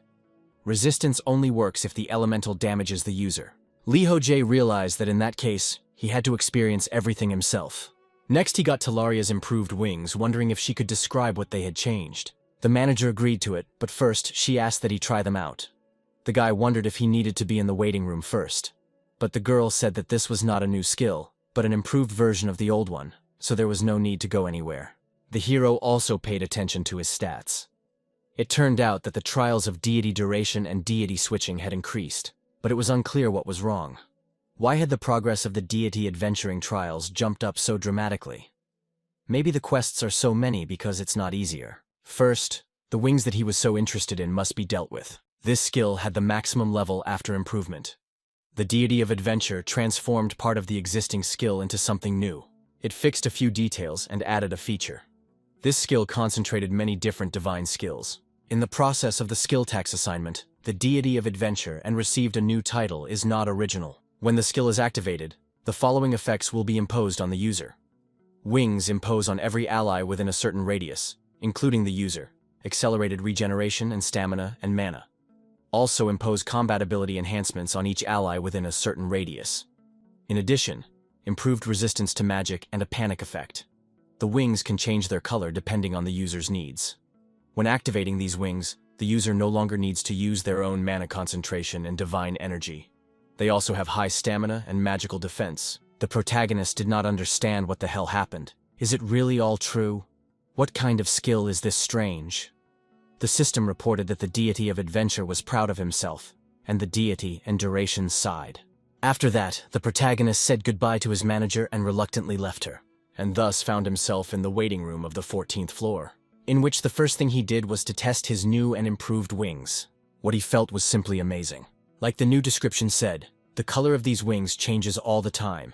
Resistance only works if the elemental damages the user. Lee Ho-jae realized that in that case, he had to experience everything himself. Next, he got Talaria's improved wings, wondering if she could describe what they had changed. The manager agreed to it, but first, she asked that he try them out. The guy wondered if he needed to be in the waiting room first. But the girl said that this was not a new skill, but an improved version of the old one, so there was no need to go anywhere. The hero also paid attention to his stats. It turned out that the trials of deity duration and deity switching had increased, but it was unclear what was wrong. Why had the progress of the deity adventuring trials jumped up so dramatically? Maybe the quests are so many because it's not easier. First, the wings that he was so interested in must be dealt with. This skill had the maximum level after improvement. The deity of adventure transformed part of the existing skill into something new. It fixed a few details and added a feature. This skill concentrated many different divine skills. In the process of the skill tax assignment, the deity of adventure and received a new title is not original. When the skill is activated, the following effects will be imposed on the user. Wings impose on every ally within a certain radius, including the user, accelerated regeneration and stamina and mana. Also impose combat ability enhancements on each ally within a certain radius. In addition, improved resistance to magic and a panic effect. The wings can change their color depending on the user's needs. When activating these wings, the user no longer needs to use their own mana concentration and divine energy. They also have high stamina and magical defense. The protagonist did not understand what the hell happened. Is it really all true? What kind of skill is this strange? The system reported that the deity of adventure was proud of himself, and the deity and duration sighed. After that, the protagonist said goodbye to his manager and reluctantly left her, and thus found himself in the waiting room of the 14th floor, in which the first thing he did was to test his new and improved wings. What he felt was simply amazing. Like the new description said, the color of these wings changes all the time.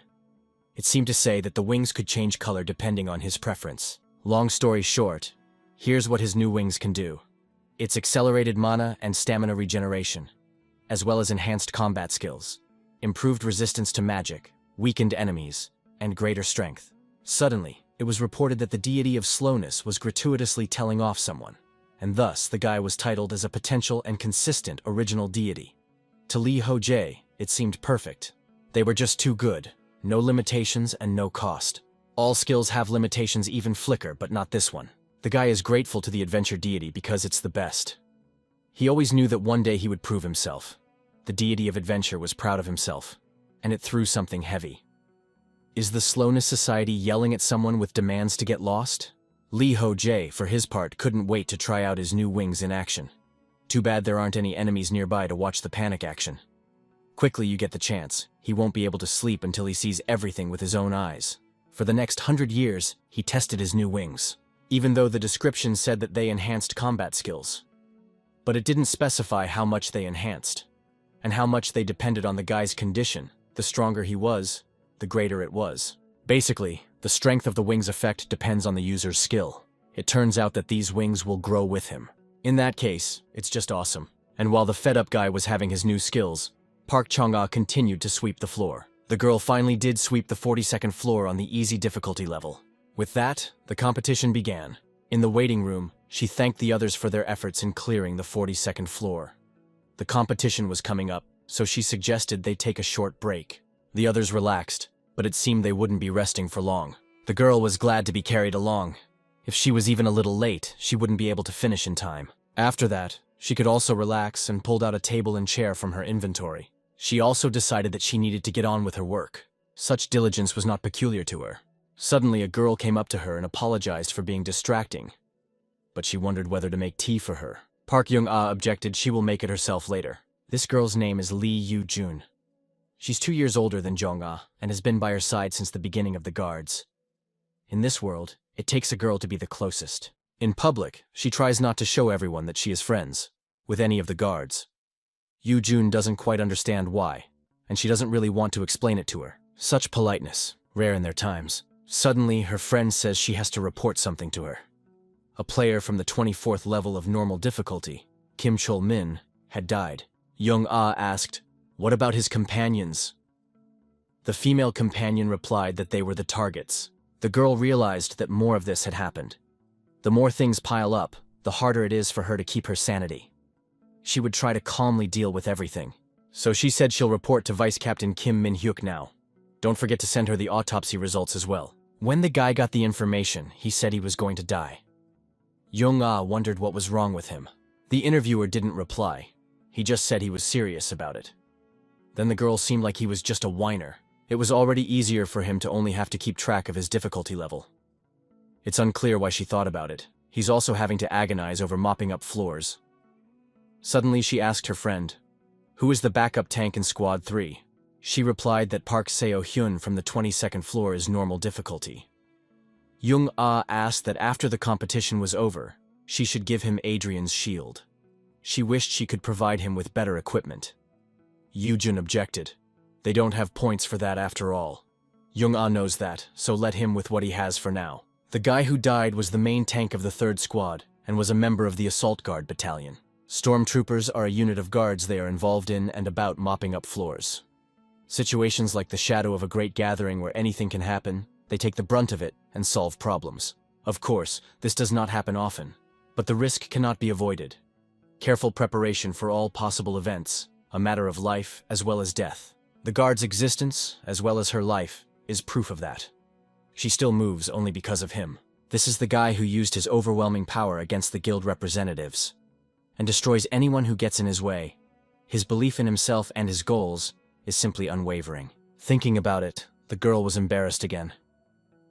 It seemed to say that the wings could change color depending on his preference. Long story short, here's what his new wings can do. It's accelerated mana and stamina regeneration, as well as enhanced combat skills, improved resistance to magic, weakened enemies, and greater strength. Suddenly, it was reported that the deity of slowness was gratuitously telling off someone, and thus the guy was titled as a potential and consistent original deity. To Lee Ho-jae, it seemed perfect. They were just too good, no limitations and no cost. All skills have limitations, even flicker, but not this one. The guy is grateful to the adventure deity because it's the best. He always knew that one day he would prove himself. The deity of adventure was proud of himself, and it threw something heavy. Is the Slowness Society yelling at someone with demands to get lost? Lee Ho-jae, for his part, couldn't wait to try out his new wings in action. Too bad there aren't any enemies nearby to watch the panic action. Quickly you get the chance. He won't be able to sleep until he sees everything with his own eyes. For the next 100 years, he tested his new wings, even though the description said that they enhanced combat skills. But it didn't specify how much they enhanced, and how much they depended on the guy's condition. The stronger he was, the greater it was. Basically, the strength of the wing's effect depends on the user's skill. It turns out that these wings will grow with him. In that case, it's just awesome. And while the fed-up guy was having his new skills, Park Chung-ah continued to sweep the floor. The girl finally did sweep the 42nd floor on the easy difficulty level. With that, the competition began. In the waiting room, she thanked the others for their efforts in clearing the 42nd floor. The competition was coming up, so she suggested they take a short break. The others relaxed, but it seemed they wouldn't be resting for long. The girl was glad to be carried along. If she was even a little late, she wouldn't be able to finish in time. After that, she could also relax and pulled out a table and chair from her inventory. She also decided that she needed to get on with her work. Such diligence was not peculiar to her. Suddenly, a girl came up to her and apologized for being distracting, but she wondered whether to make tea for her. Park Young-ah objected she will make it herself later. This girl's name is Lee Yu-jun. She's 2 years older than Jong-ah and has been by her side since the beginning of the guards. In this world, it takes a girl to be the closest. In public, she tries not to show everyone that she is friends with any of the guards. Yu-jun doesn't quite understand why, and she doesn't really want to explain it to her. Such politeness, rare in their times. Suddenly, her friend says she has to report something to her. A player from the 24th level of normal difficulty, Kim Chol-min, had died. Young-ah asked, "What about his companions?" The female companion replied that they were the targets. The girl realized that more of this had happened. The more things pile up, the harder it is for her to keep her sanity. She would try to calmly deal with everything. So she said she'll report to Vice Captain Kim Min-hyuk now. Don't forget to send her the autopsy results as well. When the guy got the information, he said he was going to die. Young-ah wondered what was wrong with him. The interviewer didn't reply. He just said he was serious about it. Then the girl seemed like he was just a whiner. It was already easier for him to only have to keep track of his difficulty level. It's unclear why she thought about it. He's also having to agonize over mopping up floors. Suddenly she asked her friend, "Who is the backup tank in Squad 3? She replied that Park Seo-hyun from the 22nd floor is normal difficulty. Young-ah asked that after the competition was over, she should give him Adrian's shield. She wished she could provide him with better equipment. Yu-jun objected. They don't have points for that after all. Young-ah knows that, so let him with what he has for now. The guy who died was the main tank of the 3rd squad and was a member of the Assault Guard Battalion. Stormtroopers are a unit of guards they are involved in and about mopping up floors. Situations like the shadow of a great gathering where anything can happen, they take the brunt of it and solve problems. Of course, this does not happen often, but the risk cannot be avoided. Careful preparation for all possible events, a matter of life as well as death. The guard's existence, as well as her life, is proof of that. She still moves only because of him. This is the guy who used his overwhelming power against the guild representatives and destroys anyone who gets in his way. His belief in himself and his goals is simply unwavering. Thinking about it, the girl was embarrassed again.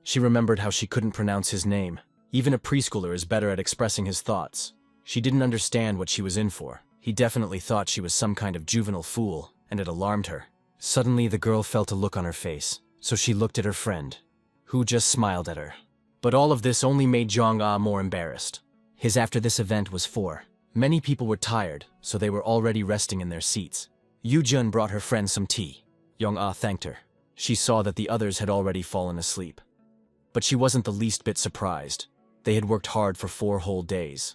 She remembered how she couldn't pronounce his name. Even a preschooler is better at expressing his thoughts. She didn't understand what she was in for. He definitely thought she was some kind of juvenile fool, and it alarmed her. Suddenly, the girl felt a look on her face, so she looked at her friend, who just smiled at her. But all of this only made Jong-ah more embarrassed. His after this event was 4. Many people were tired, so they were already resting in their seats. Yu-jun brought her friend some tea. Jong-ah thanked her. She saw that the others had already fallen asleep. But she wasn't the least bit surprised. They had worked hard for 4 whole days.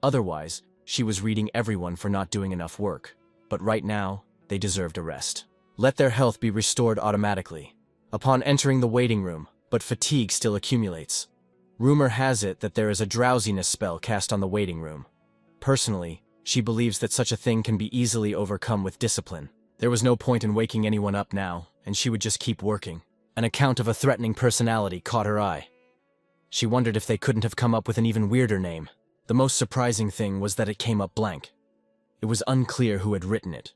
Otherwise, she was reading everyone for not doing enough work. But right now, they deserved a rest. Let their health be restored automatically upon entering the waiting room, but fatigue still accumulates. Rumor has it that there is a drowsiness spell cast on the waiting room. Personally, she believes that such a thing can be easily overcome with discipline. There was no point in waking anyone up now, and she would just keep working. An account of a threatening personality caught her eye. She wondered if they couldn't have come up with an even weirder name. The most surprising thing was that it came up blank. It was unclear who had written it.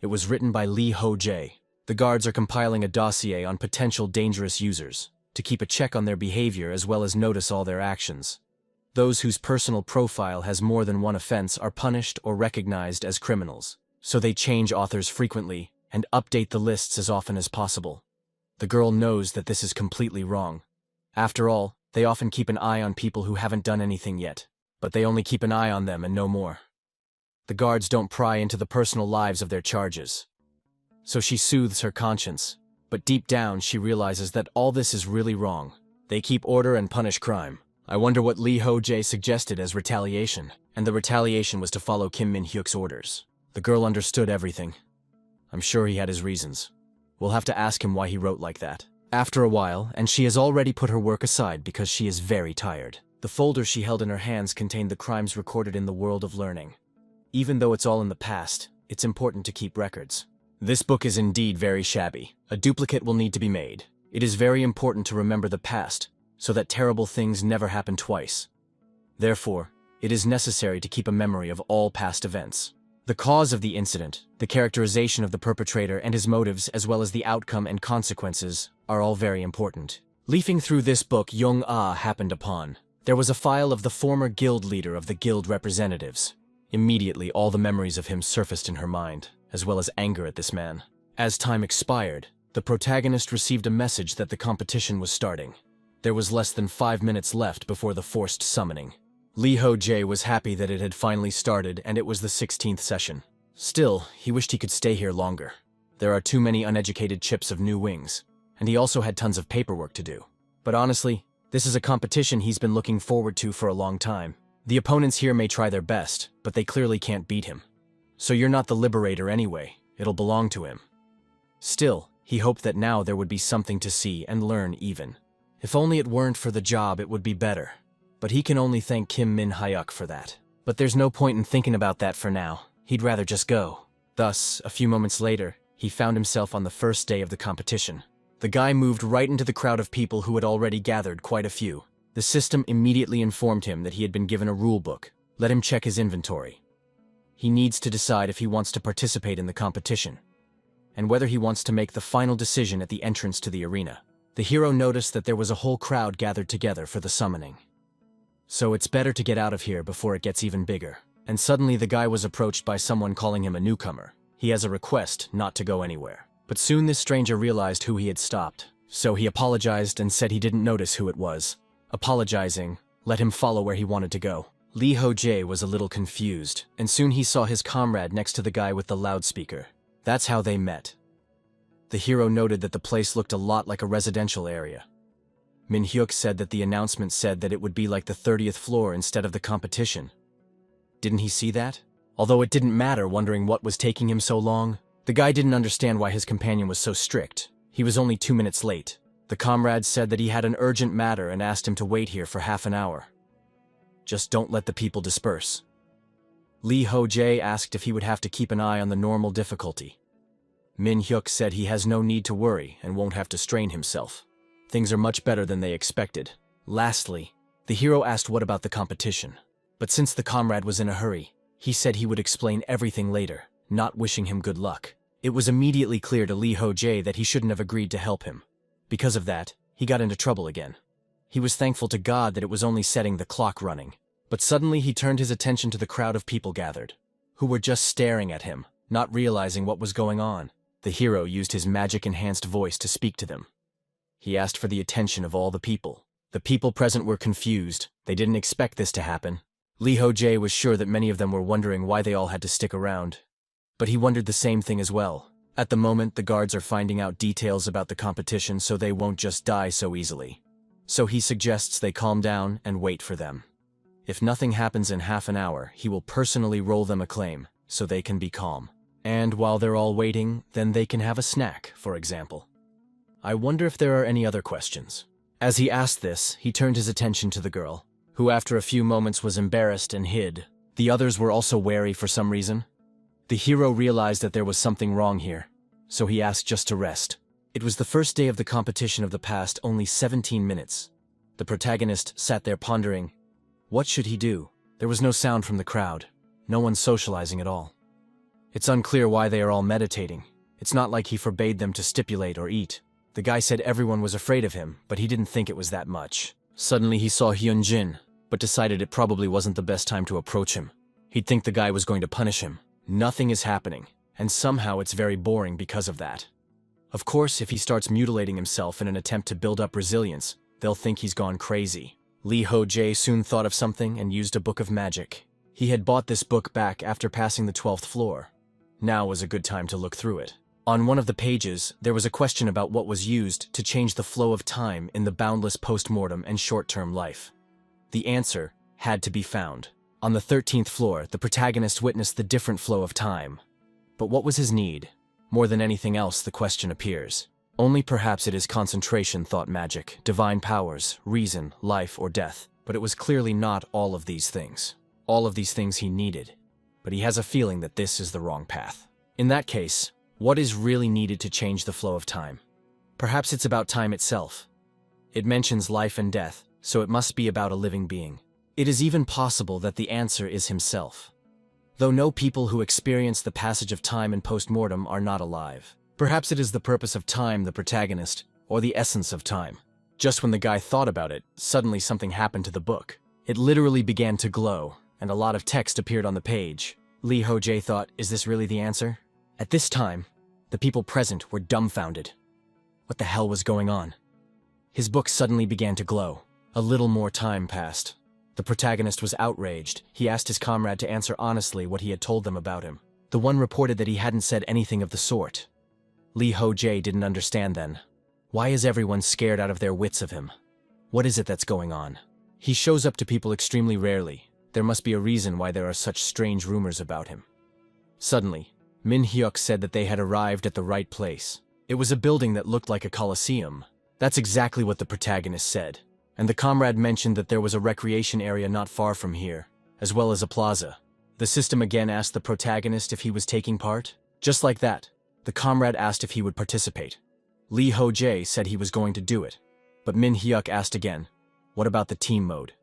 It was written by Lee Ho-jae. The guards are compiling a dossier on potential dangerous users to keep a check on their behavior as well as notice all their actions. Those whose personal profile has more than one offense are punished or recognized as criminals, so they change authors frequently and update the lists as often as possible. The girl knows that this is completely wrong. After all, they often keep an eye on people who haven't done anything yet, but they only keep an eye on them and no more. The guards don't pry into the personal lives of their charges. So she soothes her conscience, but deep down she realizes that all this is really wrong. They keep order and punish crime. I wonder what Lee Ho-jae suggested as retaliation, and the retaliation was to follow Kim Min-hyuk's orders. The girl understood everything. I'm sure he had his reasons. We'll have to ask him why he wrote like that. After a while, and she has already put her work aside because she is very tired. The folder she held in her hands contained the crimes recorded in the world of learning. Even though it's all in the past, it's important to keep records. This book is indeed very shabby. A duplicate will need to be made. It is very important to remember the past, so that terrible things never happen twice. Therefore, it is necessary to keep a memory of all past events. The cause of the incident, the characterization of the perpetrator and his motives, as well as the outcome and consequences, are all very important. Leafing through this book Young-ah happened upon. There was a file of the former guild leader of the guild representatives. Immediately, all the memories of him surfaced in her mind, as well as anger at this man. As time expired, the protagonist received a message that the competition was starting. There was less than 5 minutes left before the forced summoning. Lee Ho-jae was happy that it had finally started and it was the 16th session. Still, he wished he could stay here longer. There are too many uneducated chips of new wings, and he also had tons of paperwork to do. But honestly, this is a competition he's been looking forward to for a long time. The opponents here may try their best, but they clearly can't beat him. So you're not the liberator anyway, it'll belong to him. Still, he hoped that now there would be something to see and learn even. If only it weren't for the job, it would be better. But he can only thank Kim Min-hyuk for that. But there's no point in thinking about that for now. He'd rather just go. Thus, a few moments later, he found himself on the first day of the competition. The guy moved right into the crowd of people who had already gathered, quite a few. The system immediately informed him that he had been given a rule book. Let him check his inventory. He needs to decide if he wants to participate in the competition, and whether he wants to make the final decision at the entrance to the arena. The hero noticed that there was a whole crowd gathered together for the summoning. So it's better to get out of here before it gets even bigger. And suddenly the guy was approached by someone calling him a newcomer. He has a request not to go anywhere. But soon this stranger realized who he had stopped, so he apologized and said he didn't notice who it was. Apologizing let him follow where he wanted to go. Lee Ho-jae was a little confused, and soon he saw his comrade next to the guy with the loudspeaker. That's how they met. The hero noted that the place looked a lot like a residential area. Min-hyuk said that the announcement said that it would be like the 30th floor instead of the competition. Didn't he see that? Although it didn't matter, wondering what was taking him so long. The guy didn't understand why his companion was so strict. He was only 2 minutes late. The comrade said that he had an urgent matter and asked him to wait here for half an hour. Just don't let the people disperse. Lee Ho-jae asked if he would have to keep an eye on the normal difficulty. Min-hyuk said he has no need to worry and won't have to strain himself. Things are much better than they expected. Lastly, the hero asked what about the competition. But since the comrade was in a hurry, he said he would explain everything later, not wishing him good luck. It was immediately clear to Lee Ho-jae that he shouldn't have agreed to help him. Because of that, he got into trouble again. He was thankful to God that it was only setting the clock running. But suddenly he turned his attention to the crowd of people gathered, who were just staring at him, not realizing what was going on. The hero used his magic-enhanced voice to speak to them. He asked for the attention of all the people. The people present were confused. They didn't expect this to happen. Lee Ho-jae was sure that many of them were wondering why they all had to stick around. But he wondered the same thing as well. At the moment, the guards are finding out details about the competition so they won't just die so easily. So he suggests they calm down and wait for them. If nothing happens in half an hour, he will personally roll them a claim, so they can be calm. And while they're all waiting, then they can have a snack, for example. I wonder if there are any other questions. As he asked this, he turned his attention to the girl, who after a few moments was embarrassed and hid. The others were also wary for some reason. The hero realized that there was something wrong here, so he asked just to rest. It was the first day of the competition of the past only 17 minutes. The protagonist sat there pondering. What should he do? There was no sound from the crowd. No one socializing at all. It's unclear why they are all meditating. It's not like he forbade them to stipulate or eat. The guy said everyone was afraid of him, but he didn't think it was that much. Suddenly he saw Hyunjin, but decided it probably wasn't the best time to approach him. He'd think the guy was going to punish him. Nothing is happening, and somehow it's very boring because of that. Of course, if he starts mutilating himself in an attempt to build up resilience, they'll think he's gone crazy. Lee Ho-jae soon thought of something and used a book of magic. He had bought this book back after passing the 12th floor. Now was a good time to look through it. On one of the pages, there was a question about what was used to change the flow of time in the boundless post-mortem and short-term life. The answer had to be found. On the 13th floor, the protagonist witnessed the different flow of time. But what was his need? More than anything else, the question appears. Only perhaps it is concentration, thought magic, divine powers, reason, life, or death. But it was clearly not all of these things. All of these things he needed. But he has a feeling that this is the wrong path. In that case, what is really needed to change the flow of time? Perhaps it's about time itself. It mentions life and death, so it must be about a living being. It is even possible that the answer is himself. Though no people who experience the passage of time in post-mortem are not alive. Perhaps it is the purpose of time, the protagonist, or the essence of time. Just when the guy thought about it, suddenly something happened to the book. It literally began to glow, and a lot of text appeared on the page. Lee Ho-jae thought, is this really the answer? At this time, the people present were dumbfounded. What the hell was going on? His book suddenly began to glow. A little more time passed. The protagonist was outraged. He asked his comrade to answer honestly what he had told them about him. The one reported that he hadn't said anything of the sort. Lee Ho-jae didn't understand then. Why is everyone scared out of their wits of him? What is it that's going on? He shows up to people extremely rarely. There must be a reason why there are such strange rumors about him. Suddenly, Min Hyuk said that they had arrived at the right place. It was a building that looked like a coliseum. That's exactly what the protagonist said. And the comrade mentioned that there was a recreation area not far from here, as well as a plaza. The system again asked the protagonist if he was taking part. Just like that, the comrade asked if he would participate. Lee Ho-jae said he was going to do it. But Min Hyuk asked again, what about the team mode?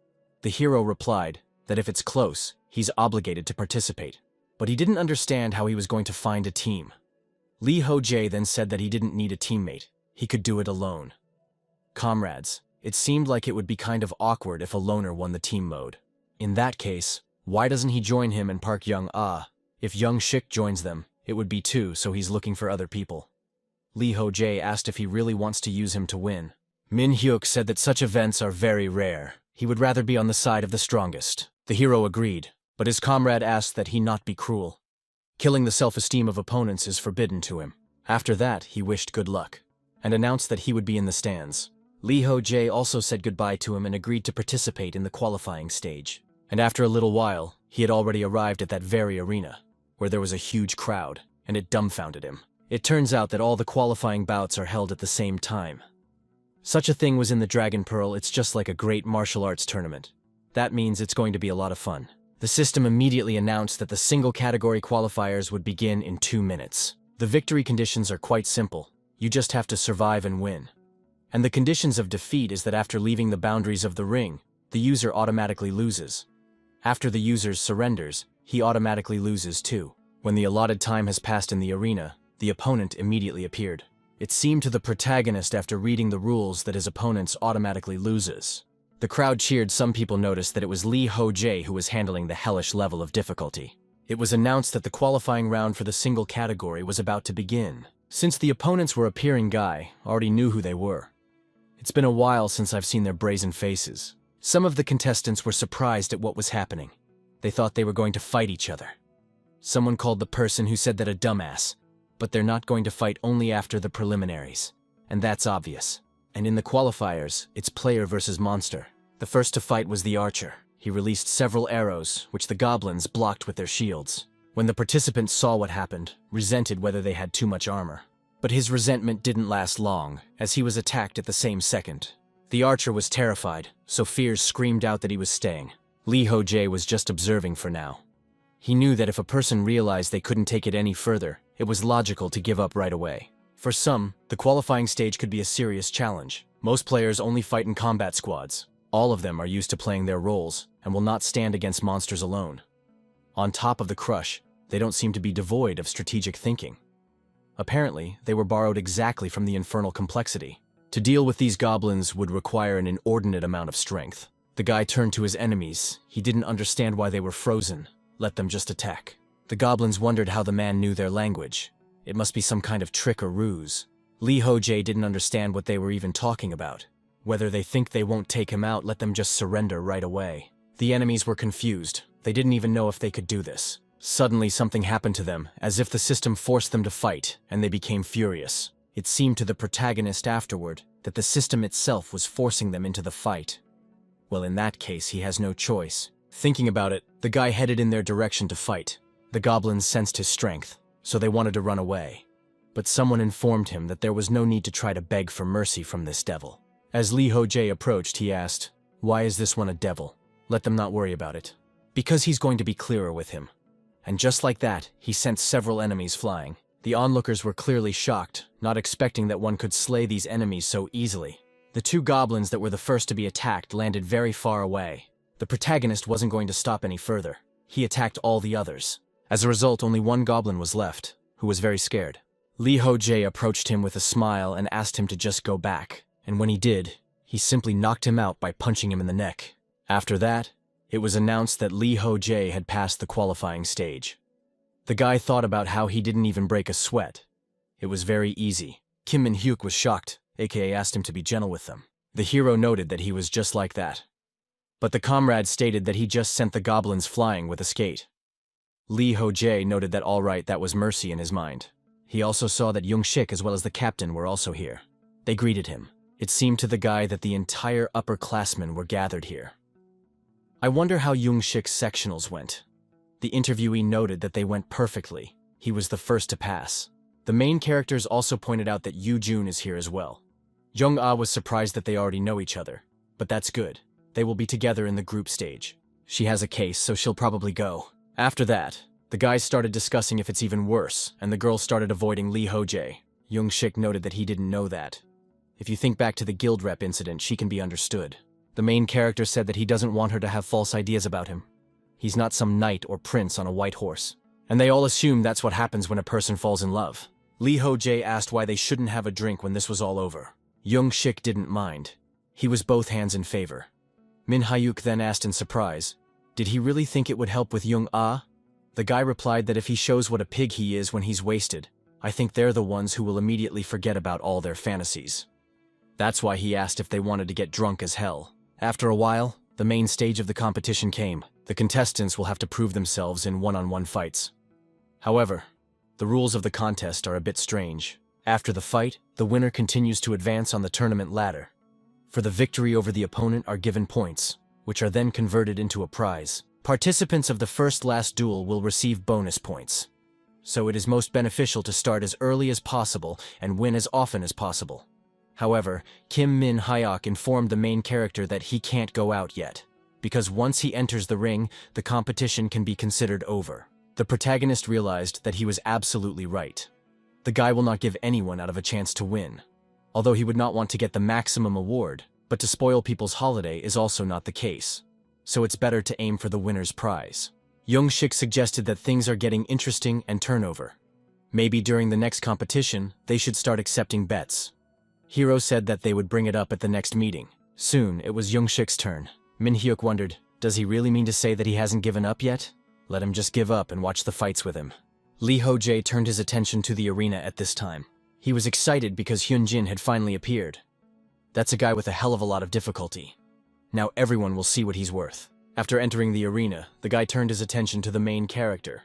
The hero replied that if it's close, he's obligated to participate. But he didn't understand how he was going to find a team. Lee Ho-jae then said that he didn't need a teammate. He could do it alone. Comrades, it seemed like it would be kind of awkward if a loner won the team mode. In that case, why doesn't he join him and Park Young-ah? If Young Shik joins them, it would be two, so he's looking for other people. Lee Ho-jae asked if he really wants to use him to win. Min Hyuk said that such events are very rare. He would rather be on the side of the strongest. The hero agreed, but his comrade asked that he not be cruel. Killing the self-esteem of opponents is forbidden to him. After that, he wished good luck, and announced that he would be in the stands. Lee Ho-jae also said goodbye to him and agreed to participate in the qualifying stage. And after a little while, he had already arrived at that very arena, where there was a huge crowd, and it dumbfounded him. It turns out that all the qualifying bouts are held at the same time. Such a thing was in the Dragon Pearl. It's just like a great martial arts tournament. That means it's going to be a lot of fun. The system immediately announced that the single category qualifiers would begin in 2 minutes. The victory conditions are quite simple. You just have to survive and win. And the conditions of defeat is that after leaving the boundaries of the ring, the user automatically loses. After the user surrenders, he automatically loses too. When the allotted time has passed in the arena, the opponent immediately appeared. It seemed to the protagonist after reading the rules that his opponent automatically loses. The crowd cheered. Some people noticed that it was Lee Ho-jae who was handling the hellish level of difficulty. It was announced that the qualifying round for the single category was about to begin. Since the opponents were appearing guy, already knew who they were. It's been a while since I've seen their brazen faces. Some of the contestants were surprised at what was happening. They thought they were going to fight each other. Someone called the person who said that a dumbass, but they're not going to fight only after the preliminaries. And that's obvious. And in the qualifiers, it's player versus monster. The first to fight was the archer. He released several arrows, which the goblins blocked with their shields. When the participants saw what happened, resented whether they had too much armor. But his resentment didn't last long, as he was attacked at the same second. The archer was terrified, so fears screamed out that he was staying. Lee Ho-jae was just observing for now. He knew that if a person realized they couldn't take it any further, it was logical to give up right away. For some, the qualifying stage could be a serious challenge. Most players only fight in combat squads. All of them are used to playing their roles, and will not stand against monsters alone. On top of the crush, They don't seem to be devoid of strategic thinking. Apparently, they were borrowed exactly from the infernal complexity. To deal with these goblins would require an inordinate amount of strength. The guy turned to his enemies. He didn't understand why they were frozen. Let them just attack. The goblins wondered how the man knew their language. It must be some kind of trick or ruse. Lee Ho-jae didn't understand what they were even talking about. Whether they think they won't take him out, let them just surrender right away. The enemies were confused. They didn't even know if they could do this. Suddenly something happened to them, as if the system forced them to fight, and they became furious. It seemed to the protagonist afterward that the system itself was forcing them into the fight. Well, in that case, he has no choice. Thinking about it, the guy headed in their direction to fight. The goblins sensed his strength, so they wanted to run away. But someone informed him that there was no need to try to beg for mercy from this devil. As Lee Ho-jae approached, he asked, "Why is this one a devil? Let them not worry about it. Because he's going to be clearer with him." And just like that, he sent several enemies flying. The onlookers were clearly shocked, not expecting that one could slay these enemies so easily. The two goblins that were the first to be attacked landed very far away. The protagonist wasn't going to stop any further. He attacked all the others. As a result, only one goblin was left, who was very scared. Lee Ho-jae approached him with a smile and asked him to just go back. And when he did, he simply knocked him out by punching him in the neck. After that, it was announced that Lee Ho-jae had passed the qualifying stage. The guy thought about how he didn't even break a sweat. It was very easy. Kim Min-hyuk was shocked, aka asked him to be gentle with them. The hero noted that he was just like that. But the comrade stated that he just sent the goblins flying with a skate. Lee Ho-jae noted that alright, that was mercy in his mind. He also saw that Young-shik as well as the captain were also here. They greeted him. It seemed to the guy that the entire upperclassmen were gathered here. I wonder how Young-shik's sectionals went. The interviewee noted that they went perfectly. He was the first to pass. The main characters also pointed out that Yoo-jun is here as well. Jung-ah was surprised that they already know each other. But that's good. They will be together in the group stage. She has a case, so she'll probably go. After that, the guys started discussing if it's even worse, and the girls started avoiding Lee Ho-jae. Young-shik noted that he didn't know that. If you think back to the guild rep incident, she can be understood. The main character said that he doesn't want her to have false ideas about him. He's not some knight or prince on a white horse. And they all assume that's what happens when a person falls in love. Lee Ho-jae asked why they shouldn't have a drink when this was all over. Young-shik didn't mind. He was both hands in favor. Min-hyuk then asked in surprise, did he really think it would help with Jung-ah? The guy replied that if he shows what a pig he is when he's wasted, I think they're the ones who will immediately forget about all their fantasies. That's why he asked if they wanted to get drunk as hell. After a while, the main stage of the competition came. The contestants will have to prove themselves in one-on-one fights. However, the rules of the contest are a bit strange. After the fight, the winner continues to advance on the tournament ladder. For the victory over the opponent are given points, which are then converted into a prize. Participants of the first-last duel will receive bonus points. So it is most beneficial to start as early as possible and win as often as possible. However, Kim Min-hyuk informed the main character that he can't go out yet, because once he enters the ring, the competition can be considered over. The protagonist realized that he was absolutely right. The guy will not give anyone out of a chance to win. Although he would not want to get the maximum award, but to spoil people's holiday is also not the case. So it's better to aim for the winner's prize. Young-shik suggested that things are getting interesting and turnover. Maybe during the next competition, they should start accepting bets. Hero said that they would bring it up at the next meeting. Soon, it was Young-shik's turn. Min-hyuk wondered, does he really mean to say that he hasn't given up yet? Let him just give up and watch the fights with him. Lee Ho-jae turned his attention to the arena at this time. He was excited because Hyun-jin had finally appeared. That's a guy with a hell of a lot of difficulty. Now everyone will see what he's worth. After entering the arena, the guy turned his attention to the main character.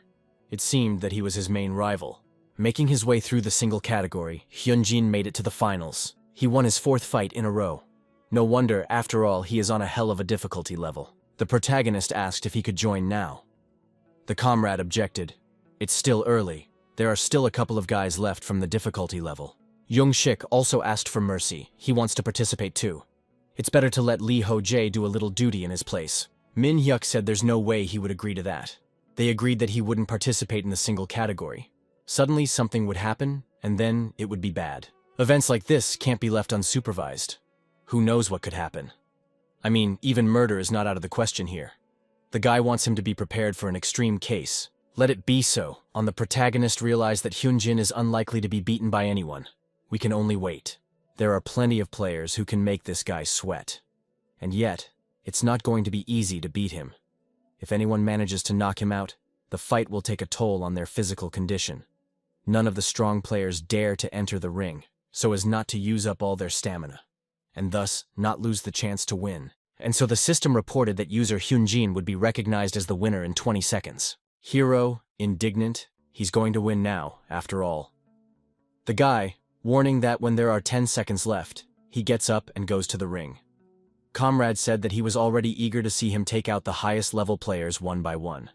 It seemed that he was his main rival. Making his way through the single category, Hyun-jin made it to the finals. He won his 4th fight in a row. No wonder, after all, he is on a hell of a difficulty level. The protagonist asked if he could join now. The comrade objected. It's still early. There are still a couple of guys left from the difficulty level. Young-shik also asked for mercy. He wants to participate too. It's better to let Lee Ho-jae do a little duty in his place. Min-hyuk said there's no way he would agree to that. They agreed that he wouldn't participate in the single category. Suddenly something would happen, and then it would be bad. Events like this can't be left unsupervised. Who knows what could happen? I mean, even murder is not out of the question here. The guy wants him to be prepared for an extreme case. Let it be so. The protagonist realized that Hyunjin is unlikely to be beaten by anyone. We can only wait. There are plenty of players who can make this guy sweat. And yet, it's not going to be easy to beat him. If anyone manages to knock him out, the fight will take a toll on their physical condition. None of the strong players dare to enter the ring, so as not to use up all their stamina, and thus not lose the chance to win. And so the system reported that user Hyunjin would be recognized as the winner in 20 seconds. Hero, indignant, he's going to win now, after all. The guy, warning that when there are 10 seconds left, he gets up and goes to the ring. Comrade said that he was already eager to see him take out the highest level players one by one.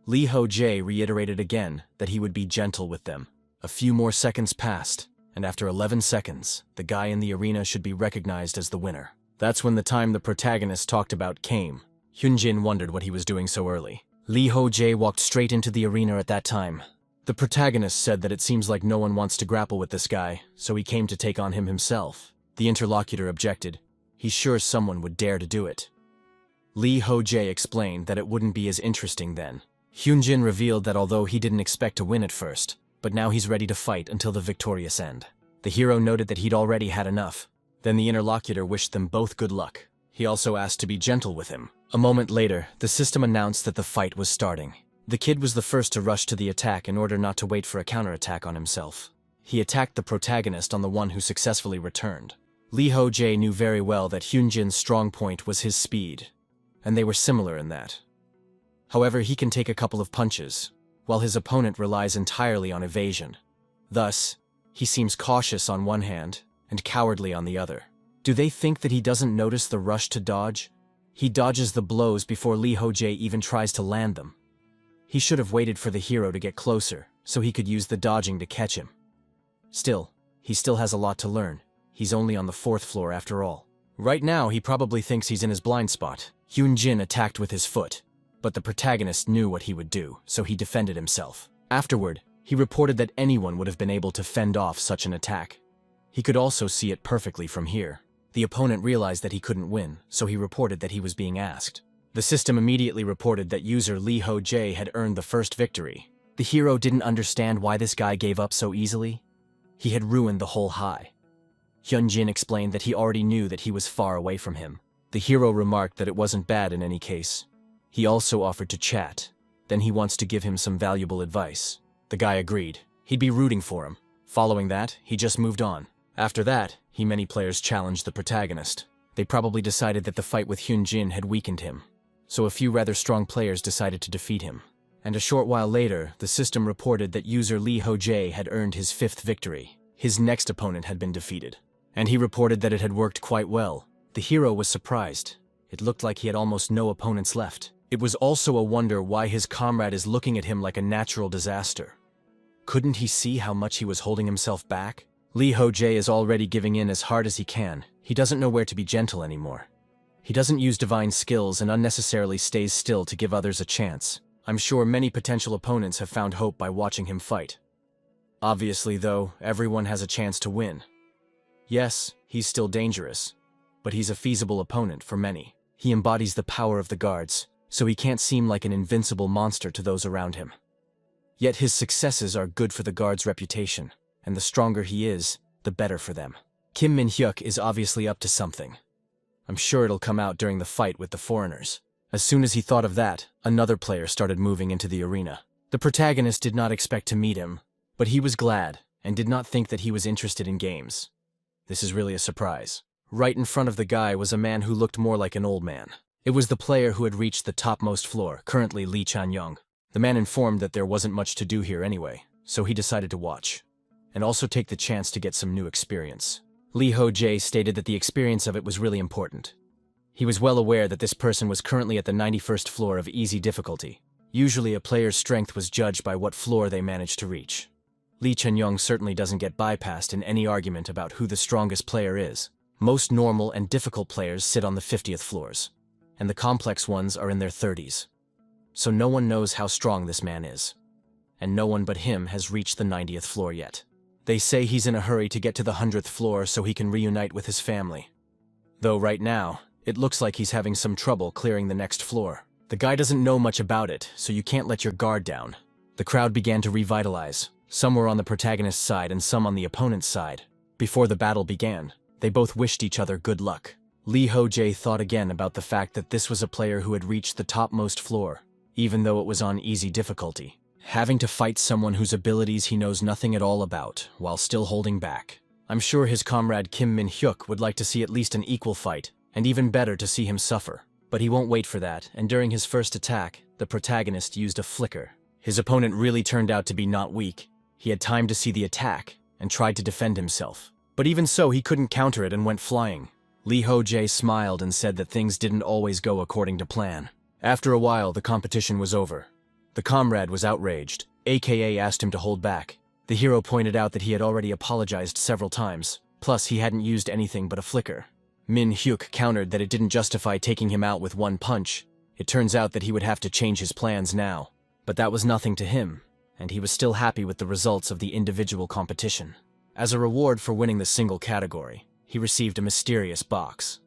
Lee Ho-jae reiterated again that he would be gentle with them. A few more seconds passed, and after 11 seconds, the guy in the arena should be recognized as the winner. That's when the time the protagonist talked about came. Hyunjin wondered what he was doing so early. Lee Ho-jae walked straight into the arena at that time. The protagonist said that it seems like no one wants to grapple with this guy, so he came to take on him himself. The interlocutor objected. He's sure someone would dare to do it. Lee Ho-jae explained that it wouldn't be as interesting then. Hyunjin revealed that although he didn't expect to win at first, but now he's ready to fight until the victorious end. The hero noted that he'd already had enough. Then the interlocutor wished them both good luck. He also asked to be gentle with him. A moment later, the system announced that the fight was starting. The kid was the first to rush to the attack in order not to wait for a counterattack on himself. He attacked the protagonist on the one who successfully returned. Lee Ho-jae knew very well that Hyunjin's strong point was his speed, and they were similar in that. However, he can take a couple of punches, while his opponent relies entirely on evasion. Thus, he seems cautious on one hand and cowardly on the other. Do they think that he doesn't notice the rush to dodge? He dodges the blows before Lee Ho-jae even tries to land them. He should have waited for the hero to get closer, so he could use the dodging to catch him. Still, he still has a lot to learn. He's only on the 4th floor after all. Right now, he probably thinks he's in his blind spot. Hyunjin attacked with his foot, but the protagonist knew what he would do, so he defended himself. Afterward, he reported that anyone would have been able to fend off such an attack. He could also see it perfectly from here. The opponent realized that he couldn't win, so he reported that he was being asked. The system immediately reported that user Lee Ho-jae had earned the first victory. The hero didn't understand why this guy gave up so easily. He had ruined the whole high. Hyunjin explained that he already knew that he was far away from him. The hero remarked that it wasn't bad in any case. He also offered to chat. Then he wants to give him some valuable advice. The guy agreed. He'd be rooting for him. Following that, he just moved on. After that, many players challenged the protagonist. They probably decided that the fight with Hyunjin had weakened him. So a few rather strong players decided to defeat him. And a short while later, the system reported that user Lee Ho-jae had earned his 5th victory. His next opponent had been defeated. And he reported that it had worked quite well. The hero was surprised. It looked like he had almost no opponents left. It was also a wonder why his comrade is looking at him like a natural disaster. Couldn't he see how much he was holding himself back? Lee Ho-jae is already giving in as hard as he can. He doesn't know where to be gentle anymore. He doesn't use divine skills and unnecessarily stays still to give others a chance. I'm sure many potential opponents have found hope by watching him fight. Obviously, though, everyone has a chance to win. Yes, he's still dangerous, but he's a feasible opponent for many. He embodies the power of the guards, so he can't seem like an invincible monster to those around him. Yet his successes are good for the guards' reputation, and the stronger he is, the better for them. Kim Min-hyuk is obviously up to something. I'm sure it'll come out during the fight with the foreigners. As soon as he thought of that, another player started moving into the arena. The protagonist did not expect to meet him, but he was glad and did not think that he was interested in games. This is really a surprise. Right in front of the guy was a man who looked more like an old man. It was the player who had reached the topmost floor, currently Lee Chan-young. The man informed that there wasn't much to do here anyway, so he decided to watch, and also take the chance to get some new experience. Lee Ho-jae stated that the experience of it was really important. He was well aware that this person was currently at the 91st floor of easy difficulty. Usually a player's strength was judged by what floor they managed to reach. Lee Chan-young certainly doesn't get bypassed in any argument about who the strongest player is. Most normal and difficult players sit on the 50th floors, and the complex ones are in their 30s. So no one knows how strong this man is, and no one but him has reached the 90th floor yet. They say he's in a hurry to get to the 100th floor so he can reunite with his family. Though right now, it looks like he's having some trouble clearing the next floor. The guy doesn't know much about it, so you can't let your guard down. The crowd began to revitalize. Some were on the protagonist's side and some on the opponent's side. Before the battle began, they both wished each other good luck. Lee Ho-jae thought again about the fact that this was a player who had reached the topmost floor, even though it was on easy difficulty. Having to fight someone whose abilities he knows nothing at all about, while still holding back. I'm sure his comrade Kim Min-hyuk would like to see at least an equal fight, and even better to see him suffer. But he won't wait for that, and during his first attack, the protagonist used a flicker. His opponent really turned out to be not weak. He had time to see the attack, and tried to defend himself. But even so, he couldn't counter it and went flying. Lee Ho-jae smiled and said that things didn't always go according to plan. After a while, the competition was over. The comrade was outraged, aka asked him to hold back. The hero pointed out that he had already apologized several times, plus he hadn't used anything but a flicker. Min-hyuk countered that it didn't justify taking him out with one punch. It turns out that he would have to change his plans now. But that was nothing to him, and he was still happy with the results of the individual competition. As a reward for winning the single category, he received a mysterious box.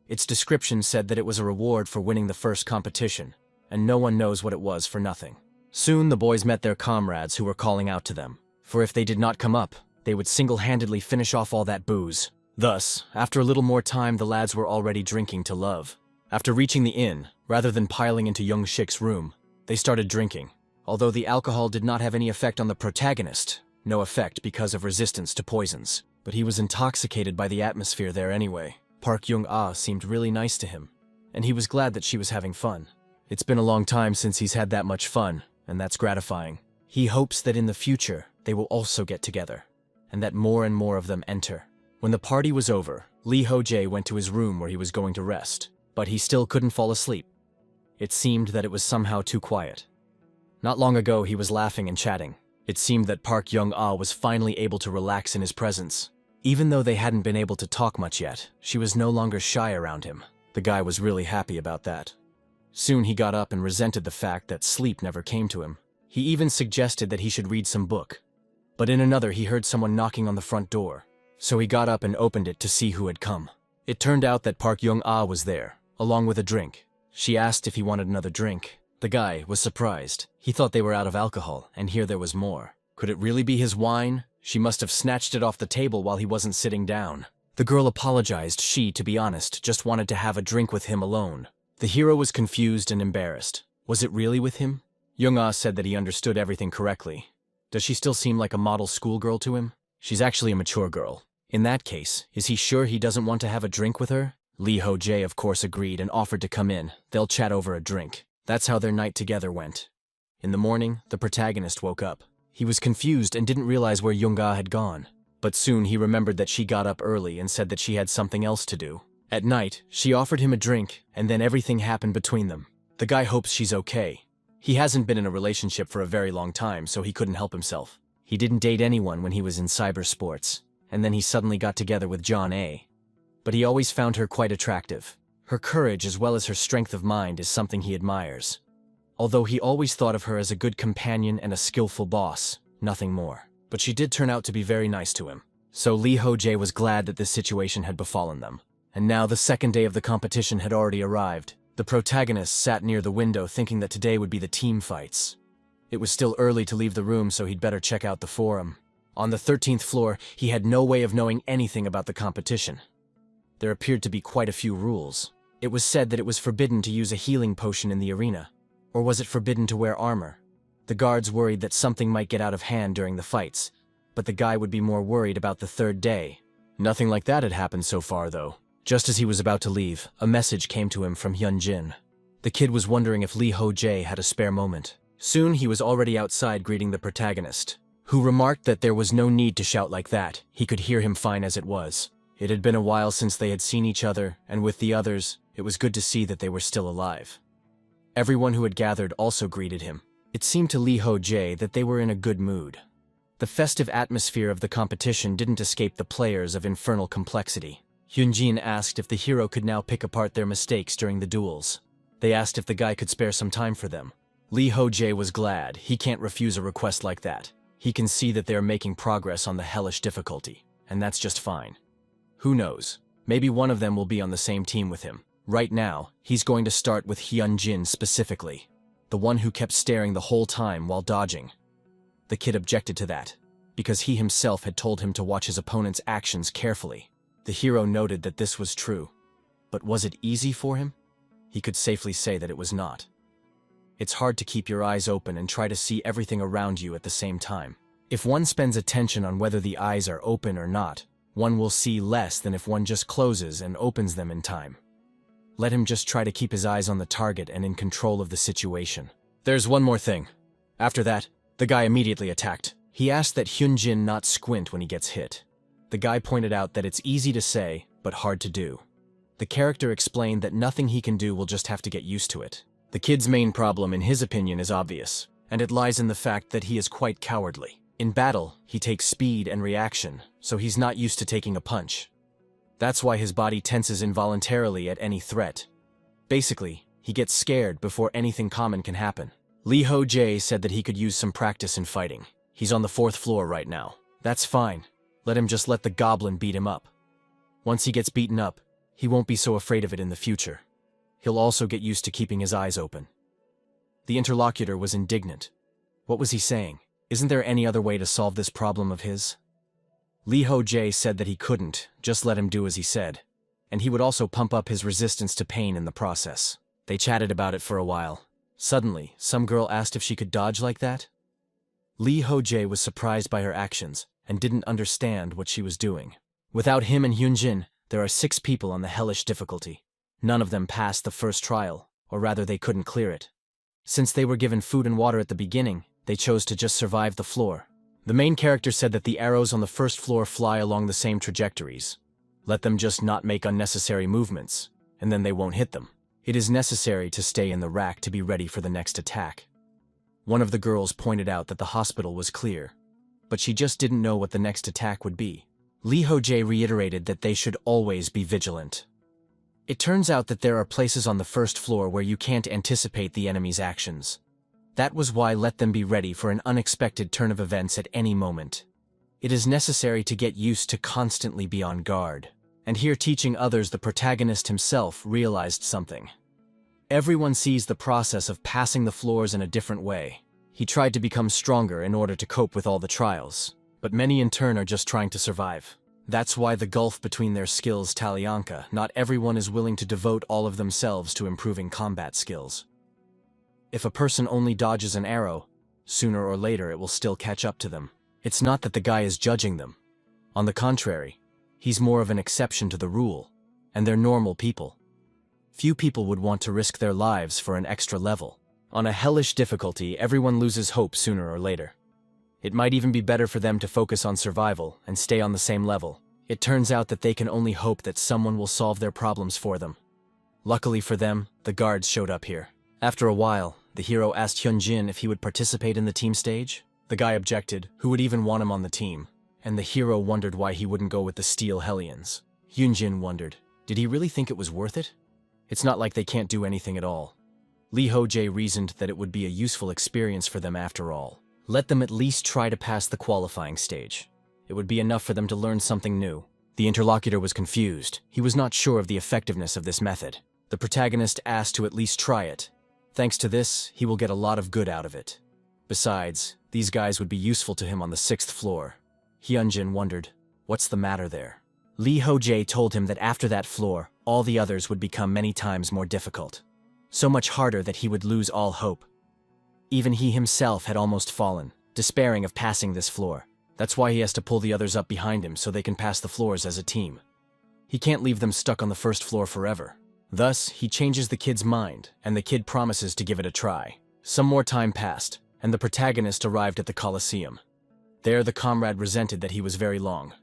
Its description said that it was a reward for winning the first competition, and no one knows what it was for nothing. Soon the boys met their comrades who were calling out to them, for if they did not come up, they would single-handedly finish off all that booze. Thus, after a little more time, the lads were already drinking to love. After reaching the inn, rather than piling into Young Shik's room, they started drinking. Although the alcohol did not have any effect on the protagonist, no effect because of resistance to poisons, but he was intoxicated by the atmosphere there anyway. Park Young-ah seemed really nice to him, and he was glad that she was having fun. It's been a long time since he's had that much fun, and that's gratifying. He hopes that in the future, they will also get together, and that more and more of them enter. When the party was over, Lee Ho-jae went to his room where he was going to rest, but he still couldn't fall asleep. It seemed that it was somehow too quiet. Not long ago, he was laughing and chatting. It seemed that Park Young-ah was finally able to relax in his presence. Even though they hadn't been able to talk much yet, she was no longer shy around him. The guy was really happy about that. Soon he got up and resented the fact that sleep never came to him. He even suggested that he should read some book. But in another, he heard someone knocking on the front door. So he got up and opened it to see who had come. It turned out that Park Young-ah was there, along with a drink. She asked if he wanted another drink. The guy was surprised. He thought they were out of alcohol, and here there was more. Could it really be his wine? She must have snatched it off the table while he wasn't sitting down. The girl apologized. She, to be honest, just wanted to have a drink with him alone. The hero was confused and embarrassed. Was it really with him? Young-ah said that he understood everything correctly. Does she still seem like a model schoolgirl to him? She's actually a mature girl. In that case, is he sure he doesn't want to have a drink with her? Lee Ho-jae of course agreed and offered to come in. They'll chat over a drink. That's how their night together went. In the morning, the protagonist woke up. He was confused and didn't realize where Young-ah had gone. But soon he remembered that she got up early and said that she had something else to do. At night, she offered him a drink, and then everything happened between them. The guy hopes she's okay. He hasn't been in a relationship for a very long time, so he couldn't help himself. He didn't date anyone when he was in cyber sports, and then he suddenly got together with John A. But he always found her quite attractive. Her courage as well as her strength of mind is something he admires. Although he always thought of her as a good companion and a skillful boss, nothing more. But she did turn out to be very nice to him. So Lee Ho-jae was glad that this situation had befallen them. And now the second day of the competition had already arrived. The protagonist sat near the window thinking that today would be the team fights. It was still early to leave the room, so he'd better check out the forum. On the 13th floor, he had no way of knowing anything about the competition. There appeared to be quite a few rules. It was said that it was forbidden to use a healing potion in the arena. Or was it forbidden to wear armor? The guards worried that something might get out of hand during the fights, but the guy would be more worried about the third day. Nothing like that had happened so far, though. Just as he was about to leave, a message came to him from Hyunjin. The kid was wondering if Lee Ho-jae had a spare moment. Soon he was already outside greeting the protagonist, who remarked that there was no need to shout like that. He could hear him fine as it was. It had been a while since they had seen each other, and with the others, it was good to see that they were still alive. Everyone who had gathered also greeted him. It seemed to Lee Ho-jae that they were in a good mood. The festive atmosphere of the competition didn't escape the players of infernal complexity. Hyunjin asked if the hero could now pick apart their mistakes during the duels. They asked if the guy could spare some time for them. Lee Ho-jae was glad. He can't refuse a request like that. He can see that they are making progress on the hellish difficulty, and that's just fine. Who knows? Maybe one of them will be on the same team with him. Right now, he's going to start with Hyunjin specifically. the one who kept staring the whole time while dodging. The kid objected to that, because he himself had told him to watch his opponent's actions carefully. The hero noted that this was true. But was it easy for him? He could safely say that it was not. It's hard to keep your eyes open and try to see everything around you at the same time. If one spends attention on whether the eyes are open or not, one will see less than if one just closes and opens them in time. Let him just try to keep his eyes on the target and in control of the situation. There's one more thing. After that, the guy immediately attacked. He asked that Hyunjin not squint when he gets hit. The guy pointed out that it's easy to say, but hard to do. The character explained that nothing he can do will just have to get used to it. The kid's main problem, in his opinion, is obvious, and it lies in the fact that he is quite cowardly. In battle, he takes speed and reaction, so he's not used to taking a punch. That's why his body tenses involuntarily at any threat. Basically, he gets scared before anything common can happen. Lee Ho-jae said that he could use some practice in fighting. He's on the 4th floor right now. That's fine. Let him just let the goblin beat him up. Once he gets beaten up, he won't be so afraid of it in the future. He'll also get used to keeping his eyes open. The interlocutor was indignant. What was he saying? Isn't there any other way to solve this problem of his? Lee Ho-jae said that he couldn't, just let him do as he said. And he would also pump up his resistance to pain in the process. They chatted about it for a while. Suddenly, some girl asked if she could dodge like that. Lee Ho-jae was surprised by her actions and didn't understand what she was doing. Without him and Hyunjin, there are 6 people on the hellish difficulty. None of them passed the first trial, or rather they couldn't clear it. Since they were given food and water at the beginning, they chose to just survive the floor. The main character said that the arrows on the 1st floor fly along the same trajectories. Let them just not make unnecessary movements, and then they won't hit them. It is necessary to stay in the rack to be ready for the next attack. One of the girls pointed out that the hospital was clear, but she just didn't know what the next attack would be. Lee Ho-jae reiterated that they should always be vigilant. It turns out that there are places on the 1st floor where you can't anticipate the enemy's actions. That was why let them be ready for an unexpected turn of events at any moment. It is necessary to get used to constantly be on guard. And here teaching others, the protagonist himself realized something. Everyone sees the process of passing the floors in a different way. He tried to become stronger in order to cope with all the trials, but many in turn are just trying to survive. That's why the gulf between their skills Talyanka. Not everyone is willing to devote all of themselves to improving combat skills. If a person only dodges an arrow, sooner or later it will still catch up to them. It's not that the guy is judging them. On the contrary, he's more of an exception to the rule, and they're normal people. Few people would want to risk their lives for an extra level. On a hellish difficulty, everyone loses hope sooner or later. It might even be better for them to focus on survival and stay on the same level. It turns out that they can only hope that someone will solve their problems for them. Luckily for them, the guards showed up here. After a while, the hero asked Hyunjin if he would participate in the team stage. The guy objected, who would even want him on the team, and the hero wondered why he wouldn't go with the Steel Hellions. Hyunjin wondered, did he really think it was worth it? It's not like they can't do anything at all. Lee Ho-jae reasoned that it would be a useful experience for them after all. Let them at least try to pass the qualifying stage. It would be enough for them to learn something new. The interlocutor was confused. He was not sure of the effectiveness of this method. The protagonist asked to at least try it. Thanks to this, he will get a lot of good out of it. Besides, these guys would be useful to him on the 6th floor. Hyunjin wondered, what's the matter there? Lee Ho-jae told him that after that floor, all the others would become many times more difficult. So much harder that he would lose all hope. Even he himself had almost fallen, despairing of passing this floor. That's why he has to pull the others up behind him so they can pass the floors as a team. He can't leave them stuck on the 1st floor forever. Thus, he changes the kid's mind, and the kid promises to give it a try. Some more time passed, and the protagonist arrived at the Colosseum. There, the comrade resented that he was very long.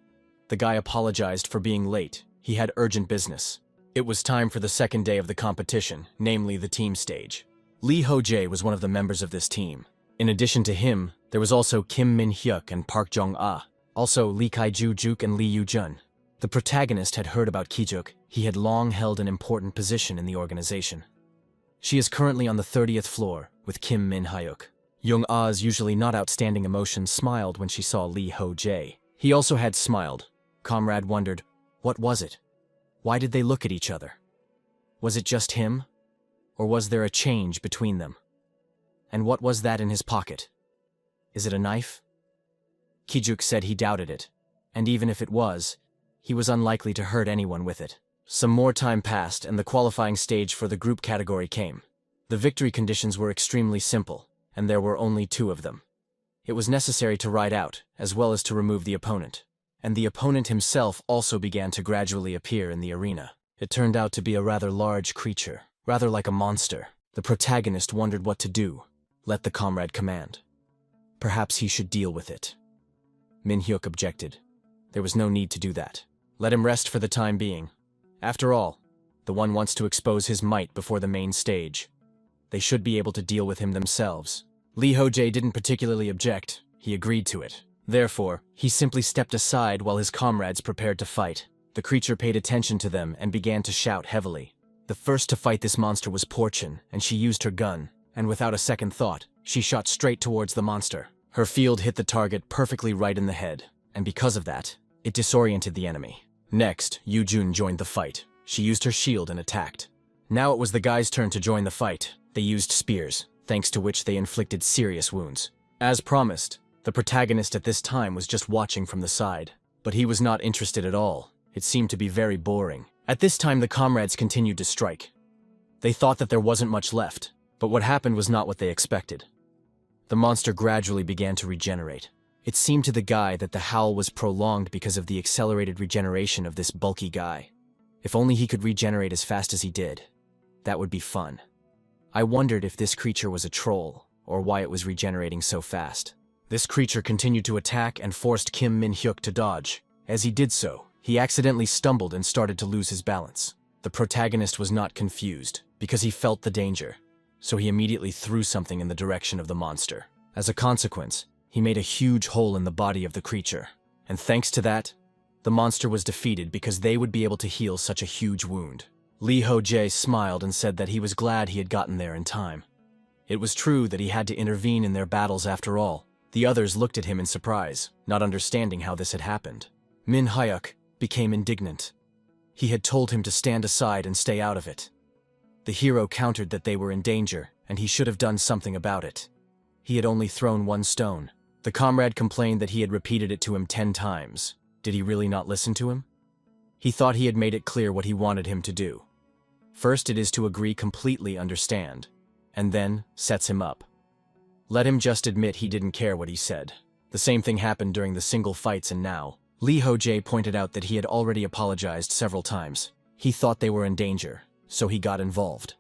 The guy apologized for being late. He had urgent business. It was time for the 2nd day of the competition, namely the team stage. Lee Ho-jae was one of the members of this team. In addition to him, there was also Kim Min-hyuk and Park Jong-ah, also Lee Kai-ju-juk and Lee Yu-jun. The protagonist had heard about Ki-juk. He had long held an important position in the organization. She is currently on the 30th floor with Kim Min-hyuk. Jong-ah's usually not outstanding emotion smiled when she saw Lee Ho-jae. He also had smiled. Comrade wondered, what was it? Why did they look at each other? Was it just him? Or was there a change between them? And what was that in his pocket? Is it a knife? Kijuk said he doubted it, and even if it was, he was unlikely to hurt anyone with it. Some more time passed and the qualifying stage for the group category came. The victory conditions were extremely simple, and there were only 2 of them. It was necessary to ride out, as well as to remove the opponent. And the opponent himself also began to gradually appear in the arena. It turned out to be a rather large creature, rather like a monster. The protagonist wondered what to do. Let the comrade command. Perhaps he should deal with it. Min-hyuk objected. There was no need to do that. Let him rest for the time being. After all, the one wants to expose his might before the main stage. They should be able to deal with him themselves. Lee Ho-jae didn't particularly object. He agreed to it. Therefore, he simply stepped aside while his comrades prepared to fight. The creature paid attention to them and began to shout heavily. The first to fight this monster was Porchin, and she used her gun, and without a second thought, she shot straight towards the monster. Her field hit the target perfectly right in the head, and because of that, it disoriented the enemy. Next, Yoo-jun joined the fight. She used her shield and attacked. Now it was the guys' turn to join the fight. They used spears, thanks to which they inflicted serious wounds. As promised, the protagonist at this time was just watching from the side. But he was not interested at all. It seemed to be very boring. At this time, the comrades continued to strike. They thought that there wasn't much left, but what happened was not what they expected. The monster gradually began to regenerate. It seemed to the guy that the howl was prolonged because of the accelerated regeneration of this bulky guy. If only he could regenerate as fast as he did, that would be fun. I wondered if this creature was a troll, or why it was regenerating so fast. This creature continued to attack and forced Kim Min-hyuk to dodge. As he did so, he accidentally stumbled and started to lose his balance. The protagonist was not confused, because he felt the danger, so he immediately threw something in the direction of the monster. As a consequence, he made a huge hole in the body of the creature, and thanks to that, the monster was defeated because they would be able to heal such a huge wound. Lee Ho-jae smiled and said that he was glad he had gotten there in time. It was true that he had to intervene in their battles after all. The others looked at him in surprise, not understanding how this had happened. Min-hyuk became indignant. He had told him to stand aside and stay out of it. The hero countered that they were in danger, and he should have done something about it. He had only thrown 1 stone. The comrade complained that he had repeated it to him 10 times. Did he really not listen to him? He thought he had made it clear what he wanted him to do. First it is to agree completely understand, and then sets him up. Let him just admit he didn't care what he said. The same thing happened during the single fights, and now, Lee Ho-jae pointed out that he had already apologized several times. He thought they were in danger, so he got involved.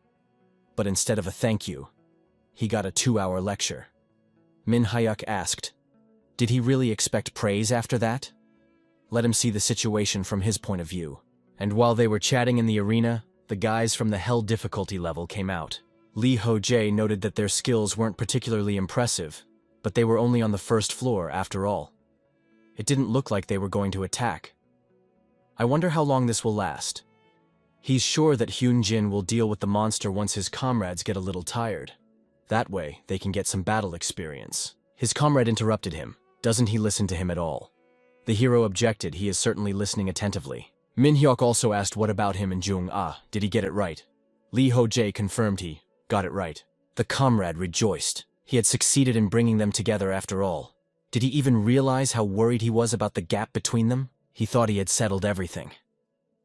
But instead of a thank you, he got a 2-hour lecture. Min-hyuk asked, did he really expect praise after that? Let him see the situation from his point of view. And while they were chatting in the arena, the guys from the Hell difficulty level came out. Lee Ho-jae noted that their skills weren't particularly impressive, but they were only on the first floor after all. It didn't look like they were going to attack. I wonder how long this will last. He's sure that Hyun-jin will deal with the monster once his comrades get a little tired. That way, they can get some battle experience. His comrade interrupted him. Doesn't he listen to him at all? The hero objected. He is certainly listening attentively. Min-hyuk also asked what about him and Jung-ah, did he get it right? Lee Ho-jae confirmed he got it right. The comrade rejoiced. He had succeeded in bringing them together after all. Did he even realize how worried he was about the gap between them? He thought he had settled everything.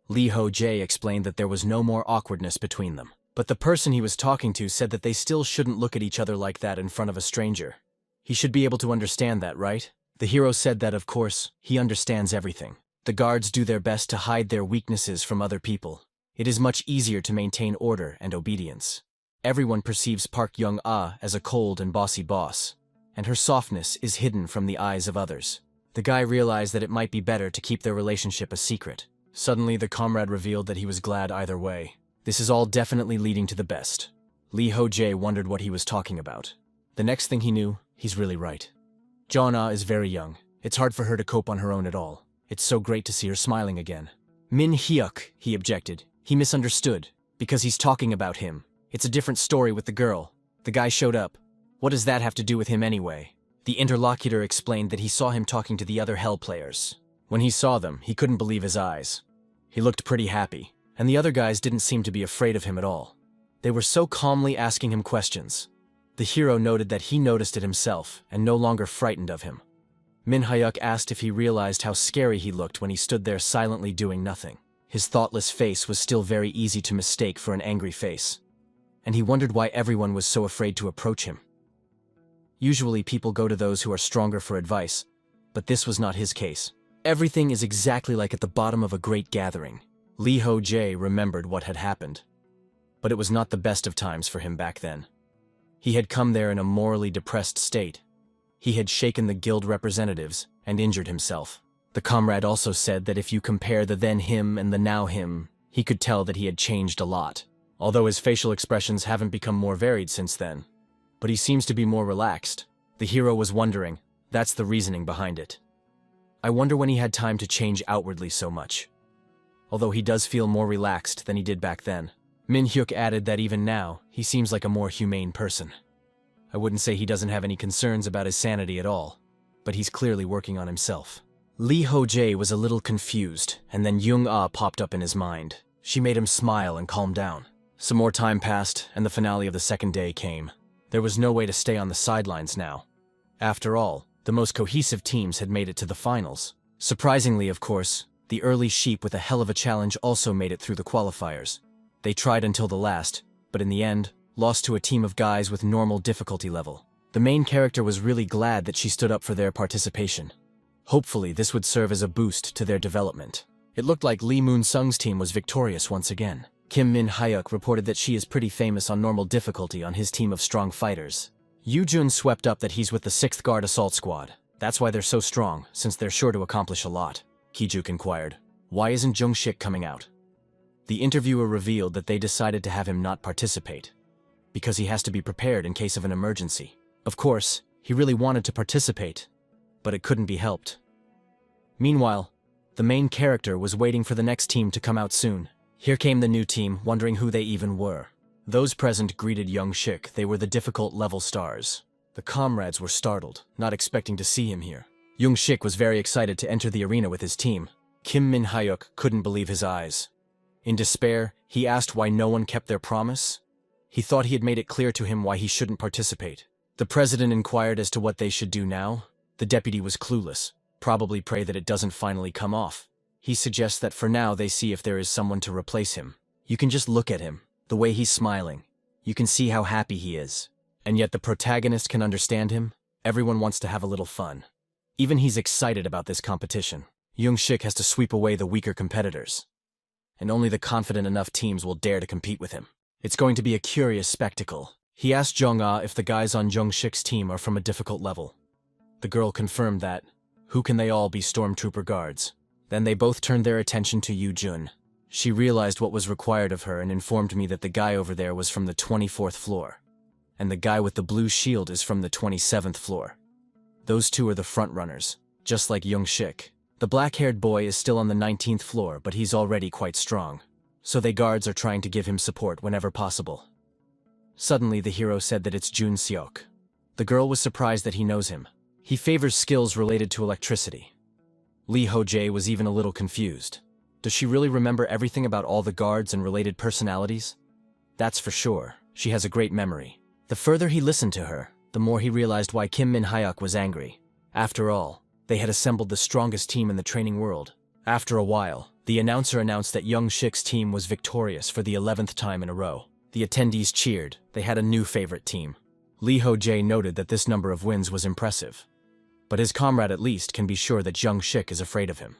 Lee Ho-jae explained that there was no more awkwardness between them. But the person he was talking to said that they still shouldn't look at each other like that in front of a stranger. He should be able to understand that, right? The hero said that, of course, he understands everything. The guards do their best to hide their weaknesses from other people. It is much easier to maintain order and obedience. Everyone perceives Park Young-ah as a cold and bossy boss, and her softness is hidden from the eyes of others. The guy realized that it might be better to keep their relationship a secret. Suddenly, the comrade revealed that he was glad either way. This is all definitely leading to the best. Lee Ho-jae wondered what he was talking about. The next thing he knew, he's really right. Jong-ah is very young. It's hard for her to cope on her own at all. It's so great to see her smiling again. Min-hyuk, he objected. He misunderstood, because he's talking about him. It's a different story with the girl. The guy showed up. What does that have to do with him anyway? The interlocutor explained that he saw him talking to the other Hell players. When he saw them, he couldn't believe his eyes. He looked pretty happy, and the other guys didn't seem to be afraid of him at all. They were so calmly asking him questions. The hero noted that he noticed it himself and no longer frightened of him. Min Hyuk asked if he realized how scary he looked when he stood there silently doing nothing. His thoughtless face was still very easy to mistake for an angry face, and he wondered why everyone was so afraid to approach him. Usually people go to those who are stronger for advice, but this was not his case. Everything is exactly like at the bottom of a great gathering. Lee Ho-jae remembered what had happened, but it was not the best of times for him back then. He had come there in a morally depressed state. He had shaken the guild representatives and injured himself. The comrade also said that if you compare the then him and the now him, he could tell that he had changed a lot, although his facial expressions haven't become more varied since then. But he seems to be more relaxed. The hero was wondering, that's the reasoning behind it. I wonder when he had time to change outwardly so much. Although he does feel more relaxed than he did back then. Min Hyuk added that even now, he seems like a more humane person. I wouldn't say he doesn't have any concerns about his sanity at all, but he's clearly working on himself. Lee Ho-jae was a little confused, and then Jung-ah popped up in his mind. She made him smile and calm down. Some more time passed, and the finale of the second day came. There was no way to stay on the sidelines now. After all, the most cohesive teams had made it to the finals. Surprisingly, of course, the early sheep with a hell of a challenge also made it through the qualifiers. They tried until the last, but in the end, lost to a team of guys with normal difficulty level. The main character was really glad that she stood up for their participation. Hopefully, this would serve as a boost to their development. It looked like Lee Moon-sung's team was victorious once again. Kim Min Hyuk reported that she is pretty famous on normal difficulty on his team of strong fighters. Yoo-jun swept up that he's with the 6th Guard Assault Squad. That's why they're so strong, since they're sure to accomplish a lot. Ki-juk inquired, why isn't Jung-shik coming out? The interviewer revealed that they decided to have him not participate, because he has to be prepared in case of an emergency. Of course, he really wanted to participate, but it couldn't be helped. Meanwhile, the main character was waiting for the next team to come out soon. Here came the new team, wondering who they even were. Those present greeted Jung-shik. They were the difficult level stars. The comrades were startled, not expecting to see him here. Jung-shik was very excited to enter the arena with his team. Kim Min Hyuk couldn't believe his eyes. In despair, he asked why no one kept their promise. He thought he had made it clear to him why he shouldn't participate. The president inquired as to what they should do now. The deputy was clueless. Probably pray that it doesn't finally come off. He suggests that for now they see if there is someone to replace him. You can just look at him, the way he's smiling. You can see how happy he is. And yet the protagonist can understand him. Everyone wants to have a little fun. Even he's excited about this competition. Jung-shik has to sweep away the weaker competitors. And only the confident enough teams will dare to compete with him. It's going to be a curious spectacle. He asked Jung-ah if the guys on Jung-shik's team are from a difficult level. The girl confirmed that. Who can they all be stormtrooper guards? Then they both turned their attention to Yoo-jun. She realized what was required of her and informed me that the guy over there was from the 24th floor. And the guy with the blue shield is from the 27th floor. Those two are the front-runners, just like Jung-shik. The black-haired boy is still on the 19th floor, but he's already quite strong. So they guards are trying to give him support whenever possible. Suddenly, the hero said that it's Jun Seok. The girl was surprised that he knows him. He favors skills related to electricity. Lee Ho-jae was even a little confused. Does she really remember everything about all the guards and related personalities? That's for sure. She has a great memory. The further he listened to her, the more he realized why Kim Min Hyuk was angry. After all, they had assembled the strongest team in the training world. After a while, the announcer announced that Jung-shik's team was victorious for the 11th time in a row. The attendees cheered. They had a new favorite team. Lee Ho-jae noted that this number of wins was impressive. But his comrade at least can be sure that Jung-shik is afraid of him.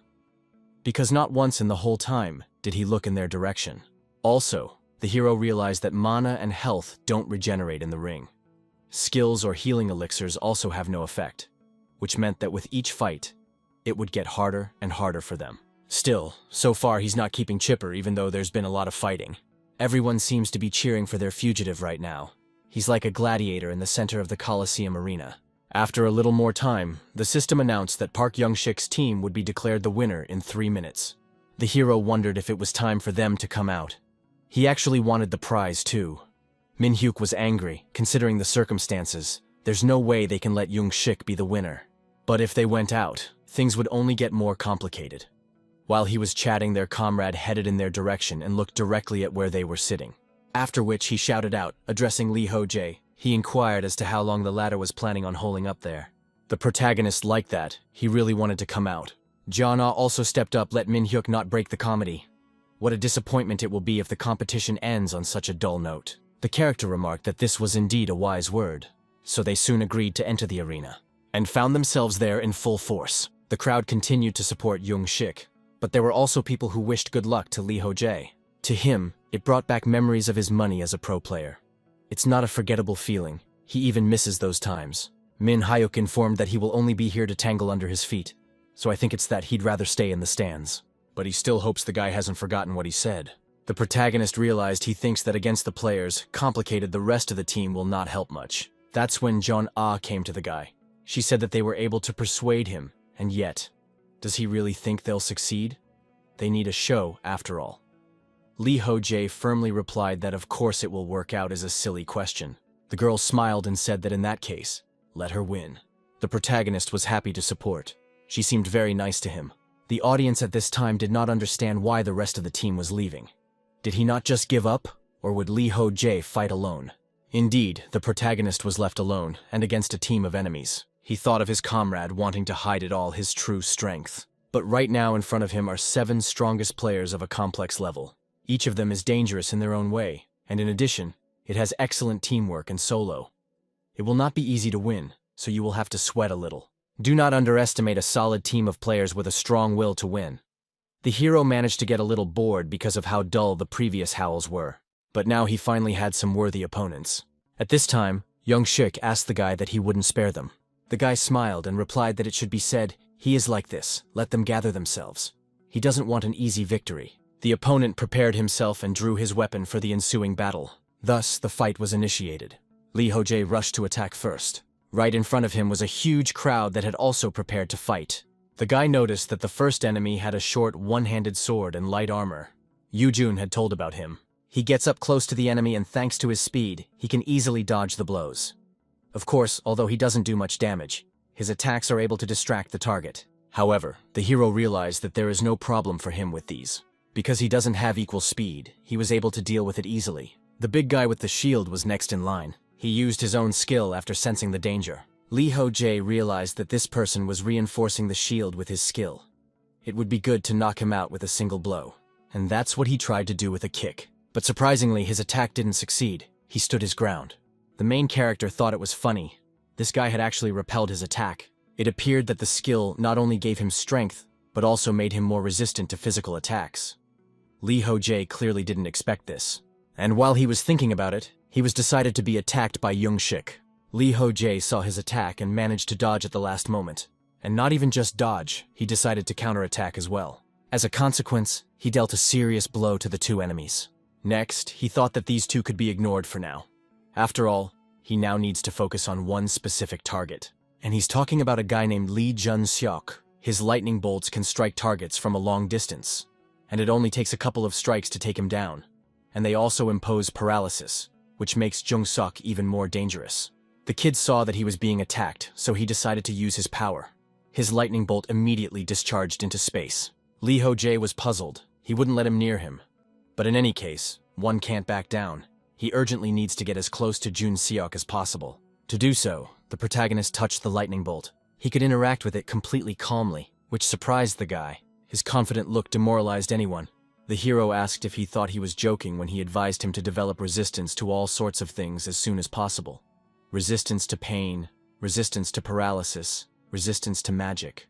Because not once in the whole time did he look in their direction. Also, the hero realized that mana and health don't regenerate in the ring. Skills or healing elixirs also have no effect, which meant that with each fight, it would get harder and harder for them. Still, so far he's not keeping chipper even though there's been a lot of fighting. Everyone seems to be cheering for their fugitive right now. He's like a gladiator in the center of the Coliseum arena. After a little more time, the system announced that Park Jung-shik's team would be declared the winner in 3 minutes. The hero wondered if it was time for them to come out. He actually wanted the prize too. Min Hyuk was angry, considering the circumstances. There's no way they can let Jung-shik be the winner. But if they went out, things would only get more complicated. While he was chatting, their comrade headed in their direction and looked directly at where they were sitting. After which he shouted out, addressing Lee Ho-jae, He inquired as to how long the latter was planning on holding up there. The protagonist liked that. He really wanted to come out. Jana also stepped up, let Min-hyuk not break the comedy. What a disappointment it will be if the competition ends on such a dull note. The character remarked that this was indeed a wise word. So they soon agreed to enter the arena, and found themselves there in full force. The crowd continued to support Young-shik, but there were also people who wished good luck to Lee Ho-jae. To him, it brought back memories of his money as a pro player. It's not a forgettable feeling. He even misses those times. Min Hyuk informed that he will only be here to tangle under his feet, so I think it's that he'd rather stay in the stands. But he still hopes the guy hasn't forgotten what he said. The protagonist realized he thinks that against the players, complicated, the rest of the team will not help much. That's when Jeon Ah came to the guy. She said that they were able to persuade him, and yet, does he really think they'll succeed? They need a show, after all. Lee Ho-jae firmly replied that of course it will work out is a silly question. The girl smiled and said that in that case, let her win. The protagonist was happy to support. She seemed very nice to him. The audience at this time did not understand why the rest of the team was leaving. Did he not just give up, or would Lee Ho-jae fight alone? Indeed, the protagonist was left alone, and against a team of enemies. He thought of his comrade wanting to hide it all, his true strength. But right now in front of him are 7 strongest players of a complex level. Each of them is dangerous in their own way, and in addition, it has excellent teamwork and solo. It will not be easy to win, so you will have to sweat a little. Do not underestimate a solid team of players with a strong will to win. The hero managed to get a little bored because of how dull the previous howls were, but now he finally had some worthy opponents. At this time, Young-shik asked the guy that he wouldn't spare them. The guy smiled and replied that it should be said, he is like this, let them gather themselves. He doesn't want an easy victory. The opponent prepared himself and drew his weapon for the ensuing battle. Thus, the fight was initiated. Lee Ho-jae rushed to attack first. Right in front of him was a huge crowd that had also prepared to fight. The guy noticed that the first enemy had a short, one-handed sword and light armor. Yoo-jun had told about him. He gets up close to the enemy and thanks to his speed, he can easily dodge the blows. Of course, although he doesn't do much damage, his attacks are able to distract the target. However, the hero realized that there is no problem for him with these. Because he doesn't have equal speed, he was able to deal with it easily. The big guy with the shield was next in line. He used his own skill after sensing the danger. Lee Ho-jae realized that this person was reinforcing the shield with his skill. It would be good to knock him out with a single blow. And that's what he tried to do with a kick. But surprisingly, his attack didn't succeed. He stood his ground. The main character thought it was funny. This guy had actually repelled his attack. It appeared that the skill not only gave him strength, but also made him more resistant to physical attacks. Lee Ho-jae clearly didn't expect this. And while he was thinking about it, he was decided to be attacked by Young-shik. Lee Ho-jae saw his attack and managed to dodge at the last moment. And not even just dodge, he decided to counterattack as well. As a consequence, he dealt a serious blow to the 2 enemies. Next, he thought that these 2 could be ignored for now. After all, he now needs to focus on one specific target. And he's talking about a guy named Lee Jun-seok. His lightning bolts can strike targets from a long distance, and it only takes a couple of strikes to take him down. And they also impose paralysis, which makes Jung-seok even more dangerous. The kid saw that he was being attacked, so he decided to use his power. His lightning bolt immediately discharged into space. Lee Ho-jae was puzzled. He wouldn't let him near him. But in any case, one can't back down. He urgently needs to get as close to Jun-seok as possible. To do so, the protagonist touched the lightning bolt. He could interact with it completely calmly, which surprised the guy. His confident look demoralized anyone. The hero asked if he thought he was joking when he advised him to develop resistance to all sorts of things as soon as possible. Resistance to pain, resistance to paralysis, resistance to magic.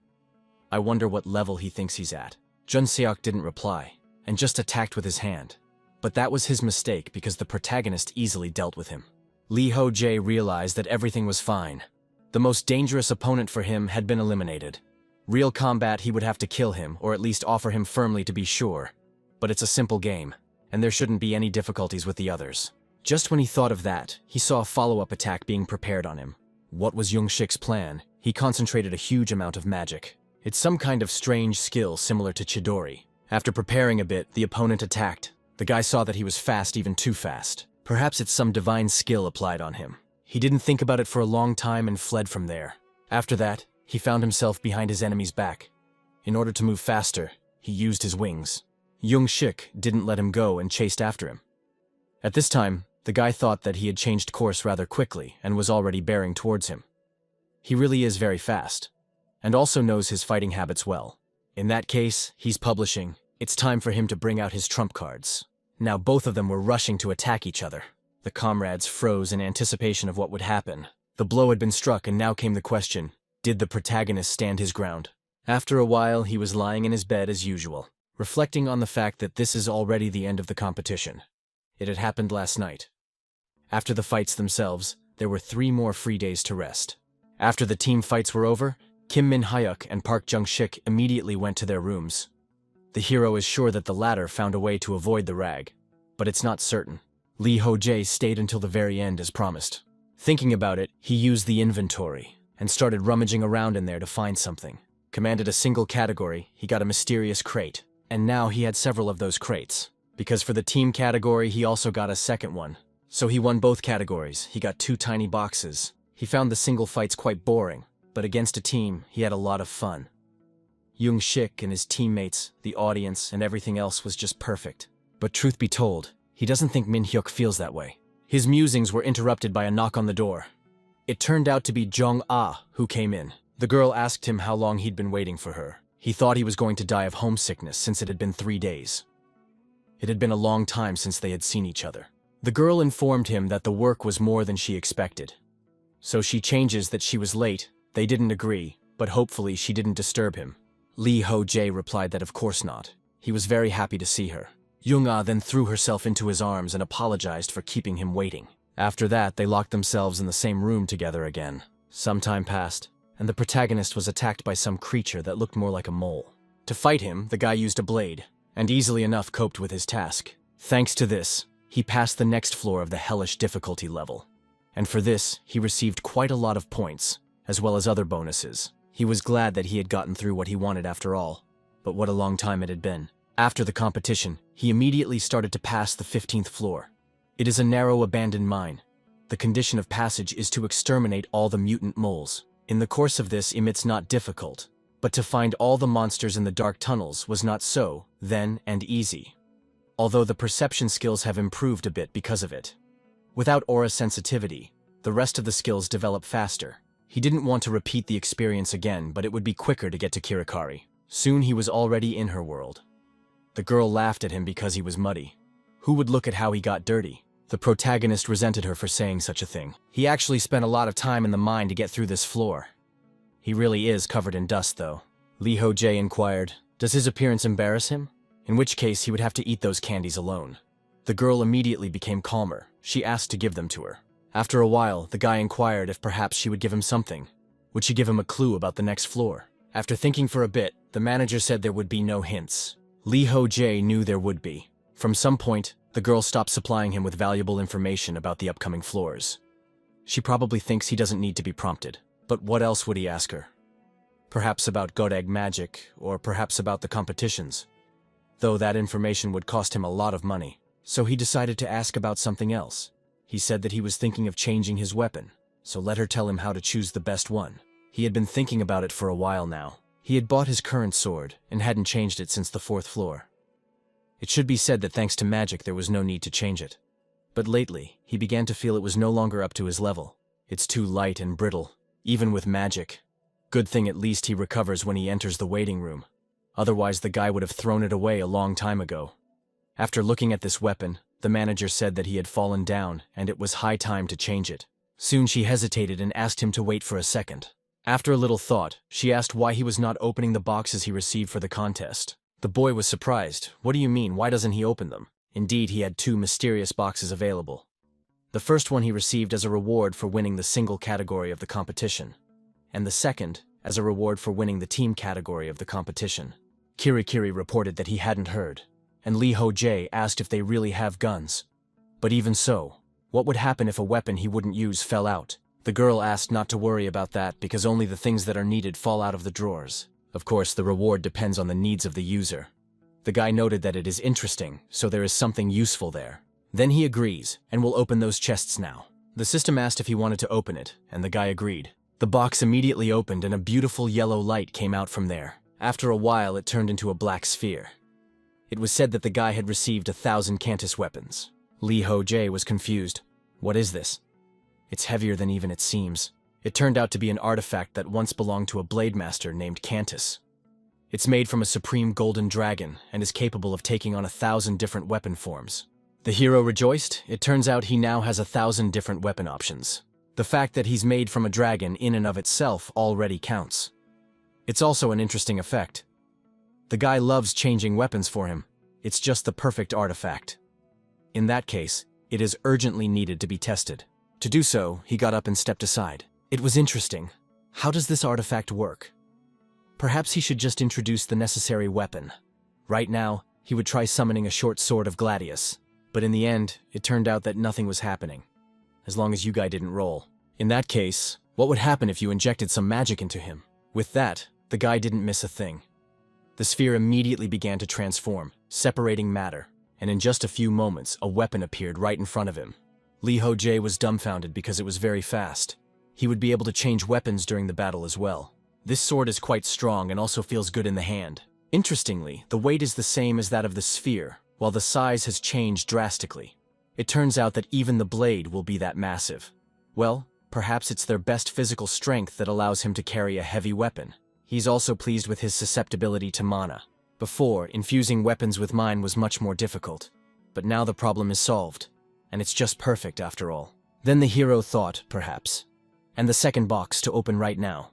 I wonder what level he thinks he's at. Jun-seok didn't reply, and just attacked with his hand. But that was his mistake because the protagonist easily dealt with him. Lee Ho-jae realized that everything was fine. The most dangerous opponent for him had been eliminated. Real combat, he would have to kill him, or at least offer him firmly to be sure. But it's a simple game, and there shouldn't be any difficulties with the others. Just when he thought of that, he saw a follow-up attack being prepared on him. What was Young-shik's plan? He concentrated a huge amount of magic. It's some kind of strange skill similar to Chidori. After preparing a bit, the opponent attacked. The guy saw that he was fast, even too fast. Perhaps it's some divine skill applied on him. He didn't think about it for a long time and fled from there. After that, he found himself behind his enemy's back. In order to move faster, he used his wings. Young-shik didn't let him go and chased after him. At this time, the The guy thought that he had changed course rather quickly and was already bearing towards him. He really is very fast, and also knows his fighting habits well. In that case, he's publishing. It's time for him to bring out his trump cards. Now both of them were rushing to attack each other. The comrades froze in anticipation of what would happen. The blow had been struck, and now came the question, did the protagonist stand his ground? After a while, he was lying in his bed as usual, reflecting on the fact that this is already the end of the competition. It had happened last night. After the fights themselves, there were 3 more free days to rest. After the team fights were over, Kim Min-hyuk and Park Jung-shik immediately went to their rooms. The hero is sure that the latter found a way to avoid the rag, but it's not certain. Lee Ho-jae stayed until the very end as promised. Thinking about it, he used the inventory and started rummaging around in there to find something. Commanded a single category, he got a mysterious crate, and now he had several of those crates. Because for the team category, he also got a second one. So he won both categories. He got 2 tiny boxes. He found the single fights quite boring, but against a team, he had a lot of fun. Jung-shik and his teammates, the audience, and everything else was just perfect. But truth be told, he doesn't think Min-hyuk feels that way. His musings were interrupted by a knock on the door. It turned out to be Jong-ah who came in. The girl asked him how long he'd been waiting for her. He thought he was going to die of homesickness since it had been 3 days. It had been a long time since they had seen each other. The girl informed him that the work was more than she expected. So she changes that she was late. They didn't agree, but hopefully she didn't disturb him. Lee Ho-jae replied that of course not. He was very happy to see her. Jung-ah then threw herself into his arms and apologized for keeping him waiting. After that, they locked themselves in the same room together again. Some time passed, and the protagonist was attacked by some creature that looked more like a mole. To fight him, the guy used a blade, and easily enough coped with his task. Thanks to this, he passed the next floor of the hellish difficulty level. And for this, he received quite a lot of points, as well as other bonuses. He was glad that he had gotten through what he wanted after all. But what a long time it had been. After the competition, he immediately started to pass the 15th floor. It is a narrow abandoned mine. The condition of passage is to exterminate all the mutant moles. In the course of this, it's not difficult, but to find all the monsters in the dark tunnels was not so, then, and easy. Although the perception skills have improved a bit because of it. Without aura sensitivity, the rest of the skills develop faster. He didn't want to repeat the experience again, but it would be quicker to get to Kirikari. Soon he was already in her world. The girl laughed at him because he was muddy. Who would look at how he got dirty? The protagonist resented her for saying such a thing. He actually spent a lot of time in the mine to get through this floor. He really is covered in dust, though. Lee Ho-jae inquired, does his appearance embarrass him? In which case, he would have to eat those candies alone. The girl immediately became calmer. She asked to give them to her. After a while, the guy inquired if perhaps she would give him something. Would she give him a clue about the next floor? After thinking for a bit, the manager said there would be no hints. Lee Ho-jae knew there would be. From some point, the girl stopped supplying him with valuable information about the upcoming floors. She probably thinks he doesn't need to be prompted. But what else would he ask her? Perhaps about god egg magic, or perhaps about the competitions. Though that information would cost him a lot of money. So he decided to ask about something else. He said that he was thinking of changing his weapon, so let her tell him how to choose the best one. He had been thinking about it for a while now. He had bought his current sword, and hadn't changed it since the 4th floor. It should be said that thanks to magic there was no need to change it. But lately, he began to feel it was no longer up to his level. It's too light and brittle, even with magic. Good thing at least he recovers when he enters the waiting room. Otherwise the guy would have thrown it away a long time ago. After looking at this weapon, the manager said that he had fallen down and it was high time to change it. Soon she hesitated and asked him to wait for a second. After a little thought, she asked why he was not opening the boxes he received for the contest. The boy was surprised. What do you mean, why doesn't he open them? Indeed, he had 2 mysterious boxes available. The first one he received as a reward for winning the single category of the competition, and the second as a reward for winning the team category of the competition. Kirikiri reported that he hadn't heard, and Lee Ho-jae asked if they really have guns. But even so, what would happen if a weapon he wouldn't use fell out? The girl asked not to worry about that because only the things that are needed fall out of the drawers. Of course, the reward depends on the needs of the user. The guy noted that it is interesting, so there is something useful there. Then he agrees, and will open those chests now. The system asked if he wanted to open it, and the guy agreed. The box immediately opened and a beautiful yellow light came out from there. After a while, it turned into a black sphere. It was said that the guy had received 1,000 Cantus weapons. Lee Ho-jae was confused. What is this? It's heavier than even it seems. It turned out to be an artifact that once belonged to a blade master named Cantus. It's made from a supreme golden dragon and is capable of taking on 1,000 different weapon forms. The hero rejoiced. It turns out he now has 1,000 different weapon options. The fact that he's made from a dragon in and of itself already counts. It's also an interesting effect. The guy loves changing weapons for him. It's just the perfect artifact. In that case, it is urgently needed to be tested. To do so, he got up and stepped aside. It was interesting. How does this artifact work? Perhaps he should just introduce the necessary weapon. Right now, he would try summoning a short sword of Gladius. But in the end, it turned out that nothing was happening. As long as you guy didn't roll. In that case, what would happen if you injected some magic into him? With that, the guy didn't miss a thing. The sphere immediately began to transform, separating matter, and in just a few moments, a weapon appeared right in front of him. Lee Ho-jae was dumbfounded because it was very fast. He would be able to change weapons during the battle as well. This sword is quite strong and also feels good in the hand. Interestingly, the weight is the same as that of the sphere, while the size has changed drastically. It turns out that even the blade will be that massive. Well, perhaps it's their best physical strength that allows him to carry a heavy weapon. He's also pleased with his susceptibility to mana. Before, infusing weapons with mine was much more difficult. But now the problem is solved, and it's just perfect after all. Then the hero thought, perhaps. And the second box to open right now.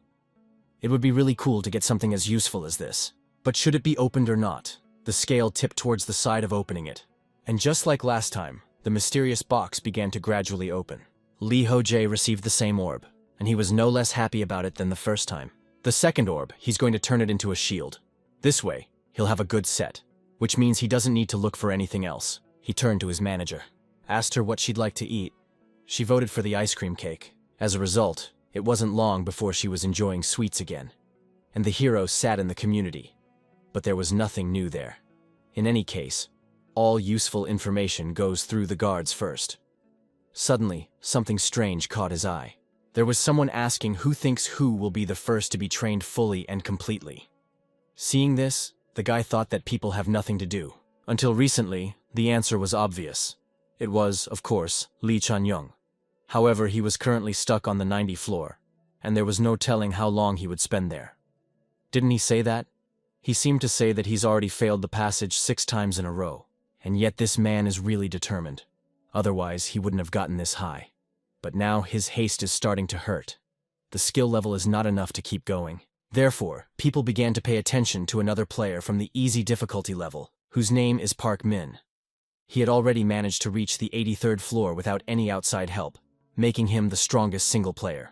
It would be really cool to get something as useful as this. But should it be opened or not? The scale tipped towards the side of opening it. And just like last time, the mysterious box began to gradually open. Lee Ho-jae received the same orb, and he was no less happy about it than the first time. The second orb, he's going to turn it into a shield. This way, he'll have a good set, which means he doesn't need to look for anything else. He turned to his manager, asked her what she'd like to eat. She voted for the ice cream cake. As a result, it wasn't long before she was enjoying sweets again. And the hero sat in the community. But there was nothing new there. In any case, all useful information goes through the guards first. Suddenly, something strange caught his eye. There was someone asking who thinks who will be the first to be trained fully and completely. Seeing this, the guy thought that people have nothing to do. Until recently, the answer was obvious. It was, of course, Lee Chan-young. However, he was currently stuck on the 90th floor, and there was no telling how long he would spend there. Didn't he say that? He seemed to say that he's already failed the passage 6 times in a row, and yet this man is really determined. Otherwise, he wouldn't have gotten this high. But now his haste is starting to hurt. The skill level is not enough to keep going. Therefore, people began to pay attention to another player from the easy difficulty level, whose name is Park Min. He had already managed to reach the 83rd floor without any outside help, making him the strongest single player.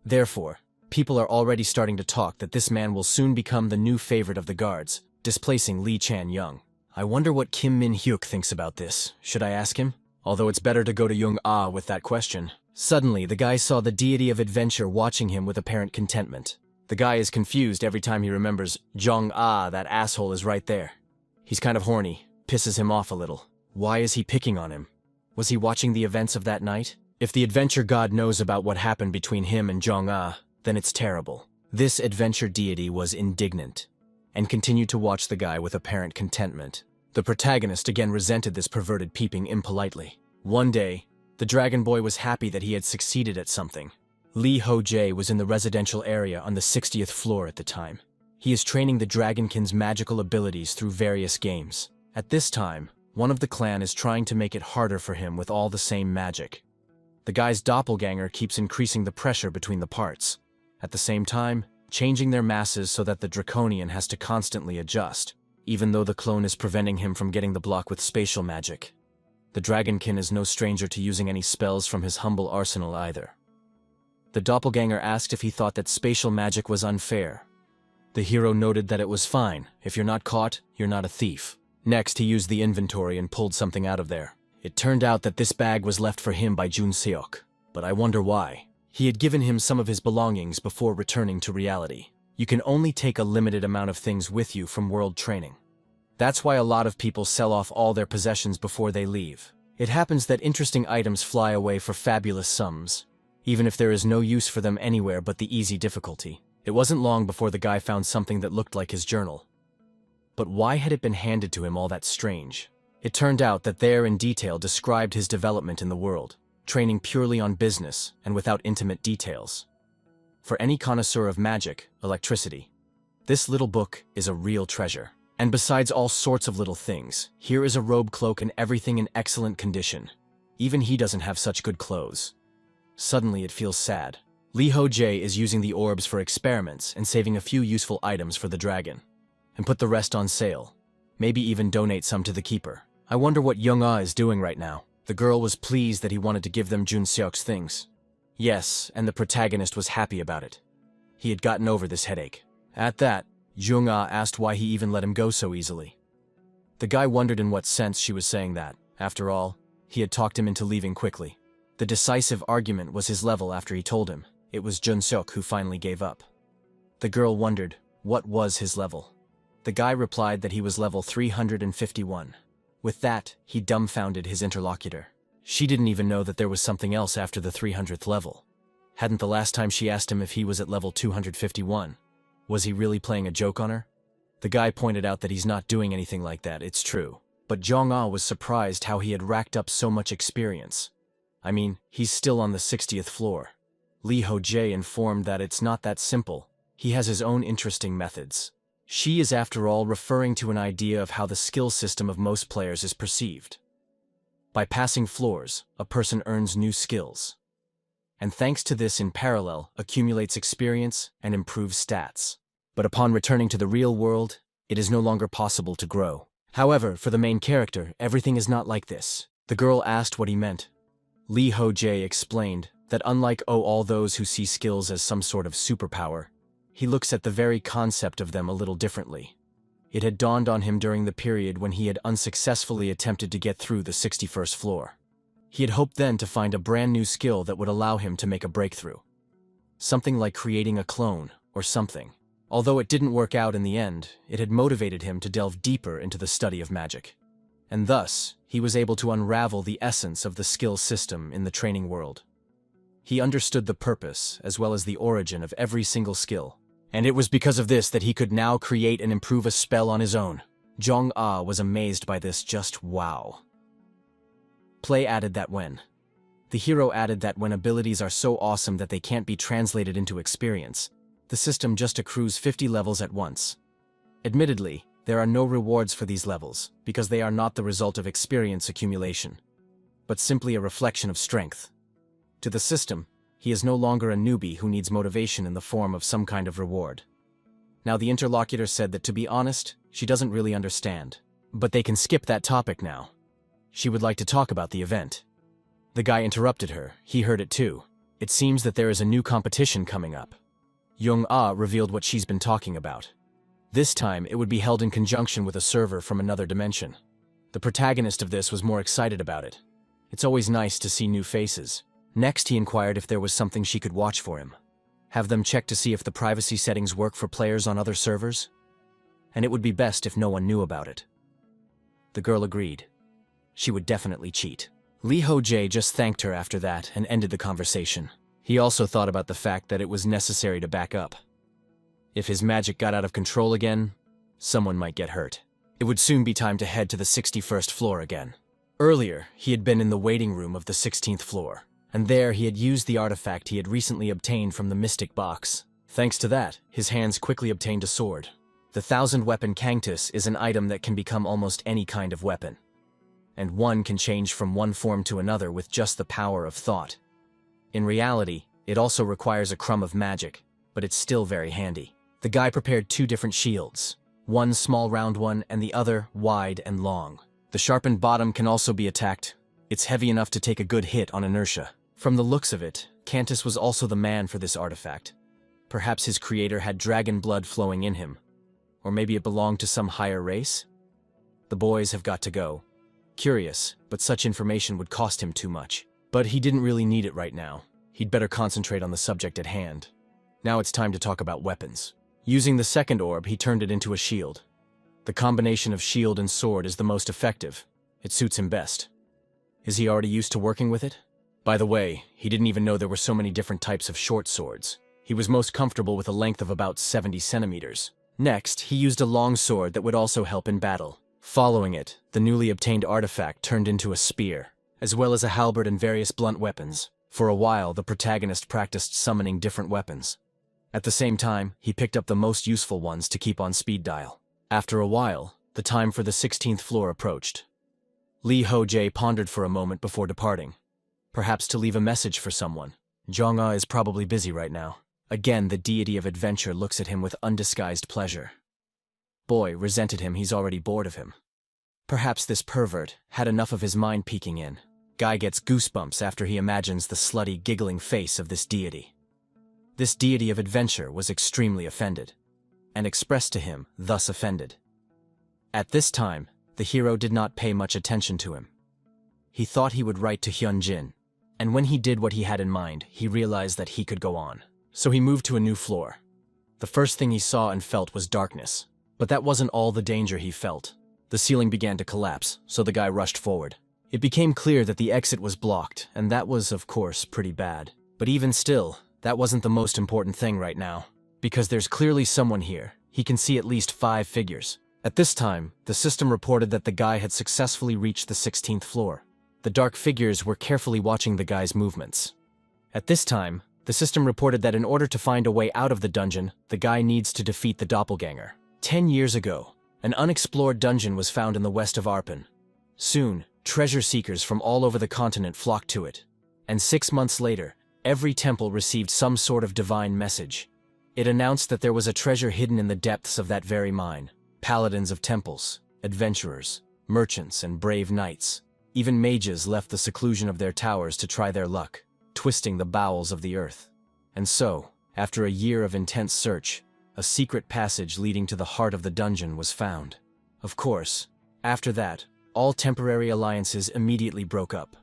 Therefore, people are already starting to talk that this man will soon become the new favorite of the guards, displacing Lee Chan-young. I wonder what Kim Min-hyuk thinks about this. Should I ask him? Although it's better to go to Jung-ah with that question. Suddenly, the guy saw the deity of adventure watching him with apparent contentment. The guy is confused every time he remembers Jung-ah, that asshole is right there. He's kind of horny, pisses him off a little. Why is he picking on him? Was he watching the events of that night? If the adventure god knows about what happened between him and Jung-ah, then it's terrible. This adventure deity was indignant, and continued to watch the guy with apparent contentment. The protagonist again resented this perverted peeping impolitely. One day, the dragon boy was happy that he had succeeded at something. Lee Ho-jae was in the residential area on the 60th floor at the time. He is training the dragonkin's magical abilities through various games. At this time, one of the clan is trying to make it harder for him with all the same magic. The guy's doppelganger keeps increasing the pressure between the parts. At the same time, changing their masses so that the draconian has to constantly adjust, even though the clone is preventing him from getting the block with spatial magic. The dragonkin is no stranger to using any spells from his humble arsenal either. The doppelganger asked if he thought that spatial magic was unfair. The hero noted that it was fine. If you're not caught, you're not a thief. Next, he used the inventory and pulled something out of there. It turned out that this bag was left for him by Jun Seok, but I wonder why. He had given him some of his belongings before returning to reality. You can only take a limited amount of things with you from world training. That's why a lot of people sell off all their possessions before they leave. It happens that interesting items fly away for fabulous sums, even if there is no use for them anywhere but the easy difficulty. It wasn't long before the guy found something that looked like his journal. But why had it been handed to him all that strange? It turned out that there in detail described his development in the world, training purely on business and without intimate details. For any connoisseur of magic, electricity, this little book is a real treasure. And besides all sorts of little things, here is a robe, cloak, and everything in excellent condition. Even he doesn't have such good clothes. Suddenly it feels sad. Lee Ho-jae is using the orbs for experiments and saving a few useful items for the dragon. And put the rest on sale. Maybe even donate some to the keeper. I wonder what Young-ah is doing right now. The girl was pleased that he wanted to give them Jun-seok's things. Yes, and the protagonist was happy about it. He had gotten over this headache. At that, Young-ah asked why he even let him go so easily. The guy wondered in what sense she was saying that. After all, he had talked him into leaving quickly. The decisive argument was his level after he told him. It was Jun-seok who finally gave up. The girl wondered, what was his level? The guy replied that he was level 351. With that, he dumbfounded his interlocutor. She didn't even know that there was something else after the 300th level. Hadn't the last time she asked him if he was at level 251? Was he really playing a joke on her? The guy pointed out that he's not doing anything like that, it's true. But Jong-ah was surprised how he had racked up so much experience. I mean, he's still on the 60th floor. Lee Ho-jae informed that it's not that simple. He has his own interesting methods. She is, after all, referring to an idea of how the skill system of most players is perceived. By passing floors, a person earns new skills. And thanks to this, in parallel, accumulates experience and improves stats. But upon returning to the real world, it is no longer possible to grow. However, for the main character, everything is not like this. The girl asked what he meant. Lee Ho-jae explained that unlike all those who see skills as some sort of superpower, he looks at the very concept of them a little differently. It had dawned on him during the period when he had unsuccessfully attempted to get through the 61st floor. He had hoped then to find a brand new skill that would allow him to make a breakthrough. Something like creating a clone, or something. Although it didn't work out in the end, it had motivated him to delve deeper into the study of magic. And thus, he was able to unravel the essence of the skill system in the training world. He understood the purpose, as well as the origin of every single skill. And it was because of this that he could now create and improve a spell on his own. Jong-ah was amazed by this, just wow. Play added that when. The hero added that when abilities are so awesome that they can't be translated into experience, the system just accrues 50 levels at once. Admittedly, there are no rewards for these levels, because they are not the result of experience accumulation, but simply a reflection of strength. To the system, he is no longer a newbie who needs motivation in the form of some kind of reward. Now the interlocutor said that, to be honest, she doesn't really understand. But they can skip that topic now. She would like to talk about the event. The guy interrupted her. He heard it too. It seems that there is a new competition coming up. Young-ah revealed what she's been talking about. This time, it would be held in conjunction with a server from another dimension. The protagonist of this was more excited about it. It's always nice to see new faces. Next, he inquired if there was something she could watch for him. Have them check to see if the privacy settings work for players on other servers? And it would be best if no one knew about it. The girl agreed. She would definitely cheat. Lee Ho-jae just thanked her after that and ended the conversation. He also thought about the fact that it was necessary to back up. If his magic got out of control again, someone might get hurt. It would soon be time to head to the 61st floor again. Earlier, he had been in the waiting room of the 16th floor. And there he had used the artifact he had recently obtained from the mystic box. Thanks to that, his hands quickly obtained a sword. The 1000-weapon cactus is an item that can become almost any kind of weapon. And one can change from one form to another with just the power of thought. In reality, it also requires a crumb of magic, but it's still very handy. The guy prepared 2 different shields, one small round one and the other wide and long. The sharpened bottom can also be attacked. It's heavy enough to take a good hit on inertia. From the looks of it, Cantus was also the man for this artifact. Perhaps his creator had dragon blood flowing in him. Or maybe it belonged to some higher race? The boys have got to go. Curious, but such information would cost him too much. But he didn't really need it right now. He'd better concentrate on the subject at hand. Now it's time to talk about weapons. Using the second orb, he turned it into a shield. The combination of shield and sword is the most effective. It suits him best. Is he already used to working with it? By the way, he didn't even know there were so many different types of short swords. He was most comfortable with a length of about 70 centimeters. Next, he used a long sword that would also help in battle. Following it, the newly obtained artifact turned into a spear, as well as a halberd and various blunt weapons. For a while, the protagonist practiced summoning different weapons. At the same time, he picked up the most useful ones to keep on speed dial. After a while, the time for the 16th floor approached. Lee Ho-jae pondered for a moment before departing. Perhaps to leave a message for someone. Jong-ah is probably busy right now. Again, the deity of adventure looks at him with undisguised pleasure. Boy resented him, he's already bored of him. Perhaps this pervert had enough of his mind peeking in. Guy gets goosebumps after he imagines the slutty, giggling face of this deity. This deity of adventure was extremely offended, and expressed to him, thus offended. At this time, the hero did not pay much attention to him. He thought he would write to Hyunjin, and when he did what he had in mind, he realized that he could go on. So he moved to a new floor. The first thing he saw and felt was darkness. But that wasn't all the danger he felt. The ceiling began to collapse, so the guy rushed forward. It became clear that the exit was blocked, and that was, of course, pretty bad. But even still, that wasn't the most important thing right now. Because there's clearly someone here. He can see at least 5 figures. At this time, the system reported that the guy had successfully reached the 16th floor. The dark figures were carefully watching the guy's movements. At this time, the system reported that in order to find a way out of the dungeon, the guy needs to defeat the doppelganger. 10 years ago, an unexplored dungeon was found in the west of Arpan. Soon, treasure seekers from all over the continent flocked to it. And 6 months later, every temple received some sort of divine message. It announced that there was a treasure hidden in the depths of that very mine. Paladins of temples, adventurers, merchants, and brave knights. Even mages left the seclusion of their towers to try their luck, twisting the bowels of the earth. And so, after a year of intense search, a secret passage leading to the heart of the dungeon was found. Of course, after that, all temporary alliances immediately broke up.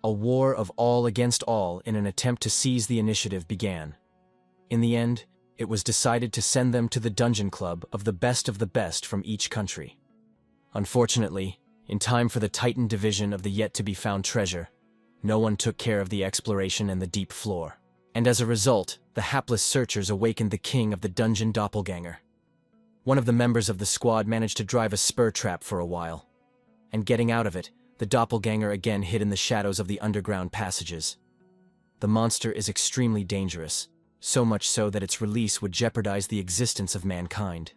A war of all against all in an attempt to seize the initiative began. In the end, it was decided to send them to the dungeon club of the best from each country. Unfortunately, in time for the Titan division of the yet-to-be-found treasure, no one took care of the exploration and the deep floor. And as a result, the hapless searchers awakened the king of the dungeon doppelganger. One of the members of the squad managed to drive a spur trap for a while. And getting out of it, the doppelganger again hid in the shadows of the underground passages. The monster is extremely dangerous, so much so that its release would jeopardize the existence of mankind.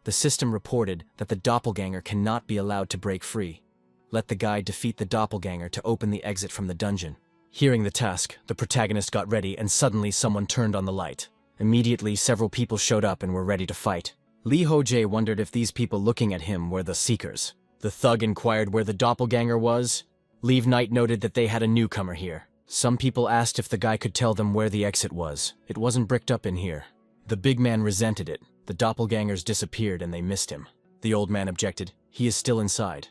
The system reported that the doppelganger cannot be allowed to break free. Let the guy defeat the doppelganger to open the exit from the dungeon. Hearing the task, the protagonist got ready and suddenly someone turned on the light. Immediately, several people showed up and were ready to fight. Lee Ho-jae wondered if these people looking at him were the Seekers. The thug inquired where the doppelganger was. Leave Knight noted that they had a newcomer here. Some people asked if the guy could tell them where the exit was. It wasn't bricked up in here. The big man resented it. The doppelgangers disappeared and they missed him. The old man objected. He is still inside.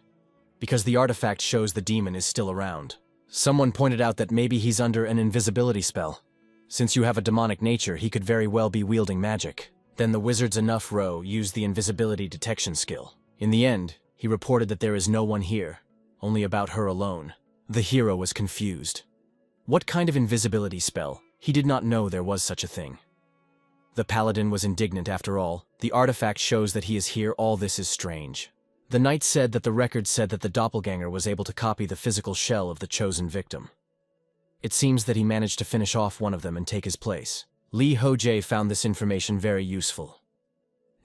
Because the artifact shows the demon is still around. Someone pointed out that maybe he's under an invisibility spell. Since you have a demonic nature, he could very well be wielding magic. Then the wizard's Enough Row used the invisibility detection skill. In the end, he reported that there is no one here, only about her alone. The hero was confused. What kind of invisibility spell? He did not know there was such a thing. The paladin was indignant after all. The artifact shows that he is here. All this is strange. The knight said that the record said that the doppelganger was able to copy the physical shell of the chosen victim. It seems that he managed to finish off one of them and take his place. Lee Ho-jae found this information very useful.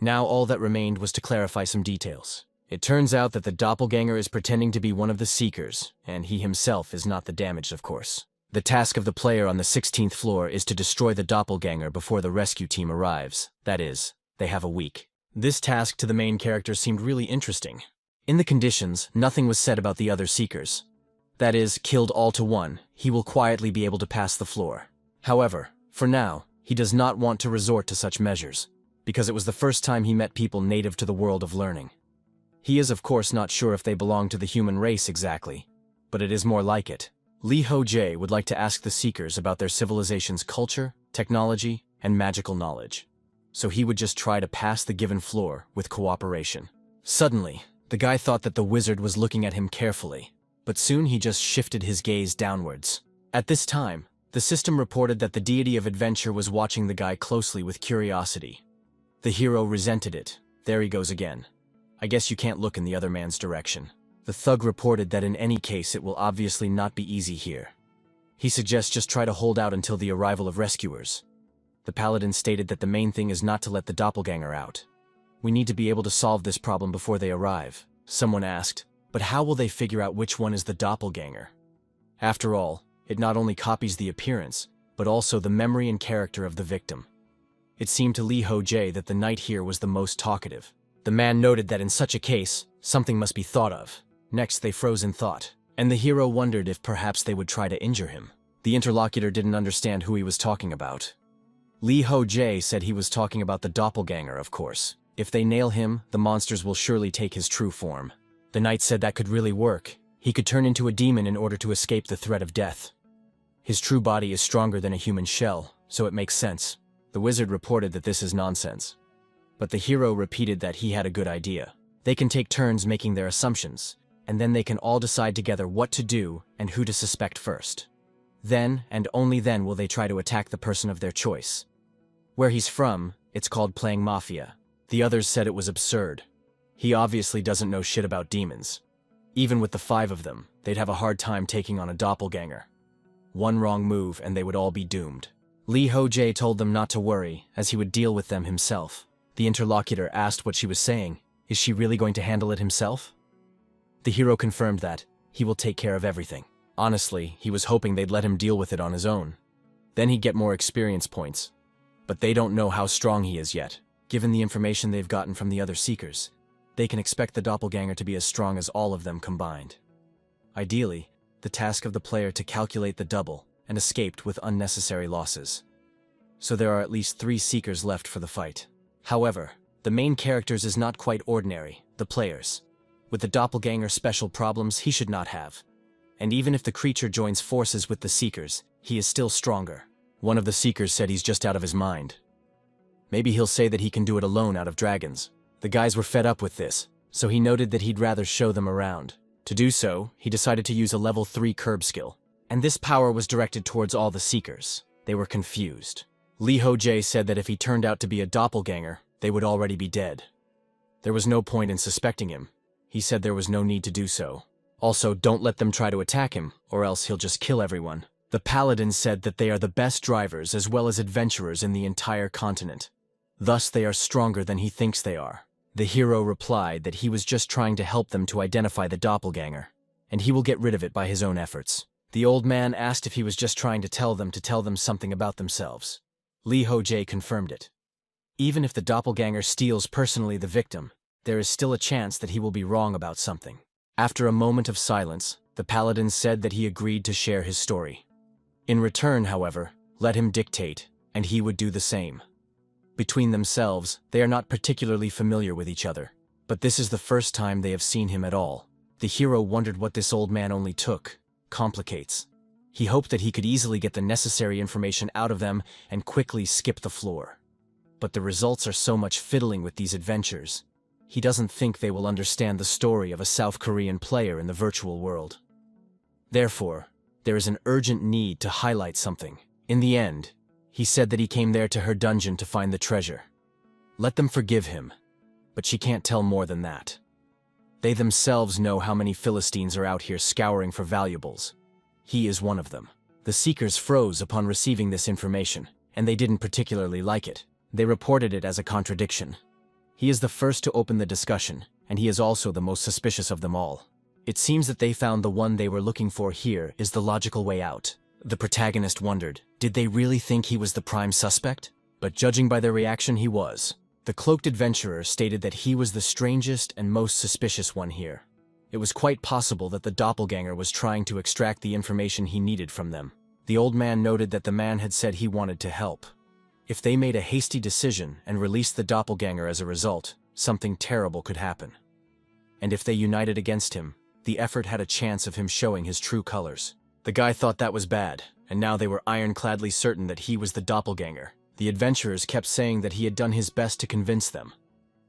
Now all that remained was to clarify some details. It turns out that the doppelganger is pretending to be one of the Seekers, and he himself is not the damaged, of course. The task of the player on the 16th floor is to destroy the doppelganger before the rescue team arrives. That is, they have a week. This task to the main character seemed really interesting. In the conditions, nothing was said about the other Seekers. That is, killed all to one, he will quietly be able to pass the floor. However, for now, he does not want to resort to such measures, because it was the first time he met people native to the world of learning. He is of course not sure if they belong to the human race exactly, but it is more like it. Lee Ho-jae would like to ask the Seekers about their civilization's culture, technology, and magical knowledge. So he would just try to pass the given floor with cooperation. Suddenly, the guy thought that the wizard was looking at him carefully, but soon he just shifted his gaze downwards. At this time, the system reported that the deity of adventure was watching the guy closely with curiosity. The hero resented it. There he goes again. I guess you can't look in the other man's direction. The thug reported that in any case it will obviously not be easy here. He suggests just try to hold out until the arrival of rescuers. The paladin stated that the main thing is not to let the doppelganger out. We need to be able to solve this problem before they arrive. Someone asked, but how will they figure out which one is the doppelganger? After all, it not only copies the appearance, but also the memory and character of the victim. It seemed to Li Hojie that the knight here was the most talkative. The man noted that in such a case, something must be thought of. Next, they froze in thought, and the hero wondered if perhaps they would try to injure him. The interlocutor didn't understand who he was talking about. Li Hojie said he was talking about the doppelganger, of course. If they nail him, the monsters will surely take his true form. The knight said that could really work. He could turn into a demon in order to escape the threat of death. His true body is stronger than a human shell, so it makes sense. The wizard reported that this is nonsense. But the hero repeated that he had a good idea. They can take turns making their assumptions, and then they can all decide together what to do and who to suspect first. Then, and only then, will they try to attack the person of their choice. Where he's from, it's called playing mafia. The others said it was absurd. He obviously doesn't know shit about demons. Even with the 5 of them, they'd have a hard time taking on a doppelganger. One wrong move and they would all be doomed. Li Hojie told them not to worry, as he would deal with them himself. The interlocutor asked what she was saying. Is she really going to handle it himself? The hero confirmed that he will take care of everything. Honestly, he was hoping they'd let him deal with it on his own. Then he'd get more experience points. But they don't know how strong he is yet. Given the information they've gotten from the other seekers, they can expect the doppelganger to be as strong as all of them combined. Ideally, the task of the player to calculate the double and escaped with unnecessary losses. So there are at least 3 seekers left for the fight. However, the main characters is not quite ordinary, the players. With the doppelganger special problems he should not have. And even if the creature joins forces with the seekers, he is still stronger. One of the seekers said he's just out of his mind. Maybe he'll say that he can do it alone out of dragons. The guys were fed up with this, so he noted that he'd rather show them around. To do so, he decided to use a level 3 curb skill. And this power was directed towards all the seekers. They were confused. Li Hojie said that if he turned out to be a doppelganger, they would already be dead. There was no point in suspecting him. He said there was no need to do so. Also, don't let them try to attack him, or else he'll just kill everyone. The paladin said that they are the best drivers as well as adventurers in the entire continent. Thus, they are stronger than he thinks they are. The hero replied that he was just trying to help them to identify the doppelganger, and he will get rid of it by his own efforts. The old man asked if he was just trying to tell them something about themselves. Li Hojie confirmed it. Even if the doppelganger steals personally the victim, there is still a chance that he will be wrong about something. After a moment of silence, the paladin said that he agreed to share his story. In return, however, let him dictate, and he would do the same. Between themselves, they are not particularly familiar with each other, but this is the first time they have seen him at all. The hero wondered what this old man only took, complicates. He hoped that he could easily get the necessary information out of them and quickly skip the floor. But the results are so much fiddling with these adventures. He doesn't think they will understand the story of a South Korean player in the virtual world. Therefore, there is an urgent need to highlight something. In the end, he said that he came there to her dungeon to find the treasure. Let them forgive him, but she can't tell more than that. They themselves know how many Philistines are out here scouring for valuables. He is one of them. The seekers froze upon receiving this information, and they didn't particularly like it. They reported it as a contradiction. He is the first to open the discussion, and he is also the most suspicious of them all. It seems that they found the one they were looking for here is the logical way out. The protagonist wondered, did they really think he was the prime suspect? But judging by their reaction, he was. The cloaked adventurer stated that he was the strangest and most suspicious one here. It was quite possible that the doppelganger was trying to extract the information he needed from them. The old man noted that the man had said he wanted to help. If they made a hasty decision and released the doppelganger as a result, something terrible could happen. And if they united against him, the effort had a chance of him showing his true colors. The guy thought that was bad, and now they were ironcladly certain that he was the doppelganger. The adventurers kept saying that he had done his best to convince them.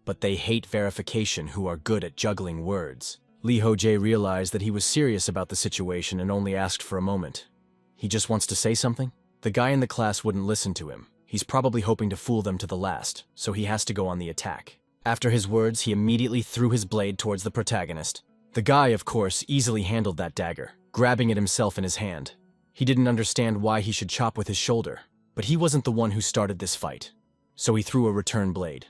But they hate verification who are good at juggling words. Li Hojie realized that he was serious about the situation and only asked for a moment. He just wants to say something? The guy in the class wouldn't listen to him. He's probably hoping to fool them to the last, so he has to go on the attack. After his words, he immediately threw his blade towards the protagonist. The guy, of course, easily handled that dagger, grabbing it himself in his hand. He didn't understand why he should chop with his shoulder, but he wasn't the one who started this fight, so he threw a return blade,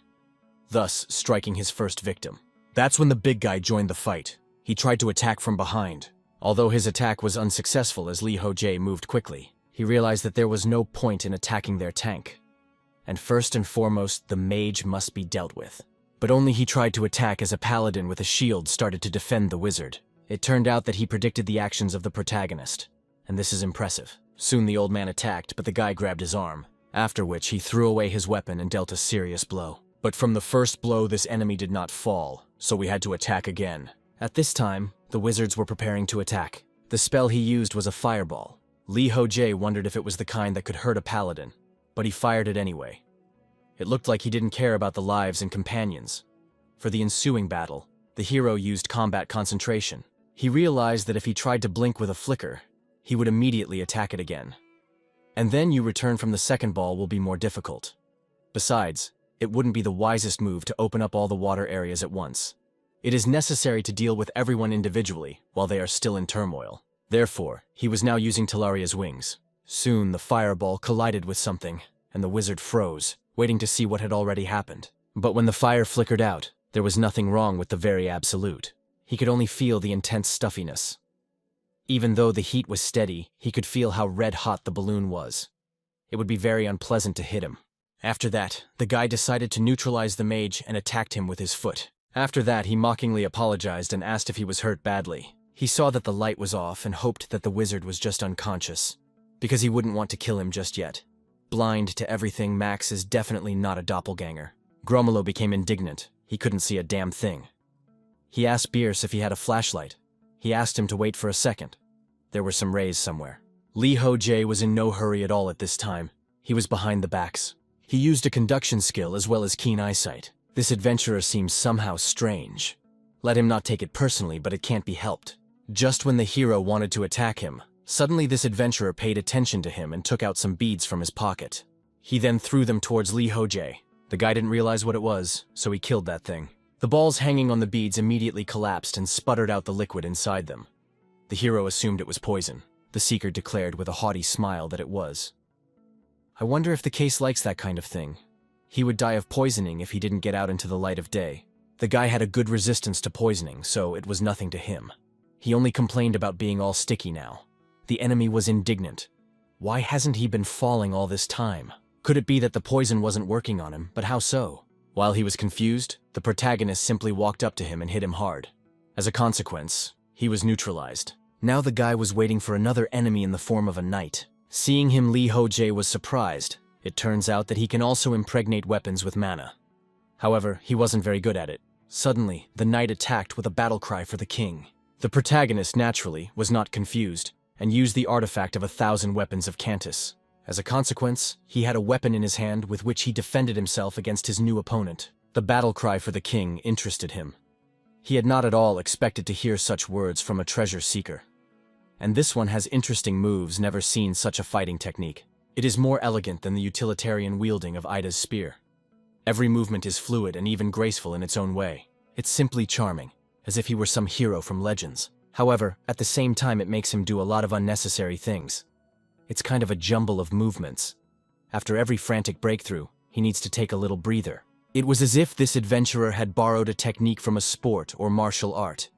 thus striking his first victim. That's when the big guy joined the fight. He tried to attack from behind. Although his attack was unsuccessful as Lee Ho-jae moved quickly, he realized that there was no point in attacking their tank. And first and foremost, the mage must be dealt with. But only he tried to attack as a paladin with a shield started to defend the wizard. It turned out that he predicted the actions of the protagonist, and this is impressive. Soon the old man attacked, but the guy grabbed his arm, after which he threw away his weapon and dealt a serious blow. But from the first blow, this enemy did not fall, so we had to attack again. At this time, the wizards were preparing to attack. The spell he used was a fireball. Lee Ho-jae wondered if it was the kind that could hurt a paladin, but he fired it anyway. It looked like he didn't care about the lives and companions. For the ensuing battle, the hero used combat concentration. He realized that if he tried to blink with a flicker, he would immediately attack it again. And then you return from the second ball will be more difficult. Besides, it wouldn't be the wisest move to open up all the water areas at once. It is necessary to deal with everyone individually while they are still in turmoil. Therefore, he was now using Talaria's wings. Soon the fireball collided with something, and the wizard froze, waiting to see what had already happened. But when the fire flickered out, there was nothing wrong with the very absolute. He could only feel the intense stuffiness. Even though the heat was steady, he could feel how red-hot the balloon was. It would be very unpleasant to hit him. After that, the guy decided to neutralize the mage and attacked him with his foot. After that, he mockingly apologized and asked if he was hurt badly. He saw that the light was off and hoped that the wizard was just unconscious, because he wouldn't want to kill him just yet. Blind to everything, Max is definitely not a doppelganger. Gromolo became indignant. He couldn't see a damn thing. He asked Bierce if he had a flashlight. He asked him to wait for a second. There were some rays somewhere. Lee Ho-jae was in no hurry at all at this time. He was behind the backs. He used a conduction skill as well as keen eyesight. This adventurer seems somehow strange. Let him not take it personally, but it can't be helped. Just when the hero wanted to attack him, suddenly this adventurer paid attention to him and took out some beads from his pocket. He then threw them towards Lee Ho-jae. The guy didn't realize what it was, so he killed that thing. The balls hanging on the beads immediately collapsed and sputtered out the liquid inside them. The hero assumed it was poison. The seeker declared with a haughty smile that it was. I wonder if the case likes that kind of thing. He would die of poisoning if he didn't get out into the light of day. The guy had a good resistance to poisoning, so it was nothing to him. He only complained about being all sticky now. The enemy was indignant. Why hasn't he been falling all this time? Could it be that the poison wasn't working on him, but how so? While he was confused, the protagonist simply walked up to him and hit him hard. As a consequence, he was neutralized. Now the guy was waiting for another enemy in the form of a knight. Seeing him, Lee Ho-jae was surprised. It turns out that he can also impregnate weapons with mana. However, he wasn't very good at it. Suddenly, the knight attacked with a battle cry for the king. The protagonist, naturally, was not confused, and used the artifact of 1,000 weapons of Cantus. As a consequence, he had a weapon in his hand with which he defended himself against his new opponent. The battle cry for the king interested him. He had not at all expected to hear such words from a treasure seeker. And this one has interesting moves, never seen such a fighting technique. It is more elegant than the utilitarian wielding of Ida's spear. Every movement is fluid and even graceful in its own way. It's simply charming, as if he were some hero from legends. However, at the same time it makes him do a lot of unnecessary things. It's kind of a jumble of movements. After every frantic breakthrough, he needs to take a little breather. It was as if this adventurer had borrowed a technique from a sport or martial art.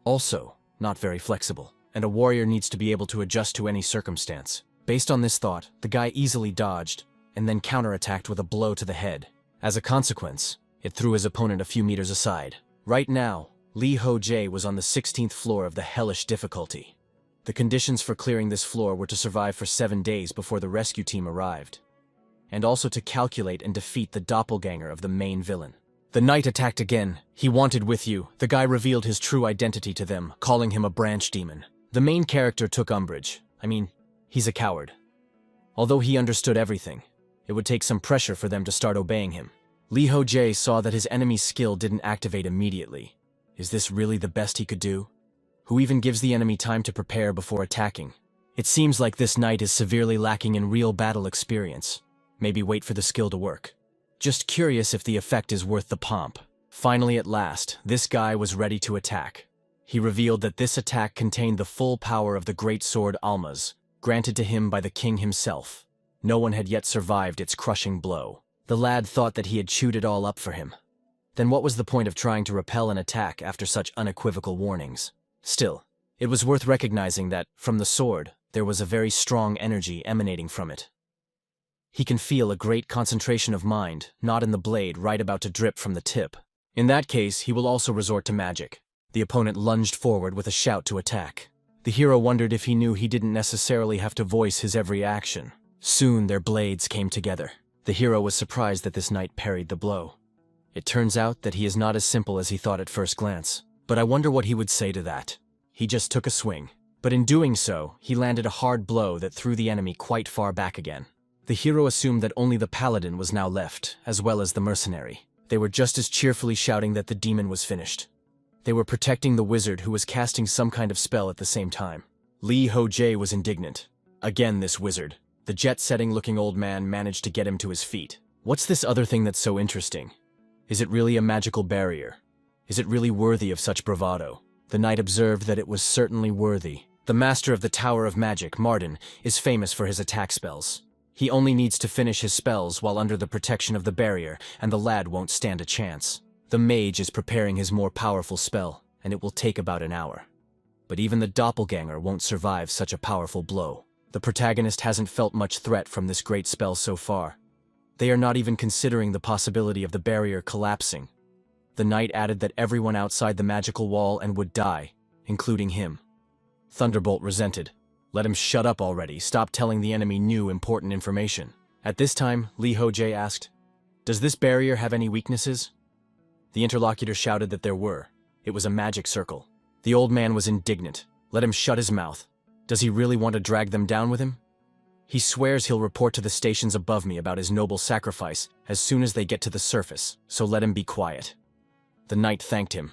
Also, not very flexible, and a warrior needs to be able to adjust to any circumstance. Based on this thought, the guy easily dodged, and then counterattacked with a blow to the head. As a consequence, it threw his opponent a few meters aside. Right now, Lee Ho-jae was on the 16th floor of the hellish difficulty. The conditions for clearing this floor were to survive for 7 days before the rescue team arrived, and also to calculate and defeat the doppelganger of the main villain. The knight attacked again. He wanted with you. The guy revealed his true identity to them, calling him a branch demon. The main character took umbrage. He's a coward. Although he understood everything, it would take some pressure for them to start obeying him. Lee Ho-jae saw that his enemy's skill didn't activate immediately. Is this really the best he could do? Who even gives the enemy time to prepare before attacking? It seems like this knight is severely lacking in real battle experience. Maybe wait for the skill to work. Just curious if the effect is worth the pomp. Finally, at last, this guy was ready to attack. He revealed that this attack contained the full power of the great sword Alma's, granted to him by the king himself. No one had yet survived its crushing blow. The lad thought that he had chewed it all up for him. Then what was the point of trying to repel an attack after such unequivocal warnings? Still, it was worth recognizing that, from the sword, there was a very strong energy emanating from it. He can feel a great concentration of mind, not in the blade right about to drip from the tip. In that case, he will also resort to magic. The opponent lunged forward with a shout to attack. The hero wondered if he knew he didn't necessarily have to voice his every action. Soon their blades came together. The hero was surprised that this knight parried the blow. It turns out that he is not as simple as he thought at first glance. But I wonder what he would say to that. He just took a swing. But in doing so, he landed a hard blow that threw the enemy quite far back again. The hero assumed that only the paladin was now left, as well as the mercenary. They were just as cheerfully shouting that the demon was finished. They were protecting the wizard who was casting some kind of spell at the same time. Li Hojie was indignant. Again this wizard. The jet-setting looking old man managed to get him to his feet. What's this other thing that's so interesting? Is it really a magical barrier? Is it really worthy of such bravado? The knight observed that it was certainly worthy. The master of the Tower of Magic, Marden, is famous for his attack spells. He only needs to finish his spells while under the protection of the barrier, and the lad won't stand a chance. The mage is preparing his more powerful spell, and it will take about an hour. But even the doppelganger won't survive such a powerful blow. The protagonist hasn't felt much threat from this great spell so far. They are not even considering the possibility of the barrier collapsing. The knight added that everyone outside the magical wall and would die, including him. Thunderbolt resented. Let him shut up already, stop telling the enemy new important information. At this time, Li Hojie asked, "Does this barrier have any weaknesses?" The interlocutor shouted that there were. It was a magic circle. The old man was indignant. Let him shut his mouth. Does he really want to drag them down with him? He swears he'll report to the stations above me about his noble sacrifice as soon as they get to the surface, so let him be quiet. The knight thanked him.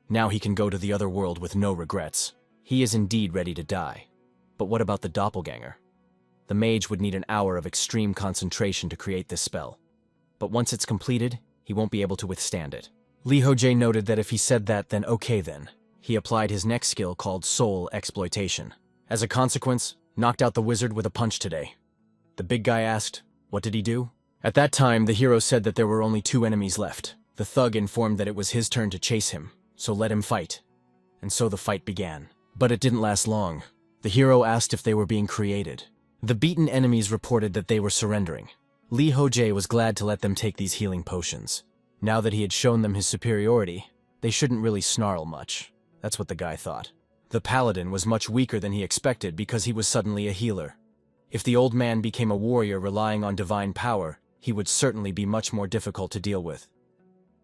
Now he can go to the other world with no regrets. He is indeed ready to die. But what about the doppelganger? The mage would need an hour of extreme concentration to create this spell. But once it's completed, he won't be able to withstand it. Li Hojie noted that if he said that, then okay then. He applied his next skill called Soul Exploitation. As a consequence, knocked out the wizard with a punch today. The big guy asked, what did he do? At that time, the hero said that there were only 2 enemies left. The thug informed that it was his turn to chase him, so let him fight. And so the fight began. But it didn't last long. The hero asked if they were being created. The beaten enemies reported that they were surrendering. Li Hojie was glad to let them take these healing potions. Now that he had shown them his superiority, they shouldn't really snarl much. That's what the guy thought. The paladin was much weaker than he expected because he was suddenly a healer. If the old man became a warrior relying on divine power, he would certainly be much more difficult to deal with.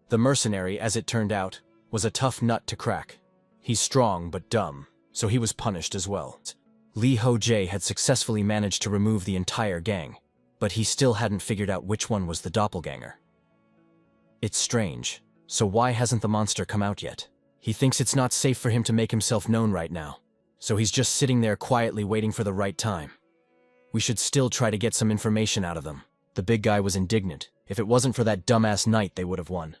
The mercenary, as it turned out, was a tough nut to crack. He's strong but dumb, so he was punished as well. Li Hojie had successfully managed to remove the entire gang, but he still hadn't figured out which one was the doppelganger. It's strange. So why hasn't the monster come out yet? He thinks it's not safe for him to make himself known right now, so he's just sitting there quietly waiting for the right time. We should still try to get some information out of them. The big guy was indignant. If it wasn't for that dumbass knight, they would have won.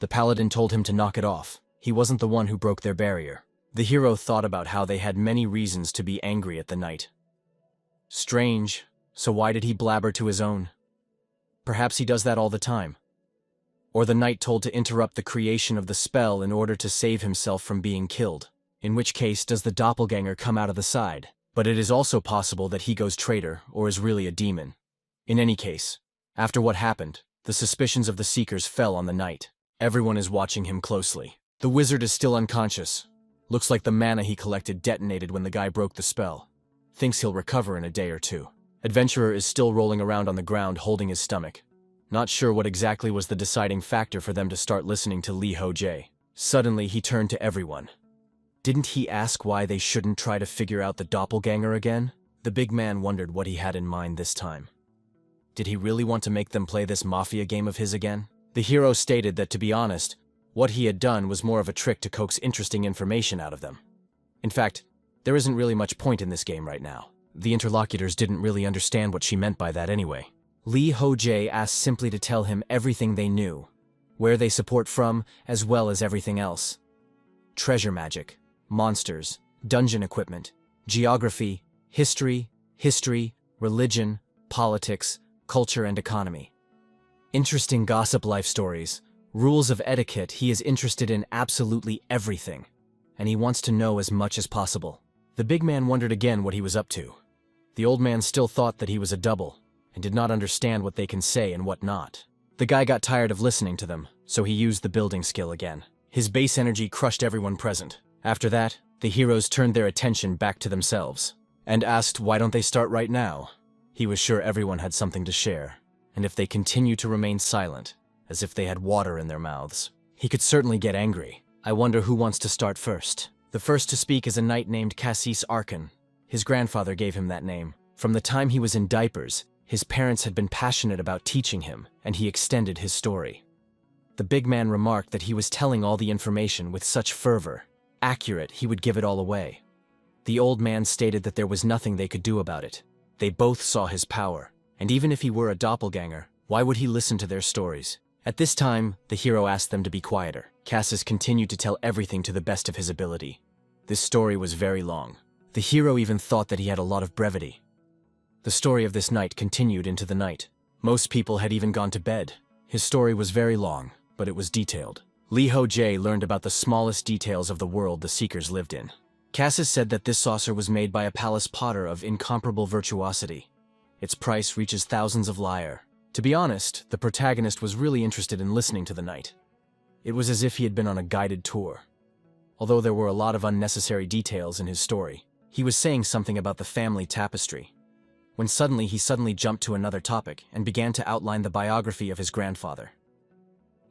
The paladin told him to knock it off. He wasn't the one who broke their barrier. The hero thought about how they had many reasons to be angry at the knight. Strange. So why did he blabber to his own? Perhaps he does that all the time. Or the knight told to interrupt the creation of the spell in order to save himself from being killed. In which case, does the doppelganger come out of the side? But it is also possible that he goes traitor, or is really a demon. In any case, after what happened, the suspicions of the Seekers fell on the knight. Everyone is watching him closely. The wizard is still unconscious. Looks like the mana he collected detonated when the guy broke the spell. Thinks he'll recover in a day or 2. Adventurer is still rolling around on the ground holding his stomach. Not sure what exactly was the deciding factor for them to start listening to Li Hojie. Suddenly, he turned to everyone. Didn't he ask why they shouldn't try to figure out the doppelganger again? The big man wondered what he had in mind this time. Did he really want to make them play this mafia game of his again? The hero stated that, to be honest, what he had done was more of a trick to coax interesting information out of them. In fact, there isn't really much point in this game right now. The interlocutors didn't really understand what she meant by that anyway. Li Hojie asked simply to tell him everything they knew. where they support from, as well as everything else. Treasure magic, monsters, dungeon equipment, geography, history, religion, politics, culture and economy. Interesting gossip life stories, rules of etiquette. He is interested in absolutely everything, and he wants to know as much as possible. The big man wondered again what he was up to. The old man still thought that he was a double, and did not understand what they can say and what not. The guy got tired of listening to them, so he used the building skill again. His base energy crushed everyone present. After that, the heroes turned their attention back to themselves, and asked why don't they start right now? He was sure everyone had something to share, and if they continued to remain silent, as if they had water in their mouths, he could certainly get angry. I wonder who wants to start first. The first to speak is a knight named Cassis Arkan. His grandfather gave him that name. From the time he was in diapers, his parents had been passionate about teaching him, and he extended his story. The big man remarked that he was telling all the information with such fervor. Accurate, he would give it all away. The old man stated that there was nothing they could do about it. They both saw his power, and even if he were a doppelganger, why would he listen to their stories? At this time, the hero asked them to be quieter. Cassis continued to tell everything to the best of his ability. This story was very long. The hero even thought that he had a lot of brevity. The story of this knight continued into the night. Most people had even gone to bed. His story was very long, but it was detailed. Lee Ho-jae learned about the smallest details of the world the Seekers lived in. Cassis said that this saucer was made by a palace potter of incomparable virtuosity. Its price reaches thousands of lyre. To be honest, the protagonist was really interested in listening to the knight. It was as if he had been on a guided tour. Although there were a lot of unnecessary details in his story, he was saying something about the family tapestry. When he suddenly jumped to another topic and began to outline the biography of his grandfather.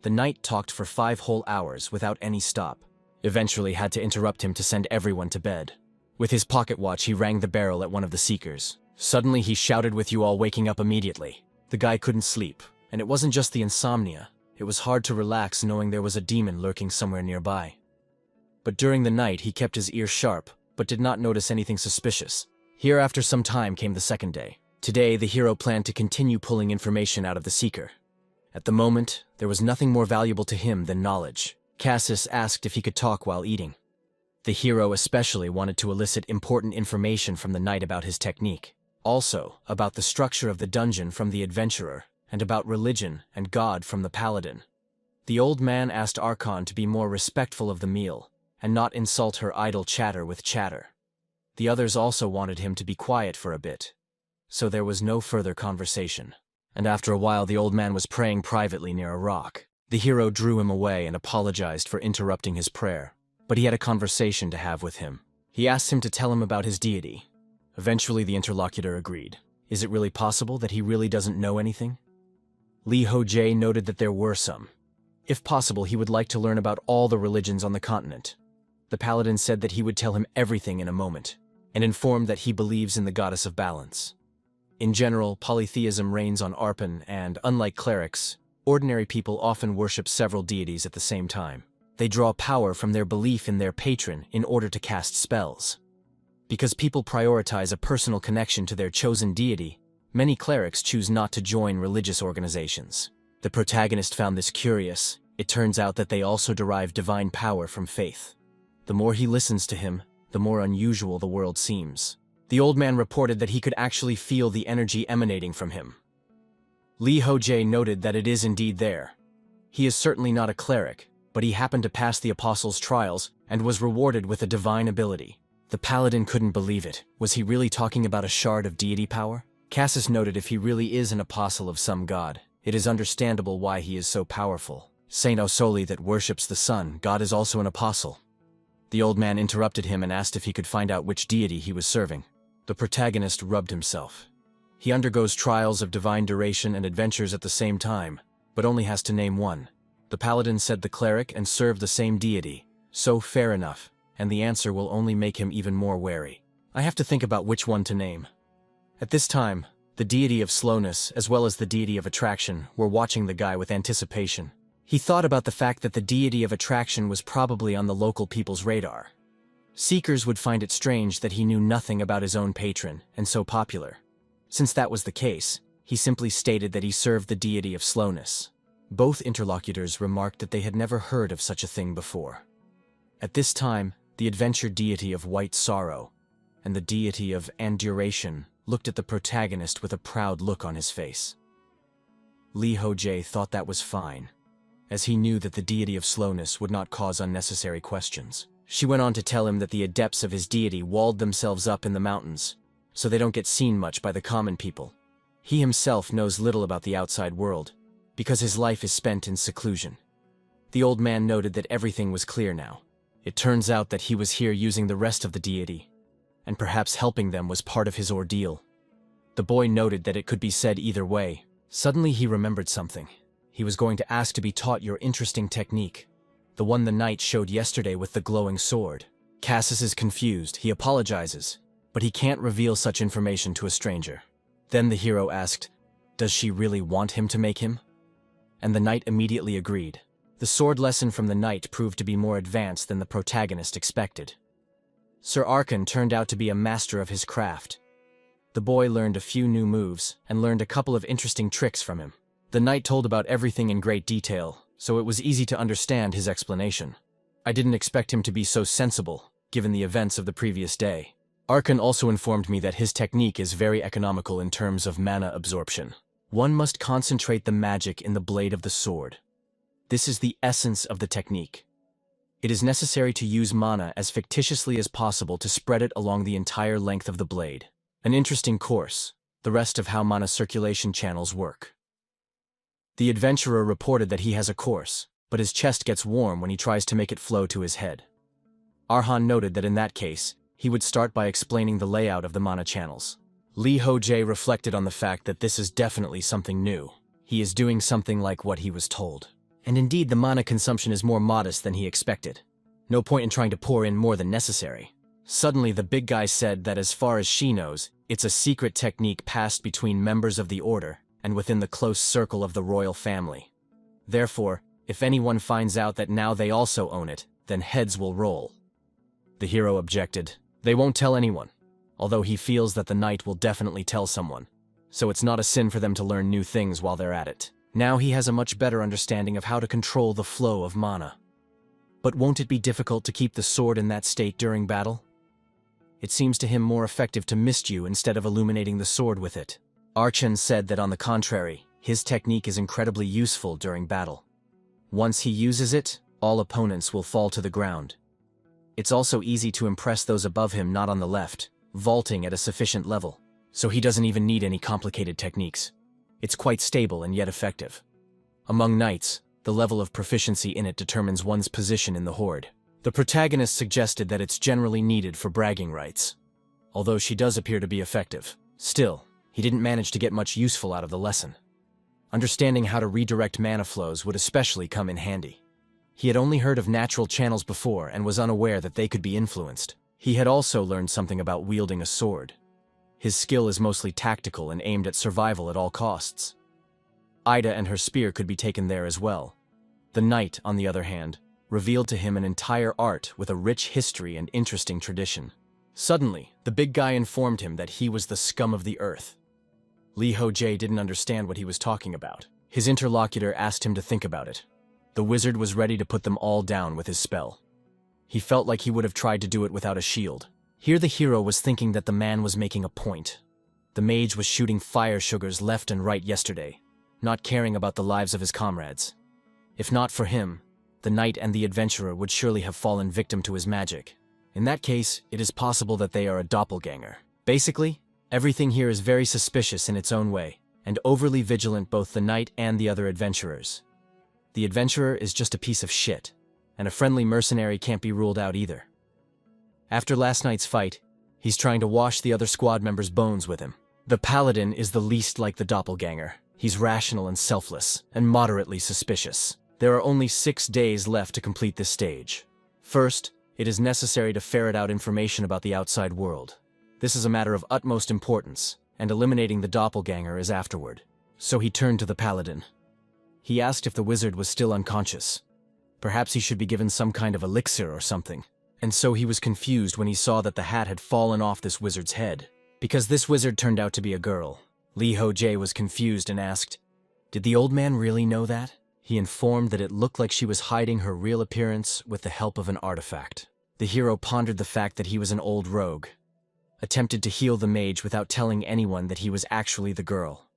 The knight talked for 5 whole hours without any stop. Eventually had to interrupt him to send everyone to bed. With his pocket watch, he rang the barrel at one of the Seekers. Suddenly he shouted, "With you all waking up immediately." The guy couldn't sleep, and it wasn't just the insomnia. It was hard to relax knowing there was a demon lurking somewhere nearby. But during the night he kept his ears sharp, but did not notice anything suspicious. Here after some time came the second day. Today the hero planned to continue pulling information out of the Seeker. At the moment, there was nothing more valuable to him than knowledge. Cassis asked if he could talk while eating. The hero especially wanted to elicit important information from the knight about his technique. Also, about the structure of the dungeon from the adventurer, and about religion and God from the paladin. The old man asked Archon to be more respectful of the meal, and not insult her idle chatter with chatter. The others also wanted him to be quiet for a bit. So there was no further conversation. And after a while the old man was praying privately near a rock. The hero drew him away and apologized for interrupting his prayer. But he had a conversation to have with him. He asked him to tell him about his deity. Eventually the interlocutor agreed. Is it really possible that he really doesn't know anything? Lee Ho-jae noted that there were some. If possible, he would like to learn about all the religions on the continent. The paladin said that he would tell him everything in a moment, and informed that he believes in the goddess of balance. In general, polytheism reigns on Arpan and, unlike clerics, ordinary people often worship several deities at the same time. They draw power from their belief in their patron in order to cast spells. Because people prioritize a personal connection to their chosen deity, many clerics choose not to join religious organizations. The protagonist found this curious. It turns out that they also derive divine power from faith. The more he listens to him, the more unusual the world seems. The old man reported that he could actually feel the energy emanating from him. Lee Ho-jae noted that it is indeed there. He is certainly not a cleric, but he happened to pass the apostles' trials and was rewarded with a divine ability. The paladin couldn't believe it. Was he really talking about a shard of deity power? Cassis noted if he really is an apostle of some god, it is understandable why he is so powerful. Saint Osoli that worships the sun, God is also an apostle. The old man interrupted him and asked if he could find out which deity he was serving. The protagonist rubbed himself. He undergoes trials of divine duration and adventures at the same time, but only has to name one. The paladin said the cleric and served the same deity, so fair enough, and the answer will only make him even more wary. I have to think about which one to name. At this time, the deity of slowness as well as the deity of attraction were watching the guy with anticipation. He thought about the fact that the deity of attraction was probably on the local people's radar. Seekers would find it strange that he knew nothing about his own patron and so popular. Since that was the case, he simply stated that he served the deity of slowness. Both interlocutors remarked that they had never heard of such a thing before. At this time, the adventure deity of white sorrow and the deity of anduration looked at the protagonist with a proud look on his face. Lee Ho-jae thought that was fine, as he knew that the deity of slowness would not cause unnecessary questions. She went on to tell him that the adepts of his deity walled themselves up in the mountains, so they don't get seen much by the common people. He himself knows little about the outside world, because his life is spent in seclusion. The old man noted that everything was clear now. It turns out that he was here using the rest of the deity, and perhaps helping them was part of his ordeal. The boy noted that it could be said either way. Suddenly he remembered something. He was going to ask to be taught your interesting technique, the one the knight showed yesterday with the glowing sword. Cassius is confused. He apologizes, but he can't reveal such information to a stranger. Then the hero asked, does she really want him to make him? And the knight immediately agreed. The sword lesson from the knight proved to be more advanced than the protagonist expected. Sir Arkan turned out to be a master of his craft. The boy learned a few new moves and learned a couple of interesting tricks from him. The knight told about everything in great detail, so it was easy to understand his explanation. I didn't expect him to be so sensible, given the events of the previous day. Arkan also informed me that his technique is very economical in terms of mana absorption. One must concentrate the magic in the blade of the sword. This is the essence of the technique. It is necessary to use mana as fictitiously as possible to spread it along the entire length of the blade. An interesting course, the rest of how mana circulation channels work. The adventurer reported that he has a course, but his chest gets warm when he tries to make it flow to his head. Arhan noted that in that case, he would start by explaining the layout of the mana channels. Lee Ho-jae reflected on the fact that this is definitely something new. He is doing something like what he was told. And indeed, the mana consumption is more modest than he expected. No point in trying to pour in more than necessary. Suddenly, the big guy said that as far as she knows, it's a secret technique passed between members of the order and within the close circle of the royal family. Therefore, if anyone finds out that now they also own it, then heads will roll. The hero objected. They won't tell anyone, although he feels that the knight will definitely tell someone, so it's not a sin for them to learn new things while they're at it. Now he has a much better understanding of how to control the flow of mana. But won't it be difficult to keep the sword in that state during battle? It seems to him more effective to mist you instead of illuminating the sword with it. Archon said that on the contrary, his technique is incredibly useful during battle. Once he uses it, all opponents will fall to the ground. It's also easy to impress those above him not on the left, vaulting at a sufficient level, so he doesn't even need any complicated techniques. It's quite stable and yet effective. Among knights, the level of proficiency in it determines one's position in the horde. The protagonist suggested that it's generally needed for bragging rights. Although she does appear to be effective, still, he didn't manage to get much useful out of the lesson. Understanding how to redirect mana flows would especially come in handy. He had only heard of natural channels before and was unaware that they could be influenced. He had also learned something about wielding a sword. His skill is mostly tactical and aimed at survival at all costs. Ida and her spear could be taken there as well. The knight, on the other hand, revealed to him an entire art with a rich history and interesting tradition. Suddenly, the big guy informed him that he was the scum of the earth. Lee Ho-jae didn't understand what he was talking about. His interlocutor asked him to think about it. The wizard was ready to put them all down with his spell. He felt like he would have tried to do it without a shield. Here the hero was thinking that the man was making a point. The mage was shooting fire sugars left and right yesterday, not caring about the lives of his comrades. If not for him, the knight and the adventurer would surely have fallen victim to his magic. In that case, it is possible that they are a doppelganger. Basically, everything here is very suspicious in its own way, and overly vigilant both the knight and the other adventurers. The adventurer is just a piece of shit, and a friendly mercenary can't be ruled out either. After last night's fight, he's trying to wash the other squad members' bones with him. The paladin is the least like the doppelganger. He's rational and selfless, and moderately suspicious. There are only 6 days left to complete this stage. First, it is necessary to ferret out information about the outside world. This is a matter of utmost importance, and eliminating the doppelganger is afterward. So he turned to the paladin. He asked if the wizard was still unconscious. Perhaps he should be given some kind of elixir or something. And so he was confused when he saw that the hat had fallen off this wizard's head. Because this wizard turned out to be a girl, Lee Ho-jae was confused and asked, "Did the old man really know that?" He informed that it looked like she was hiding her real appearance with the help of an artifact. The hero pondered the fact that he was an old rogue, attempted to heal the mage without telling anyone that he was actually the girl.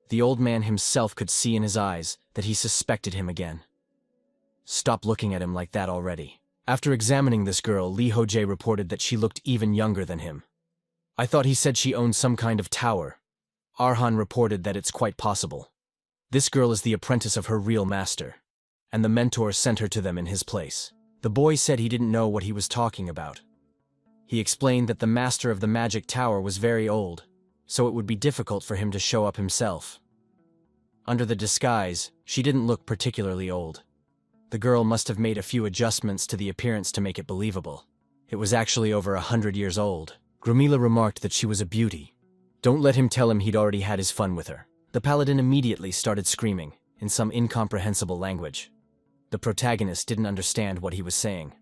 The old man himself could see in his eyes that he suspected him again. Stop looking at him like that already. After examining this girl, Lee Ho-jae reported that she looked even younger than him. I thought he said she owned some kind of tower. Arhan reported that it's quite possible. This girl is the apprentice of her real master, and the mentor sent her to them in his place. The boy said he didn't know what he was talking about. He explained that the master of the magic tower was very old, so it would be difficult for him to show up himself. Under the disguise, she didn't look particularly old. The girl must have made a few adjustments to the appearance to make it believable. It was actually over 100 years old. Gramila remarked that she was a beauty. Don't let him tell him he'd already had his fun with her. The paladin immediately started screaming, in some incomprehensible language. The protagonist didn't understand what he was saying.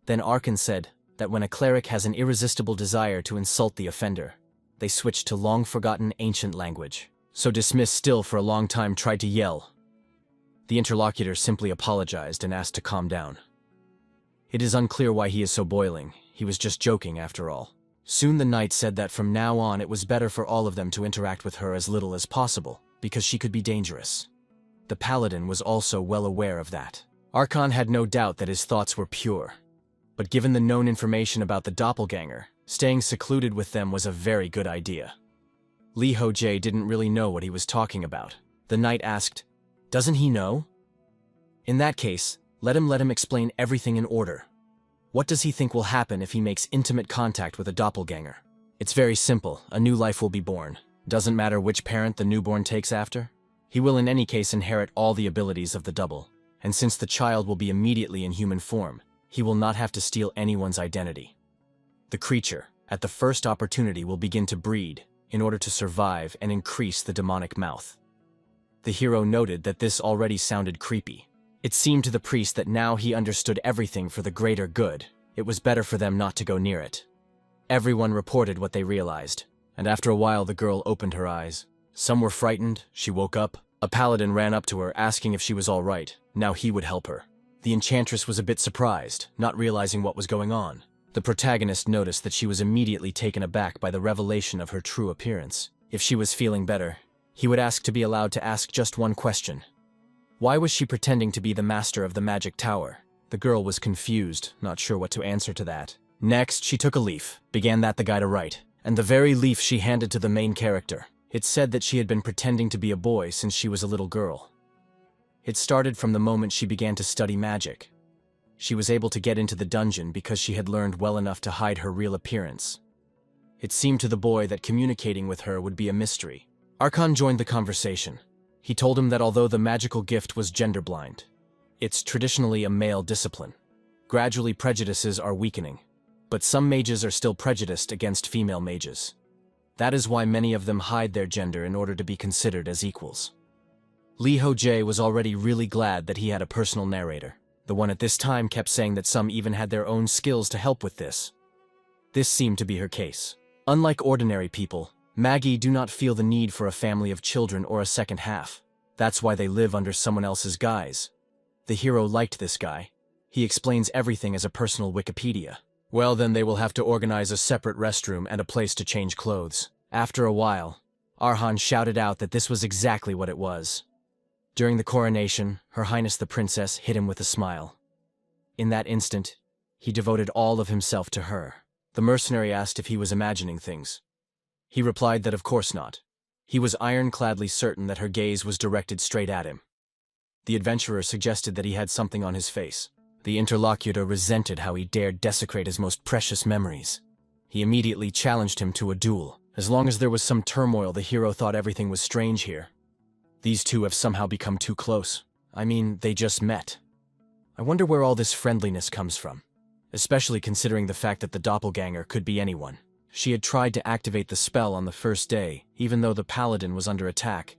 Then Arkan said that when a cleric has an irresistible desire to insult the offender, they switch to long-forgotten ancient language. So Dismiss still for a long time tried to yell. The interlocutor simply apologized and asked to calm down. It is unclear why he is so boiling. He was just joking after all. Soon the knight said that from now on it was better for all of them to interact with her as little as possible, because she could be dangerous. The paladin was also well aware of that. Arkan had no doubt that his thoughts were pure. But given the known information about the doppelganger, staying secluded with them was a very good idea. Lee Ho-jae didn't really know what he was talking about. The knight asked, "Doesn't he know?" In that case, let him explain everything in order. What does he think will happen if he makes intimate contact with a doppelganger? It's very simple. A new life will be born. Doesn't matter which parent the newborn takes after. He will in any case inherit all the abilities of the double. And since the child will be immediately in human form, he will not have to steal anyone's identity. The creature, at the first opportunity, will begin to breed in order to survive and increase the demonic mouth. The hero noted that this already sounded creepy. It seemed to the priest that now he understood everything for the greater good. It was better for them not to go near it. Everyone reported what they realized, and after a while the girl opened her eyes. Some were frightened. She woke up. A paladin ran up to her, asking if she was all right. Now he would help her. The enchantress was a bit surprised, not realizing what was going on. The protagonist noticed that she was immediately taken aback by the revelation of her true appearance. If she was feeling better, he would ask to be allowed to ask just one question. Why was she pretending to be the master of the magic tower? The girl was confused, not sure what to answer to that. Next, she took a leaf, began the guy to write, and the very leaf she handed to the main character. It said that she had been pretending to be a boy since she was a little girl. It started from the moment she began to study magic. She was able to get into the dungeon because she had learned well enough to hide her real appearance. It seemed to the boy that communicating with her would be a mystery. Arkan joined the conversation. He told him that although the magical gift was gender-blind, it's traditionally a male discipline. Gradually prejudices are weakening, but some mages are still prejudiced against female mages. That is why many of them hide their gender in order to be considered as equals. Lee Ho-jae was already really glad that he had a personal narrator. The one at this time kept saying that some even had their own skills to help with this. This seemed to be her case. Unlike ordinary people, Magi do not feel the need for a family of children or a second half. That's why they live under someone else's guise. The hero liked this guy. He explains everything as a personal Wikipedia. Well, then they will have to organize a separate restroom and a place to change clothes. After a while, Arhan shouted out that this was exactly what it was. During the coronation, Her Highness the Princess hit him with a smile. In that instant, he devoted all of himself to her. The mercenary asked if he was imagining things. He replied that of course not. He was ironcladly certain that her gaze was directed straight at him. The adventurer suggested that he had something on his face. The interlocutor resented how he dared desecrate his most precious memories. He immediately challenged him to a duel. As long as there was some turmoil, the hero thought everything was strange here. These two have somehow become too close. I mean, they just met. I wonder where all this friendliness comes from, especially considering the fact that the doppelganger could be anyone. She had tried to activate the spell on the first day, even though the paladin was under attack.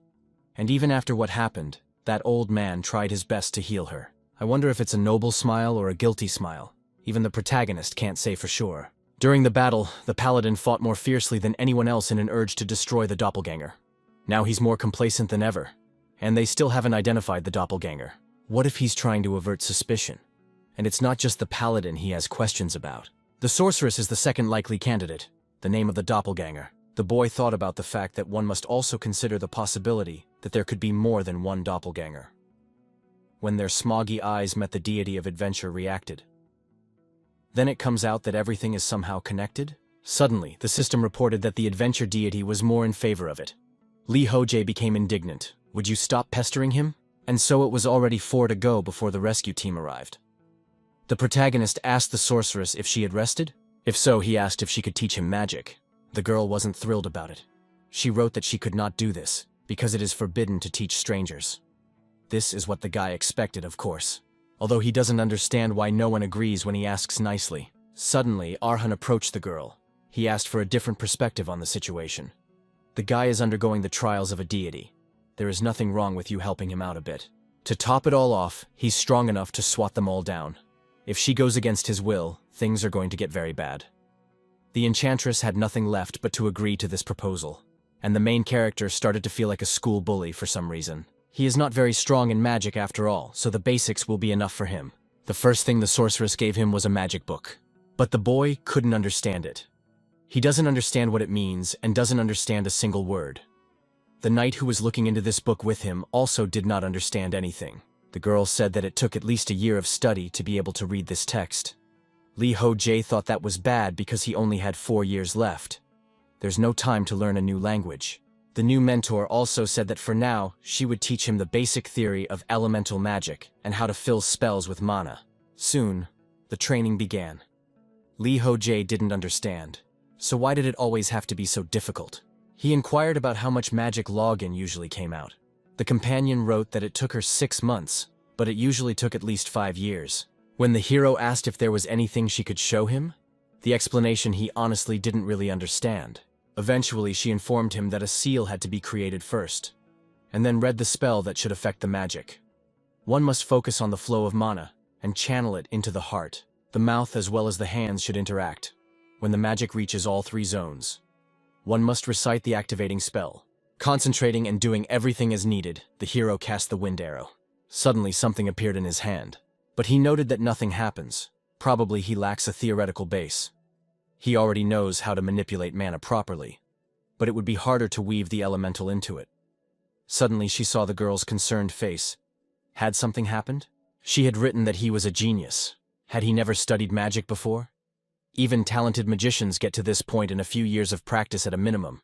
And even after what happened, that old man tried his best to heal her. I wonder if it's a noble smile or a guilty smile. Even the protagonist can't say for sure. During the battle, the paladin fought more fiercely than anyone else in an urge to destroy the doppelganger. Now he's more complacent than ever. And they still haven't identified the doppelganger. What if he's trying to avert suspicion? And it's not just the paladin he has questions about. The sorceress is the second likely candidate, the name of the doppelganger. The boy thought about the fact that one must also consider the possibility that there could be more than one doppelganger. When their smoggy eyes met, the deity of adventure reacted. Then it comes out that everything is somehow connected? Suddenly, the system reported that the adventure deity was more in favor of it. Li Hojie became indignant. Would you stop pestering him? And so it was already 4 to go before the rescue team arrived. The protagonist asked the sorceress if she had rested. If so, he asked if she could teach him magic. The girl wasn't thrilled about it. She wrote that she could not do this, because it is forbidden to teach strangers. This is what the guy expected, of course. Although he doesn't understand why no one agrees when he asks nicely. Suddenly, Arhan approached the girl. He asked for a different perspective on the situation. The guy is undergoing the trials of a deity. There is nothing wrong with you helping him out a bit. To top it all off, he's strong enough to swat them all down. If she goes against his will, things are going to get very bad. The enchantress had nothing left but to agree to this proposal, and the main character started to feel like a school bully for some reason. He is not very strong in magic after all, so the basics will be enough for him. The first thing the sorceress gave him was a magic book. But the boy couldn't understand it. He doesn't understand what it means and doesn't understand a single word. The knight who was looking into this book with him also did not understand anything. The girl said that it took at least a year of study to be able to read this text. Li Hojie thought that was bad because he only had 4 years left. There's no time to learn a new language. The new mentor also said that for now, she would teach him the basic theory of elemental magic and how to fill spells with mana. Soon, the training began. Li Hojie didn't understand. So why did it always have to be so difficult? He inquired about how much magic login usually came out. The companion wrote that it took her 6 months, but it usually took at least 5 years. When the hero asked if there was anything she could show him, the explanation he honestly didn't really understand. Eventually, she informed him that a seal had to be created first, and then read the spell that should affect the magic. One must focus on the flow of mana and channel it into the heart. The mouth as well as the hands should interact. When the magic reaches all 3 zones, one must recite the activating spell. Concentrating and doing everything as needed, the hero cast the wind arrow. Suddenly something appeared in his hand, but he noted that nothing happens. Probably he lacks a theoretical base. He already knows how to manipulate mana properly, but it would be harder to weave the elemental into it. Suddenly she saw the girl's concerned face. Had something happened? She had written that he was a genius. Had he never studied magic before? Even talented magicians get to this point in a few years of practice at a minimum.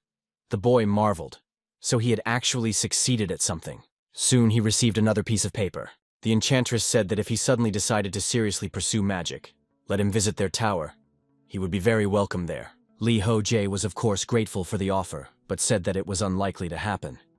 The boy marveled. So he had actually succeeded at something. Soon he received another piece of paper. The enchantress said that if he suddenly decided to seriously pursue magic, let him visit their tower. He would be very welcome there. Li Hojie was of course grateful for the offer, but said that it was unlikely to happen.